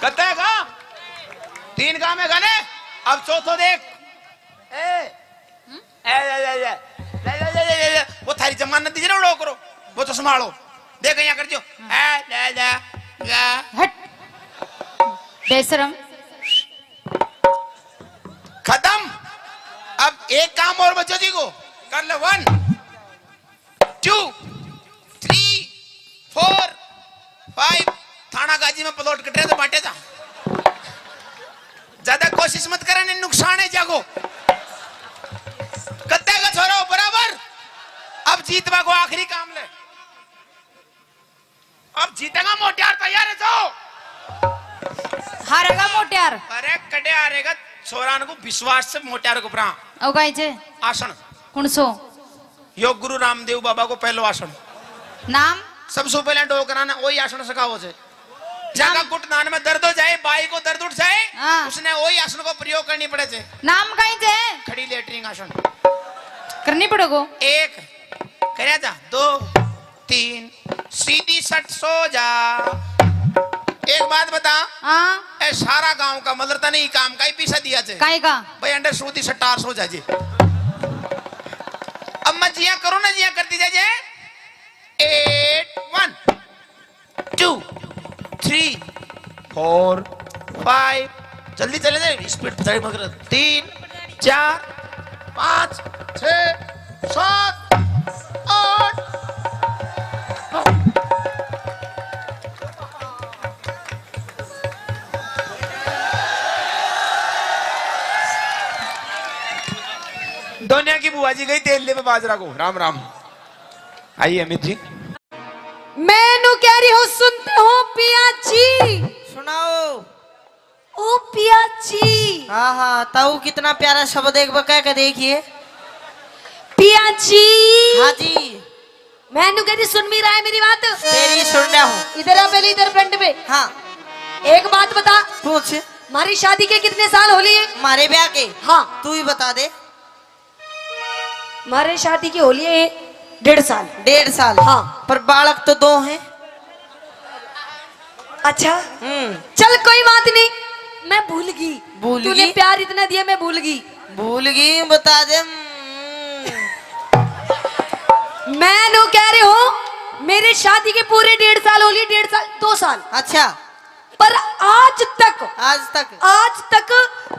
कहते हैं का 3 काम है गाने। अब चौथो देख। वो थारी जमानत दीजिए ना, उड़ो करो वो तो संभालो। देख यहाँ कर जो। हट बेशरम। खत्म। अब एक काम और बच्चों जी को कर ले। 1 2 3 4 5। थाना गाजी में प्लॉट कट रहे तो बांटे था। ज्यादा कोशिश मत करने, नुकसान है जागो। कत्ते का छोरा बराबर। अब जीतवा को आखिरी काम ले। अब जीतेगा मोटियार, तैयार है तो। हारेगा मोटियार। अरे कटे हारेगा छोरान को विश्वास से मोटियार को प्रा। ओ गाय जे आसन कुणसो योग गुरु रामदेव बाबा को पहलो आसन। नाम सबसे पहले डोकराना वही आसन सिखाओ से। जगह घुटनान में दर्द हो जाए, बाई को दर्द उठ जाए, हाँ। उसने वही आसन को प्रयोग करनी पड़े थे। नाम कहीं जे खड़ी लेटरिंग आसन। करनी पड़ेगो। 1 करे जा, 2 3 सीधी सट सो जा। एक बात बता। हाँ ए सारा गांव का मतलब था नहीं काम का ही पीछा दिया थे काहे का। भाई अंडर सूदी सटार सो जाजे। अब मैं जिया करो ना, जिया करती जाजे। 8 1 2 3 4 5 जल्दी चले जाए, स्पीड बताइए मगर। 3 4 5 6 7 8। दुनिया की बुआ जी गई तेल ले पे बाजरा को। राम राम। आइए अमित जी। मैनू कह रही हो, सुनते हो पिया जी। सुनाओ। ओ पिया जी। हाँ हाँ, ताऊ कितना प्यारा शब्द एक बका के देखिए। पिया जी। हाँ जी। मैनू कह रही, सुन भी रहा है मेरी बात। तेरी सुन रहा हूँ। इधर आ पहले, इधर फ्रंट में। हाँ एक बात बता, पूछ। हमारी शादी के कितने साल हो लिए? मारे ब्याह के? हाँ तू ही बता दे। हमारे शादी की होली है 1.5 साल। 1.5 साल? हाँ। पर बालक तो 2 हैं। अच्छा चल कोई बात नहीं, मैं भूल गई। भूल तूने गई? प्यार इतना दिया, मैं भूल गई। भूल गई? बता दे। मैं नो कह रही हूँ, मेरे शादी के पूरे 1.5 साल हो लिए। 1.5 साल 2 साल। अच्छा। पर आज तक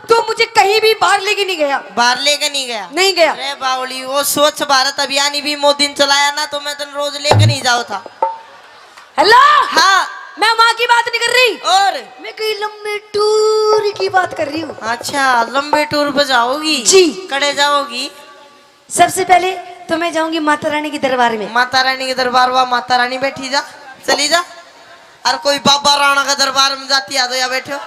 तू मुझे कहीं भी बाहर लेके नहीं गया। बाहर लेके नहीं गया? नहीं गया। अरे बावली, वो स्वच्छ भारत अभियान भी मोदी ने चलाया ना, तो मैं तो रोज लेके नहीं जाओ था। हेलो। हाँ मैं माँ की बात नहीं कर रही, और मैं कहीं लंबे टूर की बात कर रही हूँ। अच्छा लंबे टूर पे जाओगी? जी। कड़े जाओगी? सबसे पहले तो मैं जाऊंगी माता रानी के दरबार में। माता रानी के दरबार हुआ, माता रानी बैठी जा, चली जा। और कोई बाबा राणा का दरबार में जाती आ तो या बैठो।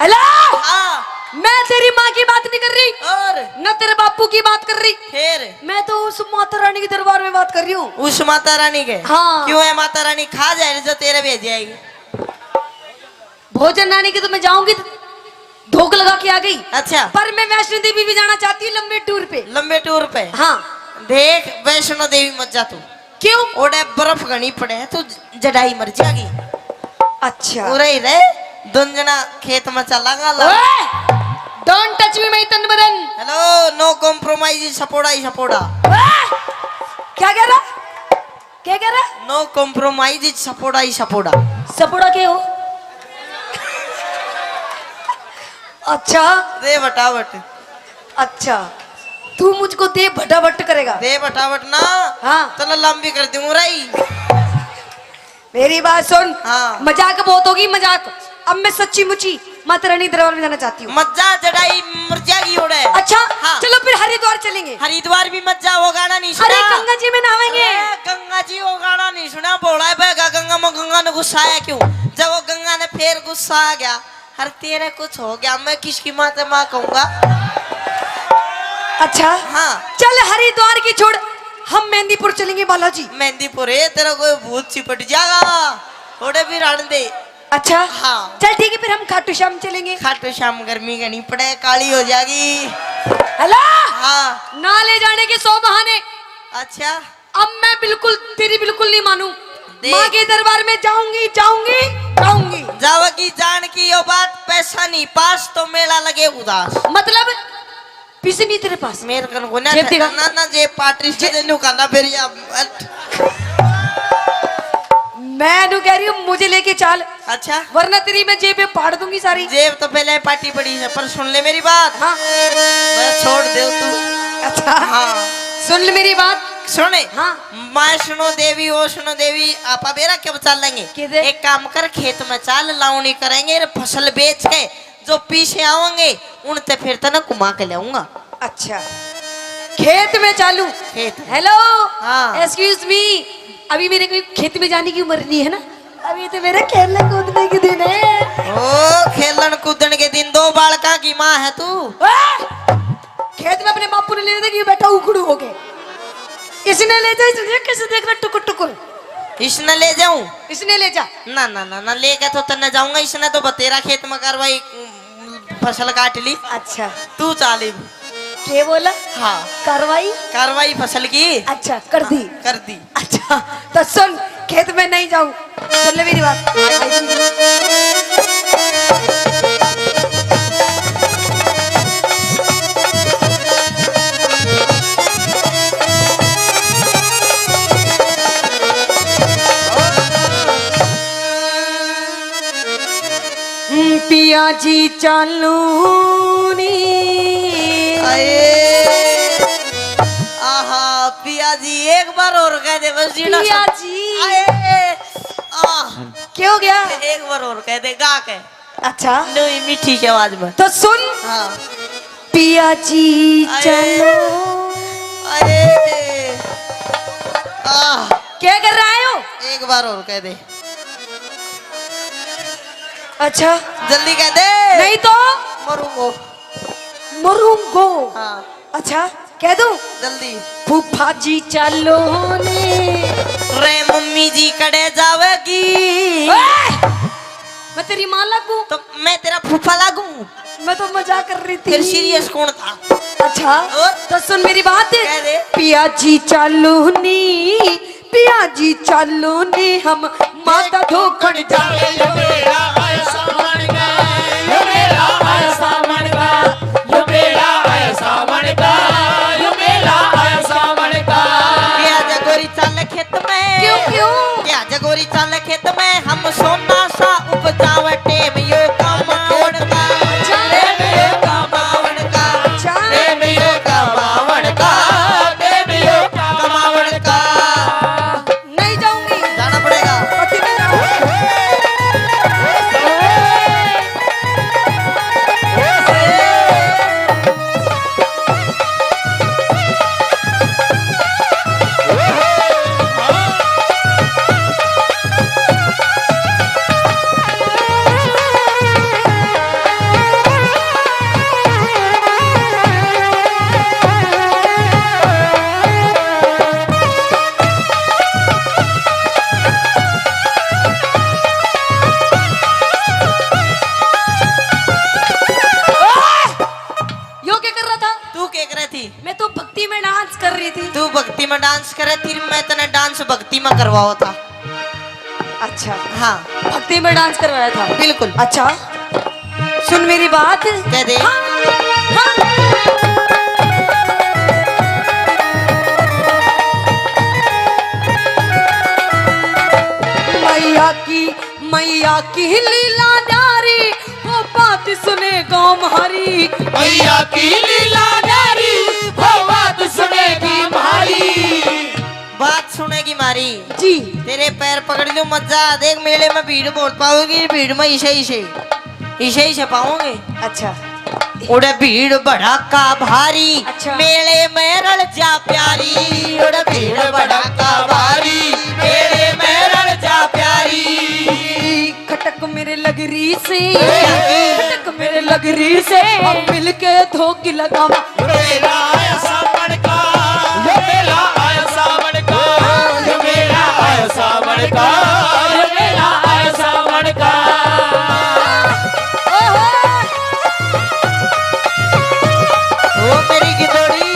हेलो, हाँ। मैं तेरी माँ की बात नहीं कर रही और न तेरे बापू की बात कर रही, फिर मैं तो उस माता रानी के दरबार में बात कर रही हूँ। उस माता रानी के? हाँ। क्यों है माता रानी खा जाए जो तेरे भेज जाएगी? भोजन रानी की तो मैं जाऊंगी, धोख लगा के आ गई। अच्छा, पर मैं वैष्णो देवी भी जाना चाहती हूँ लंबे टूर पे। लंबे टूर पे? हाँ। देख वैष्णो देवी मत जा तू। क्यों? ओडे बर्फ घनी पड़े है, तू जड़ाई मर जाएगी। अच्छा। उरे रे दुंजना खेत में चलागा। डोंट टच मी माय तन बदन। हेलो, नो कॉम्प्रोमाइज, सपोड़ा ही सपोड़ा। क्या कह रहा? क्या कह रहा? नो कॉम्प्रोमाइज, सपोड़ा ही सपोड़ा। सपोड़ा के हो? अच्छा दे बटावट। अच्छा, तू मुझको दे भटाभट करेगा? दे बटावट ना। हाँ। चलो लंबी कर दूं रही। मेरी बात सुन। हाँ। मजाक बहुत होगी, मजाक। अब मैं सच्ची मुची माता रानी दरबार में जाना चाहती हूँ। मत जा, जड़ाई मर जाएगी ओडे। अच्छा। हाँ। चलो फिर हरिद्वार चलेंगे। हरिद्वार भी मत जा, वो गाना नहीं सुना? अरे गंगा जी में नहाएंगे। अरे गंगा जी वो गाना नहीं सुना? बोला है बेगा गंगा में, गंगा ने गुस्सा आया क्यों? जब वो गंगा ने फिर गुस्सा आ गया, हर तेरे कुछ हो गया, मैं किसकी माँ से माँ कहूंगा? अच्छा। हाँ। चल हरिद्वार की छोड़, हम मेहंदीपुर चलेंगे बालाजी। मेहंदीपुर है, तेरा कोई भूत चिपट जाएगा, थोड़े भी रण दे। अच्छा। हाँ। चल ठीक है, फिर हम खाटू श्याम चलेंगे। खाटू श्याम गर्मी का नहीं पड़े, काली हो जाएगी। हेलो। हाँ। ना ले जाने के 100 बहाने। अच्छा, अब मैं बिल्कुल तेरी बिल्कुल नहीं मानू। देख। माँ के दरबार में जाऊंगी जाऊंगी जाऊंगी। जाओगी जान की यो बात, पैसा नहीं पास तो मेला लगे उदास। मतलब पैसे नहीं तेरे पास? मेरे कन को ना जेब दिखा। ना जे पार्टी से नुकाना फिर या मैं तो कह रही हूँ मुझे लेके चल, अच्छा, वरना तेरी मैं जेब पे फाड़ दूंगी सारी। जेब तो पहले पार्टी पड़ी है, पर सुन ले मेरी बात। हाँ। मैं छोड़ दे तू। अच्छा। हाँ। सुन ले मेरी बात। सुने। हाँ। मैं सुनो देवी, वो सुनो देवी, आपा बेरा कब चल लेंगे? किधर? एक काम कर, खेत में चाल लावनी करेंगे, फसल बेच के जो पीछे आवेंगे उनते फिर तो ना घुमा के लाऊंगा। अच्छा, खेत में चालू? खेत। हेलो। हाँ। एक्सक्यूज मी, अभी मेरे को खेत में जाने की उम्र नहीं है ना, अभी तो मेरे खेलने कूदने के दिन है। ओ खेलन कूदन के दिन, दो बालका की माँ है तू। खेत में अपने बापू ने ले कि बेटा उखड़ू हो गए, इसने ले जा, इसने कैसे देख रहा टुकुर टुकुर। इसने ले जाऊं? इसने ले जा। ना ना ना ना, लेके तो तन्ने जाऊंगा, इसने तो बतेरा खेत में कार्रवाई फसल काट ली। अच्छा। तू चाली। क्या बोला? हाँ। कार्रवाई? कार्रवाई फसल की अच्छा कर दी। कर दी। अच्छा तो सुन, खेत में नहीं जाऊं, सुन ले मेरी बात। पिया जी चालू आहा पिया जी, एक बार और कह दे बस जीना। पिया जी। आए, क्या हो गया? एक बार और कह दे गा के। अच्छा नहीं, मीठी की आवाज में। तो सुन। हाँ। पिया जी चलो। अरे क्या कर रहे हो? एक बार और कह दे। अच्छा जल्दी कह दे, नहीं तो मरूंगो। मरूंगो। हाँ। अच्छा कह दूं? जल्दी। फूफा जी चलो ने। रे मम्मी जी कड़े जावेगी। मैं तेरी माँ लगूं? तो मैं तेरा फूफा लागू? मैं तो मजाक कर रही थी। फिर सीरियस कौन था? अच्छा और? तो सुन मेरी बात। कह दे। पिया जी चालू नी, पिया जी चालू नी, हम माता धोखन जावे। खेत में क्यों क्यों? क्या जगोरी चाल खेत में, हम सोना सा उपजावे टेम यो कमावण का। टेम यो कमावण का। टेम यो कमावण का। टेम यो कमावण का। नहीं जाऊंगी। जाना पड़ेगा। पति नहीं जाऊंगी। थी? मैं तो भक्ति में डांस कर रही थी। तू भक्ति में डांस करे थी, मैं तने डांस भक्ति में करवाओ था। अच्छा, हाँ भक्ति में डांस करवाया था। बिल्कुल। अच्छा, सुन मेरी बात। कह दे। हाँ, हाँ। मैया की लीला नारी, वो बात सुने गाँव हमारी। मैया की लीला नारी, वो बात सुनेगी हमारी। बात सुनेगी मारी जी। तेरे पैर पकड़ लूं मजा देख, मेले में भीड़ बहुत पाओगी, भीड़ में इसे पाओगे। अच्छा, उड़े भीड़ भड़ाका भारी, अच्छा। मेले में रल जा प्यारी। उड़े भीड़ भड़ाका भारी, मेले में रल जा प्यारी। खटक मेरे लगरी से, खटक मेरे लगरी से, हम मिलके धोखी लगावा। मेरा आया सावन का, ये मेरा आया सावन का, ये मेरा आया सावन का, ये मेरा आया सावन का। ओ मेरी गिदोड़ी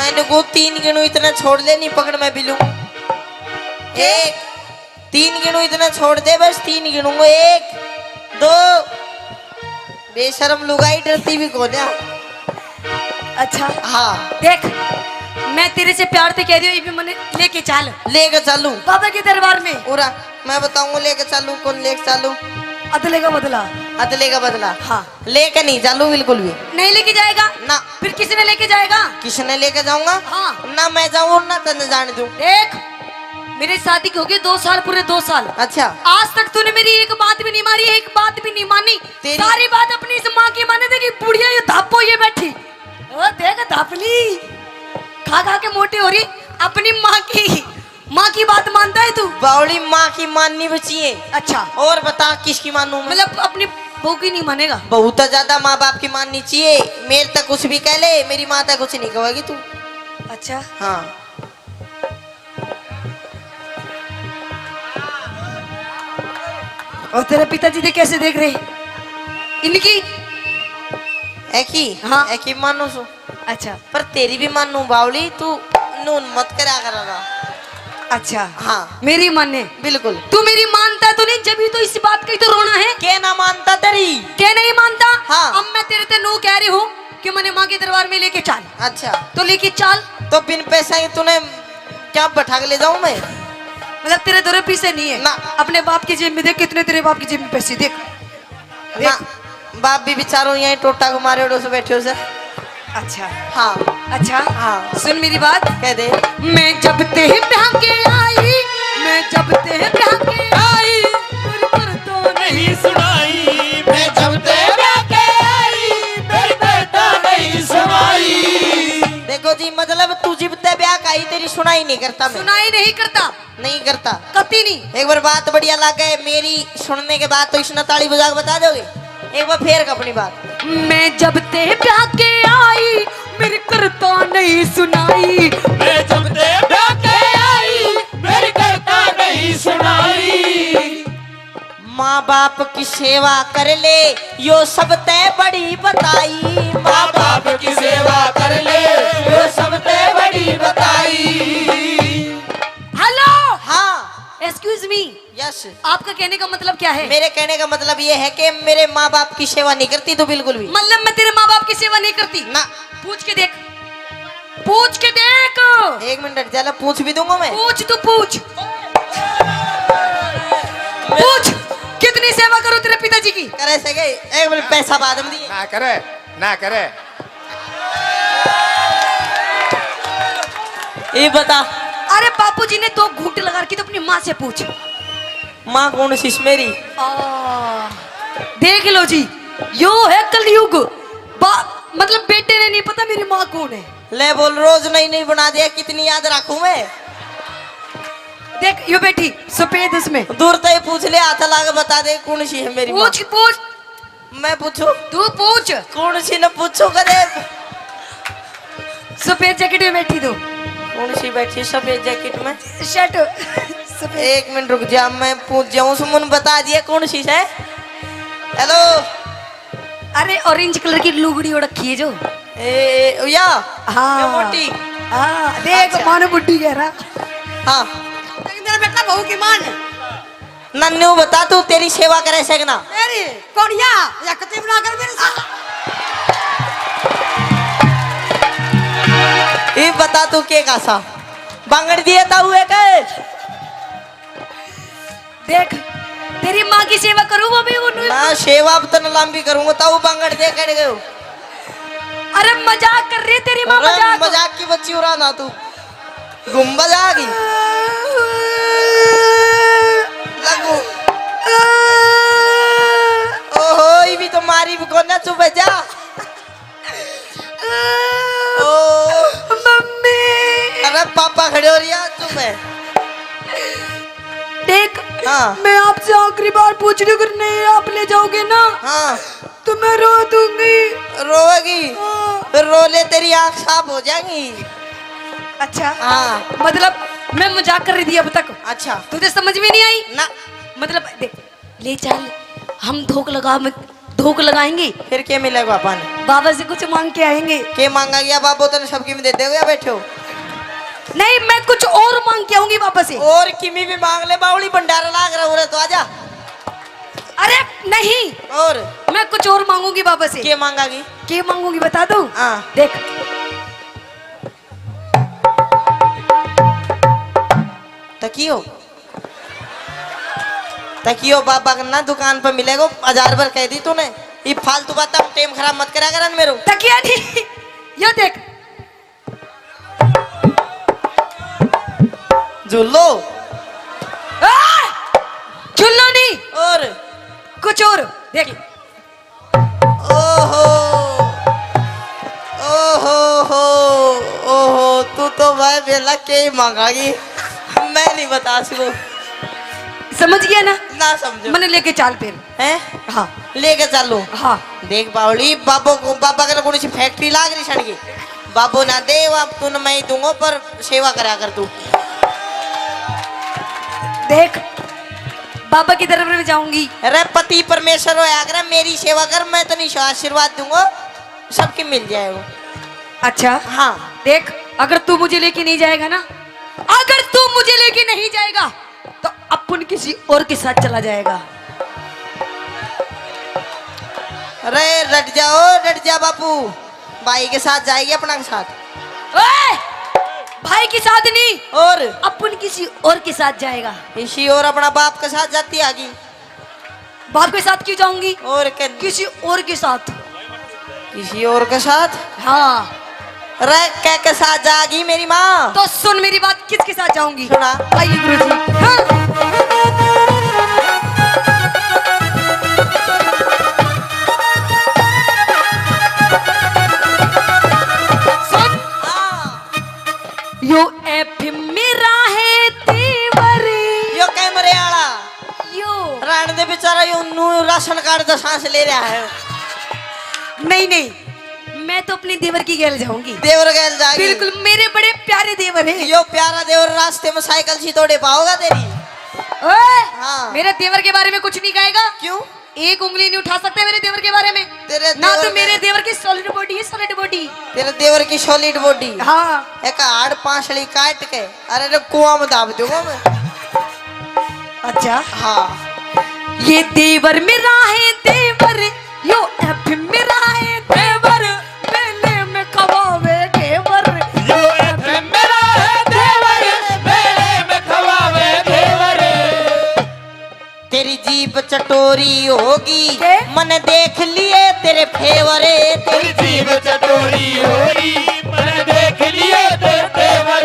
मैंने को 3 गिनू इतना छोड़ दे, नहीं पकड़ मैं बिलू। 1 3 गिनू इतना छोड़ दे, बस 3 गिनूंगा। 1 2 बेशरम लुगाई डरती भी कौन है। अच्छा, हाँ देख मैं तेरे से प्यार से कह रही हूँ, ये भी मैंने लेके चल। लेके चलू बाबा के दरबार में पूरा मैं बताऊंगा। लेके चलू कौन लेके चलू? अदले का बदला। अदले का बदला? हाँ। लेके नहीं चलू बिल्कुल भी नहीं लेके जाएगा ना। फिर किसने लेके जाएगा? किसने लेके जाऊंगा? हाँ। ना मैं जाऊँ ना तने जाने दूं। देख मेरी शादी हो गई 2 साल, पूरे 2 साल। अच्छा, आज तक तूने मेरी एक बात भी नहीं मारी, एक बात भी नहीं मानी। सारी बात अपनी इस माँ की माने थे कि बुढ़िया ये धापो ये बैठी। ओ देख धापली खा खा के मोटी हो रही। अपनी माँ की बात मानता है तू? बावली माँ की माननी बची है। अच्छा, और बता किसकी मानूं मैं? मतलब अपनी बहू की नहीं मानेगा? बहुत ज्यादा माँ बाप की माननी चाहिए। मेरे तक कुछ भी कह ले, मेरी माँ तक कुछ नहीं कहेगी तू। अच्छा हाँ। और तेरे पिताजी ने कैसे देख रहे इनकी? हाँ एक ही मानू सु। अच्छा, पर तेरी भी मानू बावली, तू नून मत करा करना। अच्छा हाँ मेरी माने बिल्कुल। तू मेरी मानता तो नहीं, जब भी तो इस बात का ही तो रोना है। क्या ना मानता तेरी? क्या नहीं मानता? हाँ। अब मैं तेरे ते नू कह रही हूँ कि मैंने माँ के दरबार में लेके चल। अच्छा तो लेके चल। तो बिन पैसा ही तूने क्या बैठा के ले जाऊं मैं? मतलब तेरे दो पैसे नहीं है ना। अपने बाप की जेब में देख कितने तेरे बाप की जेब में पैसे देख ना बाप भी बेचारो यहीं टोटा घुमारे ओडो से बैठे हो सर। अच्छा हाँ अच्छा हाँ। सुन मेरी बात कह दे। मैं जब ते ब्याह के आई मैं जब ते ब्याह के आई मेरी पर तो नहीं सुनाई मैं जब तेरा के आई मेरी बेटा नहीं सुनाई। देखो जी मतलब तू जिबते ब्याह का ही तेरी सुनाई नहीं करता मैं। सुनाई नहीं करता नहीं करता। कती नहीं एक बार बात बढ़िया लगे मेरी सुनने के बाद तो इसने ताली बजा के बता दोगे? एक बार फेर का अपनी बात। मैं जब ते ब्याह के आई मेरी करता नहीं सुनाई मैं जब तेरा के आई मेरी करता नहीं सुनाई। माँ बाप की सेवा कर ले यो सब तय बड़ी बताई। माँ बाप की सेवा कर ले वो सब ते बड़ी बताई। हेलो हाँ एक्सक्यूज मी यस। आपका कहने का मतलब क्या है मेरे कहने का मतलब ये है कि मेरे माँ बाप की सेवा नहीं करती तो बिल्कुल भी मतलब मैं तेरे माँ बाप की सेवा नहीं करती ना। पूछ के देख पूछ के देख एक मिनट चलो पूछ भी दूंगा मैं। पूछ तू पूछ पूछ कितनी सेवा करूं तेरे पिताजी की करे सके एक मिनट पैसा बाद में दिए। ना करे ना करे। ये बता अरे बापूजी ने तो घूंट लगा रखी तो अपनी माँ से पूछ माँ कौन सी मेरी? देख लो जी यो है कलयुग मतलब बेटे ने नहीं पता मेरी माँ कौन है ले बोल रोज नई नई बना दिया कितनी याद रखूं मैं? देख यो बेटी सफेद उसमें दूर तय पूछ ले हाथ लाके बता दे कौन सी है मेरी माँ? पूछ पूछ मैं पूछू तू पूछ कौन सी न पूछू कदे? सफेद जैकेट में बैठी तू कौन सी बैठी सफेद जैकेट में? शर्ट सफेद एक मिनट रुक जा मैं पूछ जाऊं सुमन बता दिया कौन सी है? हेलो अरे ऑरेंज कलर की लुगड़ी ओढ़ रखी है जो ए या हाँ ये मोटी हाँ देख अच्छा। मानो बुड्ढी कह रहा हाँ तेरा बेटा बहू की मान नन्नू बता तू तेरी सेवा करे सकना? मेरी कौड़िया या कते बना कर मेरे साथ ये बता तू के कासा बांगड़ दिए था हुए के? देख तेरी माँ की सेवा करूँ वो भी उन्हें ना सेवा अब तो न लंबी करूंगा ताऊ बांगड़ दे कर गए। अरे मजाक कर रही है तेरी माँ मजाक मजाक की बच्ची उड़ा ना तू गुम्बद आ गई लगू। ओहो ये भी तो मारी भी कोना चुप जा। ओ मम्मी अरे पापा खड़े हो रही है चुप है। देख हाँ मैं आपसे आखिरी बार पूछ रही हूँ अगर नहीं आप ले जाओगे ना हाँ तो मैं रो दूंगी रोएगी फिर रो ले तेरी आँख साफ हो जाएगी। अच्छा हाँ मतलब मैं मजाक कर रही थी अब तक अच्छा तुझे समझ में नहीं आई ना मतलब देख ले चल हम धोख लगाएंगे फिर क्या मिलेगा पापा ने? बाबा से कुछ मांग के आएंगे के मांगा गया बाबू तो सबकी में देते हो या बैठे हो? नहीं मैं कुछ और मांग के आऊंगी वापस से और किमी भी मांग ले बावली भंडारा लाग रहा हो रहा तो आजा। अरे नहीं और मैं कुछ और मांगूंगी वापस से के मांगागी? क्या मांगूंगी बता दूं हाँ देख तकियो बाबा का ना दुकान पर मिलेगा 1000 बार कह दी तूने। ये फालतू बात टाइम खराब मत करा कर मेरे। तकिया नहीं ये देख झुल्लो झुल्लो नहीं और कुछ और देख ओहो ओहो हो ओहो तू तो भाई बेला के ही मांगागी मैं नहीं बता सकूं। समझ गया ना ना समझो मैंने लेके चाल फिर हैं? हाँ लेके चलो। हाँ देख बावली बाबू को बाबा का कौन सी फैक्ट्री लाग रही सड़ की बाबू ना दे अब तू मैं ही दूंगा पर सेवा करा कर तू। देख बाबा की तरफ में जाऊंगी। अरे पति परमेश्वर हो आकर मेरी सेवा कर मैं तो नहीं आशीर्वाद दूंगा सबकी मिल जाएगा। अच्छा हाँ देख अगर तू मुझे लेके नहीं जाएगा ना अगर तू मुझे लेके नहीं जाएगा तो अपन किसी और के साथ चला जाएगा। अरे डट जा बापू भाई के साथ जाएगी अपना के साथ। ओए! भाई के साथ नहीं, और अपन किसी और के साथ जाएगा। इसी और अपना बाप के साथ जाती आगी। बाप के साथ क्यों जाऊंगी? और किसी और के साथ। किसी और के साथ? हाँ। रे के साथ जागी मेरी माँ? तो सुन मेरी बात, किसके साथ जाऊंगी? सुना। आइए गुरुजी। हाँ। यो एफ मेरा है तेवरी, यो कैमरे वाला यो रान दे बेचारा यो नू राशन कार्ड का सांस ले रहा है। नहीं नहीं, मैं तो अपनी देवर की गैल जाऊंगी। देवर गैल जागी? बिल्कुल, मेरे बड़े प्यारे देवर हैं। यो प्यारा देवर रास्ते में साइकिल सी तोड़े पाओगा तेरी? ओए, हाँ। मेरे देवर के बारे में कुछ नहीं कहेगा। क्यों? एक उंगली नहीं उठा सकते मेरे देवर के बारे में। तेरे ना देवर तो मेरे देवर की सॉलिड बॉडी है, सॉलिड बॉडी। तेरे देवर की सॉलिड बॉडी। हाँ। एक हाड़ पांचड़ी काट के अरे रे कुआं में दाब दूंगा मैं। अच्छा। हाँ। ये देवर मेरा है देवर, यो एफ मेरा है देवर, मेले में खवावे घेवर। यो एफ मेरा है देवर, मेले में खवावे घेवर। तेरी जीभ चटोरी होगी, के? मन देख लिए तेरे फेवरे। तेरी जीभ चटोरी होगी, मैंने देख लिए तेरे फेवर।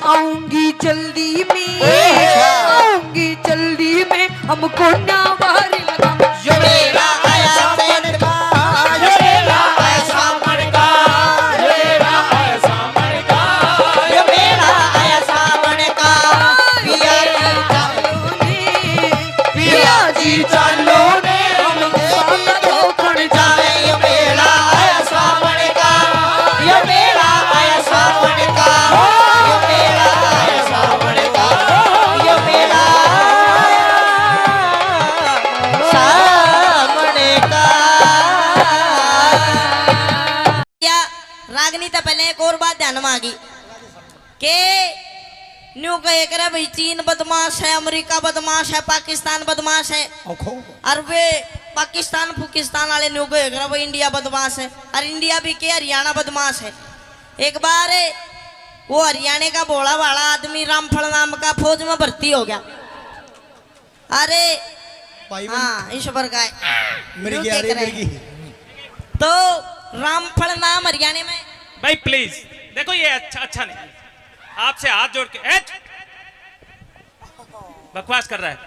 आऊंगी जल्दी में, अच्छा। आऊंगी जल्दी में, हमको ना बाहर लगा। यो मेरा आया सैन का, यो मेरा आया सामन का, यो मेरा आया सामन का, यो मेरा आया सावन का। पिया जी चालो ने, पिया जी चालो ने हमको खड़ जाए। यो मेरा आया सावन का, यो मेरा आया सावन का, यो मेरा आया सावन का, यो मेरा सावन का। या रागनी तो पहले एक और बात ध्यान में आ गई के न्यू कहे करे भाई चीन बदमाश है, अमेरिका बदमाश है, पाकिस्तान बदमाश है, और वे पाकिस्तान फुकिस्तान वाले न्यू कहे करे भाई इंडिया बदमाश है, और इंडिया भी के हरियाणा बदमाश है। एक बार वो हरियाणा का भोला भाला आदमी रामफल नाम का फौज में भर्ती हो गया। अरे हाँ ईश्वर का मिर्गी आ रही है, मिर्गी। तो रामफल नाम हरियाणा में। भाई प्लीज देखो, ये अच्छा नहीं, आपसे हाथ जोड़ के बकवास कर रहा है।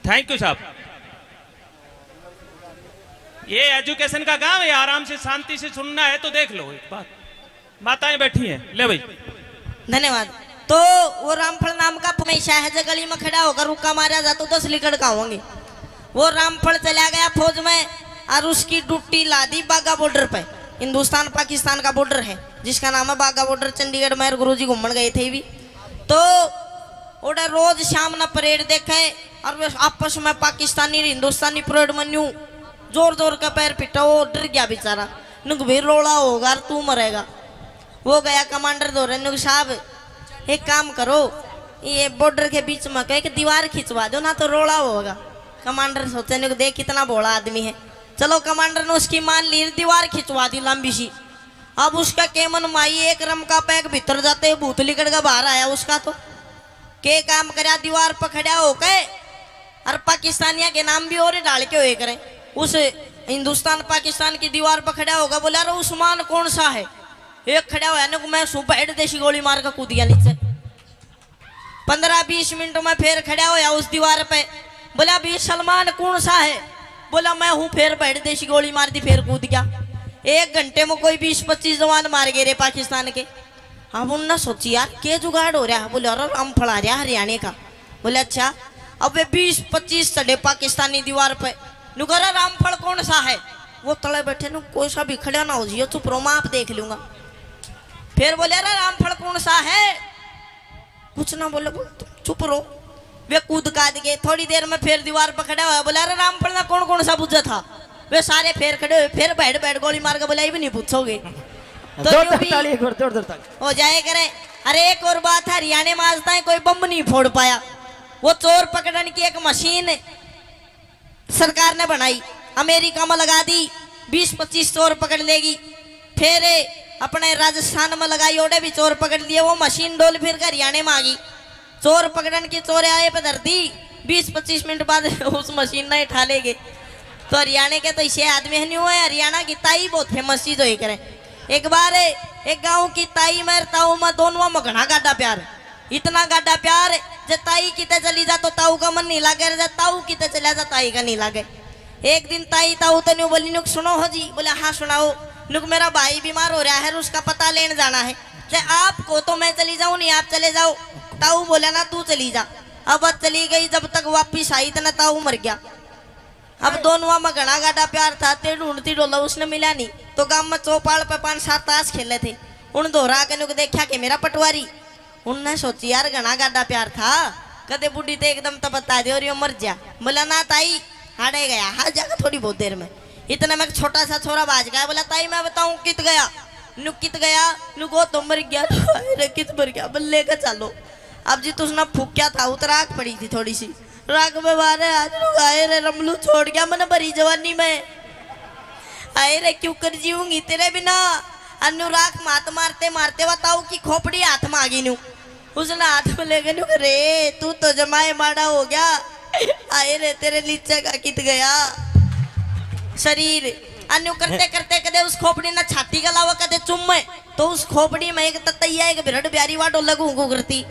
थैंक यू साहब। ये एजुकेशन का गांव है, आराम से शांति से सुनना है तो देख लो। एक बात, माताएं बैठी हैं, ले भाई। धन्यवाद। तो वो रामफल नाम का हमेशा है गली में खड़ा होकर रुका मारा जाता तो 10 लीटर का होंगे। वो रामफल चला गया फौज में और उसकी ड्यूटी ला दी बागा बॉर्डर पे। हिंदुस्तान पाकिस्तान का बॉर्डर है जिसका नाम है बागा बॉर्डर। चंडीगढ़ में गुरुजी घूमने गए थे भी, तो ओडा रोज शाम ना परेड देखे और वे आपस में पाकिस्तानी हिंदुस्तानी परेड में न्यू जोर जोर का पैर पिटा। वो डर गया बेचारा, नुक भी रोड़ा होगा और तू मरेगा। वो गया कमांडर दौरे, नुक साहब एक काम करो, ये बॉर्डर के बीच में कह दीवार खिंचवा दो ना तो रोड़ा होगा। कमांडर सोचे नुक देख कितना भोला आदमी है। चलो कमांडर ने उसकी मान ली, दीवार खिंचवा दी लंबी सी। अब उसका केमन माई एक रम का पैक भीतर जाते भूत लिकड़ का बाहर आया उसका। तो के काम करा दीवार पर खड़ा हो के और पाकिस्तानिया के नाम भी और डाल के हुए करें। उस हिंदुस्तान पाकिस्तान की दीवार पर खड़ा होगा, बोला अरे उस्मान कौन सा है। एक खड़ा हुआ ना, मैं सुपर देशी गोली मार कर कूद गया नीचे। 15-20 मिनट में फिर खड़ा होया उस दीवार पे, बोला भी सलमान कौन सा है। बोला मैं हूँ। फिर बैठ देशी गोली मार दी, फिर कूद गया। 1 घंटे में कोई 20-25 जवान मार गए रे पाकिस्तान के। हम उनने सोची यार के जुगाड़ हो रहा है। बोले अरे रामफल आ रहा हरियाणा का। बोले अच्छा। अब वे 20-25 चढ़े पाकिस्तानी दीवार पे। नुकरा रामफल कौन सा है। वो तले बैठे नु कोई सा भी खड़ा ना हो जियो, चुप रहो मैं आप देख लूंगा। फिर बोले अरे रामफल कौन सा है। कुछ ना बोले, चुप रहो। वे कूद काद गए। थोड़ी देर में फिर दीवार पर खड़ा हुआ, बोला अरे रामफल ना कौन कौन सा बुझा था। वे सारे फिर खड़े हुए, फिर बैठ बैठ गोली मार के बोला ये भी नहीं पूछोगे तो यूं भी हो जाए करे। अरे एक और बात है, हरियाणा में आज तक कोई बम नहीं फोड़ पाया। वो चोर पकड़ने की एक मशीन सरकार ने बनाई, अमेरिका में लगा दी। 20-25 चोर पकड़ लेगी। फिर अपने राजस्थान में लगाई ओडे भी चोर पकड़ लिए, वो मशीन डोल फिर कर हरियाणा में आ गई। चोर पकड़न की चोर आए पे धरती 20-25 मिनट बाद उस मशीन ने उठा लेगे। तो हरियाणा के तो इसे आदमी नहीं हुए, हरियाणा की ताई बहुत फेमस चीज हो करे। एक बार एक गांव की ताई में ताऊ में दोनों में घना गाढ़ा प्यार, इतना गाढ़ा प्यार जब ताई किते चली जा तो ताऊ का मन नहीं लागे, जब ताऊ किते चला जा ताई का नहीं लागे। एक दिन ताई ताऊ तो न्यू बोली, नुक सुनो हो जी। बोले हाँ सुनाओ। नुक मेरा भाई बीमार हो रहा है, उसका पता लेने जाना है। आपको तो मैं चली जाऊं, नहीं आप चले जाओ। ताऊ बोला ना तू चली जा। अब चली गई, जब तक वापिस आई तो ना ताऊ मर गया। अब दोनों में घना गाढ़ा प्यार था, ते ढूंढती डोला उसने मिला नहीं। तो गांव में चौपाल पे 5-7 ताश खेले थे। उन दोहरा के नुक देखा कि मेरा पटवारी। उनने सोची यार घना गाढ़ा प्यार था, कदे बुढ़ी तो एकदम तो बता दे और ये मर जा। बोला ना ताई हारे गया, हार जाएगा थोड़ी बहुत देर में। इतना में छोटा सा छोरा बाज गया। बोला ताई मैं बताऊं कित गया। नुक कित गया, नुक वो तो मर गया। अरे कित मर गया, बोल लेकर चलो। अब जी तुझने फूक्या था, उतराक पड़ी थी थोड़ी सी राग में मारे। आज आए रे रमलू छोड़ गया मैंने भरी जवानी में। आए रे क्यों कर जीऊंगी तेरे बिना। अनुराग मात मारते मारते बताओ कि खोपड़ी हाथ में आ गई नू। उसने हाथ में ले गए, रे तू तो जमाए माड़ा हो गया। आए रे तेरे नीचे का कित गया शरीर। अन्यू करते करते कदे उस खोपड़ी ना छाती का लावा कदे चुम में, तो उस खोपड़ी में एक ततैया एक बिरड़ प्यारी वाटो लगू करती।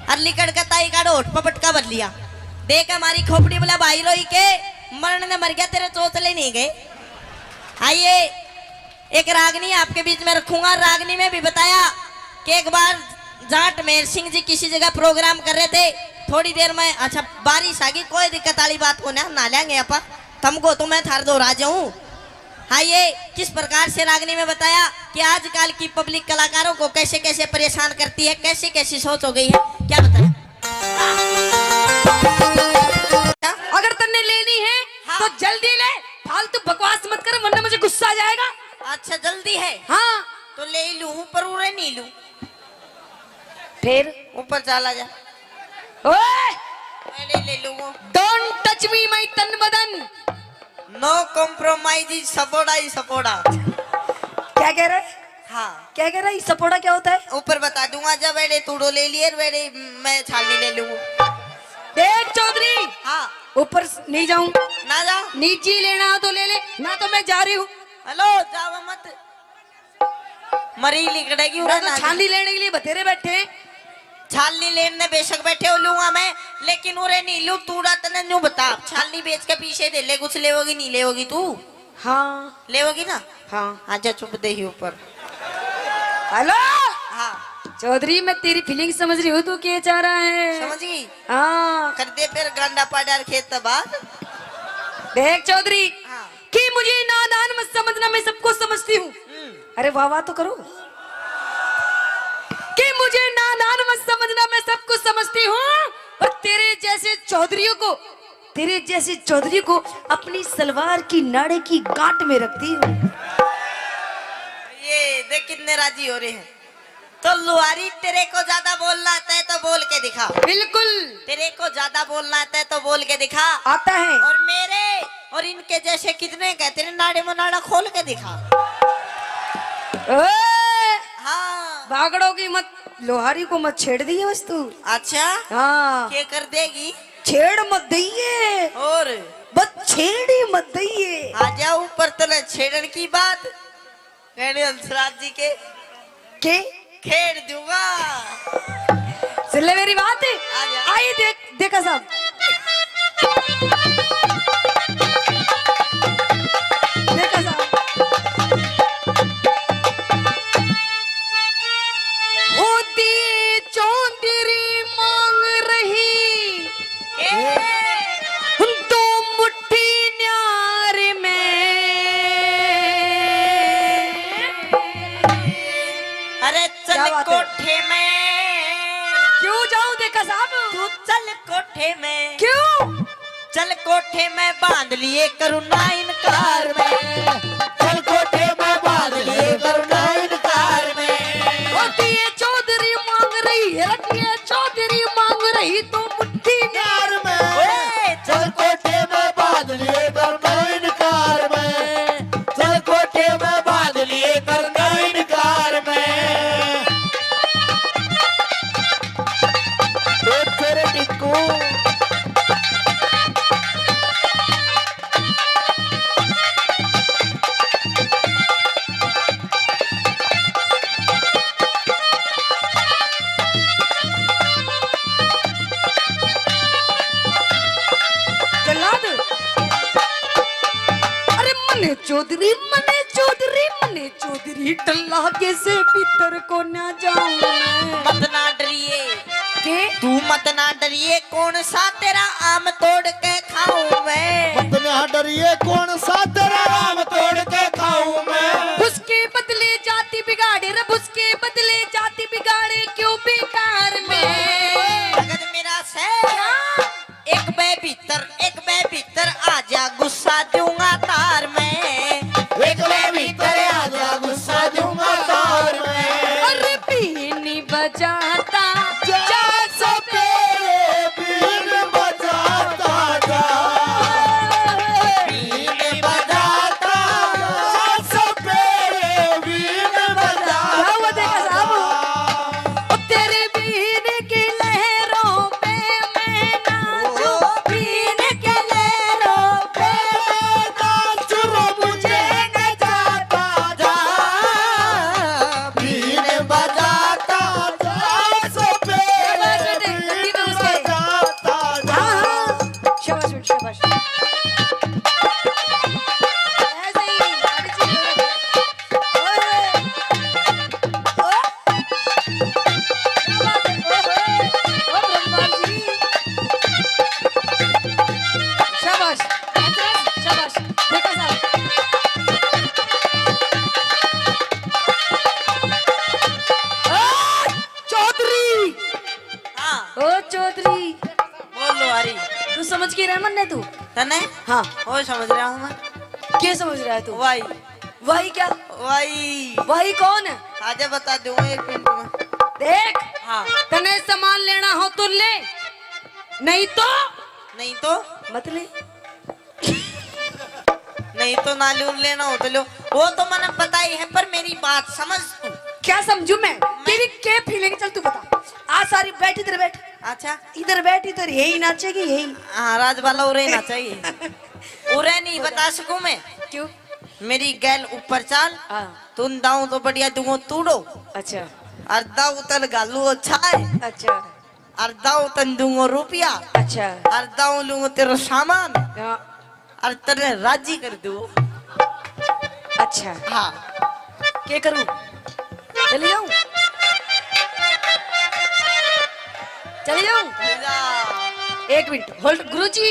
अरली कड़का ताई काड़ो होठ पटका बदल लिया। देख हमारी खोपड़ी। बोला भाई रोई के मरण ने मर गया, तेरे चोचले नहीं गए। आइए एक रागनी आपके बीच में रखूंगा। रागनी में भी बताया कि एक बार जाट मेहर सिंह जी किसी जगह प्रोग्राम कर रहे थे। थोड़ी देर में अच्छा बारिश आ गई, कोई दिक्कत वाली बात को ना लेंगे अपा, तुमको तो मैं थार दो राजा हूँ। आइए किस प्रकार से रागनी में बताया कि आजकल की पब्लिक कलाकारों को कैसे कैसे परेशान करती है, कैसे कैसी सोच हो गई है, क्या बताया। अगर तन्ने लेनी है हाँ। तो जल्दी ले, फालतू बकवास मत कर वरना मुझे गुस्सा आ जाएगा। अच्छा जल्दी है हाँ तो ले लूं, पर उड़े नहीं लूं। फिर ऊपर चला जा। ओए मैं ले लूंगा। डोंट टच मी माय तन बदन। नो कॉम्प्रोमाइज, सपोड़ा ही सपोड़ा। क्या कह रहा है? हाँ क्या कह रहा है? सपोड़ा क्या होता है? ऊपर बता दूंगा। जब वेड़े तूड़ो ले लिए वेड़े मैं छालनी ले लूंगा। देख चौधरी, हाँ ऊपर नहीं जाऊं, ना जा। नीचे लेना हो तो ले ले, ना तो मैं जा रही हूँ। हेलो जावा मत, मरी लिकड़ेगी। मैं तो छाननी लेने के लिए बतेरे बैठे। छालनी लेने बेशक बैठे हो लूंगा मैं, लेकिन उरे नहीं लू। तूड़ा तने न्यू बता, छालनी बेच के पीछे दे ले। कुछ लेवोगी नहीं लेवोगी तू? हाँ लेवोगी ना? हाँ। आजा चुप दे ही ऊपर। हेलो हाँ चौधरी, मैं तेरी फीलिंग समझ रही हूँ, तू क्या चाह रहा है? समझ गई। हाँ कर दे फिर गंडा पाडार खेत बाद। देख चौधरी, हाँ कि मुझे नादान मत समझना, मैं सबको समझती हूँ। अरे वाह वाह तो करो। कि मुझे नादान मत समझना, मैं सब कुछ समझती हूँ। और तेरे जैसे चौधरी को अपनी सलवार की नाड़े की गांठ में रखती हूँ। ये देख कितने राजी हो रहे हैं। तो लुहारी तेरे को ज्यादा बोलना आता है तो बोल के दिखा। बिल्कुल तेरे को ज्यादा बोलना आता है तो बोल के दिखा। आता है। और मेरे और इनके जैसे कितने कहते हैं नाड़े में नाड़ा खोल के दिखा। हाँ भागड़ों की मत, लोहारी को मत छेड़ दिए बस तू। अच्छा हाँ क्या कर देगी? छेड़ मत दइए, और बस छेड़ी मत दइए। आजा ऊपर तले छेड़न की बात कहने हंसराज जी के खेड़ दूंगा। सुन ले मेरी बात। आजा। आई देखा साहब, देखा साहब, होती चौधरी मांग रही तो मुट्ठी न्यार में। अरे क्या चल बात है? कोठे में। क्यों जाऊं देखा साहब? तू चल कोठे में। क्यों? चल कोठे में बांध लिए करुणा इनकार में। चल कोठे में बांध लिए करुणा इनकार में। होती है चौधरी मांग रही है, रखी है चौधरी मांग रही तो मुट्ठी न्यार में। ओए, चल कोठे में बांध लिए करुणा इनकार में। चल कोठे में बांध लिए करुणा इनकार जल्लाद अरे मने चौधरी मने चौधरी मने चौधरी टल्ला के से भीतर को ना जाऊं मैं। मत ना डरिए के तू मत ना डरिए कौन सा तेरा आम तोड़ के खाऊं मैं। मत ना डरिए कौन सा तेरा आम तोड़ के खाऊं मैं। उसके बदले जाति बिगाड़े रे उसके बदले जाति बिगाड़े क्यों बेकार में। अगर मेरा से एक बे भीतर आजा गुस्सा दूंगा तार में। एक ले भीतर आजा गुस्सा दूंगा तार में। अरे पीनी बजाता जा सपेरे बीन बजाता जा। बीन बजाता जा सपेरे बीन बजाता वो देखा साहब ओ तेरे बीन की लहरों पे मैं नाचूं बीन के लहरों पे नाच रो मुझे न जाता जा। बीन बजाता जा सपेरे बीन बजाता जा। शाबाश बेटा, शाबाश ऐसे ही गाड़ी चलो। ओए ओ क्या बात है ओ ब्रह्मा जी शाबाश शाबाश देखा साहब चौधरी हाँ ओ चौधरी बोल लो अरे तू समझ के रह मन्ने तू तने हाँ वो समझ रहा हूँ मैं। क्या समझ रहा है तू वाई वही क्या वाई वही कौन है आजा बता दूंगा 1 मिनट में। देख हाँ तने सामान लेना हो तो ले नहीं तो नहीं तो मत ले नहीं तो नालू लेना हो तो लो। वो तो मैंने पता ही है पर मेरी बात समझ तू। क्या समझू मैं तेरी क्या फीलिंग चल तू बता आ सारी बैठ इधर बैठ अच्छा इधर बैठ इधर यही नाचेगी यही हाँ राज वाला उरे ना चाहिए। उरे नहीं बता सकूं मैं। क्यों मेरी गैल ऊपर चाल हाँ तुम दाऊ तो बढ़िया दूंगो तूड़ो अच्छा अर्धा उतन गालू अच्छा है अच्छा अर्धा उतन दूंगो रुपया अच्छा अर्धा लूंगो तेरा सामान हाँ, और तेरे राजी कर दू। अच्छा हाँ क्या करूं चली जाऊं चली जाऊं एक मिनट होल्ड गुरुजी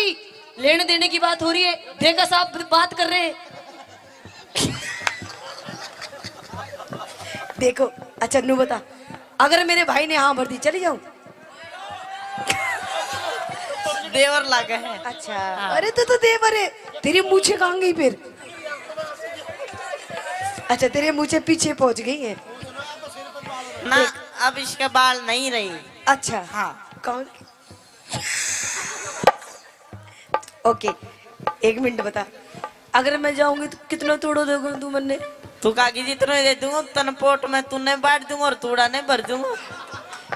लेने देने की बात हो रही है देखा साहब बात कर रहे हैं देखो अच्छा नू बता अगर मेरे भाई ने हाँ भर दी चली जाऊं देवर लागे है। अच्छा अरे तो देवर है तेरी मूछे कहाँ गई फिर अच्छा तेरे मूछे पीछे पहुंच गई है ना अब इसके बाल नहीं रही। अच्छा हाँ कौन ओके एक मिनट बता अगर मैं जाऊंगी तो कितना तोड़ो दोगे तू मन्ने तू कागी जितना दे दूंगा तन पोट में तूने बांट दूंगा और तूड़ा ने भर दूंगा।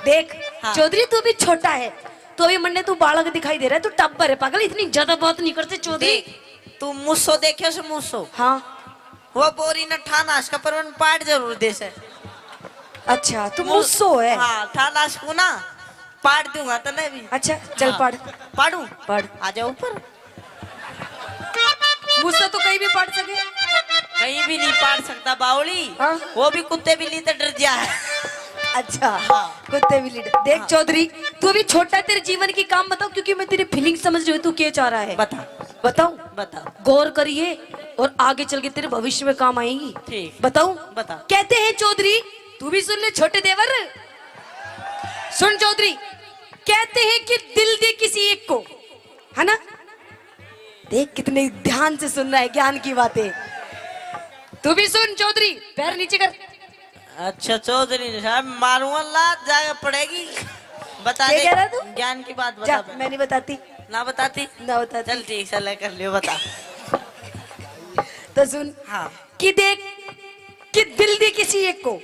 देख हाँ। चौधरी तू भी छोटा है तो अभी मन्ने तू बालक दिखाई दे रहा है तू टब्बर है पागल इतनी ज्यादा बात नहीं करते चौधरी देख तू मुस्सो देखे से मुस्सो हाँ वो बोरी न ठानास का परवन पाट जरूर दे से। अच्छा तू मुस्सो है हाँ ठानास को ना पाट दूंगा तने भी। अच्छा चल हाँ। पढ़ पाड़ू पढ़ आ जाओ ऊपर। मुझसे तो कहीं भी पढ़ सके कहीं भी नहीं पाट सकता बावली। हाँ। वो भी कुत्ते बिल्ली तो डर जा है। अच्छा हाँ। कुत्ते भी लीडर देख हाँ। चौधरी तू भी छोटा है तेरे जीवन की काम बताओ क्योंकि मैं तेरी फीलिंग समझ रही हूँ तू क्या चाह रहा है बता बताऊं बता गौर करिए और आगे चल के तेरे भविष्य में काम आएगी ठीक। बताऊं बता। कहते हैं चौधरी तू भी सुन ले छोटे देवर सुन चौधरी कहते हैं कि दिल दे किसी एक को है ना देख कितने ध्यान से सुन रहा है ज्ञान की बातें तू भी सुन चौधरी पैर नीचे कर अच्छा चौधरी साहब मारूंगा लात जाके पड़ेगी। बता क्या दे कह रहा तू? ज्ञान की बात जा बता। मैं नहीं बताती ना बताती ना बताती चल ठीक है कर लियो बता। तो सुन हाँ कि देख कि दिल दे किसी एक को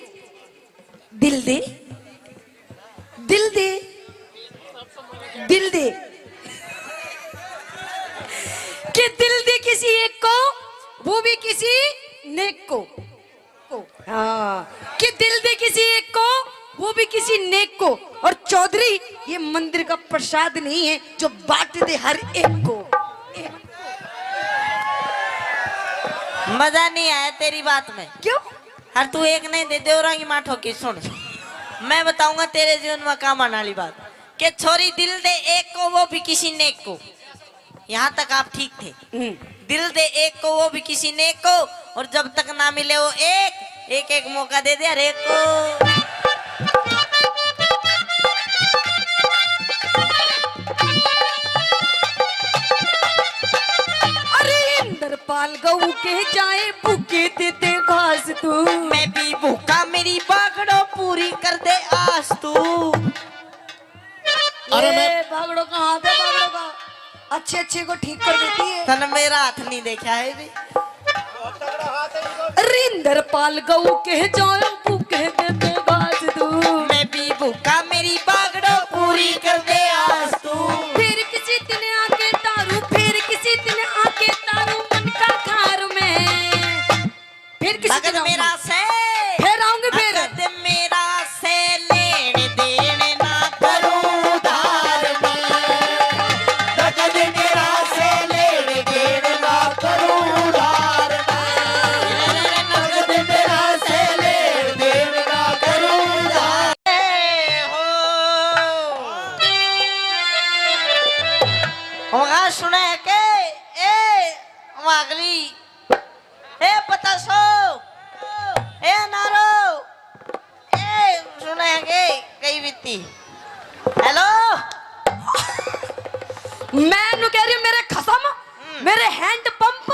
दिल दे दिल दे दिल दिल दे, कि दिल दे किसी एक को, वो भी किसी नेक को। हाँ, कि दिल दे किसी एक को, वो भी किसी नेक को। और चौधरी, ये मंदिर का प्रसाद नहीं है जो बांट दे हर एक को। मजा नहीं आया तेरी बात में। क्यों? हर तू एक नहीं दे देवरांगी माँ ठोकी। सुन, मैं बताऊंगा तेरे जीवन में काम आने वाली बात, कि छोरी दिल दे एक को, वो भी किसी नेक को। यहाँ तक आप ठीक थे। दिल दे एक को, वो भी किसी नेक को, और जब तक ना मिले वो एक एक मौका दे दे हर एक को। इंद्रपाल गऊ के जाए भूखे देते घास तू, मैं भी भूखा, मेरी बागड़ो पूरी कर दे आस तू। अरे मैं बागड़ो का हाथ है, बागड़ो का अच्छे अच्छे को ठीक कर देती है। तन मेरा हाथ नहीं देखा है भी। इंद्रपाल गऊ के जाए भूखे देते घास तू, मैं भी भूखा, मेरी बागड़ो पूरी कर दे आस तू। फिर किसी दिन आके तारू, फिर किसी दिन आके तारू मन का खार में। फिर किसी दिन मेरा से फिर आऊंगी, फिर मेरा से लेने देने ना करूं धार में। नगद मेरा से लेने देने ना करूं धार में। नगद मेरा से लेने देने ना करूं धार होगा सुने के ए वागली ए पता सो ए नारो ए सुने के कई बीती। हेलो, मैं नु कह रही हूँ मेरे खसम, मेरे हैंड पंप,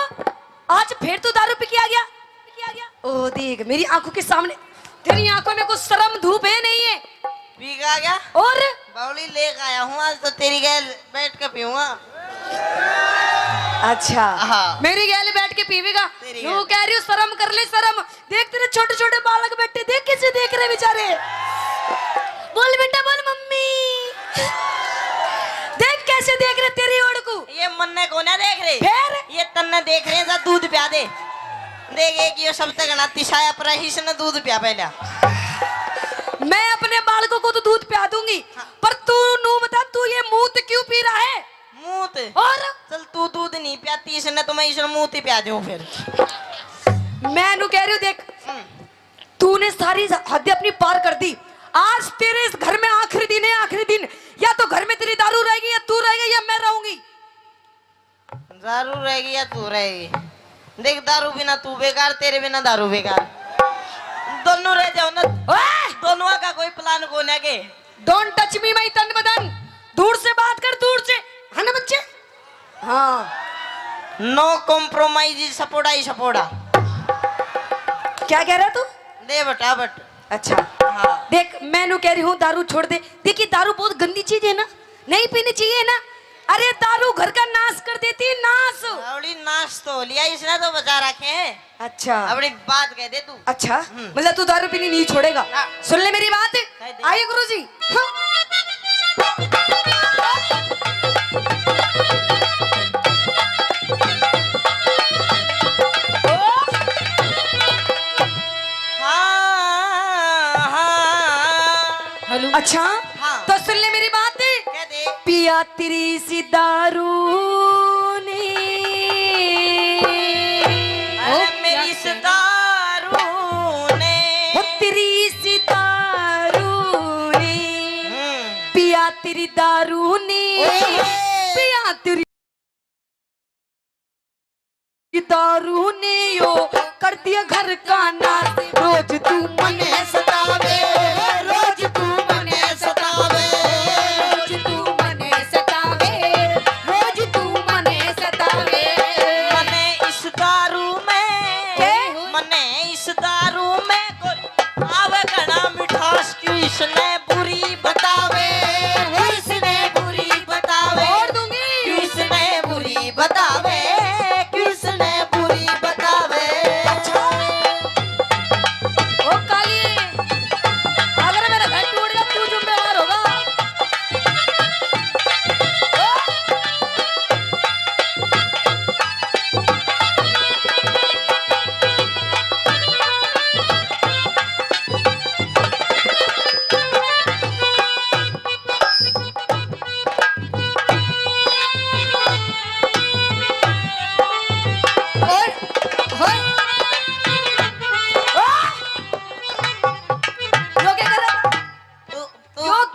आज फिर तू दारू पी के आ गया। ओ देख मेरी आंखों के सामने, तेरी आंखों में कुछ शर्म धूप है नहीं है? पी के आ गया और बावली लेके आया हूँ आज, तो तेरी गैल बैठ के पीऊंगा। अच्छा, हाँ। मेरी गैल बैठ के पीवेगा? तेरी वो कह रही हूँ शर्म कर ले, शर्म। देख तेरे छोटे छोटे बालक बैठे, देख कैसे देख रहे बेचारे। बोल बेटा बोल मम्मी, देख कैसे देख रहे तेरी ओर को। ये मन ने को ना देख रहे, फिर ये तन्ने देख रहे हैं, जा दूध पिया दे। देखे कि ये सब तक ना तिशाया पर ही से दूध पिया पहले। मैं अपने बालकों को तो दूध पिया दूंगी, पर तू नू बता, तू ये मूत क्यों पी रहा है? मूत? और चल तू दूध नहीं पियाती इसने, तो मैं इसे मूत ही पिया दूं फिर। मैं नू कह रही हूँ देख, तूने सारी हद अपनी पार कर दी। आज तेरे इस घर में आखिरी दिन है, आखिरी दिन। या तो घर में तेरी दारू रहेगी, या तू रहेगी, या मैं रहूंगी। दारू रहेगी या तू रहेगी? देख, दारू बिना तू बेकार, तेरे बिना दारू बेकार। दोनों रह जाओ ना। दोनों का कोई प्लान को ना के। डोंट टच मी माय तन बदन, दूर से बात कर, दूर से, है ना बच्चे? हाँ, नो कॉम्प्रोमाइज, सपोड़ा ही सपोड़ा। क्या कह रहा तू? दे बटा बट। अच्छा, हाँ। देख मैं नू कह रही हूँ दारू छोड़ दे। देखिए दारू बहुत गंदी चीज है ना, नहीं पीनी चाहिए ना। अरे दारू घर का नाश कर देती है, नाश। अबड़ी नाश तो लिया इसने, तो बचा रखे हैं। अच्छा, अपनी बात कह दे तू। अच्छा, मतलब तू दारू पीनी नहीं छोड़ेगा? हाँ। सुन ले मेरी बात, कह दे। आइए गुरुजी। अच्छा, हाँ। तो सुन ले मेरी बात, कह दे। पिया तेरी सी दारू ने, अरे मेरी इस दारू ने, हो तेरी सी दारू ने, पिया तेरी दारू ने, पिया तेरी दारू ने यो कर दिया घर का नाश। रोज तू मने सतावे, रोज तू मने सतावे, रोज तू मने सतावे, रोज तू मने सतावे। मने इस दारू में, के? मने इस दारू में कोई आवे घना मिठास, क्यों इसने बुरी बतावे, इसने बुरी बतावे, छोड़ दूंगी। क्यों इसने बुरी बतावे, क्यों इसने बुरी बतावे।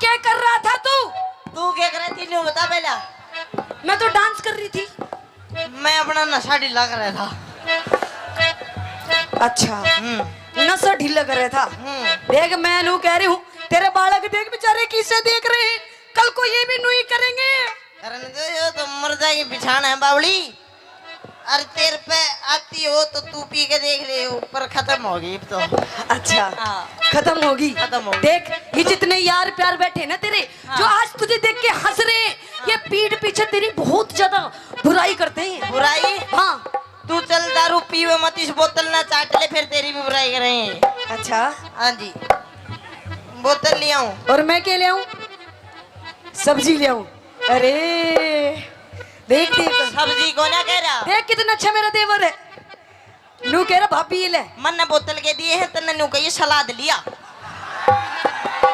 क्या कर रहा था तू? तू क्या कर रही थी न्यू बता पहला। मैं तो डांस कर रही थी। मैं अपना नशा ढीला कर रहा था। अच्छा नशा ढीला कर रहा था। देख मैं नू कह रही हूँ तेरे बालक देख बेचारे किसे देख रहे हैं, कल को ये भी नू ही करेंगे। करने दो, ये तो मर जाएगी बिछान है बावली। अरे तेरे पे आती हो तो तू पी के देख ले, ऊपर खत्म होगी अब तो। अच्छा हाँ। खत्म होगी। खत्म होगी। देख ये जितने यार प्यार बैठे ना तेरे, जो आज तुझे देख के हंस रहे हैं, ये पीठ पीछे तेरी बहुत ज्यादा बुराई करते हैं। बुराई? हाँ। तू चल दारू पीवे मत, इस बोतल ना चाट ले, फिर तेरी भी बुराई करेंगे। अच्छा हाँ जी, बोतल ले आऊं। और मैं क्या ले आऊं? सब्जी ले आऊं? अरे देख देख सब्जी को ना कह रहा। देख कितना अच्छा मेरा देवर है। नू कह रहा भाभी ये ले। मन ने बोतल के दिए हैं तो नन्नू का ये सलाद लिया।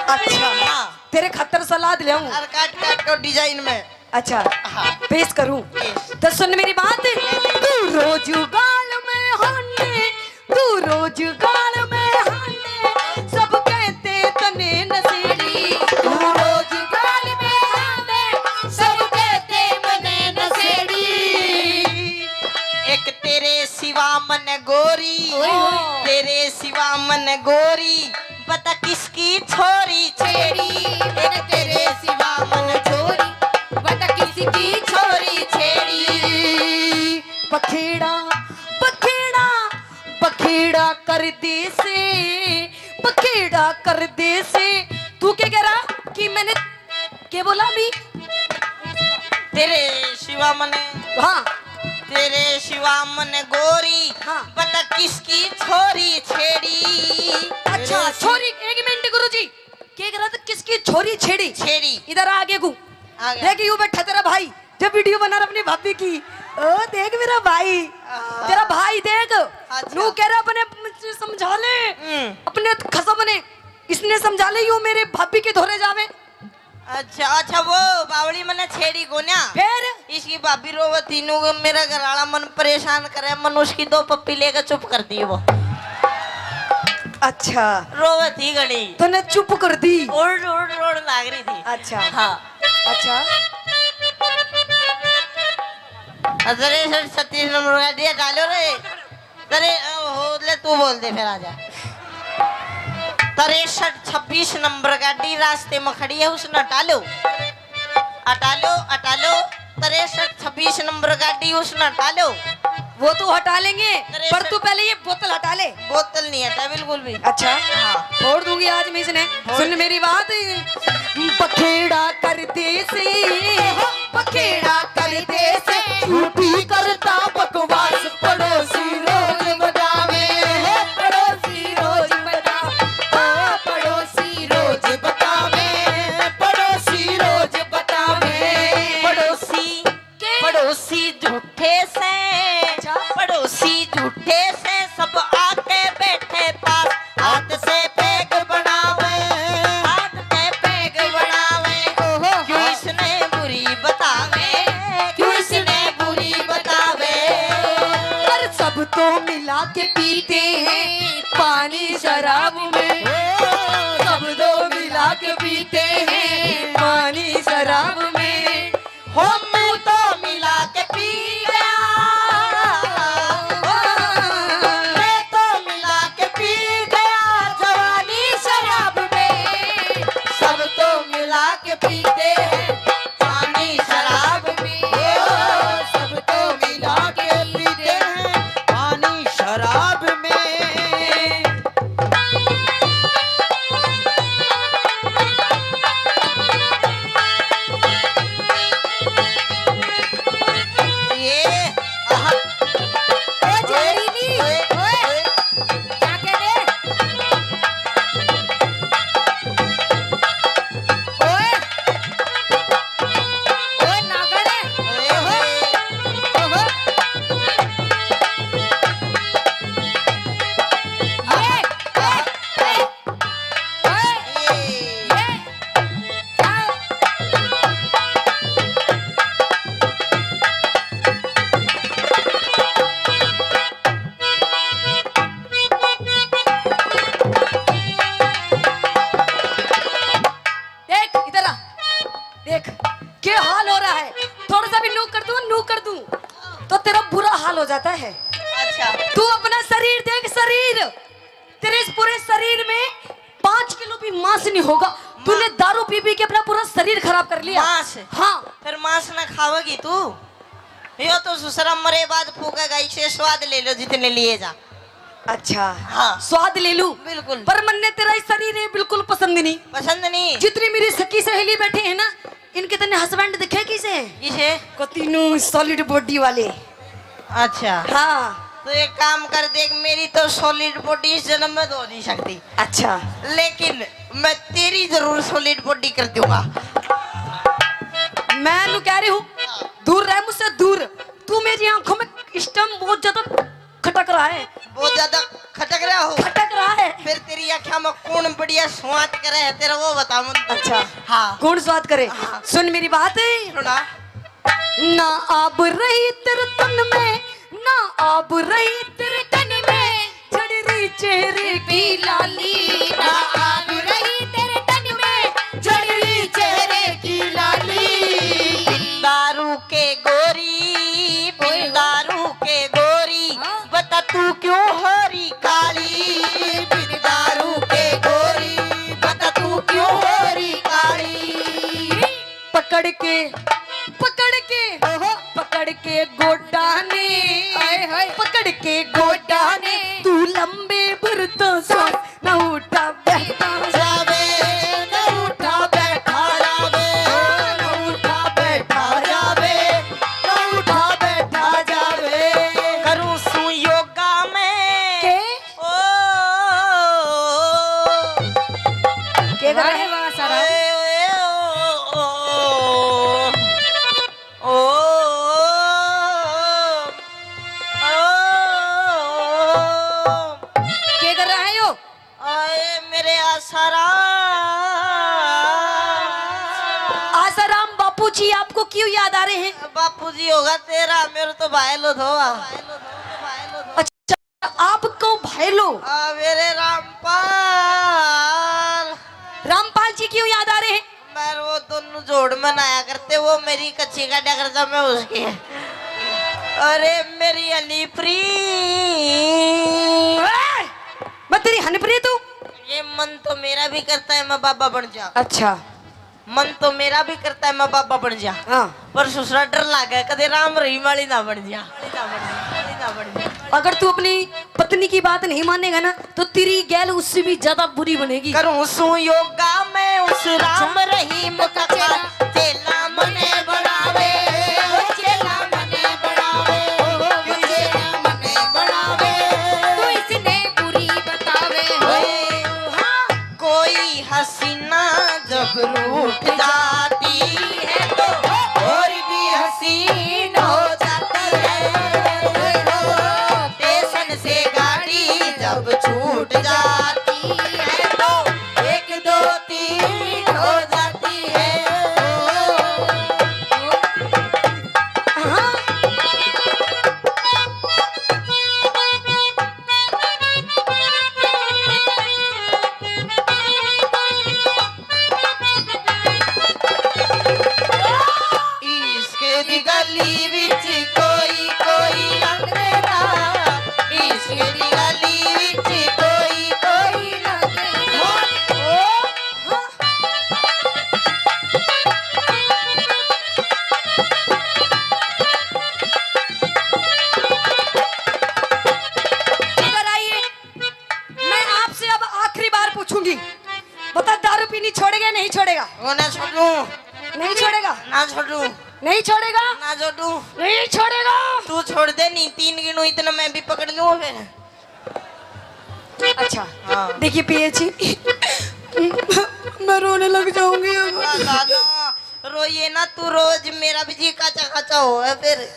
अच्छा हाँ। तेरे खतर सलाद ले आऊं? और काट काट को डिजाइन में। अच्छा हाँ। पेश करूं? पेश। तो सुन मेरी बात, तू रोज गाल में हाने, तू रोज गाल में हाने, सब कहते तने नसेड़ी। तू रोज गाल में हाने, सब कहते मने नसेड़ी। एक तेरे सिवा मन गोरी, तेरे सिवा मन गोरी, बता किसकी छोरी छेड़ी। एक तेरे सिवा मन छोरी, बता किसकी छोरी छेड़ी। बखेड़ा बखेड़ा बखेड़ा कर दे से, बखेड़ा कर दे से। तू क्या कह रहा कि मैंने क्या बोला अभी? तेरे सिवा मन, हाँ तेरे सिवा मन गोरी, हाँ। बता किसकी छोरी छेड़ी। अच्छा छोरी, एक मिनट गुरुजी, क्या कह रहा था? किसकी छोरी छेड़ी? छेड़ी। इधर आगे को आ गया। देख यूं बैठा तेरा भाई, जब वीडियो बना रहा अपनी भाभी की। ओ देख मेरा भाई, तेरा भाई देख। अच्छा। नू कह रहा अपने समझा ले, अपने खसम ने इसने समझा ले, यूं मेरे भाभी के धोरे जावे। अच्छा अच्छा, वो बावली मने छेड़ी को ना, फिर इसकी भाभी रोवे तीनों को, मेरा घरवाला मन परेशान करे, मन उसकी 2 पप्पी लेकर चुप कर दी वो। अच्छा रोवे थी घड़ी, तूने चुप कर दी। ओढ़ ओढ़ ओढ़ लाग रही थी। अच्छा हाँ। अच्छा अरे सर 36 नंबर का दिया डालो रे। अरे हो ले, तू बोल दे फिर आजा। 63-26 नंबर गाड़ी रास्ते में खड़ी है, उसने हटा लो, हटा लो, हटा लो। 63-26 नंबर गाड़ी उसने हटा लो। वो तो हटा लेंगे, अरे पर सर- तू पहले ये बोतल हटा ले। बोतल नहीं हटा बिल्कुल भी। अच्छा हाँ। छोड़ दूंगी आज मैं इसने। सुन मेरी बात, बखेड़ा कर दे से, बखेड़ा कर दे से, झूठी करता बकवास, पड़ोसी रोज बतावे, पड़ोसी रोज बतावे, ओ पड़ोसी रोज बतावे, पड़ोसी रोज बतावे। पड़ोसी पड़ोसी झूठे से, पड़ोसी झूठे से, सब आके बैठे पास, हाथ से पैग बनावे, हाथ से पैग बनावे। क्यों इसने बुरी बतावे, क्यों इसने बुरी बतावे। पर सब तो मिला के पीते हैं पानी शराब में, सब तो मिला के पीते हैं पानी शराब में। हम तो मिला के पी गया, मैं तो मिला के पी गया, जवानी शराब में, सब तो मिला के पीते हैं पानी शराब में, सब तो मिला के पीते हैं पानी शराब में। ये आहा, क्या कह रहे? ओए देख क्या हाल हो रहा है। थोड़ा सा भी नू कर दूं तो तेरा बुरा हाल हो जाता है। अच्छा तू अपना शरीर देख, शरीर तेरे इस पूरे शरीर में 5 किलो भी मांस नहीं होगा। तूने दारू पी पी के अपना पूरा शरीर खराब कर लिया। मांस? हाँ। फिर मांस ना खाओगी तू? यो तो ससुरा मरे बाद फूकेगा, इसे स्वाद ले लो जितने लिए जा। अच्छा हाँ। स्वाद ले लूं? बिल्कुल। पर मन्ने तेरा इस शरीर है बिल्कुल पसंद नहीं। पसंद नहीं? जितनी मेरी सखी सहेली बैठे हैं ना, इनके तने हस्बैंड दिखे किसे? किसे? को तीनों सॉलिड बॉडी वाले। अच्छा हाँ। तो एक काम कर, देख मेरी तो सॉलिड बॉडी इस जन्म में तो हो नहीं सकती, अच्छा लेकिन मैं तेरी जरूर सॉलिड बॉडी कर दूंगा। मैं नु कह रही हूँ दूर रह मुझसे, दूर। तू मेरी आंखों में स्टम बहुत ज्यादा खटक रहा है। बहुत ज्यादा खटक रहा हो? खटक रहा है। फिर तेरी आँखों में कौन बढ़िया स्वाद करे है तेरा, वो बता मुझे। अच्छा हाँ। कौन स्वाद करे? हाँ। सुन मेरी बात है सुना। ना आब रही तेरे तन में, ना आब रही तेरे तन में, चढ़ रही चेहरे की लाली। ना आब रही तेरे तन में, चढ़ रही चेहरे की लाली। दारू के गोरी, दारू के गोरी, बता तू क्यों हरी काली? दारू के गोरी, बता तू क्यों हरी काली? पकड़ के गोडा ने, पकड़ के गोडा ने, तू लंबे बुरतों से न उठा बैठा जावे, न उठा बैठा जावे, न उठा बैठा जावे, न उठा बैठा जावे। करूं सू योगा में के ओ के कर रहे हैं वहाँ सारा? के कर रहा है यो? आए मेरे आसाराम। आसाराम बापू जी आपको क्यों याद आ रहे हैं? बापूजी होगा तेरा, मेरे तो भाई लो धो। अच्छा आपको भाई लो। मेरे रामपाल। रामपाल जी क्यों याद आ रहे हैं? मैं वो दोनों जोड़ में नया करते, वो मेरी कच्ची का डगरता मैं उसकी। अरे मेरी अलीप्री, मैं तेरी हनीप्रीत हूँ। ये मन तो मेरा भी करता है मैं बाबा बन जा। अच्छा मन तो मेरा भी करता है मैं बाबा बन जा, हाँ। पर ससुरा डर लागे कदे राम रहीम वाली ना बन जा। अगर तू अपनी पत्नी की बात नहीं मानेगा ना तो तेरी गैल उससे भी ज्यादा बुरी बनेगी। करूं सू योगा में उस राम रहीम का चेला मने बढ़ावे, चेला मने बढ़ावे, चेला मने बढ़ावे। तू इसने बुरी बतावे। कोई हसीना जब रूठ जाती है तो और भी हसीन हो जाती है। स्टेशन से गाड़ी जब छूट जाती है तो 1 2 3 हो जाती है। इसके दी गली विच कोई कोई लंघदा, इसके दी गली विच कोई कोई लंघदा। इधर आइए, मैं आपसे अब आखिरी बार पूछूंगी, बता दारू पीनी छोड़ेगा नहीं छोड़ेगा? वो ना छोड़ू, नहीं छोड़ेगा? ना छोड़ू, नहीं छोड़ेगा? ना छोड़ू। नहीं छोड़ेगा? तू छोड़ दे, नहीं 3 गिनू इतना मैं भी पकड़ लूँ फिर। अच्छा हाँ। देखिए पिए जी, मैं रोने लग जाऊंगी अब। ना रोइए ना, तू रोज मेरा भी जी काचा काचा हो है फिर।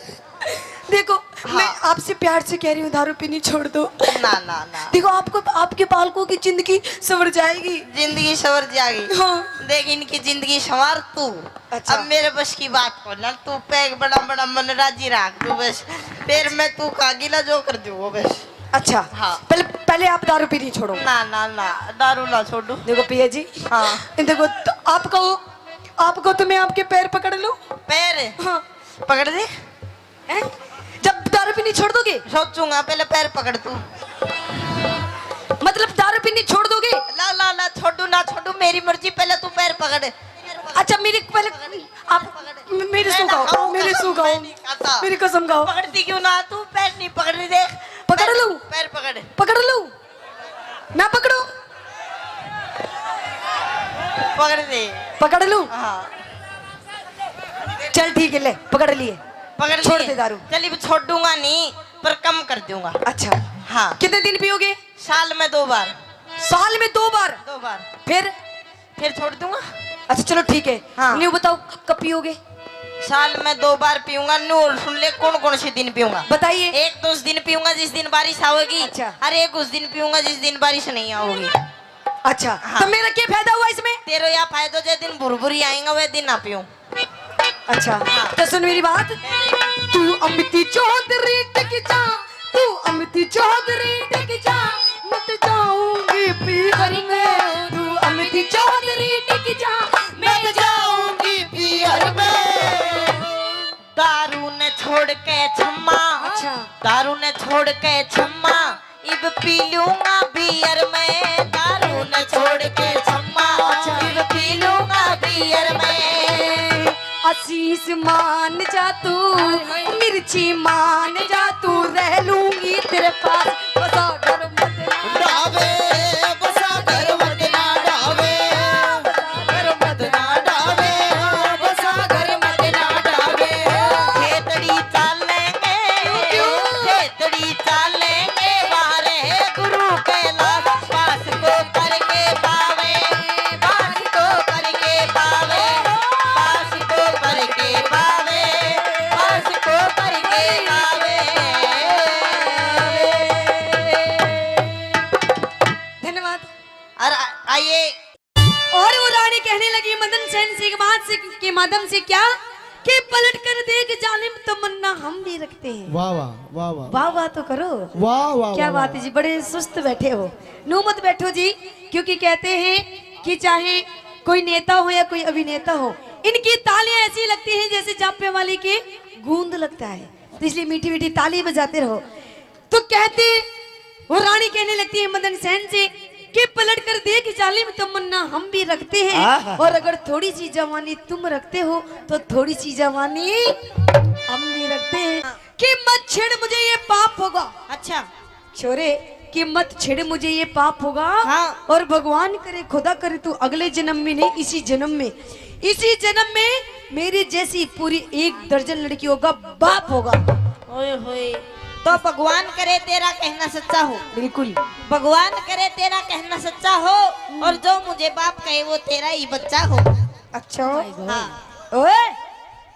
देखो हाँ। मैं आपसे प्यार से कह रही हूँ दारू पीनी छोड़ दो। ना ना ना, देखो आपको आपके बालकों की जिंदगी संवर जाएगी। जिंदगी संवर जाएगी। हाँ। देख इनकी जिंदगी संवार तू। अच्छा। अब मेरे बस की बात हो ना, तू पैक बड़ा बड़ा मन राजी रख तू बस, फिर मैं तू कागिला जो कर दू वो बस। अच्छा हाँ। पहले आप दारू पीनी छोड़ो। ना ना ना, दारू ना छोड़ू। देखो पिया जी, हाँ। देखो तो आप कहो आपको तो मैं आपके पैर पकड़ लूं? पैर हाँ। पकड़ दे। हैं? जब दारू पीनी छोड़ दोगे? सोचूंगा, पहले पैर पकड़ तू। मतलब दारू पीनी छोड़ दोगे? ला ला ला, छोड़ू ना छोड़ू मेरी मर्जी, पहले तू पैर पकड़। अच्छा मेरी पहले आप मेरी सुगाओ, मेरी सुगाओ, मेरी कसम खाओ। पकड़ती क्यों ना तू? पैर नहीं पकड़ रही, देख। पकड़ लूं? पैर पकड़। पकड़ लूं? मैं पकड़ू? पकड़ दे। पकड़ लूं? हाँ चल ठीक है, ले पकड़ लिए। पकड़ छोड़ लिए। दे दारू। चलिए भी छोड़ दूंगा नहीं, पर कम कर दूंगा। अच्छा हाँ, कितने दिन पियोगे? साल में 2 बार। साल में 2 बार? 2 बार फिर छोड़ दूंगा। अच्छा चलो ठीक है। हाँ। न्यू बताओ कब पियोगे? साल में 2 बार पीऊंगा। नूर सुन ले, कौन कौन से दिन पीऊंगा? बताइए। एक तो उस दिन पीऊंगा जिस दिन बारिश आओगी। अच्छा। और एक उस दिन पीऊंगा जिस दिन बारिश नहीं आओगी। अच्छा हाँ। तो मेरा क्या फायदा हुआ इसमें? तेरे या फायदो जिस दिन बुरबुरी आएगा वह दिन ना पीऊं। अच्छा हाँ। तो सुन मेरी बात। तू अमिती चौधरी टिक जा, तू अमिती चौधरी टिक जा, मत जाऊंगी पीहर में। तू अमिती चौधरी टिक जा, मैं जाऊंगी पीहर में। दारू ने छोड़ के छम्मा। अच्छा। दारू ने छोड़ के छम्मा, इब पी लूंगा बियर में। दारू ने छोड़ के छम्मा, इब पी लूंगा बियर में। आशीष मान जा तू, मिर्ची मान जा तू, रह लूंगी तेरे पास बसा घर मत डावे बसा घर मत ना डावे, घर मत ना डावे, बसा घर मत ना डावे। खेतड़ी चालेंगे, खेतड़ी चालेंगे, बाहरे गुरु कैलाश पास को करके पावे, पास को करके पावे, पास को करके पावे, पास को करके पावे। धन्यवाद। और आइए। और वो रानी कहने लगी मदन सेन से के माध्यम से क्या कि पलट कर देख जालिम तमन्ना हम भी रखते हैं। वाह वाह वाह वाह वाह वाह तो करो। वाह वाह क्या वाह, बात है जी, बड़े सुस्त बैठे हो। नो मत बैठो जी, क्योंकि कहते हैं कि चाहे कोई नेता हो या कोई अभिनेता हो, इनकी तालियां ऐसी लगती हैं जैसे जापे वाले के गूंद लगता है, तो इसलिए मीठी मीठी ताली बजाते रहो। तो कहते वो रानी कहने लगती है मदन सेन से कि पलट कर देख जालिम तमन्ना हम भी रखते हैं, और अगर थोड़ी सी जवानी तुम रखते हो तो थोड़ी सी जवानी हम भी रखते हैं। कि मत छेड़ मुझे ये पाप होगा। अच्छा। छोरे कि मत छेड़ मुझे ये पाप होगा। हाँ। और भगवान करे खुदा करे तू अगले जन्म में नहीं, इसी जन्म में मेरी जैसी पूरी 1 दर्जन लड़कियों का बाप होगा। ओए होए, तो भगवान करे तेरा कहना सच्चा हो। बिल्कुल। भगवान करे तेरा कहना सच्चा हो, और जो मुझे बाप कहे वो तेरा ही बच्चा हो। अच्छा। हाँ। ओए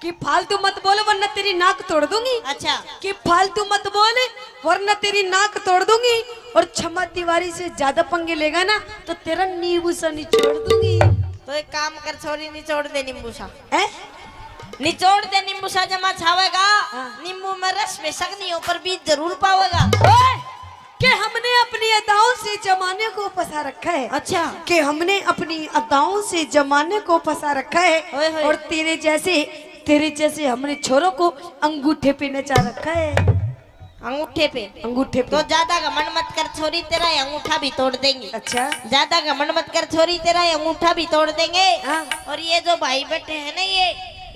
कि फालतू मत बोल वरना तेरी नाक तोड़ दूंगी। अच्छा। कि फालतू मत बोल वरना तेरी नाक तोड़ दूंगी, और क्षमा तिवारी से ज्यादा पंगे लेगा ना तो तेरा नींबू सा निचोड़ दूंगी। तो एक काम कर छोरी, निचोड़ दे नींबू सा। हैं? निचोड़ दे नींबू सा, जमा छावेगा। हाँ। नींबू में रस बेशक नहीं हो पर बीज जरूर पावेगा। ओए कि हमने अपनी अदाओं से जमाने को फंसा रखा है। अच्छा। कि हमने अपनी अदाओं से जमाने को फंसा रखा ओए है, होए। और तेरे जैसे हमने छोरों को अंगूठे पे नचा रखा है। अंगूठे पे? अंगूठे पे। तो ज्यादा घमंड मत कर छोरी, तेरा ये अंगूठा भी तोड़ देंगे। अच्छा। ज्यादा घमंड मत कर छोरी, तेरा ये अंगूठा भी तोड़ देंगे। हाँ। और ये जो भाई बैठे हैं ना,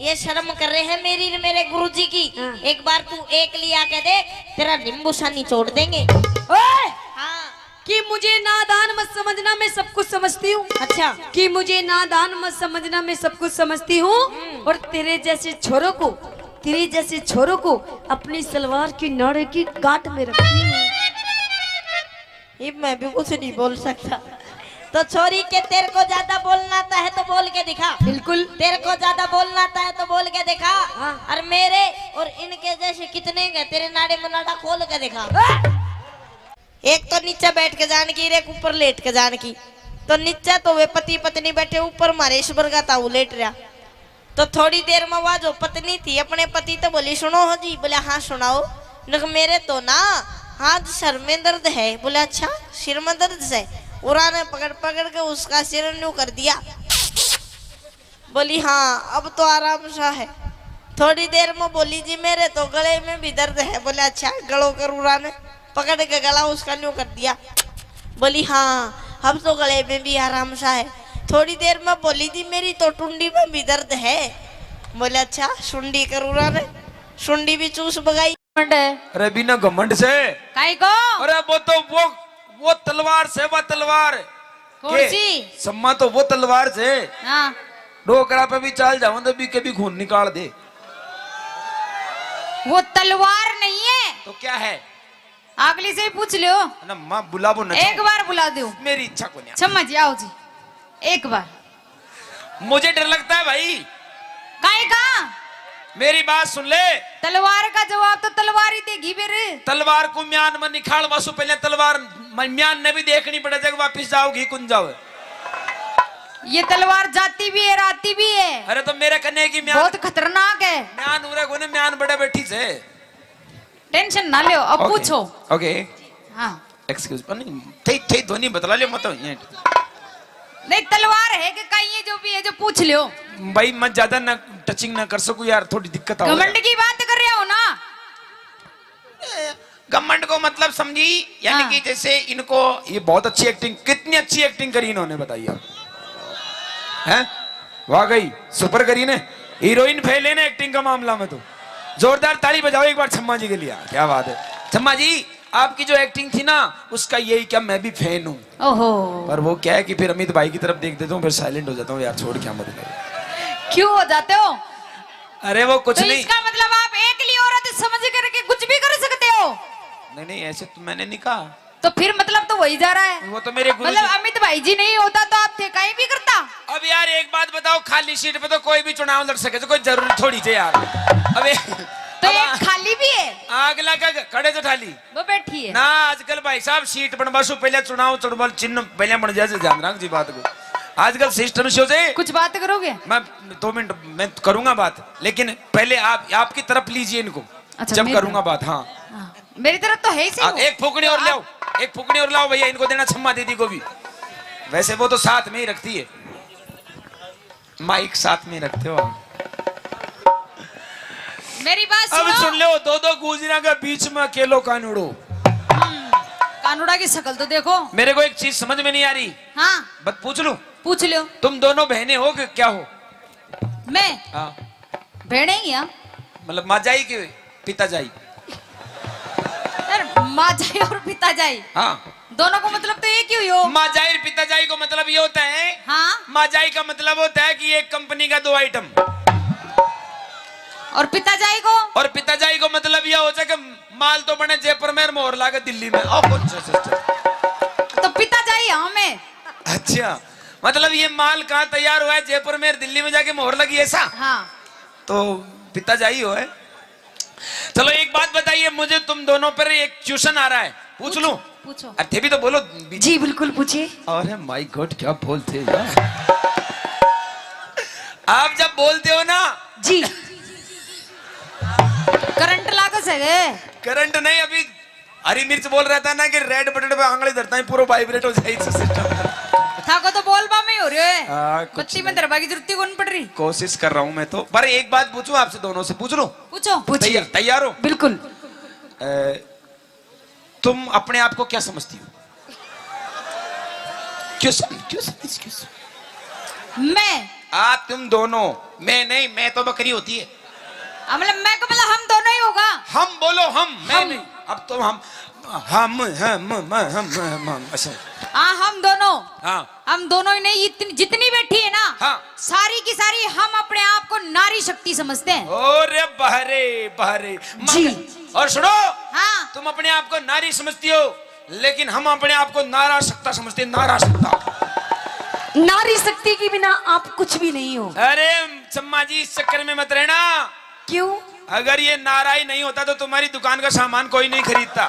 ये शर्म कर रहे हैं मेरी मेरे गुरुजी की। हाँ। एक बार तू एक लिया के देख, तेरा नींबू सा निचोड़ देंगे। ओए हाँ। कि मुझे नादान मत समझना, मैं सब कुछ समझती हूँ। अच्छा। कि मुझे नादान मत समझना, मैं सब कुछ समझती हूँ। और तेरे जैसे छोरों को अपनी सलवार की नाड़े की गांठ में रखती हूँ। ये मैं भी कुछ नहीं बोल सकता। तो छोरी के तेरे को ज्यादा बोलना आता है तो बोल के दिखा। बिल्कुल। तेरे को ज्यादा बोलना आता है तो बोल के दिखा। हाँ। और मेरे और इनके जैसे कितने गए, तेरे नाड़े में नाड़ा खोल के दिखा। एक तो नीचे बैठ के जान की, एक ऊपर लेट के जान की। तो नीचे तो वे पति पत्नी बैठे, ऊपर मारेश्वर का ताऊ लेट रहा। तो थोड़ी देर में वह जो पत्नी थी अपने पति तो बोली सुनो हो जी। बोले हाँ सुनाओ। मेरे तो ना हाथ सर में दर्द है। बोले अच्छा सिर में दर्द है। उरा ने पकड़ पकड़ के उसका सिर न्यू कर दिया। बोली हाँ अब तो आराम सा है। थोड़ी देर में बोली जी मेरे तो गले में भी दर्द है। बोले अच्छा गलो करूरा ने पकड़ के गला उसका न्यू कर दिया। बोली हाँ अब तो गले में भी आराम सा है। थोड़ी देर में बोली जी मेरी तो टुंडी में भी दर्द है। बोले अच्छा सुंडी करूरा ने सुंडी भी चूस बगाई। अरे बिना घमंड से, काई को अरे वो तो वो तलवार से, वो तलवार कौन के? सी? सम्मा तो वो तलवार से हाँ डोकरा पे भी चाल जाऊं तो भी कभी खून निकाल दे। वो तलवार नहीं है, तो क्या है? अगली से ही पूछ लियो। ना माँ बुलाबो ना, एक बार बुला दो। मेरी इच्छा को नहीं। क्षमा जी आओ जी एक बार। मुझे डर लगता है भाई। काई का मेरी बात सुन ले। तलवार का जवाब तो तलवार ही देगी फिर। तलवार को म्यान में निखाल वासु पहले तलवार म्यान ने भी देखनी पड़े जब वापिस जाओगी कुंज जाओ। ये तलवार जाती भी है राती भी है। अरे तो मेरे कन्ने की म्यान बहुत खतरनाक है। म्यान उरे कोने म्यान बड़े बैठी से। टेंशन ना लो अब पूछो। ओके हाँ एक्सक्यूज नहीं थे थे ध्वनि बतला लियो मत ये। नहीं तलवार है कि कहीं ये जो भी है जो पूछ लियो। भाई मैं ज्यादा ना टचिंग ना कर सकूं यार, थोड़ी दिक्कत आ। घमंड की बात कर रहे हो ना? घमंड को मतलब समझी यानी हाँ। कि जैसे इनको ये बहुत अच्छी एक्टिंग, कितनी अच्छी एक्टिंग करी इन्होंने बताइए आप हैं? वाकई सुपर करी ने, हीरोइन फेल है ना एक्टिंग का मामला में। तो जोरदार ताली बजाओ एक बार छम्मा जी के लिए। क्या बात है छम्मा जी, आपकी जो एक्टिंग थी ना उसका यही क्या मैं भी फैन हूँ। ओहो पर वो क्या है कि फिर अमित भाई की तरफ देख देता हूँ फिर साइलेंट हो जाता हूँ यार, छोड़ क्या मत। क्यों हो जाते हो? अरे वो कुछ तो नहीं। इसका मतलब आप एक ली औरत समझ करके कुछ भी कर सकते हो? नहीं नहीं ऐसे तो मैंने नहीं कहा। तो फिर मतलब तो वही जा रहा है। वो तो मेरे गुरु मतलब अमित भाई जी नहीं होता तो आप थे कहीं भी करता। अब यार एक बात बताओ, खाली सीट पे तो कोई भी चुनाव लड़ सके तो कोई जरूरी थोड़ी थे यार। अबे तो एक खाली भी है, आग लगा खड़े तो ठाली वो बैठी है ना। आजकल भाई साहब सीट बनवासु पहले चुनाव चुड़बल चिन्ह पहले बन जाए, ध्यान रख जी बात को। आजकल सिस्टम से हो जाए। कुछ बात करोगे? मैं 2 मिनट में करूंगा बात, लेकिन पहले आप आपकी तरफ लीजिए इनको। अच्छा, जब मेरी करूंगा बात। हाँ हाँ, मेरी तरफ तो है ही सही वो। एक फूकनी और लाओ, एक फूकनी और लाओ भैया, इनको देना छम्मा दीदी को भी। वैसे वो तो साथ में ही रखती है, माइक साथ में रखते हो। मेरी बात अब सुनो। सुन लो, दो गुजरा के बीच में अकेलो कानूड़ो। कानूड़ा की शक्ल तो देखो। मेरे को एक चीज समझ में नहीं आ रही, हाँ बस पूछ लूं, पूछ लो। तुम दोनों बहनें हो कि क्या हो? मैं हाँ भेड़े ही हैं। मतलब माँ जाई के पिता जाई? यार माँ जाई और पिता जाई हाँ दोनों को मतलब तो एक ही हुई हो। माँ जाई पिता जाई को मतलब ये होता है। हाँ माँ जाई का मतलब होता है कि एक कंपनी का 2 आइटम, और पिता जाई को? और पिता जाई को मतलब यह होता है कि माल तो बने जयपुर में और मोहर लागे दिल्ली में। तो पिता जाई हमें। अच्छा मतलब ये माल कहाँ तैयार हुआ है? जयपुर में और दिल्ली में जाके मोहर लगी ऐसा? हाँ तो पिता जाई हो है। चलो एक बात बताइए मुझे, तुम दोनों पर एक ट्यूशन आ रहा है, पूछ लूं? पूछो। अरे भी तो बोलो। जी बिल्कुल पूछिए। अरे माय गॉड क्या बोलते हो यार। आप जब बोलते हो ना जी करंट लागो सके। करंट नहीं, अभी हरी मिर्च बोल रहा था ना कि रेड बटन पे आंगली धरता है पूरा वाइब्रेट हो जाए सिस्टम। था को तो बोल बा में हो रहे है। कुछ बत्ती में दरबा की जरूरत कौन पड़ रही? कोशिश कर रहा हूं मैं तो। पर एक बात पूछूं आपसे, दोनों से पूछ लो। पूछो। तैयार हो? बिल्कुल। तुम अपने आप को क्या समझती हो? क्यों मैं आप तुम दोनों, मैं नहीं, मैं तो बकरी होती है। मतलब मैं को मतलब हम दोनों ही होगा। हम बोलो, हम मैं हम। नहीं। अब तो हम अच्छा हाँ हम दोनों। हाँ हम दोनों ही नहीं, जितनी बैठी है ना हाँ सारी की सारी हम अपने आप को नारी शक्ति समझते हैं। ओरे बहरे बहरे जी। और सुनो, हाँ तुम अपने आप को नारी समझती हो, लेकिन हम अपने आप को नारा सकता समझते हैं। नारा सकता, नारी शक्ति के बिना आप कुछ भी नहीं हो। अरे चम्मा जी इस चक्कर में मत रहना। क्यों? अगर ये नारा ही नहीं होता तो तुम्हारी दुकान का सामान कोई नहीं खरीदता।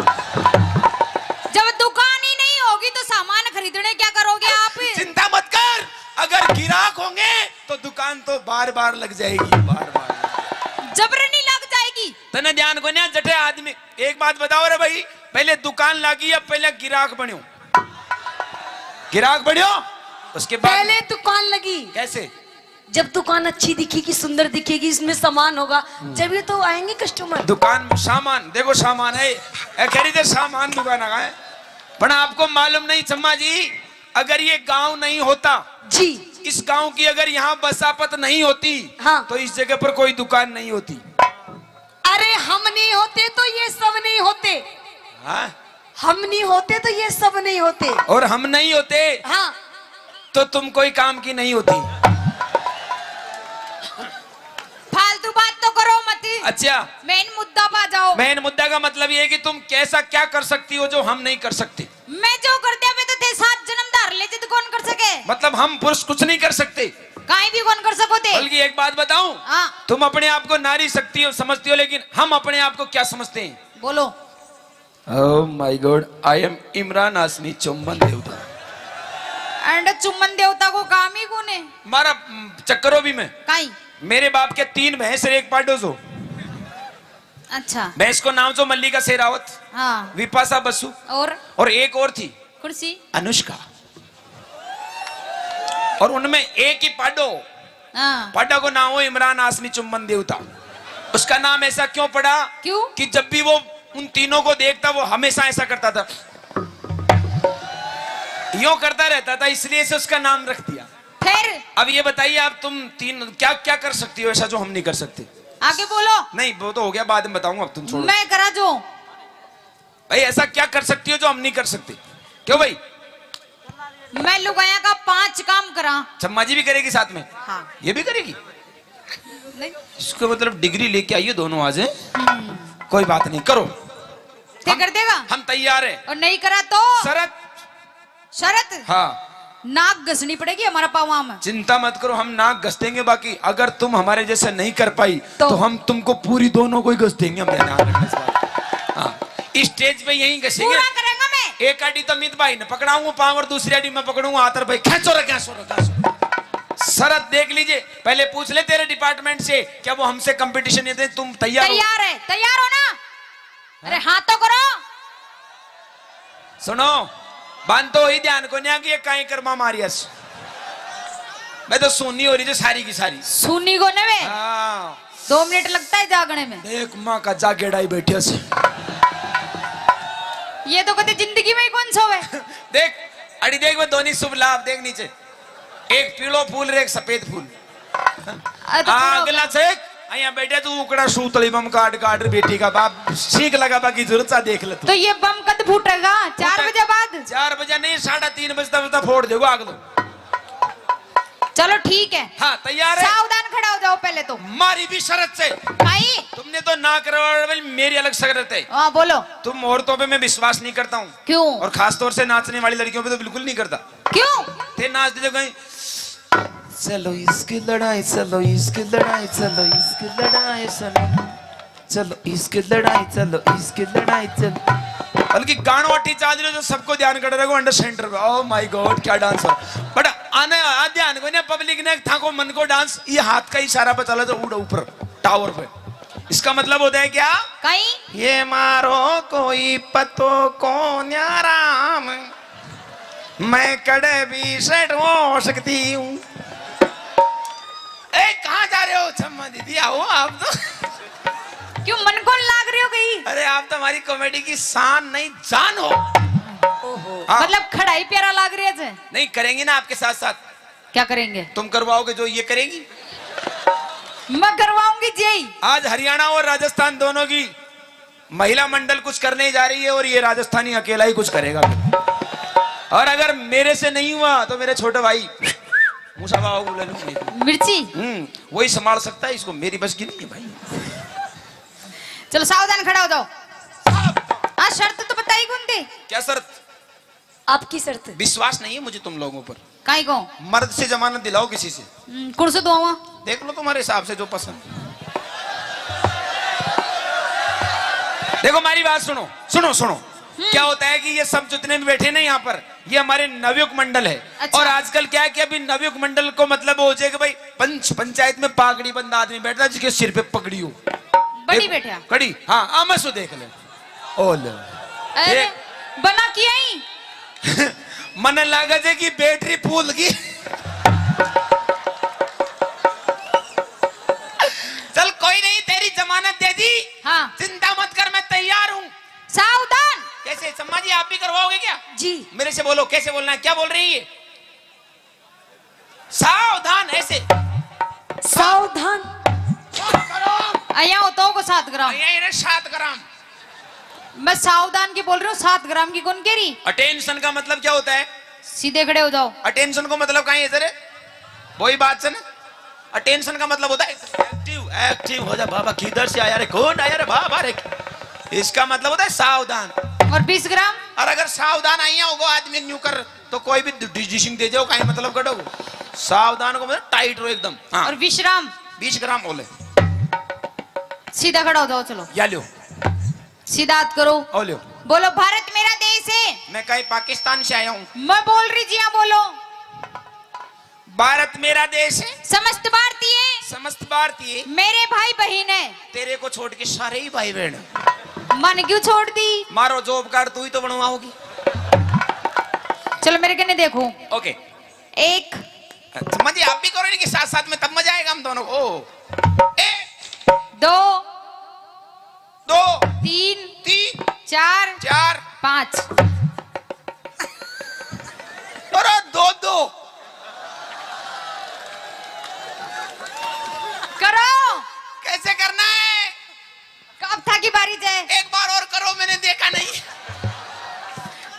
जब दुकान ही नहीं होगी तो सामान खरीदने क्या करोगे आप? चिंता मत कर, अगर गिराक होंगे तो दुकान तो बार बार लग जाएगी, बार बार जबरनी लग जाएगी। तने ध्यान को ना जटे आदमी। एक बात बताओ रे भाई, पहले दुकान लागी या पहले गिराक बन्यो? गिराक बन्यो उसके बाद पहले दुकान लगी, कैसे? जब दुकान अच्छी दिखेगी, सुंदर दिखेगी, इसमें सामान होगा, जब ये तो आएंगे कस्टमर। दुकान में सामान देखो, सामान है खरीदे, सामान दुकान है। पर आपको मालूम नहीं चम्मा जी, अगर ये गांव नहीं होता जी, इस गांव की अगर यहाँ बसापत नहीं होती, हाँ, तो इस जगह पर कोई दुकान नहीं होती। अरे हम नहीं होते तो ये सब नहीं होते। हाँ? हम नहीं होते तो ये सब नहीं होते। और हम नहीं होते हाँ, तो तुम कोई काम की नहीं होती। फालतू बात तो करो मत। अच्छा, मेन मुद्दा पा जाओ। मेन मुद्दा का मतलब ये है कि तुम कैसा क्या कर सकती हो जो हम नहीं कर सकते। मैं जो कर दिया मैं तो थे 7 जन्म धार ले तो कौन कर सके। मतलब हम पुरुष कुछ नहीं कर सकते, कहीं भी कौन कर सको थे। बल्कि एक बात बताऊं, हाँ, तुम अपने आप को नारी शक्ति हो समझती हो, लेकिन हम अपने आप को क्या समझते हैं? बोलो। Oh my god, I am Imran Hashmi चुम्बन देवता। एंड चुम्बन देवता को काम ही कौन है? मारा चक्करों भी में कहीं। मेरे बाप के 3 भैंस और 1 पाडो जो। अच्छा, भैंस को नाम जो मल्लिका शेरावत, हाँ, विपाशा बसु, और एक और थी कुर्सी अनुष्का। और उनमें एक ही पाडो, हाँ। पाडा को नाम हो इमरान हाशमी चुम्बन देवता। उसका नाम ऐसा क्यों पड़ा? क्यों? कि जब भी वो उन तीनों को देखता वो हमेशा ऐसा करता था, यूं करता रहता था, इसलिए से उसका नाम रख दिया। फिर अब ये बताइए, आप तुम तीन क्या क्या कर सकती हो ऐसा जो हम नहीं कर सकते? आगे बोलो। नहीं वो तो हो गया, बाद में बताऊंगा, अब तुम छोड़ो। मैं करा जो भाई ऐसा क्या कर सकती हो जो हम नहीं कर सकते? क्यों भाई? मैं लुगाया का 5 काम करा। चम्मा जी भी करेगी साथ में? हाँ। ये भी करेगी? नहीं। इसको मतलब डिग्री लेके आइए दोनों आज हैं? कोई बात नहीं, करो। क्या कर देगा? हम तैयार हैं। और नहीं करा तो शरत। हाँ, नाक घसनी पड़ेगी हमारा पावा में। चिंता मत करो, हम नाक घस देंगे। बाकी अगर तुम हमारे जैसे नहीं कर पाई तो हम तुमको पूरी दोनों को ही घस देंगे। हम ध्यान रखना इस बात। हाँ, स्टेज पे यही घसेंगे। पूरा करेंगे मैं। एक आड़ी तो मित भाई ने पकड़ाऊंगा पाँव और दूसरी आड़ी मैं पकड़ूंगा हाथ। भाई खेचो रहा शरत देख लीजिए। पहले पूछ ले तेरे डिपार्टमेंट से, क्या वो हमसे कंपटीशन है? तुम तैयार है? तैयार हो ना? अरे हाँ तो करो। सुनो, बांध तो ही ध्यान को नहीं कि काई कर्मा मारियस। मैं तो सुनी हो रही जो सारी की सारी सुनी को ने। हाँ, 2 मिनट लगता है जागने में। देख माँ का जागेड़ा ही बैठे से। ये तो कहते जिंदगी में ही कौन सोवे। देख अड़ी, देख मैं दोनों शुभ लाभ देख नीचे, एक पीलो फूल रे एक सफेद फूल। अगला से यहाँ बैठे तू उकड़ा सूतली बम काट काट बेटी का बाप सीख लगा, बाकी जरूरत सा देख ले। तो ये बम कद फूटेगा? 4 बजे बाद? 4 बजे नहीं, 3:30 बजे फोड़ देगा आग दो। चलो ठीक है। हाँ तैयार है? सावधान खड़ा हो जाओ पहले तो। मारी भी शरत से। भाई तुमने तो ना करवा, मेरी अलग शरत है। हाँ बोलो। तुम औरतों पे मैं विश्वास नहीं करता हूँ। क्यों? और खास तौर से नाचने वाली लड़कियों पे तो बिल्कुल नहीं करता। क्यों? ते नाच दे कहीं, चलो इसकी लड़ाई, चलो इसकी लड़ाई, चलो इसकी लड़ाई, चलो इसकी लड़ाई, चलो इसकी लड़ाई, चलो। बल्कि गानों अट्टी चाल रहे जो सबको ध्यान कर रहे हो अंडर सेंटर पे। ओह माय गॉड क्या डांस हो। बट आने ध्यान को ना पब्लिक ने था को मन को डांस, ये हाथ का इशारा पे चला तो उड़ ऊपर टावर पे। इसका मतलब होता है क्या? कहीं ये मारो कोई पतो को न्याराम, मैं कड़े भी सेट हो सकती हूँ। कहाँ जा रहे हो छम्मा दीदी? आओ आप तो। क्यों मन को लाग रही हो गई? अरे आप तो हमारी कॉमेडी की शान नहीं जान हो। हाँ। मतलब खड़ाई प्यारा लाग रही है। नहीं करेंगे ना आपके साथ साथ। क्या करेंगे? तुम करवाओगे जो ये करेंगी? मैं करवाऊंगी जी। आज हरियाणा और राजस्थान दोनों की महिला मंडल कुछ करने जा रही है और ये राजस्थानी अकेला ही कुछ करेगा। और अगर मेरे से नहीं हुआ तो मेरे छोटे भाई मिर्ची वही संभाल सकता है इसको, मेरी बस की नहीं है भाई। चलो सावधान खड़ा हो जाओ। हाँ शर्त तो बताई कौन थी? क्या शर्त? आपकी शर्त। विश्वास नहीं है मुझे तुम लोगों पर। काई को? मर्द से जमानत दिलाओ किसी से। कौन से दुआ? देख लो तुम्हारे हिसाब से जो पसंद। देखो हमारी बात सुनो सुनो सुनो। क्या होता है कि ये सब जितने भी बैठे ना यहाँ पर, ये हमारे नवयुग मंडल है। अच्छा। और आजकल क्या है कि अभी नवयुग मंडल को मतलब हो जाए कि भाई पंचायत में पागड़ी बंद आदमी बैठता है जिसके सिर पे पगड़ी हो, बड़ी बैठा कड़ी। हाँ आमसो देख ले। ओ ले अरे बना किया ही। मन लागत है कि बैटरी फूल की। जमानत दे दी। हाँ। चिंता मत कर, मैं तैयार हूँ। सावधान। कैसे सम्मा जी, आप भी करवाओगे क्या? जी मेरे से बोलो, कैसे बोलना है? क्या बोल रही है? सावधान, ऐसे। सावधान। अया होता को 7 ग्राम। ये ना 7 ग्राम। मैं सावधान की बोल रही हूँ, 7 ग्राम की कौन कह रही? अटेंशन का मतलब क्या होता है? सीधे खड़े हो जाओ। अटेंशन को मतलब कहीं है सर? वही बात से ना, अटेंशन का मतलब होता है एक्टिव। एक्टिव हो जा बाबा, किधर से आया रे, कौन आया रे बाबा रे। इसका मतलब होता है सावधान। और 20 ग्राम? और अगर सावधान आइया होगा आदमी न्यू कर, तो कोई भी डिजिशिंग दे जाओ, कहीं मतलब कटो। सावधान को मतलब टाइट रहो एकदम। हाँ। और 20 ग्राम? 20 ग्राम बोले। सीधा खड़ा हो जाओ, चलो। या लो, सीधा हाथ करो। ओ लो। बोलो भारत मेरा देश है। मैं कहीं पाकिस्तान से आया हूँ। मैं बोल रही जी, हाँ बोलो। भारत मेरा देश है, समस्त भारतीय समस्त भारतीय मेरे भाई बहन है। तेरे को छोड़ के सारे ही भाई बहन हैं। मन क्यों छोड़ दी? मारो जॉब कार्ड तू ही तो बनवाओगी। चलो मेरे कहने देखो। ओके। 1 मजे आप भी करो कि साथ साथ में, तब मजा आएगा हम दोनों को। 1 2 2 3 3 4 4 5। और 2 2 करो। कैसे करना है? कब था की बारी है? एक बार और करो, मैंने देखा नहीं।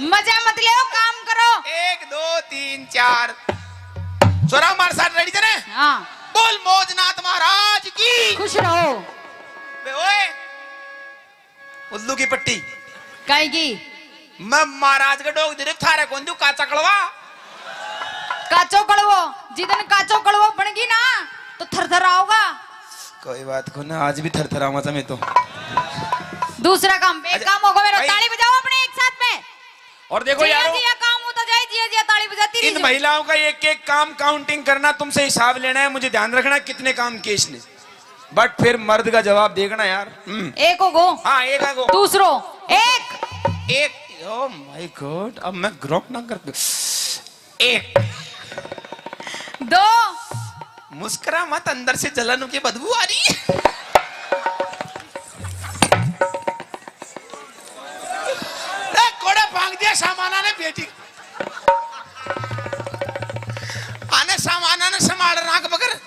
मजा मत ले, काम करो। 1 2 3 4। सोरा हमारे साथ रेडी थे? हाँ। बोल मौजनाथ महाराज की। खुश रहो। बे ओए, उल्लू की पट्टी कहीं की? मैं महाराज का डोग दे थारे कौन दू काचा कड़वा। काचो कड़वो, जितने काचो कड़वो बनेगी ना तो थरथर आओगा। कोई बात को ना, आज भी थरथराऊंगा था मैं तो। दूसरा काम, एक अच्छा, काम होगा मेरा। भाई। ताली बजाओ अपने एक साथ में। और देखो जिया यारो, जिया काम होता जाए, जिया जिया ताली बजाती इन रही। महिलाओं का एक एक काम काउंटिंग करना, तुमसे हिसाब लेना है, मुझे ध्यान रखना कितने काम किए इसने, बट फिर मर्द का जवाब देखना यार। एक हो गो। हाँ, एक आगो। दूसरो एक। एक। ओ माय गॉड, अब मैं ग्रोक ना कर। 1 2 मुस्कुरा मत, अंदर से जलन की बदबू आ रही है। कोड़ा भांग दिया सामाना ने बेटी। आने सामाना ने संभाल राख बकर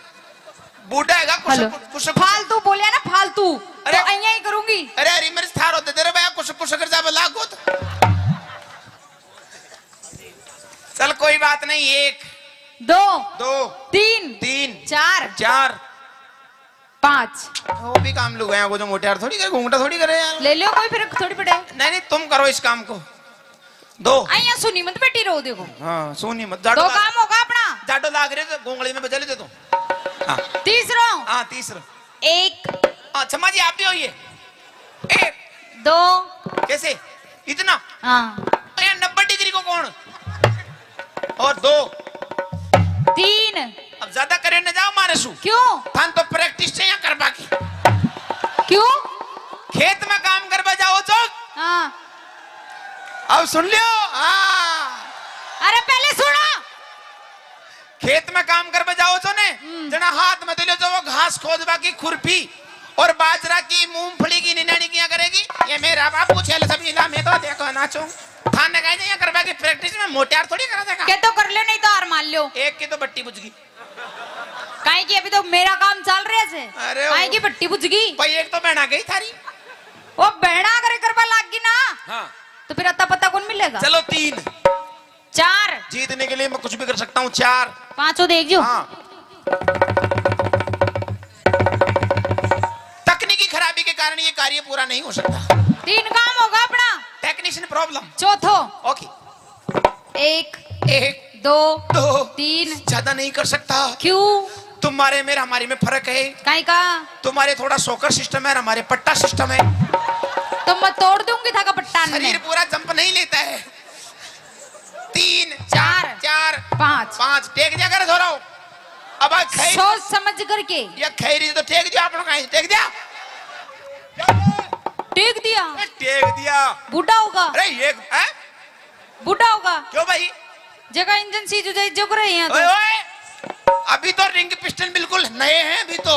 बूढ़ा हैगा हेलो। कुछ फालतू बोलिया ना, फालतू। अरे। तो अइया ही करूंगी। अरे अरे मेरे थार होते तेरे भैया कुछ कर जा बला को। चल कोई बात नहीं। 1 2 2 3 3 4 4 5। वो भी काम लोग हैं, वो जो मोटे यार थोड़ी करे, घूंघटा थोड़ी करे यार। ले लो, कोई फर्क थोड़ी पड़े। नहीं नहीं, तुम करो इस काम को। 2। अइया सुनी मत, बैठी रहो। देखो हाँ, सोनी मत। 2 काम होगा अपना। जाडो लाग रहे तो गोंगली में बजा लेते तुम। हाँ तीसरा हाँ, तीसरा। 1 क्षमा जी, आप भी होइए। 1 2 कैसे इतना? हाँ 90 डिग्री को कौन? और 2 3। अब ज्यादा करे न जाओ मारे सु। क्यों? थान तो प्रैक्टिस से यहाँ कर बाकी। क्यों? खेत में काम कर बजाओ चौक। हाँ। अब सुन लियो। हाँ, अरे पहले सुनो। खेत में काम कर बजाओ तो ने जना हाथ में दिलो तो वो घास खोदवा की खुरपी और बाजरा की मूंगफली की निनानी किया करेगी। ये मेरा बापू छेल सब इला में तो देखो नाचो। थान ने कहा करवा की प्रैक्टिस में मोटियार थोड़ी करा देगा। के तो कर लो, नहीं तो हार मान लो। एक की तो बट्टी बुझ गई। काहे की अभी तो मेरा काम चल रहा है। अरे काहे की बट्टी बुझ गई? भाई एक तो बहना गई थारी। वो बहना करे करवा लाग गई ना, हाँ, तो फिर अता पता कौन मिलेगा? चलो 3 4 जीतने के लिए मैं कुछ भी कर सकता हूँ। 4 5 देख जो। हाँ। तकनीकी खराबी के कारण ये कार्य पूरा नहीं हो सकता। 3 काम होगा अपना। Technician problem. चौथो ओके। 1 1 2 2 3। ज्यादा नहीं कर सकता। क्यों? तुम्हारे मेरे हमारे में फर्क है। काहे का? तुम्हारे थोड़ा सोकर सिस्टम है, हमारे पट्टा सिस्टम है। तो मैं तोड़ दूंगी था का पट्टान शरीर में। पूरा जंप नहीं लेता है। 3 4 4 5 5 टेक दिया कर धोराओ। अब खैर सोच समझ करके या खैरी तो टेक दिया, आप लोग कहीं टेक दिया। टेक दिया। टेक दिया। बूढ़ा होगा। अरे ये बूढ़ा होगा। क्यों भाई? जगह इंजन सीज हो जाए, जो रहे हैं ओए तो। ओए, अभी तो रिंग पिस्टन बिल्कुल नए हैं अभी तो।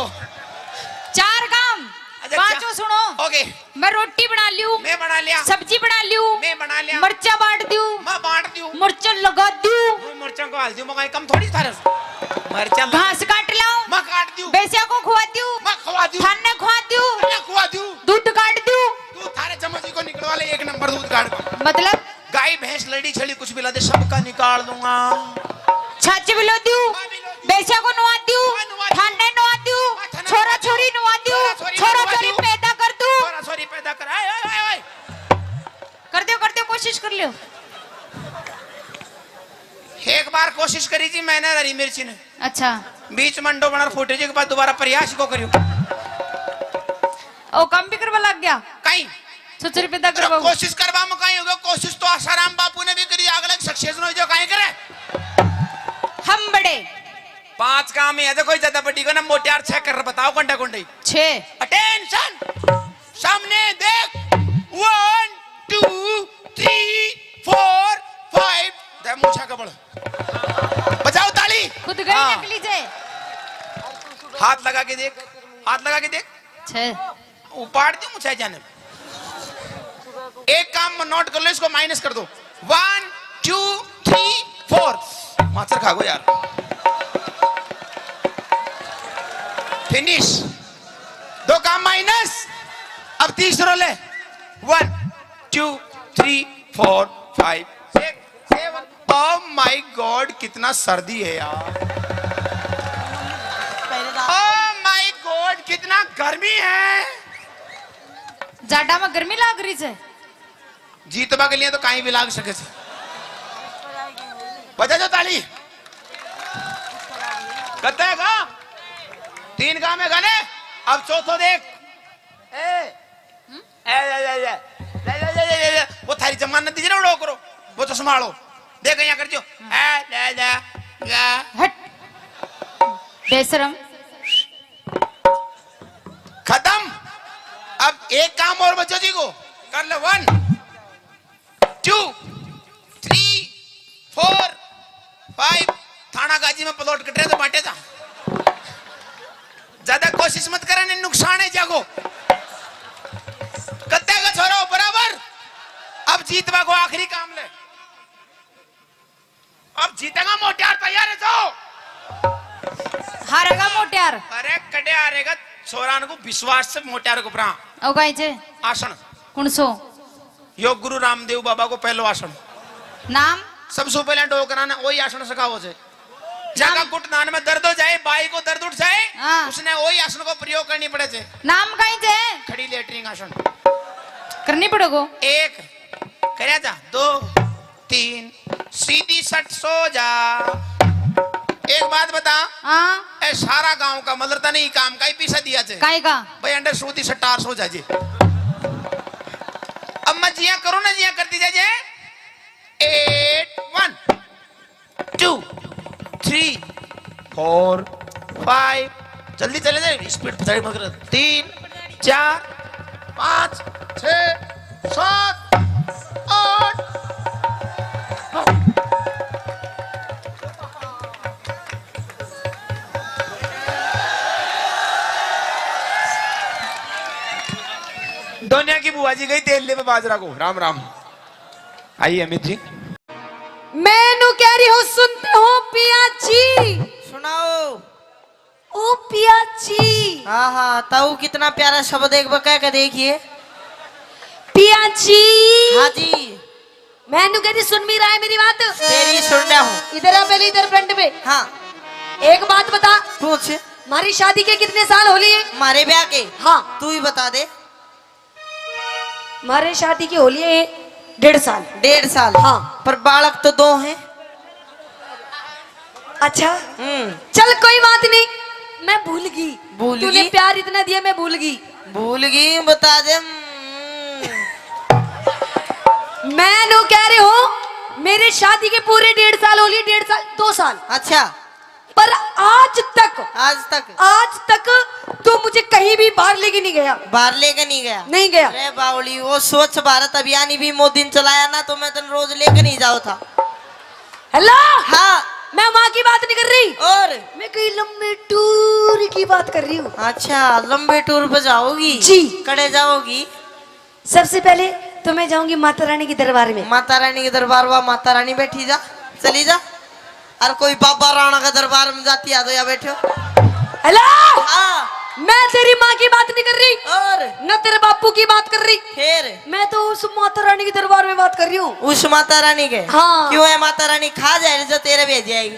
4 काम। अच्छा, पांचों सुनो। ओके मैं रोटी बना लियो, मैं बना लिया, सब्जी बना लियो, मैं बना लिया, मर्चा बांट दियो, मैं बांट दूं, मिर्चा लगा दियो, वो मिर्चा को डाल दूं, मगर कम थोड़ी थारे मिर्चा घास काट लाऊं, मैं काट दूं, बेसिया को खुआ दियो, मैं खवा दूं, थाने खुआ दियो, मैं खवा दूं, दूध काट दियो। तू थारे चम्मच को निकलवा ले, एक नंबर दूध काट को। मतलब गाय भैंस लड़ी छड़ी कुछ भी ला दे, सबका निकाल दूंगा। छाछ बिलो दियो, बेसिया को नुआ दियो, थाने नुआ दियो, छोरा छोरी नुआ दियो, छोरा छोरी पैदा कर दूं। छोरा छोरी पैदा कर, आए आए आए आए। कर दियो कोशिश कर लियो। एक बार कोशिश करी थी मैंने, हरी मिर्ची ने अच्छा बीच मंडो बना फूटे जी के बाद दोबारा प्रयास को करियो। ओ काम भी करवा लग गया कहीं छोरी पैदा अरे करवा। कोशिश करवा में कहीं होगा, कोशिश तो आसाराम बापू ने भी करी, अगला सक्सेस न हो जो कहीं करे। हम बड़े 5 काम है तो कोई ज्यादा बड़ी को ना मोटियार 6 कर, बताओ घंटा घंटे 6। अटेंशन, सामने देख, 1 2 3 4 5, दे मूछा का बड़ बजाओ ताली। खुद गई हाँ। नकली जे। हाथ लगा के देख, हाथ लगा के देख, 6। उपाड़ दी मुझे जाने। एक काम नोट कर लो, इसको माइनस कर दो, 1 2 3 4, माचर खा गो यार। फिनिश, 2 काम माइनस, अब तीसरा ले, 1 2 3 4 5 6 7। ओह माय गॉड, कितना सर्दी है यार, ओह माय गॉड कितना गर्मी है। जाडा में गर्मी लाग रही है। जीतवा के लिए तो कहीं भी लाग सके से। बजा जो ताली, कहते हैं का 3 काम है गाने, अब चौथो देख। वो थारी जमानत दीजिए ना, उड़ो करो, वो तो संभालो, देख यहाँ कर जो। हट बेशरम। खत्म, अब एक काम और बच्चों जी को कर लो, 1 2 3 4 5। थाना गाजी में प्लॉट कट रहे तो बांटे था, ज्यादा कोशिश मत करने, नुकसान है जागो। कत्ते का छोरो बराबर। अब जीतवा को आखिरी काम ले, अब जीतेगा मोटियार, तैयार है तो हारेगा मोटियार। अरे कटे हारेगा छोरान को विश्वास से मोटियार को प्रा ओ गाय जे आसन। कौन सो योग गुरु रामदेव बाबा को पहलो आसन, नाम सबसे पहले डोकराना वही आसन सिखाओ से। जगह घुटनान में दर्द हो जाए, बाई को दर्द उठ जाए, हाँ। उसने वही आसन को प्रयोग करनी पड़े थे। नाम गाय जे खड़ी लेटरिंग आसन करनी पड़ेगो। 1 करया जा, 2 3 सीधी सट सो जा। एक बात बता, हाँ ए सारा गांव का मदरता नहीं काम का ही पीछा दिया थे काय का भाई, अंडर सूती सटार सो जाजे। अब मैं जिया करो ना, जिया करती जाजे। 8 1 2 3 4 5, जल्दी चले जाए, स्पीड बता मगर 3 4 5 6 7 8। दुनिया की बुआ जी गई तेल ले में बाजरा को। राम राम, आइए अमित जी। मैनू कह रही हो, सुनते हो पिया जी? सुनाओ। ओ पिया जी, हाँ हाँ, ताऊ कितना प्यारा शब्द एक बका के देखिए। पिया जी। हाँ जी, मैनू कह रही, सुन भी रहा है मेरी बात? तेरी सुन रहा हूँ। इधर आ पहले, इधर फ्रंट पे। हाँ एक बात बता, पूछ। हमारी शादी के कितने साल हो लिए? मारे ब्याह के? हाँ, तू ही बता दे। हमारे शादी की हो लिए 1.5 साल। 1.5 साल? हाँ। पर बालक तो 2 हैं। अच्छा चल कोई बात नहीं, मैं भूल गई। भूल तूने गई? प्यार इतना दिया, मैं भूल गई। भूल गई? बता दे। मैं नो कह रही हूँ, मेरे शादी के पूरे 1.5 साल हो लिए। 1.5 साल 2 साल। अच्छा, पर आज तक आज तक तू मुझे कहीं भी बाहर लेके नहीं गया। बाहर लेके नहीं गया? नहीं गया। अरे बावली, वो स्वच्छ भारत अभियान भी मोदी ने चलाया ना, तो मैं तो रोज लेके नहीं जाओ था। हेलो। हाँ मैं वहाँ की बात नहीं कर रही, और मैं कहीं लंबे टूर की बात कर रही हूँ। अच्छा लंबे टूर पे जाओगी? जी। कड़े जाओगी? सबसे पहले तो मैं जाऊंगी माता रानी के दरबार में। माता रानी के दरबार, वहाँ माता रानी बैठी जा, चली जा। और कोई बाबा राणा का दरबार में जाती आ तो या बैठो। हेलो, हाँ। मैं तेरी माँ की बात नहीं कर रही और न तेरे बापू की बात कर रही, फिर मैं तो उस माता रानी के दरबार में बात कर रही हूँ। उस माता रानी के? हाँ। क्यों है माता रानी खा जाए जो तेरे भेज जाएगी?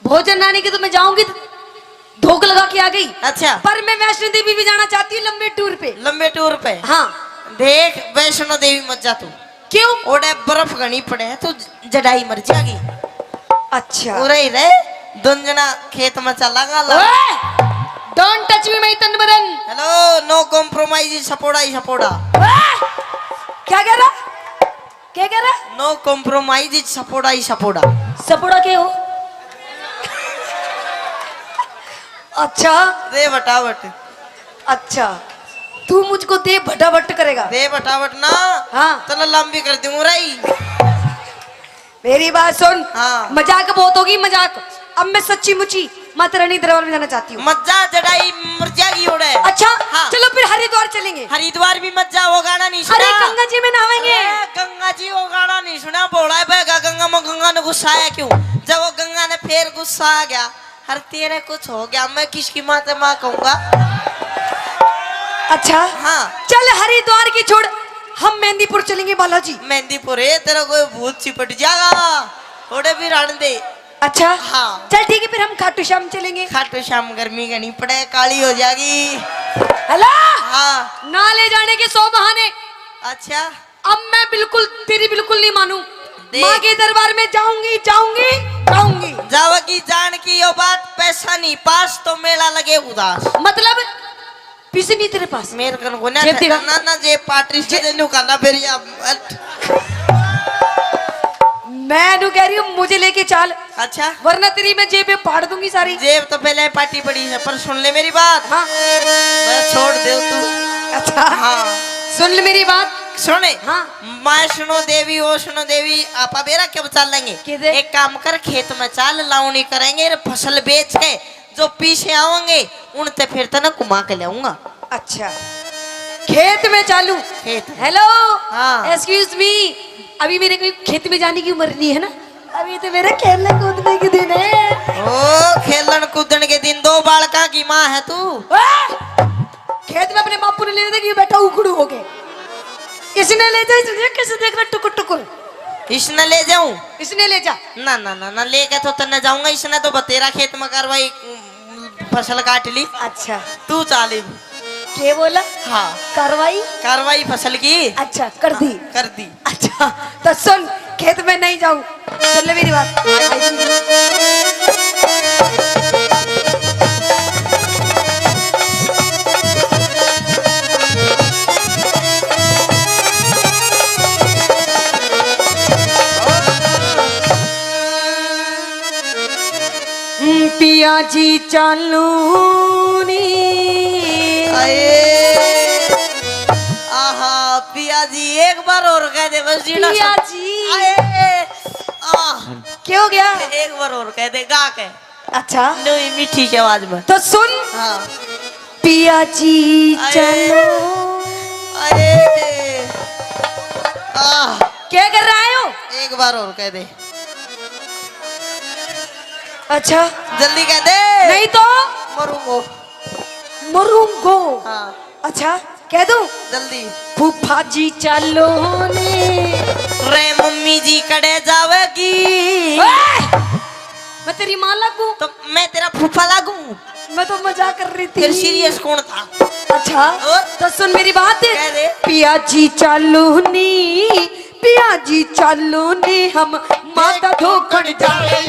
भोजन रानी के तो मैं जाऊंगी, धोख लगा के आ गई। अच्छा। पर मैं वैष्णो देवी भी जाना चाहती हूँ लंबे टूर पे। लंबे टूर पे? हाँ। देख वैष्णो देवी मत जा तू। क्यों? ओडे बर्फ घनी पड़े है तो जड़ाई मर जाएगी। अच्छा। उरे ही रहे दुंजना खेत में चलागा। डोंट टच मी माय तन बदन। हेलो, नो कॉम्प्रोमाइज, सपोड़ा ही सपोड़ा। क्या कह रहा? क्या कह रहा? नो कॉम्प्रोमाइज, सपोड़ा ही सपोड़ा। सपोड़ा के हो? अच्छा दे बटावट। अच्छा, तू मुझको दे भटाभट करेगा? दे बटावट ना। हाँ। तो लंबी कर दूंगा रही। मेरी बात सुन। हाँ। मजाक बहुत होगी, मजाक। अब मैं सच्ची मुची माता रानी दरबार में जाना चाहती हूँ। मत जा, जड़ाई मर जाएगी ओडे। अच्छा। हाँ। चलो फिर हरिद्वार चलेंगे। हरिद्वार भी मत जा, वो गाना नहीं सुना? अरे गंगा जी में नहाएंगे। अरे गंगा जी वो गाना नहीं सुना? बोला है बेगा गंगा में, गंगा ने गुस्सा आया क्यों? जब वो गंगा ने फिर गुस्सा आ गया, हर तेरे कुछ हो गया, मैं किसकी माँ से माँ कहूंगा? अच्छा। हाँ। चल हरिद्वार की छोड़, हम मेहंदीपुर चलेंगे बालाजी। मेहंदीपुर है तेरा कोई भूत चिपट जाएगा, थोड़े भी रण दे। अच्छा। हाँ। चल ठीक है, फिर हम खाटू श्याम चलेंगे। खाटू श्याम गर्मी का नहीं पड़े, काली हो जाएगी। हेलो। हाँ। ना ले जाने के 100 बहाने। अच्छा। अब मैं बिल्कुल तेरी बिल्कुल नहीं मानू। देख। माँ के दरबार में जाऊंगी जाऊंगी जाऊंगी। जावगी जान की यो बात, पैसा नहीं पास तो मेला लगे उदास। मतलब पैसे नहीं तेरे पास? मेरे कन को ना जेब दिखा। ना जे पार्टी से देनु करना फिर या मैं नु कह रही हूँ मुझे लेके चल, अच्छा। वरना तेरी मैं जेब में फाड़ दूंगी सारी। जेब तो पहले पार्टी पड़ी है, पर सुन ले मेरी बात। हाँ। बस छोड़ दे तू। अच्छा। हाँ। सुन ले मेरी बात। सुने। हाँ। वैष्णो देवी, वैष्णो देवी आपा बेरा कब चल लेंगे? किधर? एक काम कर, खेत में चाल लावनी करेंगे, फसल बेच के जो पीछे आवेंगे उनते फिर तना घुमा के लाऊंगा। अच्छा, खेत में चालू? खेत। हेलो। हाँ। एक्सक्यूज मी, अभी मेरे को खेत में जाने की उम्र नहीं है ना, अभी तो मेरे खेलने कूदने के दिन है। ओ खेलन कूदन के दिन, दो बालका की माँ है तू। खेत में अपने बापू ने ले कि बेटा उखड़ू हो गए, इसने ले जा, तुझे कैसे देख रहा टुकुर टुकुर? इसने ले जाऊं? इसने ले जा। ना ना ना ना, लेके तो तन्ने जाऊंगा, इसने तो बतेरा खेत में करवाई, फसल काट ली। अच्छा। तू चाली। क्या बोला? हाँ। कार्रवाई? कार्रवाई फसल की। अच्छा कर दी। कर दी। अच्छा तो सुन, खेत में नहीं जाऊं, सुन ले मेरी बात। पिया जी चालू आए आहा पिया जी, एक बार और कह दे बस जीना। पिया जी। आए क्या हो गया? एक बार और कह दे गा के। अच्छा नहीं मीठी की आवाज में। तो सुन। हाँ। पिया जी आए। चलो। अरे क्या कर रहा है हो? एक बार और कह दे। अच्छा जल्दी कह दे, नहीं तो मरूंगो। मरूंगो। हाँ। अच्छा कह दूं? जल्दी। फूफा जी चलो ने। रे मम्मी जी कड़े जावेगी। मैं तेरी माँ लगूं? तो मैं तेरा फूफा लागू? मैं तो मजाक कर रही थी। फिर सीरियस कौन था? अच्छा और? तो सुन मेरी बात। कह दे। पिया जी चालू नी, पिया जी चालू नी, हम माता धोखड़ जाए।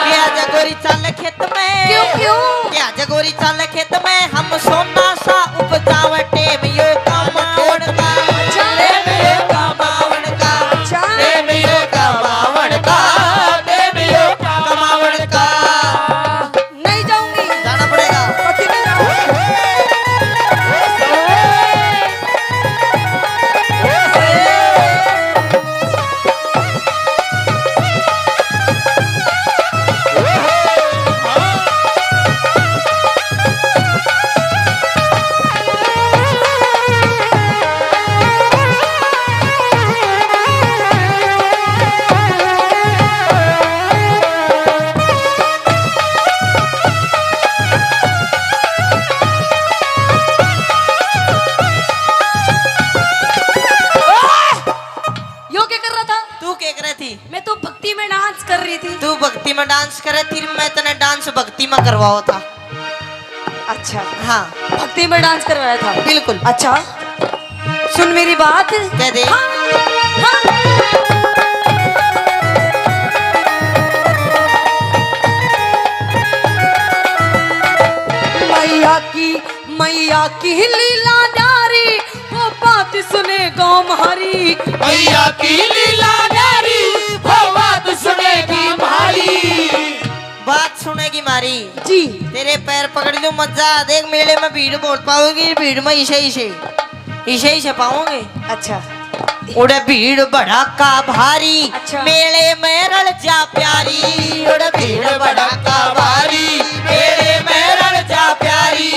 क्या जगोरी चल खेत में? क्यों क्यों? क्या जगोरी चल खेत में, हम सोना सा उपजावे टेम यो कमावण का। टेम यो कमावण का। अच्छा टेम यो कमावण का। टेम यो कमावण का। नहीं जाऊंगी, जाना पड़ेगा। पति नहीं जाऊंगी। थी? मैं तो भक्ति में डांस कर रही थी। तू भक्ति में डांस करे थी, मैं तने डांस भक्ति में करवाओ था। अच्छा, हाँ भक्ति में डांस करवाया था। बिल्कुल। अच्छा, सुन मेरी बात। कह दे। हाँ, हाँ। मैया की लीला जारी, वो बात सुने गाँव हमारी। मैया की लीला जारी, वो बात सुनेगी मारी। बात सुनेगी मारी जी। तेरे पैर पकड़ लूं मजा। देख मेले में भीड़ बहुत पाओगी, भीड़ में इसे पाओगे। अच्छा, उड़े भीड़ भड़ाका भारी, अच्छा। मेले में रल जा प्यारी। उड़े भीड़ भड़ाका भारी, मेले में रल जा प्यारी।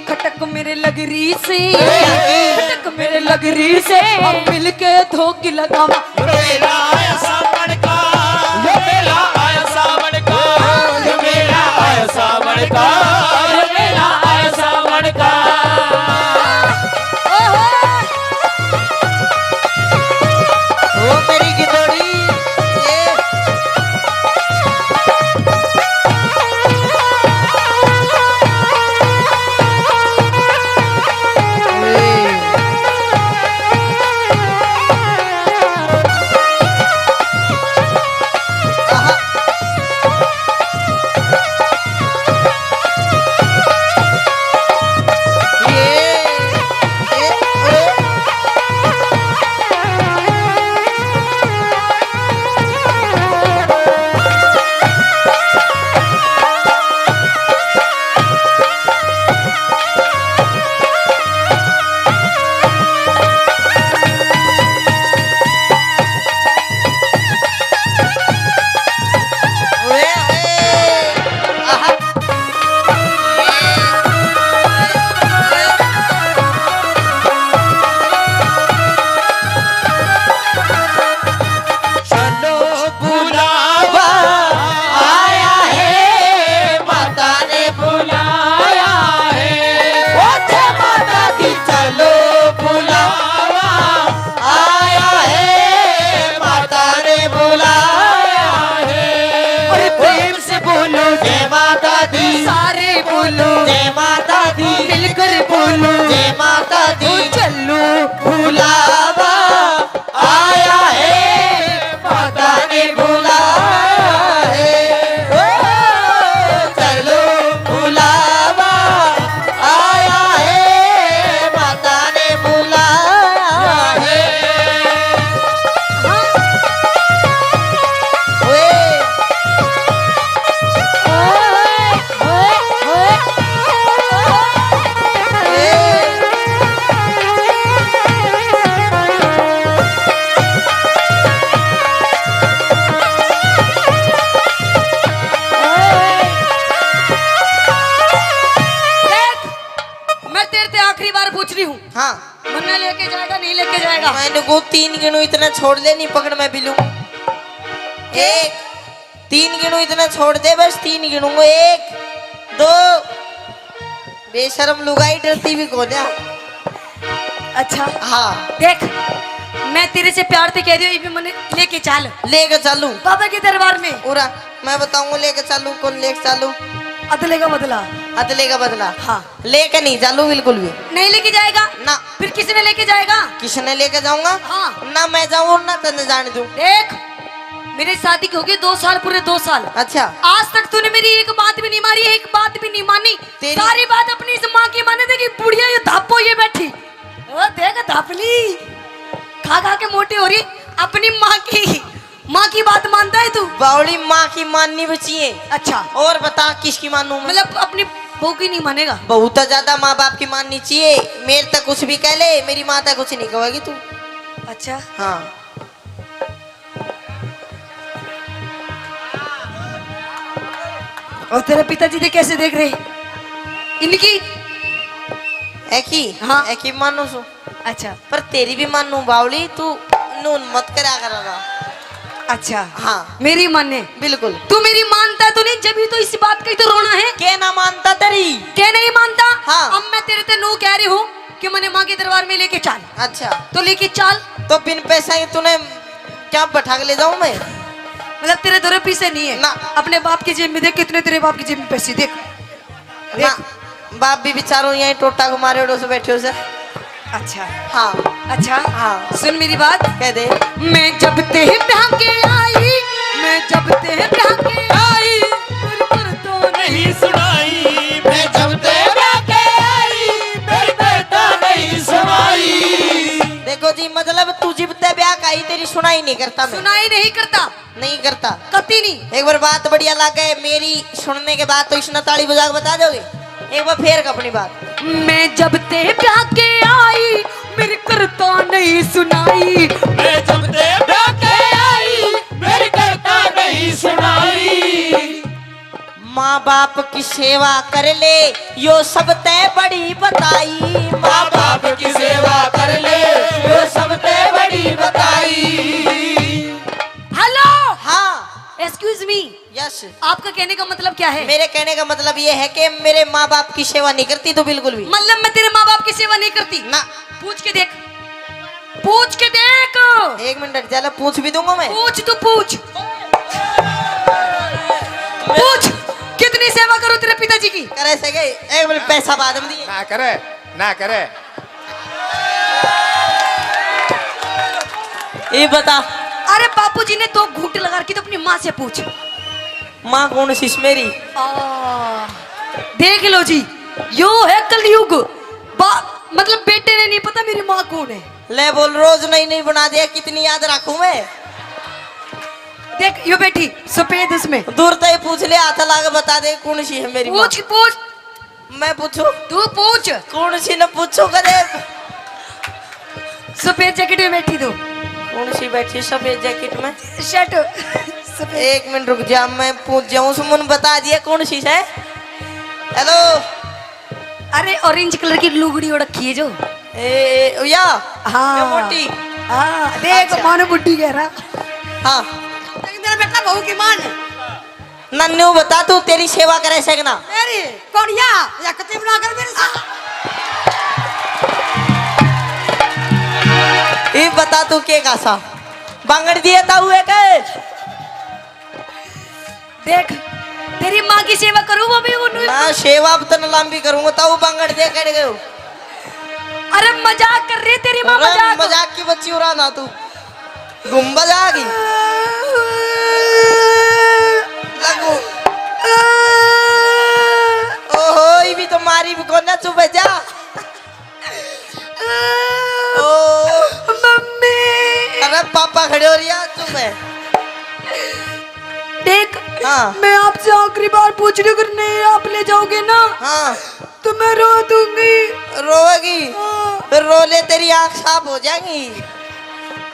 खटक मेरे लगरी से, खटक मेरे लगरी से, हम मिलके धोखी लगावा। मेला आया सावन का, ये मेला आया सावन का, ये मेला आया सावन का, ये मेला आया सावन का। ओ मेरी गिदोड़ी ये हाँ मन्ना लेके जाएगा नहीं लेके जाएगा? मैंने को 3 गिनू इतना छोड़ दे, नहीं पकड़ मैं भी लूं। 1 3 गिनू इतना छोड़ दे, बस 3 गिनूंगा। 1 2 बेशरम लुगाई डरती भी कौन है। अच्छा हाँ देख, मैं तेरे से प्यार से कह रही हूँ, ये भी मने लेके चल, लेके चलूं बाबा के दरबार में। पूरा मैं बताऊंगा लेके चलूं, कौन लेके चलूं। अदले का बदला। अदले का बदला। हाँ लेके नहीं चलूं बिल्कुल भी नहीं लेके जाएगा ना। फिर किसने लेके जाएगा? किसने लेके जाऊंगा? हाँ ना मैं जाऊं ना तने जाने दूं। देख, मेरी शादी की होगी 2 साल, पूरे 2 साल। अच्छा आज तक तूने मेरी एक बात भी नहीं मारी, एक बात भी नहीं मानी। तेरी- सारी बात अपनी इस माँ की माने थे कि बुढ़िया ये धापो ये बैठी। ओ देख धापली, खा खा के मोटी हो रही। अपनी माँ की बात मानता है तू? बावली माँ की माननी बची है। अच्छा और बता किसकी मानूं मैं? मतलब अपनी बहू की नहीं मानेगा? बहुत ज्यादा माँ बाप की माननी चाहिए। मेरे तक कुछ भी कह ले, मेरी माँ तक कुछ नहीं कहेगी तू। अच्छा हाँ और तेरे पिताजी ने कैसे देख रहे इनकी? हाँ एक ही मानू सु। अच्छा पर तेरी भी मानू बावली, तू नून मत करा करा। अच्छा हाँ मेरी माने बिल्कुल। तू मेरी मानता तो नहीं, जब ही तो इस बात का ही तो रोना है। के ना मानता तेरी? क्या नहीं मानता? हाँ। अब मैं तेरे ते नो कह रही हूँ कि मैंने माँ के दरबार में लेके चल। अच्छा तो लेके चल। तो बिन पैसा के तूने क्या बैठा के ले जाऊं मैं? मतलब तेरे दो पैसे नहीं है ना। अपने बाप की जेब में देख कितने तेरे बाप की जेब में पैसे देख ना बाप भी बेचारो यहीं टोटा को मारे उड़ो से बैठे हो सर। अच्छा हाँ अच्छा हाँ। सुन मेरी बात कह दे। मैं जब ते ब्याह के आई मैं जब ते ब्याह के आई पर तो नहीं सुनाई मैं जब तेरा के आई मेरी बेटा नहीं सुनाई। देखो जी मतलब तू जिबते ब्याह का ही तेरी सुनाई नहीं करता मैं। सुनाई नहीं करता नहीं करता। कती नहीं एक बार बात बढ़िया लगे मेरी सुनने के बाद तो इसने ताली बजा के बता दोगे। एक बार फेर का अपनी बात। मैं जब ते ब्याह के आई मेरी करता नहीं सुनाई मैं जब तेरा के आई मेरी करता नहीं सुनाई। माँ बाप की सेवा कर ले यो सब तय बड़ी बताई। माँ बाप की सेवा कर ले वो सब ते बड़ी बताई। हेलो हाँ एक्सक्यूज मी यस। आपका कहने का मतलब क्या है मेरे कहने का मतलब ये है कि मेरे माँ बाप की सेवा नहीं करती तो बिल्कुल भी मतलब मैं तेरे माँ बाप की सेवा नहीं करती ना। पूछ के देख पूछ के देख एक मिनट चलो पूछ भी दूंगा मैं। पूछ तू पूछ पूछ कितनी सेवा करो तेरे पिताजी की करे सके एक मिनट पैसा बाद में दिए। ना करे ना करे। ये बता अरे बापूजी ने तो घूंट लगा रखी तो अपनी माँ से पूछ माँ कौन सी मेरी? देख लो जी यो है कलयुग मतलब बेटे ने नहीं पता मेरी माँ कौन है ले बोल रोज नई नई बना दिया कितनी याद रखूं मैं। देख यो बेटी सफेद उसमें दूर तक पूछ ले हाथ लाके बता दे कौन सी है मेरी माँ। पूछ पूछ मैं पूछू तू पूछ कौन सी न पूछो करे। सफेद जैकेट में बैठी तू कौन सी बैठी सफेद जैकेट में? शर्ट सफेद एक मिनट रुक जा मैं पूछ जाऊं सुमन बता दिया कौन सी है। हेलो अरे ऑरेंज कलर की लुगड़ी ओढ़ रखी है जो या हाँ ये मोटी। हाँ देख अच्छा। मानो बुड्ढी कह रहा हाँ तेरा बेटा बहू की मान नन्नू बता तू तेरी सेवा करे सकना मेरी कौन या कते बना कर मेरे साथ ये बता तू के कासा बांगड़ दिए था हुए के। देख तेरी माँ की सेवा करूँ वो भी ना सेवा अब तो लंबी करूंगा तो बांगड़ दे कर गए। अरे मजाक कर रही तेरी माँ मजाक मजाक की बच्ची उड़ा ना तू गुम्बा जागी लगू। ओहो ये भी तो मारी भी कौन ना चुप है जा। ओ मम्मी अरे पापा खड़े हो रही है चुप है। देख हाँ मैं आपसे आखिरी बार पूछ रही हूँ अगर नहीं आप ले जाओगे ना हाँ तो मैं रो दूंगी रोएगी फिर रो ले तेरी आँख साफ हो जाएगी।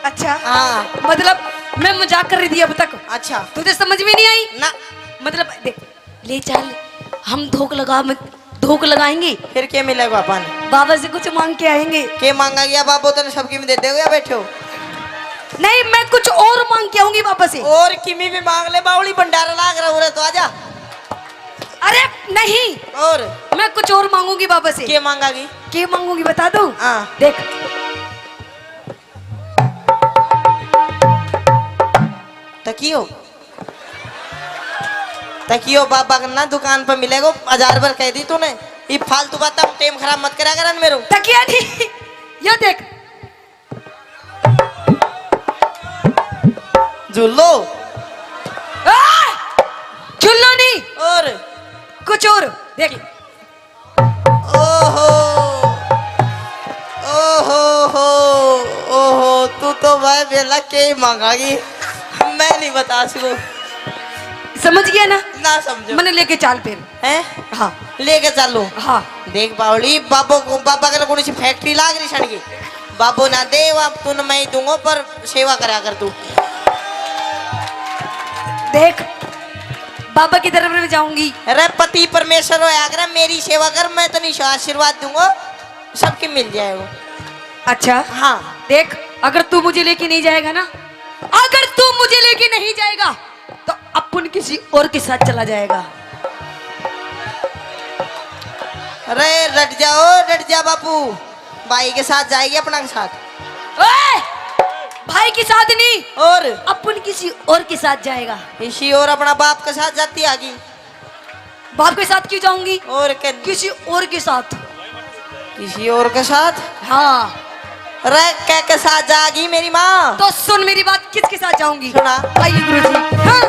अच्छा हाँ मतलब मैं मजाक कर रही थी अब तक अच्छा तुझे समझ में नहीं आई ना मतलब देख ले चल हम धोख लगाएंगे फिर क्या मिलेगा पापा ने? बाबा से कुछ मांग के आएंगे के मांगा गया बाबू तो सबकी में दे दे या बैठो। नहीं मैं कुछ और मांग के आऊंगी बाबा से और किमी भी मांग ले बावली भंडारा लाग रहा हो तो आजा। अरे नहीं और मैं कुछ और मांगूंगी बाबा से के मांगागी? क्या मांगूंगी बता दूं हाँ देख तकियो बाबा का ना दुकान पर मिलेगा 1000 बार कह दी तूने। ये फालतू बात टाइम खराब मत करा कर मेरे। तकिया नहीं ये देख झुल्लो झुल्लो नहीं और कुछ और देख ओहो ओहो हो ओहो तू तो भाई बेला के ही मांगागी मैं नहीं बता सकूं। समझ गया ना ना समझो मैंने लेके चाल फिर हैं हाँ लेके चलो। हाँ देख बावली बाबा के कौन सी फैक्ट्री लाग रही छड़ की बाबू ना दे अब तू मैं ही दूंगा पर सेवा करा कर तू। देख बाबा की तरफ में जाऊंगी। अरे पति परमेश्वर हो आगरा मेरी सेवा कर मैं तो नहीं आशीर्वाद दूंगा सबके मिल जाएगा। अच्छा हाँ देख अगर तू मुझे लेके नहीं जाएगा ना अगर तू मुझे लेके नहीं जाएगा तो अपन किसी और के साथ चला जाएगा। अरे रट जा बापू भाई के साथ जाएगी अपना के साथ। ओए! भाई के साथ नहीं, और अपन किसी और के साथ जाएगा। किसी और अपना बाप के साथ जाती आगी। बाप के साथ क्यों जाऊंगी? और किसी और के साथ। किसी और के साथ? हाँ। रे के साथ जागी मेरी माँ? तो सुन मेरी बात, किसके साथ जाऊंगी? सुना। आइए गुरुजी। हाँ।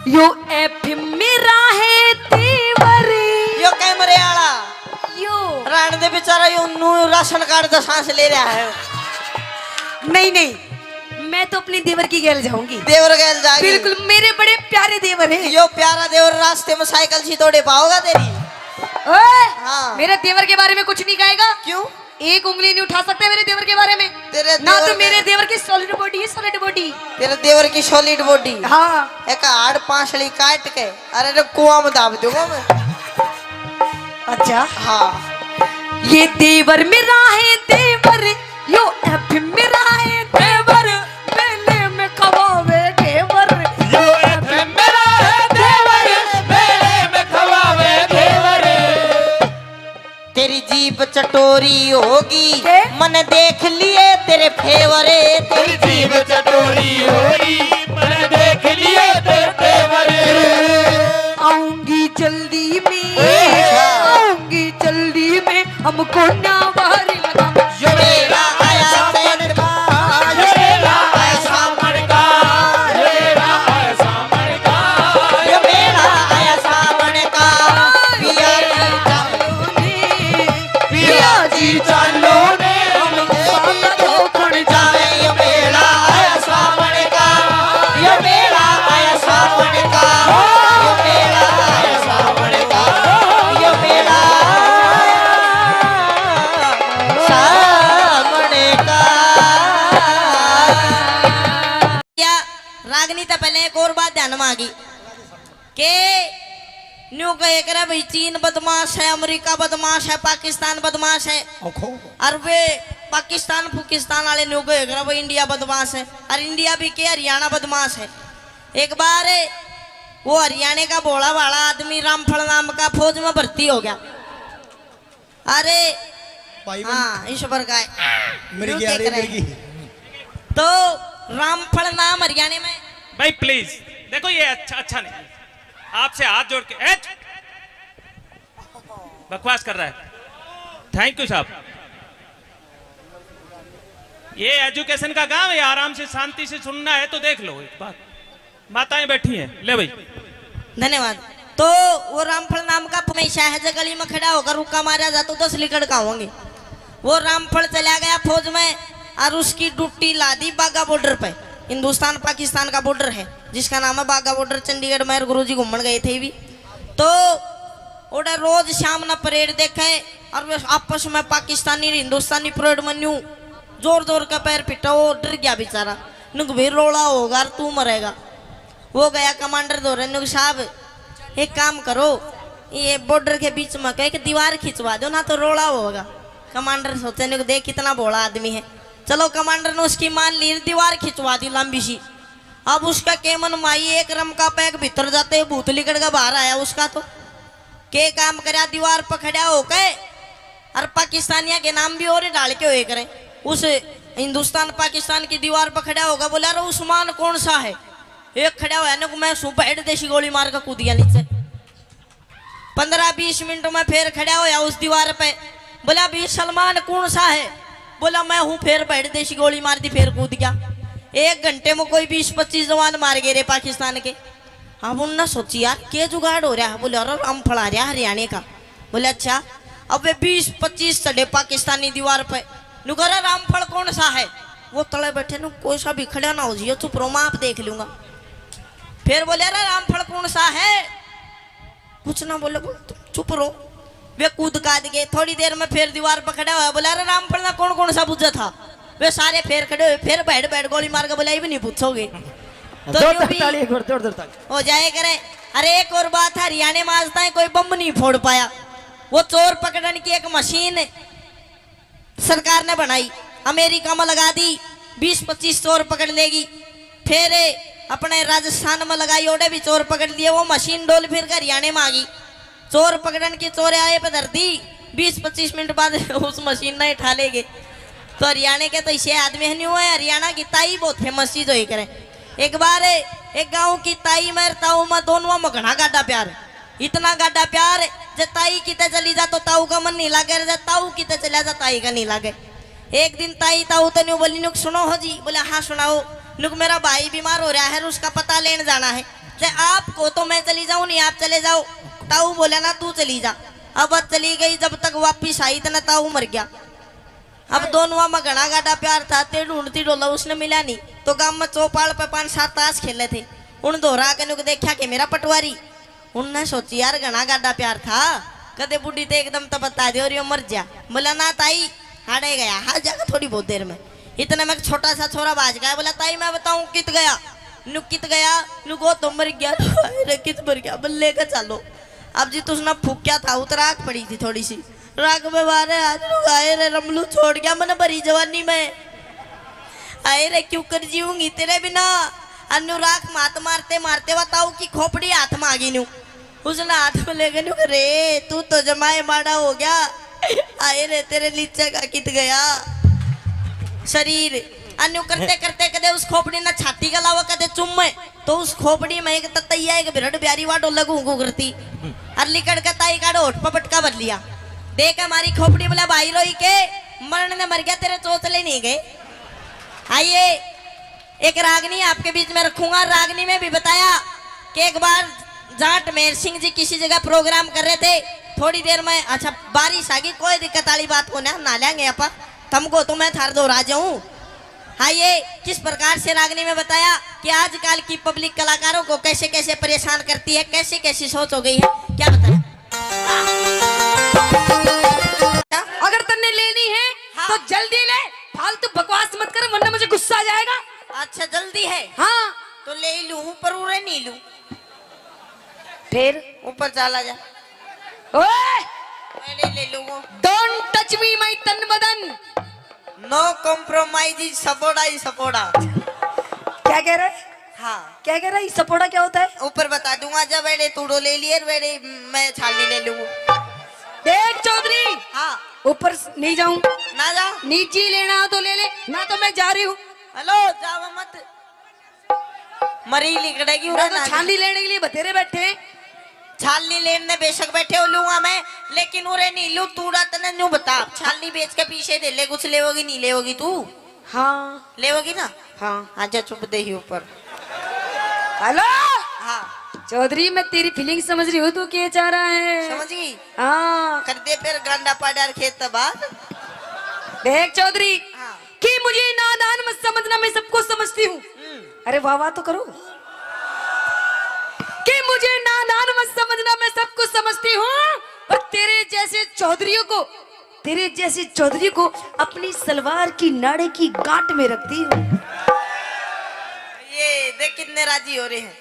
यो एफ मेरा है तेवरी। यो कैमरे आला यो राण दे बेचारा यो नू राशन कार्ड का सांस ले रहा है। नहीं नहीं, मैं तो अपनी देवर की गैल जाऊंगी। देवर गैल जागी? बिल्कुल, मेरे बड़े प्यारे देवर हैं। यो प्यारा देवर रास्ते में साइकिल सी तोड़े पाओगा तेरी? ओए, हाँ। मेरे देवर के बारे में कुछ नहीं कहेगा। क्यों? एक उंगली नहीं उठा सकते मेरे देवर के बारे में। तेरे ना देवर तो के- मेरे देवर की सॉलिड बॉडी है, सॉलिड बॉडी। तेरे देवर की सॉलिड बॉडी। हाँ। एक हाड़ पांचड़ी काट के अरे रे कुआं में दाब दूंगा मैं। अच्छा। हाँ। ये देवर मेरा है देवर, यो एफ मेरा है देवर, मेले में कबावे घेवर। यो एफएम मेरा है देवर, मेले में खवावे देवर। तेरी जीप चटोरी होगी, के? मन देख लिए तेरे फेवरे। तेरी जीभ चटोरी होई, मैंने देख लिए तेरे तेवर। आऊंगी जल्दी में, अच्छा। आऊंगी जल्दी में, हमको ना बाहरी लगा। यो मेरा आया सावन का, यो मेरा आया सावन का, यो मेरा आया सावन का। यो मेरा आया सावन का। पिया जी चालो ने, पिया जी चालो ने जाए। यो मेरा आया सावन का, यो मेरा आया सावन का, यो मेरा आया सावन का, यो मेरा सावन का। क्या रागनी तो पहले एक और बात ध्यान में आ गई के न्यू कहे करे भाई चीन बदमाश है, अमेरिका बदमाश है, पाकिस्तान बदमाश है। और वे पाकिस्तान फुकिस्तान वाले न्यू कहे करे भाई इंडिया बदमाश है, और इंडिया भी के हरियाणा बदमाश है। एक बार वो हरियाणा का भोला भाला आदमी रामफल नाम का फौज में भर्ती हो गया। अरे हाँ ईश्वर का मिर्गी आ रही है, मिर्गी। तो रामफल नाम हरियाणा में। भाई प्लीज देखो, ये अच्छा नहीं। आपसे हाथ जोड़ के बकवास कर रहा है। थैंक यू साहब। ये एजुकेशन का गांव है, आराम से शांति से सुनना है तो देख लो। एक बात, माताएं बैठी हैं, ले भाई। धन्यवाद। तो वो रामफल नाम का मैं शाहज गली में खड़ा होकर रुका मारा जाता तो 10 लीटर का होंगे। वो रामफल चला गया फौज में और उसकी ड्यूटी ला दी बागा बॉर्डर पे। हिंदुस्तान पाकिस्तान का बॉर्डर है जिसका नाम है बागा बॉर्डर। चंडीगढ़ में गुरुजी घूमन गए थे भी, तो ओडा रोज शाम ना परेड देखे और वे आपस में पाकिस्तानी और हिंदुस्तानी परेड में न्यू जोर जोर का पैर पिटा। वो डर गया बेचारा, नुक भी रोड़ा होगा और तू मरेगा। वो गया कमांडर दौरे, नुक साहब एक काम करो, ये बॉर्डर के बीच में एक दीवार खिंचवा दो ना तो रोड़ा होगा। कमांडर सोचे नुक देख कितना भोला आदमी है। चलो कमांडर ने उसकी मान ली, दीवार खिंचवा दी लंबी सी। अब उसका केमन माई एक रम का पैक भीतर जाते भूत लिकड़ का बाहर आया उसका। तो के काम करया दीवार पर खड़ा होके और पाकिस्तानिया के नाम भी और डाल के हुए करे। उस हिंदुस्तान पाकिस्तान की दीवार पर खड़ा होगा, बोला अरे उस्मान कौन सा है। एक खड़ा हुआ ना, मैं सुबह हेड देशी गोली मार कर कूद गया नीचे। 15-20 मिनटों में फिर खड़ा होया उस दीवार पे, बोला भी सलमान कौन सा है। बोला मैं हूँ। फिर बैठ देशी गोली मार दी, फिर कूद गया। 1 घंटे में कोई 20-25 जवान मार गए रे पाकिस्तान के। अब उन्होंने सोची यार के जुगाड़ हो रहा है। बोले अरे हम फड़ा रहा हरियाणा का। बोले अच्छा। अब वे 20-25 चढ़े पाकिस्तानी दीवार पे। नुकरा रामफल कौन सा है। वो तले बैठे नु कोई सा भी खड़ा ना हो जियो, चुप रहो मैं आप देख लूंगा। फिर बोले अरे रामफल कौन सा है। कुछ ना बोले, चुप रहो। वे कूद काद गए। थोड़ी देर में फिर दीवार पर खड़ा हुआ, बोला अरे रामफल ना कौन कौन सा बुझा था। वे सारे फिर खड़े हुए, फिर बैठ बैठ गोली मार के बोला ये भी नहीं पूछोगे तो यूं भी हो जाए करे। अरे एक और बात है, हरियाणा में आज तक कोई बम नहीं फोड़ पाया। वो चोर पकड़ने की एक मशीन सरकार ने बनाई, अमेरिका में लगा दी। 20-25 चोर पकड़ लेगी। फिर अपने राजस्थान में लगाई ओडे भी चोर पकड़ लिए, वो मशीन डोल फिर कर हरियाणा में आ गई। चोर पकड़न की चोर आए पे धर दी, 20-25 मिनट बाद उस मशीन ने उठा ले गए। तो हरियाणा के तो इसे आदमी नहीं हुए, हरियाणा की ताई बहुत फेमस चीज हुई करे। एक बार एक गांव की ताई में ताऊ में दोनों में घना गाढ़ा प्यार, इतना गाढ़ा प्यार जब ताई किते चली जा तो ताऊ का मन नहीं लागे, जब ताऊ किते चला जा ताई का नहीं लागे। एक दिन ताई ताऊ तो न्यू बोली, नुक सुनो हो जी। बोले हाँ सुनाओ। नुक मेरा भाई बीमार हो रहा है, उसका पता लेने जाना है। आपको तो मैं चली जाऊं, नहीं आप चले जाओ। ताऊ बोला ना तू चली जा। अब चली गई, जब तक वापिस आई तो ना ताऊ मर गया। अब दोनों में घना गाढ़ा प्यार था, ते ढूंढती डोला उसने मिला नहीं। तो गांव में चौपाल पे 5-7 ताश खेले थे, उन दोहरा के नुक देखा कि मेरा पटवारी। उनने सोची यार घना गाढ़ा प्यार था, कदे बुढ़ी तो एकदम तो बता दे और ये मर जा। बोला ना ताई हाड़े गया, हार जाएगा थोड़ी बहुत देर में। इतने में छोटा सा छोरा बाज गया। बोला ताई मैं बताऊं कित गया? नुक कित गया? नुको तो मर गया। अरे कित मर गया? बल्ले का चलो। अब जी तुझने फूक्या था, उतराक पड़ी थी थोड़ी सी राग में मारे आज आए रे रमलू छोड़ गया मैंने भरी जवानी में। आए रे क्यों कर जीऊंगी तेरे बिना। अनुराग मात मारते मारते बताऊ की खोपड़ी हाथ में आ गई न्यू, उसने हाथ में ले गए। रे तू तो जमाए माड़ा हो गया। आए रे तेरे नीचे का कित गया शरीर। अन्यू करते करते कदे उस खोपड़ी ना छाती का लावा कदे चुम्मे, तो उस खोपड़ी में एक ततैया एक बिरड़ प्यारी वाटो लगू करती। अरली कड़का ताई का होठ पर पटका भर लिया। देख हमारी खोपड़ी। बोला भाई रोई के मरण ने मर गया, तेरे चोचले नहीं गए। आइए एक रागनी आपके बीच में रखूंगा। रागनी में भी बताया कि एक बार जाट मेहर सिंह जी किसी जगह प्रोग्राम कर रहे थे, थोड़ी देर में अच्छा बारिश आ गई, कोई दिक्कत वाली बात को ना लेंगे अपा, तुमको तो मैं थार दो राजा हूँ। हाँ ये किस प्रकार से रागनी में बताया कि आजकल की पब्लिक कलाकारों को कैसे कैसे परेशान करती है, कैसे कैसी सोच हो गई है, क्या बताया। अगर तन्ने लेनी है हाँ। तो जल्दी ले, फालतू बकवास मत कर वरना मुझे गुस्सा आ जाएगा। अच्छा जल्दी है हाँ तो ले लूं, ऊपर उड़े नहीं लूं, फिर ऊपर चला जा। ओए ले लूंगा। डोंट टच मी माय तन बदन। नो कॉम्प्रोमाइज, सपोर्टा ही सपोर्टा। क्या कह रहा है? हाँ क्या कह रहा है? सपोर्टा क्या होता है? ऊपर बता दूंगा। जब बेड़े तूड़ो ले लिए बेड़े मैं छाली ले लूंगा। देख चौधरी, हाँ ऊपर नहीं जाऊं, ना जा। नीचे लेना हो तो ले ले, ना तो मैं जा रही हूँ। हेलो जाओ मत, मरी लिकड़ेगी। मैं तो छाली लेने के लिए बतेरे बैठे। छाली लेने बेशक बैठे हो लूंगा मैं, लेकिन उरे नहीं लू। तूड़ा तने न्यू बता, छाली बेच के पीछे दे ले, कुछ लेवोगी नहीं लेवोगी तू? हाँ लेवोगी ना? हाँ। आजा चुप दे ही ऊपर। हेलो हाँ चौधरी, मैं तेरी फीलिंग समझ रही हूँ, तू क्या चाह रहा है? समझ गई। हाँ कर दे फिर गांडा पाडार खेत बाद। देख चौधरी हाँ। कि मुझे नादान मत समझना, मैं सबको समझती हूँ। अरे वाह वाह तो करो। कि मुझे नादान मत समझना, मैं सब कुछ समझती हूँ। और तेरे जैसे चौधरी को अपनी सलवार की नाड़े की गांठ में रखती हूँ। ये देख कितने राजी हो रहे हैं।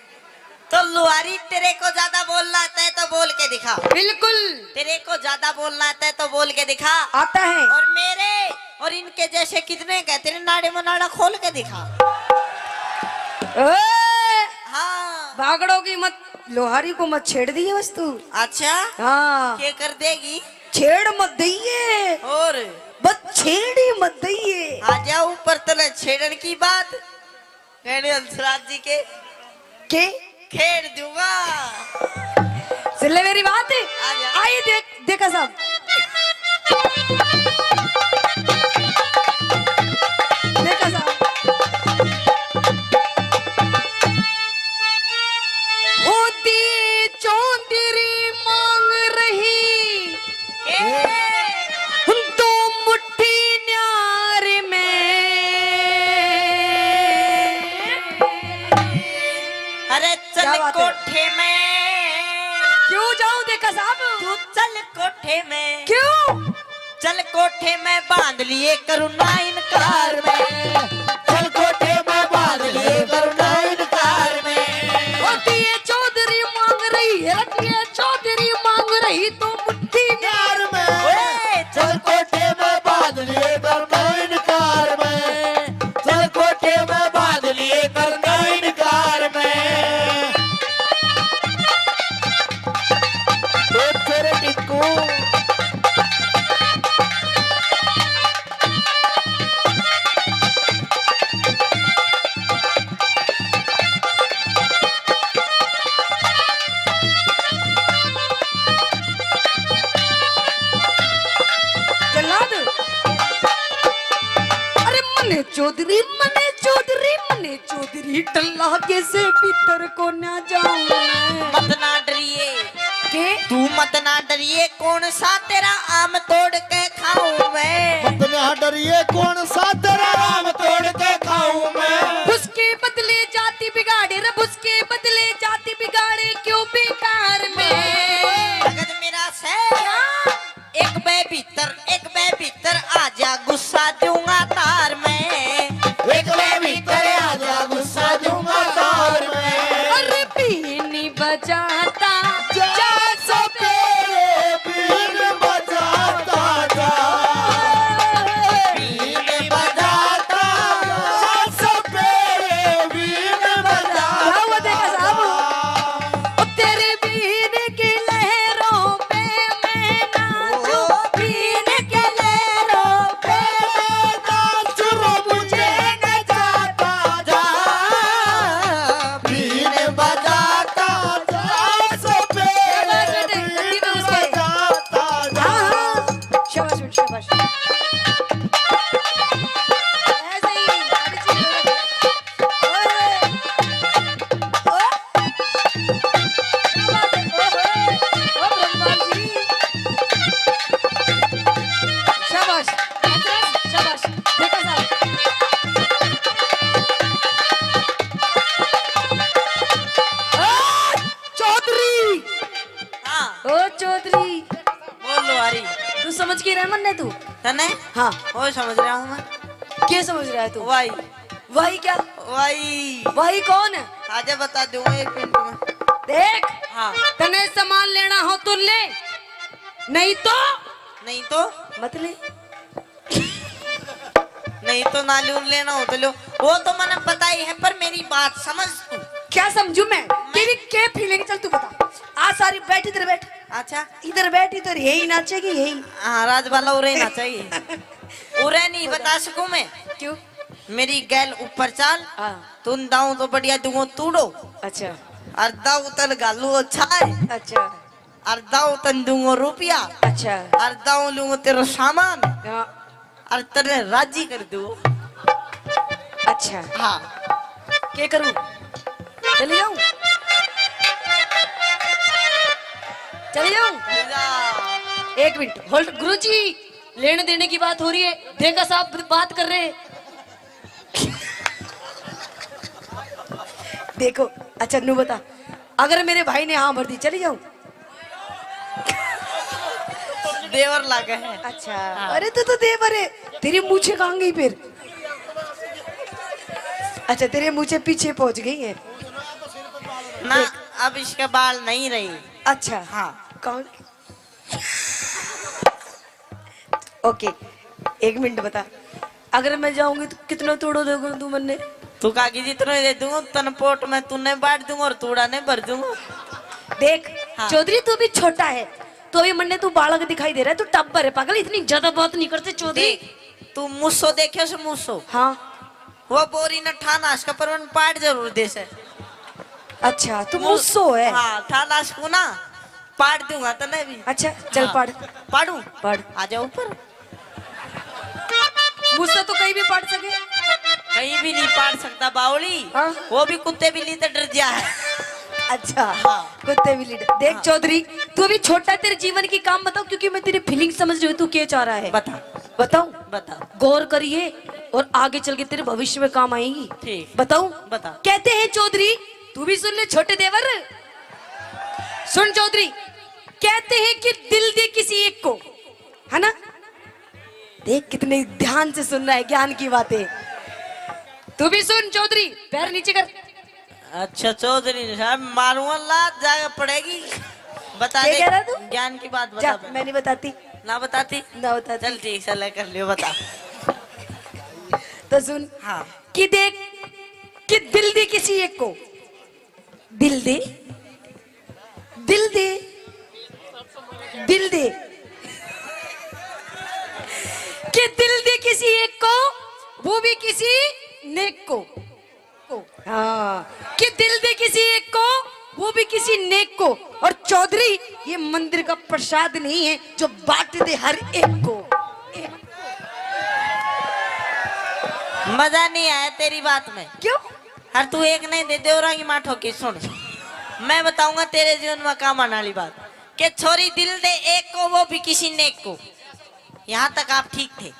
तो लुहारी तेरे को ज्यादा बोलना आता है तो बोल के दिखा। बिल्कुल तेरे को ज्यादा बोलना आता है तो बोल के दिखा। आता है। और मेरे और इनके जैसे कितने कहते हैं नाड़े में नाड़ा खोल के दिखा। हाँ भागड़ों की मत, लोहारी को मत छेड़ दिए बस तू। अच्छा हाँ क्या कर देगी? छेड़ मत दइए, और बस छेड़ ही मत दइए। आजा ऊपर तले छेड़न की बात कहने हंसराज जी के खेड़ दूंगा। सुन ले मेरी बात। आजा। आइए देखा साहब, देखा साहब। होती चौधरी मांग रही तो मुट्ठी न्यार में। अरे क्या चल बात है? कोठे में। क्यों जाऊं देखा साहब? तू चल कोठे में। क्यों? चल कोठे में बांध लिए करुणा इनकार में। चल कोठे में बांध लिए करुणा इनकार में। होती है चौधरी मांग रही है, रखी है चौधरी मांग रही तो मुट्ठी न्यार में। ओए, चल कोठे में बांध लिए करुणा इनकार में। चल कोठे में बांध लिए करुणा इनकार मने चौधरी टल्ला के से भीतर को ना जाऊं मैं। मत ना डरिए के तू, मत ना डरिए, कौन सा तेरा आम तोड़ के खाऊं मैं। मत ना डरिए, कौन सा तेरा आम तोड़ के खाऊं मैं। उसके बदले जाति बिगाड़े, रब उसके बदले जाति बिगाड़े क्यों बेकार में। जगत मेरा शहर एक बे भीतर आजा, गुस्सा दूंगा तार में। एक बे भीतर आजा, गुस्सा दूंगा तार में। अरे बीनी बजाता जा सपेरे बीन बजाता जा, बीन बजाता जा सपेरे बीन बजाता क्या हुआ देखा साहब? जा। ओ तेरे बीन की लहरों पे मैं नाचूं, बीन की लहरों पे नाच रो मुझे नचाता जा, बीन बजाता जा सपेरे बीन बजाता जा। शाबाश बेटा, शाबाश। ऐसे ही गाड़ी चलो। ओए, ओए। क्या बात है? ओए, ओ ब्रह्मा जी। शाबाश, शाबाश। देखा साहब। चौधरी, हाँ ओ चौधरी, बोल लो अरे तू समझ के रह मन तू? तने हाँ, वो समझ रहा हूँ मैं। क्या समझ रहा है तू? वाई भाई क्या? वाई भाई कौन है? आजा बता दूंगा एक मिनट में। देख, हाँ तने सामान लेना हो तो ले, नहीं तो नहीं तो मत ले। नहीं तो नालून लेना हो तो लो, वो तो मैंने पता ही है, पर मेरी बात समझ तू। क्या समझू मैं? तेरी क्या फीलिंग? चल तू बता। आ सारी बैठ, इधर बैठ, अच्छा इधर बैठ, इधर यही नाचेगी यही। हाँ राज वाला उरे ना चाहिए। उरे नहीं बता सकूं मैं। क्यों? मेरी गैल ऊपर चाल, हाँ, तुम दाऊ तो बढ़िया दूंगो तूड़ो, अच्छा अर्धा उतन गालू अच्छा है, अच्छा अर्धा उतन दूंगो रुपया, अच्छा। अर्धा लूंगो तेरा सामान, हाँ, और तेरे राजी कर दू। अच्छा हाँ क्या करूं? चली जाऊं? चली जाऊं? एक मिनट होल्ड। गुरुजी, लेने देने की बात हो रही है, देखा साहब बात कर रहे हैं। देखो, अच्छा नू बता, अगर मेरे भाई ने हाँ भर दी चली जाऊं? देवर लागे है। अच्छा, अरे तो देवर है। तेरी मूछे कहाँ गई फिर? अच्छा, तेरे मूछे पीछे पहुंच गई है ना, अब इसके बाल नहीं रही। अच्छा हाँ कौन? ओके, एक मिनट बता, अगर मैं जाऊंगी तो कितना तोड़ो दोगे तू मन्ने? तू कागी जितना दे दूंगा तन पोट में तूने बांट दूंगा और तूड़ा ने भर दूंगा। देख हाँ। चौधरी, तू भी छोटा है तो अभी मन्ने तू बालक दिखाई दे रहा है, तू टब्बर है पागल, इतनी ज्यादा बात नहीं करते चौधरी। देख तू मुस्सो देखे से मुस्सो, हाँ वो बोरी न ठानाश का परवन पाट जरूर दे से। अच्छा, तू मुझसो है? हाँ ठानाश को ना पाट दूंगा तने भी। अच्छा चल हाँ। पढ़। पाड़ू पढ़। आ जाओ ऊपर। मुझसे तो कहीं भी पढ़ सके। कहीं भी नहीं पाट सकता बावली। हाँ। वो भी कुत्ते बिल्ली तो डर जा है। अच्छा हाँ। कुत्ते भी लीडर। देख हाँ। चौधरी, तू अभी छोटा है, तेरे जीवन की काम बताओ, क्योंकि मैं तेरी फीलिंग समझ रही हूँ तू क्या चाह रहा है। बता बताऊं? बता। गौर करिए और आगे चल के तेरे भविष्य में काम आएगी। ठीक। बताऊं? बता। कहते हैं चौधरी, तू भी सुन ले छोटे देवर, सुन चौधरी, कहते हैं कि दिल दे किसी एक को, है ना? देख कितने ध्यान से सुन रहा है ज्ञान की बातें। तू भी सुन चौधरी, पैर नीचे कर। अच्छा चौधरी साहब मारूंगा लात जाके पड़ेगी। बता क्या दे कह रहा तू? ज्ञान की बात जा, बता। मैं नहीं बताती। ना बताती ना बताती। चल ठीक है कर लियो बता। तो सुन हाँ कि देख कि दिल दे किसी एक को, दिल दे, दिल दे, दिल दे, कि दिल दे किसी एक को, वो भी किसी नेक को। हाँ, कि दिल दे किसी एक को, वो भी किसी नेक को। और चौधरी, ये मंदिर का प्रसाद नहीं है जो बांट दे हर एक को। मजा नहीं आया तेरी बात में। क्यों? हर तू एक नहीं दे देवरा की माठो की सुन। मैं बताऊंगा तेरे जीवन में काम आने वाली बात कि छोरी दिल दे एक को वो भी किसी नेक को। यहाँ तक आप ठीक थे।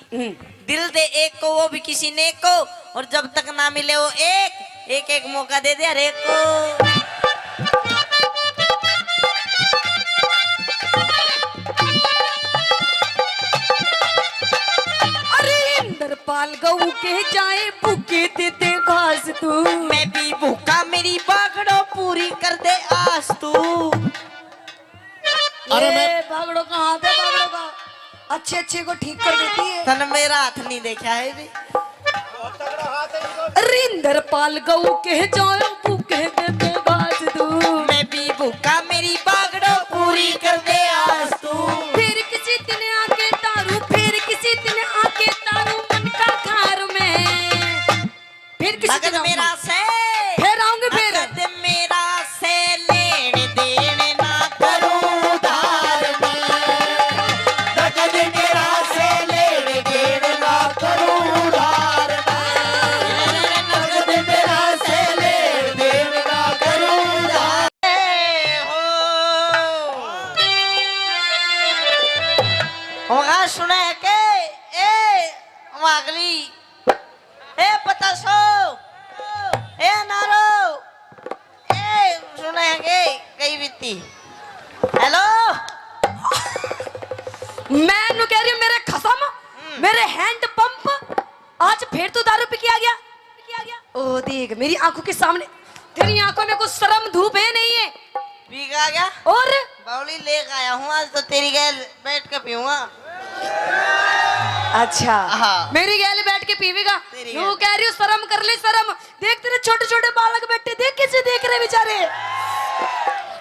दिल दे एक को वो भी किसी नेक को, और जब तक ना मिले वो एक एक मौका दे दे हर एक को। इंद्रपाल गऊ के जाए भूखे देते घास तू। मैं भी भूखा मेरी बागड़ो पूरी कर दे आस तू। अरे ये मैं बागड़ों का हाथ है, बागड़ों का अच्छे अच्छे को ठीक कर देती है। तन मेरा हाथ नहीं देखा है भी। इंद्रपाल गऊ के जाए भूखे देते घास तू। मैं भी भूखा मेरी बागड़ो पूरी कर दे आस तू। फिर किसी दिन आके तारू, फिर किसी दिन आके तारू मन का खार में। फिर किसी दिन नगद मेरा से फिर आऊंगी फिर। नगद मेरा से लेने देने ना करूं धार में। नगद मेरा से लेने देने ना करूं धार में। नगद मेरा से लेने देने ना करूं धार होगा सुने के ए वागली ए पतासो ए नारो ए सुने के कई बीती। हेलो मैं नु कह रही हूँ मेरे खसम, मेरे हैंड पंप आज फिर तू दारू पी के आ गया। ओ देख मेरी आंखों के सामने, तेरी आंखों में कुछ शर्म धूप है नहीं है। पीगा गया और बावली लेकर आया हूँ आज तो तेरी गैल बैठ के पीऊंगा। अच्छा हाँ। मेरी गैल बैठ के पीवेगा। तेरी तू गैल। कह रही हूँ शर्म कर ले शर्म। देख तेरे छोटे छोटे बालक बैठे, देख कैसे देख रहे बेचारे।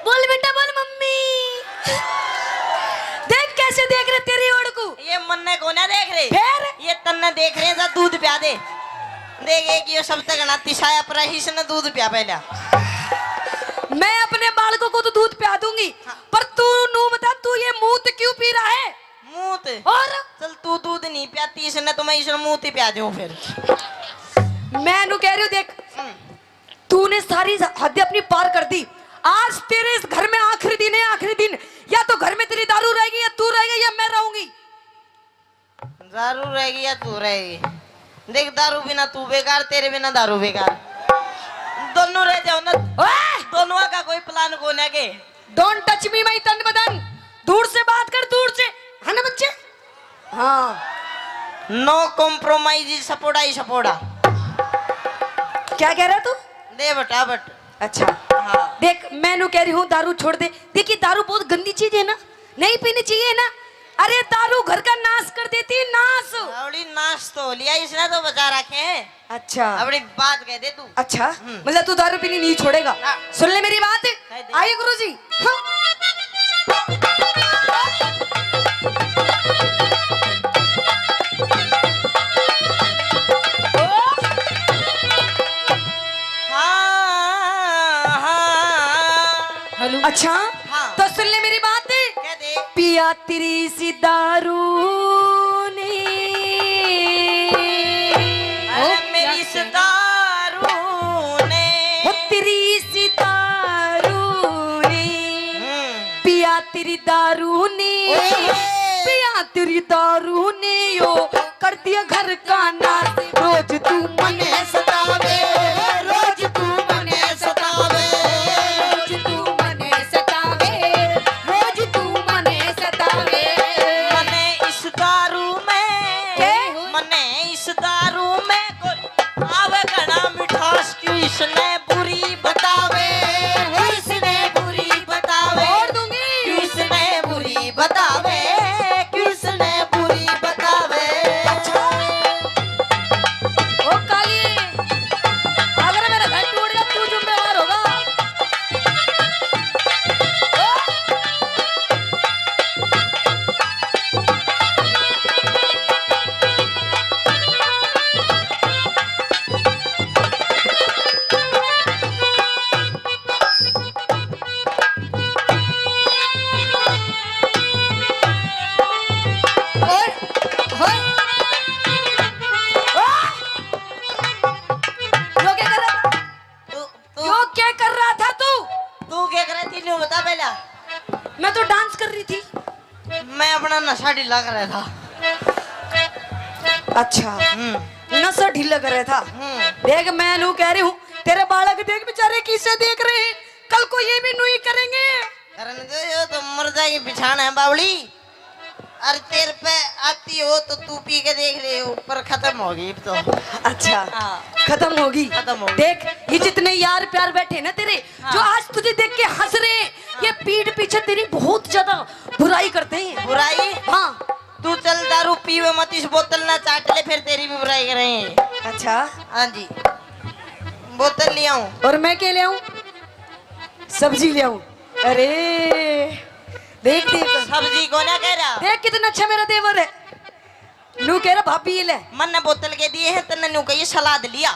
बोल बेटा बोल मम्मी। देख कैसे देख रहे तेरी ओर को। ये मन ने को ना देख रहे, फिर ये तन्ने देख रहे हैं जा दूध पिया दे। देख एक ये सब तक ना तिशाया पर ही से दूध पिया पहले। मैं अपने बालकों को तो दूध पिया दूंगी, पर तू नू बता तू ये मूत क्यों पी रहा है? मूत और चल तू दूध नहीं पियाती इसने तो मैं इसे मूत ही पिया दूं फिर। मैं नू कह रही हूँ देख तूने सारी हद अपनी पार कर दी। आज तेरे इस घर में आखिरी दिन है, आखिरी दिन। या तो घर में तेरी दारू रहेगी, या तू रहेगी, या मैं रहूंगी। दारू रहेगी या तू रहेगी। देख दारू बिना तू बेकार, तेरे बिना दारू बेकार। दोनों रह जाओ ना। ओए! दोनों का कोई प्लान को ना के। डोंट टच मी माय तन बदन। दूर से बात कर, दूर से, है ना बच्चे? हाँ नो कॉम्प्रोमाइज सपोड़ा ही सपोड़ा। क्या कह रहा तू? दे बटा बट। अच्छा हाँ देख मैं नू कह रही हूँ दारू छोड़ दे। देखिए दारू बहुत गंदी चीज है ना, नहीं पीनी चाहिए ना। अरे दारू घर का नाश कर देती है, नाश। आवड़ी नाश तो लिया इसने तो बचा रखे हैं। अच्छा अपनी बात कह दे तू। अच्छा मतलब तू दारू पीनी नहीं छोड़ेगा। हाँ। सुन ले मेरी बात। कह दे। आइए गुरुजी। हाँ। हाँ अच्छा हाँ। तो सुन ले मेरी बात। कह दे। पिया तेरी सी दारू ने। अरे मेरी इस दारू ने। हो तेरी सी दारू ने। पिया तेरी दारू ने। पिया तेरी दारू ने यो कर दिया घर का नाश। रोज तू मने सतावे, रोज तू मने सतावे, रोज तू मने सतावे, रोज तू मने सतावे। मने इस दारू में के? मने इस दारू में कोई आवे घना मिठास क्यों इसने बुरी बतावे। इसने बुरी बतावे। छोड़ दूंगी। क्यों इसने बुरी बतावे। क्यों इसने बुरी बतावे। ओ काली क्यों बता पहला? मैं तो डांस कर रही थी। मैं अपना नशा ढीला कर रहा था। अच्छा, नशा ढीला कर रहा था। देख मैं नू कह रही हूँ, तेरे बालक देख बेचारे किसे देख रहे हैं, कल को ये भी नू ही करेंगे। करने दो, ये तो मुर्दा की बिछान है बावली। अरे तेरे पे आती हो तो तू पी के देख रहे हो, पर खत्म होगी अब तो। अच्छा, हाँ। खत्म होगी। खत्म होगी। देख ये जितने यार प्यार बैठे ना तेरे, हाँ। जो आज तुझे देख के हंस रहे, ये पीठ पीछे तेरी बहुत ज्यादा बुराई करते हैं। बुराई? हाँ। तू चल दारू पीवे मत, इस बोतल ना चाट ले, फिर तेरी भी बुराई करेंगे। अच्छा, हाँ जी, बोतल ले आऊं? और मैं क्या ले आऊं? सब्जी ले आऊं? अरे देख देख सब्जी को ना कह रहा। देख कितना अच्छा मेरा देवर है। नू कह रहा भाभी ये ले। मन ने बोतल के दिए हैं, तन्ने न्यू कही सलाद लिया।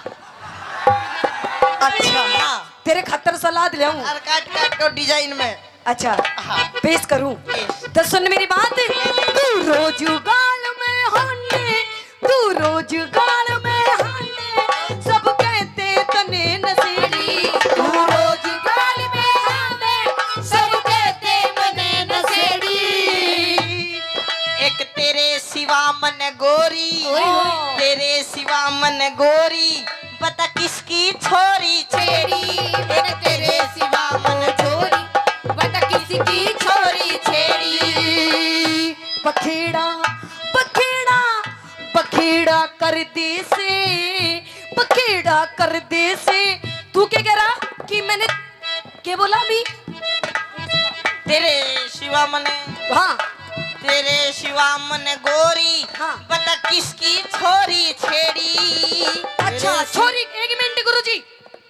अच्छा, हाँ। तेरे खतर सलाद ले आऊं? और काट काट को डिजाइन में। अच्छा, हाँ। पेश करूं? पेश। तो सुन मेरी बात, तू रोज गाल में हाने, तू रोज गाल में हाने, सब कहते तने नशेड़ी। तू रोज गाल में हाने, सब कहते मने नशेड़ी। एक तेरे सिवा मन गोरी, तेरे सिवा मन गोरी, बता किसकी छोरी छेड़ी। एक तेरे सिवा मन छोरी, बता किसकी छोरी छेड़ी। बखेड़ा बखेड़ा बखेड़ा कर दे से, बखेड़ा कर दे से। तू क्या कह रहा कि मैंने क्या बोला अभी? तेरे सिवा मन, हाँ तेरे सिवा मन गोरी, हाँ। बता किसकी छोरी छेड़ी। अच्छा छोरी, एक मिनट गुरुजी,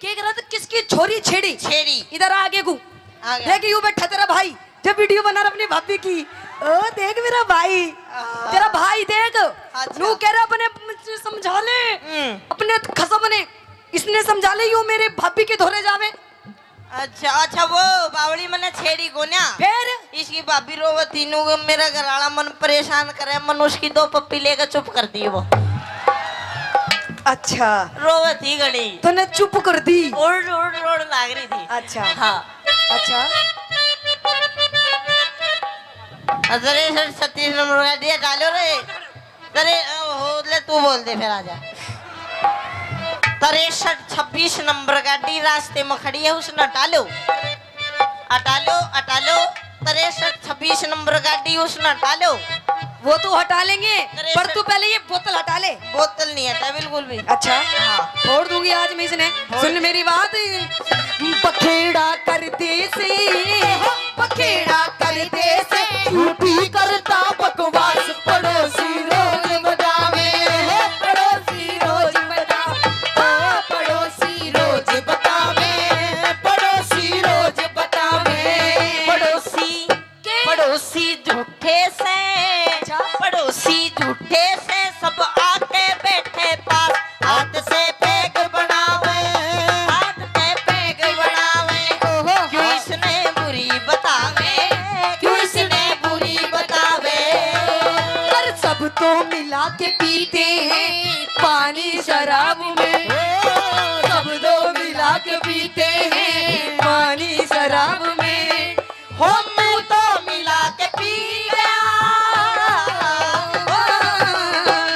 क्या कह रहा था? किसकी छोरी छेड़ी? छेड़ी। इधर आगे को आ गया। देख, यूं बैठा तेरा भाई, जब वीडियो बना रहा अपनी भाभी की। ओ देख मेरा भाई, तेरा भाई देख। अच्छा। नू कह रहा अपने मुझे समझा ले, अपने खसम ने, इसने समझा ले यूं मेरे भाभी के धोरे जावे। अच्छा अच्छा, वो बावड़ी मने छेड़ी को ना, फिर इसकी भाभी रोवे तीनों को, मेरा घरवाला मन परेशान करे, मन उसकी 2 पप्पी लेकर चुप कर दी वो। अच्छा, रोवे थी घड़ी, तूने चुप कर दी। ओड़ ओड़ ओड़ लाग रही थी। अच्छा हाँ। अच्छा, अरे सर 36 नंबर का दिया डालो रे। अरे हो ले, तू बोल दे फिर आजा। 63-26 नंबर गाड़ी रास्ते में खड़ी है, उसने हटा लो, हटा लो, हटा लो। 63-26 नंबर गाड़ी उसने हटा लो। वो तो हटा लेंगे, अरे पर सर- तू पहले ये बोतल हटा ले। बोतल नहीं हटा बिल्कुल भी। अच्छा, हाँ। छोड़ दूंगी आज मैं इसने। सुन मेरी बात, बखेड़ा कर दे से, बखेड़ा कर दे से, झूठी करता बकवास, पड़ोसी रोज बतावे, पड़ोसी रोज बता, ओ पड़ोसी रोज बतावे, पड़ोसी रोज बतावे। पड़ोसी पड़ोसी झूठे से, अच्छा। पड़ोसी झूठे से, सब आके बैठे पास, हाथ से पैग बनावे, हाथ से पैग बनावे। क्यों इसने बुरी बतावे, क्यों इसने बुरी बतावे। पर सब तो मिला के पीते हैं पानी शराब में, सब तो मिला के पीते हैं पानी शराब में। हो तू तो मिला के पी गया,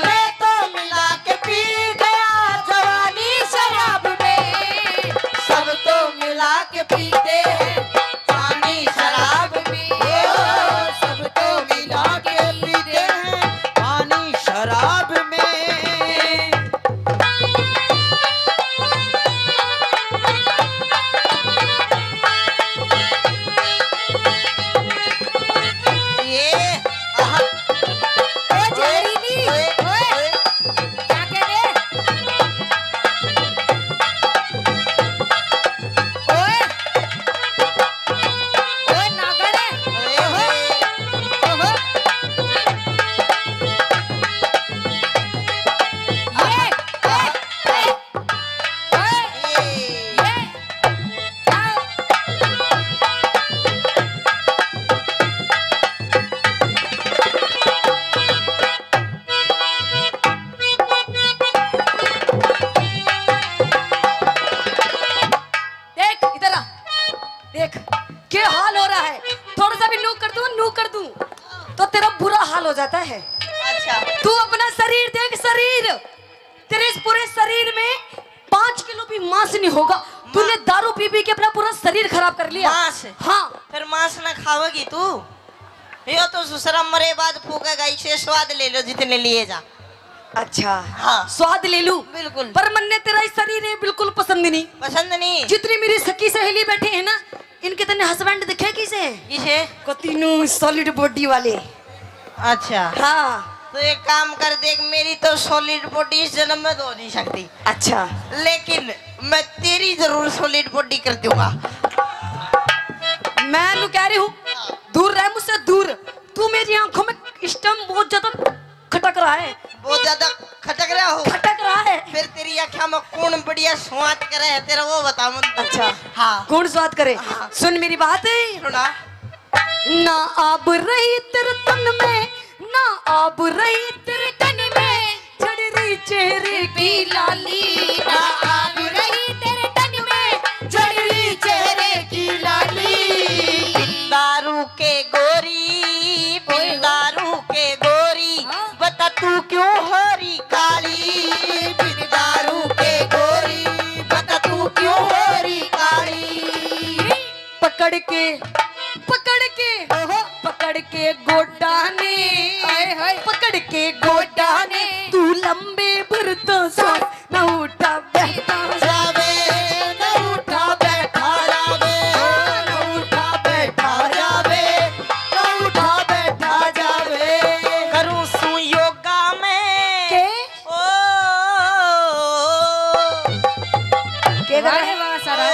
मैं तो मिला के पी गया, जवानी शराब में। सब तो मिला के पीते हैं पानी शराब में, सब तो मिला के पीते हैं पानी शराब में। ये हाल हो रहा है। थोड़ा सा भी नू कर दूं तो तेरा बुरा हाल हो जाता है। अच्छा तू अपना शरीर देख, शरीर तेरे इस पूरे शरीर में 5 किलो भी मांस नहीं होगा। तूने दारू पी पी के अपना पूरा शरीर खराब कर लिया। मांस? हाँ। फिर मांस ना खाओगी तू? यो तो ससुरा मरे बाद फूकेगा, इसे स्वाद ले लो जितने लिए जा। अच्छा हाँ। स्वाद ले लूं? बिल्कुल। पर मन्ने तेरा इस शरीर है बिल्कुल पसंद नहीं। पसंद नहीं? जितनी मेरी सखी सहेली बैठे हैं ना, इनके तने हस्बैंड दिखे किसे? किसे? को तीनों सॉलिड बॉडी वाले। अच्छा हाँ। तो एक काम कर, देख मेरी तो सॉलिड बॉडी इस जन्म में तो हो नहीं सकती, अच्छा लेकिन मैं तेरी जरूर सॉलिड बॉडी कर दूंगा। मैं नु कह रही हूँ दूर रह मुझसे, दूर। तू मेरी आंखों में इस टाइम बहुत ज्यादा खटक रहा है। बहुत ज्यादा खटक रहा हो? खटक रहा है। फिर तेरी आँखों में कौन बढ़िया स्वाद करे है तेरा, वो बता मुझे। अच्छा हाँ। कौन स्वाद करे? हाँ। सुन मेरी बात है सुना। ना आब रही तेरे तन में, ना आब रही तेरे तन में, चढ़ रही चेहरे की लाली। ना आब रही तेरे तन में, चढ़ रही चेहरे की लाली। दारू के गोरी, दारू के गोरी, बता तू क्यों हरी काली? दारू के गोरी, बता तू क्यों हरी काली? पकड़ के गोडा ने, पकड़ के गोडा ने, तू लंबे बुरतों से न उठा बैठा जावे, न उठा बैठा जावे, न उठा बैठा जावे, न उठा बैठा जावे। करूं सू योगा में के ओ के कर रहा है वहाँ सारा?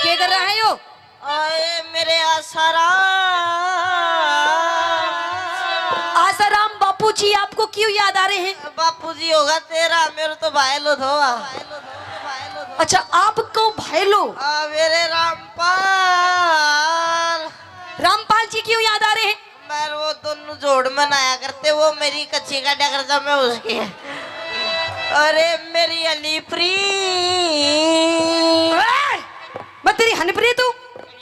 के कर रहा है यो? आए मेरे आसाराम। आसाराम बापूजी आपको क्यों याद आ रहे हैं? बापूजी होगा तेरा, मेरे तो भाई लो धोआ। अच्छा आपको भाई लो। मेरे रामपाल। रामपाल जी क्यों याद आ रहे हैं? मैं वो दोनों जोड़ मनाया करते, वो मेरी कच्ची का डगरता मैं उसकी है। अरे मेरी अलीप्री, मैं तेरी हनप्रीत हूँ।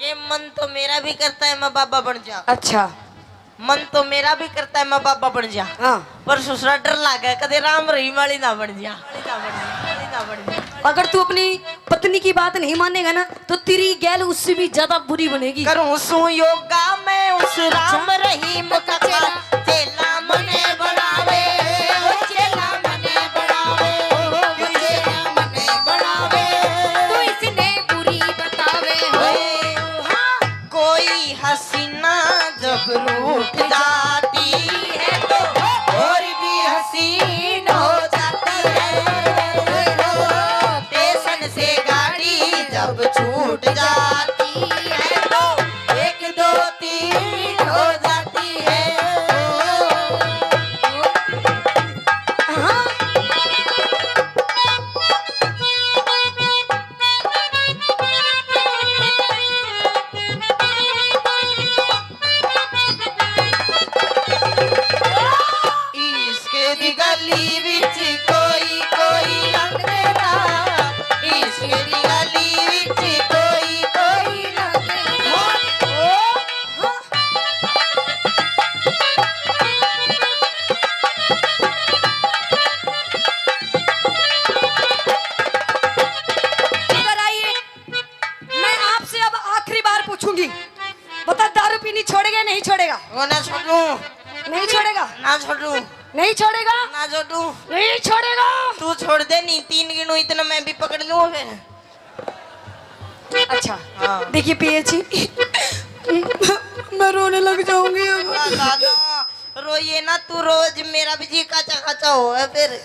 ये मन तो मेरा भी करता है मैं बाबा बन जा। अच्छा मन तो मेरा भी करता है मैं बाबा बन जा, हाँ। पर ससुरा डर लागे कदे राम रहीम वाली ना बन जा। अगर तू अपनी पत्नी की बात नहीं मानेगा ना तो तेरी गैल उससे भी ज्यादा बुरी बनेगी। करूं सू योगा में उस राम रहीम का चेला मने बनावे, चेला मने बनावे, चेला मने बनावे। तू इसने बुरी बतावे हाँ। कोई हसीना जब रूठ जाती है तो और भी हसीन हो जाती है। स्टेशन से गाड़ी जब छूट जाती है तो 1 2 3 हो जाती है। इसके गली विच कोई कोई लंघदा, इसके गली विच कोई कोई लंघदा। इधर आइए, मैं आपसे अब आखिरी बार पूछूंगी, बता दारू पीनी छोड़ेगा नहीं छोड़ेगा? वो ना छोड़ू, नहीं छोड़ेगा? ना छोड़ू, नहीं छोड़ेगा? ना छोड़ू। नहीं छोड़ेगा? तू छोड़ दे, नहीं 3 गिनू इतना मैं भी पकड़ लूँ फिर। अच्छा हाँ। देखिए पिए जी, मैं रोने लग जाऊंगी अब। दादा रोइए ना, तू रोज मेरा भी जी काचा काचा हो है फिर।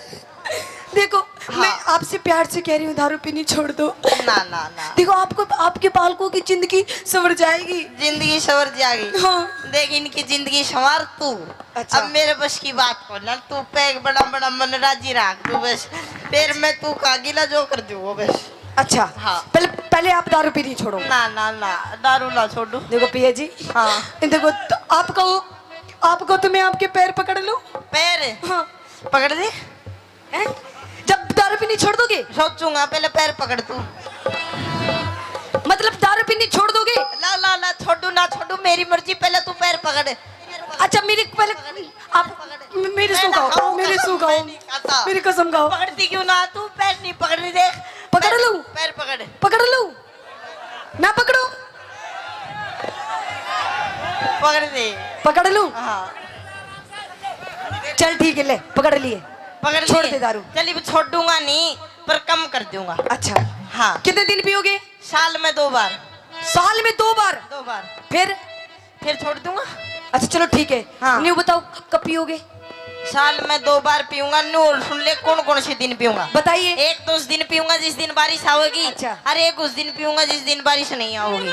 देखो हाँ। मैं आपसे प्यार से कह रही हूँ दारू पीनी छोड़ दो। ना ना ना, देखो आपको आपके बालकों की जिंदगी संवर जाएगी। जिंदगी संवर जाएगी। हाँ। देख इनकी जिंदगी संवार तू। अच्छा। अब मेरे बस की बात को ना, तू पैक बड़ा बड़ा मन राजी रख तू बस, फिर मैं तू कागिला जो कर दू वो बस। अच्छा हाँ। पहले आप दारू पीनी छोड़ो। ना ना ना, दारू ना छोड़ू। देखो पिया जी, हाँ। देखो तो आपको आपको तो मैं आपके पैर पकड़ लूं? पैर हाँ। पकड़ दे। हैं? जब दारू पीनी छोड़ दोगे? सोचूंगा, पहले पैर पकड़ तू। मतलब दारू पीनी छोड़ दोगे? ला ला ला, छोड़ू ना छोड़ू मेरी मर्जी, पहले तू पैर पकड़। अच्छा मेरी पहले आप मेरी सुगाओ, मेरी सुगाओ, मेरी कसम खाओ। पकड़ती क्यों ना तू? पैर नहीं पकड़ रही, देख। पकड़ लूं? पैर पकड़। पकड़ लूं? ना पकड़ो? पकड़ दे। पकड़ लूं? हाँ चल ठीक है, ले पकड़ लिए। पकड़ छोड़ लिए। दे दारू। चलिए छोड़ूंगा नहीं, पर कम कर दूंगा। अच्छा हाँ, कितने दिन पियोगे? साल में 2 बार। साल में 2 बार? 2 बार फिर छोड़ दूंगा। अच्छा चलो ठीक है। हाँ। न्यू बताओ कब पियोगे? साल में 2 बार पीऊंगा। नूर सुन ले, कौन कौन से दिन पीऊंगा? बताइए। एक तो उस दिन पीऊंगा जिस दिन बारिश आओगी। अच्छा। और एक उस दिन पीऊंगा जिस दिन बारिश नहीं आओगी।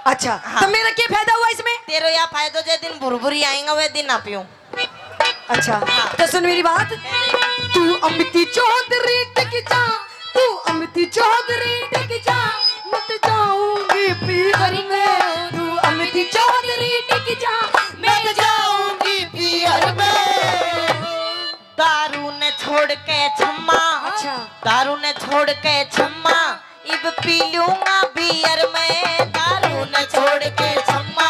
अच्छा हाँ। तो मेरा क्या फायदा हुआ इसमें? तेरो या फायदो जिस दिन बुरबुरी आएगा वह दिन ना पीऊं। अच्छा तो सुन मेरी बात। तू अमिती चौधरी टिक जा, तू अमिती चौधरी टिक जा, मत जाऊंगी पीहर में। तू अमिती चौधरी टिक जा, मैं जाऊंगी पीहर में। दारू ने छोड़ के छम्मा। अच्छा। दारू ने छोड़ के छम्मा, इब पी लूंगा बियर में। दारू ने छोड़ के छम्मा,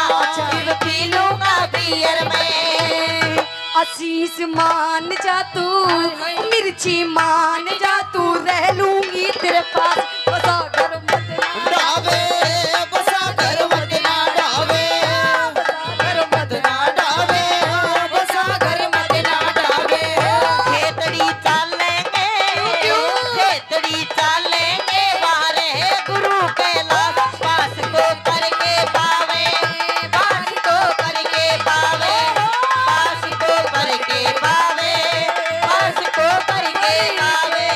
इब पी लूंगा बियर में। आशीष मान जा तू, मिर्ची मान जा तू, रह लूंगी तेरे पास, बसा घर मत ना डावे बसा घर मत ना डावे, घर मत ना डावे बसा घर मत ना डावे। खेतड़ी चालेंगे, खेतड़ी चालेंगे, वारे गुरु के लाल पास को करके पावे, पास को करके पावे, पास को करके पावे, पास को करके पावे।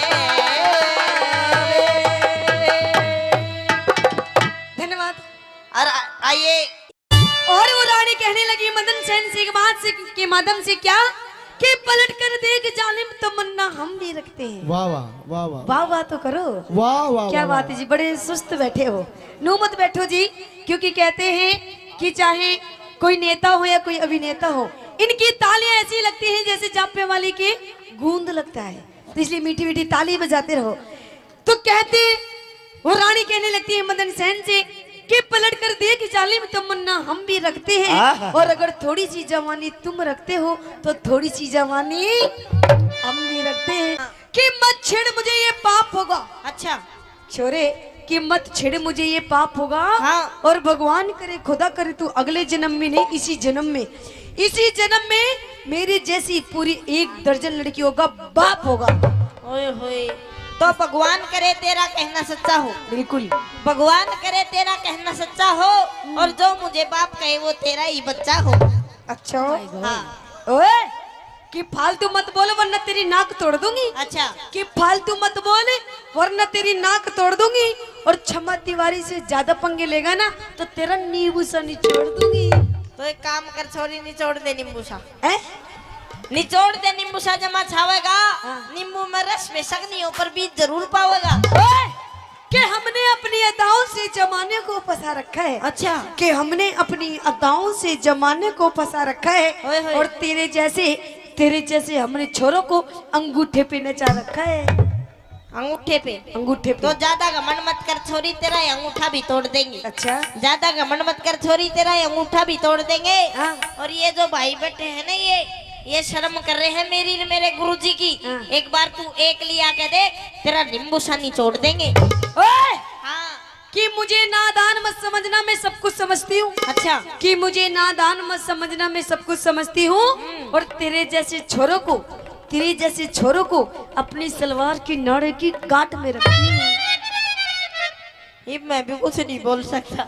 धन्यवाद। और आइए। और वो रानी कहने लगी मदन सेन से बात से के माध्यम से क्या कि पलट कर देख जालिम तमन्ना हम भी रखते हैं। वाह वाह वाह वाह वाह वाह तो करो। वाह वाह क्या वाह, बात है जी, बड़े सुस्त बैठे हो। नो मत बैठो जी, क्योंकि कहते हैं कि चाहे कोई नेता हो या कोई अभिनेता हो, इनकी तालियां ऐसी लगती हैं जैसे जापे वाले के गूंद लगता है, तो इसलिए मीठी मीठी ताली बजाते रहो। तो कहते वो रानी कहने लगती है मदन सेन से कि पलट कर देख जालिम तमन्ना हम भी रखते हैं, और अगर थोड़ी सी जवानी तुम रखते हो तो थोड़ी सी जवानी हम भी रखते हैं। कि मत छेड़ मुझे ये पाप होगा। अच्छा। छोरे कि मत छेड़ मुझे ये पाप होगा। हाँ। और भगवान करे खुदा करे तू अगले जन्म में नहीं, इसी जन्म में, इसी जन्म में मेरी जैसी पूरी 1 दर्जन लड़कियों का बाप होगा। ओए होए, तो भगवान करे तेरा कहना सच्चा हो। बिल्कुल। भगवान करे तेरा कहना सच्चा हो, और जो मुझे बाप कहे वो तेरा ही बच्चा हो। अच्छा। हाँ। ओए कि फालतू मत बोल वरना तेरी नाक तोड़ दूंगी। अच्छा। कि फालतू मत बोल वरना तेरी नाक तोड़ दूंगी, और क्षमा तिवारी से ज्यादा पंगे लेगा ना तो तेरा नींबू सा निचोड़ दूंगी। तो एक काम कर छोरी, निचोड़ दे नींबू सा। हैं? निचोड़ दे नींबू सा, जमा छावेगा। हाँ। नींबू में रस बेशक नहीं हो पर बीज जरूर पावेगा। ओए, कि हमने अपनी अदाओं से जमाने को फंसा रखा है। अच्छा। कि हमने अपनी अदाओं से जमाने को फंसा रखा है, ओए होए। और तेरे जैसे हमने छोरों को अंगूठे पे नचा रखा है। अंगूठे पे? अंगूठे पे। तो ज्यादा घमंड मत कर छोरी, तेरा ये अंगूठा भी तोड़ देंगे। अच्छा। ज्यादा घमंड मत कर छोरी, तेरा ये अंगूठा भी तोड़ देंगे। हाँ। और ये जो भाई बैठे हैं ना, ये शर्म कर रहे हैं मेरी मेरे गुरुजी की। हाँ। एक बार तू एक लिया के देख, तेरा नींबू सा निचोड़ देंगे। ओए, हाँ। कि मुझे नादान मत समझना, मैं सब कुछ समझती हूँ। अच्छा। कि मुझे नादान मत समझना, मैं सब कुछ समझती हूँ। और तेरे जैसे छोरों को अपनी सलवार की नाड़े की गांठ में रखती हूँ। ये मैं भी कुछ नहीं बोल सकता।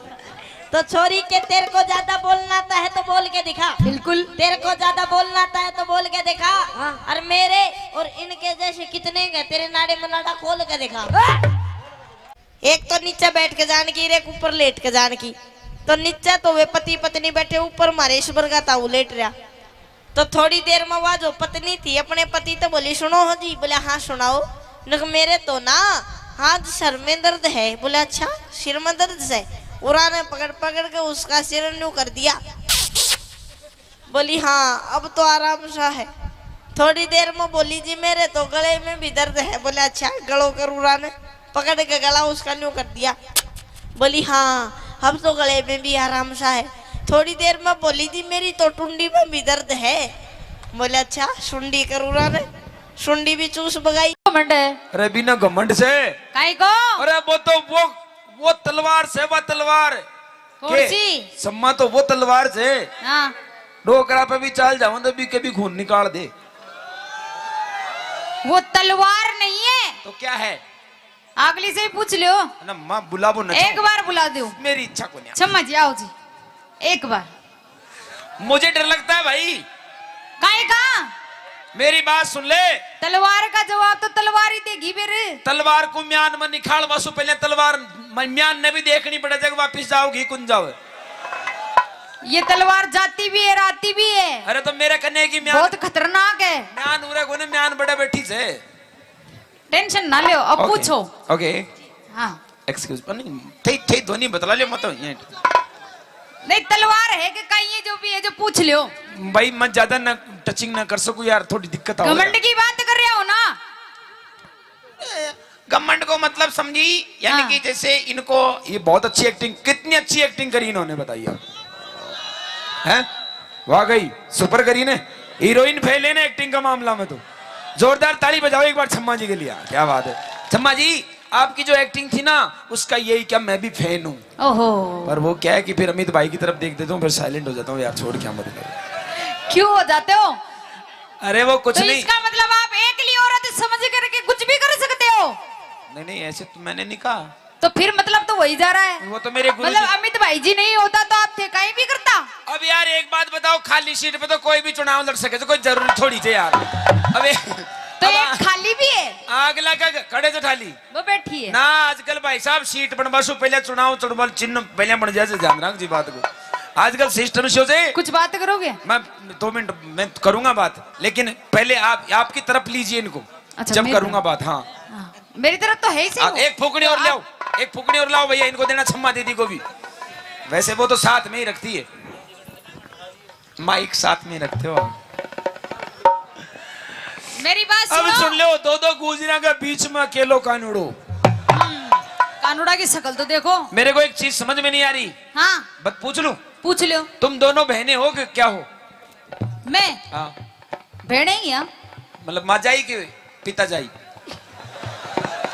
तो छोरी के तेरे को ज्यादा बोलना आता है तो बोल के दिखा। बिल्कुल। तेरे को ज्यादा बोलना आता है तो बोल के दिखा। हाँ। और मेरे और इनके जैसे कितने हैं, तेरे नाड़े में नाड़ा खोल के दिखा। एक तो नीचे बैठ के जान की, एक ऊपर लेट के जान की। तो नीचे तो वे पति पत्नी बैठे, ऊपर मारेश्वर का ताऊ लेट रहा। तो थोड़ी देर में वह जो पत्नी थी अपने पति तो बोली सुनो हो जी। बोले हाँ सुनाओ। मेरे तो ना हाथ सर में दर्द है। बोले अच्छा सिर में दर्द है। उरा ने पकड़ पकड़ के उसका सिर न्यू कर दिया। बोली हाँ अब तो आराम सा है। थोड़ी देर में बोली जी मेरे तो गले में भी दर्द है। बोले अच्छा गलो करूरा ने पकड़ के गला उसका न्यू कर दिया। बोली हाँ अब तो गले में भी आराम सा है। थोड़ी देर में बोली जी मेरी तो टुंडी में भी दर्द है। बोले अच्छा सुंडी करूरा ने सुंडी भी चूस बगाई। घमंड है अरे बिना घमंड से, काई को अरे वो तो वो तलवार से, वो तलवार कौन के? सी? सम्मा तो वो तलवार से हाँ डोकरा पे भी चाल जाऊं तो भी कभी खून निकाल दे। वो तलवार नहीं है तो क्या है? अगली से ही पूछ लियो। ना माँ बुलाबो न, एक बार बुला दो। मेरी इच्छा को नहीं। क्षमा जी आओ जी एक बार। मुझे डर लगता है भाई। काई का मेरी बात सुन ले। तलवार का जवाब तो तलवार ही देगी फिर। तलवार को म्यान में निकाल वासु, पहले तलवार म्यान ने भी देखनी पड़े जब वापिस जाओगी कुंज जाओ। ये तलवार जाती भी है राती भी है। अरे तो मेरे कन्या की म्यान बहुत खतरनाक है। म्यान उरे को म्यान बड़े बैठी से। टेंशन ना लियो अब पूछो। ओके हाँ एक्सक्यूज नहीं थे थे ध्वनि बतला लियो मत ये। नहीं तलवार है कि कहीं है जो भी है जो पूछ लियो। भाई मैं ज्यादा न टचिंग ना कर सकूं यार, थोड़ी दिक्कत आ रही है। घमंड की बात कर रहे हो ना? घमंड को मतलब समझी यानी हाँ। कि जैसे इनको ये बहुत अच्छी एक्टिंग, कितनी अच्छी एक्टिंग करी इन्होंने बताइए। हैं वाह गई सुपर करी ने, हीरोइन फेले ने एक्टिंग का मामला में। तो जोरदार ताली बजाओ एक बार छम्मा जी के लिए। क्या बात है छम्मा जी, आपकी जो एक्टिंग थी ना उसका यही क्या मैं भी फैन हूँ। ओहो पर वो क्या है कि फिर अमित भाई की तरफ देख देता हूँ फिर साइलेंट हो जाता हूँ यार, छोड़ क्या मत कर। क्यों हो जाते हो? अरे वो कुछ तो नहीं। इसका मतलब आप एकली औरत समझ करके कुछ भी कर सकते हो? नहीं नहीं ऐसे तो मैंने नहीं कहा। तो फिर मतलब तो वही जा रहा है। वो तो मेरे गुरु मतलब अमित भाई जी नहीं होता तो आप थे कहीं भी करता। अब यार एक बात बताओ, खाली सीट पे तो कोई भी चुनाव लड़ सके तो कोई जरूरी थोड़ी थे यार। अबे तो एक खाली भी है आग लगा खड़े तो ठाली वो बैठी है ना। आजकल भाई साहब सीट बनवासु पहले चुनाव चुनाव चिन्ह पहले बन जाए, ध्यान रख जी बात को। आजकल सिस्टम से कुछ बात करोगे? मैं 2 मिनट में करूंगा बात, लेकिन पहले आपकी तरफ लीजिए इनको। अच्छा, जब मेरी करूंगा बात। हाँ हाँ, मेरी तरफ तो है ही सही। एक फुकड़ी और लाओ, एक फुकड़ी और लाओ भैया, इनको देना छम्मा दीदी को भी। वैसे वो तो साथ में ही रखती है, माइक साथ में रखते हो। मेरी बात अब सुनो। सुन लो, 2 गुजरा के बीच में अकेलो कानूड़ो। कानूड़ा की शक्ल तो देखो। मेरे को एक चीज समझ में नहीं आ रही, हाँ बस पूछ लूं, पूछ लो। तुम दोनों बहनें हो कि क्या हो? मैं हाँ भेड़े ही हैं। मतलब माजाई के पिताजाई?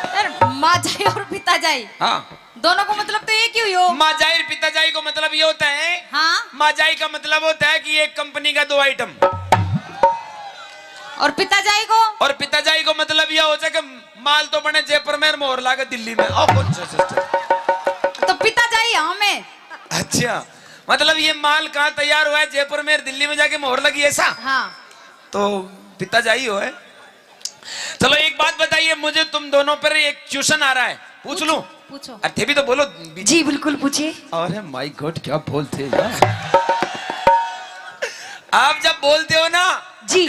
यार माँ जाई और पिता जाई हाँ दोनों को मतलब तो एक ही हुई हो। माजाई और पिताजाई को मतलब ये होता है, हाँ माजाई का मतलब होता है कि एक कंपनी का 2 आइटम, और पिता जाई को? और पिताजाई को मतलब यह होता है कि माल तो बने जयपुर में और मोहर लागे दिल्ली में। तो पिता जाई हमें। अच्छा मतलब ये माल कहाँ तैयार हुआ है? जयपुर में और दिल्ली में जाके मोहर लगी ऐसा? हाँ तो पिताजाई हो है। चलो एक बात बताइए मुझे, तुम दोनों पर एक ट्यूशन आ रहा है, पूछ लूं? पूछो। अरे भी तो बोलो। जी बिल्कुल पूछिए। अरे माय गॉड क्या बोलते यार। आप जब बोलते हो ना जी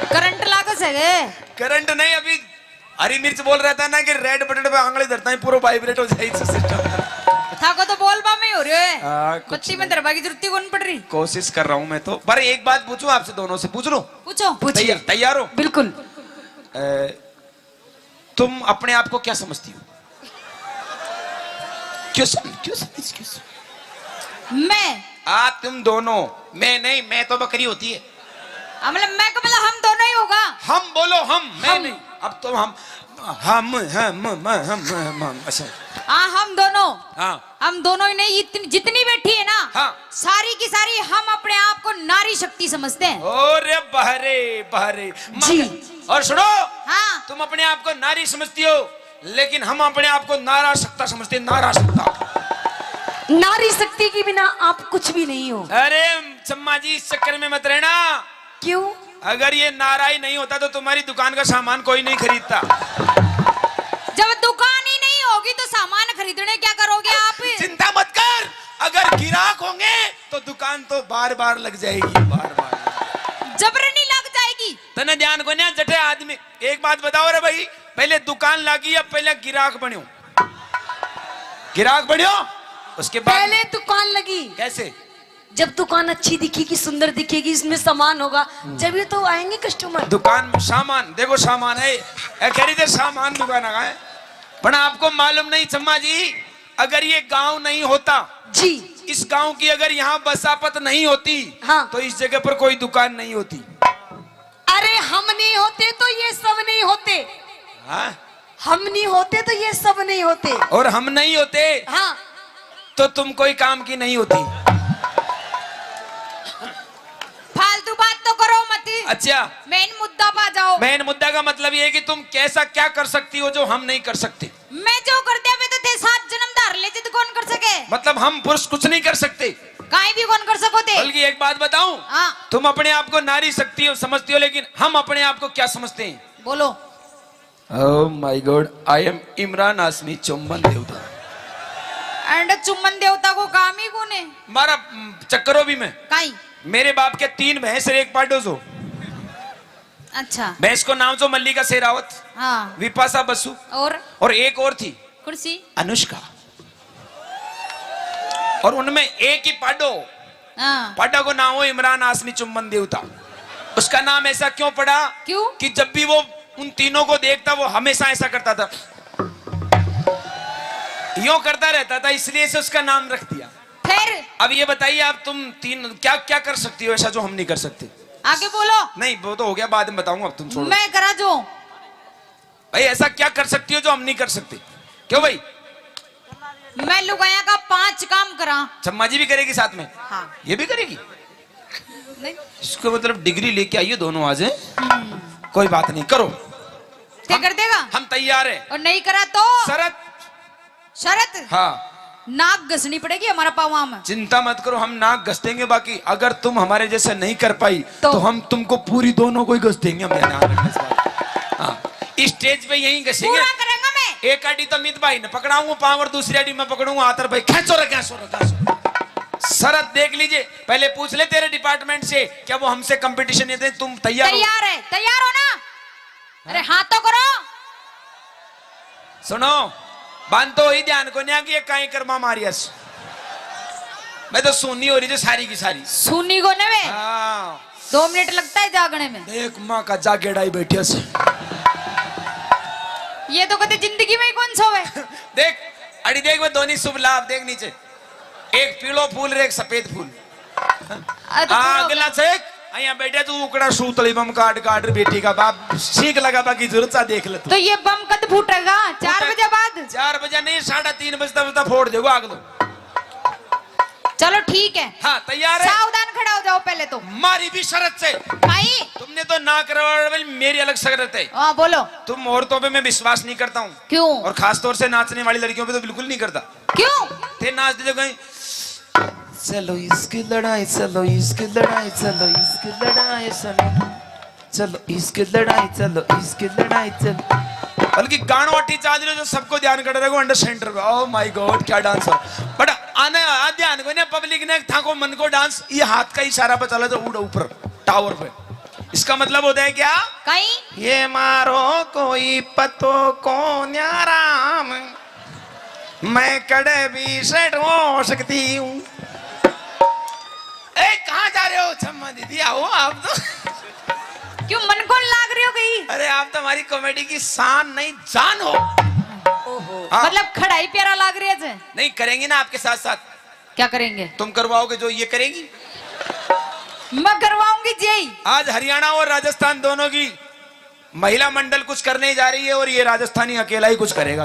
करंट लागो सके। करंट नहीं, अभी हरी मिर्च बोल रहा था ना कि रेड बटन पे आंगली धरता है पूरा वाइब्रेट हो जाए सिस्टम। था को तो बोल बा में हो रहे है। कुछ बत्ती में दरबार की जरूरत कौन पड़ रही? कोशिश कर रहा हूं मैं तो। पर एक बात पूछूं आपसे, दोनों से पूछ लूं? पूछो। तैयार तैयार हो? बिल्कुल। तुम अपने आप को क्या समझती हो? क्यों मैं आप तुम दोनों, मैं नहीं, मैं तो बकरी होती है। मतलब मैं का मतलब हम दोनों ही होगा। हम बोलो, हम मैं हम। नहीं। अब तो हम अच्छा हाँ हम दोनों। हाँ हम दोनों ही नहीं, जितनी बैठी है ना हाँ सारी की सारी हम अपने आप को नारी शक्ति समझते हैं। ओरे बहरे बहरे जी। और सुनो, हाँ तुम अपने आप को नारी समझती हो, लेकिन हम अपने आप को नारा सकता समझते हैं। नारा सकता, नारी शक्ति के बिना आप कुछ भी नहीं हो। अरे चम्मा जी इस चक्कर में मत रहना। क्यों? अगर ये नारा ही नहीं होता तो तुम्हारी दुकान का सामान कोई नहीं खरीदता। जब दुकान ही नहीं होगी तो सामान खरीदने क्या करोगे आप? चिंता मत कर, अगर गिराक होंगे तो दुकान तो बार बार लग जाएगी, बार बार जबरनी लग जाएगी। तने ध्यान को ना जटे आदमी। एक बात बताओ रे भाई, पहले दुकान लगी या पहले गिराक बन्यो? गिराक बन्यो उसके बाद पहले दुकान लगी, कैसे? जब दुकान अच्छी दिखेगी, सुंदर दिखेगी, इसमें सामान होगा, जब ये तो आएंगे कस्टमर। दुकान में सामान देखो, सामान है खरीदे, सामान दुकान है। पर आपको मालूम नहीं चम्मा जी, अगर ये गांव नहीं होता जी, इस गांव की अगर यहाँ बसापत नहीं होती, हाँ, तो इस जगह पर कोई दुकान नहीं होती। अरे हम नहीं होते तो ये सब नहीं होते। हाँ? हम नहीं होते तो ये सब नहीं होते। और हम नहीं होते हाँ, तो तुम कोई काम की नहीं होती। फालतू बात तो करो मत, अच्छा, मेन मुद्दा पा जाओ। मेन मुद्दा का मतलब ये है कि तुम कैसा क्या कर सकती हो जो हम नहीं कर सकते। मैं जो कर दिया मैं तो थे 7 जन्म धार ले तो कौन कर सके। मतलब हम पुरुष कुछ नहीं कर सकते, काई भी कौन कर सको थे। बल्कि एक बात बताऊं, हाँ, तुम अपने आप को नारी शक्ति हो समझती हो, लेकिन हम अपने आप को क्या समझते हैं? बोलो। Oh my god, I am Imran Hashmi चुम्बन देवता। एंड चुम्बन देवता को काम ही कौन है? मारा चक्करों भी में काई। मेरे बाप के 3 भैंस और 1 पाडो जो। अच्छा, भैंस को नाम जो मल्लिका शेरावत, हाँ, विपाशा बसु, और एक और थी कुर्सी अनुष्का। और उनमें एक ही पाडो, हाँ। पाडा को नाम हो इमरान हाशमी चुम्बन देवता। उसका नाम ऐसा क्यों पड़ा? क्यों? कि जब भी वो उन तीनों को देखता वो हमेशा ऐसा करता था, यूं करता रहता था, इसलिए से उसका नाम रख दिया। फिर अब ये बताइए, आप तुम तीन क्या क्या कर सकती हो ऐसा जो हम नहीं कर सकते? आगे बोलो। नहीं वो तो हो गया, बाद में बताऊंगा, अब तुम छोड़ो। मैं करा जो भाई ऐसा क्या कर सकती हो जो हम नहीं कर सकते? क्यों भाई? मैं लुगाया का 5 काम करा। चम्मा जी भी करेगी साथ में? हाँ। ये भी करेगी? नहीं। इसको मतलब डिग्री लेके आइए दोनों आज हैं? कोई बात नहीं, करो। क्या कर देगा? हम तैयार हैं। और नहीं करा तो शरत? शरत? हाँ, नाक घसनी पड़ेगी हमारा पावा में। चिंता मत करो, हम नाक घस देंगे। बाकी अगर तुम हमारे जैसे नहीं कर पाई तो हम तुमको पूरी दोनों को ही घस देंगे। हम ध्यान रखना इस बात। हाँ, स्टेज पे यही घसेंगे। पूरा करेंगे मैं। एक आड़ी तो मित भाई ने पकड़ाऊंगा पाँव और दूसरी आड़ी मैं पकड़ूंगा आतर भाई। खेचो रे। शरत देख लीजिए, पहले पूछ ले तेरे डिपार्टमेंट से, क्या वो हमसे कंपटीशन है? तुम तैयार हो? तैयार है। तैयार हो ना? अरे हाथ तो करो। सुनो, बांध तो ही ध्यान को नहीं कि कहीं कर्मा मारियस। मैं तो सुनी हो रही थी सारी की सारी। सुनी को ने वे। हाँ, 2 मिनट लगता है जागने में। देख माँ का जागेड़ाई बैठी से। ये तो कहते जिंदगी में ही कौन सोवे। देख अड़ी, देख मैं दोनों शुभ लाभ देख नीचे, एक पीलो फूल रे एक सफेद फूल। अगला चेक अया बैठे तू उकड़ा सूतली बम काट काट बेटी का बाप सीख लगा बाकी जरूरत सा देख ले तू। तो ये बम कद फूटेगा? 4 बजे बाद? 4 बजे नहीं, 3:30 बजता फोड़ देगा आग दो। चलो ठीक है। हाँ तैयार है? सावधान खड़ा हो जाओ पहले तो। मारी भी शरत से। भाई तुमने तो ना करवा, मेरी अलग शरत है। हाँ बोलो। तुम औरतों पे मैं विश्वास नहीं करता हूँ। क्यों? और खास तौर से नाचने वाली लड़कियों पे तो बिल्कुल नहीं करता। क्यों? थे नाच दे कहीं, चलो इसकी लड़ाई, चलो इसकी लड़ाई, चलो इसकी लड़ाई, चलो इसकी लड़ाई, चलो इसकी लड़ाई, चलो। बल्कि गानों वाटी चाल रहे जो सबको ध्यान कर रहे हो अंडर सेंटर पे। ओह माय गॉड क्या डांस है। बट आने ध्यान को ना पब्लिक ने था को मन को डांस, ये हाथ का इशारा पे चला तो उड़ ऊपर टावर पे। इसका मतलब होता है क्या? कहीं ये मारो कोई पतो को न्याराम, मैं कड़े भी सेट हो सकती हूँ। कहाँ जा रहे हो छम्मा दीदी? आओ आप तो। क्यों मन को लाग रही हो गई? अरे आप तो हमारी कॉमेडी की शान नहीं जान हो। हाँ। मतलब खड़ाई प्यारा लाग रही है। नहीं करेंगे ना आपके साथ साथ। क्या करेंगे? तुम करवाओगे जो ये करेगी? मैं करवाऊंगी जी। आज हरियाणा और राजस्थान दोनों की महिला मंडल कुछ करने जा रही है और ये राजस्थानी अकेला ही कुछ करेगा।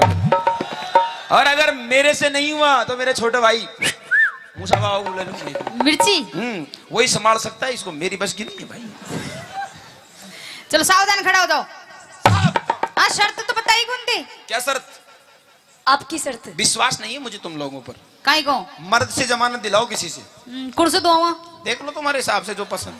और अगर मेरे से नहीं हुआ तो मेरे छोटे भाई मिर्ची वही संभाल सकता है इसको, मेरी बस की नहीं है भाई। चलो सावधान खड़ा हो जाओ। हाँ शर्त तो बताई कौन थी? क्या शर्त? आपकी शर्त। विश्वास नहीं है मुझे तुम लोगों पर। काई को? मर्द से जमानत दिलाओ किसी से। कुर्सी दो हुआ। देख लो तुम्हारे हिसाब से जो पसंद।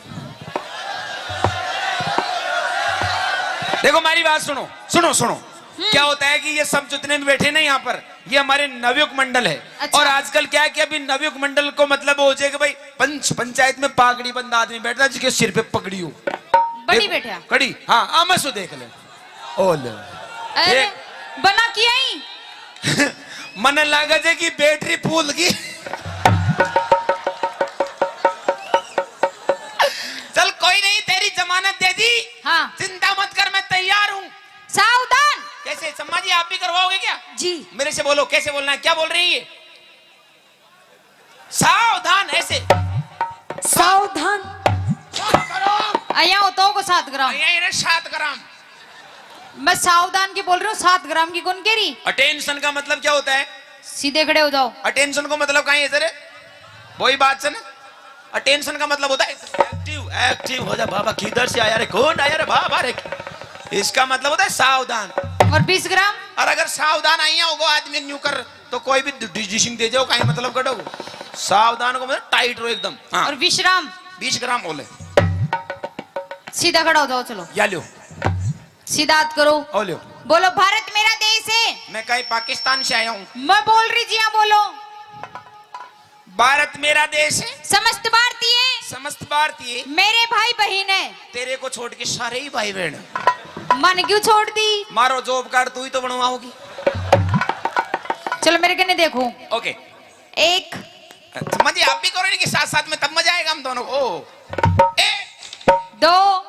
देखो हमारी बात सुनो सुनो सुनो। क्या होता है कि ये सब जितने भी बैठे ना यहाँ पर, ये हमारे नवयुग मंडल है। अच्छा। और आजकल क्या है कि अभी नवयुग मंडल को मतलब हो जाए कि भाई पंचायत में पागड़ी बंद आदमी बैठता है जिसके सिर पे पगड़ी हो। बड़ी बैठा कड़ी। हाँ आमसो देख ले। ओले अरे बना किया ही। मन लगा जे कि बैटरी फूल की। कोई नहीं, तेरी जमानत दे दी। हाँ। चिंता मत कर, मैं तैयार हूँ। सावधान। कैसे सम्मा जी, आप भी करवाओगे क्या? जी मेरे से बोलो, कैसे बोलना है? क्या बोल रही है? सावधान, ऐसे सावधान। आया होता को 7 ग्राम। ये 7 ग्राम। मैं सावधान की बोल रही हूँ, 7 ग्राम की कौन कह रही? अटेंशन का मतलब क्या होता है? सीधे खड़े हो जाओ। अटेंशन को मतलब कहीं इधर है, वही बात से ना। अटेंशन का मतलब होता है एक्टिव, एक्टिव हो जा बाबा, किधर से आया रे, कौन आया रे बाबा रे। इसका मतलब होता है सावधान। और 20 ग्राम? और अगर सावधान आई होगा आदमी न्यू कर, तो कोई भी डिजिशिंग दे जाओ, कहीं मतलब कटो। सावधान को मतलब टाइट रहो एकदम। हाँ। और 20 ग्राम? 20 ग्राम बोले। सीधा खड़ा हो जाओ, चलो या लो, सीधा हाथ करो। ओ लो। बोलो भारत मेरा देश है। मैं कहीं पाकिस्तान से आया हूँ। मैं बोल रही जी, हाँ बोलो। भारत मेरा देश है, समस्त भारतीय समस्त भारतीय मेरे भाई बहन है। तेरे को छोड़ के सारे ही भाई बहन हैं। मन क्यों छोड़ दी? मारो जॉब कार्ड तू ही तो बनवाओगी। चलो मेरे कने देखो। ओके। 1 मजे आप भी करो कि साथ साथ में, तब मजा आएगा हम दोनों को। 1 2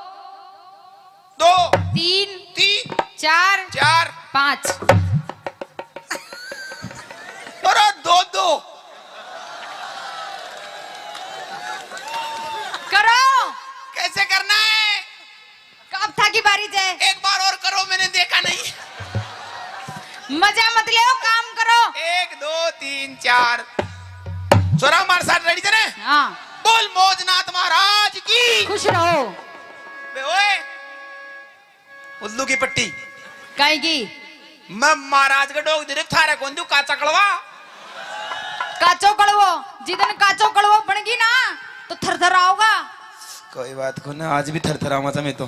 2 3 3 4 4 5 और 2 2 करो। कैसे करना है? कब था की बारी है? एक बार और करो, मैंने देखा नहीं। मजा मत ले, काम करो। 1 2 3 4 छोरा हमारे साथ रेडी थे? हाँ। बोल मौजनाथ महाराज की। खुश रहो। बे ओए, उल्लू की पट्टी। काहे की? मैं महाराज का डोग दे थारे कौन दू काचा कड़वा। काचो कड़वो, जिदन काचो कड़वो बनेगी ना तो थरथर आओगा। कोई बात को ना, आज भी थरथरावा था मैं तो।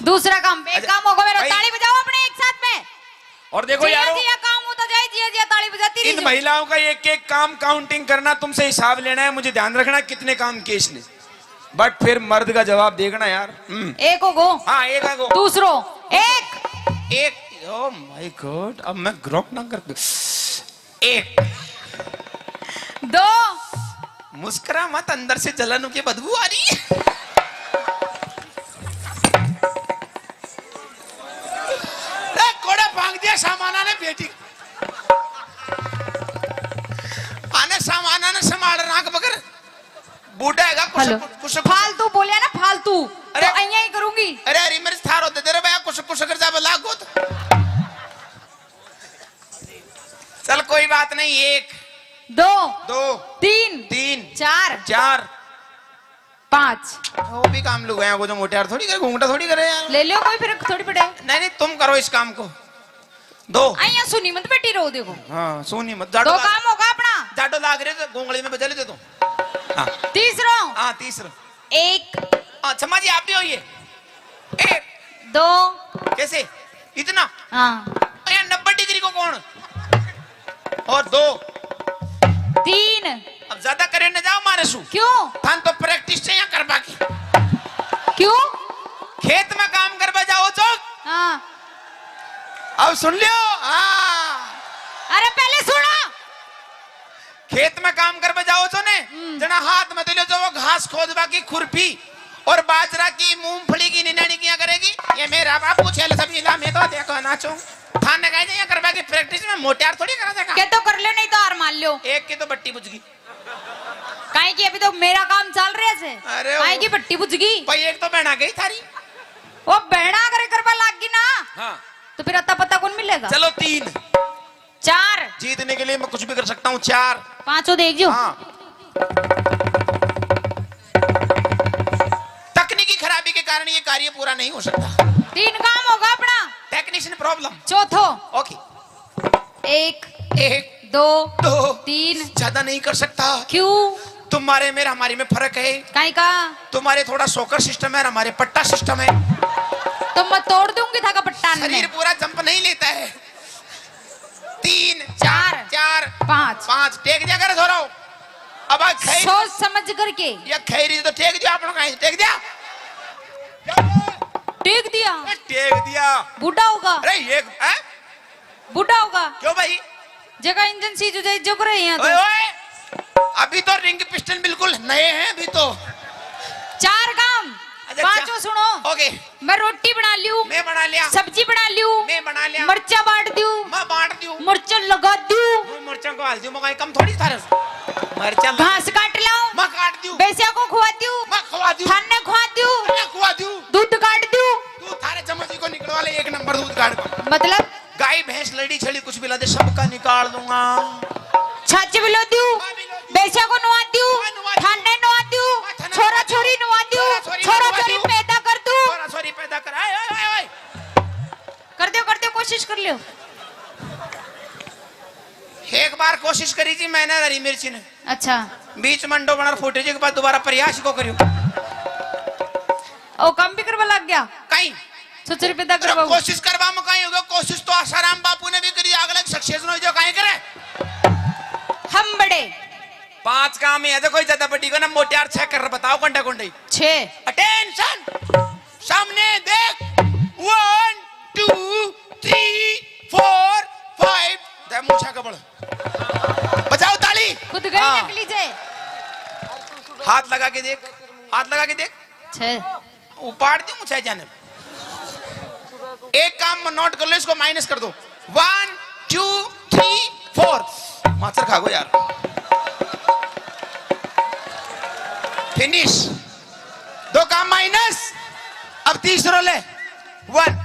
दूसरा काम, एक अच्छा, काम होगा मेरा, भाई। ताली बजाओ अपने एक साथ में। और देखो जिया यारो, जिया काम होता जाए, जिया जिया ताली बजाती इन रही। महिलाओं का एक एक काम काउंटिंग करना, तुमसे हिसाब लेना है, मुझे ध्यान रखना कितने काम किए इसने, बट फिर मर्द का जवाब देखना यार। एक हो गो। हाँ, एक आगो। दूसरो एक। एक, ओ माय गॉड, अब मैं ग्रोक ना कर। 1 2 मुस्कुरा मत, अंदर से जलन की बदबू आ रही है। कोड़ा भांग दिया सामाना ने बेटी, आने सामाना ने संभाल नाक बकर बूढ़ा हैगा हेलो, कुछ फालतू बोलिया ना, फालतू। अरे, तो अइया ही करूंगी। अरे अरे मेरे थार होते तेरे भैया कुछ कर जा बला गोद। चल कोई बात नहीं। 1 2 2 3 3 4 4 5 वो भी काम लोग हैं, वो जो मोटे यार थोड़ी करे, घूंघटा थोड़ी करे यार। ले लो, कोई फर्क थोड़ी पड़े। नहीं नहीं, तुम करो इस काम को। 2 अइया सुनी मत बेटी, रो देखो। हाँ, सोनी मत। 2 काम होगा अपना। जाडो लाग रहे तो गोंगली में बजा लेते तुम। हाँ तीसरो हाँ, तीसरा। 1 क्षमा जी, आप भी होइए। 1 2 कैसे इतना? हाँ 90 डिग्री को कौन? और 2 3। अब ज्यादा करे न जाओ मारे सु। क्यों? थान तो प्रैक्टिस से यहाँ कर बाकी। क्यों? खेत में काम कर जाओ चौक। हाँ। अब सुन लियो। हाँ, अरे पहले सुनो। खेत में काम कर जाओ तो ने जना हाथ में दिलो जो वो घास खोदवा की खुरपी और बाजरा की मूंगफली की निनानी किया करेगी। ये मेरा बापू छेल सभी ला मैं तो देखो नाचो। थान ने कहा करवा की प्रैक्टिस में मोटियार थोड़ी करा देगा। के तो कर लो, नहीं तो हार मान लो। एक की तो बट्टी बुझ गई। काहे की अभी तो मेरा काम चल रहा है। अरे काहे की पट्टी बुझ गई? भाई एक तो बहना गई थारी। वो बहना करे करवा लाग गई ना, हाँ, तो फिर अता पता कौन मिलेगा? चलो 3 4 जीतने के लिए मैं कुछ भी कर सकता हूँ। 4 5 देख जो। हाँ। तकनीकी खराबी के कारण ये कार्य पूरा नहीं हो सकता। 3 काम होगा अपना। Technician problem. चौथो ओके। 1 1 2 2 3। ज्यादा नहीं कर सकता। क्यों? तुम्हारे मेरे हमारे में फर्क है। काहे का? तुम्हारे थोड़ा सोकर सिस्टम है, हमारे पट्टा सिस्टम है। तो मैं तोड़ दूंगी था का पट्टान शरीर में। पूरा जंप नहीं लेता है। 3 4 4 5 5 टेक दिया कर धोरो। अब आ खैर सोच समझ करके या खैरी तो टेक दिया आपने कहीं टेक दिया। टेक दिया। टेक दिया। बूढ़ा होगा। अरे ये बूढ़ा होगा। क्यों भाई? जगह इंजन सीज जो कर रहे हैं ओए तो। ओए, अभी तो रिंग पिस्टन बिल्कुल नए हैं अभी तो। 4 काम पांचों सुनो। ओके मैं रोटी बना लियो, मैं बना लिया, सब्जी बना लियो, मैं बना लिया, मिर्चा बांट दियो, मैं बांट दूं, मिर्चा लगा दियो, मिर्चा को हाल दूं, मैं कम थोड़ी थारे मिर्चा घास काट लाऊं, मैं काट दूं, बेसिया को खुआ दियो, मैं खवा दूं, थाने खुआ दियो, मैं खवा दूं, दूध काट दियो। तू थारे चम्मच को निकलवा ले, एक नंबर दूध काट को। मतलब गाय भैंस लड़ी छड़ी कुछ भी ला दे, सबका निकाल दूंगा। छाछ बिलो दियो, बेसिया को नुआ दियो, थाने नुआ दियो, छोरा छोरी नुआ दियो, छोरा छोरी पैदा कर दूं। छोरा छोरी पैदा कर, आए आए आए कर दियो, कोशिश कर लियो। एक बार कोशिश करी थी मैंने, हरी मिर्ची ने अच्छा बीच मंडो बना फूटे जी के बाद दोबारा प्रयास को करियो। ओ काम भी करवा लग गया, कहीं छोरी पैदा तो करवा। कोशिश करवा में कहीं होगा, कोशिश तो आसाराम बापू ने भी करी, अगला सक्सेस न हो जो कहीं करे। हम बड़े 5 काम है तो कोई ज्यादा बड़ी को ना, मोटे यार 6 कर बताओ कंडा कंडे। 6 अटेंशन, सामने देख, 1 2 3 4 5 दे मूछा का बड़ बजाओ ताली। खुद गई हाँ। नकली जे। हाथ लगा के देख, हाथ लगा के देख, 6 उपाड़ दी मुझे जाने। एक काम में नोट कर लो, इसको माइनस कर दो। 1 2 3 4 मास्टर खागो यार, फिनिश। 2 काम माइनस, अब तीसरा ले। 1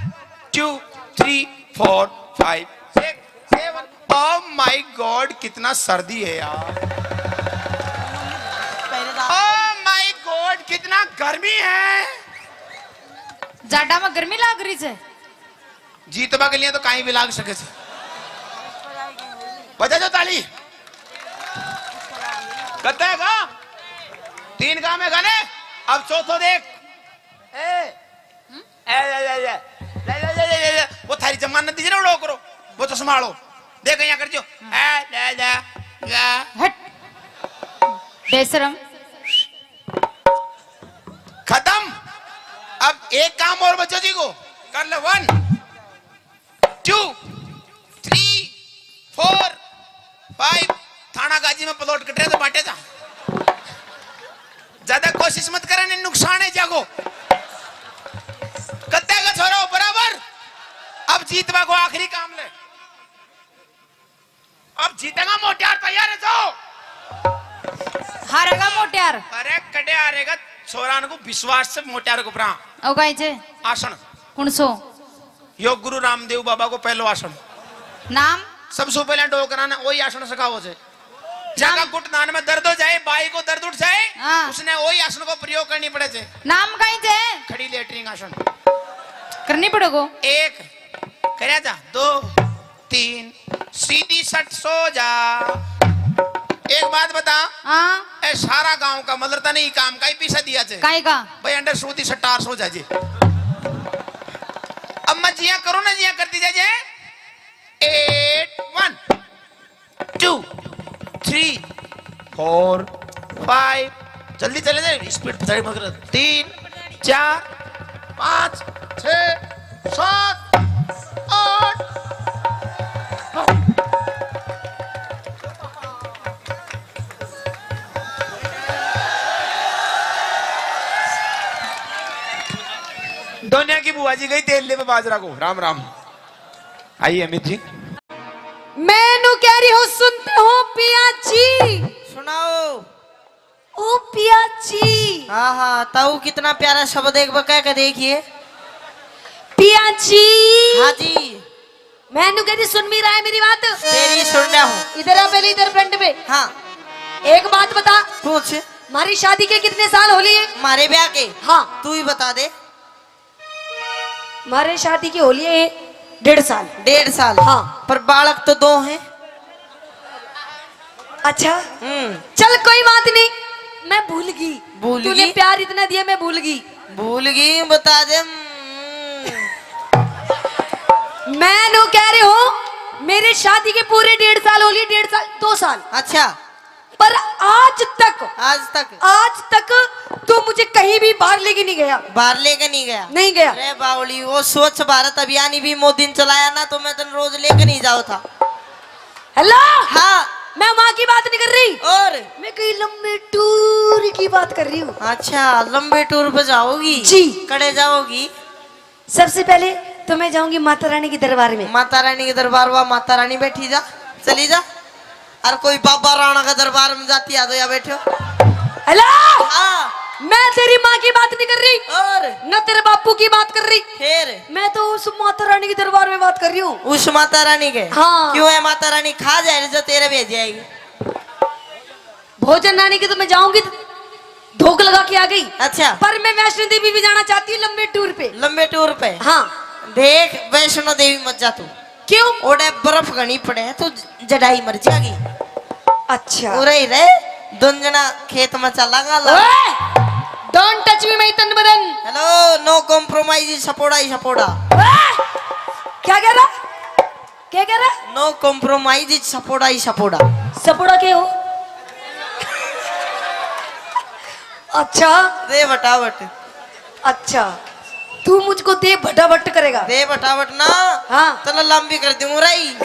2 3 4 5 6 7। ओह माय गॉड, कितना सर्दी है यार, ओह माय गॉड कितना गर्मी है। जाडा में गर्मी लाग रही है। जीतवा के लिए तो कहीं भी लाग सके से। बजा जो ताली। कहते हैं का 3 काम है गाने, अब चौथो देख। वो थारी जमानत दीजिए ना, उड़ो करो, वो तो संभालो। देख यहाँ कर जो हट बेशरम। खत्म। अब एक काम और बच्चों जी को कर ले। 1 2 3 4 5। थाना गाजी में प्लॉट कट रहे तो बांटे जा, ज्यादा कोशिश मत करने, नुकसान है जागो। कत्ते का छोरो बराबर। अब जीतवा को आखिरी काम ले, अब जीतेगा मोटियार, तैयार है जाओ। हारेगा मोटियार। अरे कटे हारेगा छोरान को विश्वास से मोटियार को प्रा ओ गाय जे आसन। कुणसो योग गुरु रामदेव बाबा को पहलो आसन। नाम सबसे पहले डोकरा ने वही आसन सिखाओ से। जगह घुटनान में दर्द हो जाए, बाई को दर्द उठ जाए, हाँ। उसने वही आसन को प्रयोग करनी पड़े थे। नाम गाय जे खड़ी लेटरिंग आसन। करनी पड़ेगो। 1 करे जा, 2 3 सीधी सट सो जा। एक बात बता, हाँ ए सारा गांव का मतलब नहीं काम का ही पीछे दिया थे काय का भाई, अंडर सूती सटार सो जाजे। अब मैं जिया करो ना, जिया करती जाजे। 8 1 2 3 4 5 जल्दी चले जाए, स्पीड बताइए मगर। 3 4 5 6 7 8। दुनिया की बुआ जी गई तेल ले पे बाजरा को। राम राम। आइए अमित जी। मैनू कह रही हो, सुनते हो पिया जी? सुनाओ। ओ पिया जी। हाँ हाँ, ताऊ कितना प्यारा शब्द एक बका के देखिए। पिया जी। हाँ जी। मैनू कह रही, सुन भी रहा है मेरी बात? तेरी सुन रहा हूँ। इधर आ पहले, इधर फ्रंट पे। हाँ एक बात बता, पूछ। हमारी शादी के कितने साल हो लिए? मारे ब्याह के? हाँ तू ही बता दे। हमारे शादी की होली है 1.5 साल। 1.5 साल? हाँ। पर बालक तो 2 हैं। अच्छा चल कोई बात नहीं, मैं भूल गई। भूल तूने गई? प्यार इतना दिया, मैं भूल गई। भूल गई, बता दे। मैं नो कह रही हूँ, मेरे शादी के पूरे 1.5 साल हो लिए। 1.5 साल 2 साल। अच्छा। पर आज तक तू मुझे कहीं भी बाहर लेके नहीं गया। बाहर लेके नहीं गया? नहीं गया। अरे बावली, वो स्वच्छ भारत अभियान भी मोदी ने चलाया ना, तो मैं तो रोज लेके नहीं जाओ था। हेलो। हाँ मैं वहाँ की बात नहीं कर रही, और मैं कहीं लंबे टूर की बात कर रही हूँ। अच्छा लंबे टूर पे जाओगी? जी। कड़े जाओगी? सबसे पहले तो मैं जाऊंगी माता रानी के दरबार में। माता रानी के दरबार हुआ, माता रानी बैठी जा, चली जा। और कोई बाबा राणा का दरबार में जाती आ तो या बैठो। हेलो, हाँ। मैं तेरी माँ की बात नहीं कर रही और न तेरे बापू की बात कर रही, फिर मैं तो उस माता रानी के दरबार में बात कर रही हूँ। उस माता रानी के? हाँ। क्यों है माता रानी खा जाए जो तेरे भेज जाएगी? भोजन रानी के तो मैं जाऊंगी, धोख लगा के आ गई। अच्छा पर मैं वैष्णो देवी भी जाना चाहती हूँ लंबे टूर पे। लंबे टूर पे? हाँ। देख वैष्णो देवी मत जा तू। क्यों? ओडे बर्फ घनी पड़े है, तू जड़ाई मर जाएगी। अच्छा। उरे ही रहे, दोन जना खेत में चलागा। डोंट टच मी माय तन बदन। हेलो, नो कॉम्प्रोमाइज, सपोड़ा ही सपोड़ा। क्या कह रहा? क्या कह रहा? नो कॉम्प्रोमाइज, सपोड़ा ही सपोड़ा। सपोड़ा के हो? अच्छा दे बटावट। अच्छा, तू मुझको दे भटाभट करेगा? दे बटावट ना। हाँ। तो लंबी कर दूं रही।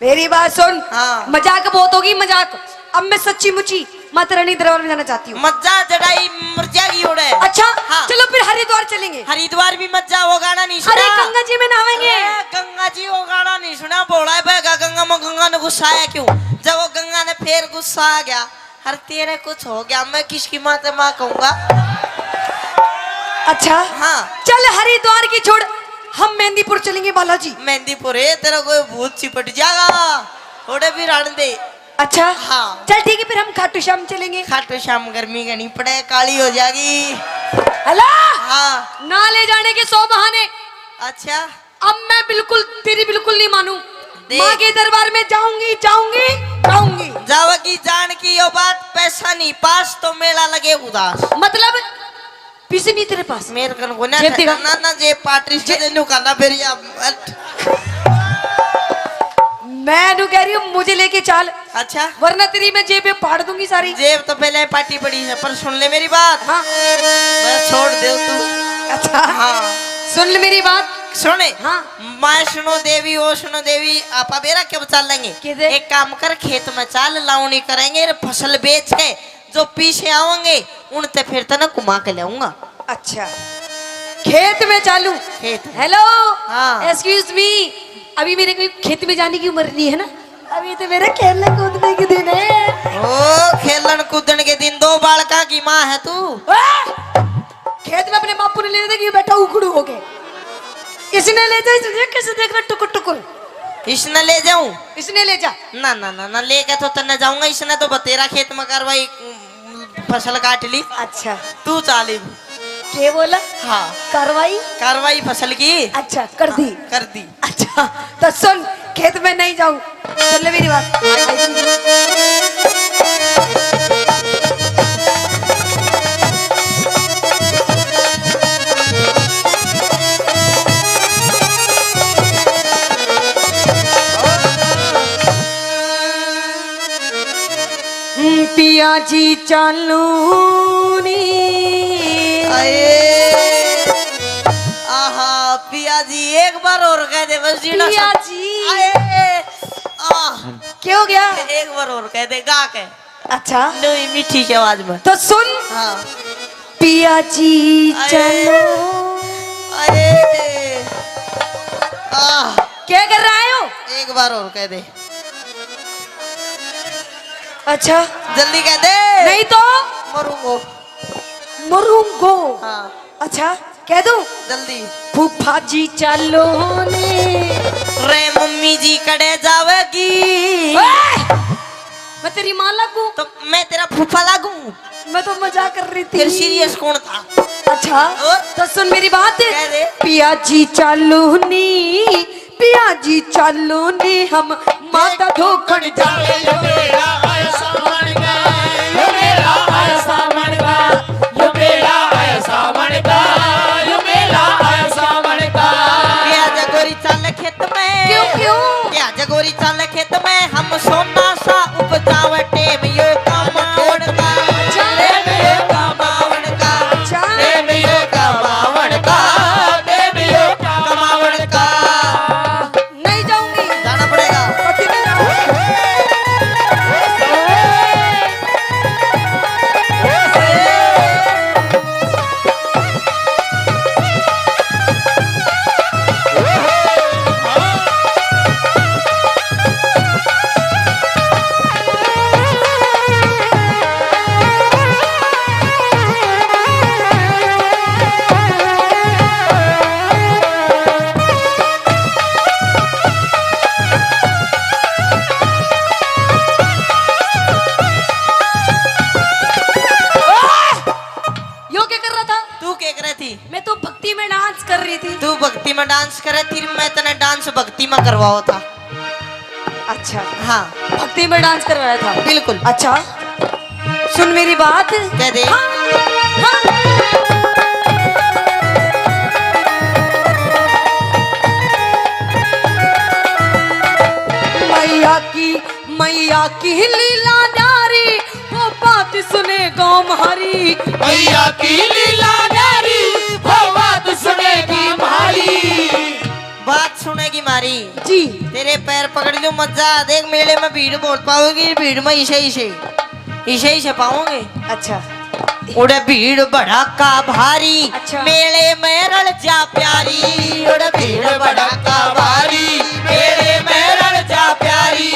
मेरी बात सुन। हाँ। मजाक बहुत होगी, मजाक। अब मैं सच्ची मुची माता रानी दरबार में जाना चाहती हूँ। मत जा, जड़ाई मर जाएगी ओडे। अच्छा। हाँ। चलो फिर हरिद्वार चलेंगे। हरिद्वार भी मत जा, वो गाना नहीं सुना? अरे गंगा जी में नहाएंगे। अरे गंगा जी वो गाना नहीं सुना? बोला है भाई गंगा में, गंगा ने गुस्सा आया क्यों? जब वो गंगा ने फिर गुस्सा आ गया, हर तेरे कुछ हो गया, मैं किसकी माँ ते माँ कहूंगा? अच्छा। हाँ। चल हरिद्वार की छोड़, हम मेहंदीपुर चलेंगे बालाजी। मेहंदीपुर है, तेरा कोई भूत चिपट जाएगा, थोड़े भी रान दे। अच्छा। हाँ। चल ठीक है, फिर हम खाटू श्याम चलेंगे। खाटू श्याम गर्मी घनी पड़े, काली हो जाएगी। हेलो। हाँ। ना ले जाने के 100 बहाने। अच्छा अब मैं बिल्कुल तेरी बिल्कुल नहीं मानू। देख। माँ के दरबार में जाऊंगी जाऊंगी जाऊंगी। जावगी जान की यो बात, पैसा नहीं पास तो मेला लगे उदास। मतलब पैसे नहीं तेरे पास? मेरे कन को ना जेब दिखा। ना ना जे पार्टी से देनु करना फिर या मैं नु कह रही हूँ मुझे लेके चल, अच्छा वरना तेरी मैं जेब में फाड़ दूंगी सारी। जेब तो पहले पार्टी पड़ी है, पर सुन ले मेरी बात। हाँ। मैं छोड़ दे तू। अच्छा। हाँ सुन ले मेरी बात। सुने। हाँ। मैं सुनो देवी, ओ सुनो देवी, आपा बेरा क्यों चल लेंगे? किधर? एक काम कर, खेत में चल, लावनी करेंगे, फसल बेच के जो पीछे आवेंगे उनते फिर तो ना घुमा के लाऊंगा। अच्छा, खेत में चालू? खेत। हेलो। हाँ। एक्सक्यूज मी, अभी मेरे को खेत में जाने की उम्र नहीं है ना, अभी तो मेरे खेलने कूदने के दिन है। ओ खेलन कूदन के दिन, 2 बालका की माँ है तू। खेत में अपने बापू ने ले दे कि बैठा उखड़ू हो गए, इसने ले जा, इसने कैसे देख रहा टुकुर टुकुर। इसने ले जाऊं? इसने ले जा। ना ना ना ना, लेके तो तन्ने जाऊंगा, इसने तो बतेरा खेत में करवाई, फसल काट ली। अच्छा। तू चाली। क्या बोला? हाँ कार्रवाई? कार्रवाई फसल की। अच्छा कर दी। कर दी। अच्छा तो सुन, खेत में नहीं जाऊं, सुन ले मेरी बात। पिया जी चालू नी। आहा पिया जी एक बार और कह दे बस जीना। पिया जी। आह क्या हो गया? एक बार और कह दे गा के। अच्छा नहीं मीठी की आवाज में। तो सुन। हाँ। पिया जी चलो। आह क्या कर रहा हो? एक बार और कह दे। अच्छा जल्दी कह दे, नहीं तो मरूंगो। मरूंगो। हाँ अच्छा कह दूं? जल्दी। फूफा जी चलो ने। रे मम्मी जी कड़े जावेगी। मैं तेरी माँ लगूं? तो मैं तेरा फूफा लागू? मैं तो मजाक कर रही थी। फिर सीरियस कौन था? अच्छा और? तो सुन मेरी बात। कह दे। पिया जी चलो नी, पिया जी चलो नी, हम माता धोखड़ जावे। क्यों क्यों? क्या जगोरी चाल खेत में हम सोना सा उपजाव टेम यो कमावण का। टेम यो कमावण का। टेम यो कमावण का। टेम यो कमावण का। नहीं जाऊंगी। जाना पड़ेगा। कभी नहीं जाऊंगी। तू क्या कर रही थी? मैं तो भक्ति में डांस कर रही थी। तू भक्ति में डांस कर रही थी, मैं तने डांस भक्ति में करवाओ था। अच्छा, हाँ भक्ति में डांस करवाया था। बिल्कुल। अच्छा, सुन मेरी बात। कह दे। हाँ, हाँ। मैया की लीला नारी, वो बात सुने गाँव हमारी। मैया की लीला नारी, वो बात सुनेगी हमारी। बात सुनेगी मारी जी। तेरे पैर पकड़ लो, मजा देख। मेले में भीड़ बहुत पाओगी, भीड़ में इसे पाओगे। अच्छा, उड़े भीड़ भड़का भारी, अच्छा। मेले में रल जा प्यारी। उड़े भीड़ भड़का भारी, मेले में रल जा प्यारी।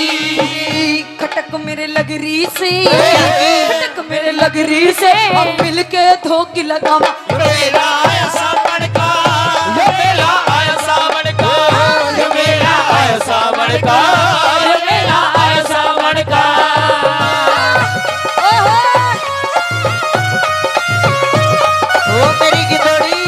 खटक मेरे लगरी से, खटक मेरे लगरी से, हम मिलके धोखी लगावा। मेरा आया सावन का, ये मेरा आया सावन का, ये मेरा आया सावन का, ये मेरा आया सावन का। ओ मेरी गिदोड़ी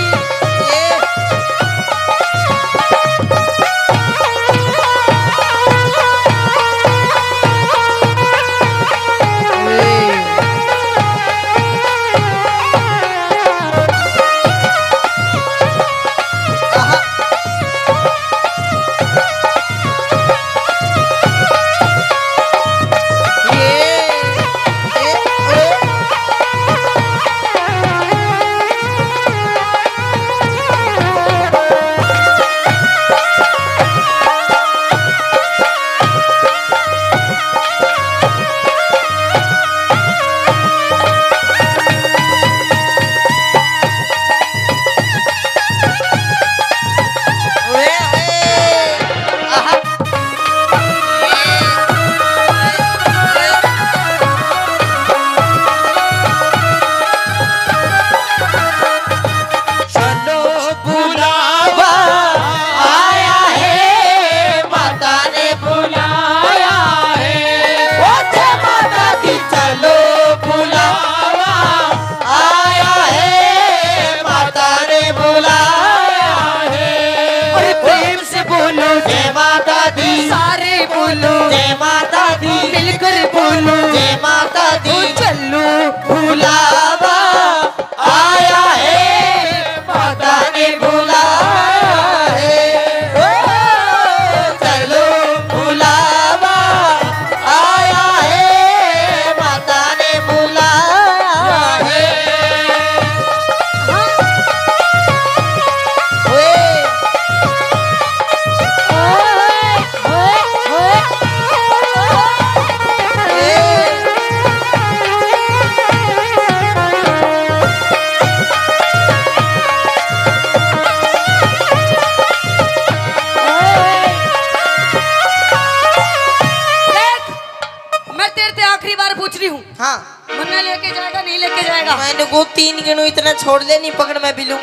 ये मैंने को 3 गिनू इतना छोड़ दे, नहीं पकड़ मैं भी लूं।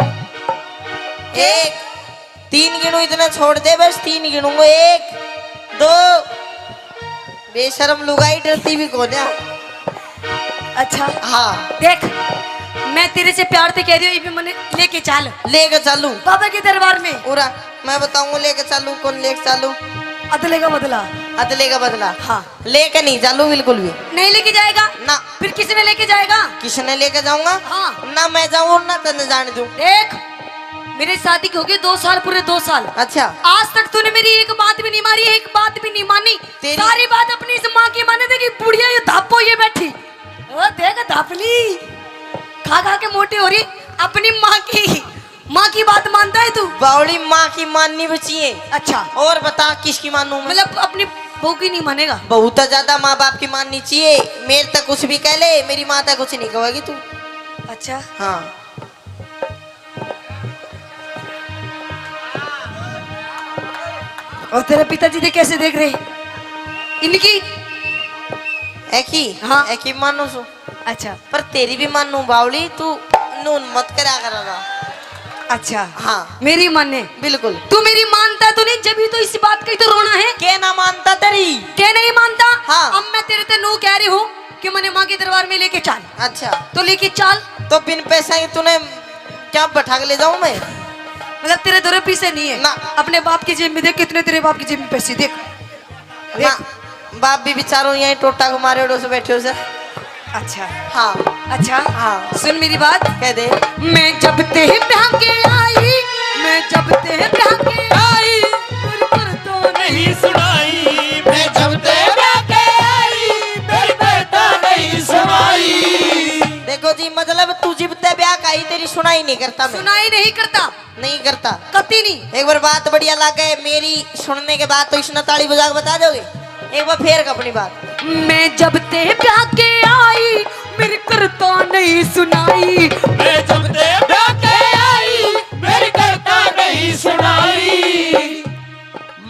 1 3 गिनू इतना छोड़ दे, बस 3 गिनूंगा। 1 2 बेशरम लुगाई, डरती भी कौन है? अच्छा हाँ देख, मैं तेरे से प्यार से कह रही हूँ, ये भी मैंने लेके चल। लेके चलू बाबा के दरबार में पूरा मैं बताऊंगा। लेके चलू कौन लेके चलू? अदले का बदला। अदले का बदला? हाँ। लेके नहीं चालू बिल्कुल भी नहीं लेके जाएगा ना। फिर किसी में लेके जाएगा? किसने लेके जाऊंगा? हाँ। ना मैं जाऊँ ना तने जाने दूं। देख, मेरी शादी की हो गई 2 साल, पूरे 2 साल। अच्छा आज तक तूने मेरी एक बात भी नहीं मारी, एक बात भी नहीं मानी। सारी बात अपनी इस माँ की माने थे कि बुढ़िया ये धापो ये बैठी। ओ देख धापली, खा खा के मोटी हो रही। अपनी माँ की बात मानता है तू? बावड़ी माँ की माननी बची है। अच्छा और बता किसकी मानूं मैं? मतलब अपनी बहू की नहीं मानेगा? बहुत ज्यादा माँ बाप की माननी चाहिए। मेरे तक कुछ भी कह ले, मेरी माँ तक कुछ नहीं कहेगी तू। अच्छा हाँ और तेरे पिताजी दे कैसे देख रहे? इनकी एक ही हाँ। एक ही मानू सु। अच्छा पर तेरी भी मानू बावड़ी, तू नून मत करा करा। अच्छा हाँ मेरी माने बिल्कुल। तू मेरी मानता तो नहीं, जब भी तो इसी बात की तो रोना है। के ना मानता तेरी? क्या नहीं मानता? हाँ। अब मैं तेरे ते नू कह रही हूँ कि मैंने माँ के दरबार में लेके चल। अच्छा तो लेके चल। तो बिन पैसा ही तूने क्या बैठा के ले जाऊं मैं? मतलब तेरे दो पैसे नहीं है ना। अपने बाप की जेब में देख कितने तेरे बाप की जेब में पैसे देख ना बाप भी बेचारो यहीं टोटा को मारे उड़ो से बैठे हो सर। अच्छा हाँ अच्छा हाँ। सुन मेरी बात कह दे। मैं जब ते ब्याह के आई मैं जब ते ब्याह के आई फिर पर तो नहीं नहीं सुनाई मैं जब तेरा के आई मेरी बेटा नहीं सुनाई। देखो जी मतलब तू जिबते ब्याह का ही तेरी सुनाई नहीं करता मैं। सुनाई नहीं करता नहीं करता। कती नहीं एक बार बात बढ़िया लगे मेरी सुनने के बाद तो इसने ताली बजा के बता दोगे? एक बार फेर अपनी बात। मैं जब ते ब्याह के आई मेरी करता नहीं सुनाई मैं जब तेरा के आई मेरी करता नहीं सुनाई।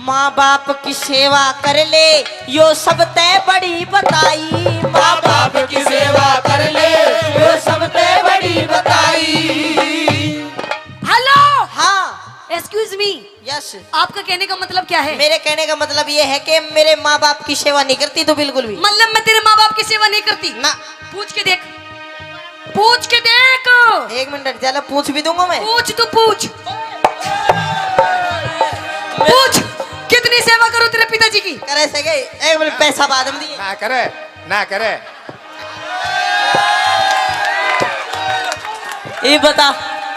माँ बाप की सेवा कर ले यो सब तय बड़ी बताई। माँ बाप की सेवा कर ले वो सब ते बड़ी बताई। हेलो हाँ एक्सक्यूज मी यस। आपका कहने का मतलब क्या है मेरे कहने का मतलब ये है कि मेरे माँ बाप की सेवा नहीं करती तो बिल्कुल भी मतलब मैं तेरे माँ बाप की सेवा नहीं करती ना। पूछ के देख पूछ के देख एक मिनट चलो पूछ भी दूंगा मैं। पूछ तू पूछ पूछ कितनी सेवा करूं तेरे पिताजी की करे सके एक मिनट पैसा बाद में दिए। ना करे ना करे। ये बता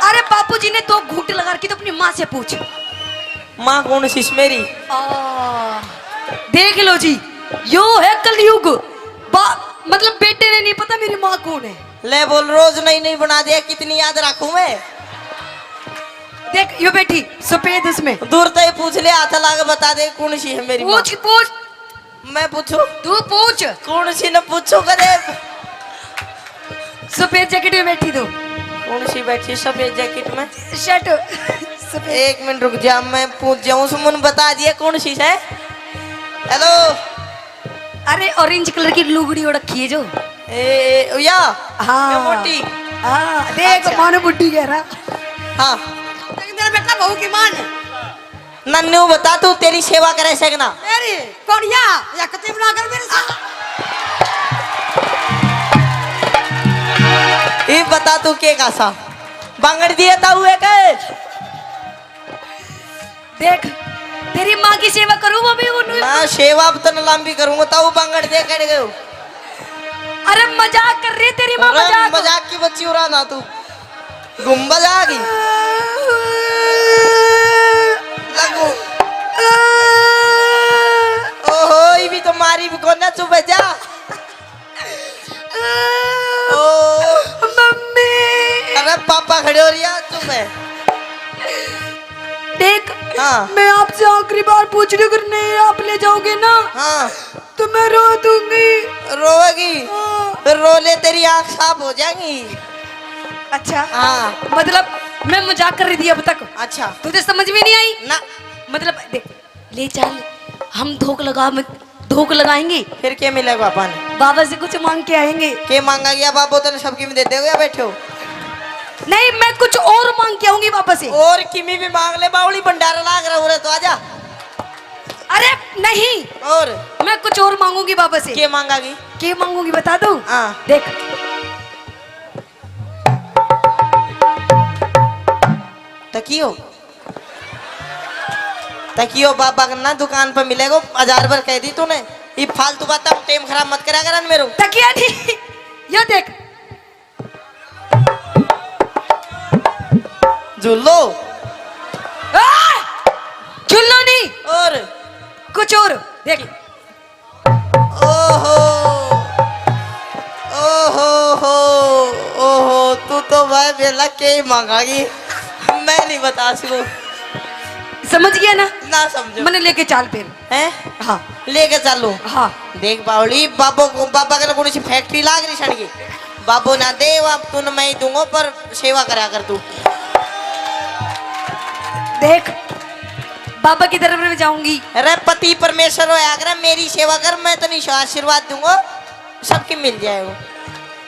अरे बापूजी ने दो घूंटे लगा रखी तो अपनी माँ से पूछ माँ कौन सी मेरी? देख लो जी यो है कलयुग मतलब बेटे ने नहीं पता मेरी माँ कौन है ले बोल रोज नई नई बना दिया कितनी याद रखूं मैं? देख यो बेटी सफेद उसमें दूर तो ही पूछ ले हाथ ला के बता दे कौन सी है मेरी माँ? पूछ पूछ मैं पूछू तू पूछ कौन सी न पूछू कदे? सफेद जैकेट में बैठी तू कौन सी बैठी सफेद जैकेट में? शर्ट सफेद एक मिनट रुक जा मैं पूछ जाऊं सुमन बता दिया कौन सी है? हेलो अरे ऑरेंज कलर की लुगड़ी ओढ़ रखी है जो या हाँ ये मोटी हाँ देख अच्छा। मानो बुड्ढी कह रहा हाँ मेरा बेटा बहू की मान नन्नू बता तू तेरी सेवा करे सकना? मेरी कौड़िया या कते बना कर मेरे साथ ये बता तू के कासा बांगड़ दिए था हुए के? देख तेरी माँ की सेवा करूँ वो भी उन्हें ना सेवा तो न लंबी करूंगा ताऊ बांगड़ दे कर गयो। अरे मजाक कर रही तेरी माँ मजाक मजाक की बच्ची उड़ा ना तू गुम्बद आ गई लगू। ओहो ये भी तुम्हारी भी कोना चुप जा। ओ मम्मी अरे पापा खड़े हो रिया चुप है। देख हाँ मैं आपसे आखिरी बार पूछ रही हूँ अगर नहीं आप ले जाओगे ना हाँ तो मैं रो दूंगी रोएगी फिर रो ले तेरी आँख साफ हो जाएंगी। अच्छा हाँ मतलब मैं मजाक कर रही थी अब तक अच्छा तुझे समझ में नहीं आई ना मतलब देख ले चल हम धोख लगाएंगे फिर क्या मिलेगा पापा ने? बाबा से कुछ मांग के आएंगे के मांगा गया बाबू तो सबकी में देते हो या बैठे हो? नहीं मैं कुछ और मांग के आऊंगी बाबा से और किमी भी मांग ले बावली भंडारा लाग रहा हो रहा तो आजा। अरे नहीं और मैं कुछ और मांगूंगी बाबा से के मांगागी? क्या मांगूंगी बता दूं हाँ देख तकियो तकियो बाबा का ना दुकान पर मिलेगा 1000 बार कह दी तूने। ये फालतू बात टाइम खराब मत करा कर मेरे। तकिया नहीं ये देख झूलो चुल्लो नहीं और कुछ और देख ओहो ओहो हो ओहो तू तो भाई बेला के ही मांगागी मैं नहीं बता सकूं। समझ गया ना ना समझो मैंने लेके चाल फिर हैं? हाँ लेके चलो। हाँ देख बावली बाबू को बाबा का कौन सी फैक्ट्री लाग रही सन की बाबू ना दे अब तू मैं ही दूंगा पर सेवा करा कर तू। देख बाबा की तरफ में जाऊंगी अरे पति परमेश्वर हो अगर मेरी सेवा कर मैं तो नहीं आशीर्वाद दूंगा सबके मिल जाएगा।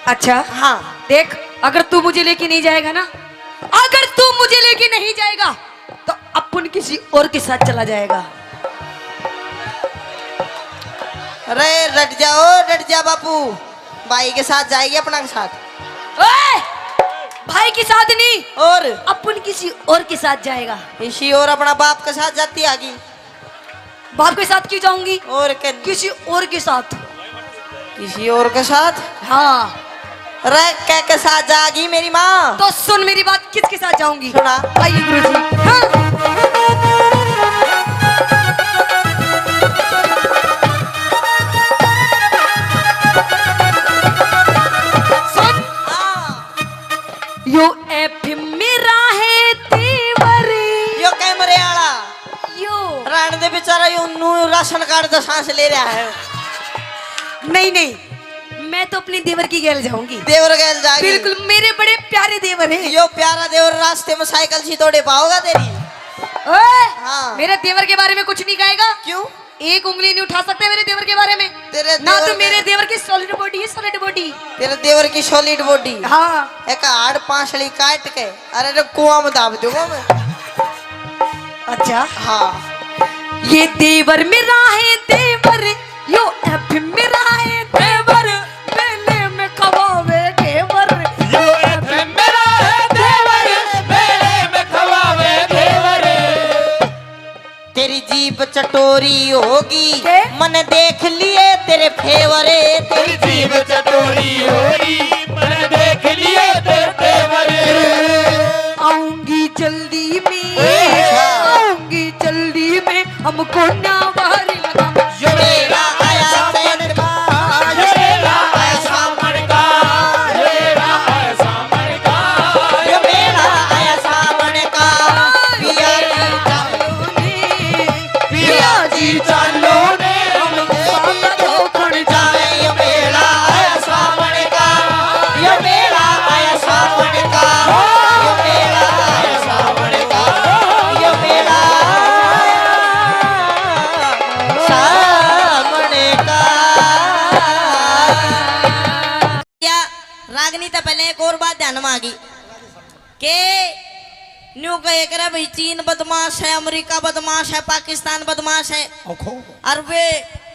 अच्छा हाँ देख अगर तू मुझे लेके नहीं जाएगा ना अगर तू मुझे लेके नहीं जाएगा तो अपन किसी और के साथ चला जाएगा। अरे रट जा बापू भाई के साथ जाएगी अपना के साथ। ओए! भाई के साथ नहीं, और अपन किसी और के साथ जाएगा। इसी और अपना बाप के साथ जाती आगी। बाप के साथ क्यों जाऊंगी? और किसी और के साथ। किसी और के साथ? हाँ। रह के साथ जागी मेरी माँ। तो सुन मेरी बात, किसके साथ जाऊंगी? सुना। आइए गुरुजी। हाँ। यो एफ मेरा है तेवरी, यो कैमरे आला यो रान दे बेचारा यो नू राशन कार्ड तो सांस ले रहा है। नहीं नहीं, मैं तो अपनी देवर की गैल जाऊंगी। देवर गैल जाएगी? बिल्कुल, मेरे बड़े प्यारे देवर हैं। यो प्यारा देवर रास्ते में साइकिल सी तोड़े पाओगा तेरी? ओए, हाँ। मेरे देवर के बारे में कुछ नहीं कहेगा। क्यों? एक उंगली नहीं उठा सकते मेरे देवर के बारे में। तेरे ना देवर तो मेरे में- देवर की सॉलिड बॉडी है, सॉलिड बॉडी। तेरे देवर की सॉलिड बॉडी। हाँ। एक हाड़ पांचली काट के अरे रे कुआं में दाब दूंगा मैं। अच्छा, हाँ। ये देवर मेरा है देवर, यो एफ मेरा है देवर, मेले में खवावे घेवर। यो एफ मेरा है देवर, मेले में खवावे देवर। तेरी जीभ चटोरी होगी, के? मन देख लिए तेरे फेवरे। तेरी जीभ चटोरी होगी, मैंने देख लिए तेरे तेवर। आऊंगी जल्दी में, अच्छा। आऊंगी जल्दी में, हमको ना बाहर लगा। यो मेरा आया सामन का, ये मेरा है सामन का, ये मेरा है सामन का। यो मेरा आया सामन का। पिया पिया जी चालो ने हमको खड़ जाए। यो मेरा आया सामन का, यो मेरा आया सामन का, यो मेरा आया सामन का, यो मेरा सामन का। क्या रागनी तो पहले एक और बात ध्यान में आ गई के न्यू कहे करे भाई चीन बदमाश है, अमेरिका बदमाश है, पाकिस्तान बदमाश है, और वे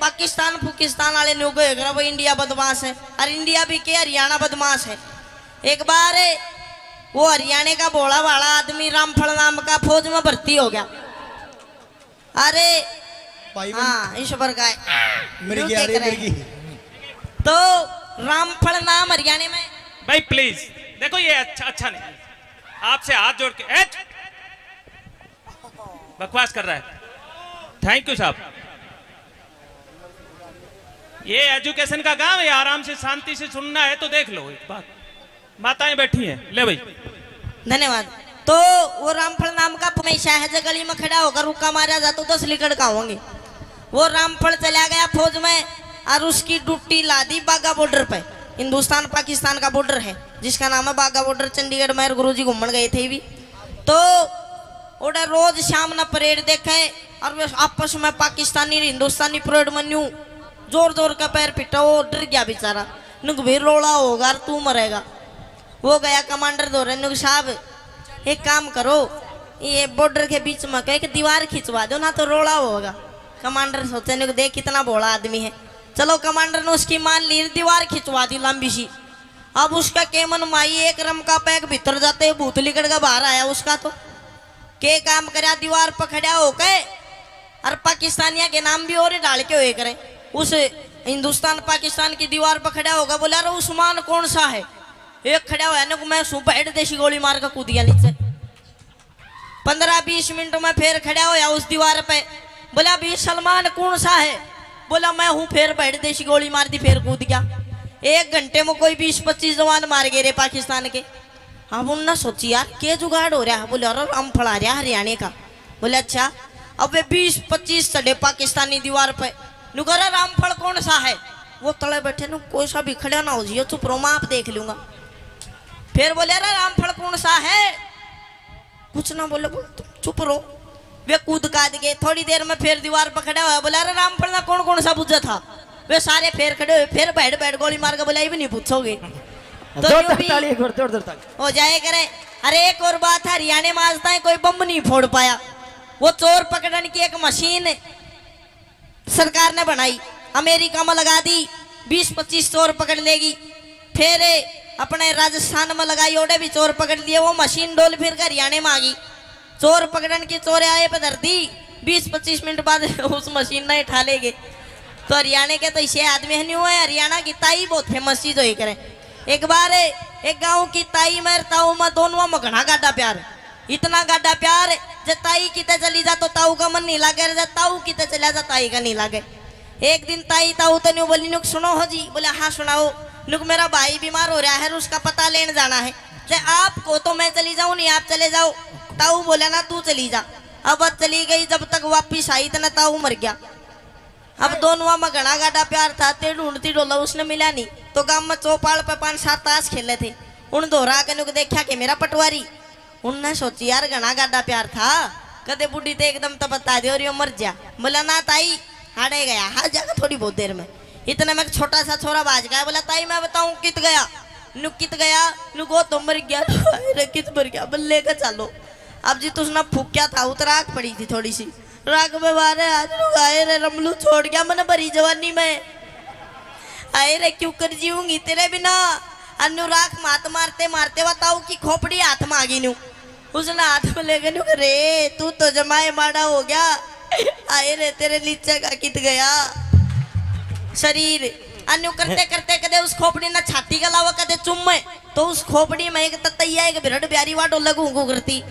पाकिस्तान फुकिस्तान वाले न्यू कहे करे भाई इंडिया बदमाश है, और इंडिया भी के हरियाणा बदमाश है। एक बार वो हरियाणा का भोला भाला आदमी रामफल नाम का फौज में भर्ती हो गया। अरे हाँ, ईश्वर का मिर्गी आ रही है, मिर्गी। तो रामफल नाम हरियाणा में। भाई प्लीज देखो, ये अच्छा नहीं, आपसे हाथ जोड़ के बकवास कर रहा है। थैंक यू साहब। ये एजुकेशन का गांव है, आराम से शांति से सुनना है तो देख लो। एक बात, माताएं बैठी हैं, ले भाई। धन्यवाद। तो वो रामफल नाम का हमेशा है गली में खड़ा होकर रुका मारा जाता तो 10 लीटर का होंगे। वो रामफल चला गया फौज में और उसकी ड्यूटी ला दी बागा बॉर्डर पे। हिंदुस्तान पाकिस्तान का बॉर्डर है जिसका नाम है बागा बॉर्डर। चंडीगढ़ में गुरुजी घूमने गए थे भी, तो ओडा रोज शाम न परेड देखे और वे आपस में पाकिस्तानी हिंदुस्तानी परेड में न्यू जोर जोर का पैर पिटा। वो डर गया बेचारा, नुक भी रोड़ा होगा और तू मरेगा। वो गया कमांडर दौरे, नुक साहब एक काम करो, ये बॉर्डर के बीच में कह दीवार खिंचवा दो ना तो रोड़ा होगा। कमांडर सोचे नुक देख कितना भोला आदमी है। चलो कमांडर ने उसकी मान ली, दीवार खिंचवा दी लंबी सी। अब उसका केमन माई एक रम का पैक भीतर जाते भूत लिकड़ का बाहर आया उसका। तो के काम करा, दीवार पर खड़ा हो के और पाकिस्तानिया के नाम भी और डाल के हुए करे। उस हिंदुस्तान पाकिस्तान की दीवार पर खड़ा होगा, बोला अरे उस्मान कौन सा है। एक खड़ा हुआ ना, मैं सुपर देशी गोली मार कर कूद गया नीचे। 15-20 मिनट में फिर खड़ा होया उस दीवार पे, बोला भी सलमान कौन सा है। बोला मैं हूँ। फिर बैठ देशी गोली मार दी, फिर कूद गया। 1 घंटे में कोई 20-25 जवान मार गए रे पाकिस्तान के। हम उन्ना सोची यार के जुगाड़ हो रहा है। बोले अरे रामफल आ रहा हरियाणा का। बोले अच्छा। अब वे 20-25 चढ़े पाकिस्तानी दीवार पे। नुकरा रामफल कौन सा है। वो तले बैठे नु कोई सा भी खड़ा ना हो जियो, चुप रहो मैं आप देख लूंगा। फिर बोले अरे रामफल कौन सा है। कुछ ना बोले, चुप रहो। वे कूद काद गए। थोड़ी देर में फिर दीवार पर खड़ा हुआ, बोला अरे रामफल ना कौन कौन सा बुझा था। वे सारे फिर खड़े हुए, फिर बैठ बैठ गोली मार के बोला ये भी नहीं पूछोगे तो यूं भी हो जाए करे। अरे एक और बात है, हरियाणा में आज तक कोई बम नहीं फोड़ पाया। वो चोर पकड़ने की एक मशीन सरकार ने बनाई, अमेरिका में लगा दी। 20-25 चोर पकड़ लेगी। फिर अपने राजस्थान में लगाई ओडे भी चोर पकड़ लिए, वो मशीन डोल फिर कर हरियाणा में आ गई। चोर पकड़न की चोर आए पे धर दी, 20-25 मिनट बाद उस मशीन ने उठा ले गए। तो हरियाणा के तो इसे आदमी नहीं हुए, हरियाणा की ताई बहुत फेमस चीज हो करे। एक बार एक गांव की ताई में ताऊ में दोनों में घना गाढ़ा प्यार, इतना गाढ़ा प्यार जब ताई किते चली जा तो ताऊ का मन नहीं लागे, जब ताऊ किते चला जा ताई का नहीं लागे। एक दिन ताई ताऊ तो न्यू बोली, नुक सुनो हो जी। बोले हाँ सुनाओ। नुक मेरा भाई बीमार हो रहा है, उसका पता लेने जाना है। आपको तो मैं चली जाऊं, नहीं आप चले जाओ। ताऊ बोला ना तू चली जा। अब चली गई, जब तक वापिस आई तो ना ताऊ मर गया। अब दोनों में घना गाढ़ा प्यार था, ते ढूंढती डोला उसने मिला नहीं। तो गांव में चौपाल पे 5-7 ताश खेले थे, उन दोहरा के नुक देखा कि मेरा पटवारी। उनने सोची यार घना गाढ़ा प्यार था, कदे बुढ़ी ते एकदम तो बता दे और यो मर जा। बोला ना ताई हारे गया, हार जाएगा थोड़ी बहुत देर में। इतने में छोटा सा छोरा बाज गया। बोला ताई मैं बताऊं कित गया। नुक कित गया, नुक वो तो मर गया। अरे कित मर गया, बल्ले का चलो। अब जी तुझने फूक्या था, उतराक पड़ी थी थोड़ी सी राग में मारे। आज आए रे रमलू छोड़ गया मैंने भरी जवानी में। आए रे क्यों कर जीऊंगी तेरे बिना। अनुराग मात मारते मारते बताऊ की खोपड़ी हाथ में आ गई न्यू। उसने हाथ में ले गए, रे तू तो जमाए माड़ा हो गया। आए रे तेरे नीचे का कित गया शरीर। अन्यू करते करते कदे उस खोपड़ी ना छाती का लावा कदे चुम में, तो उस खोपड़ी में एक ततैया एक बिरड़ प्यारी वाटो लगू करती।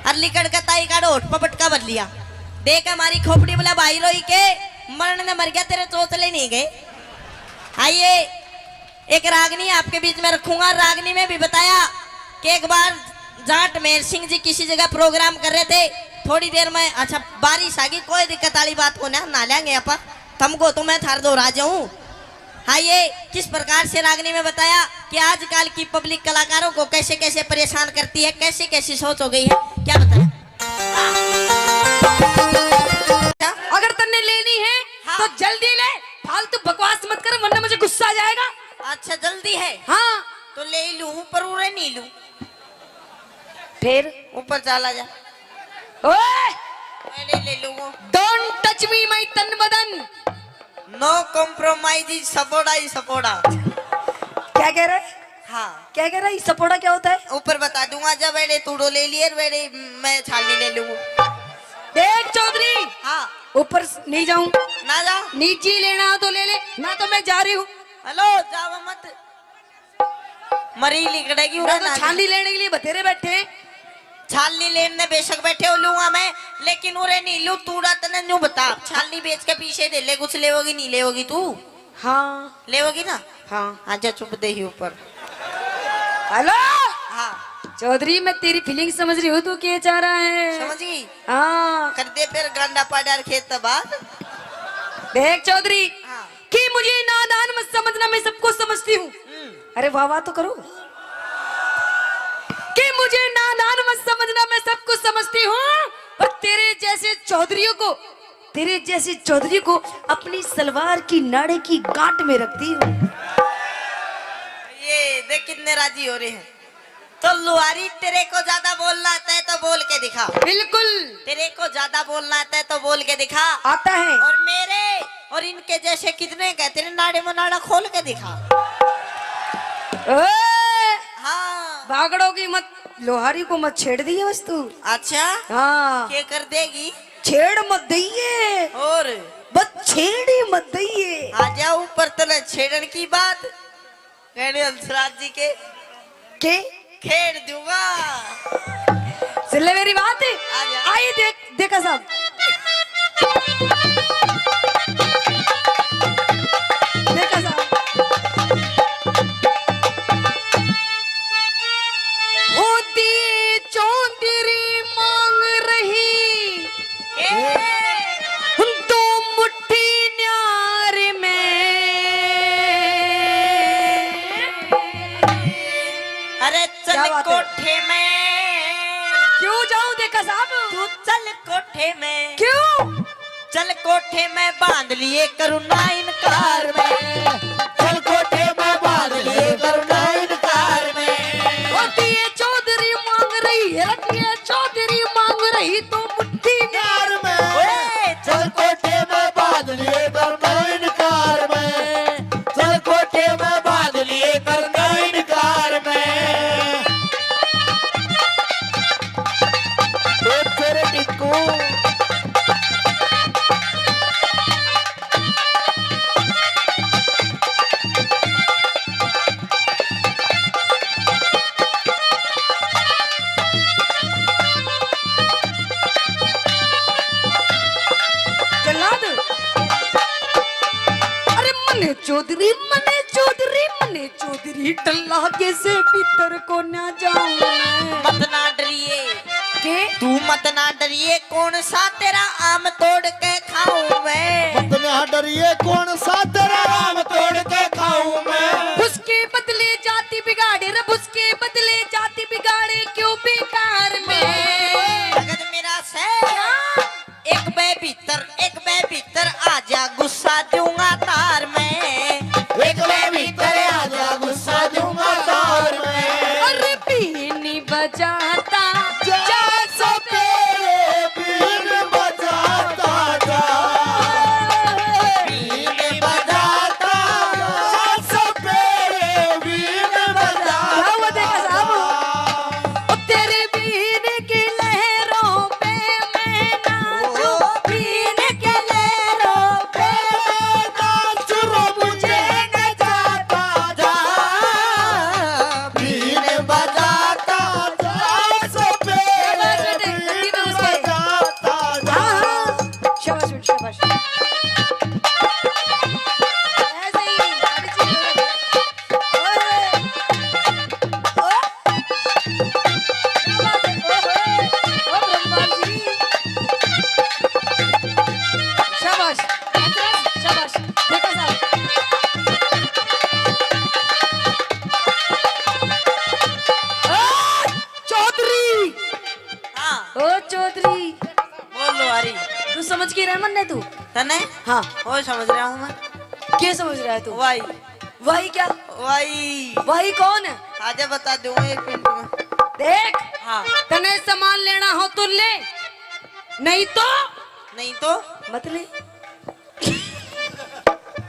अरली कड़का ताई काड़ो होठ पटका बदल लिया। देख हमारी खोपड़ी। बोला भाई रोई के मरण ने मर गया, तेरे चोचले नहीं गए। आइए एक रागनी आपके बीच में रखूंगा। रागनी में भी बताया कि एक बार जाट मेहर सिंह जी किसी जगह प्रोग्राम कर रहे थे, थोड़ी देर में अच्छा बारिश आ गई, कोई दिक्कत वाली बात को ना लेंगे अपा, तुमको तो मैं थार दो राजा हूँ। आइए किस प्रकार से रागनी में बताया कि आजकल की पब्लिक कलाकारों को कैसे कैसे परेशान करती है, कैसे कैसी सोच हो गई है, क्या बताया। अगर तन्ने लेनी है हाँ। तो जल्दी ले, फालतू बकवास मत कर वरना मुझे गुस्सा आ जाएगा। अच्छा जल्दी है हाँ तो ले लूं, ऊपर उड़े नहीं लूं। फिर ऊपर चला जा। ओए ले लूंगा। डोंट टच मी माय तन बदन। नो कॉम्प्रोमाइज सपोर्टा ही सपोर्टा। क्या कह रहा है? हाँ क्या कह रहा है? सपोर्टा क्या होता है? ऊपर बता दूंगा। जब बेड़े तूड़ो ले लिए बेड़े मैं छाली ले लूंगा। देख चौधरी, हाँ ऊपर नहीं जाऊं, ना जा। नीचे लेना हो तो ले ले, ना तो मैं जा रही हूँ। हेलो जाओ मत, मरी लिकड़ेगी। मैं तो छाली लेने के लिए बतेरे बैठे। छाली लेने बेशक बैठे हो लूंगा मैं, लेकिन उरे नहीं लू। तूड़ा तने न्यू बता, छाली बेच के पीछे दे ले। कुछ लेवोगी नहीं लेवोगी तू? हाँ लेवोगी ना? हाँ। आजा चुप दे ही ऊपर। हेलो हाँ चौधरी, मैं तेरी फीलिंग समझ रही हूँ, तू क्या चाह रहा है? समझ गई। हाँ कर दे फिर गांडा पाडार खेत बाद। देख चौधरी, हाँ कि मुझे नादान मत समझना, मैं सबको समझती हूँ। अरे वाह वाह तो करो। कि मुझे नादान मत समझना, मैं सब कुछ समझती हूँ। और तेरे जैसे चौधरी को अपनी सलवार की नाड़े की गांठ में रखती हूँ। ये देख कितने राजी हो रहे हैं। तो लुहारी तेरे को ज्यादा बोलना आता है तो बोल के दिखा। बिल्कुल तेरे को ज्यादा बोलना आता है तो बोल के दिखा। आता है। और मेरे और इनके जैसे कितने कहते हैं नाड़े में नाड़ा खोल के दिखा। हाँ भागड़ों की मत, लोहारी को मत छेड़ दिए बस तू। अच्छा हाँ क्या कर देगी? छेड़ मत दइए, और बस छेड़ ही मत दइए। आजा ऊपर तले छेड़न की बात कहने हंसराज जी के खेड़ दूंगा। सुन ले मेरी बात। आजा। आइए देखा साहब, देखा साहब, होती चौधरी मांग रही तो मुट्ठी न्यार में। अरे क्या चल बात है? कोठे में। क्यों जाऊं देखा साहब? तू चल कोठे में। क्यों? चल कोठे में बांध लिए करुणा इनकार में। चल कोठे में बांध लिए करुणा इनकार में। होती है चौधरी मांग रही है, रखी है चौधरी मांग रही तो मुट्ठी न्यार में। ओए, चल कोठे में बांध लिए करुणा इनकार में। चल कोठे में बांध लिए करुणा इनकार जल्लाद अरे मने चौधरी मने चौधरी मने चौधरी टल्ला कैसे भीतर को ना जाऊं मैं। मत ना डरिए के तू, मत ना डरिए, कौन सा तेरा आम तोड़ के खाऊं मैं। मत ना डरिए, कौन सा तेरा आम तोड़ के खाऊं मैं। उसके बदले जाति बिगाड़े रब, उसके बदले जाति बिगाड़े क्यों बेकार में। जगत मेरा शहर एक बे भीतर आजा, गुस्सा दूंगा तार में। एक मैं भीतर आजा, गुस्सा दूंगा तार में। अरे बीनी बजाता जा सो तेरे बीन बजाता जा, बीन बजाता जा, सब तेरे बीन बजाता जा। ओ तेरे बीन की लहरों पे मैं नाचूं, बीन की लहरों पे मैं नाचूं, मुझे न जाता जा, बीन बजाता जा, सब तेरे बीन बजाता जा। शाबाश बेटा, शाबाश। ऐसे ही गाड़ी चलो। ओए ओ क्या बात है? ओए ओ ब्रह्मा जी, शाबाश शाबाश, देखो साहब। चौधरी, हाँ ओ चौधरी, बोलो अरे तू समझ के रह मन तू। तने हाँ, वो समझ रहा हूँ मैं। क्या समझ रहा है तू? वाई वही क्या? वाई वही कौन है? आजा बता दूंगा 1 मिनट में। देख, हाँ तने सामान लेना हो तो ले, नहीं तो नहीं तो मत ले।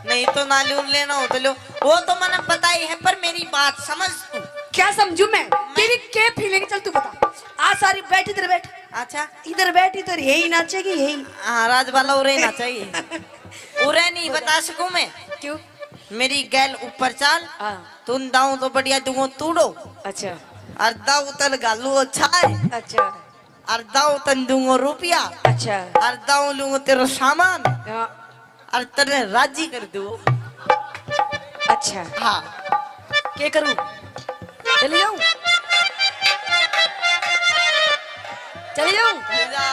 नहीं तो नालून लेना हो तो लो, वो तो मैंने पता ही है, पर मेरी बात समझ तू। क्या समझू मैं? तेरी क्या फीलिंग? चल तू बता। आ सारी बैठ, इधर बैठ, अच्छा इधर बैठ, इधर यही नाचेगी यही। हाँ राज वाला उरे ना चाहिए। उरे नहीं बता सकूं मैं। क्यों? मेरी गैल ऊपर चाल, हाँ, तुम दाऊ तो बढ़िया दूंगो तूड़ो, अच्छा अर्धा उतन गालू अच्छा है, अच्छा अर्धा उतन दूंगो रुपया, अच्छा। अर्धा लूंगो तेरा सामान, हाँ, और तेरे राजी कर दू। अच्छा हाँ क्या करूं? चली जाऊं? चली जाऊं? जा।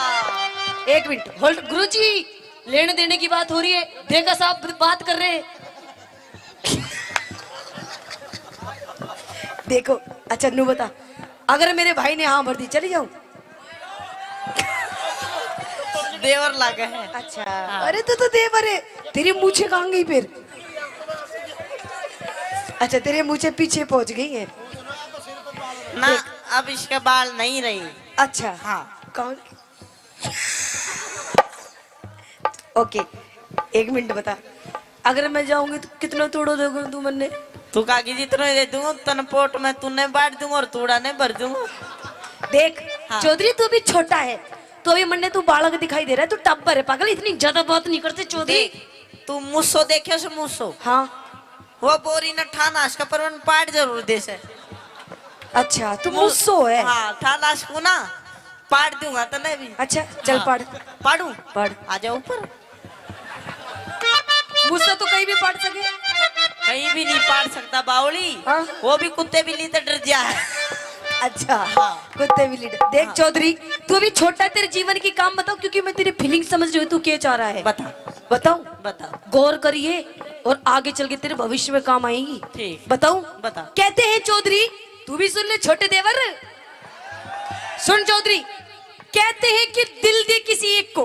1 मिनट होल्ड। गुरुजी, लेने देने की बात हो रही है, देखा साहब बात कर रहे हैं। देखो, अच्छा नू बता, अगर मेरे भाई ने हाँ भर दी चली जाऊं? देवर लागे है। अच्छा, अरे तू तो देवर है, तेरी मूछे कहाँ गई फिर? अच्छा, तेरे मूछे पीछे पहुंच गई है ना अब इसके बाल नहीं रही। अच्छा हाँ कौन? ओके, 1 मिनट बता, अगर मैं जाऊंगी तो कितना तोड़ो दोगे तू मन्ने? तू काकी जितना दे दूंगा तन पोट में तूने बांट दूंगा और तूड़ा ने भर दूंगा। देख हाँ। चौधरी, तू भी छोटा है तो अभी मन्ने तू बालक दिखाई दे रहा है, तू टब्बर है पागल, इतनी ज्यादा बात नहीं करते चौधरी। देख तू मुस्सो देखे से मुस्सो, हाँ वो बोरी न ठानाश का परवन पाट जरूर दे से। अच्छा, तू मुझसो है? हाँ ठानाश को ना पाट दूंगा तो नहीं भी। अच्छा चल हाँ। पढ़ पाड़ू पढ़। आ जाओ ऊपर। मुझसे तो कहीं भी पढ़ सके। कहीं भी नहीं पाट सकता बावली। हाँ। वो भी कुत्ते बिल्ली तो डर जा है। अच्छा हाँ। कुत्ते भी लीडर। देख चौधरी, तू अभी छोटा है, तेरे जीवन की काम बताओ, क्योंकि मैं तेरी फीलिंग समझ रही हूँ तू क्या चाह रहा है। बता बताऊं? बता। गौर करिए और आगे चल के तेरे भविष्य में काम आएगी। ठीक। बताऊं? बता। कहते हैं चौधरी, तू भी सुन ले छोटे देवर, सुन चौधरी, कहते हैं कि दिल दे किसी एक को,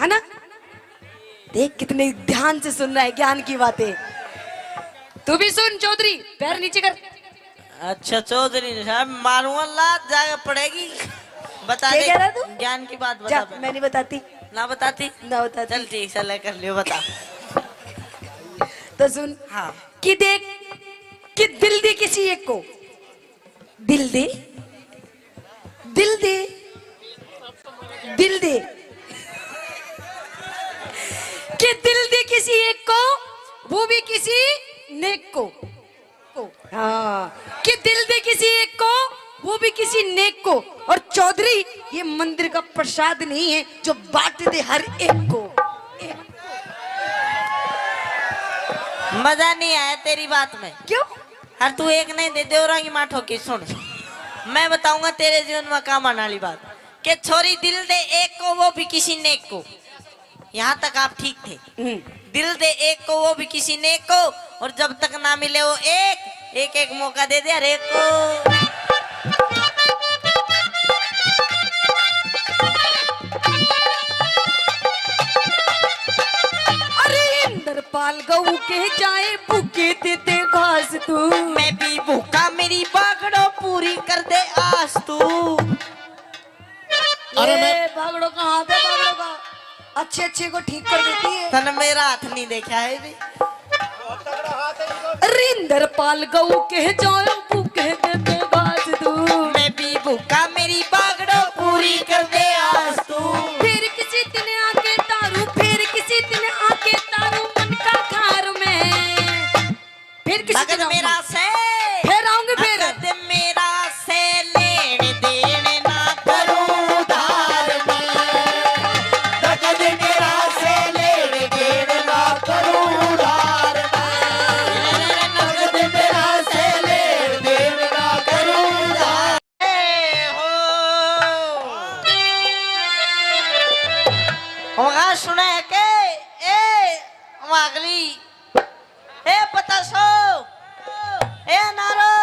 है ना? देख कितने ध्यान से सुन रहा है ज्ञान की बातें। तू भी सुन चौधरी, पैर नीचे कर। अच्छा चौधरी साहब मारूंगा लात जाके पड़ेगी। बता क्या दे कह रहा तू? ज्ञान की बात जा, बता। मैं नहीं बताती, ना बताती ना बताती। चल ठीक चल कर लियो बता। तो सुन हाँ कि देख कि दिल दे किसी एक को, दिल दे, दिल दे, दिल दे कि दिल दे किसी एक को, वो भी किसी नेक को। हाँ कि दिल दे किसी एक को, वो भी किसी नेक को। और चौधरी ये मंदिर का प्रसाद नहीं है जो बांट दे हर एक को। मजा नहीं आया तेरी बात में। क्यों? हर तू एक नहीं दे देवरा की माठो की। सुन, मैं बताऊंगा तेरे जीवन में काम आने वाली बात कि छोरी दिल दे एक को, वो भी किसी नेक को। यहाँ तक आप ठीक थे। दिल दे एक को, वो भी किसी नेक को, और जब तक ना मिले वो एक मौका दे दे हर एक को। इंद्रपाल गऊ के जाए भूखे देते घास तू। मैं भी भूखा, मेरी बागड़ो पूरी कर दे आस तू। अरे बागड़ो का हाथ है, बागड़ो का अच्छे अच्छे को ठीक कर देती है। तन मेरा हाथ नहीं देखा है भी। इंद्रपाल गऊ के जाए भूखे देते घास तू। मैं भी भूखा, मेरी बागड़ो पूरी कर दे आस तू। फिर किसी दिन आके तारू, फिर किसी दिन आके तारू मन का घर में। फिर किसी दिन मेरा से फिर आऊंगी। फिर मेरा से लेने देने ना करूं धार में। नगद मेरा से लेने देने ना करूं धार में। नगद मेरा से लेने देने ना करूं धार। होगा सुने के अगली पता सो नारो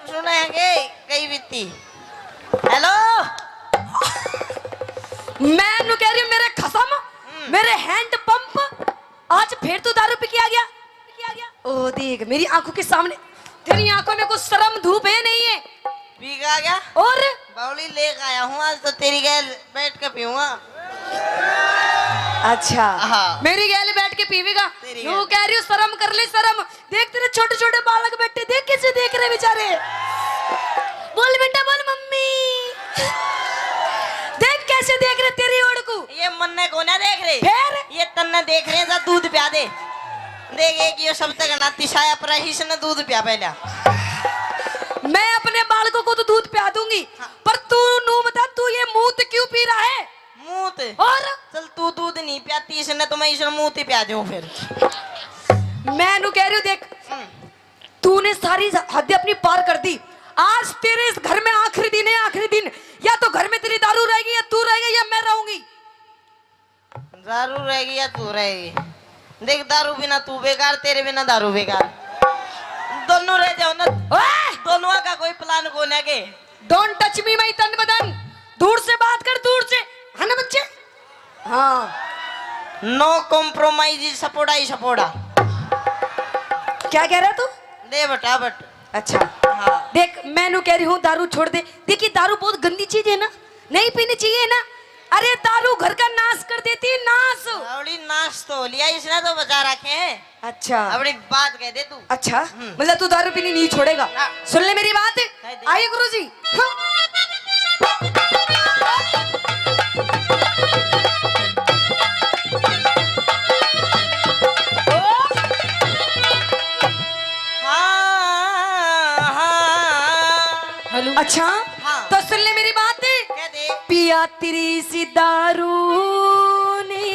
सुने के कई बीती। हेलो मैं नु कह रही हूँ मेरे खसम, मेरे हैंड पंप आज फिर तू दारू पी के आ गया। ओ देख मेरी आंखों के सामने, तेरी आंखों में कुछ शर्म धूप है नहीं है? पी के आ गया और बावली लेकर आया हूँ आज तो तेरी गैल बैठ के पीऊंगा। अच्छा हाँ। मेरी गैल बैठ के पीवेगा? तेरी तू गैल। कह रही हूँ शर्म कर ले शर्म। देख तेरे छोटे छोटे बालक बैठे, देख कैसे देख रहे बेचारे। बोल बेटा बोल मम्मी। देख कैसे देख रहे तेरी ओर को। ये मन ने को ना देख रहे, फिर ये तन्ने देख रहे हैं। दूध पिया दे। देखे कि ये सब तक नातिशाया पर ही से दूध पिया पहला। मैं अपने बालकों को तो दूध पिया दूंगी, पर तू नू बता तू ये मूत क्यों पी रहा है? मूत? और चल तू दूध नहीं पियाती इसने तो मैं इसने मूत ही पिया दूं फिर। मैं नू कह रही हूँ देख तूने सारी हद अपनी पार कर दी। आज तेरे इस घर में आखिरी दिन है, आखिरी दिन। या तो घर में तेरी दारू रहेगी, या तू रहेगा, या मैं रहूंगी। दारू रहेगी या तू रहेगी? देख दारू बिना तू बेकार, तेरे बिना दारू बेकार। दोनों रह जाओ ना। दोनों का कोई प्लान को ना के। डोंट टच मी माय तन बदन। दूर से बात कर, दूर से, है ना बच्चे? हाँ। नो कॉम्प्रोमाइज, सपोर्टा ही सपोर्टा। क्या कह रहा तू? दे बटा बट। अच्छा हाँ। देख मैं नू कह रही हूँ दारू छोड़ दे। देखिए दारू बहुत गंदी चीज है ना, नहीं पीनी चाहिए ना। अरे दारू घर का नाश कर देती है, नाश। अबड़ी नाश तो लिया इसने तो बचा रखे हैं। अच्छा अबड़ी बात कह दे तू। अच्छा मतलब तू दारू पीनी नहीं छोड़ेगा? हाँ। सुन ले मेरी बात। कह दे। आइए गुरुजी। हेलो। अच्छा हाँ। तो सुन ले मेरी बात। कह दे। पिया तेरी सी दारू ने।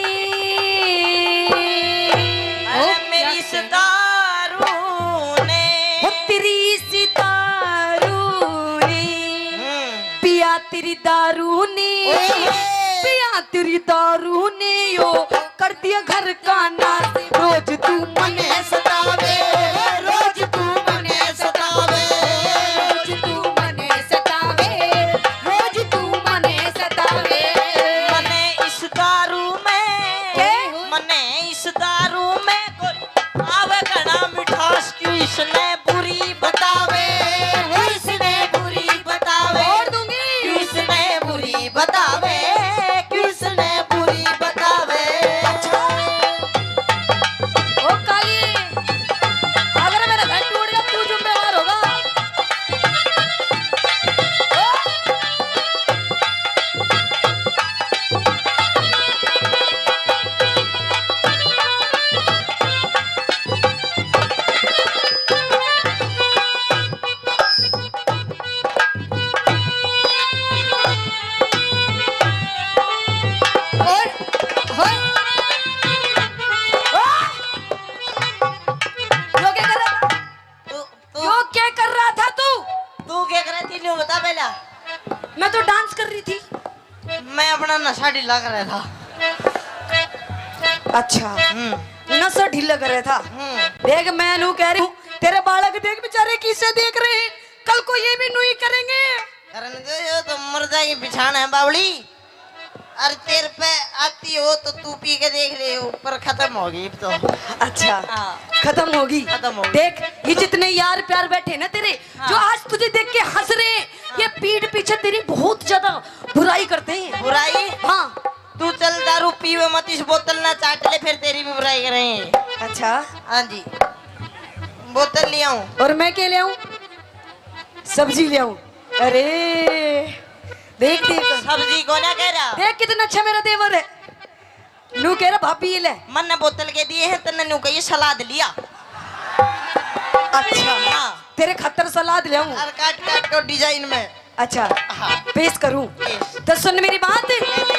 अरे मेरी इस दारू ने। वो तेरी सी दारू ने। पिया तेरी दारू ने। पिया तेरी दारू ने यो कर दिया घर का नाश। रोज तू मने सतावे, रोज तू मने सतावे, रोज तू मने सतावे, रोज तू मने सतावे। मने इस दारू में के? मने इस दारू में कोई आवे घना मिठास क्यों इसने बुरी बतावे, इसने बुरी बतावे। छोड़ दूंगी। क्यों इसने बुरी बतावे, क्यों इसने बुरी बतावे। ओ काली मैं अपना नशा ढीला कर रहा था। अच्छा नशा ढीला कर रहा था। देख मैं नू कह रही हूँ तेरे बालक देख बेचारे किसे देख रहे हैं, कल को ये भी नू ही करेंगे। करने दो, ये तो मर जाएगी बिछाना है बावली। अरे तेरे पे आती हो तो तू पी के देख ले, ऊपर खत्म होगी तो। अच्छा हाँ। खत्म होगी। खत्म होगी। देख ये जितने यार प्यार बैठे ना तेरे, हाँ। जो आज तुझे देख के हंस रहे हैं, ये पीठ पीछे तेरी बहुत ज्यादा बुराई करते हैं। बुराई? हाँ। तू चल दारू पीवे मत, इस बोतल ना चाट ले, फिर तेरी भी बुराई करेंगे। अच्छा हाँ जी, बोतल ले आऊं? और मैं क्या ले आऊं? सब्जी ले आऊं? अरे देख देख सब्जी को ना कह रहा। देख कितना अच्छा मेरा देवर है। नू कह रहा भाभी ये ले। मन ने बोतल के दिए हैं तो नन्नू का ये सलाद लिया। अच्छा हाँ। तेरे खतर सलाद ले आऊं? और काट काट को डिजाइन में। अच्छा हाँ। पेश करूं? पेश। तो सुन मेरी बात,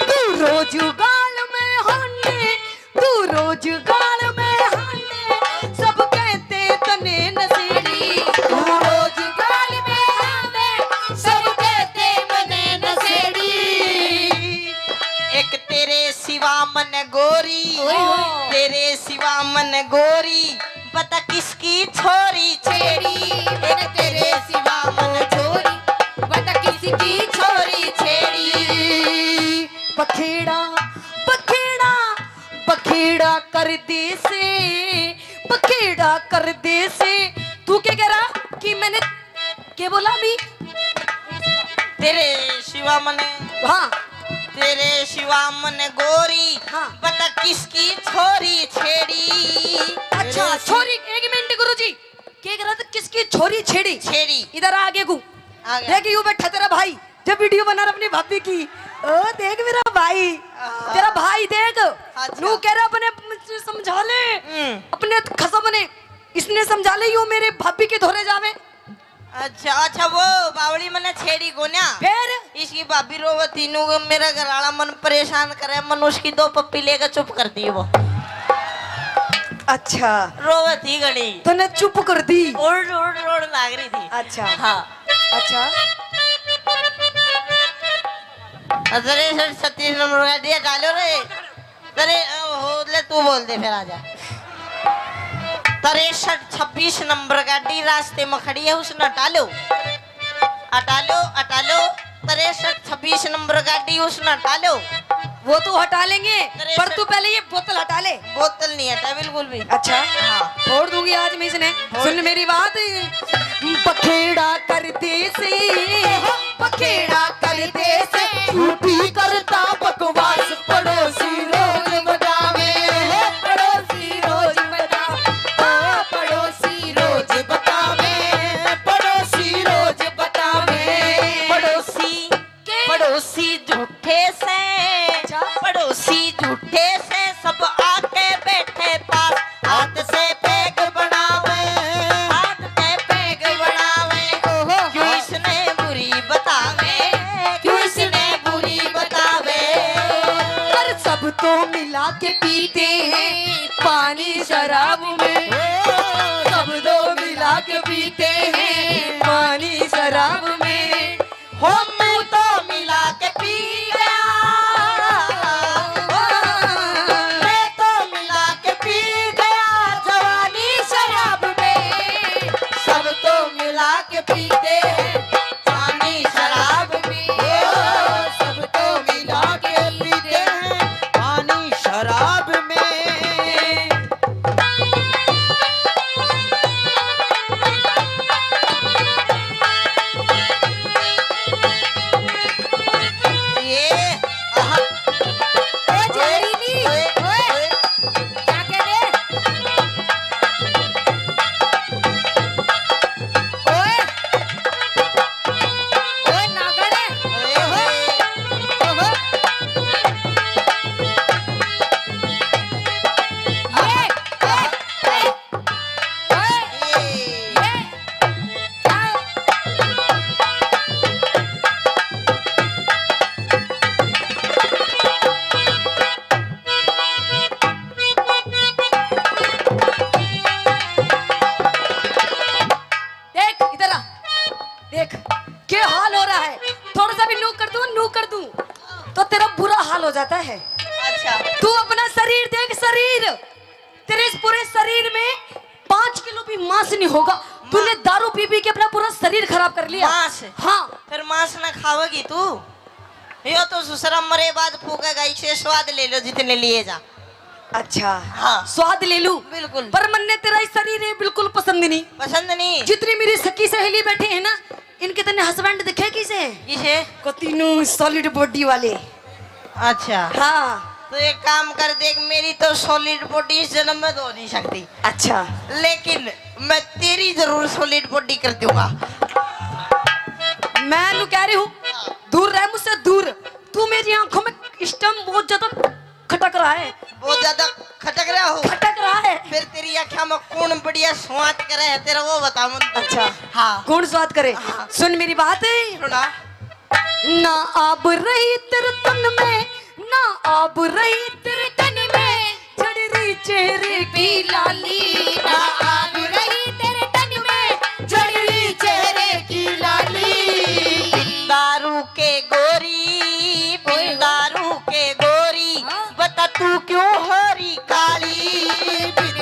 तू रोज गाल में हाने, तू रोज गाल में हाने, सब कहते तने नसेड़ी। तू रोज गाल में हाने, सब कहते मने नसेड़ी। एक तेरे सिवा मन गोरी, तेरे सिवा मन गोरी, बता किसकी छोरी छेड़ी। एक तेरे सिवा मन छोरी, बता किसकी छोरी छेड़ी। बखेड़ा बखेड़ा बखेड़ा कर दे से, बखेड़ा कर दे से। तू क्या कह रहा कि मैंने क्या बोला अभी? तेरे सिवा मन, हाँ तेरे सिवा मन गोरी, हाँ। बता किसकी छोरी छेड़ी। अच्छा छोरी, एक मिनट गुरुजी, क्या कह रहा था? किसकी छोरी छेड़ी? छेड़ी। इधर आगे को आ गया। देख, यूं बैठा तेरा भाई, जब वीडियो बना रहा अपनी भाभी की। ओ देख मेरा भाई, तेरा भाई देख। अच्छा। नू कह रहा अपने समझा ले, अपने खसम ने, इसने समझा ले यूं मेरे भाभी के धोरे जावे। अच्छा अच्छा, वो बावली मने छेड़ी को ना, फिर इसकी भाभी रोवती नु मेरा घरवाला मन परेशान करे, मन उसकी दो पप्पी लेकर चुप कर दी। वो अच्छा रोवती घड़ी तूने चुप कर दी। ओड़ ओड़ ओड़ लाग रही थी। अच्छा हाँ। अच्छा अरे सर 36 नंबर का दिया डालो रे। अरे हो ले, तू बोल दे फिर आजा। 63-26 नंबर गाड़ी रास्ते में खड़ी है, उसने हटा लो, हटा लो, हटा लो। 63-26 नंबर गाड़ी उसने हटा लो। वो तो हटा लेंगे, पर तू पहले ये बोतल हटा ले। बोतल नहीं हटा बिल्कुल भी। अच्छा हाँ। छोड़ दूंगी आज मैं इसने। सुन मेरी बात, बखेड़ा कर दे से, बखेड़ा कर दे से, झूठी करता बकवास, पड़ोसी रोज बतावे, पड़ोसी रोज बतावे, पड़ोसी रोज बतावे, पड़ोसी रोज बतावे। पड़ोसी पड़ोसी झूठे से, पड़ोसी झूठे से, सब आके बैठे पास, हाथ से पैग बनावे, हाथ से पैग बनावे। क्यों इसने बुरी बतावे, क्यों इसने बुरी बतावे। पर सब तो मिला के पीते हैं पानी शराब में, सब तो मिला के पीते हैं पानी शराब में। हो तू तो मिला के पी गया, मैं तो मिला के पी गया जवानी शराब में। सब तो मिला के पीते हैं पानी शराब में, सब तो मिला के पीते हैं पानी शराब में। ये आहा। क्या कह रहे? ओए ओए नागड़े, ओहो, देख इधर आ, देख क्या हाल हो रहा है। थोड़ा सा भी नू कर दूं, नू कर दूं। तो तेरा बुरा हाल हो जाता है। अच्छा तू अपना शरीर देख, शरीर तेरे इस पूरे शरीर में 5 किलो भी मांस नहीं होगा। तूने दारू पी पी के अपना पूरा शरीर खराब कर लिया। मांस? हाँ। फिर मांस ना खाओगी तू? यो तो ससुरा मरे बाद फूकेगा, इसे स्वाद ले लो जितने लिए जा। अच्छा हाँ। स्वाद ले लूं? बिल्कुल। पर मन्ने तेरा इस शरीर है बिल्कुल पसंद नहीं। पसंद नहीं? जितनी मेरी सखी सहेली बैठे हैं ना, इनके तने हस्बैंड दिखे किसे? किसे? को तीनों सॉलिड बॉडी वाले। अच्छा हाँ। तो एक काम कर, देख मेरी तो सॉलिड बॉडी इस जन्म में तो हो नहीं सकती, अच्छा लेकिन मैं तेरी जरूर सॉलिड बॉडी कर दूंगा। मैं नु कह रही हूँ, दूर रह मुझसे, दूर। तू मेरी आंखों में इस टाइम बहुत ज्यादा खटक रहा है। बहुत ज्यादा खटक रहा हो? खटक रहा है। फिर तेरी आँखों में कौन बढ़िया स्वाद करे है तेरा, वो बता मुझे। अच्छा हाँ। कौन स्वाद करे? हाँ। सुन मेरी बात है सुना। ना आब रही तेरे तन में, ना आब रही तेरे तन में, चढ़ रही चेहरे की लाली। ना आब रही तेरे तन में, चढ़ रही चेहरे की लाली। दारू के गोरी, दारू के गोरी, बता तू क्यों हरी काली?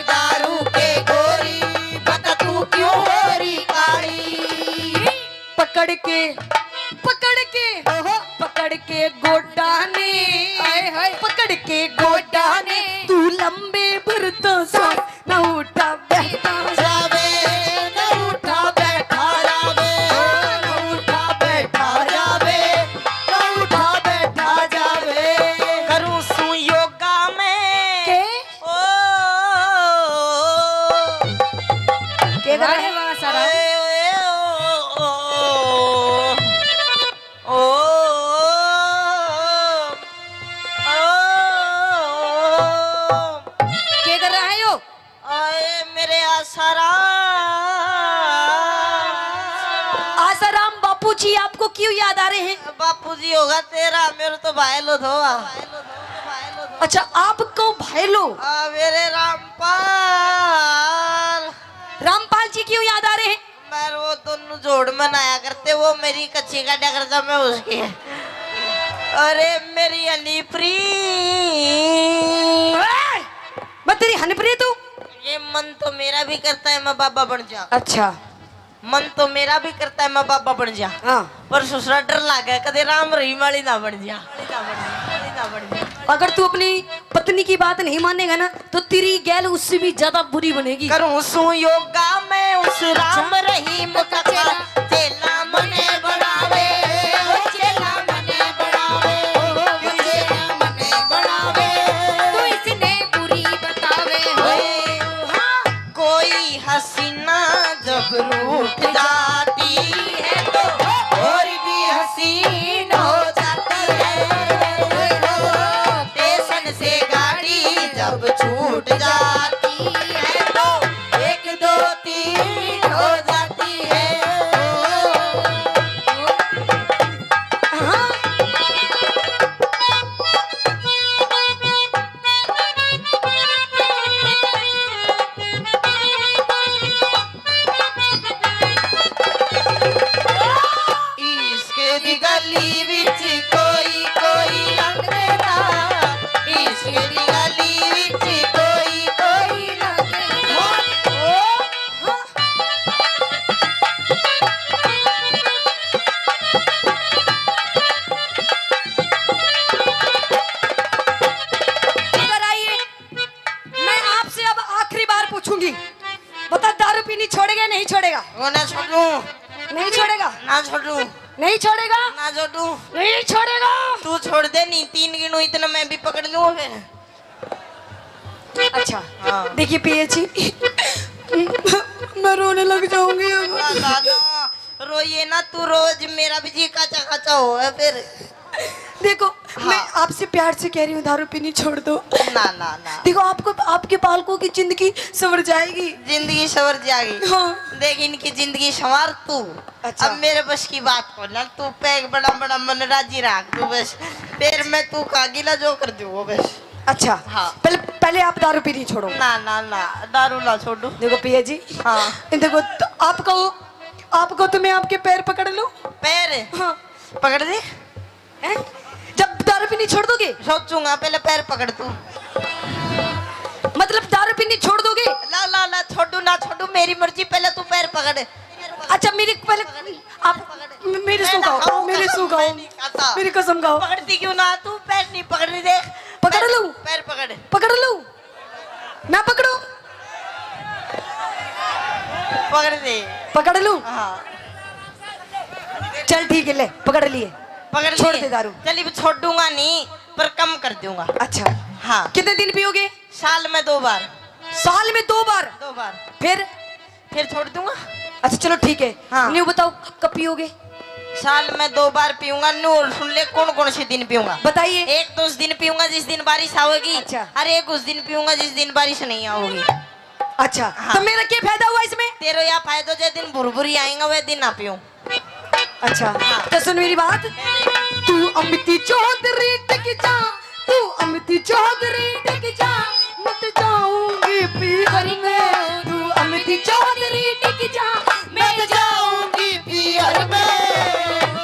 दारू के गोरी, बता तू क्यों हरी काली? पकड़ के पकड़ के गोडा ने, पकड़ के गोडा ने, तू लंबे भरतों से न उठा बैठा जावे, न उठा बैठा जावे, न उठा बैठा जावे, न उठा बैठा जावे। करूं सू योगा में के ओ के करे वहां सारा के कर रहा है यो? मेरे आसाराम। आसाराम बापू जी आपको क्यों याद आ रहे हैं? बापू जी होगा तेरा, मेरे तो भाई लो धोआ। अच्छा आपको भाई लो। मेरे रामपाल। रामपाल जी क्यों याद आ रहे हैं? मैं वो दोनों जोड़ मनाया करते, वो मेरी कच्ची का करता, मैं उसकी। अरे मेरी अलीप्री, मैं तेरी हनप्रीत हूँ। ये मन तो मेरा भी करता है मैं बाबा बन जा। अच्छा मन तो मेरा भी करता है मैं बाबा बन जा, हाँ। पर ससुरा डर लागे कदे राम रहीम वाली ना बन जा। अगर तू अपनी पत्नी की बात नहीं मानेगा ना, तो तेरी गैल उससे भी ज्यादा बुरी बनेगी। करूं सू योगा मैं उस राम रहीम का चेला मने बनावे, चेला मने बनावे, चेला मने बनावे। तू इसने बुरी बतावे कोई हसीना जब रूठ जाती है तो और भी हसीन हो जाती है। स्टेशन से गाड़ी जब छूट जाती है तो 1 2 3 हो जाती है। इसके गली विच कोई कोई लंघदा, इसके गली विच कोई कोई लंघदा। इधर आइए, मैं आपसे अब आखिरी बार पूछूंगी, बता दारू पीनी छोड़ेगा नहीं छोड़ेगा? वो ना छोड़ू, नहीं छोड़ेगा? ना छोड़ू, नहीं छोड़ेगा? ना छोड़ू। नहीं छोड़ेगा? तू छोड़ दे, नहीं 3 गिनू इतना मैं भी पकड़ लूँ फिर। अच्छा हाँ। देखिए पिए जी, मैं रोने लग जाऊंगी अब। दादा रोइए ना, तू रोज मेरा भी जी काचा काचा हो है फिर। देखो हाँ। मैं आपसे प्यार से कह रही हूँ, दारू पीनी छोड़ दो। ना ना ना, देखो आपको आपके बालकों की जिंदगी संवर जाएगी। जिंदगी सवर जाएगी। हाँ। देख इनकी जिंदगी संवार तू। अच्छा। अब मेरे बस की बात को ना, तू पैक बड़ा बड़ा मन राजी रख तू बस, फिर मैं तू कागिला जो कर दूँ वो बस। अच्छा हाँ। पहले आप दारू पीनी छोड़ो। ना ना ना, दारू ना छोड़ू। देखो पिया जी, हाँ। देखो तो आपको तो मैं आपके पैर पकड़ लूं। पैर हाँ। पकड़ दे। हैं? जब दारू पीनी छोड़ दोगे? सोचूंगा, पहले पैर पकड़ तू। मतलब दारू पीनी छोड़ दोगे? ला ला ला, छोड़ू ना छोड़ू मेरी मर्जी, पहले तू पैर पकड़। अच्छा मेरी पहले आप मेरे सो गाओ, मेरे सो गाओ, मेरी कसम गाओ। पकड़ती क्यों ना तू? पैर नहीं पकड़ रही, देख। पकड़ लूं? पैर पकड़। पकड़ लूं? मैं पकड़ू? पकड़ दे। पकड़ लूं? हाँ चल ठीक है, ले पकड़ लिए। पकड़ छोड़ लिए। दे दारू। चलिए छोड़ दूंगा नहीं, पर कम कर दूंगा। अच्छा हाँ, कितने दिन पियोगे? साल में 2 बार। साल में 2 बार? 2 बार फिर छोड़ दूंगा। अच्छा चलो ठीक है। हाँ। न्यू बताओ कब पियोगे? साल में 2 बार पीऊंगा। नूर सुन ले, कौन कौन से दिन पीऊंगा? बताइए। एक तो उस दिन पीऊंगा जिस दिन बारिश आओगी। अच्छा। और एक उस दिन पीऊंगा जिस दिन बारिश नहीं आओगी। अच्छा हाँ। तो मेरा क्या फायदा हुआ इसमें? तेरो या फायदा जिस दिन भुरभुरी आएगा वह दिन ना पीऊं। अच्छा तो सुन मेरी बात। तू अमिती चौधरी टिक जा, तू अमिती चौधरी टिक जा, मत जाऊंगी पीहर में। तू अमिती चौधरी टिक जा, मैं जाऊंगी पीहर में।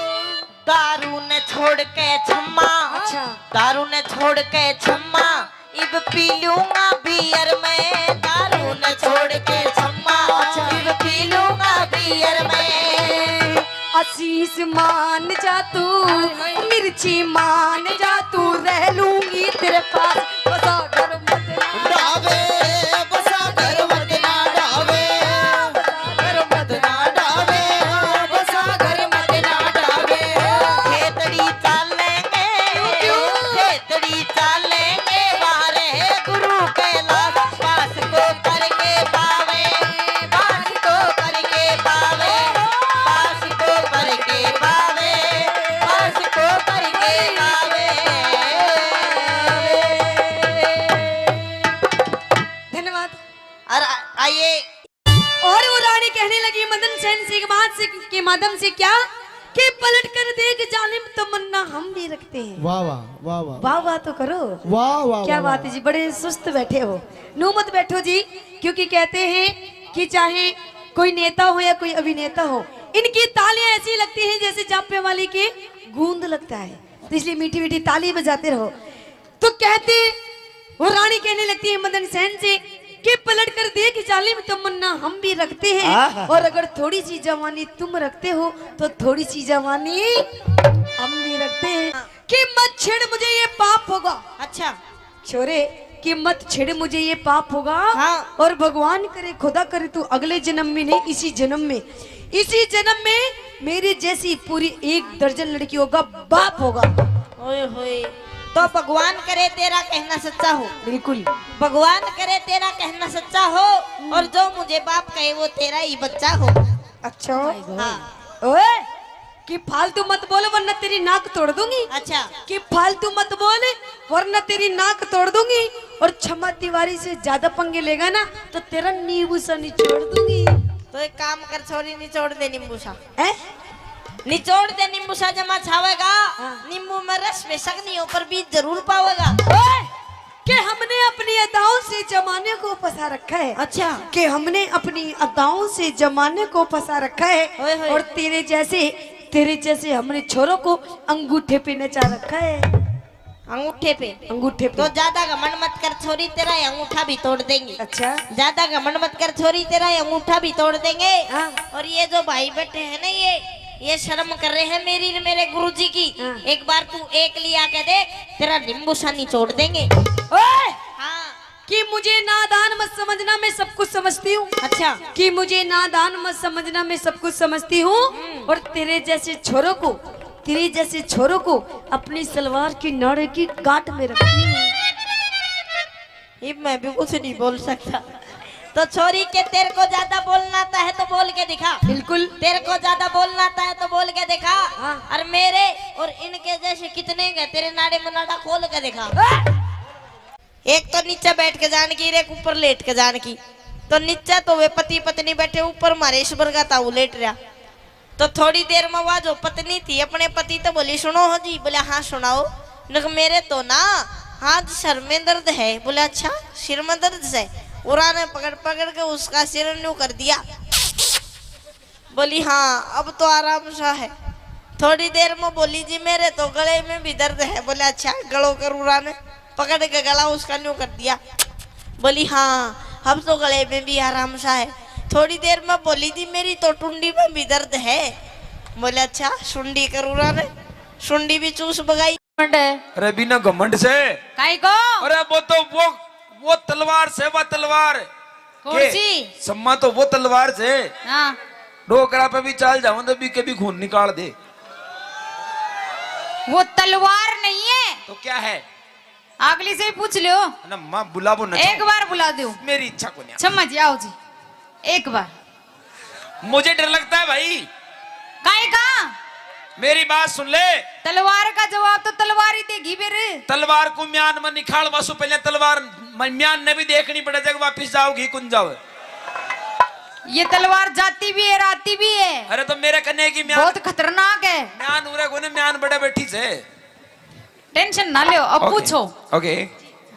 दारू ने छोड़ के छम्मा। अच्छा। दारू ने छोड़ के छम्मा, इब पी लूंगा बियर में। दारू ने छोड़ के छम्मा, इब पी लूंगा बियर में। आशीष मान जा तू, मिर्ची मान जा तू, रह लूंगी तेरे पास। बसा घर मत ना डावे बसा घर मत ना डावे, घर मत ना डावे बसा घर मत ना डावे। खेतड़ी चालेंगे, खेतड़ी चालेंगे, बारे गुरु कैलाश पास को करके पावे, पास को करके पावे, पास को करके पावे, पास को करके पावे। धन्यवाद। और आइए। और वो रानी कहने लगी मदन सेन से बात से के माध्यम से क्या कि पलट कर देख जालिम तमन्ना हम भी रखते हैं। वाह वाह वाह वाह वाह वाह तो करो। वाह वाह क्या वाह, बात है जी, बड़े सुस्त बैठे हो। नो मत बैठो जी, क्योंकि कहते हैं कि चाहे कोई नेता हो या कोई अभिनेता हो, इनकी तालियां ऐसी लगती हैं जैसे जापे वाली की गूंद लगता है, तो इसलिए मीठी मीठी ताली बजाते रहो। तो कहते वो रानी कहने लगती है मदन सेन से कि पलट कर देख जालिम तमन्ना हम भी रखते हैं, और अगर थोड़ी सी जवानी तुम रखते हो तो थोड़ी सी जवानी हम भी रखते हैं। कि मत छेड़ मुझे ये पाप होगा। अच्छा। छोरे कि मत छेड़ मुझे ये पाप होगा। हाँ। और भगवान करे खुदा करे तू अगले जन्म में नहीं, इसी जन्म में, इसी जन्म में मेरी जैसी पूरी 1 दर्जन लड़कियों का बाप होगा। ओए होए, तो भगवान करे तेरा कहना सच्चा हो। बिल्कुल। भगवान करे तेरा कहना सच्चा हो, और जो मुझे बाप कहे वो तेरा ही बच्चा हो। अच्छा। हाँ। ओए कि फालतू मत बोल वरना तेरी नाक तोड़ दूंगी। अच्छा। कि फालतू मत बोल वरना तेरी नाक तोड़ दूंगी, और क्षमा तिवारी से ज्यादा पंगे लेगा ना तो तेरा नींबू सा निचोड़ दूंगी। तो एक काम कर छोरी, निचोड़ दे नींबू सा। हैं? निचोड़ दे नींबू सा, जमा छावेगा। हाँ। नींबू में रस बेशक नहीं हो पर बीज जरूर पावेगा। ओए कि हमने अपनी अदाओं से जमाने को फंसा रखा है। अच्छा। कि हमने अपनी अदाओं से जमाने को फंसा रखा ओए है, होए। और तेरे जैसे हमने छोरों को अंगूठे पे नचा रखा है। अंगूठे पे? अंगूठे पे। तो ज्यादा घमंड मत कर छोरी, तेरा ये अंगूठा भी तोड़ देंगे। अच्छा। ज्यादा घमंड मत कर छोरी, तेरा ये अंगूठा भी तोड़ देंगे। हाँ। और ये जो भाई बैठे हैं ना, ये शर्म कर रहे हैं मेरी मेरे गुरुजी की। हाँ। एक बार तू एक लिया के देख, तेरा नींबू सा निचोड़ देंगे। ओए हाँ। कि मुझे नादान मत समझना, मैं सब कुछ समझती हूँ। अच्छा। कि मुझे नादान मत समझना, मैं सब कुछ समझती हूँ। और तेरे जैसे छोरों को अपनी सलवार की नाड़े की गांठ में रखती हूँ। ये मैं भी कुछ नहीं बोल सकता। तो छोरी के तेरे को ज्यादा बोलना आता है तो बोल के दिखा। बिल्कुल। तेरे को ज्यादा बोलना आता है तो बोल के दिखा। हाँ। और मेरे और इनके जैसे कितने गए, तेरे नाड़े में नाड़ा खोल के दिखा। एक तो नीचे बैठ के जान की, एक ऊपर लेट के जान की। तो नीचे तो वे पति पत्नी बैठे, ऊपर मारे ईश्वर का ताऊ लेट रहा। तो थोड़ी देर में वह जो पत्नी थी अपने पति तो बोली सुनो हो जी। बोले हाँ सुनाओ। मेरे तो ना हाथ सर में दर्द है। बोले अच्छा सिर में दर्द है। उरा ने पकड़ पकड़ के उसका सिर न्यू कर दिया। बोली हाँ अब तो आराम सा है। थोड़ी देर में बोली जी मेरे तो गले में भी दर्द है। बोले अच्छा गलो करूरा ने पकड़ के गला उसका न्यू कर दिया। बोली हाँ अब तो गले में भी आराम सा है। थोड़ी देर में बोली जी मेरी तो टुंडी में भी दर्द है। बोले अच्छा सुंडी करूरा ने सुंडी भी चूस बगाई। अरे बिना घमंड से काई को अरे वो तो वो तलवार से वो तलवार कौन सी? सम्मा तो वो तलवार से हाँ डोकरा पे भी चाल जाऊं तो भी कभी खून निकाल दे। वो तलवार नहीं है तो क्या है? अगली से ही पूछ लो। ना माँ बुलाबो न एक बार बुला दो। मेरी इच्छा को नहीं। क्षमा जी आओ जी एक बार। मुझे डर लगता है भाई। काई का मेरी बात सुन ले। तलवार का जवाब तो तलवार ही देगी फिर। तलवार को म्यान में निखाल वासु पहले तलवार म्यान ने भी देखनी पड़े जब वापिस जाओगी कुन जाओ। ये तलवार जाती भी है राती भी है। अरे तो मेरे कन्ने की म्यान बहुत खतरनाक है। म्यान उरे कोने म्यान बड़े बैठी से टेंशन ना लो अब पूछो। ओके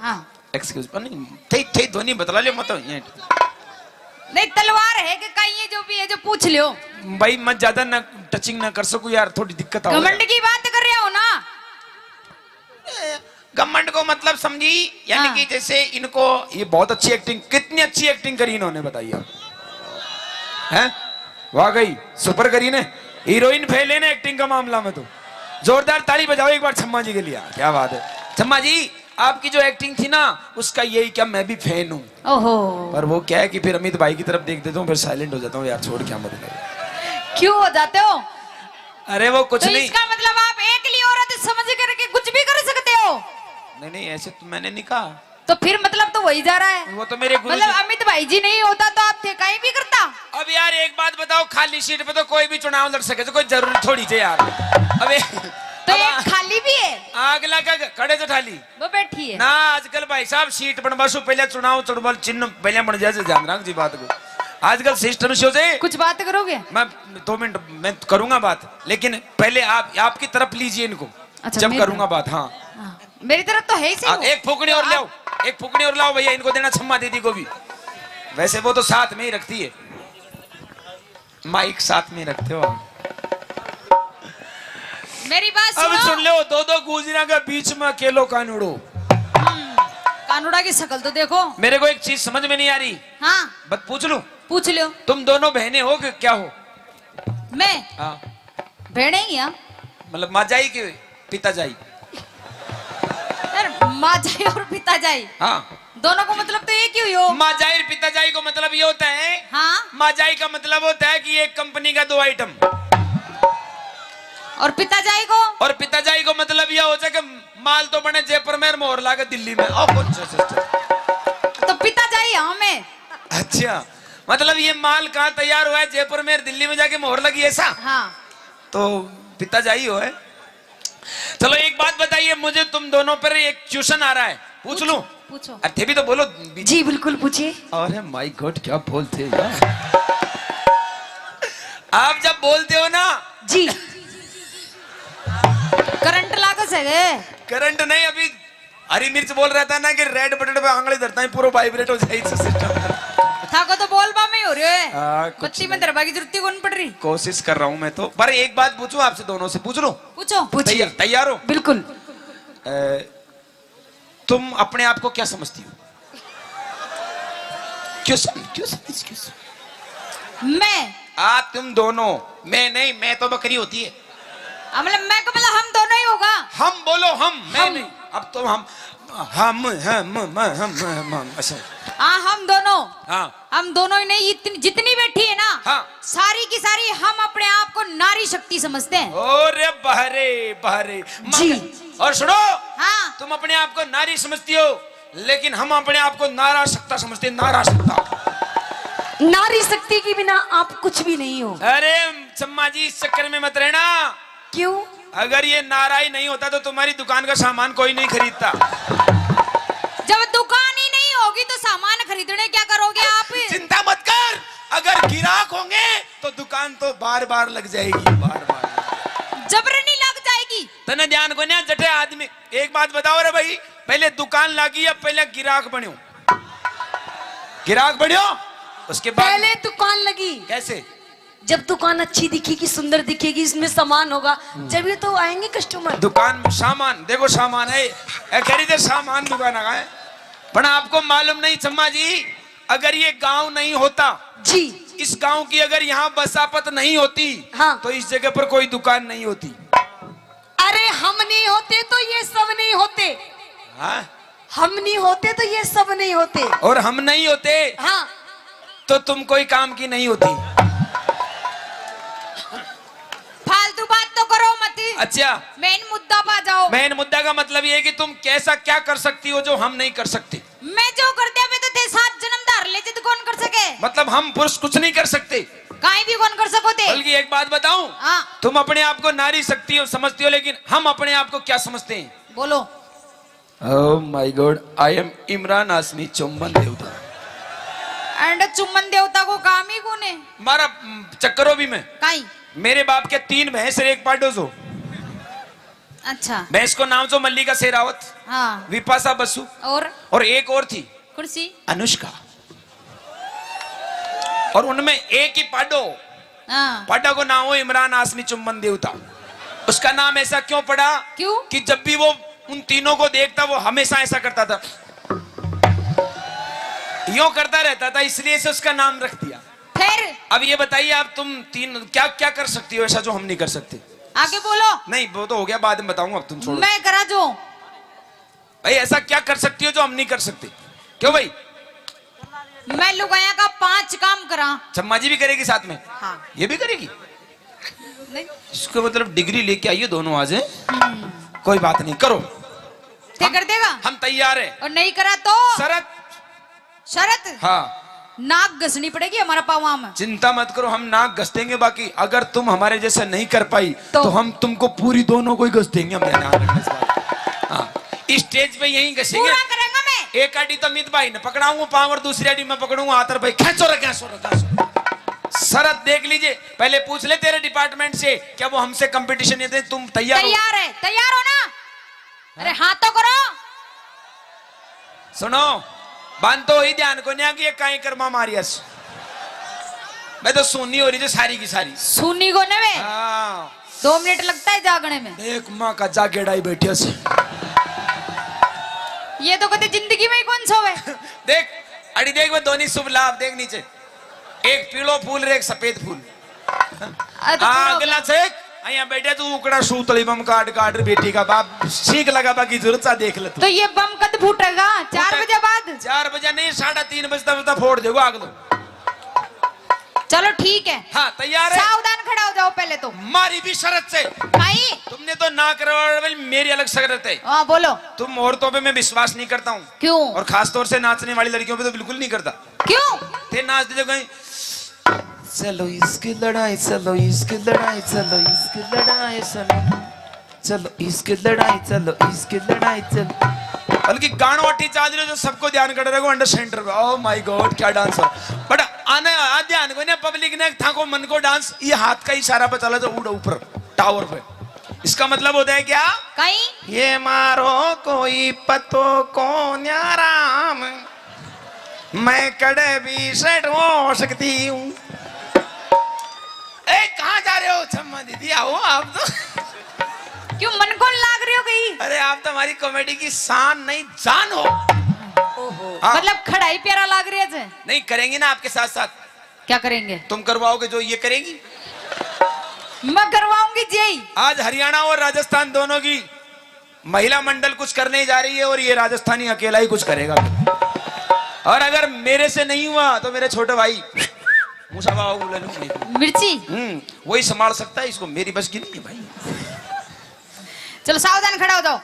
हाँ एक्सक्यूज नहीं ठीक ठीक ध्वनि बतला लियो मत ये नहीं तलवार है कि कहीं है जो भी है जो पूछ लो। भाई मैं ज्यादा ना टचिंग ना कर सकूं यार थोड़ी दिक्कत आ घमंड की बात कर रहे हो ना। घमंड को मतलब समझी यानी हाँ। कि जैसे इनको ये बहुत अच्छी एक्टिंग कितनी अच्छी एक्टिंग करी इन्होंने बताइए हैं वाकई सुपर करी ने हीरोइन फेल है ना एक्टिंग का मामला में तो जोरदार ताली बजाओ एक बार छम्मा जी के लिए। क्या बात है छम्मा जी आपकी जो एक्टिंग थी ना उसका यही क्या मैं भी फैन हूँ। ओहो पर वो क्या है कि फिर अमित भाई की तरफ देख देता हूँ फिर साइलेंट हो जाता हूँ यार छोड़ क्या मत क्यों हो जाते हो? अरे वो कुछ तो नहीं इसका मतलब आप एक लिए औरत समझ करके कुछ भी कर सकते हो। नहीं नहीं ऐसे तो मैंने नहीं कहा। तो फिर मतलब तो वही जा रहा है। वो तो मेरे गुरु मतलब अमित भाई जी नहीं होता तो आप थे कहीं भी करता। अब यार एक बात बताओ खाली सीट पे तो कोई भी चुनाव लड़ सके तो कोई जरूरी थोड़ी थे यार। अबे तो एक खाली भी है अगला का खड़े तो ठाली वो बैठी है ना आजकल भाई साहब सीट बनवासो पहले चुनाव चुनाव चिन्ह पहले बन जाए ध्यान रख जी बात को। आजकल सिस्टम से होते कुछ बात करोगे? मैं 2 मिनट मैं करूंगा बात लेकिन पहले आप आपकी तरफ लीजिए इनको। अच्छा, जब मेरी करूंगा बात। हाँ हाँ, मेरी तरफ तो है ही सही वो। एक फुकड़ी और लाओ एक फुकड़ी और लाओ भैया इनको देना छम्मा दीदी को भी। वैसे वो तो साथ में ही रखती है माइक साथ में रखते हो आप। मेरी बात अब सुनो। सुन लो दो गुजरा के बीच में अकेलो कानूड़ो। कानूड़ा की शक्ल तो देखो। मेरे को एक चीज समझ में नहीं आ रही। हाँ बस पूछ लूं पूछ लो। तुम दोनों बहनें हो कि क्या हो? मैं हाँ भेड़े ही हैं। मतलब माँ जाई के पिता जाई? यार माँ जाई और पिता जाई हाँ दोनों को मतलब तो एक ही हुई हो। माँ जाई और पिता जाई को मतलब ये होता है। हाँ माँ जाई का मतलब होता है कि एक कंपनी का 2 आइटम और पिता जाई को और पिता जाई को मतलब यह होता है कि माल तो बने जयपुर में और मोहर लागे दिल्ली में। तो पिता जाई हमें। अच्छा मतलब ये माल कहाँ तैयार हुआ है जयपुर में और दिल्ली में जाके मोहर लगी ऐसा? हाँ तो पिता जाई हो है। चलो एक बात बताइए मुझे तुम दोनों पर एक ट्यूशन आ रहा है पूछ लूं? पूछो। अरे भी तो बोलो। जी बिल्कुल पूछिए। अरे माय गॉड क्या बोलते हो यार। आप जब बोलते हो ना जी करंट लागत है। करंट नहीं अभी हरी मिर्च बोल रहा था ना कि रेड बटन पे आंगली धरता है पूरा वाइब्रेट हो जाए सिस्टम। था को तो बोलबा में ही हो रहे है। कुछ बत्ती में दरबा की जरूरत कौन पड़ रही। कोशिश कर रहा हूं मैं तो। पर एक बात पूछूं आपसे दोनों से पूछ लो? पूछो। तैयार हो? बिल्कुल। तुम अपने आप को क्या समझती हो? क्यों मैं तुम दोनों। मैं नहीं मैं तो बकरी होती है। मतलब मैं का मतलब हम दोनों ही होगा। हम बोलो हम मैं नहीं। अब तो हम अच्छा हाँ हम दोनों। हाँ हम दोनों ही नहीं जितनी बैठी है ना हाँ सारी की सारी हम अपने आप को नारी शक्ति समझते हैं। ओरे बहरे बहरे जी। और सुनो हाँ तुम अपने आप को नारी समझती हो लेकिन हम अपने आप को नाराशक्ता समझते हैं। नाराशक्ता। नारी शक्ति के बिना आप कुछ भी नहीं हो। अरे चम्मा जी इस चक्कर में मत रहना। क्यों? अगर ये नारा ही नहीं होता तो तुम्हारी दुकान का सामान कोई नहीं खरीदता। जब दुकान ही नहीं होगी तो सामान खरीदने क्या करोगे आप? चिंता मत कर अगर गिराक होंगे तो दुकान तो बार बार लग जाएगी। बार बार जबरनी लग जाएगी। तने ध्यान को नहीं जटे आदमी। एक बात बताओ रे भाई पहले दुकान लगी या पहले गिराक बन्यो? गिराक बन्यो उसके बाद पहले दुकान लगी। कैसे? जब दुकान अच्छी दिखेगी, सुंदर दिखेगी, इसमें सामान होगा, जब ये तो आएंगे कस्टमर। दुकान में सामान देखो, सामान है खरीदे, सामान दुकान है। पर आपको मालूम नहीं चम्मा जी, अगर ये गांव नहीं होता जी, इस गांव की अगर यहाँ बसापत नहीं होती, हाँ, तो इस जगह पर कोई दुकान नहीं होती। अरे हम नहीं होते तो ये सब नहीं होते। हाँ? हम नहीं होते तो ये सब नहीं होते। और हम नहीं होते हाँ, तो तुम कोई काम की नहीं होती। फालतू बात तो करो मत। अच्छा, मेन मुद्दा पा जाओ। मेन मुद्दा का मतलब ये है कि तुम कैसा क्या कर सकती हो जो हम नहीं कर सकते। मैं जो कर दिया मैं तो थे 7 जन्म धार ले तो कौन कर सके। मतलब हम पुरुष कुछ नहीं कर सकते, काई भी कौन कर सकोते। बल्कि एक बात बताऊं, हाँ, तुम अपने आप को नारी शक्ति हो समझती हो, लेकिन हम अपने आप को क्या समझते हैं? बोलो। Oh my god, I am Imran Hashmi चुम्बन देवता। एंड चुम्बन देवता को काम ही कौन है? मारा चक्करों भी में काई। मेरे बाप के 3 भैंस और 1 पाडो जो। अच्छा, भैंस को नाम जो मल्लिका शेरावत, हाँ, विपाशा बसु, और एक और थी कुर्सी अनुष्का। और उनमें एक ही पाडो, हाँ। पाडा को नाम हो इमरान हाशमी चुम्बन देवता। उसका नाम ऐसा क्यों पड़ा? क्यों? कि जब भी वो उन तीनों को देखता वो हमेशा ऐसा करता था, यूं करता रहता था, इसलिए से उसका नाम रख दिया। फिर अब ये बताइए आप, तुम तीन क्या क्या कर सकती हो ऐसा जो हम नहीं कर सकते? आगे बोलो। नहीं वो तो हो गया, बाद में बताऊंगा, अब तुम छोड़ो। मैं करा जो भाई ऐसा क्या कर सकती हो जो हम नहीं कर सकते? क्यों भाई? मैं लुगाया का 5 काम करा। चम्मा जी भी करेगी साथ में? हाँ। ये भी करेगी? नहीं, इसको मतलब डिग्री लेके आइए दोनों आज। कोई बात नहीं, करो। ते कर देगा? हम तैयार है। और नहीं करा तो शरत? शरत? हाँ, नाक घसनी पड़ेगी हमारा पावा में। चिंता मत करो, हम नाक घस देंगे। बाकी अगर तुम हमारे जैसा नहीं कर पाई तो हम तुमको पूरी दोनों को ही घस देंगे। हम ध्यान रखना इस बात। हाँ, स्टेज पे यहीं घसेंगे। पूरा करेंगे मैं। एक आड़ी तो मित भाई ने पकड़ाऊंगा पाँव और दूसरी आड़ी में पकड़ूंगा हाथ, भाई खेचो रखा। शरत देख लीजिए, पहले पूछ ले तेरे डिपार्टमेंट से क्या वो हमसे कंपटीशन ये थे। तुम तैयार हो? तैयार है। तैयार हो ना? अरे हाँ तो करो। सुनो, बांध तो ही ध्यान को नहीं कि ये काई कर्मा मारियस। मैं तो सुननी हो रही थी सारी की सारी। सुनी को ने वे। हाँ, 2 मिनट लगता है जागने में। देख माँ का जागेड़ाई बैठी से। ये तो कहते जिंदगी में ही कौन सोवे। देख अड़ी देख, मैं दोनों शुभ लाभ देख नीचे, एक पीलो फूल और एक सफेद फूल। हाँ अगला चेक यहाँ बैठे तू उकड़ा सूतली बम काट बेटी का बाप सीख लगा, बाकी जरूरत सा देख ले तू। तो ये बम कद फूटेगा? 4 बजे बाद? 4 बजे नहीं, 3:30 बजता फोड़ देगा आग दो। चलो ठीक है। हाँ तैयार है? सावधान खड़ा हो जाओ पहले तो। मारी भी शरत से। भाई तुमने तो ना करवा, मेरी अलग शरत है। हाँ बोलो। तुम औरतों पे मैं विश्वास नहीं करता हूँ। क्यों? और खास तौर से नाचने वाली लड़कियों पे तो बिल्कुल नहीं करता। क्यों? थे नाच दे कहीं, चलो इसकी लड़ाई, चलो इसकी लड़ाई, चलो इसकी लड़ाई, चलो इसकी लड़ाई, चलो इसकी लड़ाई, चलो। बल्कि गानों वाटी चाल रहे जो सबको ध्यान कर रहे हो अंडर सेंटर पे। ओह माय गॉड क्या डांस है। बट आने ध्यान को ना पब्लिक ने था को मन को डांस, ये हाथ का इशारा पे चला जो उड़ ऊपर टावर पे। इसका मतलब होता है क्या? कहीं ये मारो कोई पतो को न्याराम, मैं कड़े भी सेट हो सकती हूँ। कहाँ जा रहे हो छम्मा दीदी? आओ आप तो। क्यों मन को लाग रही हो गई? अरे आप तो हमारी कॉमेडी की शान नहीं जान हो। हाँ। मतलब खड़ाई प्यारा लाग रही है। नहीं करेंगे ना आपके साथ साथ। क्या करेंगे? तुम करवाओगे जो ये करेगी? मैं करवाऊंगी जी। आज हरियाणा और राजस्थान दोनों की महिला मंडल कुछ करने जा रही है और ये राजस्थानी अकेला ही कुछ करेगा। और अगर मेरे से नहीं हुआ तो मेरे छोटे भाई मिर्ची वही संभाल सकता है इसको, मेरी बस की नहीं है भाई। चलो सावधान खड़ा हो जाओ।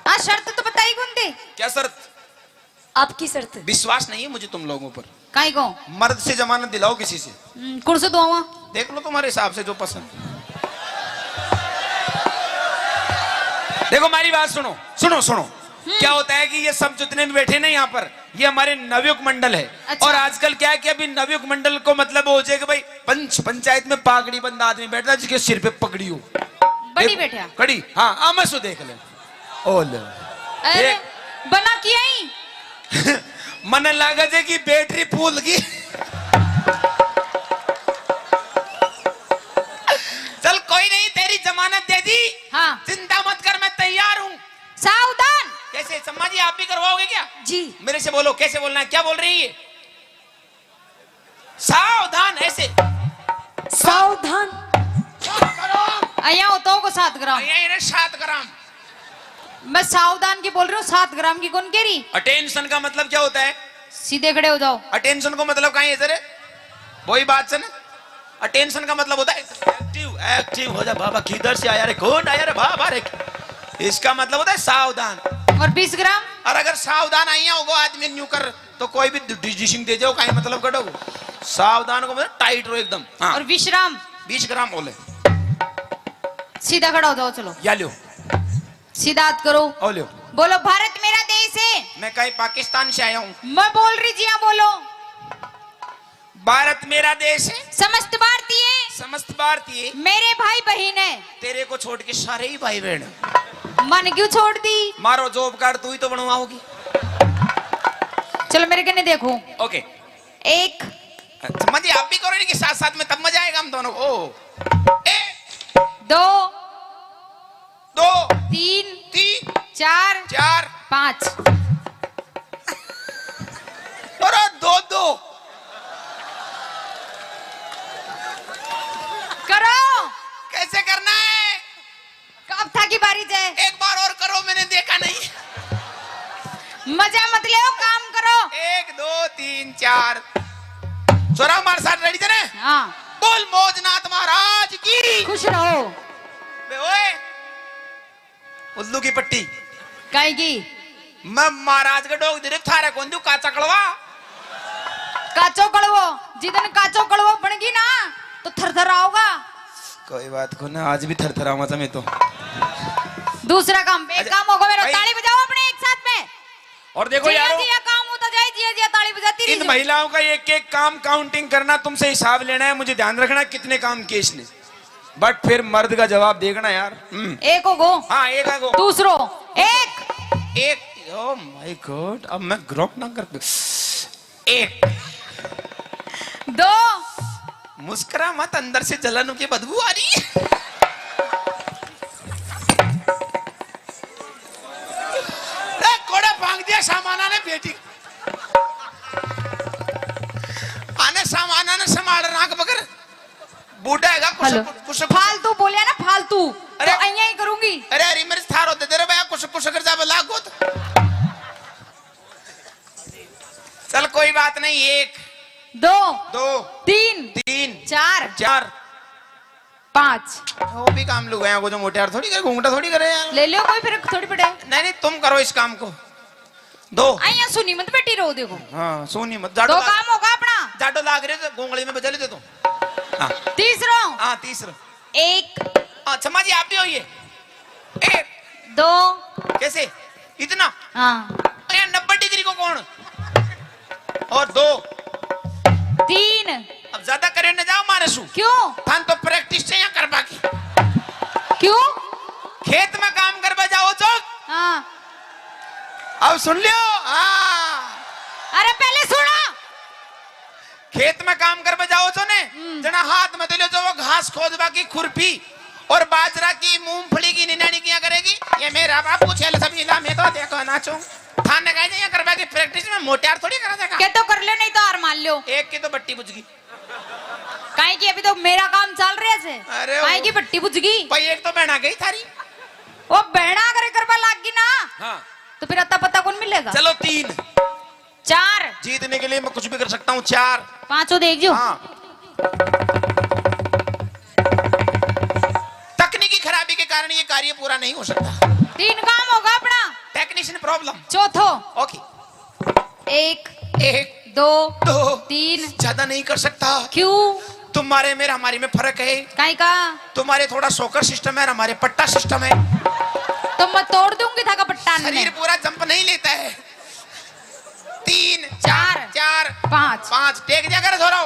हाँ शर्त तो बताई कौन थी? क्या शर्त? आपकी शर्त? विश्वास नहीं है मुझे तुम लोगों पर। काई को? मर्द से जमानत दिलाओ किसी से। कुर्सी दो देख लो तुम्हारे हिसाब से जो पसंद। देखो हमारी बात सुनो सुनो सुनो। क्या होता है कि ये सब जितने भी बैठे ना यहाँ पर, ये हमारे नवयुग मंडल है। अच्छा। और आजकल क्या है कि अभी नवयुग मंडल को मतलब हो जाएगा भाई पंचायत में पागड़ी बंद आदमी बैठता है जिसके सिर पे पगड़ी हो, बड़ी बैठा कड़ी। हाँ आमसो देख ले। ओल अरे बना किया ही मन लागा जे की बैटरी फूल की। जमानत दे दी। हाँ। चिंता मत कर, मैं तैयार हूँ। सावधान। कैसे सम्मा जी, आप भी करवाओगे क्या? जी मेरे से बोलो, कैसे बोलना है? क्या बोल रही है? सावधान, ऐसे सावधान। अया होता को 7 ग्राम। ये 7 ग्राम। मैं सावधान की बोल रही हूँ, 7 ग्राम की कौन कह रही? अटेंशन का मतलब क्या होता है? सीधे खड़े हो जाओ। अटेंशन को मतलब कहाँ है सर? वही बात से ना। अटेंशन का मतलब होता है एक्टिव, एक्टिव हो जा। बाबा किधर से आया रे? कौन आया रे बाबा रे? इसका मतलब होता है सावधान। और 20 ग्राम? और अगर सावधान आई होगो आदमी न्यू कर तो कोई भी डिसीजन दे जाओ, कहीं मतलब कटोगो। सावधान को मतलब टाइट रहो एकदम। हाँ। और 20 ग्राम? 20 ग्राम बोले। सीधा खड़ा हो जाओ, चलो। या लो, सीधा हाथ करो। ओ लो। बोलो भारत मेरा देश है। मैं कहीं पाकिस्तान से आया हूँ। मैं बोल रही जी, हाँ बोलो। भारत मेरा देश है। समस्त भारतीय समस्त भारतीय मेरे भाई बहन है। तेरे को छोड़ के सारे ही भाई बहन हैं। मन क्यों छोड़ दी? मारो जॉब कार्ड तू ही तो बनवाओगी। चलो मेरे कने देखो। ओके। 1 समझ आप भी करो इनके साथ साथ में, तब मजा आएगा हम दोनों को। 1 2 2 3 3 4 4 5 और 2 2 करो। कैसे करना है? कब था की बारी है? एक बार और करो, मैंने देखा नहीं। मजा मत ले, काम करो। 1 2 3 4 छोरा हमारे साथ रेडी थे? हाँ। बोल मौजनाथ महाराज की। खुश रहो। बे ओए, उल्लू की पट्टी। काहे की? मैं महाराज का डोग दे थारे कौन दू काचा कड़वा। काचो कड़वो, जितने काचो कड़वो बनेगी ना तो थरथर आओगा। कोई बात को ना, आज भी थरथराऊंगा था मैं तो। दूसरा काम, एक काम होगा मेरा। भाई। ताली बजाओ अपने एक साथ में। और देखो जिया यारो, जिया काम होता जाए, जिया जिया ताली बजाती इन रही। महिलाओं का एक एक काम काउंटिंग करना, तुमसे हिसाब लेना है, मुझे ध्यान रखना कितने काम किए इसने। बट फिर मर्द का जवाब देखना यार। एक होगो। हाँ, एक आगो। दूसरो एक। ओ माय गॉड, अब मैं ग्रोक ना कर। 1 2 मुस्कुरा मत, अंदर से जलन की बदबू आ रही है। कोड़ा भांग दिया सामाना ने बेटी। आने सामाना ने संभाल नाक बकर बूढ़ा हैगा हेलो। कुछ फालतू बोलिया ना, फालतू। अरे। तो अइया ही करूंगी। अरे अरे मेरे थार होते तेरे भैया कुछ कर जा लागो तो। चल कोई बात नहीं। 1 2 2 3 3 4 4 5 वो भी काम लोग हैं, जो मोटे यार थोड़ी करे, घूंघटा थोड़ी करे यार। ले लो, कोई फर्क थोड़ी पड़े। नहीं नहीं, तुम करो इस काम को। 2 अइया सुनी मत बेटी रो, देखो। हाँ, सोनी मत। 2 काम होगा अपना। जाडो लाग रहे तो गोंगली में बजा लेते तो। हाँ तीसरो हाँ, तीसरा। 1 हाँ क्षमा जी, आप भी होइए। 1 2 कैसे इतना? हाँ 90 डिग्री को कौन? और 2 3 अब ज्यादा करे न जाओ मारे सु। क्यों? थान तो प्रैक्टिस से यहाँ कर बाकी। क्यों? खेत में काम कर जाओ चौक। हाँ। अब सुन लियो। हाँ, अरे पहले सुनो। खेत में काम कर जाओ तो ने जना हाथ में दिलो जो वो घास खोदबा की खुरपी और बाजरा की मूंगफली की निनानी किया करेगी। ये मेरा बापू छेल सब इला में तो देखो नाचो। थान ने कहा यहाँ करवा की प्रैक्टिस में मोटियार थोड़ी करा देगा। के तो कर लो, नहीं तो हार मान लो। एक की तो बट्टी बुझ गई। काहे की अभी तो मेरा काम चल रहा है। अरे काहे की बट्टी बुझ गई? भाई एक तो बहना गई थारी। वो बहना करे करवा लाग गई ना, हाँ तो फिर अत्ता पता कौन मिलेगा? चलो 3 4 जीतने के लिए मैं कुछ भी कर सकता हूँ। 4 5 देख जो। हाँ। तकनीकी खराबी के कारण ये कार्य पूरा नहीं हो सकता। 3 काम होगा अपना। Technician problem. चौथो ओके। 1 1 2 2 3 ज्यादा नहीं कर सकता। क्यों? तुम्हारे मेरे हमारे में फर्क है। काहे का? तुम्हारे थोड़ा सोकर सिस्टम है और हमारे पट्टा सिस्टम है। तो मैं तोड़ दूंगी था का पट्टा। शरीर पूरा जंप नहीं लेता है। 3 4 4 5 5 टेक दिया कर धोरो।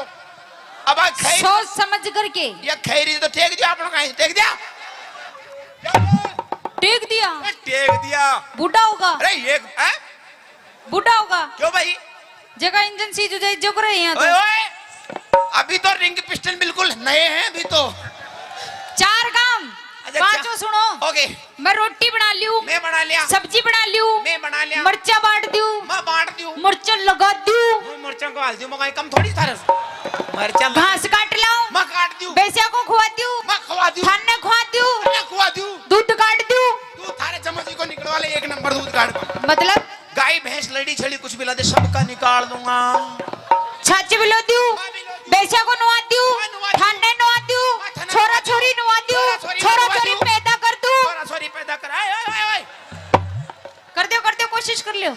अब खैर सोच समझ करके या खैरी तो टेक दिया आप लोग। टेक दिया टेक दिया। टेक दिया। बूढ़ा होगा। अरे ये बूढ़ा होगा। क्यों भाई? जगह इंजन सीज जाए जो करे यहाँ ओए तो। ओए, अभी तो रिंग पिस्टन बिल्कुल नए हैं अभी तो। 4 काम। पांचों सुनो। ओके मैं रोटी बना लियो, मैं बना लिया, सब्जी बना लियो, मैं बना लिया, मर्चा बांट दियो, मैं बांट दूं, मिर्चा लगा दियो, मिर्चों को हाल दूं, मैं कम थोड़ी थारे मिर्चा घास काट लाऊं, मैं काट दूं, बेसिया को खुआ दियो, मैं खवा दूं, थाने खुआ दियो, मैं खवा दूं, दूध काट दियो। तू थारे चम्मच को निकलवा ले, एक नंबर दूध काट को। मतलब गाय भैंस लड़ी छड़ी कुछ भी ला दे, सबका निकाल दूंगा। छाछ बिलो दियो, बेसिया को नुआ दियो, थाने नुआ दियो, छोरा छोरी नुआ दियो, छोरा छोरी पैदा कर दूं। छोरा छोरी पैदा कर, आए आए आए कर दियो, कोशिश कर लियो।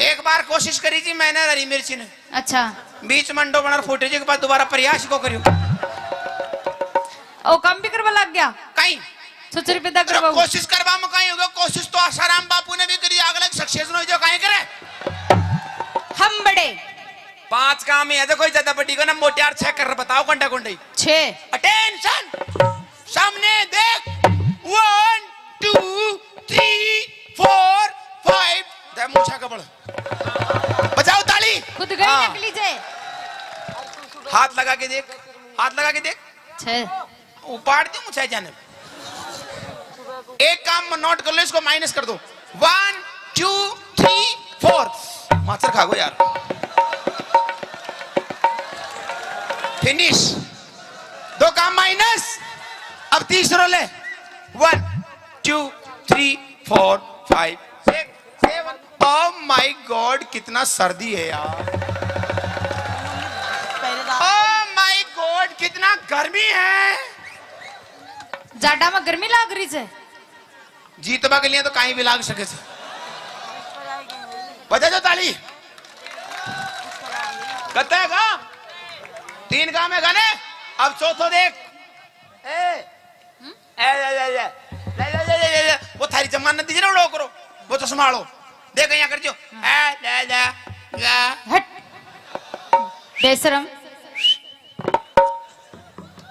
एक बार कोशिश करी थी मैंने, हरी मिर्ची ने अच्छा बीच मंडो बना फूटे जी के बाद दोबारा प्रयास को करियो। ओ काम भी करवा लग गया, कहीं छोरी पैदा करवा। कोशिश करवा में कहीं होगा, कोशिश तो आसाराम बापू ने भी करी, अगला सक्सेस न हो जो कहीं करे। हम बड़े 5 काम है, कोई ज्यादा बड़ी को ना मोटियार 6 कर, बताओ घंटा घंटे 6। अटेंशन, सामने देख, 1 2 3 4 5, दे मुछा कबड़, बजाओ ताली। खुद गई हाँ। नकली जे। हाथ लगा के देख, हाथ लगा के देख, 6 उपाड़ दी मुछा जाने। एक काम नोट कर लो, इसको माइनस कर दो, 1 2 3 4, माचर खा गो यार, फिनिश। 2 काम माइनस, अब तीसरा ले, 1 2 3 4 5 6 7। ओह माय गॉड, कितना सर्दी है यार, ओह माय गॉड कितना गर्मी है। जाडा में गर्मी लाग रही है। जीतवा के लिए तो कहीं भी लाग सके, बजा जो ताली। कहते हैं गा 3 काम है गाने, अब चौथो देख। वो थारी जमानत दीजिए ना, उड़ो करो, वो तो संभालो, देख यहाँ कर जो। हट बेशरम।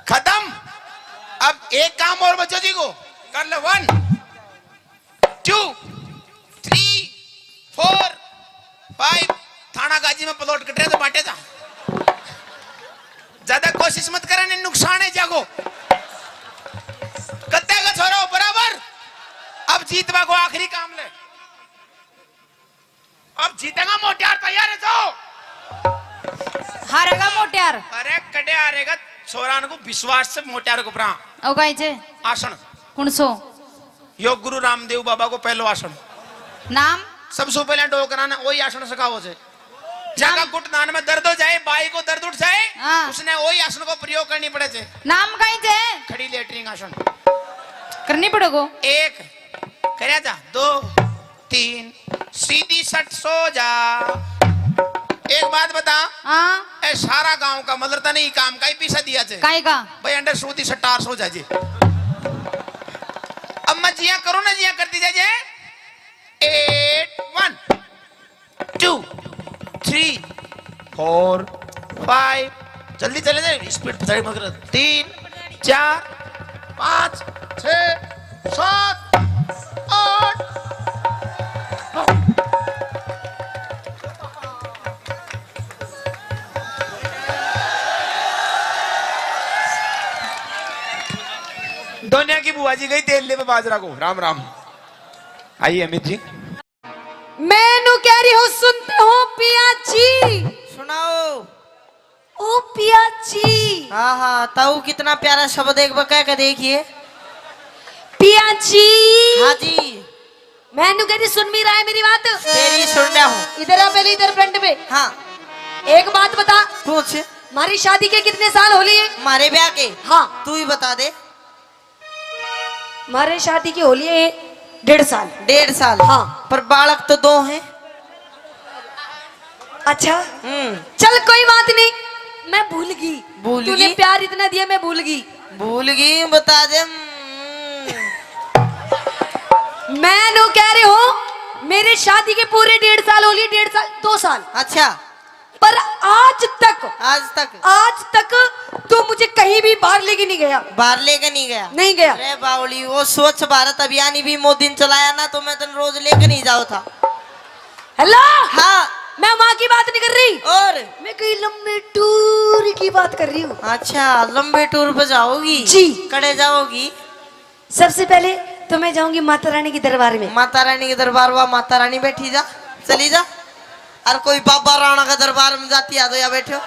खत्म। अब एक काम और बच्चों जी को कर ले, 1 2 3 4 5। थाना गाजी में प्लॉट कट रहे तो बांटे था, ज्यादा कोशिश मत करने, नुकसान है जागो। कत्ते का छोरा बराबर। अब जीतवा को आखिरी काम ले, अब जीतेगा मोटियार, तैयार है तो हारेगा मोटियार। अरे कटे हारेगा छोरान को विश्वास से मोटियार को प्रा ओ गाई जे आसन कुणसो योग गुरु रामदेव बाबा को पहलो आसन, नाम सबसे पहले डोकराना वही आसन सिखाओ से। जागा घुटनान में दर्द हो जाए, बाई को दर्द उठ जाए, हाँ। उसने वही आसन को प्रयोग करनी पड़े थे। नाम गाई जे खड़ी लेटरिंग आसन करनी पड़ेगो। 1 करे जा, 2 3 सीधी सट सो जा। एक बात बता, हाँ ए सारा गांव का मतलब था नहीं काम का ही पीछा दिया थे काई का भाई, अंडर सूदी सट्टार सो जाजे। अब मैं जिया करो ना, जिया करती जाजे। 8 1 2 3 4 5, जल्दी चले जाए, स्पीड पता मगर 3 4 5 6 7 8। दुनिया की बुआ जी गई तेल ले पे बाजरा को। राम राम। आइए अमित जी। मैनू कह रही हो, सुनते हो पिया जी? सुनाओ। ओ पिया जी। हाँ हाँ, ताऊ कितना प्यारा शब्द एक बका के देखिए। पिया जी। हाँ जी। मैनू कह रही, सुन भी रहा है मेरी बात? तेरी सुन रहा हूँ। इधर आ पहले, इधर फ्रंट में। हाँ एक बात बता, पूछ। हमारी शादी के कितने साल हो लिए? हमारे ब्याह के? हाँ तू ही बता दे। हमारे शादी की हो लिए 1.5 साल। 1.5 साल? हाँ। पर बालक तो 2 हैं। अच्छा चल कोई बात नहीं, मैं भूल गई। भूल तूने गई? प्यार इतना दिया, मैं भूल गई। भूल गई? बता दे। मैं नो कह रही हूँ, मेरे शादी के पूरे 1.5 साल हो लिए। 1.5 साल 2 साल। अच्छा। पर आज तक तू मुझे कहीं भी बाहर लेके नहीं गया। बाहर लेके नहीं गया? नहीं गया। अरे बावली, वो स्वच्छ भारत अभियान भी मोदी ने चलाया ना, तो मैं तो रोज लेके नहीं जाओ था। हेलो। हाँ मैं माँ की बात नहीं कर रही, और मैं कहीं लंबे टूर की बात कर रही हूँ। अच्छा लंबे टूर पे जाओगी? जी। कड़े जाओगी? सबसे पहले तो मैं जाऊंगी माता रानी के दरबार में। माता रानी के दरबार हुआ, माता रानी बैठी जा, चली जा। और कोई बाबा राणा का दरबार में जाती आ तो या बैठो।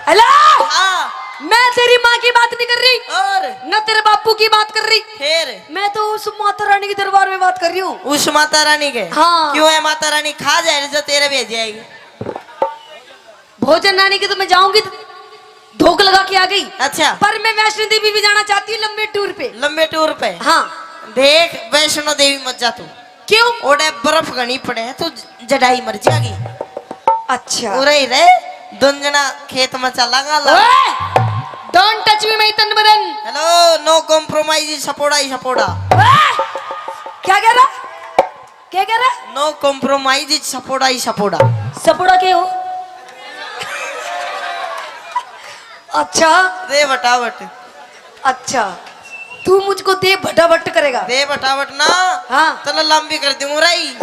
हेलो, हाँ, मैं तेरी माँ की बात नहीं कर रही और न तेरे बापू की बात कर रही, फिर मैं तो उस माता रानी के दरबार में बात कर रही हूँ। उस माता रानी के? हाँ। क्यों है माता रानी खा जाए जो तेरे भेज जाएगी? भोजन रानी के तो मैं जाऊंगी तो धोख लगा के आ गई। अच्छा, पर मैं वैष्णो देवी भी जाना चाहती हूँ लंबे टूर पे। लंबे टूर पे? हाँ। देख वैष्णो देवी मत जा तू, क्यों? ओडे बर्फ घनी पड़े है, तू जडाई मर जाएगी। अच्छा। उरे रे दुंजना खेत में चलागा। डोंट टच मी माय तन बदन। हेलो, नो कॉम्प्रोमाइज, सपोड़ा ही सपोड़ा। क्या कह रहा? क्या कह रहा? नो कॉम्प्रोमाइज, सपोड़ा ही सपोड़ा। सपोड़ा के हो? अच्छा दे बटावट, अच्छा, तू मुझको दे भटाभट करेगा? दे बटावट ना। हाँ। चलो लंबी कर दूं रही।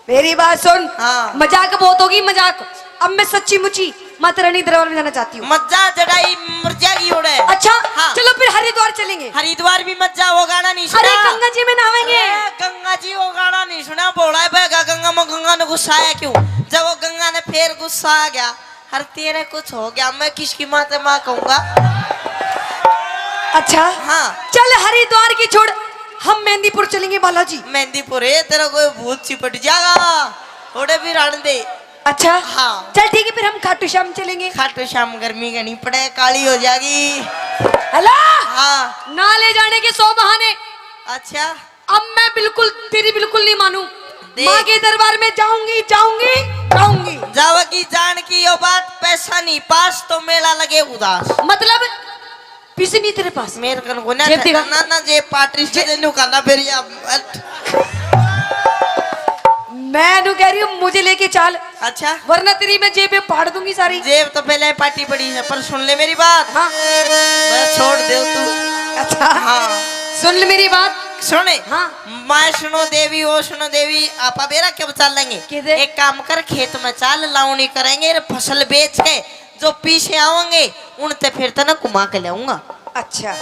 मेरी बात सुन। हाँ। मजाक बहुत होगी, मजाक। अब मैं सच्ची मुची माता रानी दरबार में जाना चाहती हूँ। मत जा, जडाई मर जाएगी ओडे। अच्छा। हाँ। चलो फिर हरिद्वार चलेंगे। हरिद्वार भी मत जा, वो गाना नहीं सुना? अरे गंगा जी में नहावेंगे। अरे गंगा जी वो गाना नहीं सुना? बोला है बेगा गंगा में, गंगा ने गुस्सा आया क्यों? जब वो गंगा ने फिर गुस्सा आ गया, हर तेरे कुछ हो गया, मैं किसकी माँ से माँ कहूंगा? अच्छा। हाँ। चल हरिद्वार की छोड़, हम मेहंदीपुर चलेंगे बालाजी। मेहंदीपुर है, तेरा कोई भूत चिपट जाएगा, थोड़े भी रण दे। अच्छा। हाँ। चल ठीक है, फिर हम खाटू श्याम चलेंगे। खाटू श्याम गर्मी का नहीं पड़े, काली हो जाएगी। हेलो। हाँ। ना ले जाने के 100 बहाने। अच्छा, अब मैं बिल्कुल तेरी बिल्कुल नहीं मानू। देख। माँ के दरबार में जाऊंगी जाऊंगी जाऊंगी। जावगी जान की यो बात, पैसा नहीं पास तो मेला लगे उदास। मतलब पैसे नहीं तेरे पास? मेरे कन को ना जेब दिखा। ना जे पार्टी से नुकाना फिर या मैं नु कह रही हूँ मुझे लेके चल, अच्छा, वरना तेरी मैं जेब में फाड़ दूंगी सारी। जेब तो पहले पार्टी पड़ी है, पर सुन ले मेरी बात। हाँ। बस छोड़ दे तू। अच्छा। हाँ, सुन ले मेरी बात। सुने। हाँ। मैं सुनो देवी, वो सुनो देवी, आपा बेरा कब चल लेंगे? किधर? एक काम कर, खेत में चाल लावनी करेंगे, फसल बेच के जो पीछे आवेंगे उनते फिर तो ना कुमा के लाऊंगा। अच्छा,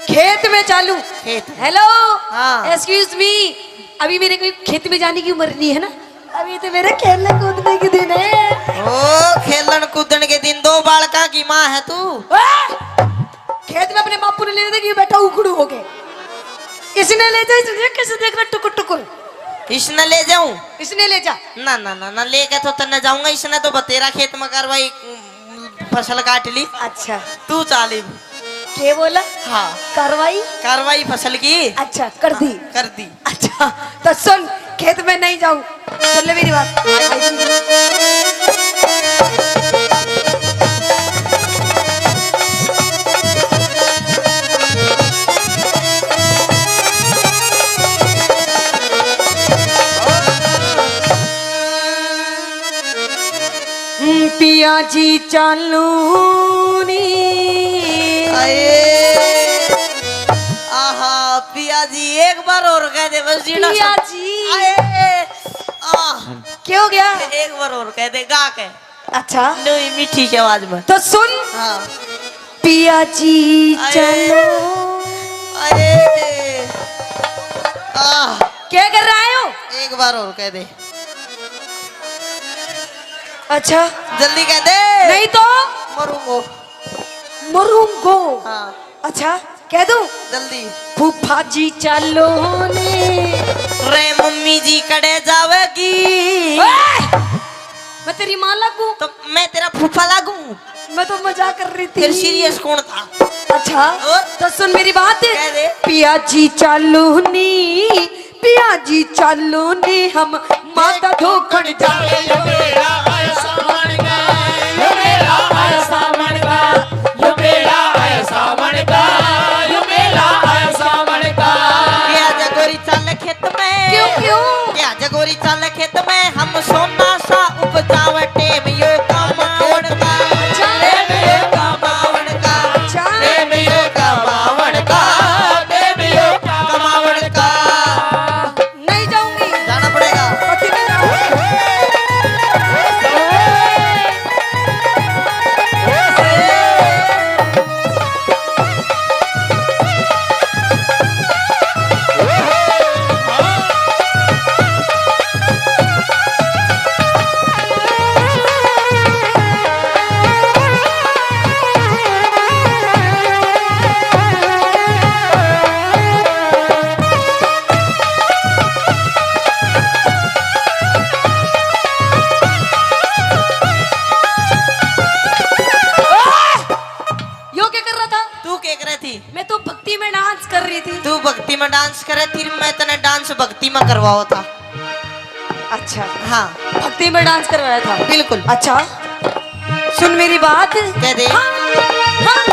खेत में चालू? खेत। हेलो। हाँ। एक्सक्यूज मी, अभी मेरे को खेत में जाने की उम्र नहीं है ना, अभी तो मेरे खेलने कूदने के दिन है। ओ खेलन कूदन के दिन, दो बालका की माँ है तू। खेत में अपने बापू ने ले देखी बैठा उखड़ू हो गए, इसने ले जा, तुझे कैसे देख रहा टुकुर टुकुर? इसने ले जाऊं? इसने ले जा। ना ना ना ना, लेके तो तन्ने जाऊंगा, इसने तो बतेरा खेत में कार्रवाई फसल काट ली। अच्छा। तू चाली। क्या बोला? हाँ, कार्रवाई? कार्रवाई फसल की अच्छा कर दी। कर दी। अच्छा तो सुन, खेत में नहीं जाऊं, सुन ले मेरी बात। पिया जी चालू आहा पिया जी, एक बार और कह दे बस जीना। पिया जी। आए, क्या हो गया? एक बार और कह दे गा के। अच्छा नहीं, मीठी की आवाज में। तो सुन। हाँ। पिया जी आए। चलो। अरे क्या कर रहे हो? एक बार और कह दे। अच्छा जल्दी कह दे, नहीं तो मरूंगो। मरूंगो। हाँ, अच्छा कह दूं? जल्दी। फूफा जी चलो ने। रे मम्मी जी कड़े जावेगी। मैं तेरी माँ लगूं? तो मैं तेरा फूफा लागू? मैं तो मजाक कर रही थी। फिर सीरियस कौन था? अच्छा और? तो सुन मेरी बात। कह दे। पिया जी चालू नी, पिया जी चालू नी, हम माता धोखण जावे। क्या जगोरी चल खेत में? क्यों क्यों? क्या जगोरी चल खेत में, हम सोना सा उपजावे टेम यो कमावण का। टेम यो कमावण का। अच्छा टेम यो कमावण का। टेम यो कमावण का। नहीं जाऊंगी। जाना पड़ेगा। पति नहीं जाऊंगी। तू भक्ति में डांस करे फिर मैं तने डांस भक्ति में करवाओ था। अच्छा हाँ भक्ति में डांस करवाया था। बिल्कुल। अच्छा सुन मेरी बात। कह दे। हाँ, हाँ।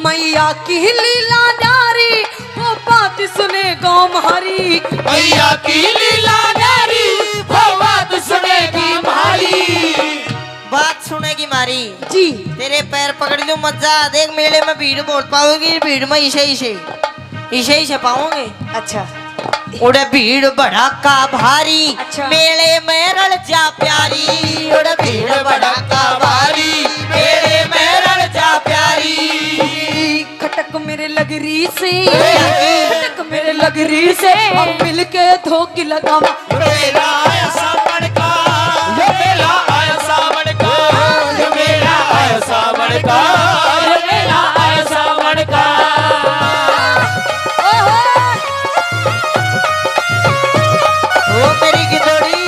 मैया की लीला नारी वो बात सुने गाँव हमारी। मैया की लीला नारी वो बात सुनेगी हमारी। बात सुनेगी मारी जी। तेरे पैर पकड़ लूं मजा देख मेले में भीड़ बहुत पाओगी भीड़ में इसे पाओगे। अच्छा उड़े भीड़ भड़ाका भारी अच्छा। मेले में रल जा प्यारी उड़े भीड़ भड़ाका भारी मेले में रल जा प्यारी। खटक मेरे लगरी से खटक मेरे लगरी से हम मिल के धोखी लगावा। मेरा आया सावन का ये मेरा आया सावन का ये मेरा आया सावन का ये मेरा आया सावन का। ओ मेरी गिदोड़ी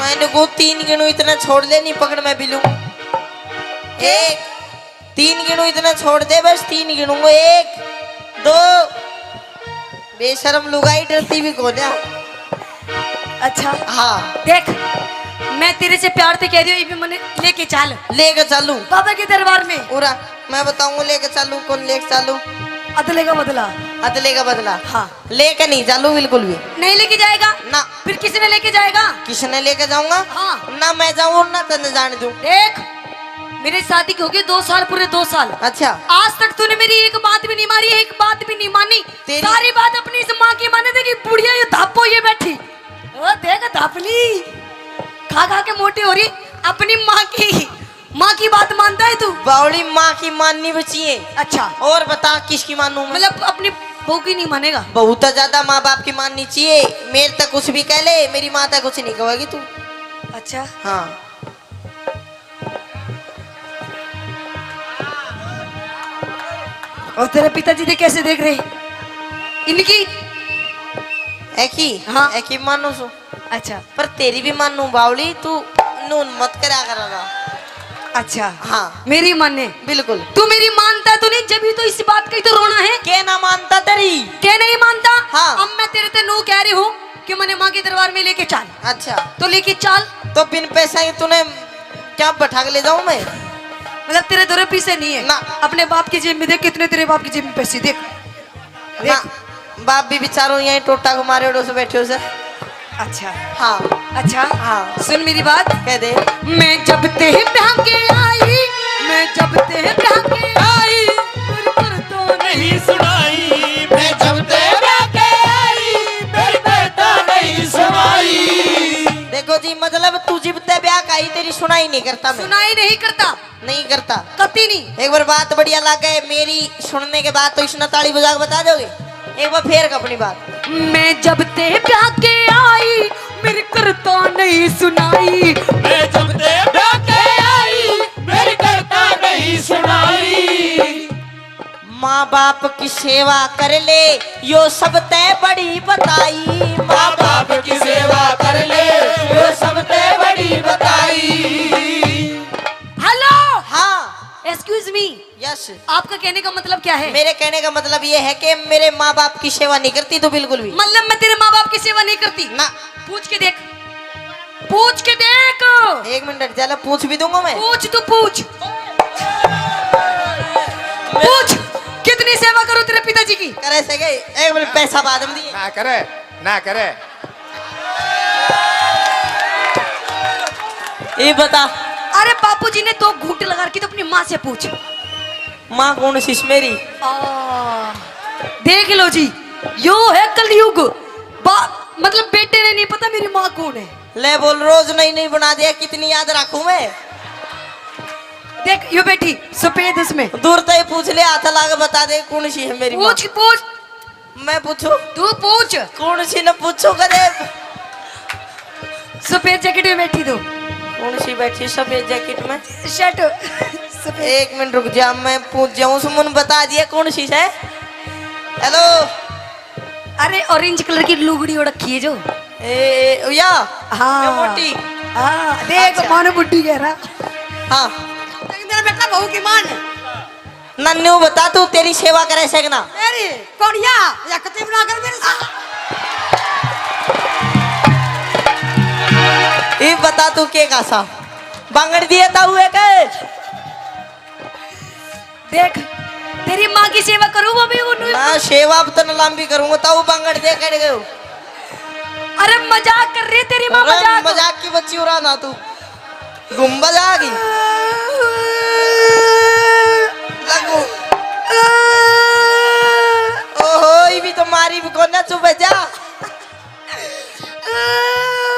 मैंने को 3 गिनू इतना छोड़ दे नहीं पकड़ मैं भी लूं। 1 3 गिनू इतना छोड़ दे बस 3 गिनूंगा 1 2 बेशरम लुगाई डरती भी कौन है। अच्छा हाँ देख मैं तेरे से प्यार से कह रही हूँ ये भी मैंने लेके चल लेके चलू बाबा के दरबार में पूरा मैं बताऊंगा लेके चलू कौन लेके चलू अदले का बदला। अदले का बदला हाँ लेके नहीं चलू बिल्कुल भी नहीं लेके जाएगा ना। फिर किसने लेके जाएगा? किसने लेके जाऊंगा? हाँ ना मैं जाऊँ ना तने जाने दूं। देख मेरी शादी की हो गई 2 साल पूरे 2 साल। अच्छा आज तक तूने मेरी एक बात भी नहीं मारी एक बात भी नहीं मानी। सारी बात अपनी इस माँ की माने थे कि बुढ़िया ये धापो ये बैठी ओ देख धापली खा खा के मोटी हो रही अपनी माँ की बात मानता है तू? बावली माँ की माननी बची है। अच्छा और बता किसकी मानूं मैं? मतलब अपनी बहू की नहीं मानेगा? बहुत ज्यादा माँ बाप की माननी चाहिए। मेरे तक कुछ भी कह ले मेरी माँ तक कुछ नहीं कहेगी तू। अच्छा हाँ और तेरे पिताजी ने कैसे देख रहे इनकी? हाँ एक ही मानू सु। अच्छा पर तेरी भी मानू बावली तू नून मत करा कर। अच्छा हाँ मेरी माने बिल्कुल। तू मेरी मानता तो नहीं जब भी तो इस बात का ही तो रोना है। क्या ना मानता तेरी? क्या नहीं मानता? हाँ। अब मैं तेरे ते नू कह रही हूँ कि मैंने माँ के दरबार में लेके चल। अच्छा तो लेके चल। तो बिन पैसा के तूने क्या बैठा के ले जाऊं मैं? मतलब तेरे दो पैसे नहीं है ना। अपने बाप की जेब में देख कितने तेरे बाप की जेब में पैसे देख ना बाप भी बेचारो यहीं टोटा घुमारे उड़ो से बैठे हो सर। अच्छा हाँ अच्छा हाँ। सुन मेरी बात कह दे। मैं जब ते ब्याह के आई मैं जब ते ब्याह के आई मेरी पर तो नहीं सुनाई मैं जब तेरा के आई मेरी बेटा नहीं सुनाई। देखो जी मतलब तू जिबते ब्याह का ही तेरी सुनाई नहीं करता मैं सुनाई नहीं करता नहीं करता। कती नहीं एक बार बात बढ़िया लगे मेरी सुनने के बाद तो इसने ताली बजा के बता दोगे एक बार फेर का अपनी बात। मैं जब ते ब्याह के आई मेरी करता नहीं सुनाई मैं जब तेरा के आई मेरी करता नहीं सुनाई। माँ बाप की सेवा कर ले यो सब तय बड़ी बताई। माँ बाप की सेवा कर ले वो सब ते बड़ी बताई। हेलो हाँ एक्सक्यूज मी यस। आपका कहने का मतलब क्या है मेरे कहने का मतलब ये है कि मेरे माँ बाप की सेवा नहीं करती तो बिल्कुल भी मतलब मैं तेरे माँ बाप की सेवा नहीं करती ना। पूछ के देख पूछ के देख एक मिनट चलो पूछ भी दूंगा मैं। पूछ तू पूछ पूछ कितनी सेवा करूं तेरे पिताजी की करे सके एक मिनट पैसा बाद में दिए ना करे ना करे। ये बता अरे बापूजी ने तो घूंट लगा रखी तो अपनी माँ से पूछ माँ कौन सी मेरी। देख लो जी यो है कलयुग मतलब बेटे ने नहीं पता मेरी माँ कौन है ले बोल रोज नई नई बना दिया कितनी याद रखूं मैं। देख यो बेटी सफेद उसमें दूर तय पूछ ले हाथ लाके बता दे कौन सी है मेरी माँ। पूछ पूछ मैं पूछू तू पूछ कौन सी न पूछो कदे। सफेद जैकेट में बैठी तू कौन सी बैठी सफेद जैकेट में। शर्ट सफेद एक मिनट रुक जा मैं पूछ जाऊं सुमन बता दिया कौन सी है। हेलो अरे ऑरेंज कलर की लुगड़ी ओढ़ रखी है जो ए या हाँ ये मोटी। हाँ देख अच्छा। मानो बुड्ढी कह रहा हाँ तेरा बेटा बहू की मान नन्नू बता तू तेरी सेवा करे सकना। मेरी कौन या कते बना कर मेरे साथ ये बता तू के कासा बांगड़ दिया था हुए के। देख तेरी माँ की सेवा करूँ वो भी उन्हें ना सेवा अब तो न लंबी करूंगा ताऊ बांगड़ दे कर गयो। अरे मजाक कर रही है तेरी माँ अरे मजाक मजाक की बच्ची उड़ा ना तू गुम्बद आ गई लगू। ओहो ये भी तो मारी भी कौन ना चुप जा।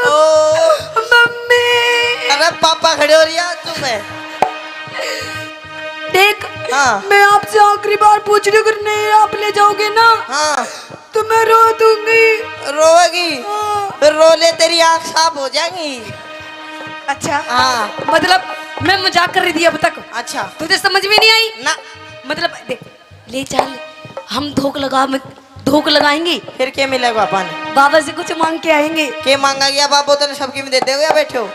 ओ मम्मी अरे पापा खड़े हो रही है चुप है। देख हाँ मैं आपसे आखिरी बार पूछ रही हूँ अगर नहीं आप ले जाओगे ना हाँ तो मैं रो दूंगी रोएगी फिर रो ले तेरी आँख साफ हो जाएगी। अच्छा हाँ मतलब मैं मजाक कर रही थी अब तक अच्छा तुझे समझ में नहीं आई ना मतलब देख ले चल हम धोख लगाएंगे फिर क्या मिलेगा पापा ने बाबा से कुछ मांग के आएंगे के मांगा गया बाबू तो सबकी में देते हो या बैठे हो।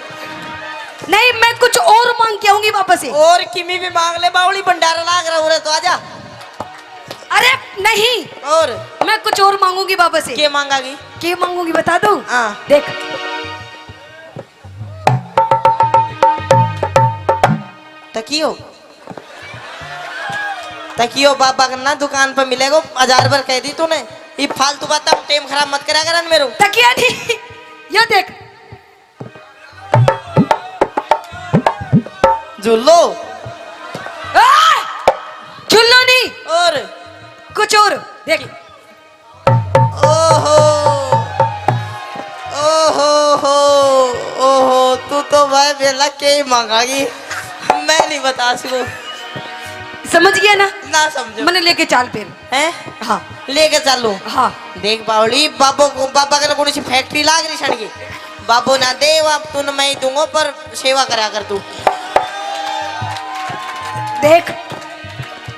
नहीं मैं कुछ और मांग के आऊंगी बाबा से और किमी भी मांग ले बावली भंडारा लाग रहा हो तो आजा। अरे नहीं और मैं कुछ और मांगूंगी बाबा से के मांगागी क्या मांगूंगी बता दूं हाँ देख तकियो बाबा का ना दुकान पर मिलेगा 1000 बार कह दी तूने ये फालतू बात टाइम खराब मत करा कर मेरे तकिया नहीं ये देख झुल्लो झुल्लो नहीं और कुछ और देख ओहो ओहो हो ओहो तू तो भाई बेला के ही मांगागी मैं नहीं बता सकूं। समझ गया ना ना समझो मैंने लेके चाल फिर हैं हाँ लेके चलू हाँ देख बावली बाबा का कौन सी फैक्ट्री लाग रही छड़ की बाबू ना दे अब तू मैं ही दूंगा पर सेवा करा कर तू देख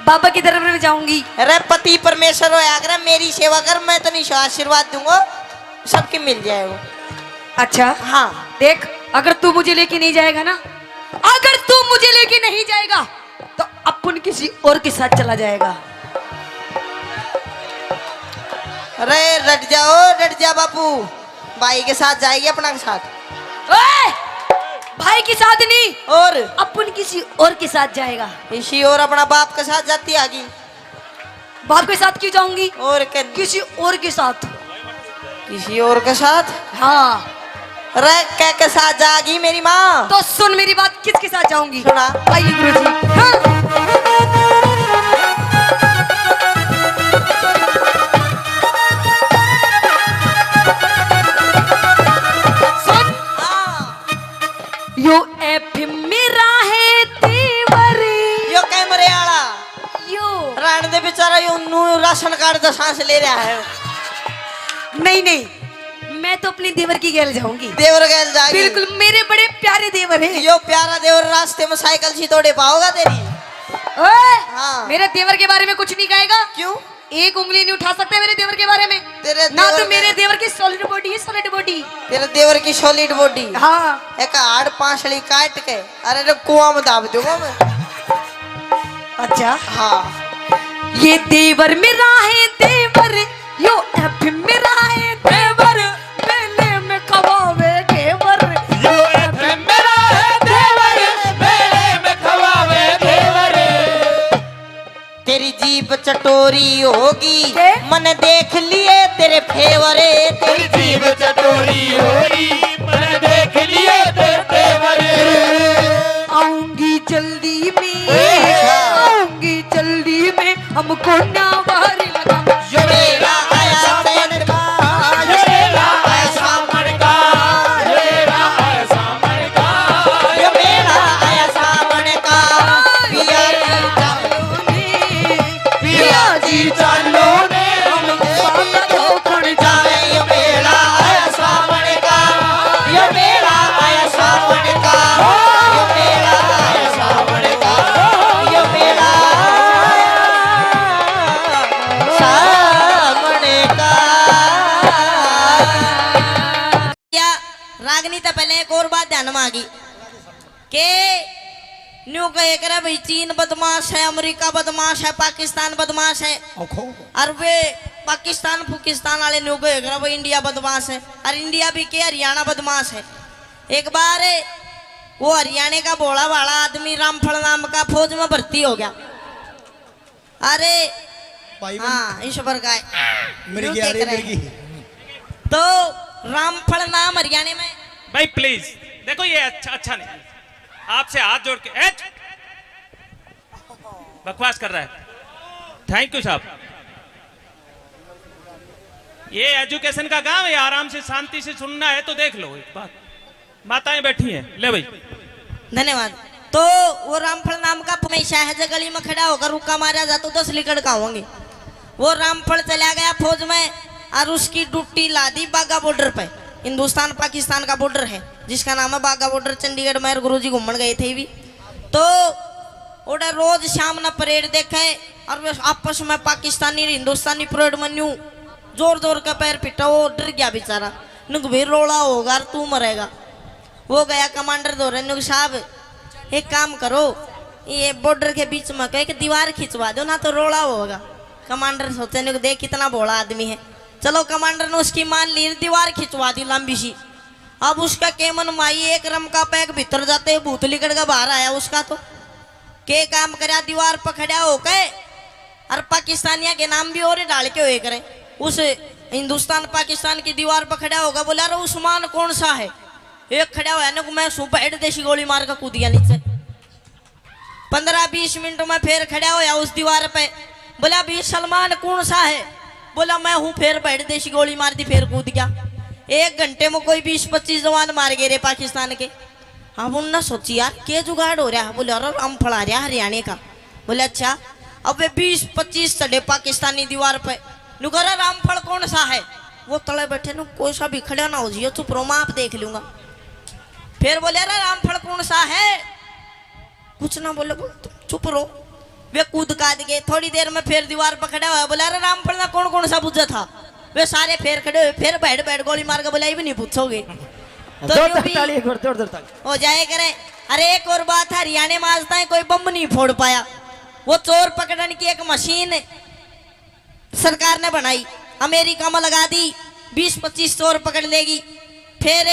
बाबा की तरफ में जाऊंगी अरे पति परमेश्वर हो आगरा मेरी सेवा कर मैं तो नहीं आशीर्वाद दूंगा सबके मिल जाएगा। अच्छा हाँ देख अगर तू मुझे लेके नहीं जाएगा ना अगर तू मुझे लेके नहीं जाएगा तो अपन किसी और के साथ चला जाएगा। अरे डट जा बापू भाई के साथ जाएगी अपना के साथ ओए! भाई भाई के साथ नहीं, और अपन किसी और के साथ जाएगा। इसी और अपना बाप के साथ जाती आगी बाप के साथ क्यों जाऊंगी? और किसी और के साथ। किसी और के साथ हाँ रह के साथ जागी मेरी माँ। तो सुन मेरी बात, किसके साथ जाऊंगी? सुना। आइए गुरुजी। हाँ। सुन। यो एफ मेरा है तेवरी। यो कैमरे आला यो राण दे बेचारा यो नू राशन कार्ड का सांस ले रहा है। नहीं नहीं, मैं तो अपनी देवर की गैल जाऊंगी। देवर गैल जागी। बिल्कुल, मेरे बड़े प्यारे देवर हैं। यो प्यारा देवर रास्ते में साइकिल सी तोड़े पाओगा तेरी। ओए, हाँ। मेरे देवर के बारे में कुछ नहीं कहेगा। क्यों? एक उंगली नहीं उठा सकते मेरे देवर के बारे में। तेरे ना देवर तो के- मेरे देवर की सॉलिड बॉडी है, सॉलिड बॉडी। तेरे देवर की सॉलिड बॉडी। हाँ एक हाड़ पांचड़ी काट के अरे रे कुआं में दाब दूंगा मैं। अच्छा, हाँ ये देवर मेरा है देवर, यो एफ मेरा है देवर, मेले में कबावे घेवर। यो एफएम मेरा है देवर, मेले में खवावे देवर। तेरी जीप चटोरी होगी के? मन देख लिए तेरे फेवरे। तेरी जीभ चटोरी होई, मैंने देख लिए तेरे तेवर। आऊंगी जल्दी में, आऊंगी जल्दी में, हमको ना बारी लगा। यो मेरा आया सैन का, यो मेरा ऐसा मणका, यो मेरा ऐसा मणका। यो मेरा आया सावन का। पिया जी चालो ने, पिया जी चालो ने जाए। यो मेरा आया सावन का, यो मेरा आया सावन का, यो मेरा आया सावन का, यो मेरा सावन का। क्या रागनी तो पहले एक और बात ध्यान में आ गई के न्यू कहे करे भाई चीन बदमाश है, अमेरिका बदमाश है, पाकिस्तान बदमाश है, और वे पाकिस्तान फुकिस्तान वाले न्यू कहे करे भाई इंडिया बदमाश है, और इंडिया भी के हरियाणा बदमाश है। एक बार वो हरियाणा का भोला भाला आदमी रामफल नाम का फौज में भर्ती हो गया। अरे हाँ ईश्वर का मेरी न्यू की आ रही कह है, रहे मेरी की। तो रामफल नाम हरियाणा में। भाई प्लीज देखो, ये अच्छा नहीं। आपसे हाथ जोड़ के बकवास कर रहा है। थैंक यू साहब। ये एजुकेशन का गांव है, आराम से शांति से सुनना है तो देख लो। एक बात, माताएं बैठी हैं, ले भाई। धन्यवाद। तो वो रामफल नाम का मैं शाहज गली में खड़ा होकर रुका मारा जा तो 10 लीकड़ का होंगे। वो रामफल चला गया फौज में और उसकी ड्यूटी ला दी बागा बॉर्डर पे। हिंदुस्तान पाकिस्तान का बॉर्डर है जिसका नाम है बागा बॉर्डर। चंडीगढ़ में गुरुजी घूमन गए थे भी, तो ओडे रोज शाम न परेड देखे और वे आपस में पाकिस्तानी हिंदुस्तानी परेड में न्यू जोर जोर का पैर पिटा। वो डर गया बेचारा, नुक भी रोड़ा होगा तू मरेगा। वो गया कमांडर दो नुक साहब एक काम करो, ये बॉर्डर के बीच में कह के दीवार खिंचवा दो ना तो रोड़ा होगा। कमांडर सोचे नुक देख कितना भोला आदमी है। चलो कमांडर ने उसकी मान ली, दीवार खिंचवा दी लंबी सी। अब उसका केमन माई एक रम का पैक भीतर जाते भूत लिकड़ का बाहर आया उसका। तो के काम करा दीवार पर खड़ा हो के और पाकिस्तानिया के नाम भी और डाल के हुए करे। उस हिंदुस्तान पाकिस्तान की दीवार पर खड़ा होगा, बोला अरे उस्मान कौन सा है। एक खड़ा हुआ ना मैं सुबह हेड देशी गोली मार कर कूद गया नीचे। 15-20 मिनट में फिर खड़ा होया उस दीवार पे, बोला भी सलमान कौन सा है। बोला मैं हूँ। फिर बैठ देशी गोली मार दी, फिर कूद गया। 1 घंटे में कोई 20-25 जवान मार गए रे पाकिस्तान के। अब उन्होंने सोची यार क्या जुगाड़ हो रहा है। बोले अरे रामफल आ रहा हरियाणा का। बोले अच्छा। अब वे 20-25 चढ़े पाकिस्तानी दीवार पे। नुकरा रामफल कौन सा है। वो तले बैठे नु कोई सा भी खड़ा ना हो जियो, चुप रहो मैं आप देख लूंगा। फिर बोले अरे रामफल कौन सा है। कुछ ना बोले, चुप रहो। वे कूद काद गए। थोड़ी देर में फिर दीवार पर खड़ा हुआ, बोला अरे रामफल ना कौन कौन सा पूछा था। वे सारे फिर खड़े हुए, फिर बैठ बैठ गोली मार के बोला ये भी नहीं पूछोगे तो यूं भी हो जाए करे। अरे एक और बात है, हरियाणा में आज तक कोई बम नहीं फोड़ पाया। वो चोर पकड़ने की एक मशीन सरकार ने बनाई, अमेरिका में लगा दी। 20-25 चोर पकड़ लेगी। फिर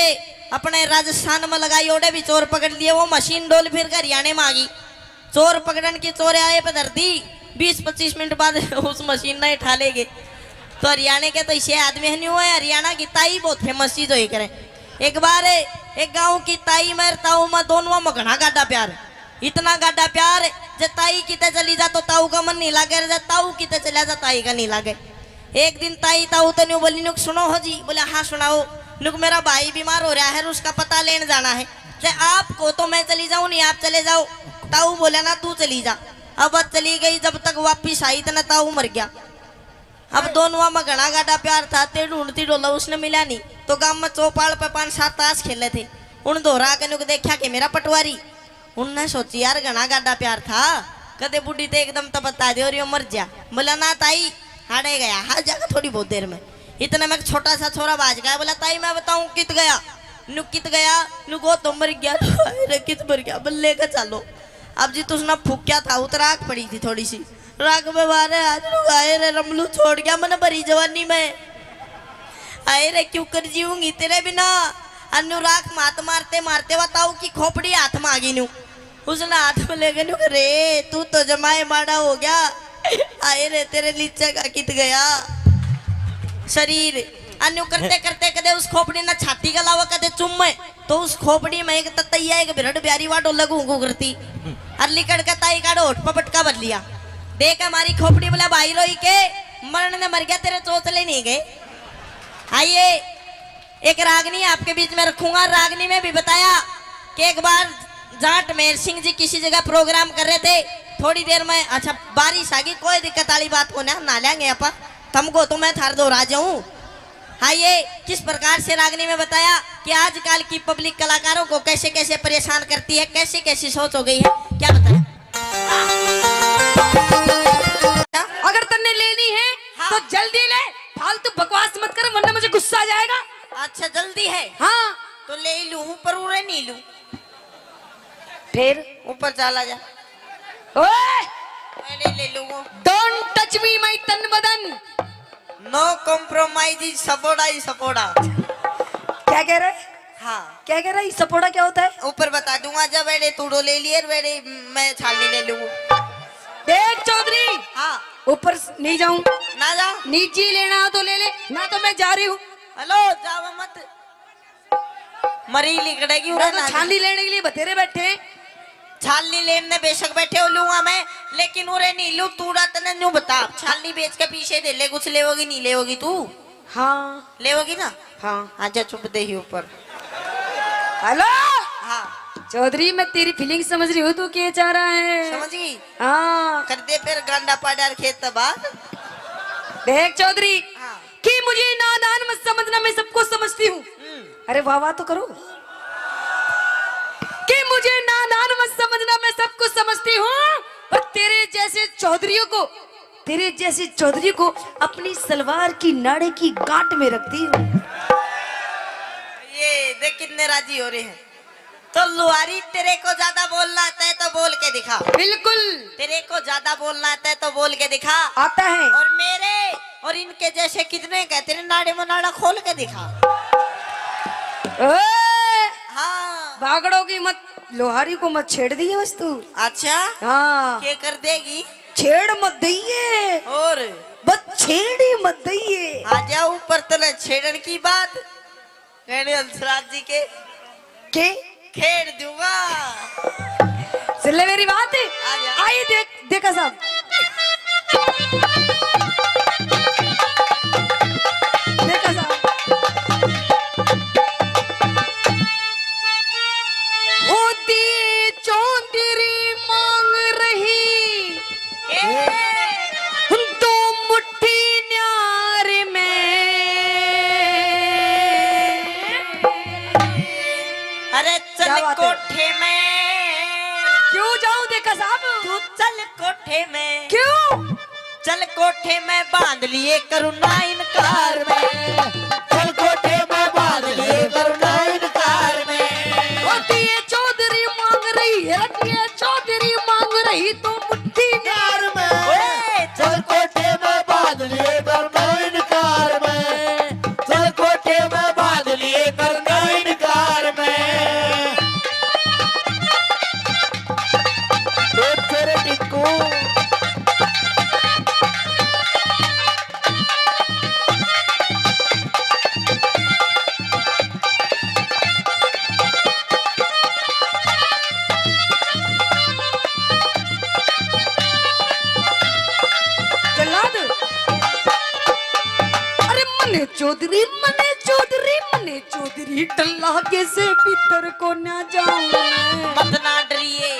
अपने राजस्थान में लगाई ओडे भी चोर पकड़ लिए, वो मशीन डोल फिर कर हरियाणा में आ गई। चोर पकड़न की चोर आए पे धर दी, 20-25 मिनट बाद उस मशीन ने उठा लेगे। तो हरियाणा के तो इसे आदमी है नहीं हुआ है। हरियाणा की ताई बहुत फेमस चीज हुई करे। एक बार एक गांव की ताई में ताऊ में दोनों में घना गाढ़ा प्यार, इतना गाढ़ा प्यार जब ताई किते चली जा तो ताऊ का मन नहीं लागे, जब ताऊ किते चला जा ताई का नहीं लागे। एक दिन ताई ताऊ तो न्यू बोली, नुक सुनो हो जी। बोले हाँ सुनाओ। नुक मेरा भाई बीमार हो रहा है, उसका पता लेने जाना है। आपको तो मैं चली जाऊं, नहीं आप चले जाओ। ताऊ बोला ना तू चली जा। अब चली गई, जब तक वापिस आई तो ताऊ मर गया। अब दोनों में घना गाढ़ा प्यार था, ते ढूंढती डोला उसने मिला नहीं। तो गांव में चौपाल पे 5-7 ताश खेले थे। उन दोहरा के नुक देखा कि मेरा पटवारी। उनने सोची यार घना गाढ़ा प्यार था, कदे बुढ़ी तो एकदम तो बता दे और यो मर जा। बोला ना ताई हारे गया, हार जाएगा थोड़ी बहुत देर में। इतना में छोटा सा छोरा बाज गया। बोला ताई मैं बताऊं कित गया। नुक कित गया, नुक वो तो मर गया। अरे कित मर गया, बल्ले का चलो। अब जी तुझना फूक्या था, उतराक पड़ी थी थोड़ी सी राग में मारे। आज आए रे रमलू छोड़ गया मन भरी जवानी में। आए रे क्यों कर जीऊंगी तेरे बिना। अनुराग मात मारते मारते बताऊ की खोपड़ी हाथ में आ गई न्यू। उसने हाथ में ले गए न्यू, रे तू तो जमाए माड़ा हो गया। आए रे तेरे लीचे का कित गया शरीर। अन्यू करते करते कदे उस खोपड़ी ना छाती का लावा कदे चुम में, तो उस खोपड़ी में एक ततैया एक बिरड़ प्यारी वाडो लगू करती। अरली कड़का ताई काड़ो होठ पर पटका भर लिया। देख हमारी खोपड़ी। बोला भाई रोई के मरण ने मर गया, तेरे चोचले नहीं गए। आइए एक रागनी आपके बीच में रखूंगा। रागनी में भी बताया कि एक बार जाट मेहर सिंह जी किसी जगह प्रोग्राम कर रहे थे। थोड़ी देर में अच्छा बारिश आ गई, कोई दिक्कत वाली बात को ना लेंगे अपन तुमको, तो मैं थार दो राजा हूँ। आइए किस प्रकार से रागनी में बताया कि आजकल की पब्लिक कलाकारों को कैसे कैसे परेशान करती है, कैसे कैसी सोच हो गई है। क्या बताया? अगर तन्ने लेनी है तो जल्दी ले, फालतू बकवास मत कर वरना मुझे गुस्सा आ जाएगा। अच्छा जल्दी है हाँ तो ले ही लूं, ऊपर उड़े नहीं लूं। फिर ऊपर चला जा। ओए मैं ले लूंगा। डोंट टच मी माय तन बदन। नो कॉम्प्रोमाइज, सपोड़ा ही सपोड़ा। क्या कह रहे? हाँ क्या कह रहा है? सपोड़ा क्या होता है? ऊपर बता दूंगा। जब बेड़े तूड़ो ले लिए बेड़े मैं छाली ले लूंगा। देख चौधरी, हाँ ऊपर नहीं जाऊं ना जा। नीचे लेना हो तो ले ले, ना तो मैं जा रही हूँ। हेलो जावा मत, मरी लिकड़ेगी। तो छाली लेने के लिए बतेरे बैठे। छाली लेने बेशक बैठे हो लूंगा मैं, लेकिन उरे नहीं लू। तूड़ा तने न्यू बता, छाली बेच के पीछे दे ले। कुछ लेवोगी नहीं लेवोगी तू? हाँ लेवोगी ना? हाँ। आजा चुप दे ही ऊपर। हेलो हाँ चौधरी, मैं तेरी फीलिंग समझ रही हूँ, तू क्या चाह रहा है? समझ गई। हाँ कर दे फिर गांडा पाडार खेत बाद। देख चौधरी, हाँ कि मुझे नादान मत समझना, मैं सबको समझती हूँ। अरे वाह वाह तो करो। कि मुझे नादान मत समझना, मैं सबको समझती हूँ। और तेरे जैसे चौधरी को अपनी सलवार की नाड़े की गांठ में रखती हूँ। ये देख कितने राजी हो रहे हैं। तो लुहारी तेरे को ज्यादा बोलना आता है तो बोल के दिखा। बिल्कुल तेरे को ज्यादा बोलना आता है तो बोल के दिखा। आता है। और मेरे और इनके जैसे कितने का तेरे नाड़े में नाड़ा खोल के दिखा। हाँ भागड़ों की मत, लोहारी को मत छेड़ दिए बस तू। अच्छा हाँ क्या कर देगी? छेड़ मत दइए, और बस छेड़ी मत दइए। आ जाओ ऊपर तले छेड़न की बात कहने हंसराज जी के खेड़ दूंगा। सुन ले मेरी बात। आजा। आई देखा साहब, देखा साहब, होती चौधरी मांग रही तो मुट्ठी न्यार में। अरे चल क्या बात है? कोठे में। क्यों जाऊं देखा साहब? तू चल कोठे में। क्यों? चल कोठे में बांध लिए करुणा इनकार में। चल कोठे में बांध लिए करुणा इनकार में। होती है चौधरी मांग रही है, चौधरी मांग रही तो मुट्ठी न्यार में। ओए, चल कोठे में बांध लिए करुणा इनकार में। चल कोठे में बांध लिए करुणा इनकार मने चौधरी टल्ला कैसे भीतर को ना जाऊं मैं। मत ना डरिए,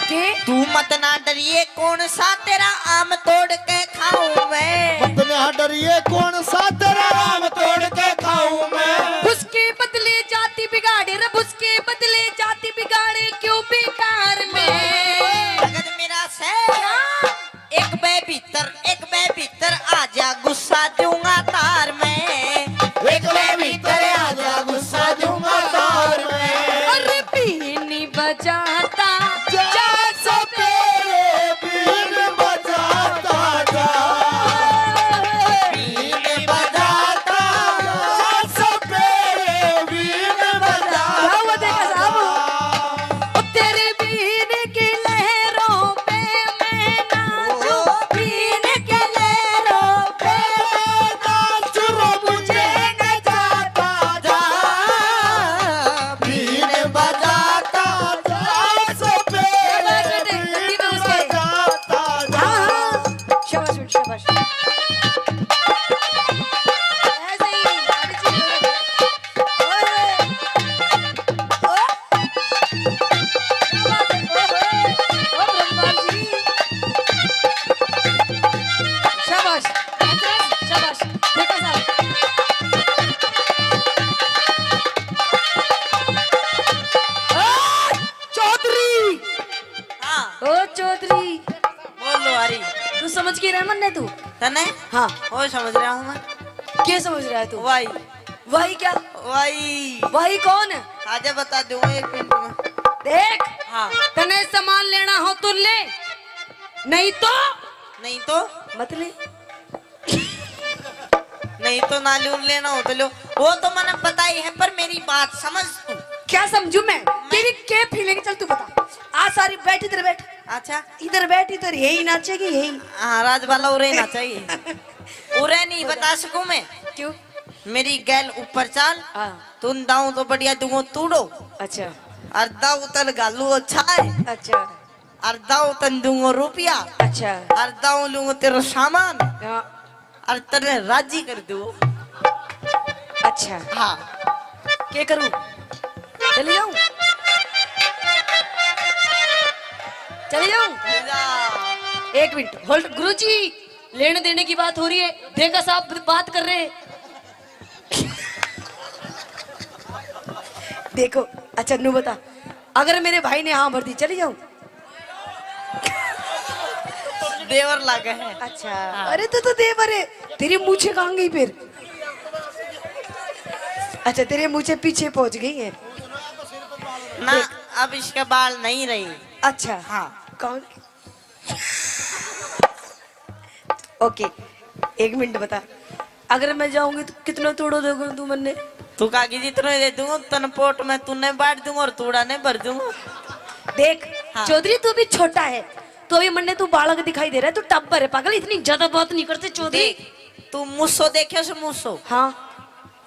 के तू मत ना डरिए, कौन सा तेरा आम तोड़ के खाऊं मैं। मत ना डरिए, कौन सा तेरा आम तोड़ के खाऊं मैं। उसके बदले जाति बिगाड़े रब, उसके बदले जाति बिगाड़े क्यों बेकार में। जगत मेरा से एक बे भीतर आजा, गुस्सा दूंगा तार में। एक बे भीतर आजा, गुस्सा दूंगा तार में। अरे बीनी बजाता जा सो तेरे बीन बजाता जा, बीन बजाता जा, सब तेरे बीन बजाता जा। तेरे बीन की लहरों पे मैं नाचूं, बीन की लहरों पे नाचो मुझे नचाता जा, बीन बजाता जा, सब तेरे बीन बजाता जा। शाबाश बेटा, शाबाश। ऐसे ही गाड़ी चलो। ओए ओ क्या बात है। ओ ब्रह्मांड जी, शाबाश शाबाश। देखो साहब, चौधरी, हाँ ओ चौधरी, बोलो हरी, तू समझ के रह मन तू। तने हाँ, वो समझ रहा हूँ मैं। क्या समझ रहा है तू। वाई वही क्या, वाई वही कौन है। आजा बता दूंगा 1 मिनट में। देख, हाँ तने सामान लेना हो तो ले, नहीं तो नहीं तो मत ले। नहीं तो नालून लेना हो तो लो, वो तो मैंने पता ही है, पर मेरी बात समझ तू। क्या समझू मैं तेरी क्या फीलिंग, चल तू बता। आ सारी बैठ, इधर बैठ, अच्छा इधर बैठ, इधर यही नाचेगी यही। हाँ राज वाला उरे ना चाहिए। उरे नहीं बता सकूं मैं। क्यों। मेरी गैल ऊपर चाल, हाँ तुम दाऊ तो बढ़िया दूंगो तूड़ो, अच्छा अर्धा उतन गालू अच्छा है, अच्छा अर्धा उतन दूंगो रुपया, अच्छा। अर्धा लूंगो तेरा सामान, हाँ, और तेरे राजी कर दू। अच्छा हाँ क्या करूं, चले जाऊं, चले जाऊं। जा। एक मिनट होल्ड। गुरुजी, लेने देने की बात हो रही है, देखा साहब बात कर रहे हैं। देखो अच्छा नू बता, अगर मेरे भाई ने हाँ भर दी चली जाऊं। देवर लागे है। अच्छा अरे तो देवर है, तेरी मूछे कहाँ गई फिर। अच्छा तेरे मूछे पीछे पहुंच गई है ना, अब इसके बाल नहीं रही। अच्छा हाँ कौन। ओके एक मिनट बता, अगर मैं जाऊंगी तो कितना तोड़ो दोगे तू मन्ने। तू कागी जितना दे दूंगा तन पोट में तूने बांट दूंगा और तूड़ा ने भर दूंगा। देख हाँ। चौधरी तू भी छोटा है तो भी मन्ने तू बालक दिखाई दे रहा है, तू टब्बर है पागल, इतनी ज्यादा बात नहीं करते चौधरी। देख तू मुस्सो देखे से मुस्सो, हाँ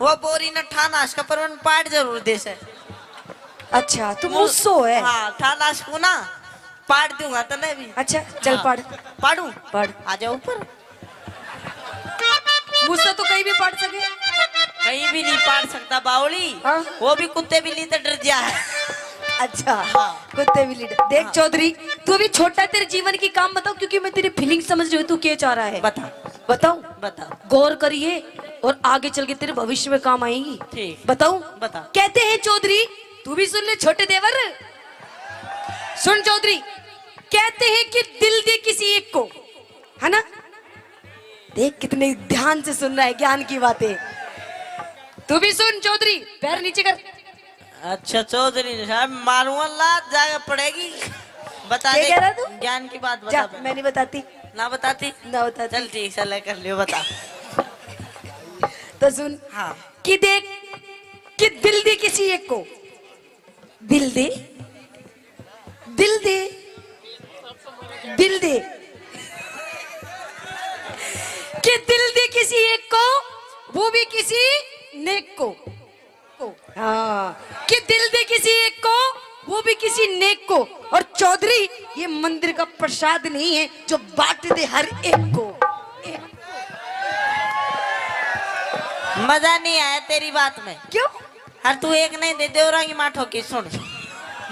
वो बोरी न ठानाश का परवन पाट जरूर दे से। अच्छा तू मुझसो है। हाँ ठानाश को ना पाट दूंगा तने भी। अच्छा चल हाँ। पढ़ पाड़ू पढ़। आ जाओ ऊपर। मुझसे तो कहीं भी पढ़ सके। कहीं भी नहीं पाट सकता बावली। हाँ। वो भी कुत्ते बिल्ली तो डर जा है। अच्छा हाँ। कुत्ते भी लीडर। देख चौधरी तू अभी छोटा है, तेरे जीवन की काम बताओ, क्योंकि मैं तेरी फीलिंग समझ रही हूँ तू क्या चाह रहा है। बता बताऊं। बता। गौर करिए और आगे चल के तेरे भविष्य में काम आएंगी। ठीक। बताऊं। बता। कहते हैं चौधरी, तू भी सुन ले छोटे देवर, सुन चौधरी, कहते हैं कि दिल दे किसी एक को, है ना। देख कितने ध्यान से सुन रहा है ज्ञान की बातें। तू भी सुन चौधरी, पैर नीचे कर। अच्छा चौधरी साहब मारूंगा लात जाके पड़ेगी। बता क्या दे कह रहा तू? ज्ञान की बात जा बता। मैं नहीं बताती, ना बताती। ना बताती। चल ठीक से कर लियो बता। तो सुन हाँ कि देख कि दिल दे किसी एक को, दिल दे, दिल दे, दिल दे, कि दिल दे किसी एक को, वो भी किसी नेक को। हाँ कि दिल दे किसी एक को, वो भी किसी नेक को। और चौधरी ये मंदिर का प्रसाद नहीं है जो बांट दे हर एक को। मजा नहीं आया तेरी बात में। क्यों? हर तू एक नहीं दे देवरा की माठो की सुन।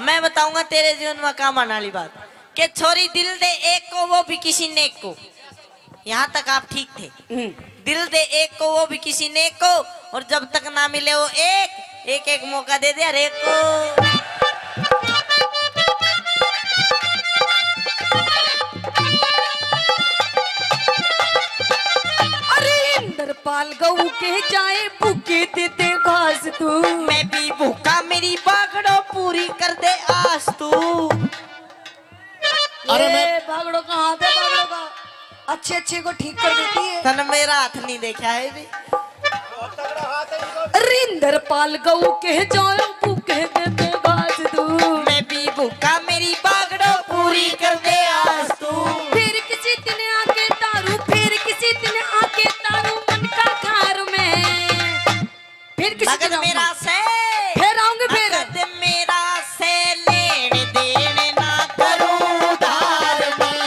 मैं बताऊंगा तेरे जीवन में काम आने वाली बात कि छोरी दिल दे एक को वो भी किसी नेक को। यहाँ तक आप ठीक थे। दिल दे एक को वो भी किसी नेक को, और जब तक ना मिले वो एक एक मौका दे दे हर एक को। पाल गऊ के जाए भूखे देते घास तू। मैं भी भूखा मेरी बागड़ो पूरी कर दे आस तू। अरे मैं बागड़ो का हाथ है, बागड़ो का अच्छे को ठीक कर देती है। तन मेरा हाथ नहीं देखा है भी। रिंदर पाल गऊ के जाए भूखे देते घास तू। मैं भी भूखा मेरी बागड़ो पूरी कर दे आस तू। फिर किसी दिन आके तारू, फिर किसी दिन आके तारू मन का खार में। फिर किसी दिन मेरा से फिर आऊंगी, फिर मेरा से लेने देने ना करूं धार में।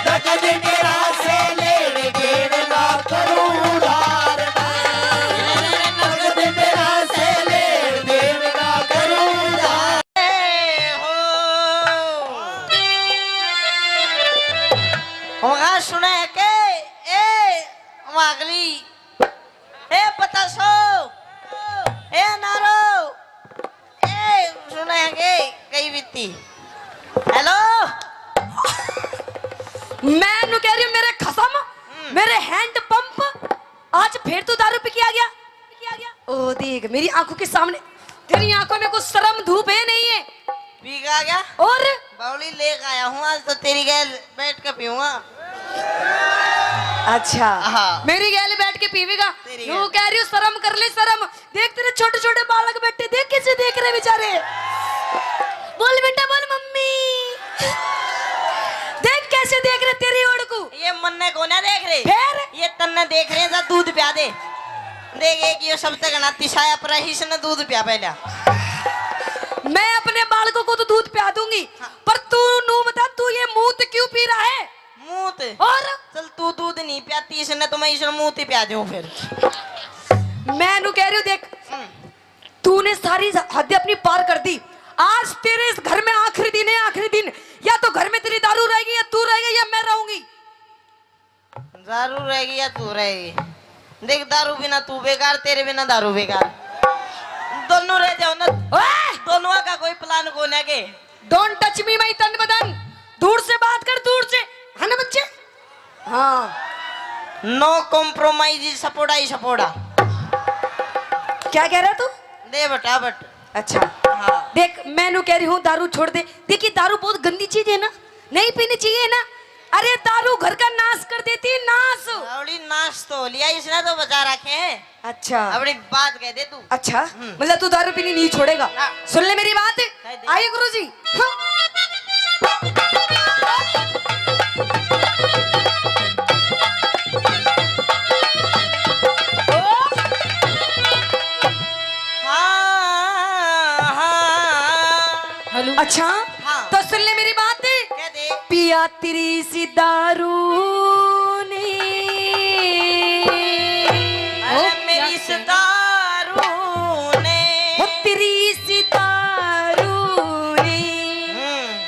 नगद मेरा से लेने देने ना करूं धार में। नगद मेरा से लेने देने ना करूं धार होगा सुने के ए वागली ए पतासो ए नारो ए सुने के कई बीती। हेलो मैं नु कह रही हूँ मेरे खसम, मेरे हैंड पंप आज फिर तू दारू पी के आ गया। ओ देख मेरी आंखों के सामने, तेरी आंखों में कुछ शर्म धूप है नहीं है? पी आ गया और बावली लेकर आया हूँ आज तो तेरी गैल बैठ के पीऊंगा। अच्छा हाँ। मेरी गैल बैठ के पीवेगा। तेरी तू गैल। कह रही हूँ शर्म कर ले शर्म। देख तेरे छोटे छोटे बालक बैठे, देख कैसे देख रहे बेचारे। बोल बेटा बोल मम्मी। देख कैसे देख रहे तेरी ओर को। ये मन्ने को ना देख रहे, फिर ये तन्ने देख रहे हैं दूध पिया दे। देख एक ये सब तक ना तिशाया पर ही से दूध पिया पहला। मैं अपने बालकों को तो दूध पिया दूंगी, पर तू नू बता तू ये मूत क्यों पी रहा है? मूत और चल तू दूध नहीं पियाती इसने तो मैं इसने मूत ही पिया दूं फिर। मैं नू कह रही हूँ देख तूने सारी हद अपनी पार कर दी। आज तेरे इस घर में आखिरी दिन है, आखिरी दिन। या तो घर में तेरी दारू रहेगी, या तू रहेगी, या मैं रहूंगी। दारू रहेगी या तू रहेगी। देख दारू बिना तू बेकार, तेरे बिना दारू बेकार। दोनों रह जाओ ना। ओए! दोनों का कोई प्लान को ना के। डोंट टच मी माय तन बदन। दूर से बात कर, दूर से, है ना बच्चे? हाँ नो कॉम्प्रोमाइज सपोड़ा ही सपोड़ा। क्या कह रहा तू? दे बटा बट। अच्छा हाँ। देख मैं नू कह रही हूँ दारू छोड़ दे। देखिए दारू बहुत गंदी चीज है ना, नहीं पीनी चाहिए ना। अरे दारू घर का नाश कर देती है, नाश। अबड़ी नाश तो लिया इसने तो बचा रखे हैं। अच्छा अबड़ी बात कह दे तू। अच्छा मतलब तू दारू पीनी नहीं छोड़ेगा। हाँ। सुन ले मेरी बात। कह दे। आइए गुरुजी। हाँ हाँ अच्छा हाँ। तो सुन ले मेरी बात। कह दे। पिया तेरी सी दारू ने। अरे मेरी इस दारू ने। हो तेरी सी दारू ने।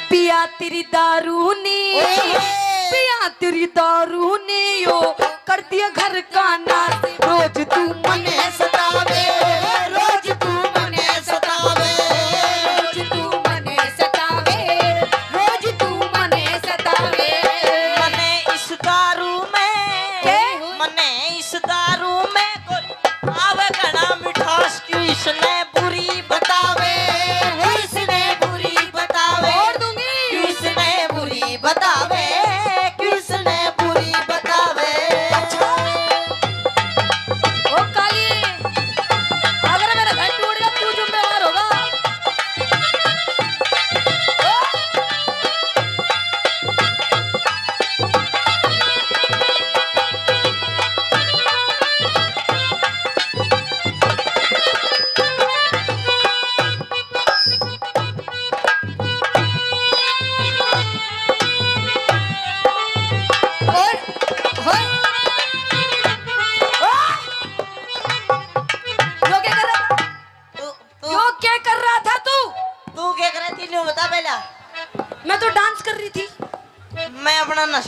पिया तेरी दारू ने। पिया तेरी दारू ने यो कर दिया घर का नाश। रोज तू मने सतावे, रोज तू मने सतावे, रोज तू मने सतावे, रोज तू मने सतावे। मने इस दारू में के? मने इस दारू में कोई आवे घना मिठास क्यों इसने बुरी बतावे। इसने बुरी बतावे। छोड़ दूंगी। क्यों इसने बुरी बतावे। क्यों इसने बुरी बतावे। ओ काली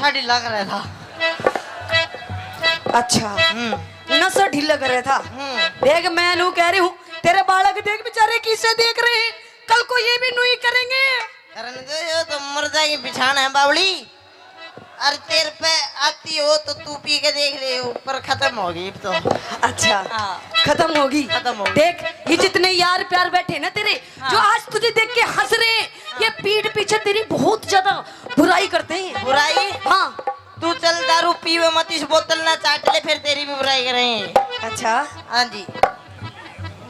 नशा ढीला कर रहा था। अच्छा नशा ढीला कर रहा था। देख मैं नू कह रही हूँ तेरे बालक देख बेचारे किसे देख रहे हैं, कल को ये भी नू ही करेंगे। करने दो, ये तो मर जाएगी पिछाड़ है बावली। अरे तेरे पे आती हो तो तू पी के देख ले, ऊपर खत्म होगी अब तो। अच्छा हाँ। खत्म होगी। खत्म होगी। देख ये जितने यार प्यार बैठे ना तेरे, जो आज तुझे देख के हंस रहे हैं, ये पीठ पीछे तेरी बहुत ज्यादा बुराई करते हैं। बुराई? हाँ। तू चल दारू पीवे मत, इस बोतल ना चाट ले, फिर तेरी भी बुराई करेंगे। अच्छा हाँ जी,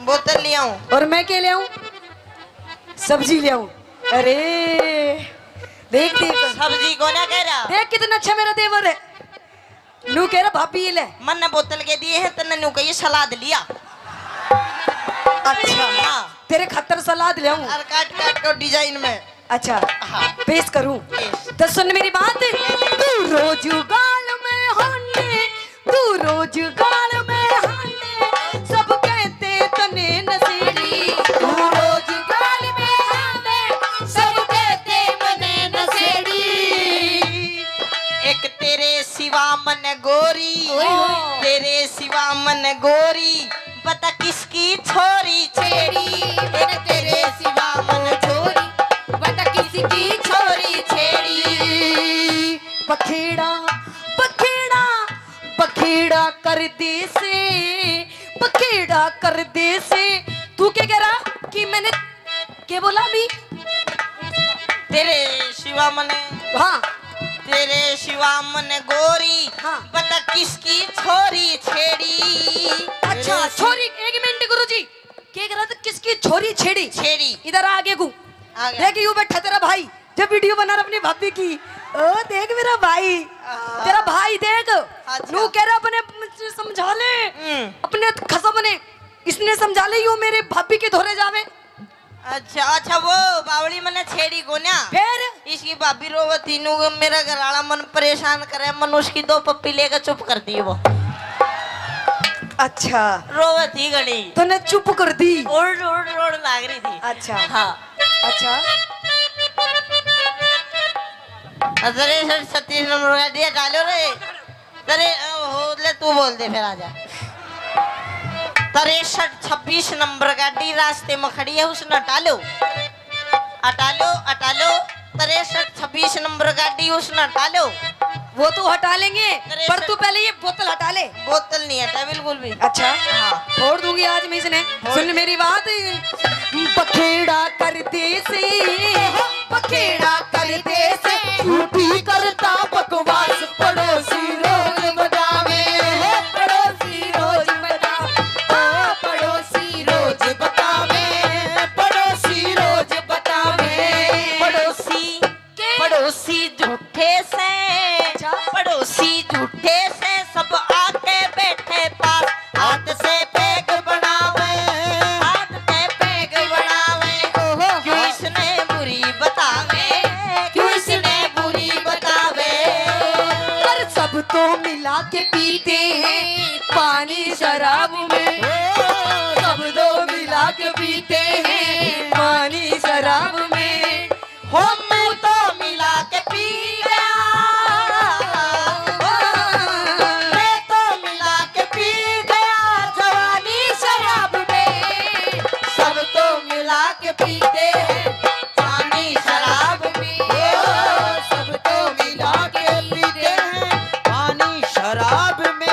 बोतल ले आऊं? और मैं क्या ले आऊं? सब्जी ले आऊं? अरे देख देख सब्जी को ना कह रहा। देख कितना अच्छा मेरा देवर है। नू कह रहा भाभी ये ले। मन ने बोतल के दिए हैं, तन्ने नू कही सलाद लिया। अच्छा हाँ। तेरे खतर सलाद ले आऊं? और काट काट कर डिजाइन में। अच्छा हाँ। पेश करूं? तो सुन मेरी बात, तू रोज गाल में हाने, तू रोज गाल में हाने, सब कहते तने नशेड़ी। तू रोज गाल में हाने, सब कहते मने नशेड़ी। एक तेरे सिवा मन गोरी, तेरे सिवा मन गोरी, बता किसकी छोरी छेड़ी। एक तेरे सिवा मन छोरी, बता किसकी छोरी छेड़ी। बखेड़ा बखेड़ा बखेड़ा कर दे से, बखेड़ा कर दे से। तू क्या कह रहा कि मैंने क्या बोला अभी? तेरे सिवा मन, हाँ तेरे सिवा मन गोरी, हाँ। बता किसकी छोरी छेड़ी। अच्छा छोरी, एक मिनट गुरुजी, क्या कह रहा था? किसकी छोरी छेड़ी? छेड़ी। इधर आगे को आ गया। देख यूं बैठा तेरा भाई, जब वीडियो बना रहा अपनी भाभी की। ओ देख मेरा भाई, तेरा भाई देख। अच्छा। नू कह रहा अपने समझा ले, अपने खसम ने इसने समझा ले, यूं मेरे भाभी के धोरे जावे। अच्छा अच्छा, वो बावली मने छेड़ी को ना, फिर इसकी भाभी रोवती नु मेरा घरवाला मन परेशान करे, मन उसकी 2 पप्पी लेकर चुप कर दी वो। अच्छा रोवती घड़ी तूने चुप कर दी। ओड़ ओड़ ओड़ लाग रही थी। अच्छा हाँ। अच्छा अरे सर 36 नंबर गाड़ी डालो रे। तेरे हो ले, तू बोल दे फिर आजा। 63-26 नंबर गाड़ी रास्ते में खड़ी है, उसने हटा लो, हटा लो, हटा लो। 63-26 नंबर गाड़ी उसने हटा लो। वो तो हटा लेंगे, पर तू पहले ये बोतल हटा ले। बोतल नहीं हटा बिल्कुल भी। अच्छा हाँ। फोड़ दूंगी आज मैं इसने। सुन मेरी बात, बखेड़ा कर दे से, बखेड़ा कर दे से, झूठी करता बकवास, पड़ोसी रोज बतावे, पड़ोसी रोज बतावे, पड़ोसी रोज बतावे, पड़ोसी रोज बतावे। पड़ोसी पड़ोसी झूठे से, पड़ोसी झूठे से, सब आके बैठे पास, हाथ से पैग बनावे, हाथ से पैग बनावे। क्यों इसने बुरी बतावे, क्यों इसने बुरी बतावे। पर सब तो मिला के पीते हैं पानी शराब में, सब तो मिला के पीते हैं पानी शराब में। हो मैं तो मिला के पी गया, मैं तो मिला के पी गया, जवानी शराब में, सब तो मिला के पीते हैं पानी शराब में, सब तो मिला के पीते हैं पानी शराब में।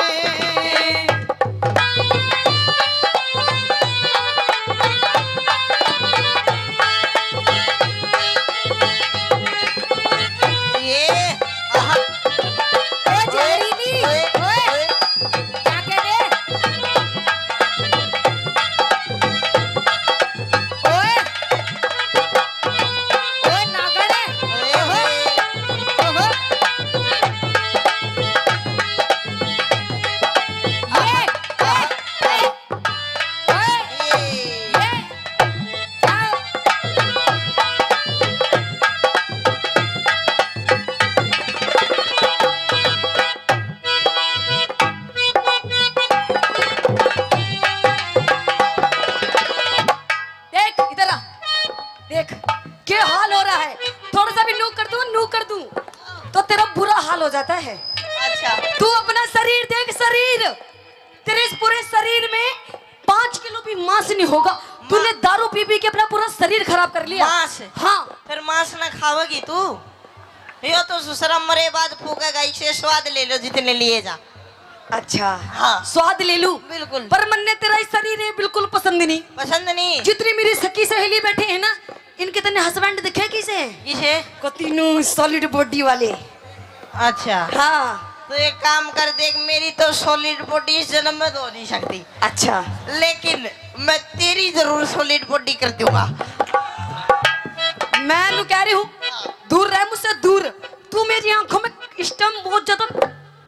अच्छा तू अपना शरीर देख, शरीर तेरे इस पूरे शरीर में 5 किलो भी मांस नहीं होगा। तूने दारू पी पी के अपना पूरा शरीर खराब कर लिया। मांस? हाँ। फिर मांस ना खाओगी तू? यो तो ससुरा मरे बाद फूकेगा, इसे स्वाद ले लो जितने लिए जा। अच्छा हाँ। स्वाद ले लूं? बिल्कुल। पर मन्ने तेरा इस शरीर है बिल्कुल पसंद नहीं। पसंद नहीं? जितनी मेरी सखी सहेली बैठे हैं ना, इनके तने हस्बैंड दिखे किसे? किसे? को तीनों सॉलिड बॉडी वाले। अच्छा हाँ। तो एक काम कर, देख मेरी तो सॉलिड बॉडी इस जन्म में तो हो नहीं सकती, अच्छा लेकिन मैं तेरी जरूर सॉलिड बॉडी कर दूंगा। मैं नु कह रही हूँ, दूर रह मुझसे, दूर। तू मेरी आंखों में इस टाइम बहुत ज्यादा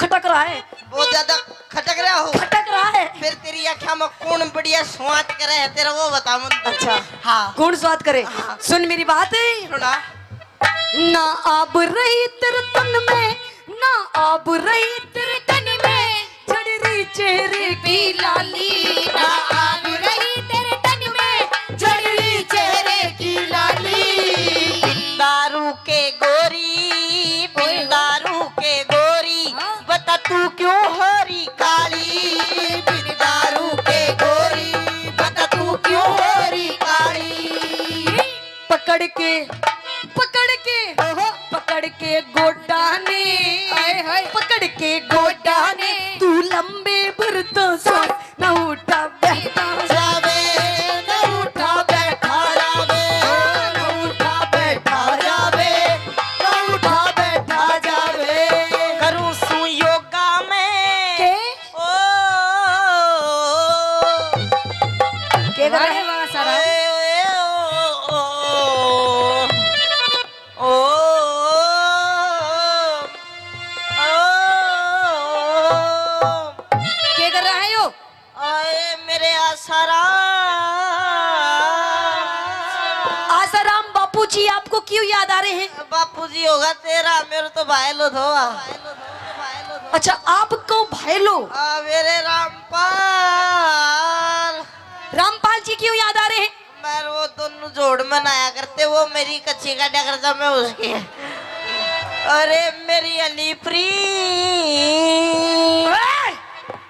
खटक रहा है। बहुत ज्यादा खटक रहा हो? खटक रहा है। फिर तेरी आँखों में कौन बढ़िया स्वाद करे है तेरा, वो बता मुझे। अच्छा हाँ। कौन स्वाद करे? हाँ। सुन मेरी बात है सुना। ना आब रही तेरे तन में, ना आब रही तेरे तन में, झड़ रही चेहरे की लाली। ना आब रही तेरे तन में, झड़ रही चेहरे की लाली। दारू के गोरी, दारू के गोरी, बता तू क्यों हरी काली? दारू के गोरी, बता तू क्यों हरी काली? पकड़ के पकड़ के गोडा ने, पकड़ के गोडा ने, तू लंबे भरता सांस न उठा बैठा जावे, न उठा बैठा जावे, न उठा बैठा जावे, न उठा बैठा जावे। करूं सू योगा में के ओ के कर रहे वहाँ सारा? के कर रहा है यो? मेरे आसाराम बापूजी आपको क्यों याद आ रहे हैं? बापूजी होगा तेरा, मेरे तो भाई लो धो। अच्छा आपको भाई लो। मेरे रामपाल, रामपाल जी क्यों याद आ रहे हैं? मैं वो दोनों जोड़ में नया करते, वो मेरी कच्ची का डगरता मैं उसकी। अरे मेरी अलीप्री,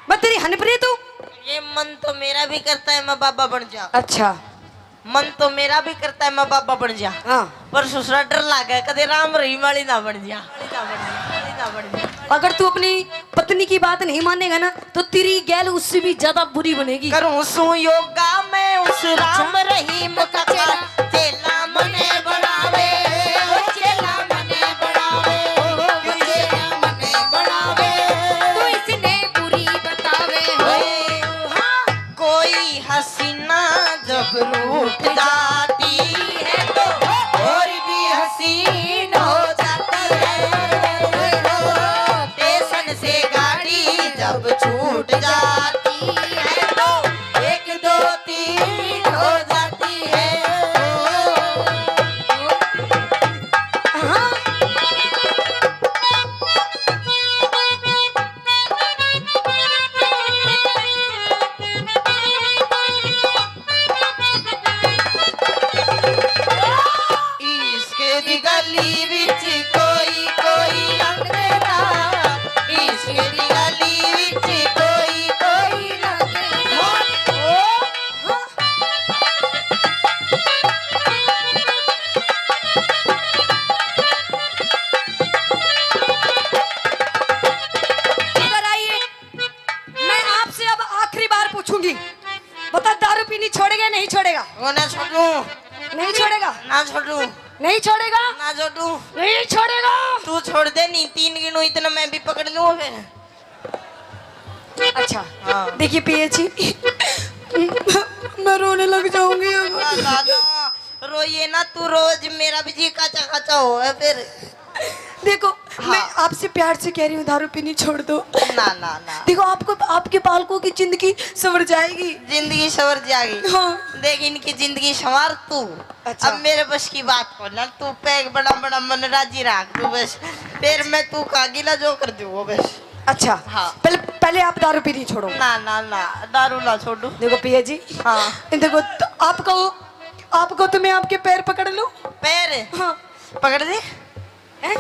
मैं तेरी हनप्रीत हूँ। ये मन तो मेरा भी करता है मैं बाबा बन जा, अच्छा मन तो मेरा भी करता है मैं बाबा बन जा, हाँ। पर ससुरा डर लागे कदे राम रहीम वाली ना बन जा। अगर तू अपनी पत्नी की बात नहीं मानेगा ना, तो तेरी गैल उससे भी ज्यादा बुरी बनेगी। करूं सू योगा में उस राम रहीम का चेला मने बढ़ावे, चेला मने बढ़ावे, चेला मने बढ़ावे, तू इसने बुरी बतावे। कोई हसीना जब रूठ जाती है तो और भी हसीन हो जाती है। स्टेशन से गाड़ी जब छूट जाती है तो 1 2 3 हो जाती है। इसके दी गली विच कोई कोई लंघदा, इसके दी गली विच कोई कोई लंघदा। इधर आइए, मैं आपसे अब आखिरी बार पूछूंगी, बता दारू पीनी छोड़ेगा नहीं छोड़ेगा? वो ना छोड़ू, नहीं छोड़ेगा? ना छोड़ू, नहीं छोड़ेगा? ना छोड़ू। नहीं छोड़ेगा? तू छोड़ दे, नहीं 3 गिनू इतना मैं भी पकड़ लूँ फिर। अच्छा हाँ। देखिए पिए जी, मैं रोने लग जाऊंगी अब। दादा रोइए ना, तू रोज मेरा भी जी काचा काचा हो है फिर। देखो हाँ। मैं आपसे प्यार से कह रही हूँ, दारू पीनी छोड़ दो। ना ना ना, देखो आपको, आपके बालकों की जिंदगी संवर जाएगी। जिंदगी संवर जाएगी। हाँ। देख इनकी जिंदगी संवार तू। अच्छा। अब मेरे बस की बात हो ना, तू पैग बड़ा बड़ा मन राजी रख तू बस, फिर मैं तू का गिला जो कर दूँ वो बस। अच्छा हाँ। पहले आप दारू पीनी छोड़ो। ना ना ना, दारू ना छोड़ू। देखो पिया जी, हाँ। देखो तो आपको तो मैं आपके पैर पकड़ लूं। पैर हाँ। पकड़ दे। हैं?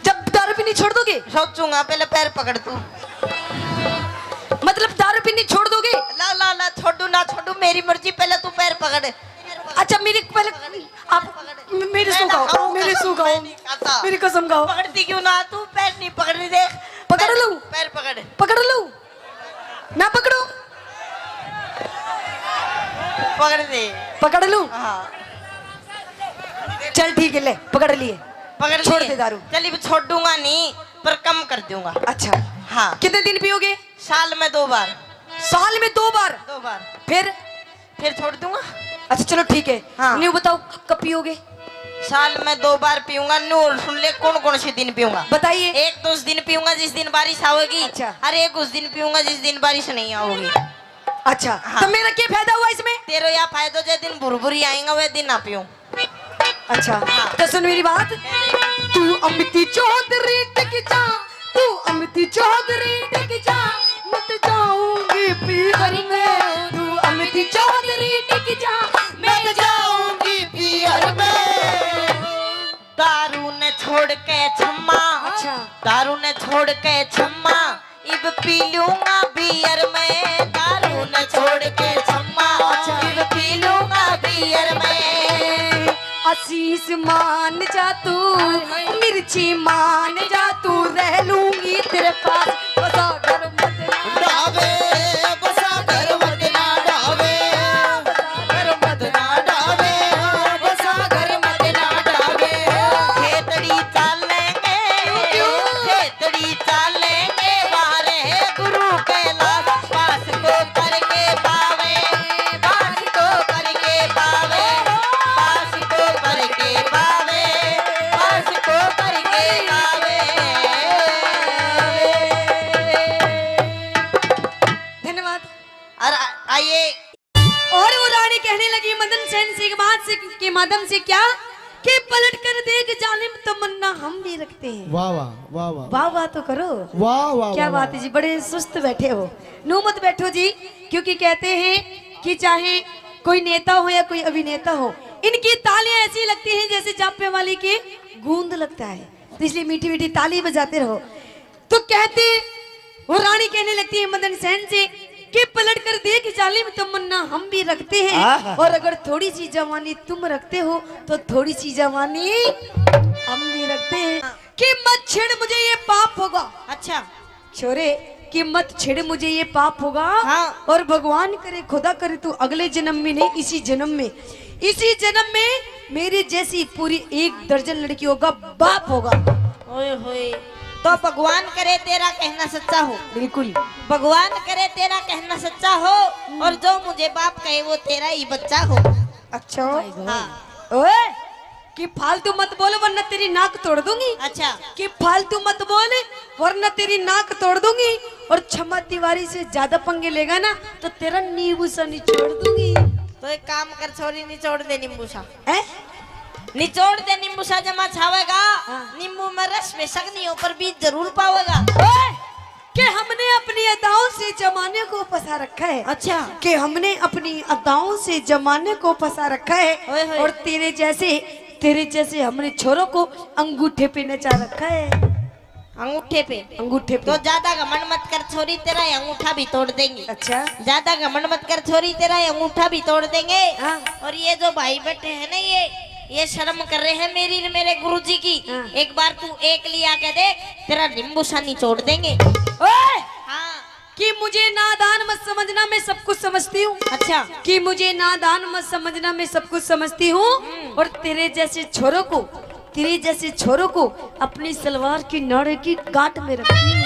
जब दारू पीनी छोड़ दोगे? सोचूंगा, पहले पैर पकड़ तू। मतलब दारू पीनी छोड़ दोगे? ला ला ला, छोड़ू ना छोड़ू मेरी मर्जी, पहले तू पैर पकड़। अच्छा मेरी पहले आप मेरी सुगाओ, मेरी सुगाओ, मेरी कसम खाओ। पकड़ती क्यों ना तू? पैर नहीं पकड़ रही, देख। पकड़ लूं? पैर पकड़। पकड़ लूं? मैं पकड़ू? पकड़ दे। पकड़ लूं? हाँ चल ठीक है, ले पकड़ लिए। पकड़ छोड़ लिए। दे दारू। चलिए भी छोड़ दूंगा नहीं, पर कम कर दूंगा। अच्छा हाँ, कितने दिन पियोगे? साल में 2 बार। साल में 2 बार? 2 बार फिर छोड़ दूंगा। अच्छा चलो ठीक है। हाँ। न्यू बताओ कब पियोगे? साल में 2 बार पीऊंगा। नूर सुन ले, कौन कौन से दिन पीऊंगा? बताइए। एक तो उस दिन पीऊंगा जिस दिन बारिश आओगी। अच्छा। और एक उस दिन पीऊंगा जिस दिन बारिश नहीं आओगी। अच्छा हाँ। तो मेरा क्या फायदा हुआ इसमें? तेरो या फायदा जो दिन भुरभुरी आएगा वह दिन ना पीऊं। अच्छा हाँ। तो सुन मेरी बात। तू अमिती चौधरी टिक जा, तू अमिती चौधरी टिक जा, मत जाऊंगी पीहर में। तू अमिती चौधरी टिक जा, मैं जाऊंगी पीहर में। दारू ने छोड़ के छम्मा। अच्छा। दारू ने छोड़ के छम्मा, इब पी लूंगा बियर में। दारू ने छोड़ के छम्मा, इब पी लूंगा बियर में। आशीष मान जा तू, मिर्ची मान जा तू, रह लूंगी तेरे पास, बसा घर मत डावे बसा घर मत ना डावे, घर मत ना डावे, बसा घर मत ना डावे। खेतड़ी चालेंगे, खेतड़ी चालेंगे, बाहरे गुरु कैलाश, पास को करके पावे, पास को करके पावे, पास को करके पावे, पास को करके पावे। धन्यवाद। और आइए। और वो रानी कहने लगी मदन सेन से बात से के माध्यम से क्या कि पलट कर देख जालिम तमन्ना हम भी रखते हैं। वाह वाह वाह वाह वाह वाह तो करो। वाह वाह क्या वाह, बात है जी, बड़े सुस्त बैठे हो। नो मत बैठो जी, क्योंकि कहते हैं कि चाहे कोई नेता हो या कोई अभिनेता हो, इनकी तालियां ऐसी लगती हैं जैसे जापे वाली के गूंद लगता है, तो इसलिए मीठी मीठी ताली बजाते रहो। तो कहते वो रानी कहने लगती है मदन सेन से कि पलट कर देख जालिम तमन्ना हम भी रखते हैं, और अगर थोड़ी सी जवानी तुम रखते हो तो थोड़ी सी जवानी हम भी रखते हैं। कि मत छेड़ मुझे ये पाप होगा। अच्छा। छोरे कि मत छेड़ मुझे ये पाप होगा। हाँ। और भगवान करे खुदा करे तू अगले जन्म में नहीं, इसी जन्म में, इसी जन्म में मेरी जैसी पूरी 1 दर्जन लड़कियों का बाप होगा। ओए होए, तो भगवान करे तेरा कहना सच्चा हो। बिल्कुल। भगवान करे तेरा कहना सच्चा हो, और जो मुझे बाप कहे वो तेरा ही बच्चा हो। अच्छा। हाँ। ओए कि फालतू मत बोल वरना तेरी नाक तोड़ दूंगी। अच्छा। कि फालतू मत बोल वरना तेरी नाक तोड़ दूंगी, और क्षमा तिवारी से ज्यादा पंगे लेगा ना तो तेरा नींबू सा निचोड़ दूंगी। तो एक काम कर छोरी, निचोड़ दे नींबू सा। हैं? निचोड़ दे नींबू सा, जमा छावेगा। हाँ। नींबू में रस बेशक नहीं हो पर बीज जरूर पावेगा। ओए, कि हमने अपनी अदाओं से जमाने को फंसा रखा है। अच्छा। कि हमने अपनी अदाओं से जमाने को फंसा रखा ओए है, होए। और तेरे जैसे हमने छोरों को अंगूठे पे नचा रखा है। अंगूठे पे? अंगूठे पे। तो ज्यादा घमंड मत कर छोरी, तेरा ये अंगूठा भी तोड़ देंगे। अच्छा। ज्यादा घमंड मत कर छोरी, तेरा ये अंगूठा भी तोड़ देंगे। हाँ। और ये जो भाई बैठे हैं ना, ये शर्म कर रहे हैं मेरी मेरे गुरुजी की। हाँ। एक बार तू एक लिया के देख, तेरा नींबू सा निचोड़ देंगे। ओए, हाँ। कि मुझे नादान मत समझना, मैं सब कुछ समझती हूँ। अच्छा। कि मुझे नादान मत समझना, मैं सब कुछ समझती हूँ। और तेरे जैसे छोरों को अपनी सलवार की नाड़े की गांठ में रखती हूँ।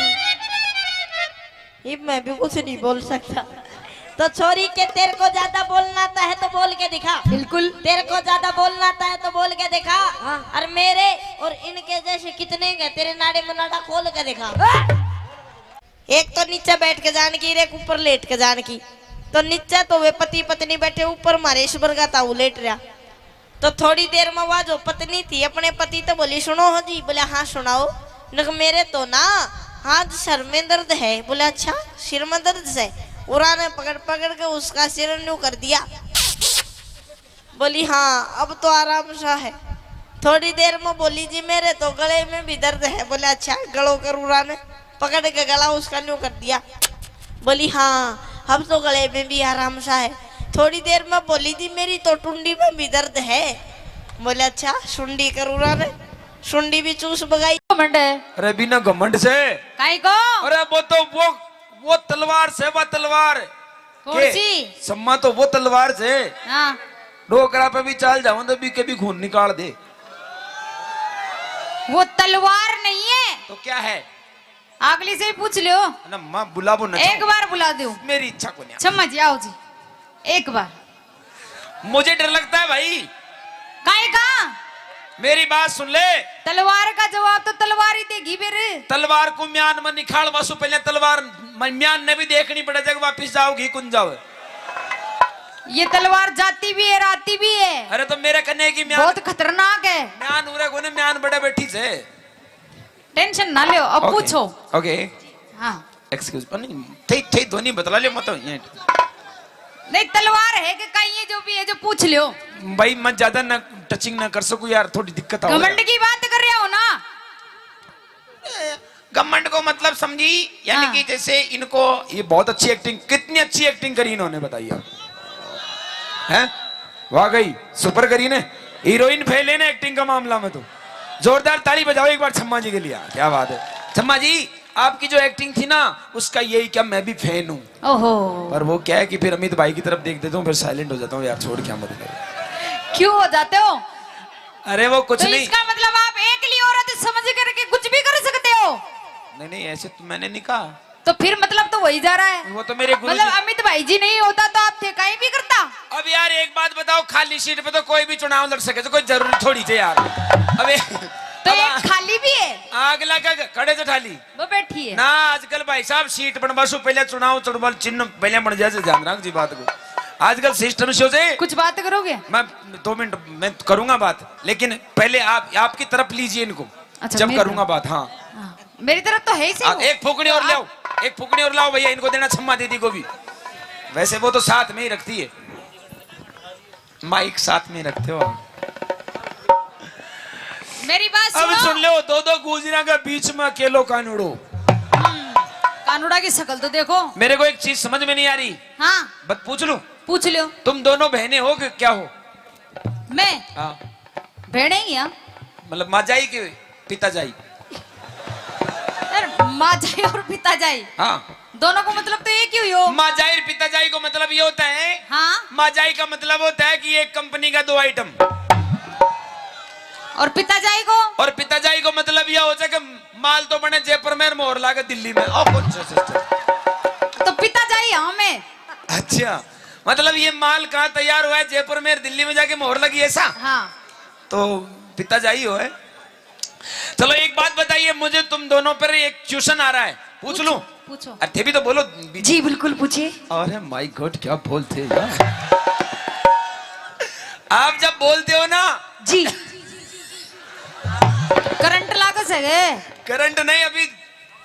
ये मैं भी कुछ नहीं बोल सकता। तो छोरी के तेरे को ज्यादा बोलना आता है तो बोल के दिखा। बिल्कुल। तेरे को ज्यादा बोलना आता है तो बोल के दिखा। हाँ। और मेरे और इनके जैसे कितने के तेरे नाड़े में नाड़ा खोल के दिखा। एक तो नीचे बैठ के जान की, एक ऊपर लेट के जान की। तो नीचे तो वे पति पत्नी बैठे, ऊपर मारेश्वर का ताऊ लेट रहा। तो थोड़ी देर में वह जो पत्नी थी अपने पति तो बोली सुनो हो जी। बोले हाँ सुनाओ। मेरे तो ना हाथ सर में दर्द है। बोले अच्छा सिर में दर्द है। उरा ने पकड़ पकड़ के उसका सिर न्यू कर दिया। बोली हाँ अब तो आराम सा है। थोड़ी देर में बोली जी मेरे तो गले में भी दर्द है। बोले अच्छा गलो करूरा ने पकड़ के गला उसका न्यू कर दिया। बोली हाँ हम तो गले में भी आराम सा है। थोड़ी देर में बोली जी मेरी तो टुंडी में भी दर्द है। बोले अच्छा सुंडी करूरा ने सुंडी भी चूस बगाई। घमंड है अरे बिना घमंड से, काई को अरे वो तो वो तलवार से, वो तलवार कौन के? सी? सम्मा तो वो तलवार से हाँ डोकरा पे भी चाल जाऊं तो भी कभी खून निकाल दे। वो तलवार नहीं है तो क्या है? अगली से ही पूछ लो। ना माँ बुलाबो न, एक बार बुला दो। मेरी इच्छा को नहीं। क्षमा जी आओ जी एक बार। मुझे डर लगता है भाई। काई का? मेरी बात सुन ले। तलवार का जवाब तो तलवार ही देगी फिर। तलवार को म्यान में निखाल वासु पहले तलवार म्यान ने भी देखनी पड़े जब वापिस जाओगी कुन जाओ। ये तलवार जाती भी है राती भी है। अरे तो मेरे कन्ने की म्यान बहुत खतरनाक है। म्यान उरे कोने म्यान बड़े बैठी से। टेंशन ना लियो अब पूछो। ओके हाँ एक्सक्यूज नहीं थे थे ध्वनि बतला लियो मत ये। नहीं तलवार है कि कहीं है जो भी है जो पूछ लियो। भाई मैं ज्यादा ना टचिंग ना कर सकूं यार, थोड़ी दिक्कत आ रही घमंड की बात कर रहे हो ना? घमंड को मतलब समझी यानी हाँ। कि जैसे इनको ये बहुत अच्छी एक्टिंग, कितनी अच्छी एक्टिंग करी इन्होंने बताइए आप हैं? वाकई सुपर करी ने, हीरोइन फेल है ना एक्टिंग का मामला में। तो जोरदार ताली बजाओ एक बार छम्मा जी के लिए। क्या बात है छम्मा जी, आपकी जो एक्टिंग थी ना उसका यही क्या मैं भी फैन हूँ। ओहो पर वो क्या है कि फिर अमित भाई की तरफ देख देता हूँ फिर साइलेंट हो जाता हूँ यार, छोड़ क्या मत कर। क्यों हो जाते हो? अरे वो कुछ तो नहीं। इसका मतलब आप एक लिए औरत समझ करके कुछ भी कर सकते हो? नहीं नहीं ऐसे तो मैंने नहीं कहा। तो फिर मतलब तो वही जा रहा है। वो तो मेरे गुरु मतलब अमित भाई जी नहीं होता तो आप थे कहीं भी करता। अब यार एक बात बताओ, खाली सीट पे तो कोई भी चुनाव लड़ सके तो कोई जरूरी थोड़ी थे यार। अबे तो एक खाली भी है आग लगा खड़े तो ठाली वो बैठी है ना। आजकल भाई साहब सीट बनवासो पहले चुनाव चुनाव चिन्ह पहले बन जाए, ध्यान रख जी बात को। आजकल सिस्टम से होते। कुछ बात करोगे? मैं 2 मिनट मैं करूंगा बात, लेकिन पहले आप आपकी तरफ लीजिए इनको। अच्छा, जब मेरी करूंगा बात। हाँ हाँ, मेरी तरफ तो है ही सही वो। एक फुकड़ी और लाओ, एक फुकड़ी और लाओ भैया, इनको देना छम्मा दीदी को भी। वैसे वो तो साथ में ही रखती है, माइक साथ में रखते हो आप। मेरी बात अब सुनो। सुन लो, 2 गुजरा के बीच में अकेलो कानूड़ो। कानूड़ा की शक्ल तो देखो। मेरे को एक चीज समझ में नहीं आ रही, हाँ बस पूछ लूं, पूछ लो। तुम दोनों बहनें हो कि क्या हो? मैं हाँ भेड़े ही हैं। मतलब माजाई के पिताजाई? माँ जाई और पिता जाई हाँ दोनों को मतलब तो एक ही हुई हो। माजाई और पिताजाई को मतलब ये होता है। हाँ माजाई का मतलब होता है कि एक कंपनी का 2 आइटम, और पिता जाई को? और पिताजाई को मतलब यह होता है कि माल तो बने जयपुर में, मोहर लागे दिल्ली में। और कौन सा? तो पिता जाई हमें। अच्छा मतलब ये माल कहाँ तैयार हुआ है? जयपुर में, दिल्ली में जाके मोहर लगी ऐसा? हाँ तो पिताजाई हो है। चलो एक बात बताइए मुझे, तुम दोनों पर एक ट्यूशन आ रहा है, पूछ लूं? पूछो। अरे भी तो बोलो। जी बिल्कुल पूछिए। अरे माय गॉड क्या बोलते यार। आप जब बोलते हो ना जी करंट लागा सके। करंट नहीं, अभी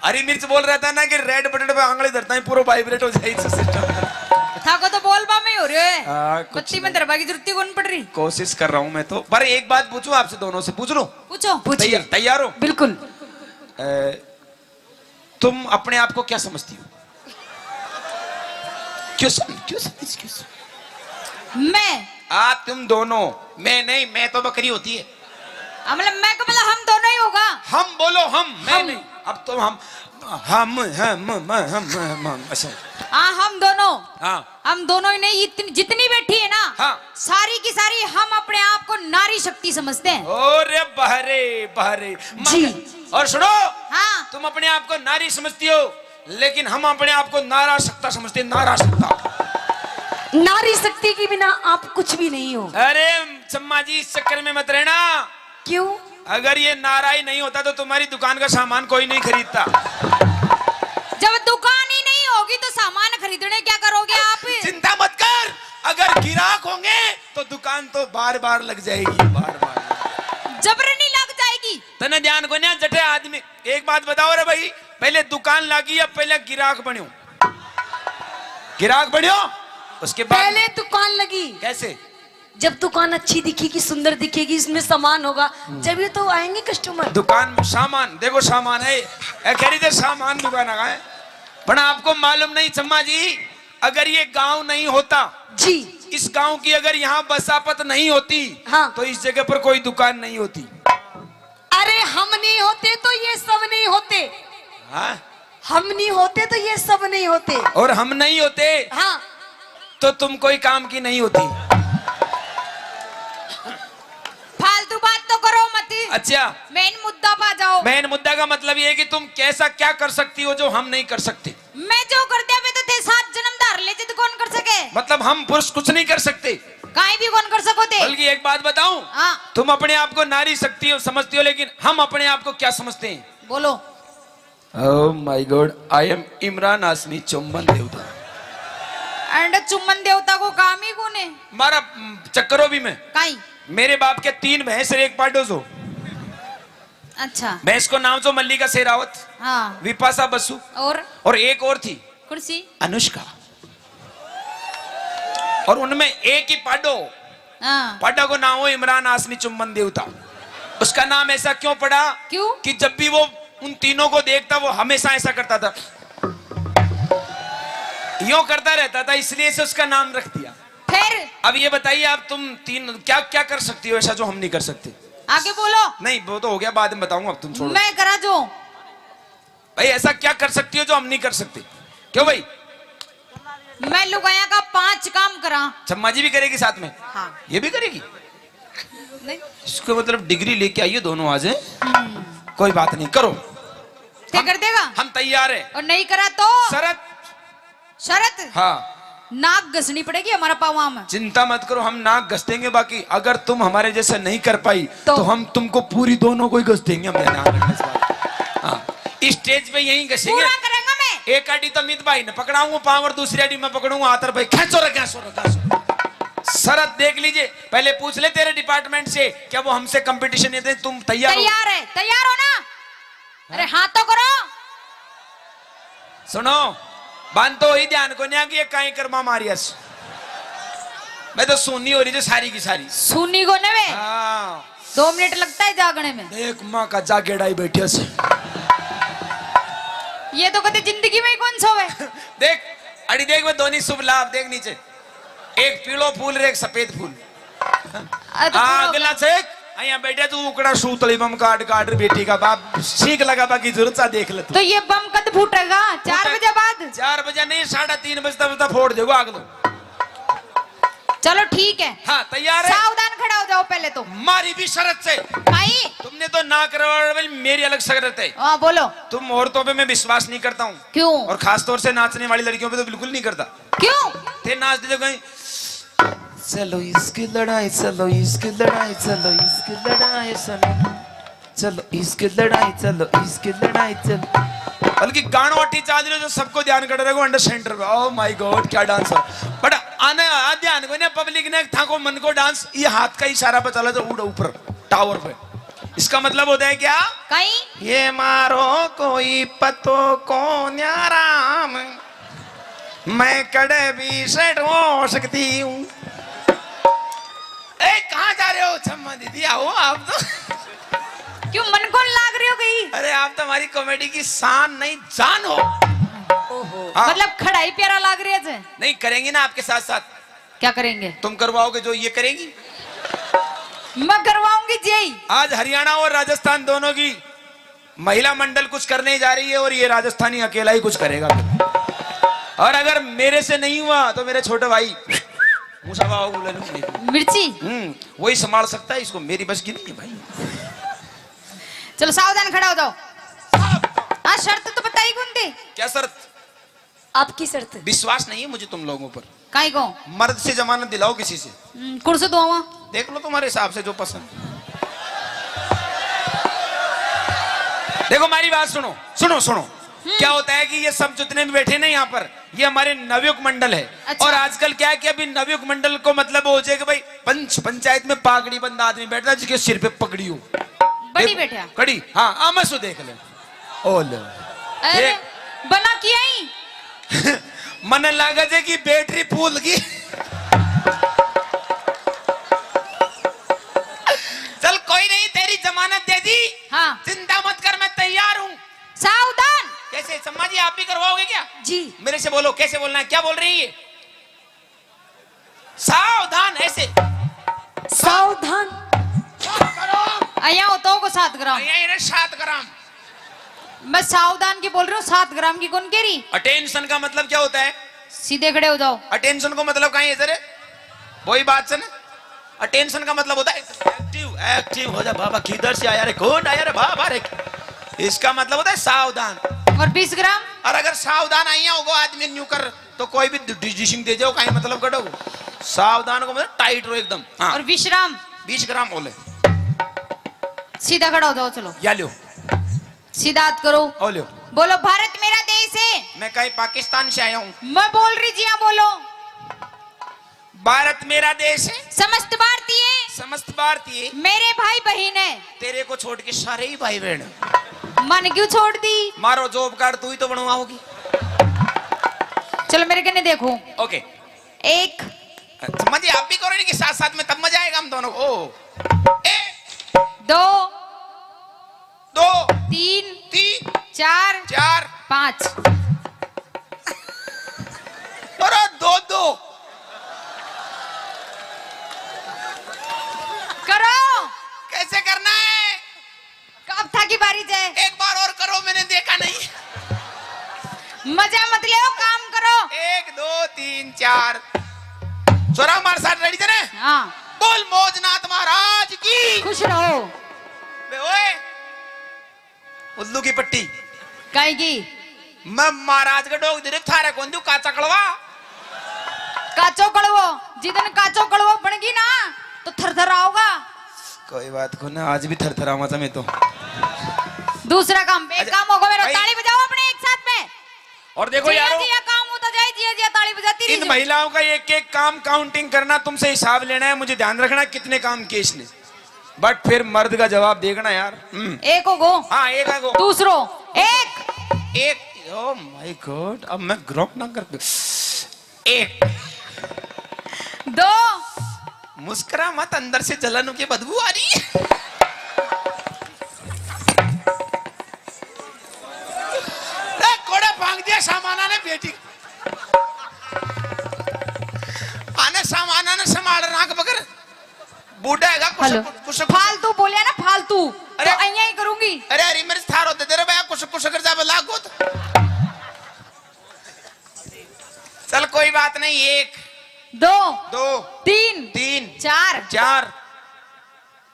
हरी मिर्च बोल रहा था ना कि रेड बटन पे आंगली धरता है पूरा वाइब्रेट हो जाए सिस्टम। थाको तो बोल बा में हो रहे है। कुछ बत्ती में दरबार की जरूरत कौन पड़ रही? कोशिश कर रहा हूं मैं तो। पर एक बात पूछूं आपसे, दोनों से पूछ लो। पूछो। तैयार हो? बिल्कुल। तुम अपने आप को क्या समझती हो? क्यों मैं आप तुम दोनों, मैं नहीं, मैं तो बकरी होती है। मतलब मैं को मतलब हम दोनों ही होगा। हम बोलो, हम, मैं हम। नहीं। अब तो हम अच्छा। हाँ हम दोनों। हाँ हम दोनों ही नहीं, जितनी बैठी है ना, हाँ। सारी की सारी हम अपने आप को नारी शक्ति समझते हैं। ओरे बहरे बहरे जी। और सुनो, हाँ तुम अपने आप को नारी समझती हो, लेकिन हम अपने आप को नाराशक्ता समझते हैं। नाराशक्ता। नारी शक्ति के बिना आप कुछ भी नहीं हो। अरे चम्मा जी इस चक्कर में मत रहना। क्यों? अगर ये नारा ही नहीं होता तो तुम्हारी दुकान का सामान कोई नहीं खरीदता। जब दुकान ही नहीं होगी तो सामान खरीदने क्या करोगे आप? चिंता मत कर, अगर गिराक होंगे तो दुकान तो बार बार लग जाएगी, बार बार जबरनी लग जाएगी। तने ध्यान को ना जटे आदमी। एक बात बताओ रे भाई, पहले दुकान लगी या पहले गिराक बन्यो? गिराक बन्यो उसके बाद पहले दुकान लगी। कैसे? जब दुकान अच्छी दिखेगी, सुंदर दिखेगी, इसमें सामान होगा, जब ये तो आएंगे कस्टमर। दुकान में सामान देखो, सामान है खरीदे, सामान दुकान है। पर आपको मालूम नहीं चम्मा जी, अगर ये गांव नहीं होता जी, इस गांव की अगर यहाँ बसापत नहीं होती, हाँ, तो इस जगह पर कोई दुकान नहीं होती। अरे हम नहीं होते तो ये सब नहीं होते। हाँ? हम नहीं होते तो ये सब नहीं होते। और हम नहीं होते हाँ, तो तुम कोई काम की नहीं होती। फालतू बात तो करो मत। अच्छा, मेन मुद्दा पा जाओ। मेन मुद्दा का मतलब ये है कि तुम कैसा क्या कर सकती हो जो हम नहीं कर सकते। मैं जो कर दिया मैं तो थे 7 जन्म धार ले तो कौन कर सके। मतलब हम पुरुष कुछ नहीं कर सकते, काई भी कौन कर सकोते। बल्कि एक बात बताऊं, हाँ, तुम अपने आप को नारी शक्ति हो समझती हो, लेकिन हम अपने आप को क्या समझते हैं? बोलो। Oh my god, I am Imran Hashmi चुम्बन देवता। एंड चुम्बन देवता को काम ही कौन है? मारा चक्करों भी में काई। मेरे बाप के 3 भैंस और 1 पाडो जो। अच्छा, भैंस को नाम जो मल्लिका शेरावत, हाँ, विपाशा बसु, और एक और थी कुर्सी अनुष्का। और उनमें एक ही पाडो, हाँ। पाडा को नाम हो इमरान हाशमी चुम्बन देवता। उसका नाम ऐसा क्यों पड़ा? क्यों? कि जब भी वो उन तीनों को देखता वो हमेशा ऐसा करता था, यूं करता रहता था, इसलिए से उसका नाम रख दिया। फिर अब ये बताइए आप, तुम तीन क्या क्या कर सकती हो ऐसा जो हम नहीं कर सकते? आगे बोलो। नहीं वो तो हो गया, बाद में बताऊंगा, अब तुम छोड़ो। मैं करा जो भाई ऐसा क्या कर सकती हो जो हम नहीं कर सकते? क्यों भाई? मैं लुगाया का 5 काम करा। चम्मा जी भी करेगी साथ में? हाँ। ये भी करेगी? नहीं, इसको मतलब डिग्री लेके आइए दोनों आज। कोई बात नहीं, करो। ते कर देगा? हम तैयार है। और नहीं करा तो शरत? शरत? हाँ, नाक घसनी पड़ेगी हमारा पावा में। चिंता मत करो, हम नाक घस देंगे। बाकी अगर तुम हमारे जैसे नहीं कर पाई तो हम तुमको पूरी दोनों को ही घस देंगे। हम ध्यान रखना इस बात। हाँ, स्टेज पे यहीं घसेंगे। पूरा करेंगे मैं। एक आड़ी तो मित भाई ने पकड़ाऊंगा पाँव और दूसरी आड़ी मैं पकड़ूंगा हाथ। भाई खेचो रे। शरत देख लीजिए, पहले पूछ ले तेरे डिपार्टमेंट से क्या वो हमसे कंपटीशन देते। तुम तैयार हो? तैयार है। तैयार हो ना? अरे हाँ तो करो। सुनो, बांध तो ही ध्यान को नहीं कि ये काई कर्मा मारियस। मैं तो सुननी हो रही थी सारी की सारी। सुनी को ने वे। हाँ, 2 मिनट लगता है जागने में। देख माँ का जागेड़ाई बैठी से। ये तो कभी जिंदगी में ही कौन सोवे। देख अड़ी देख, मैं दोनों शुभ लाभ देख नीचे, एक पीलो फूल और एक सफेद फूल। अगला चेक यहाँ बैठे तू उकड़ा सूतली बम काट काट बेटी का बाप सीख लगा बाकी जरूरत सा देख ले तू। तो ये बम कद फूटेगा? 4 बजे बाद? 4 बजे नहीं, 3:30 बजता फोड़ देगा आग दो। चलो ठीक है। हाँ तैयार है? सावधान खड़ा हो जाओ पहले तो। मारी भी शरत से। भाई तुमने तो ना करवा, मेरी अलग शरत है। हाँ बोलो। तुम औरतों पे मैं विश्वास नहीं करता हूँ। क्यों? और खास तौर से नाचने वाली लड़कियों पे तो बिल्कुल नहीं करता। क्यों? थे नाच दे कहीं, चलो इसकी लड़ाई, चलो इसकी लड़ाई, चलो इसकी लड़ाई, चलो इसकी लड़ाई, चलो इसकी लड़ाई, चलो। बल्कि गानों अटी चाल रहे जो सबको ध्यान कर रहे हो अंडर सेंटर पे। ओह माय गॉड क्या डांस है। बट आने ध्यान को ना पब्लिक ने था को मन को डांस, ये हाथ का इशारा पे चला जो उड़ ऊपर टावर पे। इसका मतलब होता है क्या? कहीं ये मारो कोई पतो को न्याराम, मैं कड़े भी सेट हो सकती हूँ। कहाँ जा रहे हो छम्मा दीदी? आओ आप तो। क्यों मन को लाग रही हो गई? अरे आप तो हमारी कॉमेडी की शान नहीं जान हो। हाँ। मतलब खड़ाई प्यारा लाग रही है। नहीं करेंगे ना आपके साथ साथ। क्या करेंगे? तुम करवाओगे जो ये करेगी? मैं करवाऊंगी जी। आज हरियाणा और राजस्थान दोनों की महिला मंडल कुछ करने जा रही है और ये राजस्थानी अकेला ही कुछ करेगा। और अगर मेरे से नहीं हुआ तो मेरे छोटे भाई मिर्ची वही संभाल सकता है इसको, मेरी बस की नहीं है भाई। चलो सावधान खड़ा हो जाओ। हाँ शर्त तो बताई कौन थी? क्या शर्त? आपकी शर्त? विश्वास नहीं है मुझे तुम लोगों पर। काई को? मर्द से जमानत दिलाओ किसी से। कुर्सी दो वहाँ। देख लो तुम्हारे हिसाब से जो पसंद। देखो हमारी बात सुनो सुनो सुनो। क्या होता है कि ये सब जितने भी बैठे ना यहाँ पर, ये हमारे नवयुग मंडल है। अच्छा। और आजकल क्या है कि अभी नवयुग मंडल को मतलब हो जाए कि भाई पंचायत में पागड़ी बंद आदमी बैठता है जिसके सिर पे पगड़ी हो, बड़ी बैठा कड़ी। हाँ आमसो देख ले। ओ ले अरे बना किया ही। मन लागा जे कि बैटरी फूल की। जमानत दे दी। हाँ। चिंता मत कर, मैं तैयार हूँ। सावधान। कैसे सम्मा जी, आप भी करवाओगे क्या? जी मेरे से बोलो, कैसे बोलना है, क्या बोल रही है? सावधान, ऐसे सावधान। अया होता को 7 ग्राम। ये 7 ग्राम। मैं सावधान की बोल रही हूँ, 7 ग्राम की कौन कह रही? अटेंशन का मतलब क्या होता है? सीधे खड़े हो जाओ। अटेंशन को मतलब कहीं है सर, वही बात सुन। अटेंशन का मतलब होता है एक्टिव, एक्टिव हो जा बाबा, किधर से आया रे, कौन आया रे बाबा रे, इसका मतलब होता है सावधान। और 20 ग्राम? और अगर सावधान आइया होगा आदमी न्यू कर तो कोई भी डिसिंग दे जाओ, कहीं मतलब कटो। सावधान को मतलब टाइट रहो एकदम। हाँ। और 20 ग्राम? 20 ग्राम बोले। सीधा खड़ा हो जाओ, चलो या लो, सीधा हाथ करो। ओ लो। बोलो भारत मेरा देश है। मैं कहीं पाकिस्तान से आया हूँ। मैं बोल रही जी, हाँ बोलो। भारत मेरा देश है, समस्त भारतीय समस्त भारतीय मेरे भाई बहन है। तेरे को छोड़ के सारे ही भाई बहन। मन क्यों छोड़ दी? मारो जॉब कार्ड तू ही तो बनवाओगी। चलो मेरे कने देखो। ओके। 1 समझिए, आप भी करो इनके साथ साथ में, तब मजा आएगा हम दोनों को। 1 2 2 3 3 4 4 5 और 2 2 करो। कैसे करना है? कब था की बारी है? एक बार और करो, मैंने देखा नहीं। मजा मत ले, काम करो। 1 2 3 4 छोरा हमारे साथ रेडी थे ना? हाँ। बोल मौजनाथ महाराज की। खुश रहो। बे ओए, उल्लू की पट्टी काई की? मैं महाराज का डोग दे थारे कौन दू काचा कड़वा। काचो कड़वो, जितने काचो कड़वो बनेगी ना तो थरथर आओगा। कोई बात को ना, आज भी थरथरावा था मैं तो। दूसरा काम, एक काम होगा मेरा। भाई। ताली बजाओ अपने एक साथ में। और देखो जिया यारो, जिया काम होता जाए, जिया जिया ताली बजाती इन रहिए। महिलाओं का एक एक काम काउंटिंग करना, तुमसे हिसाब लेना है, मुझे ध्यान रखना कितने काम किए इसने, बट फिर मर्द का जवाब देखना यार। एक हो गो। हाँ, एक है गो। दूसरो एक ओ माय गॉड, अब मैं ग्रोक ना कर। 1 2 मुस्कुरा मत, अंदर से जलन की बदबू आ रही है। कोड़ा भांग दिया सामाना ने बेटी, आने सामाना ने संभाल नाक बकर बूढ़ा है हेलो। कुछ फालतू बोलिया ना, फालतू। अरे। तो अइया ही करूंगी। अरे अरे मेरे थार होते तेरे भैया कुछ कर जा लागो तो। चल कोई बात नहीं। 1 2 2 3 3 4 4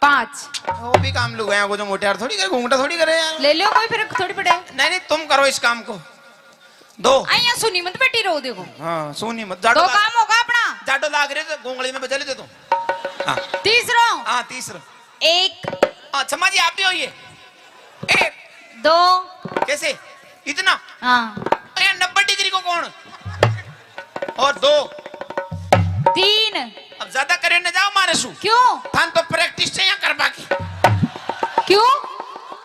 5 वो भी काम लोग हैं, वो जो मोटे यार थोड़ी करे, घूंघटा थोड़ी करे यार। ले लो, कोई फिर थोड़ी पड़े। नहीं नहीं, तुम करो इस काम को। 2 अइया सुनी मत बेटी रो, देखो। हाँ, सोनी मत। 2 काम होगा अपना। जाडो लाग रहे तो गोंगली में बजा लेते तुम। हाँ तीसरो हाँ, तीसरा। 1 हाँ क्षमा जी, आप भी होइए। 1 2 कैसे इतना? हाँ 90 डिग्री को कौन? और 2 3 अब ज्यादा करे न जाओ मारे सु। क्यों? थान तो प्रैक्टिस से यहाँ कर बाकी। क्यों?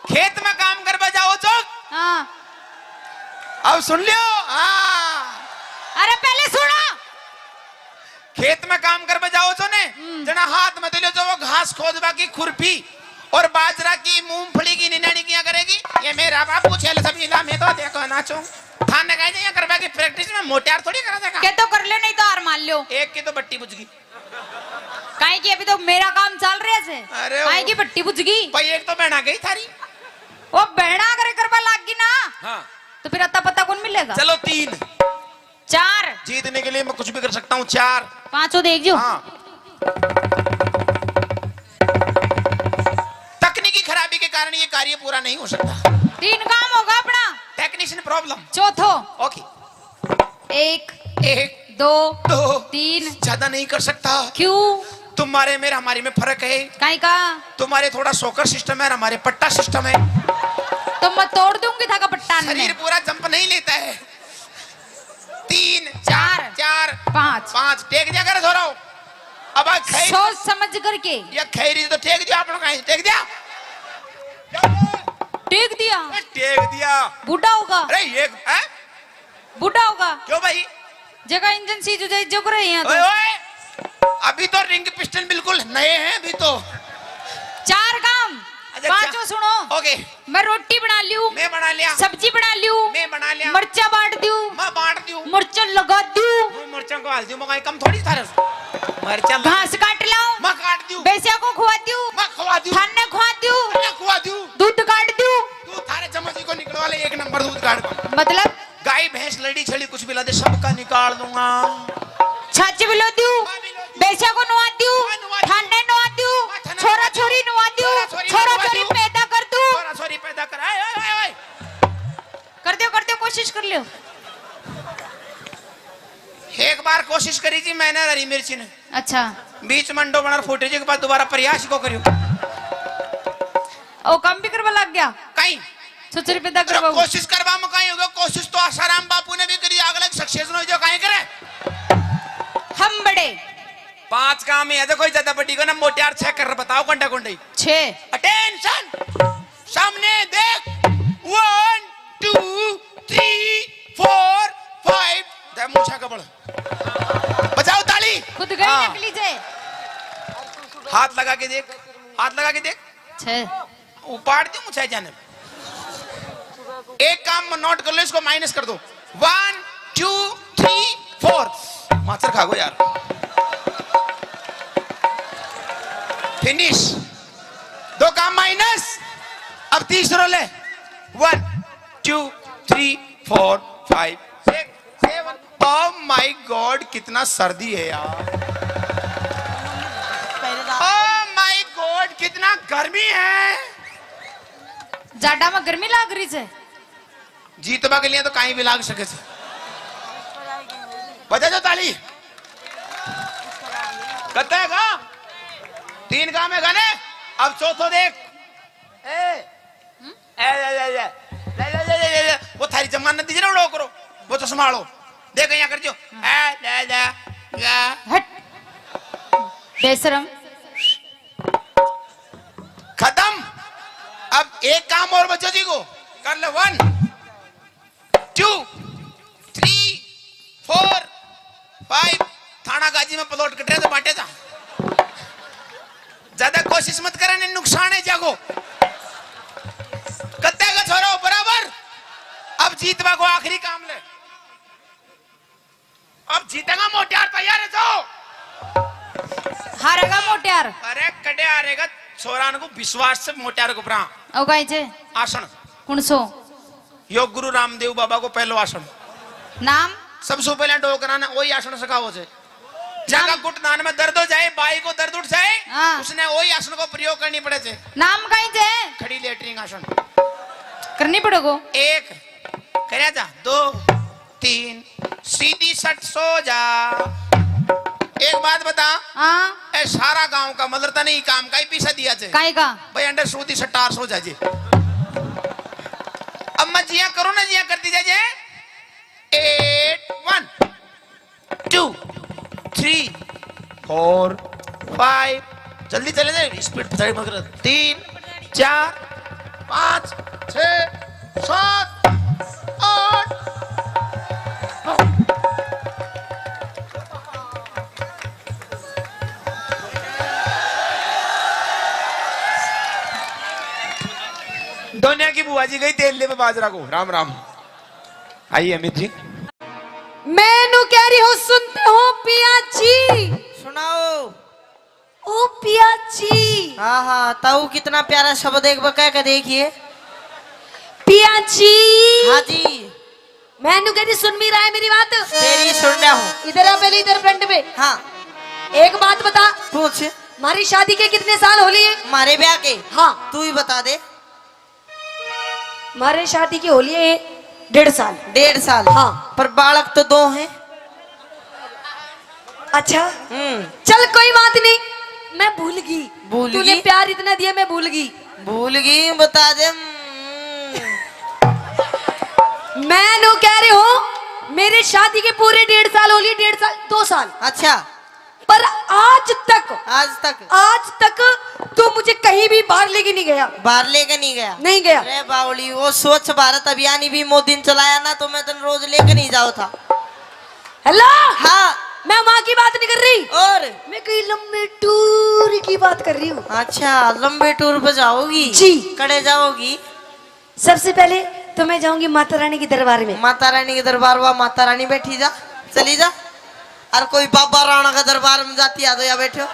खेत में काम कर बजाओ चौक। हाँ। अब सुन लियो। हाँ, अरे पहले सुनो। खेत में काम कर बजाओ तो ने जना हाथ में दिलो तो वो घास खोद बाकी खुरपी और बाजरा की मूंगफली की निनानी किया करेगी। ये मेरा बाप कुछ है सब इला में तो देखो नाचो थाने कहीं नहीं करवा की प्रैक्टिस में मोटियार थोड़ी करा देगा। के तो कर लो, नहीं तो हार मान लो। एक की तो बट्टी बुझ गई। काहे की अभी तो मेरा काम चल रहा है। अरे काहे की बट्टी बुझ गई? भाई एक तो बहना गई थारी। वो बहना करे करवा लाग गई ना। हाँ तो फिर अता पता कौन मिलेगा? चलो 3 4 जीतने के लिए मैं कुछ भी कर सकता हूँ। 4 5 देख जो। हाँ तकनीकी खराबी के कारण ये कार्य पूरा नहीं हो सकता। 3 काम होगा अपना। Technician problem. चौथो ओके 1 1 2 2 3 ज्यादा नहीं कर सकता। क्यों? तुम्हारे मेरे हमारे में फर्क है। काहे का? तुम्हारे थोड़ा सोकर सिस्टम है, हमारे पट्टा सिस्टम है। तो मैं तोड़ दूंगी था का पट्टा शरीर पूरा जंप नहीं लेता है। 3 4 4 5 5 टेक दिया कर थोड़ा। अब खैर सोच समझ करके ये खैरी तो टेक दिया आप लोग। टेक दिया टेक दिया। टेक दिया। बूढ़ा होगा। अरे ये है? बूढ़ा होगा। क्यों भाई? जगह इंजन सीज हो जाए जो करे यहाँ ओए तो। ओए अभी तो रिंग पिस्टन बिल्कुल नए हैं अभी तो। 4 काम। अच्छा, पांचों सुनो। ओके मैं रोटी बना लियो, मैं बना लिया सब्जी बना लियो, मैं बना लिया मर्चा बांट दियो, मैं बांट दूं मिर्चा लगा दियो, मैं मिर्चों को हाल दूं मगर कम थोड़ी थारे मिर्चा घास काट लाऊं, मैं काट दूं बेसिया को खुआ दियो, मैं खवा दूं थाने खुआ दियो, मैं खवा दूं दूध काट दियो। तू थारे चम्मच को निकलवा ले एक नंबर दूध काट को मतलब गाय भैंस लड़ी छड़ी कुछ भी ला दे सबका निकाल दूंगा छाछ बिलो दियो, बेसिया को नुआ दियो, थाने नुआ दियो, छोरा छोरी नुआ दियो, छोरा छोरी पैदा कर दूं। छोरा छोरी पैदा कर आए आए आए कर दियो कोशिश कर लियो। एक बार कोशिश करी थी मैंने हरी मिर्ची ने अच्छा बीच मंडो बना फूटे जी के बाद दोबारा प्रयास को करियो ओ काम भी करवा लग गया, कहीं छोरी पैदा करवा। कोशिश करवा में कहीं होगा कोशिश तो आसाराम बापू ने भी करी अगले सक्सेस न हो जो कहीं करे हम बड़े 5 काम है कोई ज्यादा बड़ी को ना मोटियार चेक कर बताओ घंटा घंटे 6 अटेंशन सामने देख 1 2 3 4 5 दे मूछा कबड़ बजाओ ताली खुद गई हाँ। नकली से हाथ लगा के देख हाथ लगा के देख 6 उपाड़ दी मुझे जाने एक काम नोट कर लो इसको माइनस कर दो 1 2 3 4 मास्टर खा गो यार फिनिश 2 काम माइनस अब तीसरा ले 1 2 3 4 5 6 7 ओह माय गॉड कितना सर्दी है यार ओह माय गॉड कितना गर्मी है जाडा में गर्मी लाग रही है। जीतवा के लिए तो कहीं भी लाग सके थे बजा जो ताली करते है गा 3 काम है गाने अब चौथो देख वो थारी जमानत दीजिए ना उड़ो करो वो तो संभालो देख यहाँ कर जो हट बेशरम। खत्म अब एक काम और बच्चों जी को कर ले 1 2 3 4 5 थाना गाजी में प्लॉट कट रहे तो बांटे था ज्यादा कोशिश मत करने नुकसान है जागो कत्ते का छोरो बराबर अब जीतवा को आखिरी काम ले अब जीतेगा मोटियार तैयार है जाओ हारेगा मोटियार। अरे कटे हारेगा छोरान को विश्वास से मोटियार को प्रा ओ गाय जे आसन कौन सो योग गुरु रामदेव बाबा को पहलो आसन नाम सबसे पहले डोकरा ने वही आसन सिखाओ से जगह घुटनान में दर्द हो जाए बाई को दर्द उठ जाए हाँ। उसने वही आसन को प्रयोग करनी पड़े थे नाम गाय जे खड़ी लेटरिंग आसन करनी पड़ेगो। 1 करे जा 2 3 सीधी सट सो जा। एक बात बता हाँ ए सारा गांव का मतलब नहीं काम का ही पीछा दिया थे काय का भाई अंडर सूदी सटार सो जाजे अब मैं जिया करो ना जिया करती जाजे 8 1 2 3 4 5 जल्दी चले जाए स्पीड बताइए मगर 3 4 5 6 7 8 दुनिया की बुआ जी गई तेल ले पे बाजरा को राम राम आइए अमित जी मैनू कह रही हो सुनते हो पिया जी सुनाओ। ओ पिया जी हाँ हाँ ताऊ कितना प्यारा शब्द एक बार कह के देखिए। पिया जी हाँ जी मैनू कह रही सुन भी रहा है मेरी बात तेरी सुन रहा हूँ। इधर आ पहले इधर फ्रंट में हाँ एक बात बता पूछ हमारी शादी के कितने साल हो लिए? हमारे ब्याह के हाँ तू ही बता दे। हमारे शादी की होली है 1.5 साल। 1.5 साल हाँ। पर बालक तो 2 हैं। अच्छा चल कोई बात नहीं मैं भूल गई भूल तूने गई? प्यार इतना दिया मैं भूल गई। भूल गई बता दे। मैं नो कह रही हूँ मेरे शादी के पूरे 1.5 साल हो लिए 1.5 साल 2 साल अच्छा पर आज तक तू मुझे कहीं भी बाहर लेके नहीं गया। बाहर लेके नहीं गया? नहीं गया। अरे बावली वो स्वच्छ भारत अभियान भी मोदी ने चलाया ना तो मैं तो रोज लेके नहीं जाओ था। हेलो हाँ मैं वहाँ की बात नहीं कर रही, और मैं कहीं लंबे टूर की बात कर रही हूँ। अच्छा लंबे टूर पे जाओगी? जी। कड़े जाओगी? सबसे पहले तो मैं जाऊंगी माता रानी के दरबार में। माता रानी के दरबार हुआ, माता रानी बैठी जा, चली जा। और कोई बाबा राणा का दरबार में जाती आ तो या बैठो।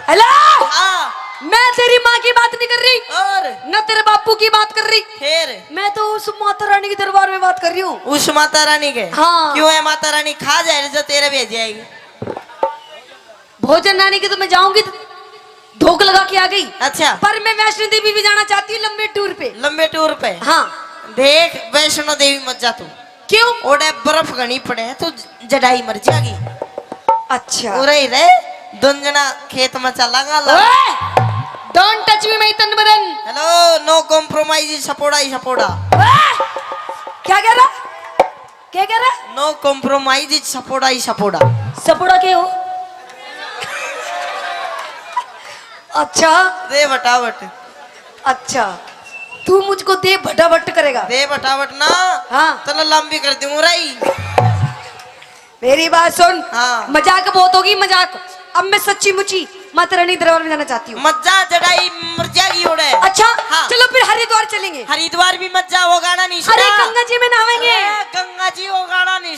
हेलो, हाँ, मैं तेरी माँ की बात नहीं कर रही और न तेरे बापू की बात कर रही, फिर मैं तो उस माता रानी के दरबार में बात कर रही हूँ। उस माता रानी के? हाँ। क्यों है माता रानी खा जाए जो तेरे भेज जाएगी? भोजन रानी के तो मैं जाऊंगी तो धोख लगा के आ गई। अच्छा, पर मैं वैष्णो देवी भी जाना चाहती हूँ लंबे टूर पे। लंबे टूर पे? हाँ। देख वैष्णो देवी मत जा तू। क्यों? ओडे बर्फ घनी पड़े है तो जडाई मर जाएगी। अच्छा। उरे ही रे दुंजना खेत में चलागा। डोंट टच मी माय तन बदन। हेलो, नो कॉम्प्रोमाइज, सपोड़ा ही सपोड़ा। क्या कह रहा? क्या कह रहा? नो कॉम्प्रोमाइज, सपोड़ा ही सपोड़ा। सपोड़ा के हो? अच्छा दे बटावट। अच्छा, तू मुझको दे भटाभट करेगा? दे बटावट ना। हाँ। चलो लंबी कर दूं रही। मेरी बात सुन। हाँ। मजाक बहुत होगी, मजाक। अब मैं सच्ची मुची माता रानी दरबार में जाना चाहती हूँ। मत जा, जडाई मर जाएगी ओडे। अच्छा। हाँ। चलो फिर हरिद्वार चलेंगे। हरिद्वार भी मत जा, वो गाना नहीं अरे सुना? गंगा जी में नहावेंगे। अरे गंगा जी वो गाना नहीं